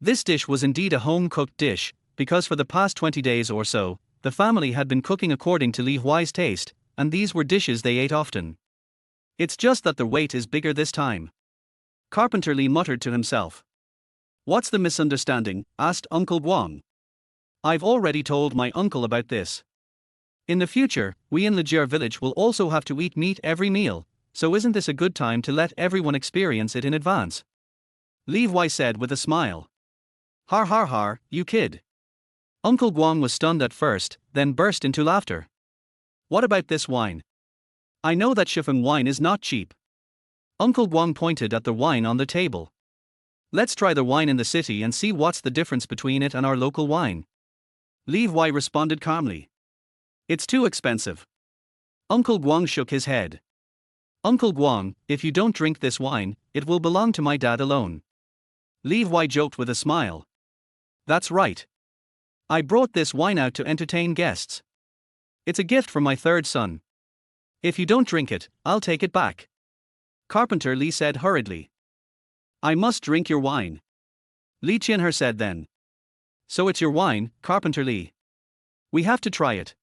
This dish was indeed a home-cooked dish, because for the past 20 days or so, the family had been cooking according to Li Huai's taste, and these were dishes they ate often. It's just that the weight is bigger this time. Carpenter Li muttered to himself. What's the misunderstanding? Asked Uncle Guang. I've already told my uncle about this. In the future, we in Lijiao village will also have to eat meat every meal, so isn't this a good time to let everyone experience it in advance? Li Huai said with a smile. Har har har, you kid. Uncle Guang was stunned at first, then burst into laughter. What about this wine? I know that Shifeng wine is not cheap. Uncle Guang pointed at the wine on the table. Let's try the wine in the city and see what's the difference between it and our local wine. Li Huai responded calmly. It's too expensive. Uncle Guang shook his head. Uncle Guang, if you don't drink this wine, it will belong to my dad alone. Li Huai joked with a smile. That's right. I brought this wine out to entertain guests. It's a gift from my 3rd son. If you don't drink it, I'll take it back. Carpenter Li said hurriedly. I must drink your wine. Li Qianhe said then. So it's your wine, Carpenter Li. We have to try it.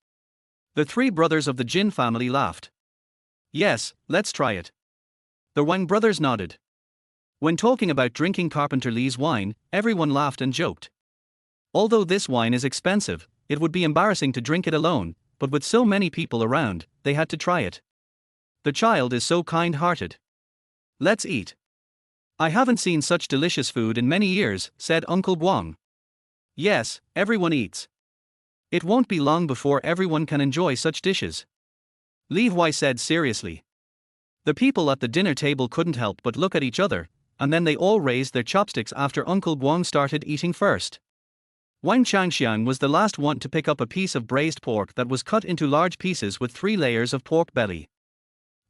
The 3 brothers of the Jin family laughed. Yes, let's try it. The Wang brothers nodded. When talking about drinking Carpenter Li's wine, everyone laughed and joked. Although this wine is expensive, it would be embarrassing to drink it alone, but with so many people around, they had to try it. The child is so kind-hearted. Let's eat. I haven't seen such delicious food in many years, said Uncle Guang. Yes, everyone eats. It won't be long before everyone can enjoy such dishes. Li Huai said seriously. The people at the dinner table couldn't help but look at each other, and then they all raised their chopsticks after Uncle Guang started eating first. Wang Changxiang was the last one to pick up a piece of braised pork that was cut into large pieces with 3 layers of pork belly.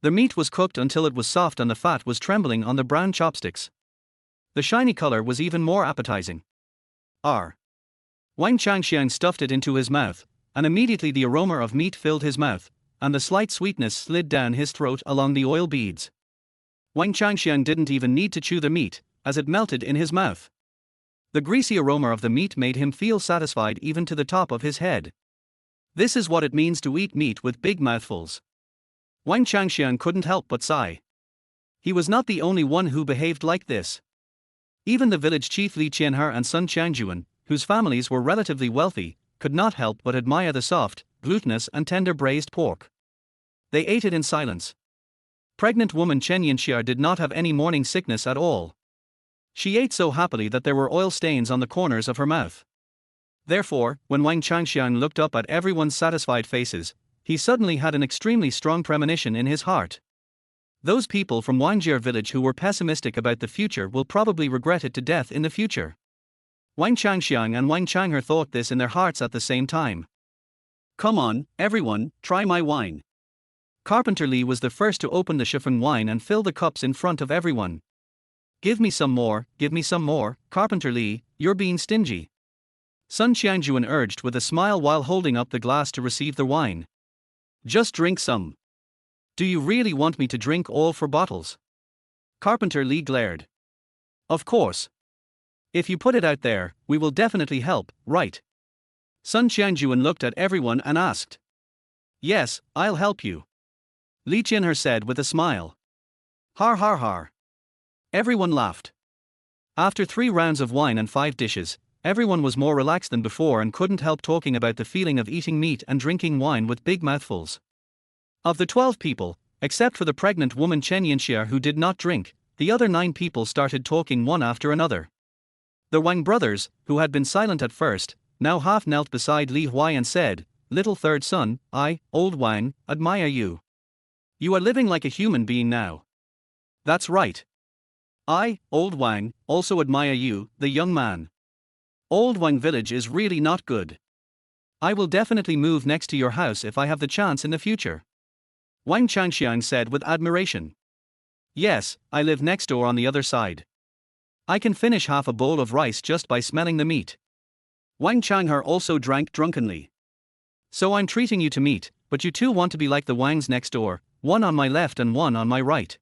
The meat was cooked until it was soft and the fat was trembling on the brown chopsticks. The shiny color was even more appetizing. Wang Changxiang stuffed it into his mouth, and immediately the aroma of meat filled his mouth, and the slight sweetness slid down his throat along the oil beads. Wang Changxiang didn't even need to chew the meat, as it melted in his mouth. The greasy aroma of the meat made him feel satisfied even to the top of his head. This is what it means to eat meat with big mouthfuls. Wang Changxiang couldn't help but sigh. He was not the only one who behaved like this. Even the village chief Li Qianhe and son Changjuan, whose families were relatively wealthy, could not help but admire the soft, glutinous and tender braised pork. They ate it in silence. Pregnant woman Chen Yinxia did not have any morning sickness at all. She ate so happily that there were oil stains on the corners of her mouth. Therefore, when Wang Changxiang looked up at everyone's satisfied faces, he suddenly had an extremely strong premonition in his heart. Those people from Wangjie village who were pessimistic about the future will probably regret it to death in the future. Wang Changxiang and Wang Changhe thought this in their hearts at the same time. Come on, everyone, try my wine. Carpenter Li was the first to open the chiffon wine and fill the cups in front of everyone. Give me some more, Carpenter Li, you're being stingy. Sun Qiangjuan urged with a smile while holding up the glass to receive the wine. Just drink some. Do you really want me to drink all 4 bottles? Carpenter Li glared. Of course. If you put it out there, we will definitely help, right? Sun Qiangjuan looked at everyone and asked. Yes, I'll help you. Li Qianhe said with a smile. Har har har. Everyone laughed. After 3 rounds of wine and 5 dishes, everyone was more relaxed than before and couldn't help talking about the feeling of eating meat and drinking wine with big mouthfuls. Of the 12 people, except for the pregnant woman Chen Yinxia who did not drink, the other 9 people started talking one after another. The Wang brothers, who had been silent at first, now half knelt beside Li Huai and said, Little third son, I, old Wang, admire you. You are living like a human being now. That's right. I, old Wang, also admire you, the young man. Old Wang village is really not good. I will definitely move next to your house if I have the chance in the future. Wang Changxiang said with admiration. Yes, I live next door on the other side. I can finish half a bowl of rice just by smelling the meat. Wang Changhe also drank drunkenly. So I'm treating you to meat, but you two want to be like the Wangs next door, one on my left and one on my right.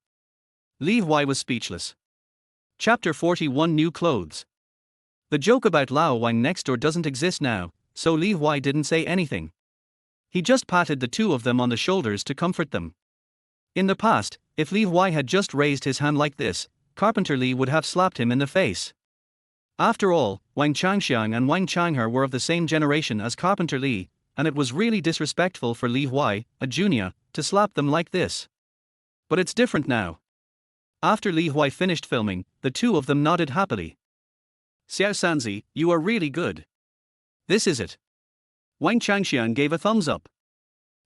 Li Huai was speechless. Chapter 41 New Clothes. The joke about Lao Wang next door doesn't exist now, so Li Huai didn't say anything. He just patted the 2 of them on the shoulders to comfort them. In the past, if Li Huai had just raised his hand like this, Carpenter Li would have slapped him in the face. After all, Wang Changxiang and Wang Changhe were of the same generation as Carpenter Li, and it was really disrespectful for Li Huai, a junior, to slap them like this. But it's different now. After Li Huai finished filming, the 2 of them nodded happily. Xiao Sanzi, you are really good. This is it. Wang Changxiang gave a thumbs up.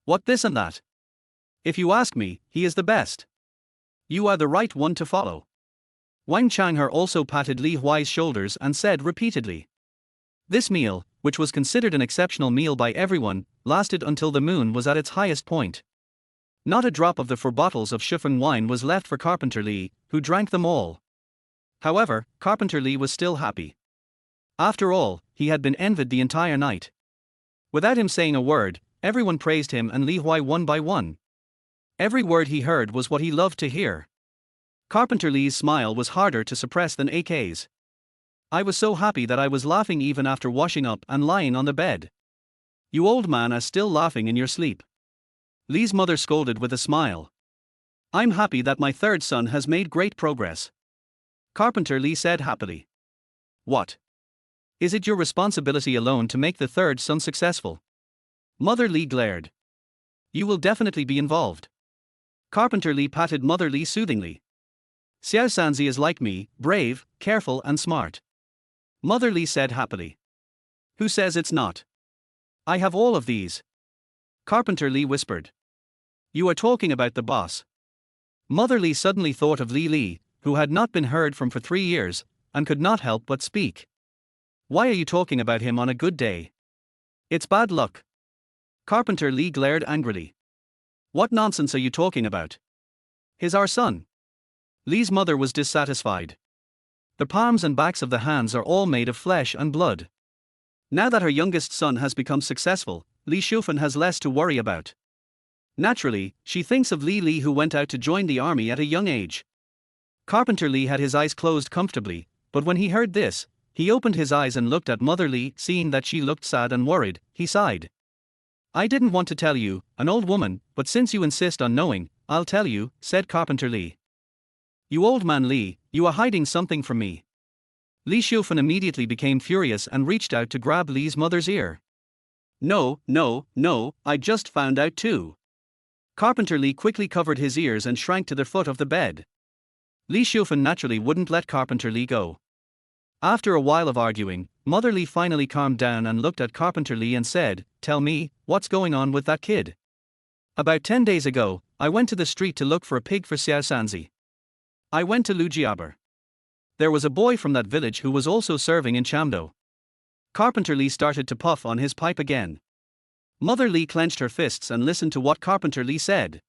What this and that? If you ask me, he is the best. You are the right one to follow. Wang Changhe also patted Li Huai's shoulders and said repeatedly. This meal, which was considered an exceptional meal by everyone, lasted until the moon was at its highest point. Not a drop of the 4 bottles of chiffon wine was left for Carpenter Li, who drank them all. However, Carpenter Li was still happy. After all, he had been envied the entire night. Without him saying a word, everyone praised him and Li Huai one by one. Every word he heard was what he loved to hear. Carpenter Li's smile was harder to suppress than AK's. I was so happy that I was laughing even after washing up and lying on the bed. You old man are still laughing in your sleep. Li's mother scolded with a smile. I'm happy that my 3rd son has made great progress. Carpenter Li said happily. What? Is it your responsibility alone to make the 3rd son successful? Mother Li glared. You will definitely be involved. Carpenter Li patted Mother Li soothingly. Xiao Sanzi is like me, brave, careful and smart. Mother Li said happily. Who says it's not? I have all of these. Carpenter Li whispered. You are talking about the boss. Mother Li suddenly thought of Li, who had not been heard from for 3 years, and could not help but speak. Why are you talking about him on a good day? It's bad luck. Carpenter Li glared angrily. What nonsense are you talking about? He's our son. Li's mother was dissatisfied. The palms and backs of the hands are all made of flesh and blood. Now that her youngest son has become successful, Li Shufan has less to worry about. Naturally, she thinks of Li who went out to join the army at a young age. Carpenter Li had his eyes closed comfortably, but when he heard this, he opened his eyes and looked at Mother Li. Seeing that she looked sad and worried, he sighed. I didn't want to tell you, an old woman, but since you insist on knowing, I'll tell you, said Carpenter Li. You old man Li, you are hiding something from me. Li Xiufan immediately became furious and reached out to grab Li's mother's ear. No, I just found out too. Carpenter Li quickly covered his ears and shrank to the foot of the bed. Li Xiufan naturally wouldn't let Carpenter Li go. After a while of arguing, Mother Li finally calmed down and looked at Carpenter Li and said, Tell me, what's going on with that kid? About 10 days ago, I went to the street to look for a pig for Xiao Sanzi. I went to Lujiaber. There was a boy from that village who was also serving in Chamdo. Carpenter Li started to puff on his pipe again. Mother Li clenched her fists and listened to what Carpenter Li said.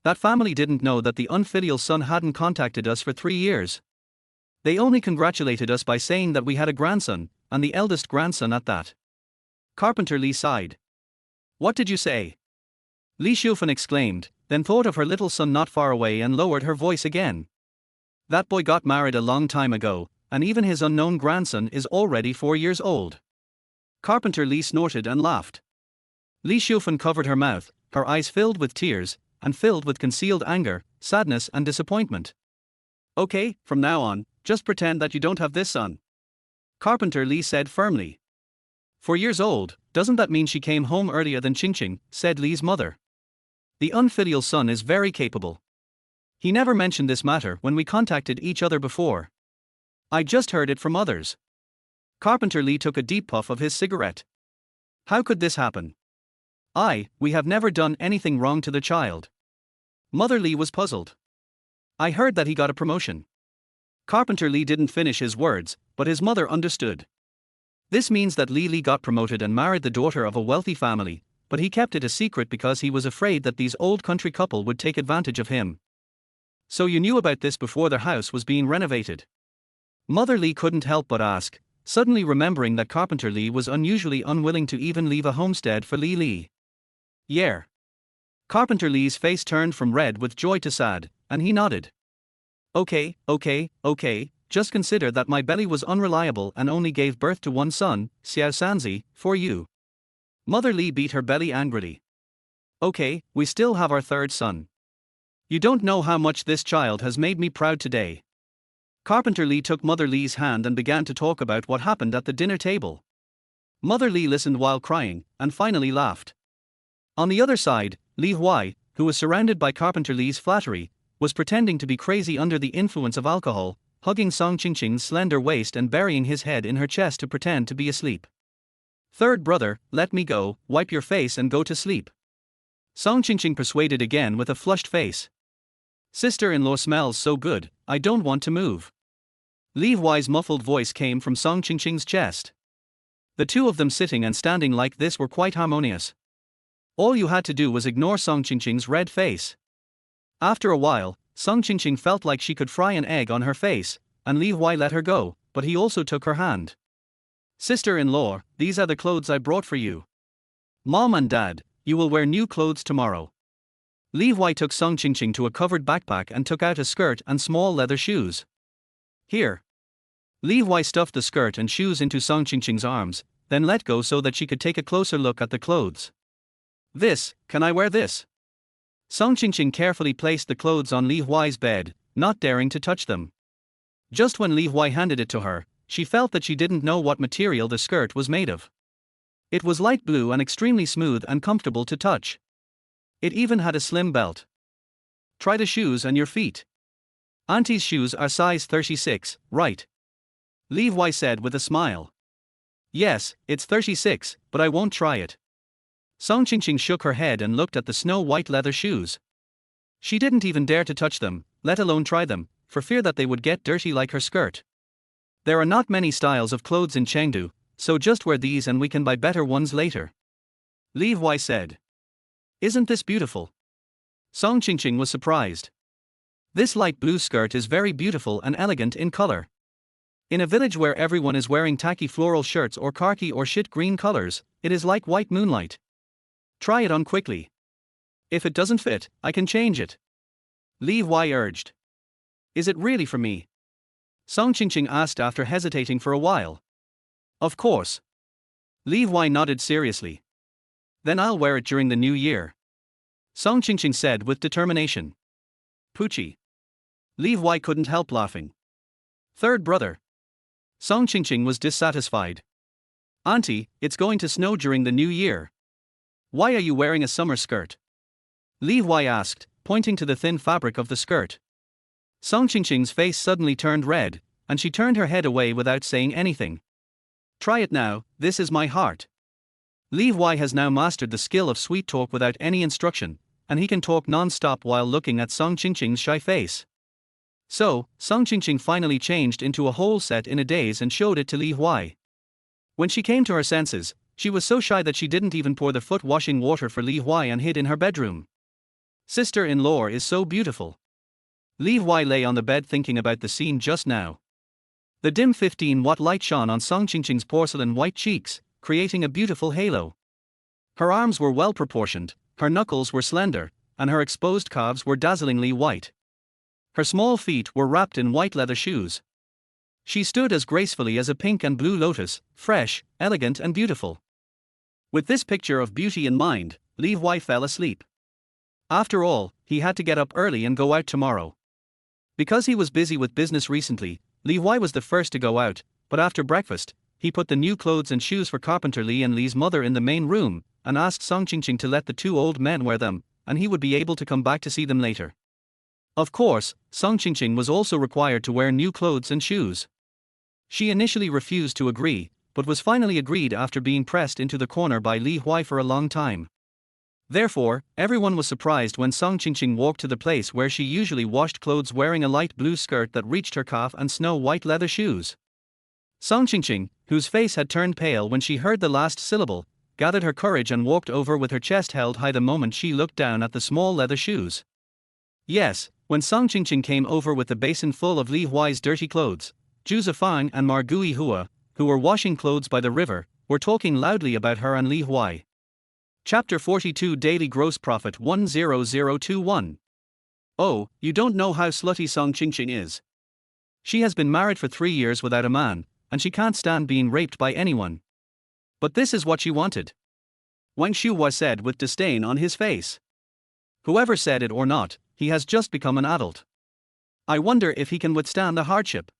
That family didn't know that the unfilial son hadn't contacted us for 3 years. They only congratulated us by saying that we had a grandson, and the eldest grandson at that. Carpenter Li sighed. What did you say? Li Xiufan exclaimed, then thought of her little son not far away and lowered her voice again. That boy got married a long time ago, and even his unknown grandson is already 4 years old. Carpenter Li snorted and laughed. Li Xiufan covered her mouth, her eyes filled with tears, and filled with concealed anger, sadness and disappointment. Okay, from now on, just pretend that you don't have this son. Carpenter Li said firmly. 4 years old, doesn't that mean she came home earlier than Qingqing, said Li's mother. The unfilial son is very capable. He never mentioned this matter when we contacted each other before. I just heard it from others. Carpenter Li took a deep puff of his cigarette. How could this happen? We have never done anything wrong to the child. Mother Li was puzzled. I heard that he got a promotion. Carpenter Li didn't finish his words, but his mother understood. This means that Li got promoted and married the daughter of a wealthy family, but he kept it a secret because he was afraid that these old country couple would take advantage of him. So you knew about this before their house was being renovated? Mother Li couldn't help but ask, suddenly remembering that Carpenter Li was unusually unwilling to even leave a homestead for Li. Yeah. Carpenter Li's face turned from red with joy to sad, and he nodded. Okay, just consider that my belly was unreliable and only gave birth to one son, Xiao Sanzi, for you. Mother Li beat her belly angrily. Okay, we still have our third son. You don't know how much this child has made me proud today. Carpenter Li took Mother Li's hand and began to talk about what happened at the dinner table. Mother Li listened while crying, and finally laughed. On the other side, Li Huai, who was surrounded by Carpenter Li's flattery, was pretending to be crazy under the influence of alcohol, hugging Song Qingqing's slender waist and burying his head in her chest to pretend to be asleep. Third brother, let me go, wipe your face and go to sleep. Song Qingqing persuaded again with a flushed face. Sister-in-law smells so good, I don't want to move. Li Huai's muffled voice came from Song Qingqing's chest. The two of them sitting and standing like this were quite harmonious. All you had to do was ignore Song Qingqing's red face. After a while, Song Qingqing felt like she could fry an egg on her face, and Li Huai let her go, but he also took her hand. Sister-in-law, these are the clothes I brought for you. Mom and Dad, you will wear new clothes tomorrow. Li Huai took Song Qingqing to a covered backpack and took out a skirt and small leather shoes. Here. Li Huai stuffed the skirt and shoes into Song Qingqing's arms, then let go so that she could take a closer look at the clothes. Can I wear this? Song Qingqing carefully placed the clothes on Li Huai's bed, not daring to touch them. Just when Li Huai handed it to her, she felt that she didn't know what material the skirt was made of. It was light blue and extremely smooth and comfortable to touch. It even had a slim belt. Try the shoes and your feet. Auntie's shoes are size 36, right? Li Huai said with a smile. Yes, it's 36, but I won't try it. Song Qingqing shook her head and looked at the snow-white leather shoes. She didn't even dare to touch them, let alone try them, for fear that they would get dirty like her skirt. There are not many styles of clothes in Chengdu, so just wear these and we can buy better ones later. Li Huai said. Isn't this beautiful? Song Qingqing was surprised. This light blue skirt is very beautiful and elegant in color. In a village where everyone is wearing tacky floral shirts or khaki or shit green colors, it is like white moonlight. Try it on quickly. If it doesn't fit, I can change it. Li Huai urged. Is it really for me? Song Qingqing asked after hesitating for a while. Of course. Li Huai nodded seriously. Then I'll wear it during the new year. Song Qingqing said with determination. Poochie. Li Huai couldn't help laughing. Third brother. Song Qingqing was dissatisfied. Auntie, it's going to snow during the new year. Why are you wearing a summer skirt? Li Huai asked, pointing to the thin fabric of the skirt. Song Qingqing's face suddenly turned red, and she turned her head away without saying anything. Try it now, this is my heart. Li Huai has now mastered the skill of sweet talk without any instruction, and he can talk non-stop while looking at Song Qingqing's shy face. So, Song Qingqing finally changed into a whole set in a daze and showed it to Li Huai. When she came to her senses, she was so shy that she didn't even pour the foot-washing water for Li Huai and hid in her bedroom. Sister-in-law is so beautiful. Li Huai lay on the bed thinking about the scene just now. The dim 15-watt light shone on Song Qingqing's porcelain white cheeks, creating a beautiful halo. Her arms were well proportioned, her knuckles were slender, and her exposed calves were dazzlingly white. Her small feet were wrapped in white leather shoes. She stood as gracefully as a pink and blue lotus, fresh, elegant and beautiful. With this picture of beauty in mind, Li Huai fell asleep. After all, he had to get up early and go out tomorrow. Because he was busy with business recently, Li Huai was the first to go out, but after breakfast, he put the new clothes and shoes for Carpenter Li and Li's mother in the main room, and asked Song Qingqing to let the two old men wear them, and he would be able to come back to see them later. Of course, Song Qingqing was also required to wear new clothes and shoes. She initially refused to agree, but was finally agreed after being pressed into the corner by Li Huai for a long time. Therefore, everyone was surprised when Song Qingqing walked to the place where she usually washed clothes wearing a light blue skirt that reached her calf and snow-white leather shoes. Song Qingqing, whose face had turned pale when she heard the last syllable, gathered her courage and walked over with her chest held high the moment she looked down at the small leather shoes. Yes, when Song Qingqing came over with the basin full of Li Huai's dirty clothes, Zhu Zifang and Margui Hua, who were washing clothes by the river, were talking loudly about her and Li Huai. Chapter 42 Daily Gross Profit 10021. Oh, you don't know how slutty Song Qingqing is. She has been married for 3 years without a man, and she can't stand being raped by anyone. But this is what she wanted. Wang Shuhua said with disdain on his face. Whoever said it or not, he has just become an adult. I wonder if he can withstand the hardship.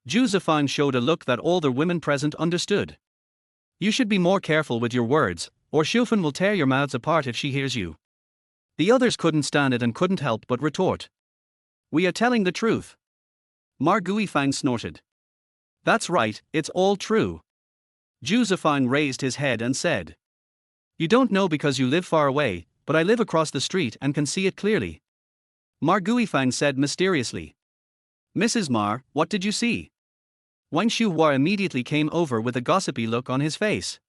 Zhu Zifang showed a look that all the women present understood. You should be more careful with your words, or Xiufan will tear your mouths apart if she hears you. The others couldn't stand it and couldn't help but retort. We are telling the truth. Margui Fang snorted. That's right, it's all true. Zhu Zifang raised his head and said. You don't know because you live far away, but I live across the street and can see it clearly. Margui Fang said mysteriously. Mrs. Mar, what did you see? Wang Shuhua immediately came over with a gossipy look on his face.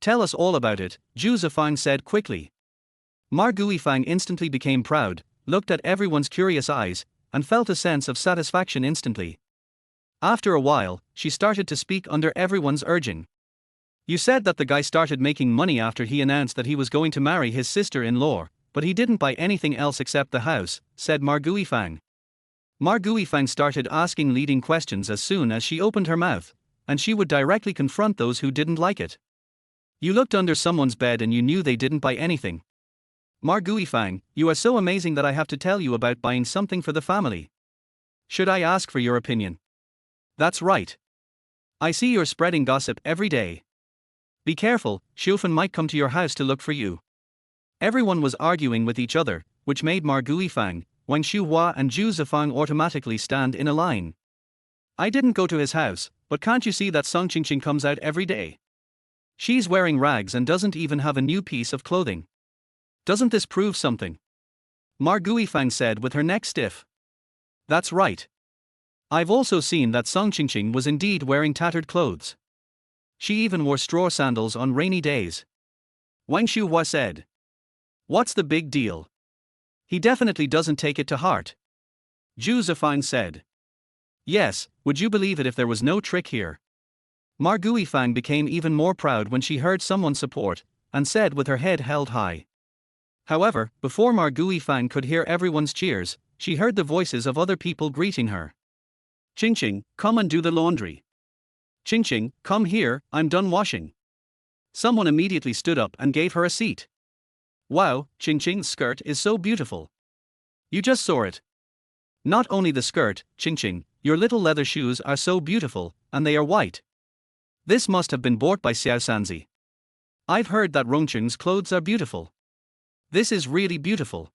Tell us all about it, Zhu Zifang said quickly. Margui Fang instantly became proud, looked at everyone's curious eyes, and felt a sense of satisfaction instantly. After a while, she started to speak under everyone's urging. You said that the guy started making money after he announced that he was going to marry his sister-in-law, but he didn't buy anything else except the house, said Margui Fang. Margui Fang started asking leading questions as soon as she opened her mouth, and she would directly confront those who didn't like it. You looked under someone's bed and you knew they didn't buy anything. Margui Fang, you are so amazing that I have to tell you about buying something for the family. Should I ask for your opinion? That's right. I see you're spreading gossip every day. Be careful, Xiufan might come to your house to look for you. Everyone was arguing with each other, which made Margui Fang, Wang Shuhua and Zhu Zifang automatically stand in a line. I didn't go to his house, but can't you see that Song Qingqing comes out every day? She's wearing rags and doesn't even have a new piece of clothing. Doesn't this prove something? Margui Fang said with her neck stiff. That's right. I've also seen that Song Qingqing was indeed wearing tattered clothes. She even wore straw sandals on rainy days. Wang Shuhua said. What's the big deal? He definitely doesn't take it to heart. Zhu Zifang said. Yes, would you believe it if there was no trick here? Margui Fang became even more proud when she heard someone support, and said with her head held high. However, before Margui Fang could hear everyone's cheers, she heard the voices of other people greeting her. Ching Ching, come and do the laundry. Ching Ching, come here, I'm done washing. Someone immediately stood up and gave her a seat. Wow, Ching Ching's skirt is so beautiful. You just saw it. Not only the skirt, Ching Ching, your little leather shoes are so beautiful, and they are white. This must have been bought by Xiao Sanzi. I've heard that Rongcheng's clothes are beautiful. This is really beautiful.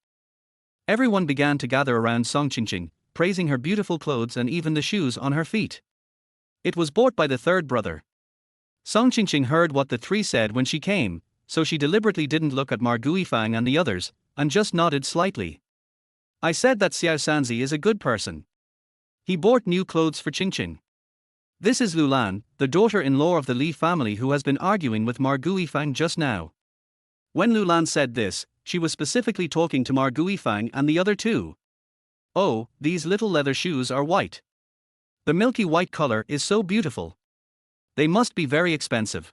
Everyone began to gather around Song Ching Ching, praising her beautiful clothes and even the shoes on her feet. It was bought by the third brother. Song Ching Ching heard what the three said when she came, so she deliberately didn't look at Margui Fang and the others, and just nodded slightly. I said that Xiao Sanzi is a good person. He bought new clothes for Ching Ching. This is Lulan, the daughter-in-law of the Li family who has been arguing with Margui Fang just now. When Lulan said this, she was specifically talking to Margui Fang and the other two. Oh, these little leather shoes are white. The milky white color is so beautiful. They must be very expensive.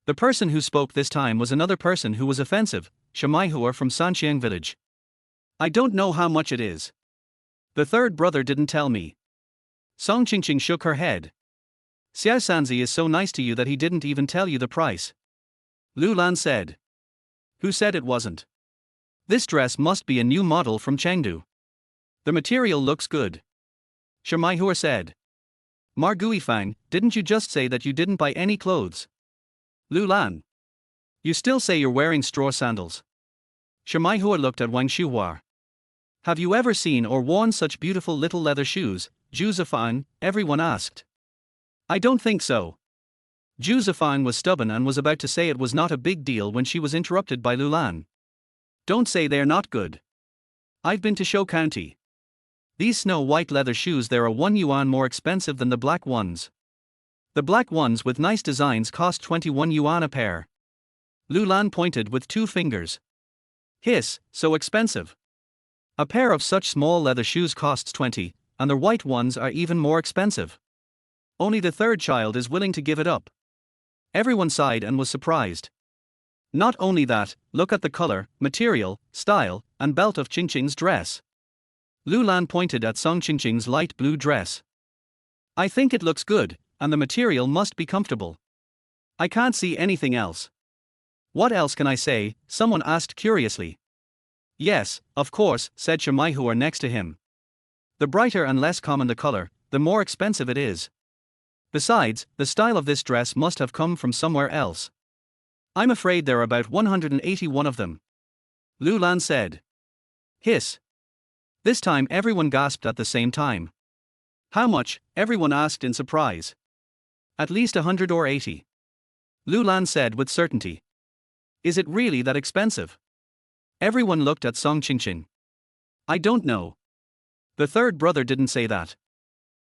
The person who spoke this time was another person who was offensive, Shamaihua from Sanxiang village. I don't know how much it is. The third brother didn't tell me. Song Ching Ching shook her head. Xiao Sanzi is so nice to you that he didn't even tell you the price. Lulan said. Who said it wasn't? This dress must be a new model from Chengdu. The material looks good. Shamaihua said. Margui Fang, didn't you just say that you didn't buy any clothes? Lulan. You still say you're wearing straw sandals. Shamaihua looked at Wang Shuhua. Have you ever seen or worn such beautiful little leather shoes, Zhu Zifang? Everyone asked. I don't think so. Zhu Zifang was stubborn and was about to say it was not a big deal when she was interrupted by Lulan. Don't say they're not good. I've been to Shou County. These snow-white leather shoes there are 1 yuan more expensive than the black ones. The black ones with nice designs cost 21 yuan a pair. Lulan pointed with 2 fingers. Hiss, so expensive. A pair of such small leather shoes costs 20, and the white ones are even more expensive. Only the third child is willing to give it up. Everyone sighed and was surprised. Not only that, look at the color, material, style, and belt of Ching Ching's dress. Lulan pointed at Song Ching Ching's light blue dress. I think it looks good, and the material must be comfortable. I can't see anything else. What else can I say? Someone asked curiously. Yes, of course, said Shamaihua next to him. The brighter and less common the color, the more expensive it is. Besides, the style of this dress must have come from somewhere else. I'm afraid there are about 181 of them. Lulan said. Hiss. This time everyone gasped at the same time. How much? Everyone asked in surprise. At least 100 or 80. Lulan said with certainty. Is it really that expensive? Everyone looked at Song Ching Ching. I don't know. The third brother didn't say that.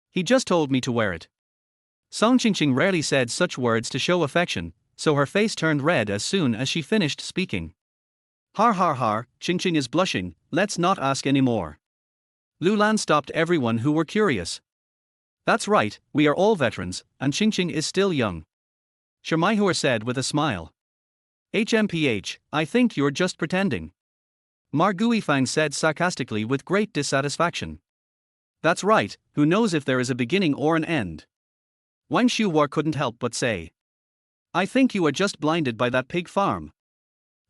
He just told me to wear it. Song Ching Ching rarely said such words to show affection, so her face turned red as soon as she finished speaking. Har har har, Ching Ching is blushing, let's not ask any more. Lulan stopped everyone who were curious. That's right, we are all veterans, and Ching Ching is still young. Shamaihua said with a smile. HMPH, I think you're just pretending. Margui Fang said sarcastically with great dissatisfaction. That's right, who knows if there is a beginning or an end. Wang Shuhua couldn't help but say. I think you are just blinded by that pig farm.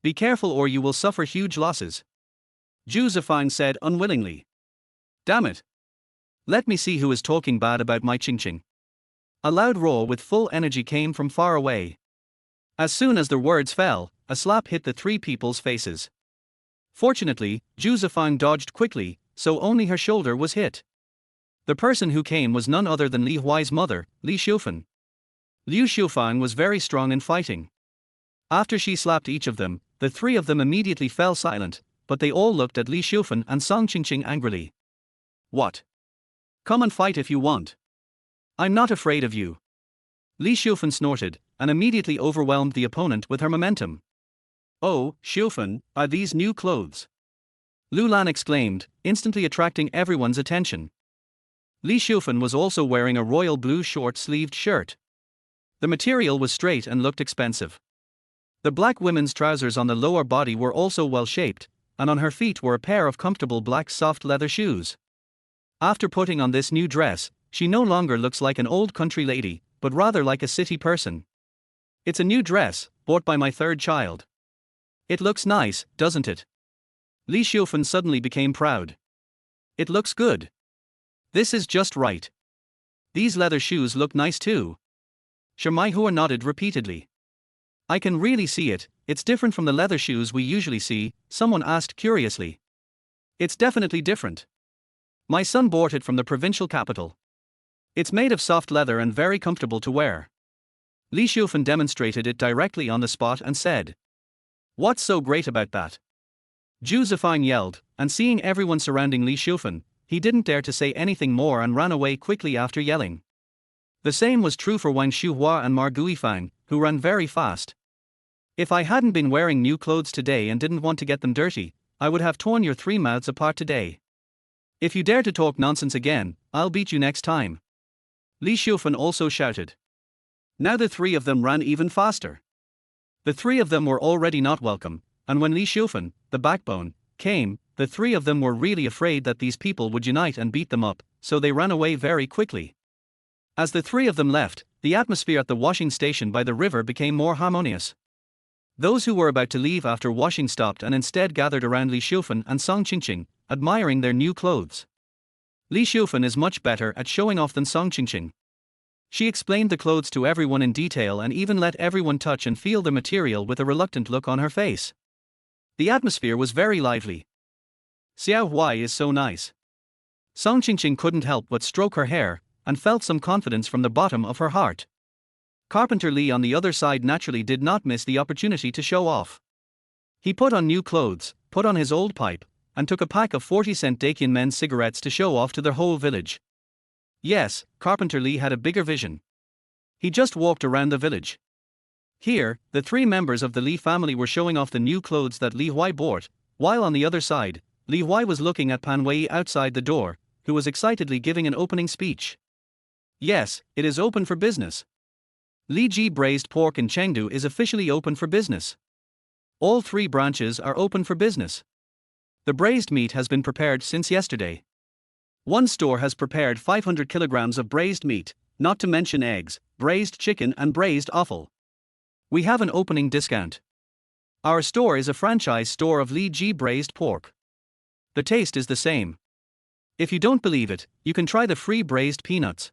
Be careful or you will suffer huge losses. Zhu Zifang said unwillingly. Damn it. Let me see who is talking bad about my Ching Ching. A loud roar with full energy came from far away. As soon as the words fell, a slap hit the 3 people's faces. Fortunately, Zhu Zifang dodged quickly, so only her shoulder was hit. The person who came was none other than Li Huai's mother, Li Xiufan. Liu Xiufang was very strong in fighting. After she slapped each of them, the 3 of them immediately fell silent, but they all looked at Li Xiufan and Song Ching Ching angrily. What? Come and fight if you want. I'm not afraid of you. Li Xiufan snorted, and immediately overwhelmed the opponent with her momentum. Oh, Xiufan, are these new clothes? Lulan exclaimed, instantly attracting everyone's attention. Li Xiufan was also wearing a royal blue short-sleeved shirt. The material was straight and looked expensive. The black women's trousers on the lower body were also well shaped, and on her feet were a pair of comfortable black soft leather shoes. After putting on this new dress, she no longer looks like an old country lady, but rather like a city person. It's a new dress, bought by my third child. It looks nice, doesn't it? Li Xiufen suddenly became proud. It looks good. This is just right. These leather shoes look nice too. Hua nodded repeatedly. I can really see it, it's different from the leather shoes we usually see, someone asked curiously. It's definitely different. My son bought it from the provincial capital. It's made of soft leather and very comfortable to wear. Li Xiufen demonstrated it directly on the spot and said. What's so great about that? Zhu Zifeng yelled, and seeing everyone surrounding Li Xiufen, he didn't dare to say anything more and ran away quickly after yelling. The same was true for Wang Shuhua and Ma Guifang, who ran very fast. If I hadn't been wearing new clothes today and didn't want to get them dirty, I would have torn your three mouths apart today. If you dare to talk nonsense again, I'll beat you next time. Li Xiufen also shouted. Now the three of them ran even faster. The three of them were already not welcome, and when Li Xiufen, the backbone, came, the three of them were really afraid that these people would unite and beat them up, so they ran away very quickly. As the three of them left, the atmosphere at the washing station by the river became more harmonious. Those who were about to leave after washing stopped and instead gathered around Li Xiufen and Song Qingqing, admiring their new clothes. Li Xiufen is much better at showing off than Song Qingqing. She explained the clothes to everyone in detail and even let everyone touch and feel the material with a reluctant look on her face. The atmosphere was very lively. Xiao Huai is so nice. Song Qingqing couldn't help but stroke her hair, and felt some confidence from the bottom of her heart. Carpenter Li on the other side naturally did not miss the opportunity to show off. He put on new clothes, put on his old pipe, and took a pack of 40-cent Dakian men's cigarettes to show off to their whole village. Yes, Carpenter Li had a bigger vision. He just walked around the village. Here, the three members of the Li family were showing off the new clothes that Li Huai bought, while on the other side, Li Huai was looking at Pan Wei outside the door, who was excitedly giving an opening speech. Yes, it is open for business. Li Ji braised pork in Chengdu is officially open for business. All three branches are open for business. The braised meat has been prepared since yesterday. One store has prepared 500 kilograms of braised meat, not to mention eggs, braised chicken and braised offal. We have an opening discount. Our store is a franchise store of Li Ji braised pork. The taste is the same. If you don't believe it, you can try the free braised peanuts.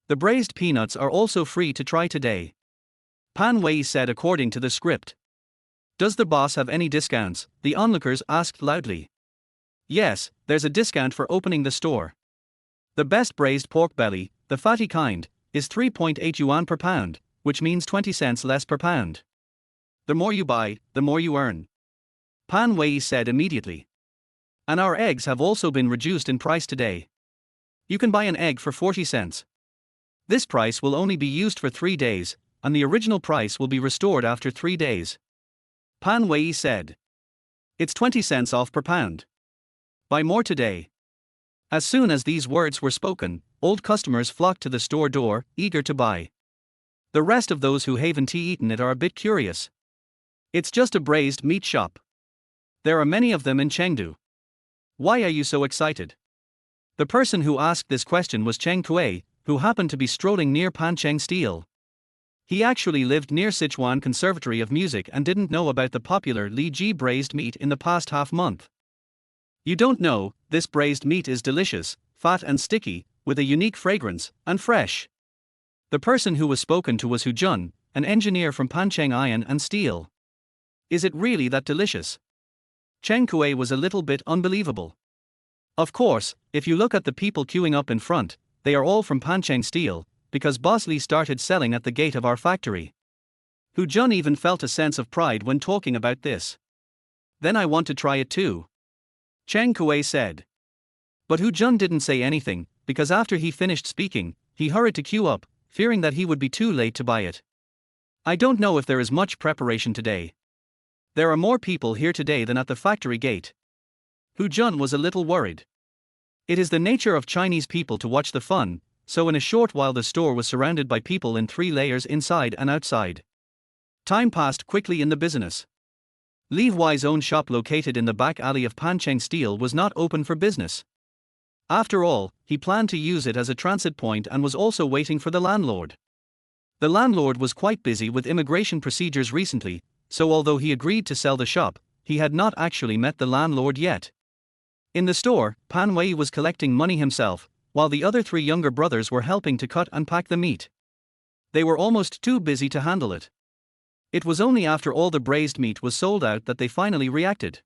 The braised peanuts are also free to try today. Pan Wei said according to the script. Does the boss have any discounts? The onlookers asked loudly. Yes, there's a discount for opening the store. The best braised pork belly, the fatty kind, is 3.8 yuan per pound, which means 20 cents less per pound. The more you buy, the more you earn. Pan Wei said immediately. And our eggs have also been reduced in price today. You can buy an egg for 40 cents. This price will only be used for 3 days, and the original price will be restored after 3 days. Pan Wei said. It's 20 cents off per pound. Buy more today. As soon as these words were spoken, old customers flocked to the store door, eager to buy. The rest of those who haven't eaten it are a bit curious. It's just a braised meat shop. There are many of them in Chengdu. Why are you so excited? The person who asked this question was Cheng Kuei, who happened to be strolling near Pancheng Steel. He actually lived near Sichuan Conservatory of Music and didn't know about the popular Li Ji braised meat in the past half month. You don't know, this braised meat is delicious, fat and sticky, with a unique fragrance, and fresh. The person who was spoken to was Hu Jun, an engineer from Pancheng Iron and Steel. Is it really that delicious? Cheng Kuei was a little bit unbelievable. Of course, if you look at the people queuing up in front, they are all from Pancheng Steel, because Boss Li started selling at the gate of our factory. Hu Jun even felt a sense of pride when talking about this. Then I want to try it too. Cheng Kuei said. But Hu Jun didn't say anything, because after he finished speaking, he hurried to queue up, fearing that he would be too late to buy it. I don't know if there is much preparation today. There are more people here today than at the factory gate. Hu Jun was a little worried. It is the nature of Chinese people to watch the fun, so in a short while the store was surrounded by people in 3 layers inside and outside. Time passed quickly in the business. Li Huai's own shop located in the back alley of Pancheng Steel was not open for business. After all, he planned to use it as a transit point and was also waiting for the landlord. The landlord was quite busy with immigration procedures recently, so although he agreed to sell the shop, he had not actually met the landlord yet. In the store, Pan Wei was collecting money himself, while the other three younger brothers were helping to cut and pack the meat. They were almost too busy to handle it. It was only after all the braised meat was sold out that they finally reacted.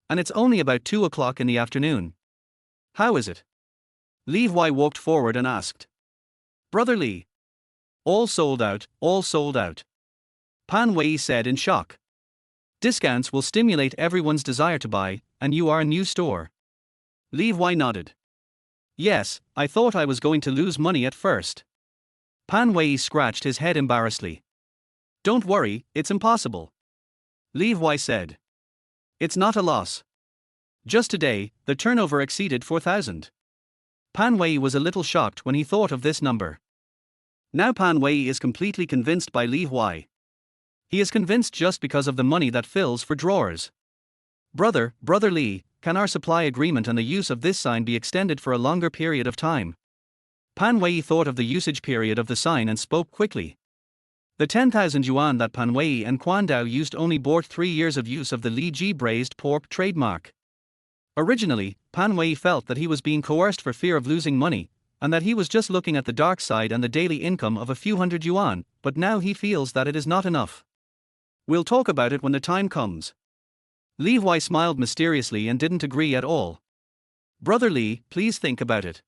And it's only about 2 o'clock in the afternoon. How is it? Li Huai walked forward and asked. Brother Li. All sold out, all sold out. Pan Wei said in shock. Discounts will stimulate everyone's desire to buy, and you are a new store. Li Huai nodded. Yes, I thought I was going to lose money at first. Pan Wei scratched his head embarrassedly. Don't worry, it's impossible. Li Huai said. It's not a loss. Just today, the turnover exceeded 4,000. Pan Wei was a little shocked when he thought of this number. Now Pan Wei is completely convinced by Li Huai. He is convinced just because of the money that fills for drawers. Brother Li, can our supply agreement and the use of this sign be extended for a longer period of time? Pan Wei thought of the usage period of the sign and spoke quickly. The 10,000 yuan that Pan Wei and Quan Dao used only bought 3 years of use of the Li Ji braised pork trademark. Originally, Pan Wei felt that he was being coerced for fear of losing money, and that he was just looking at the dark side and the daily income of a few hundred yuan, but now he feels that it is not enough. We'll talk about it when the time comes. Li Huai smiled mysteriously and didn't agree at all. Brother Li, please think about it.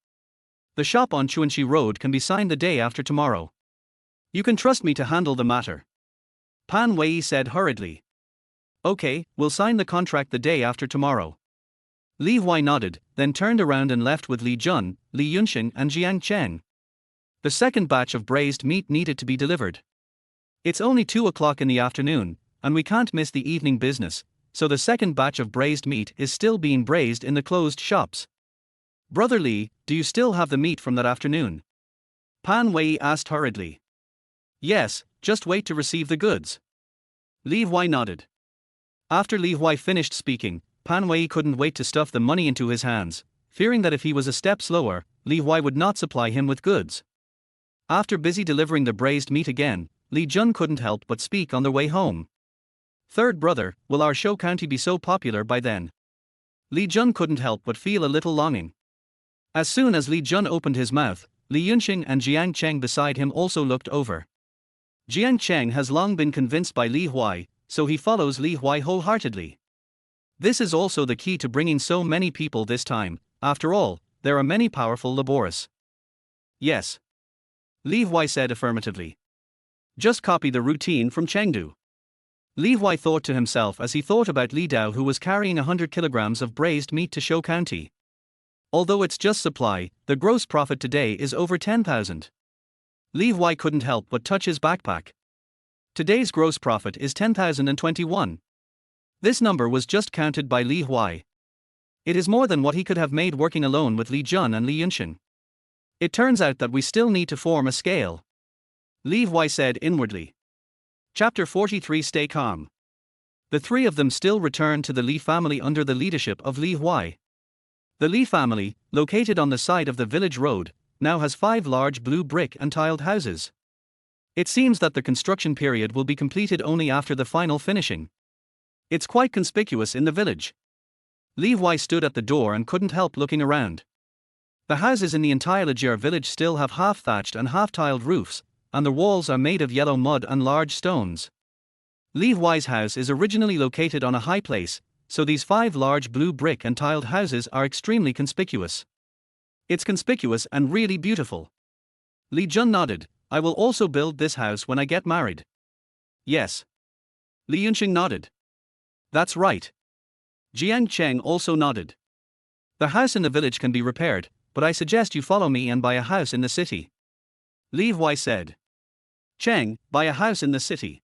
The shop on Chuanxi Road can be signed the day after tomorrow. You can trust me to handle the matter. Pan Wei said hurriedly. Okay, we'll sign the contract the day after tomorrow. Li Huai nodded, then turned around and left with Li Jun, Li Yunxing and Jiang Cheng. The second batch of braised meat needed to be delivered. It's only 2 o'clock in the afternoon, and we can't miss the evening business, so the second batch of braised meat is still being braised in the closed shops. Brother Li, do you still have the meat from that afternoon? Pan Wei asked hurriedly. Yes, just wait to receive the goods. Li Huai nodded. After Li Huai finished speaking, Pan Wei couldn't wait to stuff the money into his hands, fearing that if he was a step slower, Li Huai would not supply him with goods. After busy delivering the braised meat again, Li Jun couldn't help but speak on their way home. Third brother, will our show county be so popular by then? Li Jun couldn't help but feel a little longing. As soon as Li Jun opened his mouth, Li Yunxing and Jiang Cheng beside him also looked over. Jiang Cheng has long been convinced by Li Huai, so he follows Li Huai wholeheartedly. This is also the key to bringing so many people this time. After all, there are many powerful laborists. Yes. Li Huai said affirmatively. Just copy the routine from Chengdu. Li Huai thought to himself as he thought about Li Dao, who was carrying 100 kilograms of braised meat to Shou County. Although it's just supply, the gross profit today is over 10,000. Li Huai couldn't help but touch his backpack. Today's gross profit is 10,021. This number was just counted by Li Huai. It is more than what he could have made working alone with Li Jun and Li Yunxing. It turns out that we still need to form a scale. Li Huai said inwardly. Chapter 43. Stay calm. The three of them still returned to the Li family under the leadership of Li Huai. The Li family, located on the side of the village road, now has 5 large blue brick and tiled houses. It seems that the construction period will be completed only after the final finishing. It's quite conspicuous in the village. Li Huai stood at the door and couldn't help looking around. The houses in the entire Lijiar village still have half-thatched and half-tiled roofs, and the walls are made of yellow mud and large stones. Li Huai's house is originally located on a high place, so these 5 large blue brick and tiled houses are extremely conspicuous. It's conspicuous and really beautiful. Li Jun nodded. I will also build this house when I get married. Yes. Li Yunxing nodded. That's right. Jiang Cheng also nodded. The house in the village can be repaired, but I suggest you follow me and buy a house in the city. Li Huai said. Cheng, buy a house in the city.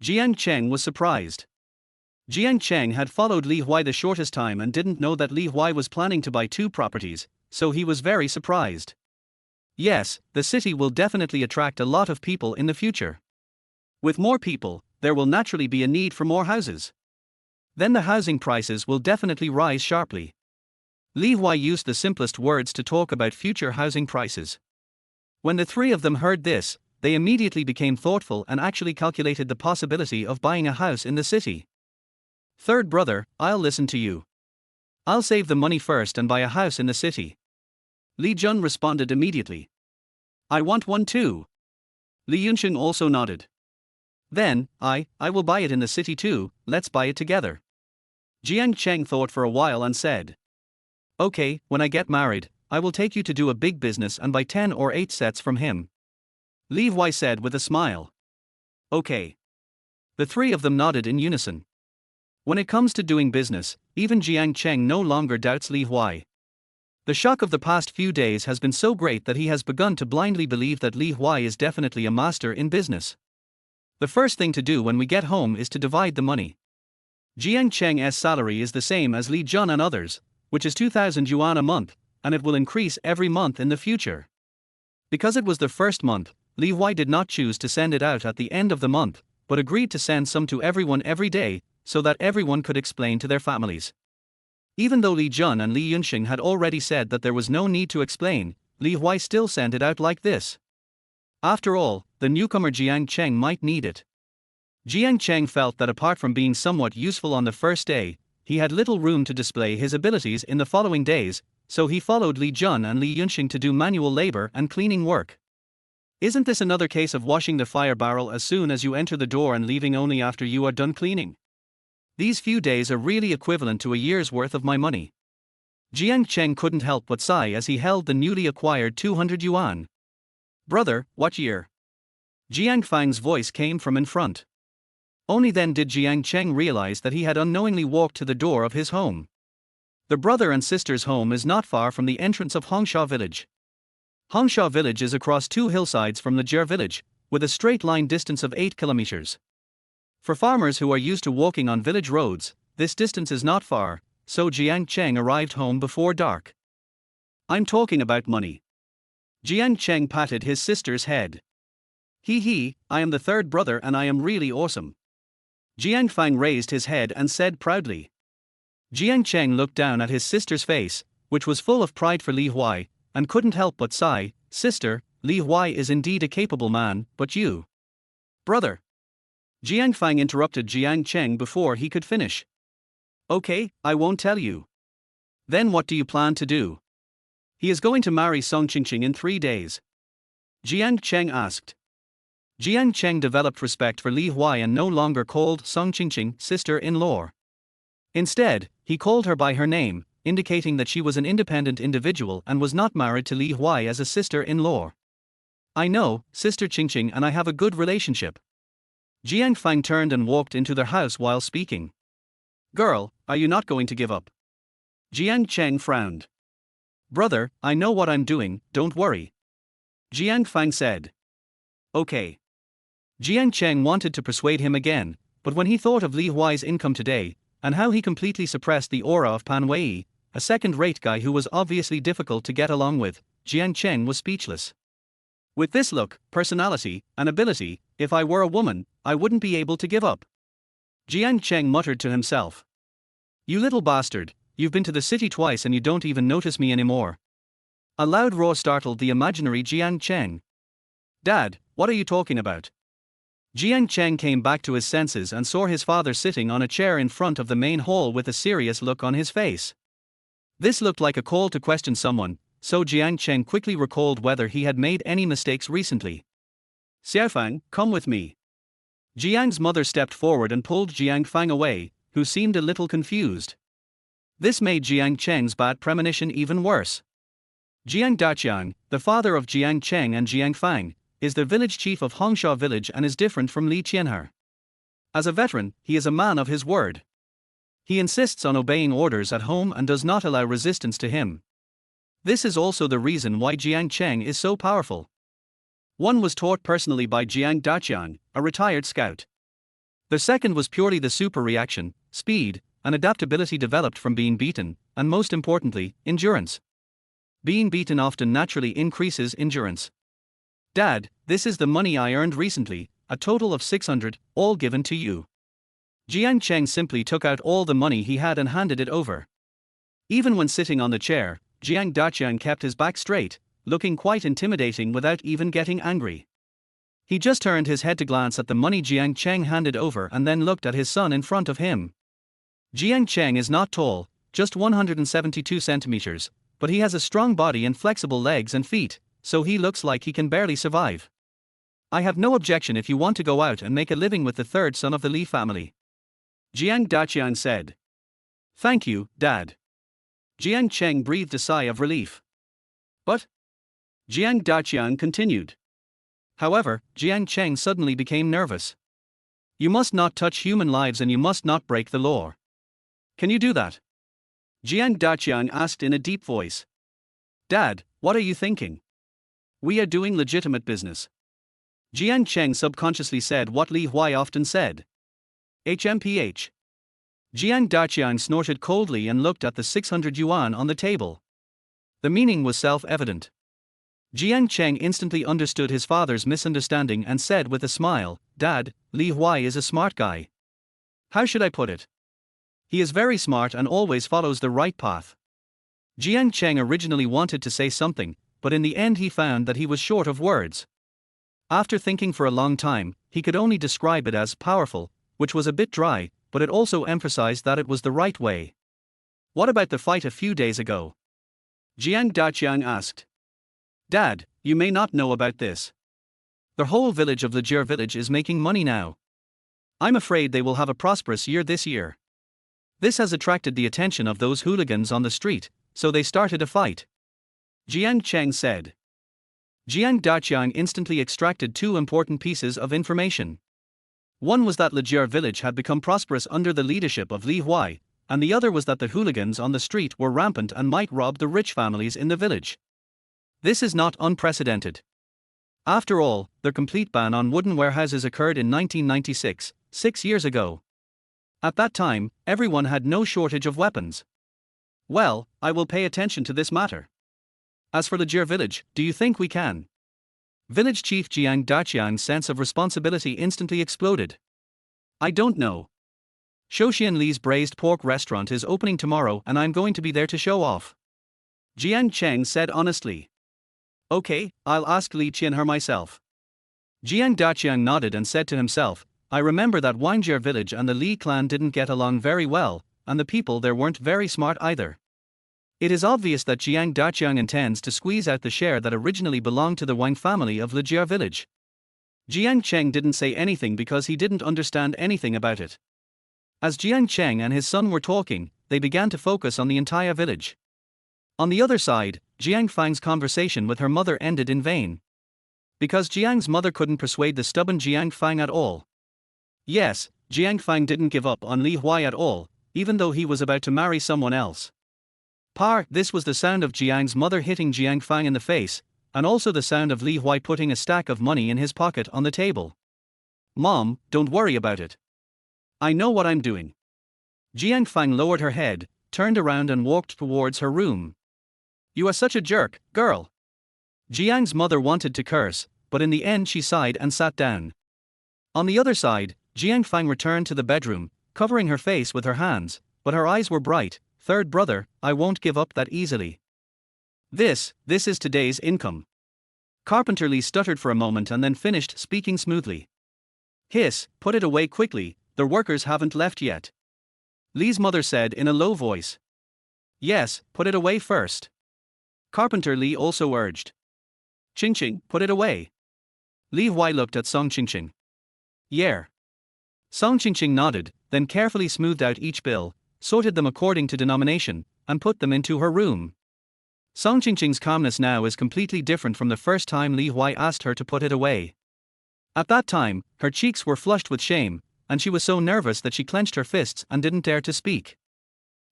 Jiang Cheng was surprised. Jiang Cheng had followed Li Huai the shortest time and didn't know that Li Huai was planning to buy 2 properties, so he was very surprised. Yes, the city will definitely attract a lot of people in the future. With more people, there will naturally be a need for more houses. Then the housing prices will definitely rise sharply. Li Huai used the simplest words to talk about future housing prices. When the three of them heard this, they immediately became thoughtful and actually calculated the possibility of buying a house in the city. Third brother, I'll listen to you. I'll save the money first and buy a house in the city. Li Jun responded immediately. I want one too. Li Yunxing also nodded. Then, I will buy it in the city too, let's buy it together. Jiang Cheng thought for a while and said. Okay, when I get married, I will take you to do a big business and buy 10 or 8 sets from him. Li Huai said with a smile. Okay. The three of them nodded in unison. When it comes to doing business, even Jiang Cheng no longer doubts Li Huai. The shock of the past few days has been so great that he has begun to blindly believe that Li Huai is definitely a master in business. The first thing to do when we get home is to divide the money. Jiang Cheng's salary is the same as Li Jun and others, which is 2,000 yuan a month, and it will increase every month in the future. Because it was the first month, Li Huai did not choose to send it out at the end of the month, but agreed to send some to everyone every day, so that everyone could explain to their families. Even though Li Jun and Li Yunxing had already said that there was no need to explain, Li Huai still sent it out like this. After all, the newcomer Jiang Cheng might need it. Jiang Cheng felt that apart from being somewhat useful on the first day, he had little room to display his abilities in the following days, so he followed Li Jun and Li Yunxing to do manual labor and cleaning work. Isn't this another case of washing the fire barrel as soon as you enter the door and leaving only after you are done cleaning? These few days are really equivalent to a year's worth of my money. Jiang Cheng couldn't help but sigh as he held the newly acquired 200 yuan. Brother, what year? Jiang Fang's voice came from in front. Only then did Jiang Cheng realize that he had unknowingly walked to the door of his home. The brother and sister's home is not far from the entrance of Hongsha village. Hongsha village is across 2 hillsides from the Jer village, with a straight line distance of 8 kilometers. For farmers who are used to walking on village roads, this distance is not far, so Jiang Cheng arrived home before dark. I'm talking about money. Jiang Cheng patted his sister's head. He, I am the third brother and I am really awesome. Jiang Fang raised his head and said proudly. Jiang Cheng looked down at his sister's face, which was full of pride for Li Huai, and couldn't help but sigh. Sister, Li Huai is indeed a capable man, but you. Brother. Jiang Fang interrupted Jiang Cheng before he could finish. Okay, I won't tell you. Then what do you plan to do? He is going to marry Song Qingqing in 3 days. Jiang Cheng asked. Jiang Cheng developed respect for Li Huai and no longer called Song Qingqing sister-in-law. Instead, he called her by her name, indicating that she was an independent individual and was not married to Li Huai as a sister-in-law. I know, Sister Qingqing and I have a good relationship. Jiang Fang turned and walked into their house while speaking. Girl, are you not going to give up? Jiang Cheng frowned. Brother, I know what I'm doing, don't worry. Jiang Fang said. Okay. Jiang Cheng wanted to persuade him again, but when he thought of Li Huai's income today, and how he completely suppressed the aura of Pan Wei, a second-rate guy who was obviously difficult to get along with, Jiang Cheng was speechless. With this look, personality, and ability, if I were a woman, I wouldn't be able to give up. Jiang Cheng muttered to himself. You little bastard, you've been to the city twice and you don't even notice me anymore. A loud roar startled the imaginary Jiang Cheng. Dad, what are you talking about? Jiang Cheng came back to his senses and saw his father sitting on a chair in front of the main hall with a serious look on his face. This looked like a call to question someone, so Jiang Cheng quickly recalled whether he had made any mistakes recently. Xiaofang, come with me. Jiang's mother stepped forward and pulled Jiang Fang away, who seemed a little confused. This made Jiang Cheng's bad premonition even worse. Jiang Daqiang, the father of Jiang Cheng and Jiang Fang, is the village chief of Hongsha village and is different from Li Qianhe. As a veteran, he is a man of his word. He insists on obeying orders at home and does not allow resistance to him. This is also the reason why Jiang Cheng is so powerful. One was taught personally by Jiang Daqiang, a retired scout. The second was purely the super reaction, speed, and adaptability developed from being beaten, and most importantly, endurance. Being beaten often naturally increases endurance. Dad, this is the money I earned recently, a total of 600, all given to you. Jiang Cheng simply took out all the money he had and handed it over. Even when sitting on the chair, Jiang Daqiang kept his back straight, looking quite intimidating without even getting angry. He just turned his head to glance at the money Jiang Cheng handed over and then looked at his son in front of him. Jiang Cheng is not tall, just 172 centimeters, but he has a strong body and flexible legs and feet, so he looks like he can barely survive. I have no objection if you want to go out and make a living with the third son of the Li family. Jiang Daqiang said. Thank you, Dad. Jiang Cheng breathed a sigh of relief. But? Jiang Daqiang continued. However, Jiang Cheng suddenly became nervous. You must not touch human lives and you must not break the law. Can you do that? Jiang Daqiang asked in a deep voice. Dad, what are you thinking? We are doing legitimate business. Jiang Cheng subconsciously said what Li Huai often said. HMPH. Jiang Daqiang snorted coldly and looked at the 600 yuan on the table. The meaning was self-evident. Jiang Cheng instantly understood his father's misunderstanding and said with a smile, Dad, Li Huai is a smart guy. How should I put it? He is very smart and always follows the right path. Jiang Cheng originally wanted to say something, but in the end he found that he was short of words. After thinking for a long time, he could only describe it as powerful, which was a bit dry, but it also emphasized that it was the right way. What about the fight a few days ago? Jiang Daqiang asked. Dad, you may not know about this. The whole village of Lejir village is making money now. I'm afraid they will have a prosperous year this year. This has attracted the attention of those hooligans on the street, so they started a fight. Jiang Cheng said. Jiang Daqiang instantly extracted two important pieces of information. One was that Lejir village had become prosperous under the leadership of Li Huai, and the other was that the hooligans on the street were rampant and might rob the rich families in the village. This is not unprecedented. After all, the complete ban on wooden warehouses occurred in 1996, 6 years ago. At that time, everyone had no shortage of weapons. Well, I will pay attention to this matter. As for Lejir village, do you think we can? Village chief Jiang Daqiang's sense of responsibility instantly exploded. I don't know. Shouxian Li's braised pork restaurant is opening tomorrow and I'm going to be there to show off. Jiang Cheng said honestly. Okay, I'll ask Li Qianhe myself. Jiang Daqiang nodded and said to himself, I remember that Wangjie village and the Li clan didn't get along very well, and the people there weren't very smart either. It is obvious that Jiang Daqiang intends to squeeze out the share that originally belonged to the Wang family of Lejir village. Jiang Cheng didn't say anything because he didn't understand anything about it. As Jiang Cheng and his son were talking, they began to focus on the entire village. On the other side, Jiang Fang's conversation with her mother ended in vain. Because Jiang's mother couldn't persuade the stubborn Jiang Fang at all. Yes, Jiang Fang didn't give up on Li Huai at all, even though he was about to marry someone else. This was the sound of Jiang's mother hitting Jiang Fang in the face, and also the sound of Li Huai putting a stack of money in his pocket on the table. Mom, don't worry about it. I know what I'm doing. Jiang Fang lowered her head, turned around and walked towards her room. You are such a jerk, girl. Jiang's mother wanted to curse, but in the end she sighed and sat down. On the other side, Jiang Fang returned to the bedroom, covering her face with her hands, but her eyes were bright. Third brother, I won't give up that easily. This is today's income. Carpenter Li stuttered for a moment and then finished speaking smoothly. Hiss, put it away quickly, the workers haven't left yet. Li's mother said in a low voice. Yes, put it away first. Carpenter Li also urged. Qingqing, put it away. Li Huai looked at Song Qingqing. Yeah. Song Qingqing nodded, then carefully smoothed out each bill, sorted them according to denomination, and put them into her room. Song Qingqing's calmness now is completely different from the first time Li Huai asked her to put it away. At that time, her cheeks were flushed with shame, and she was so nervous that she clenched her fists and didn't dare to speak.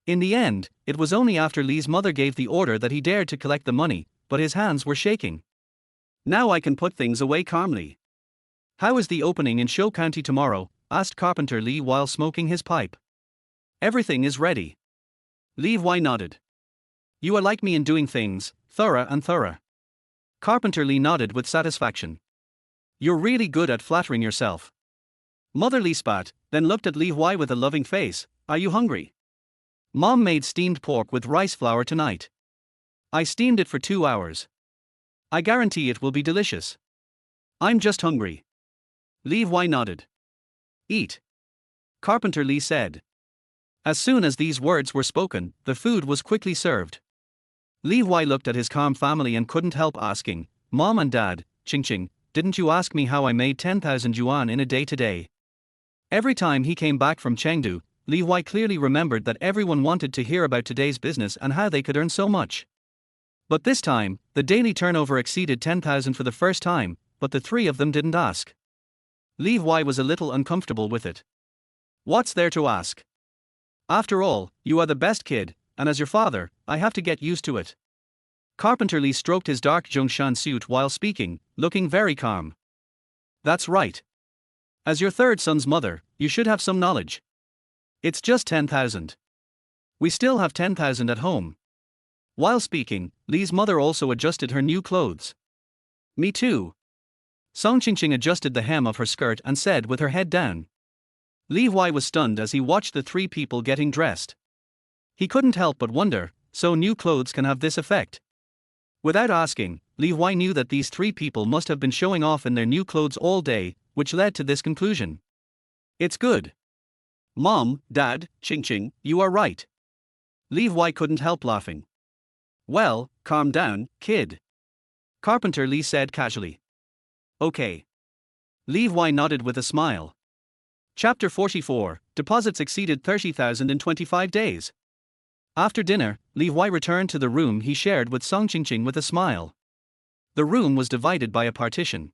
In the end, it was only after Li's mother gave the order that he dared to collect the money, but his hands were shaking. Now I can put things away calmly. How is the opening in Shou County tomorrow? Asked Carpenter Li while smoking his pipe. Everything is ready. Li Huai nodded. You are like me in doing things, thorough and thorough. Carpenter Li nodded with satisfaction. You're really good at flattering yourself. Mother Li spat, then looked at Li Huai with a loving face. Are you hungry? Mom made steamed pork with rice flour tonight. I steamed it for 2 hours. I guarantee it will be delicious. I'm just hungry. Li Huai nodded. Eat. Carpenter Li said. As soon as these words were spoken, the food was quickly served. Li Huai looked at his calm family and couldn't help asking, Mom and Dad, Ching, didn't you ask me how I made 10,000 yuan in a day today? Every time he came back from Chengdu, Li Huai clearly remembered that everyone wanted to hear about today's business and how they could earn so much. But this time, the daily turnover exceeded 10,000 for the first time, but the three of them didn't ask. Li Huai was a little uncomfortable with it. What's there to ask? After all, you are the best kid, and as your father, I have to get used to it. Carpenter Li stroked his dark Zhongshan suit while speaking, looking very calm. That's right. As your third son's mother, you should have some knowledge. It's just 10,000. We still have 10,000 at home. While speaking, Li's mother also adjusted her new clothes. Me too. Song Qingqing adjusted the hem of her skirt and said with her head down. Li Huai was stunned as he watched the three people getting dressed. He couldn't help but wonder, so new clothes can have this effect. Without asking, Li Huai knew that these three people must have been showing off in their new clothes all day, which led to this conclusion. It's good. Mom, Dad, Qingqing, you are right. Li Huai couldn't help laughing. Well, calm down, kid. Carpenter Li said casually. Okay. Li Huai nodded with a smile. Chapter 44, Deposits exceeded 30,000 in 25 days. After dinner, Li Huai returned to the room he shared with Song Qingqing with a smile. The room was divided by a partition.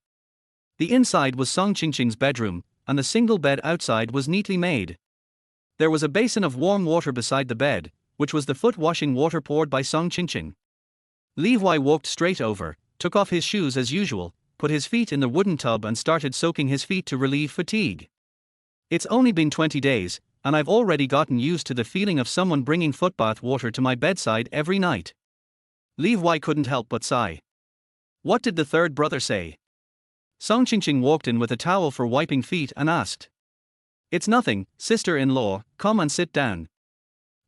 The inside was Song Qingqing's bedroom, and the single bed outside was neatly made. There was a basin of warm water beside the bed, which was the foot-washing water poured by Song Qingqing. Li Huai walked straight over, took off his shoes as usual, put his feet in the wooden tub and started soaking his feet to relieve fatigue. It's only been 20 days, and I've already gotten used to the feeling of someone bringing footbath water to my bedside every night. Li Huai couldn't help but sigh. What did the third brother say? Song Qingqing walked in with a towel for wiping feet and asked. It's nothing, sister-in-law, come and sit down.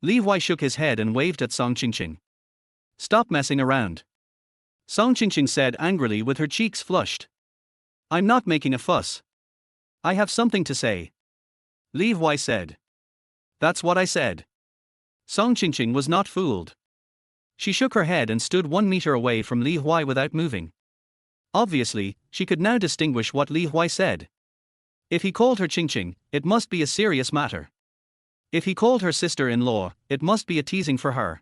Li Huai shook his head and waved at Song Qingqing. Stop messing around. Song Qingqing said angrily with her cheeks flushed. I'm not making a fuss. I have something to say. Li Huai said. That's what I said. Song Qingqing was not fooled. She shook her head and stood 1 meter away from Li Huai without moving. Obviously, she could now distinguish what Li Huai said. If he called her Qingqing, it must be a serious matter. If he called her sister-in-law, it must be a teasing for her.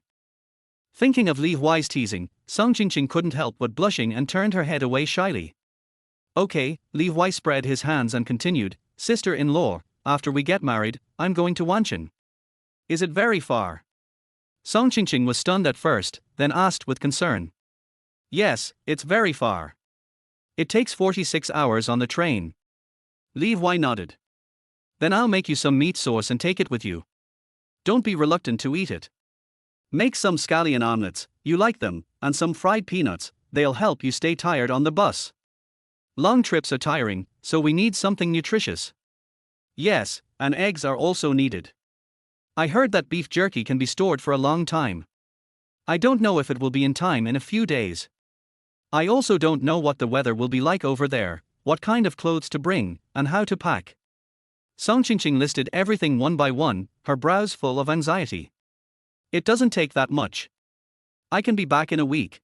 Thinking of Li Huai's teasing, Song Qingqing couldn't help but blushing and turned her head away shyly. Okay, Li Huai spread his hands and continued, sister-in-law, after we get married, I'm going to Wanchen. Is it very far? Song Qingqing was stunned at first, then asked with concern. Yes, it's very far. It takes 46 hours on the train. Li Huai nodded. Then I'll make you some meat sauce and take it with you. Don't be reluctant to eat it. Make some scallion omelets, you like them, and some fried peanuts, they'll help you stay tired on the bus. Long trips are tiring, so we need something nutritious. Yes, and eggs are also needed. I heard that beef jerky can be stored for a long time. I don't know if it will be in time in a few days. I also don't know what the weather will be like over there, what kind of clothes to bring, and how to pack. Song Qingqing listed everything one by one, her brows full of anxiety. It doesn't take that much. I can be back in a week.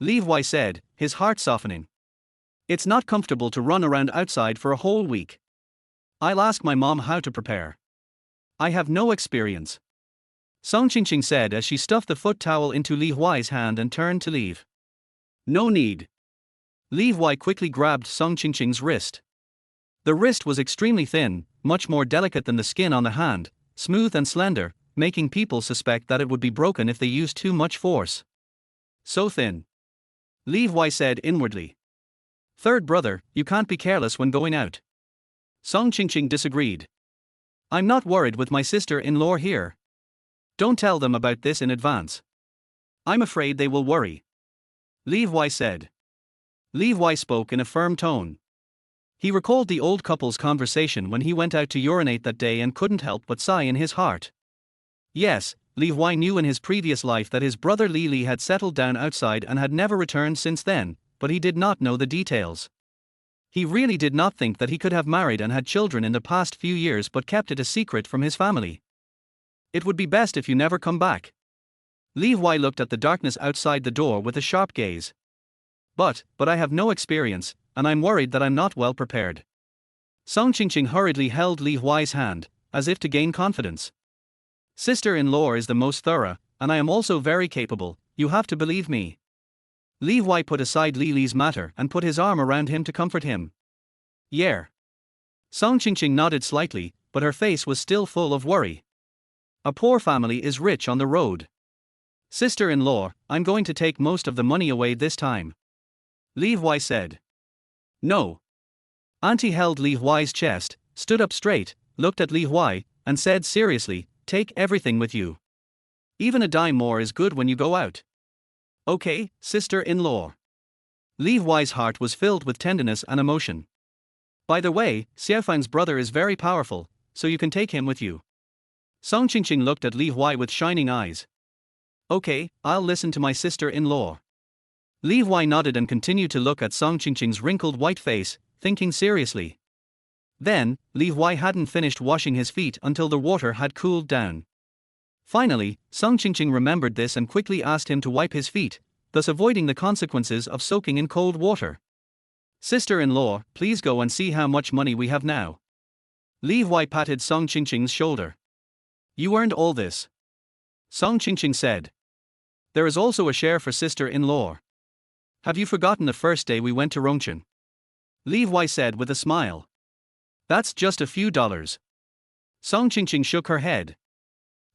Li Huai said, his heart softening. It's not comfortable to run around outside for a whole week. I'll ask my mom how to prepare. I have no experience. Song Qingqing said as she stuffed the foot towel into Li Huai's hand and turned to leave. No need. Li Huai quickly grabbed Song Qingqing's wrist. The wrist was extremely thin, much more delicate than the skin on the hand, smooth and slender, making people suspect that it would be broken if they used too much force. So thin. Li Huai said inwardly. Third brother, you can't be careless when going out. Song Qingqing disagreed. I'm not worried with my sister-in-law here. Don't tell them about this in advance. I'm afraid they will worry. Li Huai said. Li Huai spoke in a firm tone. He recalled the old couple's conversation when he went out to urinate that day and couldn't help but sigh in his heart. Yes, Li Huai knew in his previous life that his brother Li Li had settled down outside and had never returned since then, but he did not know the details. He really did not think that he could have married and had children in the past few years but kept it a secret from his family. It would be best if you never come back. Li Huai looked at the darkness outside the door with a sharp gaze. But I have no experience, and I'm worried that I'm not well prepared. Song Qingqing hurriedly held Li Huai's hand, as if to gain confidence. Sister-in-law is the most thorough, and I am also very capable, you have to believe me. Li Huai put aside Li Li's matter and put his arm around him to comfort him. Yeah. Song Qingqing nodded slightly, but her face was still full of worry. A poor family is rich on the road. Sister-in-law, I'm going to take most of the money away this time. Li Huai said. No. Auntie held Li Huai's chest, stood up straight, looked at Li Huai, and said seriously, take everything with you. Even a dime more is good when you go out. Okay, sister-in-law. Li Huai's heart was filled with tenderness and emotion. By the way, Xiaofang's brother is very powerful, so you can take him with you. Song Qingqing looked at Li Huai with shining eyes. Okay, I'll listen to my sister-in-law. Li Huai nodded and continued to look at Song Qingqing's wrinkled white face, thinking seriously. Then, Li Huai hadn't finished washing his feet until the water had cooled down. Finally, Song Qingqing remembered this and quickly asked him to wipe his feet, thus avoiding the consequences of soaking in cold water. Sister-in-law, please go and see how much money we have now. Li Huai patted Song Qingqing's shoulder. You earned all this. Song Qingqing said. There is also a share for sister-in-law. Have you forgotten the first day we went to Rongchen? Li Huai said with a smile. That's just a few dollars. Song Qingqing shook her head.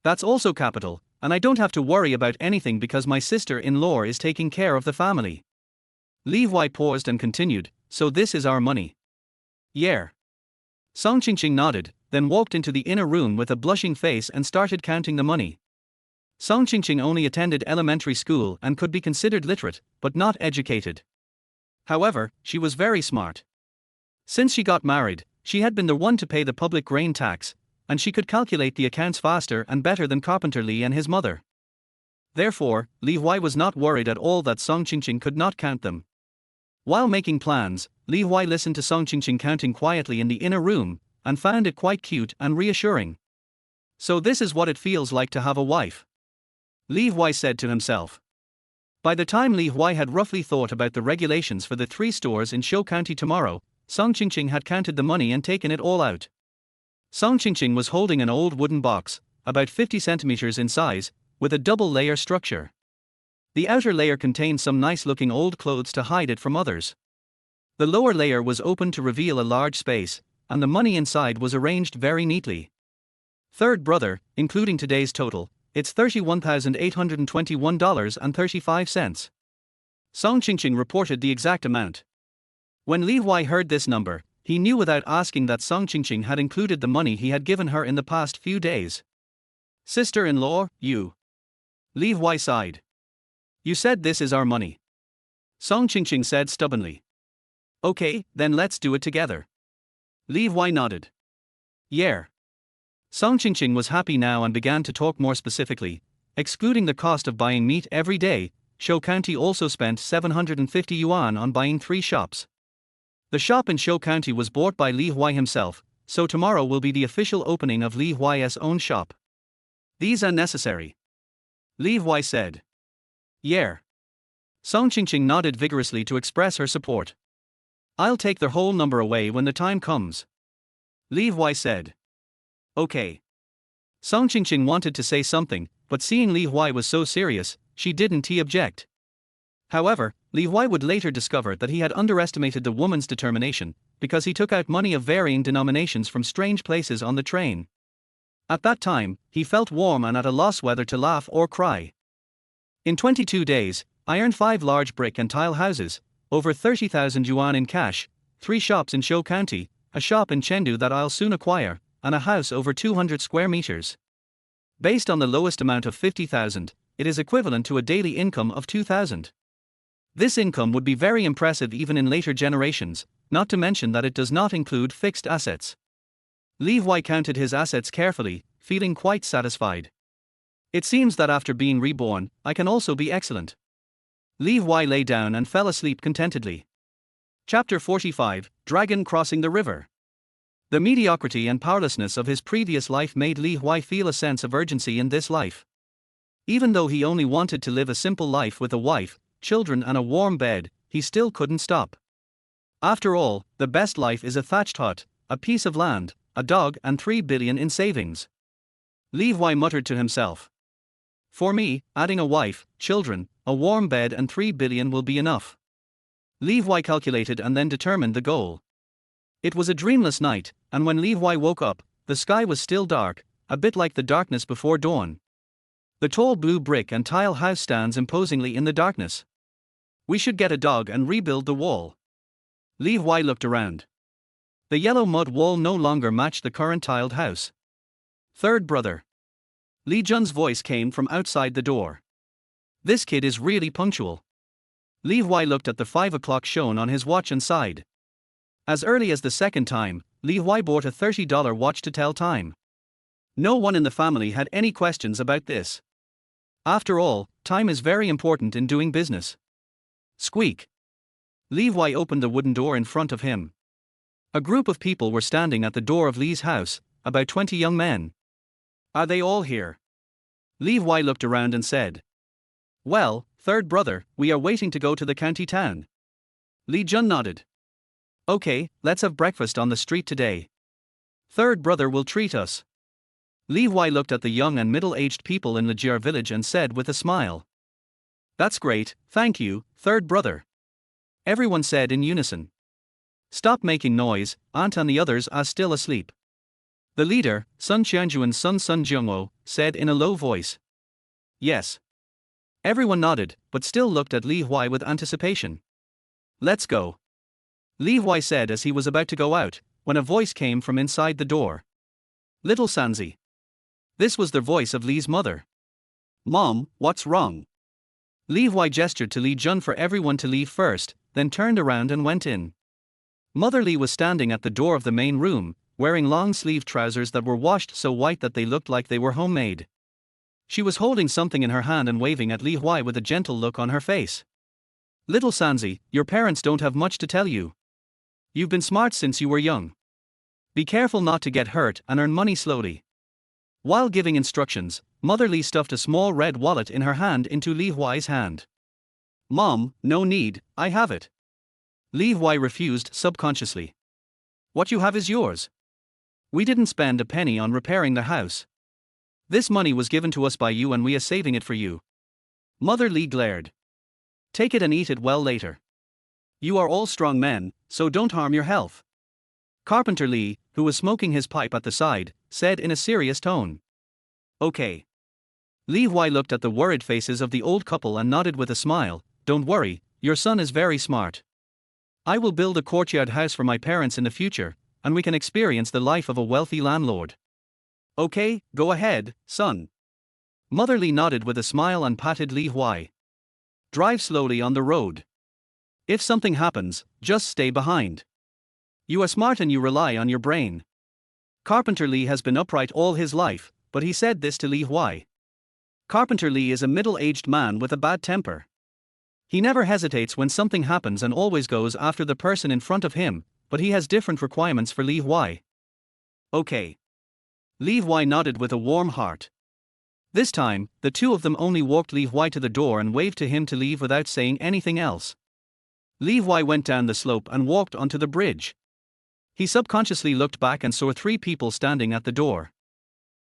That's also capital, and I don't have to worry about anything because my sister-in-law is taking care of the family. Li Huai paused and continued, so this is our money. Yeah. Song Qingqing nodded, then walked into the inner room with a blushing face and started counting the money. Song Qingqing only attended elementary school and could be considered literate, but not educated. However, she was very smart. Since she got married, she had been the one to pay the public grain tax, and she could calculate the accounts faster and better than Carpenter Li and his mother. Therefore, Li Huai was not worried at all that Song Qingqing could not count them. While making plans, Li Huai listened to Song Qingqing counting quietly in the inner room, and found it quite cute and reassuring. So this is what it feels like to have a wife. Li Huai said to himself. By the time Li Huai had roughly thought about the regulations for the 3 stores in Shou County tomorrow, Song Qingqing had counted the money and taken it all out. Song Qingqing was holding an old wooden box, about 50 centimeters in size, with a double-layer structure. The outer layer contained some nice-looking old clothes to hide it from others. The lower layer was open to reveal a large space, and the money inside was arranged very neatly. Third brother, including today's total, it's $31,821.35. Song Qingqing reported the exact amount. When Li Huai heard this number, he knew without asking that Song Qingqing had included the money he had given her in the past few days. Sister-in-law, you. Li Huai sighed. You said this is our money. Song Qingqing said stubbornly. Okay, then let's do it together. Li Huai nodded. Yeah. Song Qingqing was happy now and began to talk more specifically. Excluding the cost of buying meat every day, Shou County also spent 750 yuan on buying 3 shops. The shop in Shou County was bought by Li Huai himself, so tomorrow will be the official opening of Li Huai's own shop. These are necessary. Li Huai said. Yeah. Song Qingqing nodded vigorously to express her support. I'll take the whole number away when the time comes. Li Huai said. Okay. Song Qingqing wanted to say something, but seeing Li Huai was so serious, she didn't object. However, Li Huai would later discover that he had underestimated the woman's determination, because he took out money of varying denominations from strange places on the train. At that time, he felt warm and at a loss whether to laugh or cry. In 22 days, I earned 5 large brick and tile houses, over 30,000 yuan in cash, 3 shops in Shou County, a shop in Chengdu that I'll soon acquire, and a house over 200 square meters. Based on the lowest amount of 50,000, it is equivalent to a daily income of 2,000. This income would be very impressive even in later generations, not to mention that it does not include fixed assets. Li Huai counted his assets carefully, feeling quite satisfied. It seems that after being reborn, I can also be excellent. Li Huai lay down and fell asleep contentedly. Chapter 45, Dragon Crossing the River. The mediocrity and powerlessness of his previous life made Li Huai feel a sense of urgency in this life. Even though he only wanted to live a simple life with a wife, children and a warm bed, he still couldn't stop. After all, the best life is a thatched hut, a piece of land, a dog and 3 billion in savings. Li Huai muttered to himself. For me, adding a wife, children, a warm bed and 3 billion will be enough. Li Huai calculated and then determined the goal. It was a dreamless night, and when Li Huai woke up, the sky was still dark, a bit like the darkness before dawn. The tall blue brick and tile house stands imposingly in the darkness. We should get a dog and rebuild the wall. Li Huai looked around. The yellow mud wall no longer matched the current tiled house. Third brother. Li Jun's voice came from outside the door. This kid is really punctual. Li Huai looked at the 5 o'clock shown on his watch and sighed. As early as the second time, Li Huai bought a $30 watch to tell time. No one in the family had any questions about this. After all, time is very important in doing business. Squeak. Li Huai opened the wooden door in front of him. A group of people were standing at the door of Li's house, about 20 young men. Are they all here? Li Huai looked around and said. Well, third brother, we are waiting to go to the county town. Li Jun nodded. Okay, let's have breakfast on the street today. Third brother will treat us. Li Huai looked at the young and middle-aged people in Lijiar village and said with a smile. That's great, thank you, third brother. Everyone said in unison. Stop making noise, Aunt and the others are still asleep. The leader, Sun Qianjuan's son Sun Jiongwo, said in a low voice. Yes. Everyone nodded, but still looked at Li Huai with anticipation. Let's go. Li Huai said as he was about to go out, when a voice came from inside the door. Little Sanzi. This was the voice of Li's mother. Mom, what's wrong? Li Huai gestured to Li Jun for everyone to leave first, then turned around and went in. Mother Li was standing at the door of the main room, wearing long-sleeved trousers that were washed so white that they looked like they were homemade. She was holding something in her hand and waving at Li Huai with a gentle look on her face. Little Sanzi, your parents don't have much to tell you. You've been smart since you were young. Be careful not to get hurt and earn money slowly. While giving instructions, Mother Li stuffed a small red wallet in her hand into Li Huai's hand. Mom, no need, I have it. Li Huai refused subconsciously. What you have is yours. We didn't spend a penny on repairing the house. This money was given to us by you and we are saving it for you. Mother Li glared. Take it and eat it well later. You are all strong men, so don't harm your health. Carpenter Li, who was smoking his pipe at the side, said in a serious tone. Okay. Li Huai looked at the worried faces of the old couple and nodded with a smile. Don't worry, your son is very smart. I will build a courtyard house for my parents in the future, and we can experience the life of a wealthy landlord. Okay, go ahead, son. Mother Li nodded with a smile and patted Li Huai. Drive slowly on the road. If something happens, just stay behind. You are smart and you rely on your brain. Carpenter Li has been upright all his life, but he said this to Li Huai. Carpenter Li is a middle-aged man with a bad temper. He never hesitates when something happens and always goes after the person in front of him, but he has different requirements for Li Huai. Okay. Li Huai nodded with a warm heart. This time, the two of them only walked Li Huai to the door and waved to him to leave without saying anything else. Li Huai went down the slope and walked onto the bridge. He subconsciously looked back and saw 3 people standing at the door.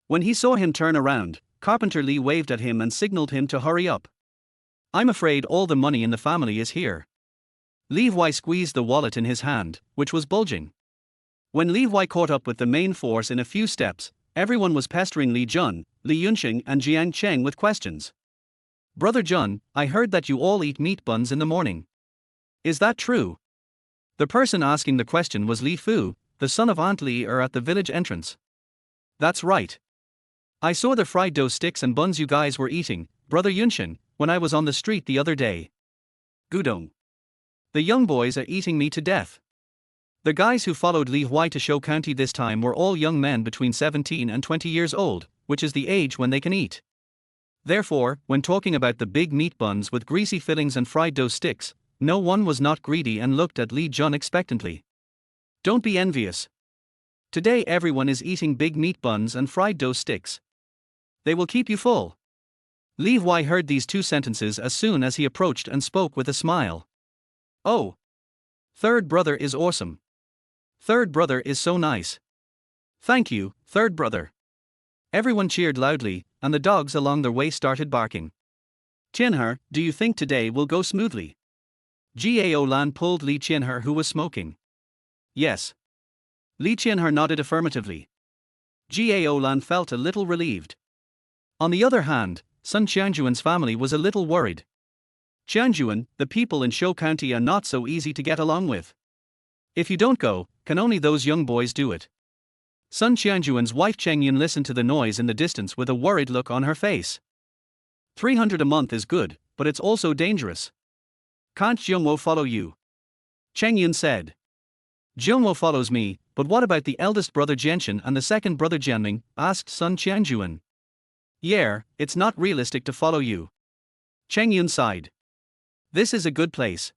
When he saw him turn around, Carpenter Li waved at him and signaled him to hurry up. I'm afraid all the money in the family is here. Li Huai squeezed the wallet in his hand, which was bulging. When Li Huai caught up with the main force in a few steps, everyone was pestering Li Jun, Li Yunxing and Jiang Cheng with questions. Brother Jun, I heard that you all eat meat buns in the morning. Is that true? The person asking the question was Li Fu, the son of Aunt Li at the village entrance. That's right. I saw the fried dough sticks and buns you guys were eating, Brother Yunxin, when I was on the street the other day. Gudong. The young boys are eating me to death. The guys who followed Li Huai to Shou County this time were all young men between 17 and 20 years old, which is the age when they can eat. Therefore, when talking about the big meat buns with greasy fillings and fried dough sticks, no one was not greedy and looked at Li Jun expectantly. Don't be envious. Today everyone is eating big meat buns and fried dough sticks. They will keep you full. Li Huai heard these two sentences as soon as he approached and spoke with a smile. Oh! Third brother is awesome. Third brother is so nice. Thank you, third brother. Everyone cheered loudly, and the dogs along their way started barking. Chinher, do you think today will go smoothly? Gao Lan pulled Li Chinher, who was smoking. Yes. Li Chinher nodded affirmatively. Gao Lan felt a little relieved. On the other hand, Sun Qianjuan's family was a little worried. Qianjuan, the people in Shou County are not so easy to get along with. If you don't go, can only those young boys do it? Sun Qianjuan's wife Chengyun listened to the noise in the distance with a worried look on her face. 300 a month is good, but it's also dangerous. Can't Jiangwo follow you? Chengyun said. Jiangwo follows me, but what about the eldest brother Jianshan and the second brother Jianming? Asked Sun Qianjuan. Yeah, it's not realistic to follow you. Chengyun sighed. This is a good place.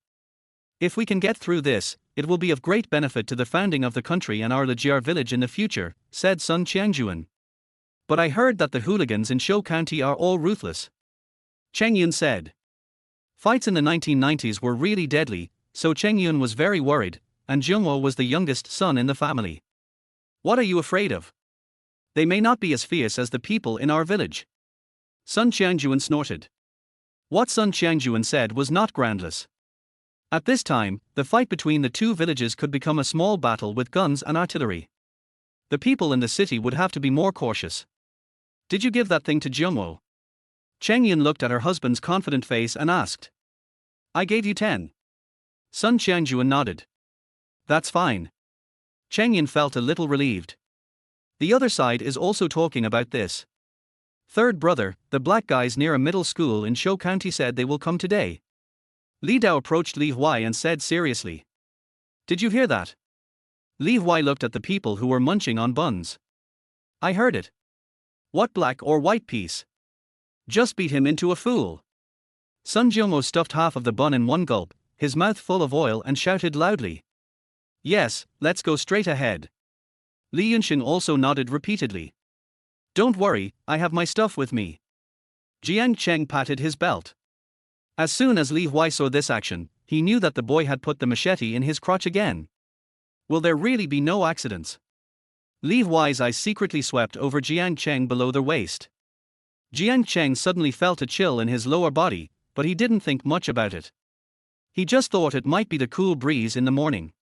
If we can get through this, it will be of great benefit to the founding of the country and our Lijiar village in the future, said Sun Qianjuan. But I heard that the hooligans in Shou County are all ruthless. Chengyun said. Fights in the 1990s were really deadly, so Chengyun was very worried, and Jiangwo was the youngest son in the family. What are you afraid of? They may not be as fierce as the people in our village. Sun Qianjuan snorted. What Sun Qianjuan said was not groundless. At this time, the fight between the two villages could become a small battle with guns and artillery. The people in the city would have to be more cautious. Did you give that thing to Jiangwo? Chengyun looked at her husband's confident face and asked. I gave you 10. Sun Qianjuan nodded. That's fine. Chengyun felt a little relieved. The other side is also talking about this. Third brother, the black guys near a middle school in Shou County said they will come today. Li Dao approached Li Huai and said seriously. Did you hear that? Li Huai looked at the people who were munching on buns. I heard it. What black or white piece? Just beat him into a fool. Sun Jiangmo stuffed half of the bun in one gulp, his mouth full of oil, and shouted loudly. Yes, let's go straight ahead. Li Yunxing also nodded repeatedly. Don't worry, I have my stuff with me. Jiang Cheng patted his belt. As soon as Li Huai saw this action, he knew that the boy had put the machete in his crotch again. Will there really be no accidents? Li Huai's eyes secretly swept over Jiang Cheng below their waist. Jiang Cheng suddenly felt a chill in his lower body, but he didn't think much about it. He just thought it might be the cool breeze in the morning.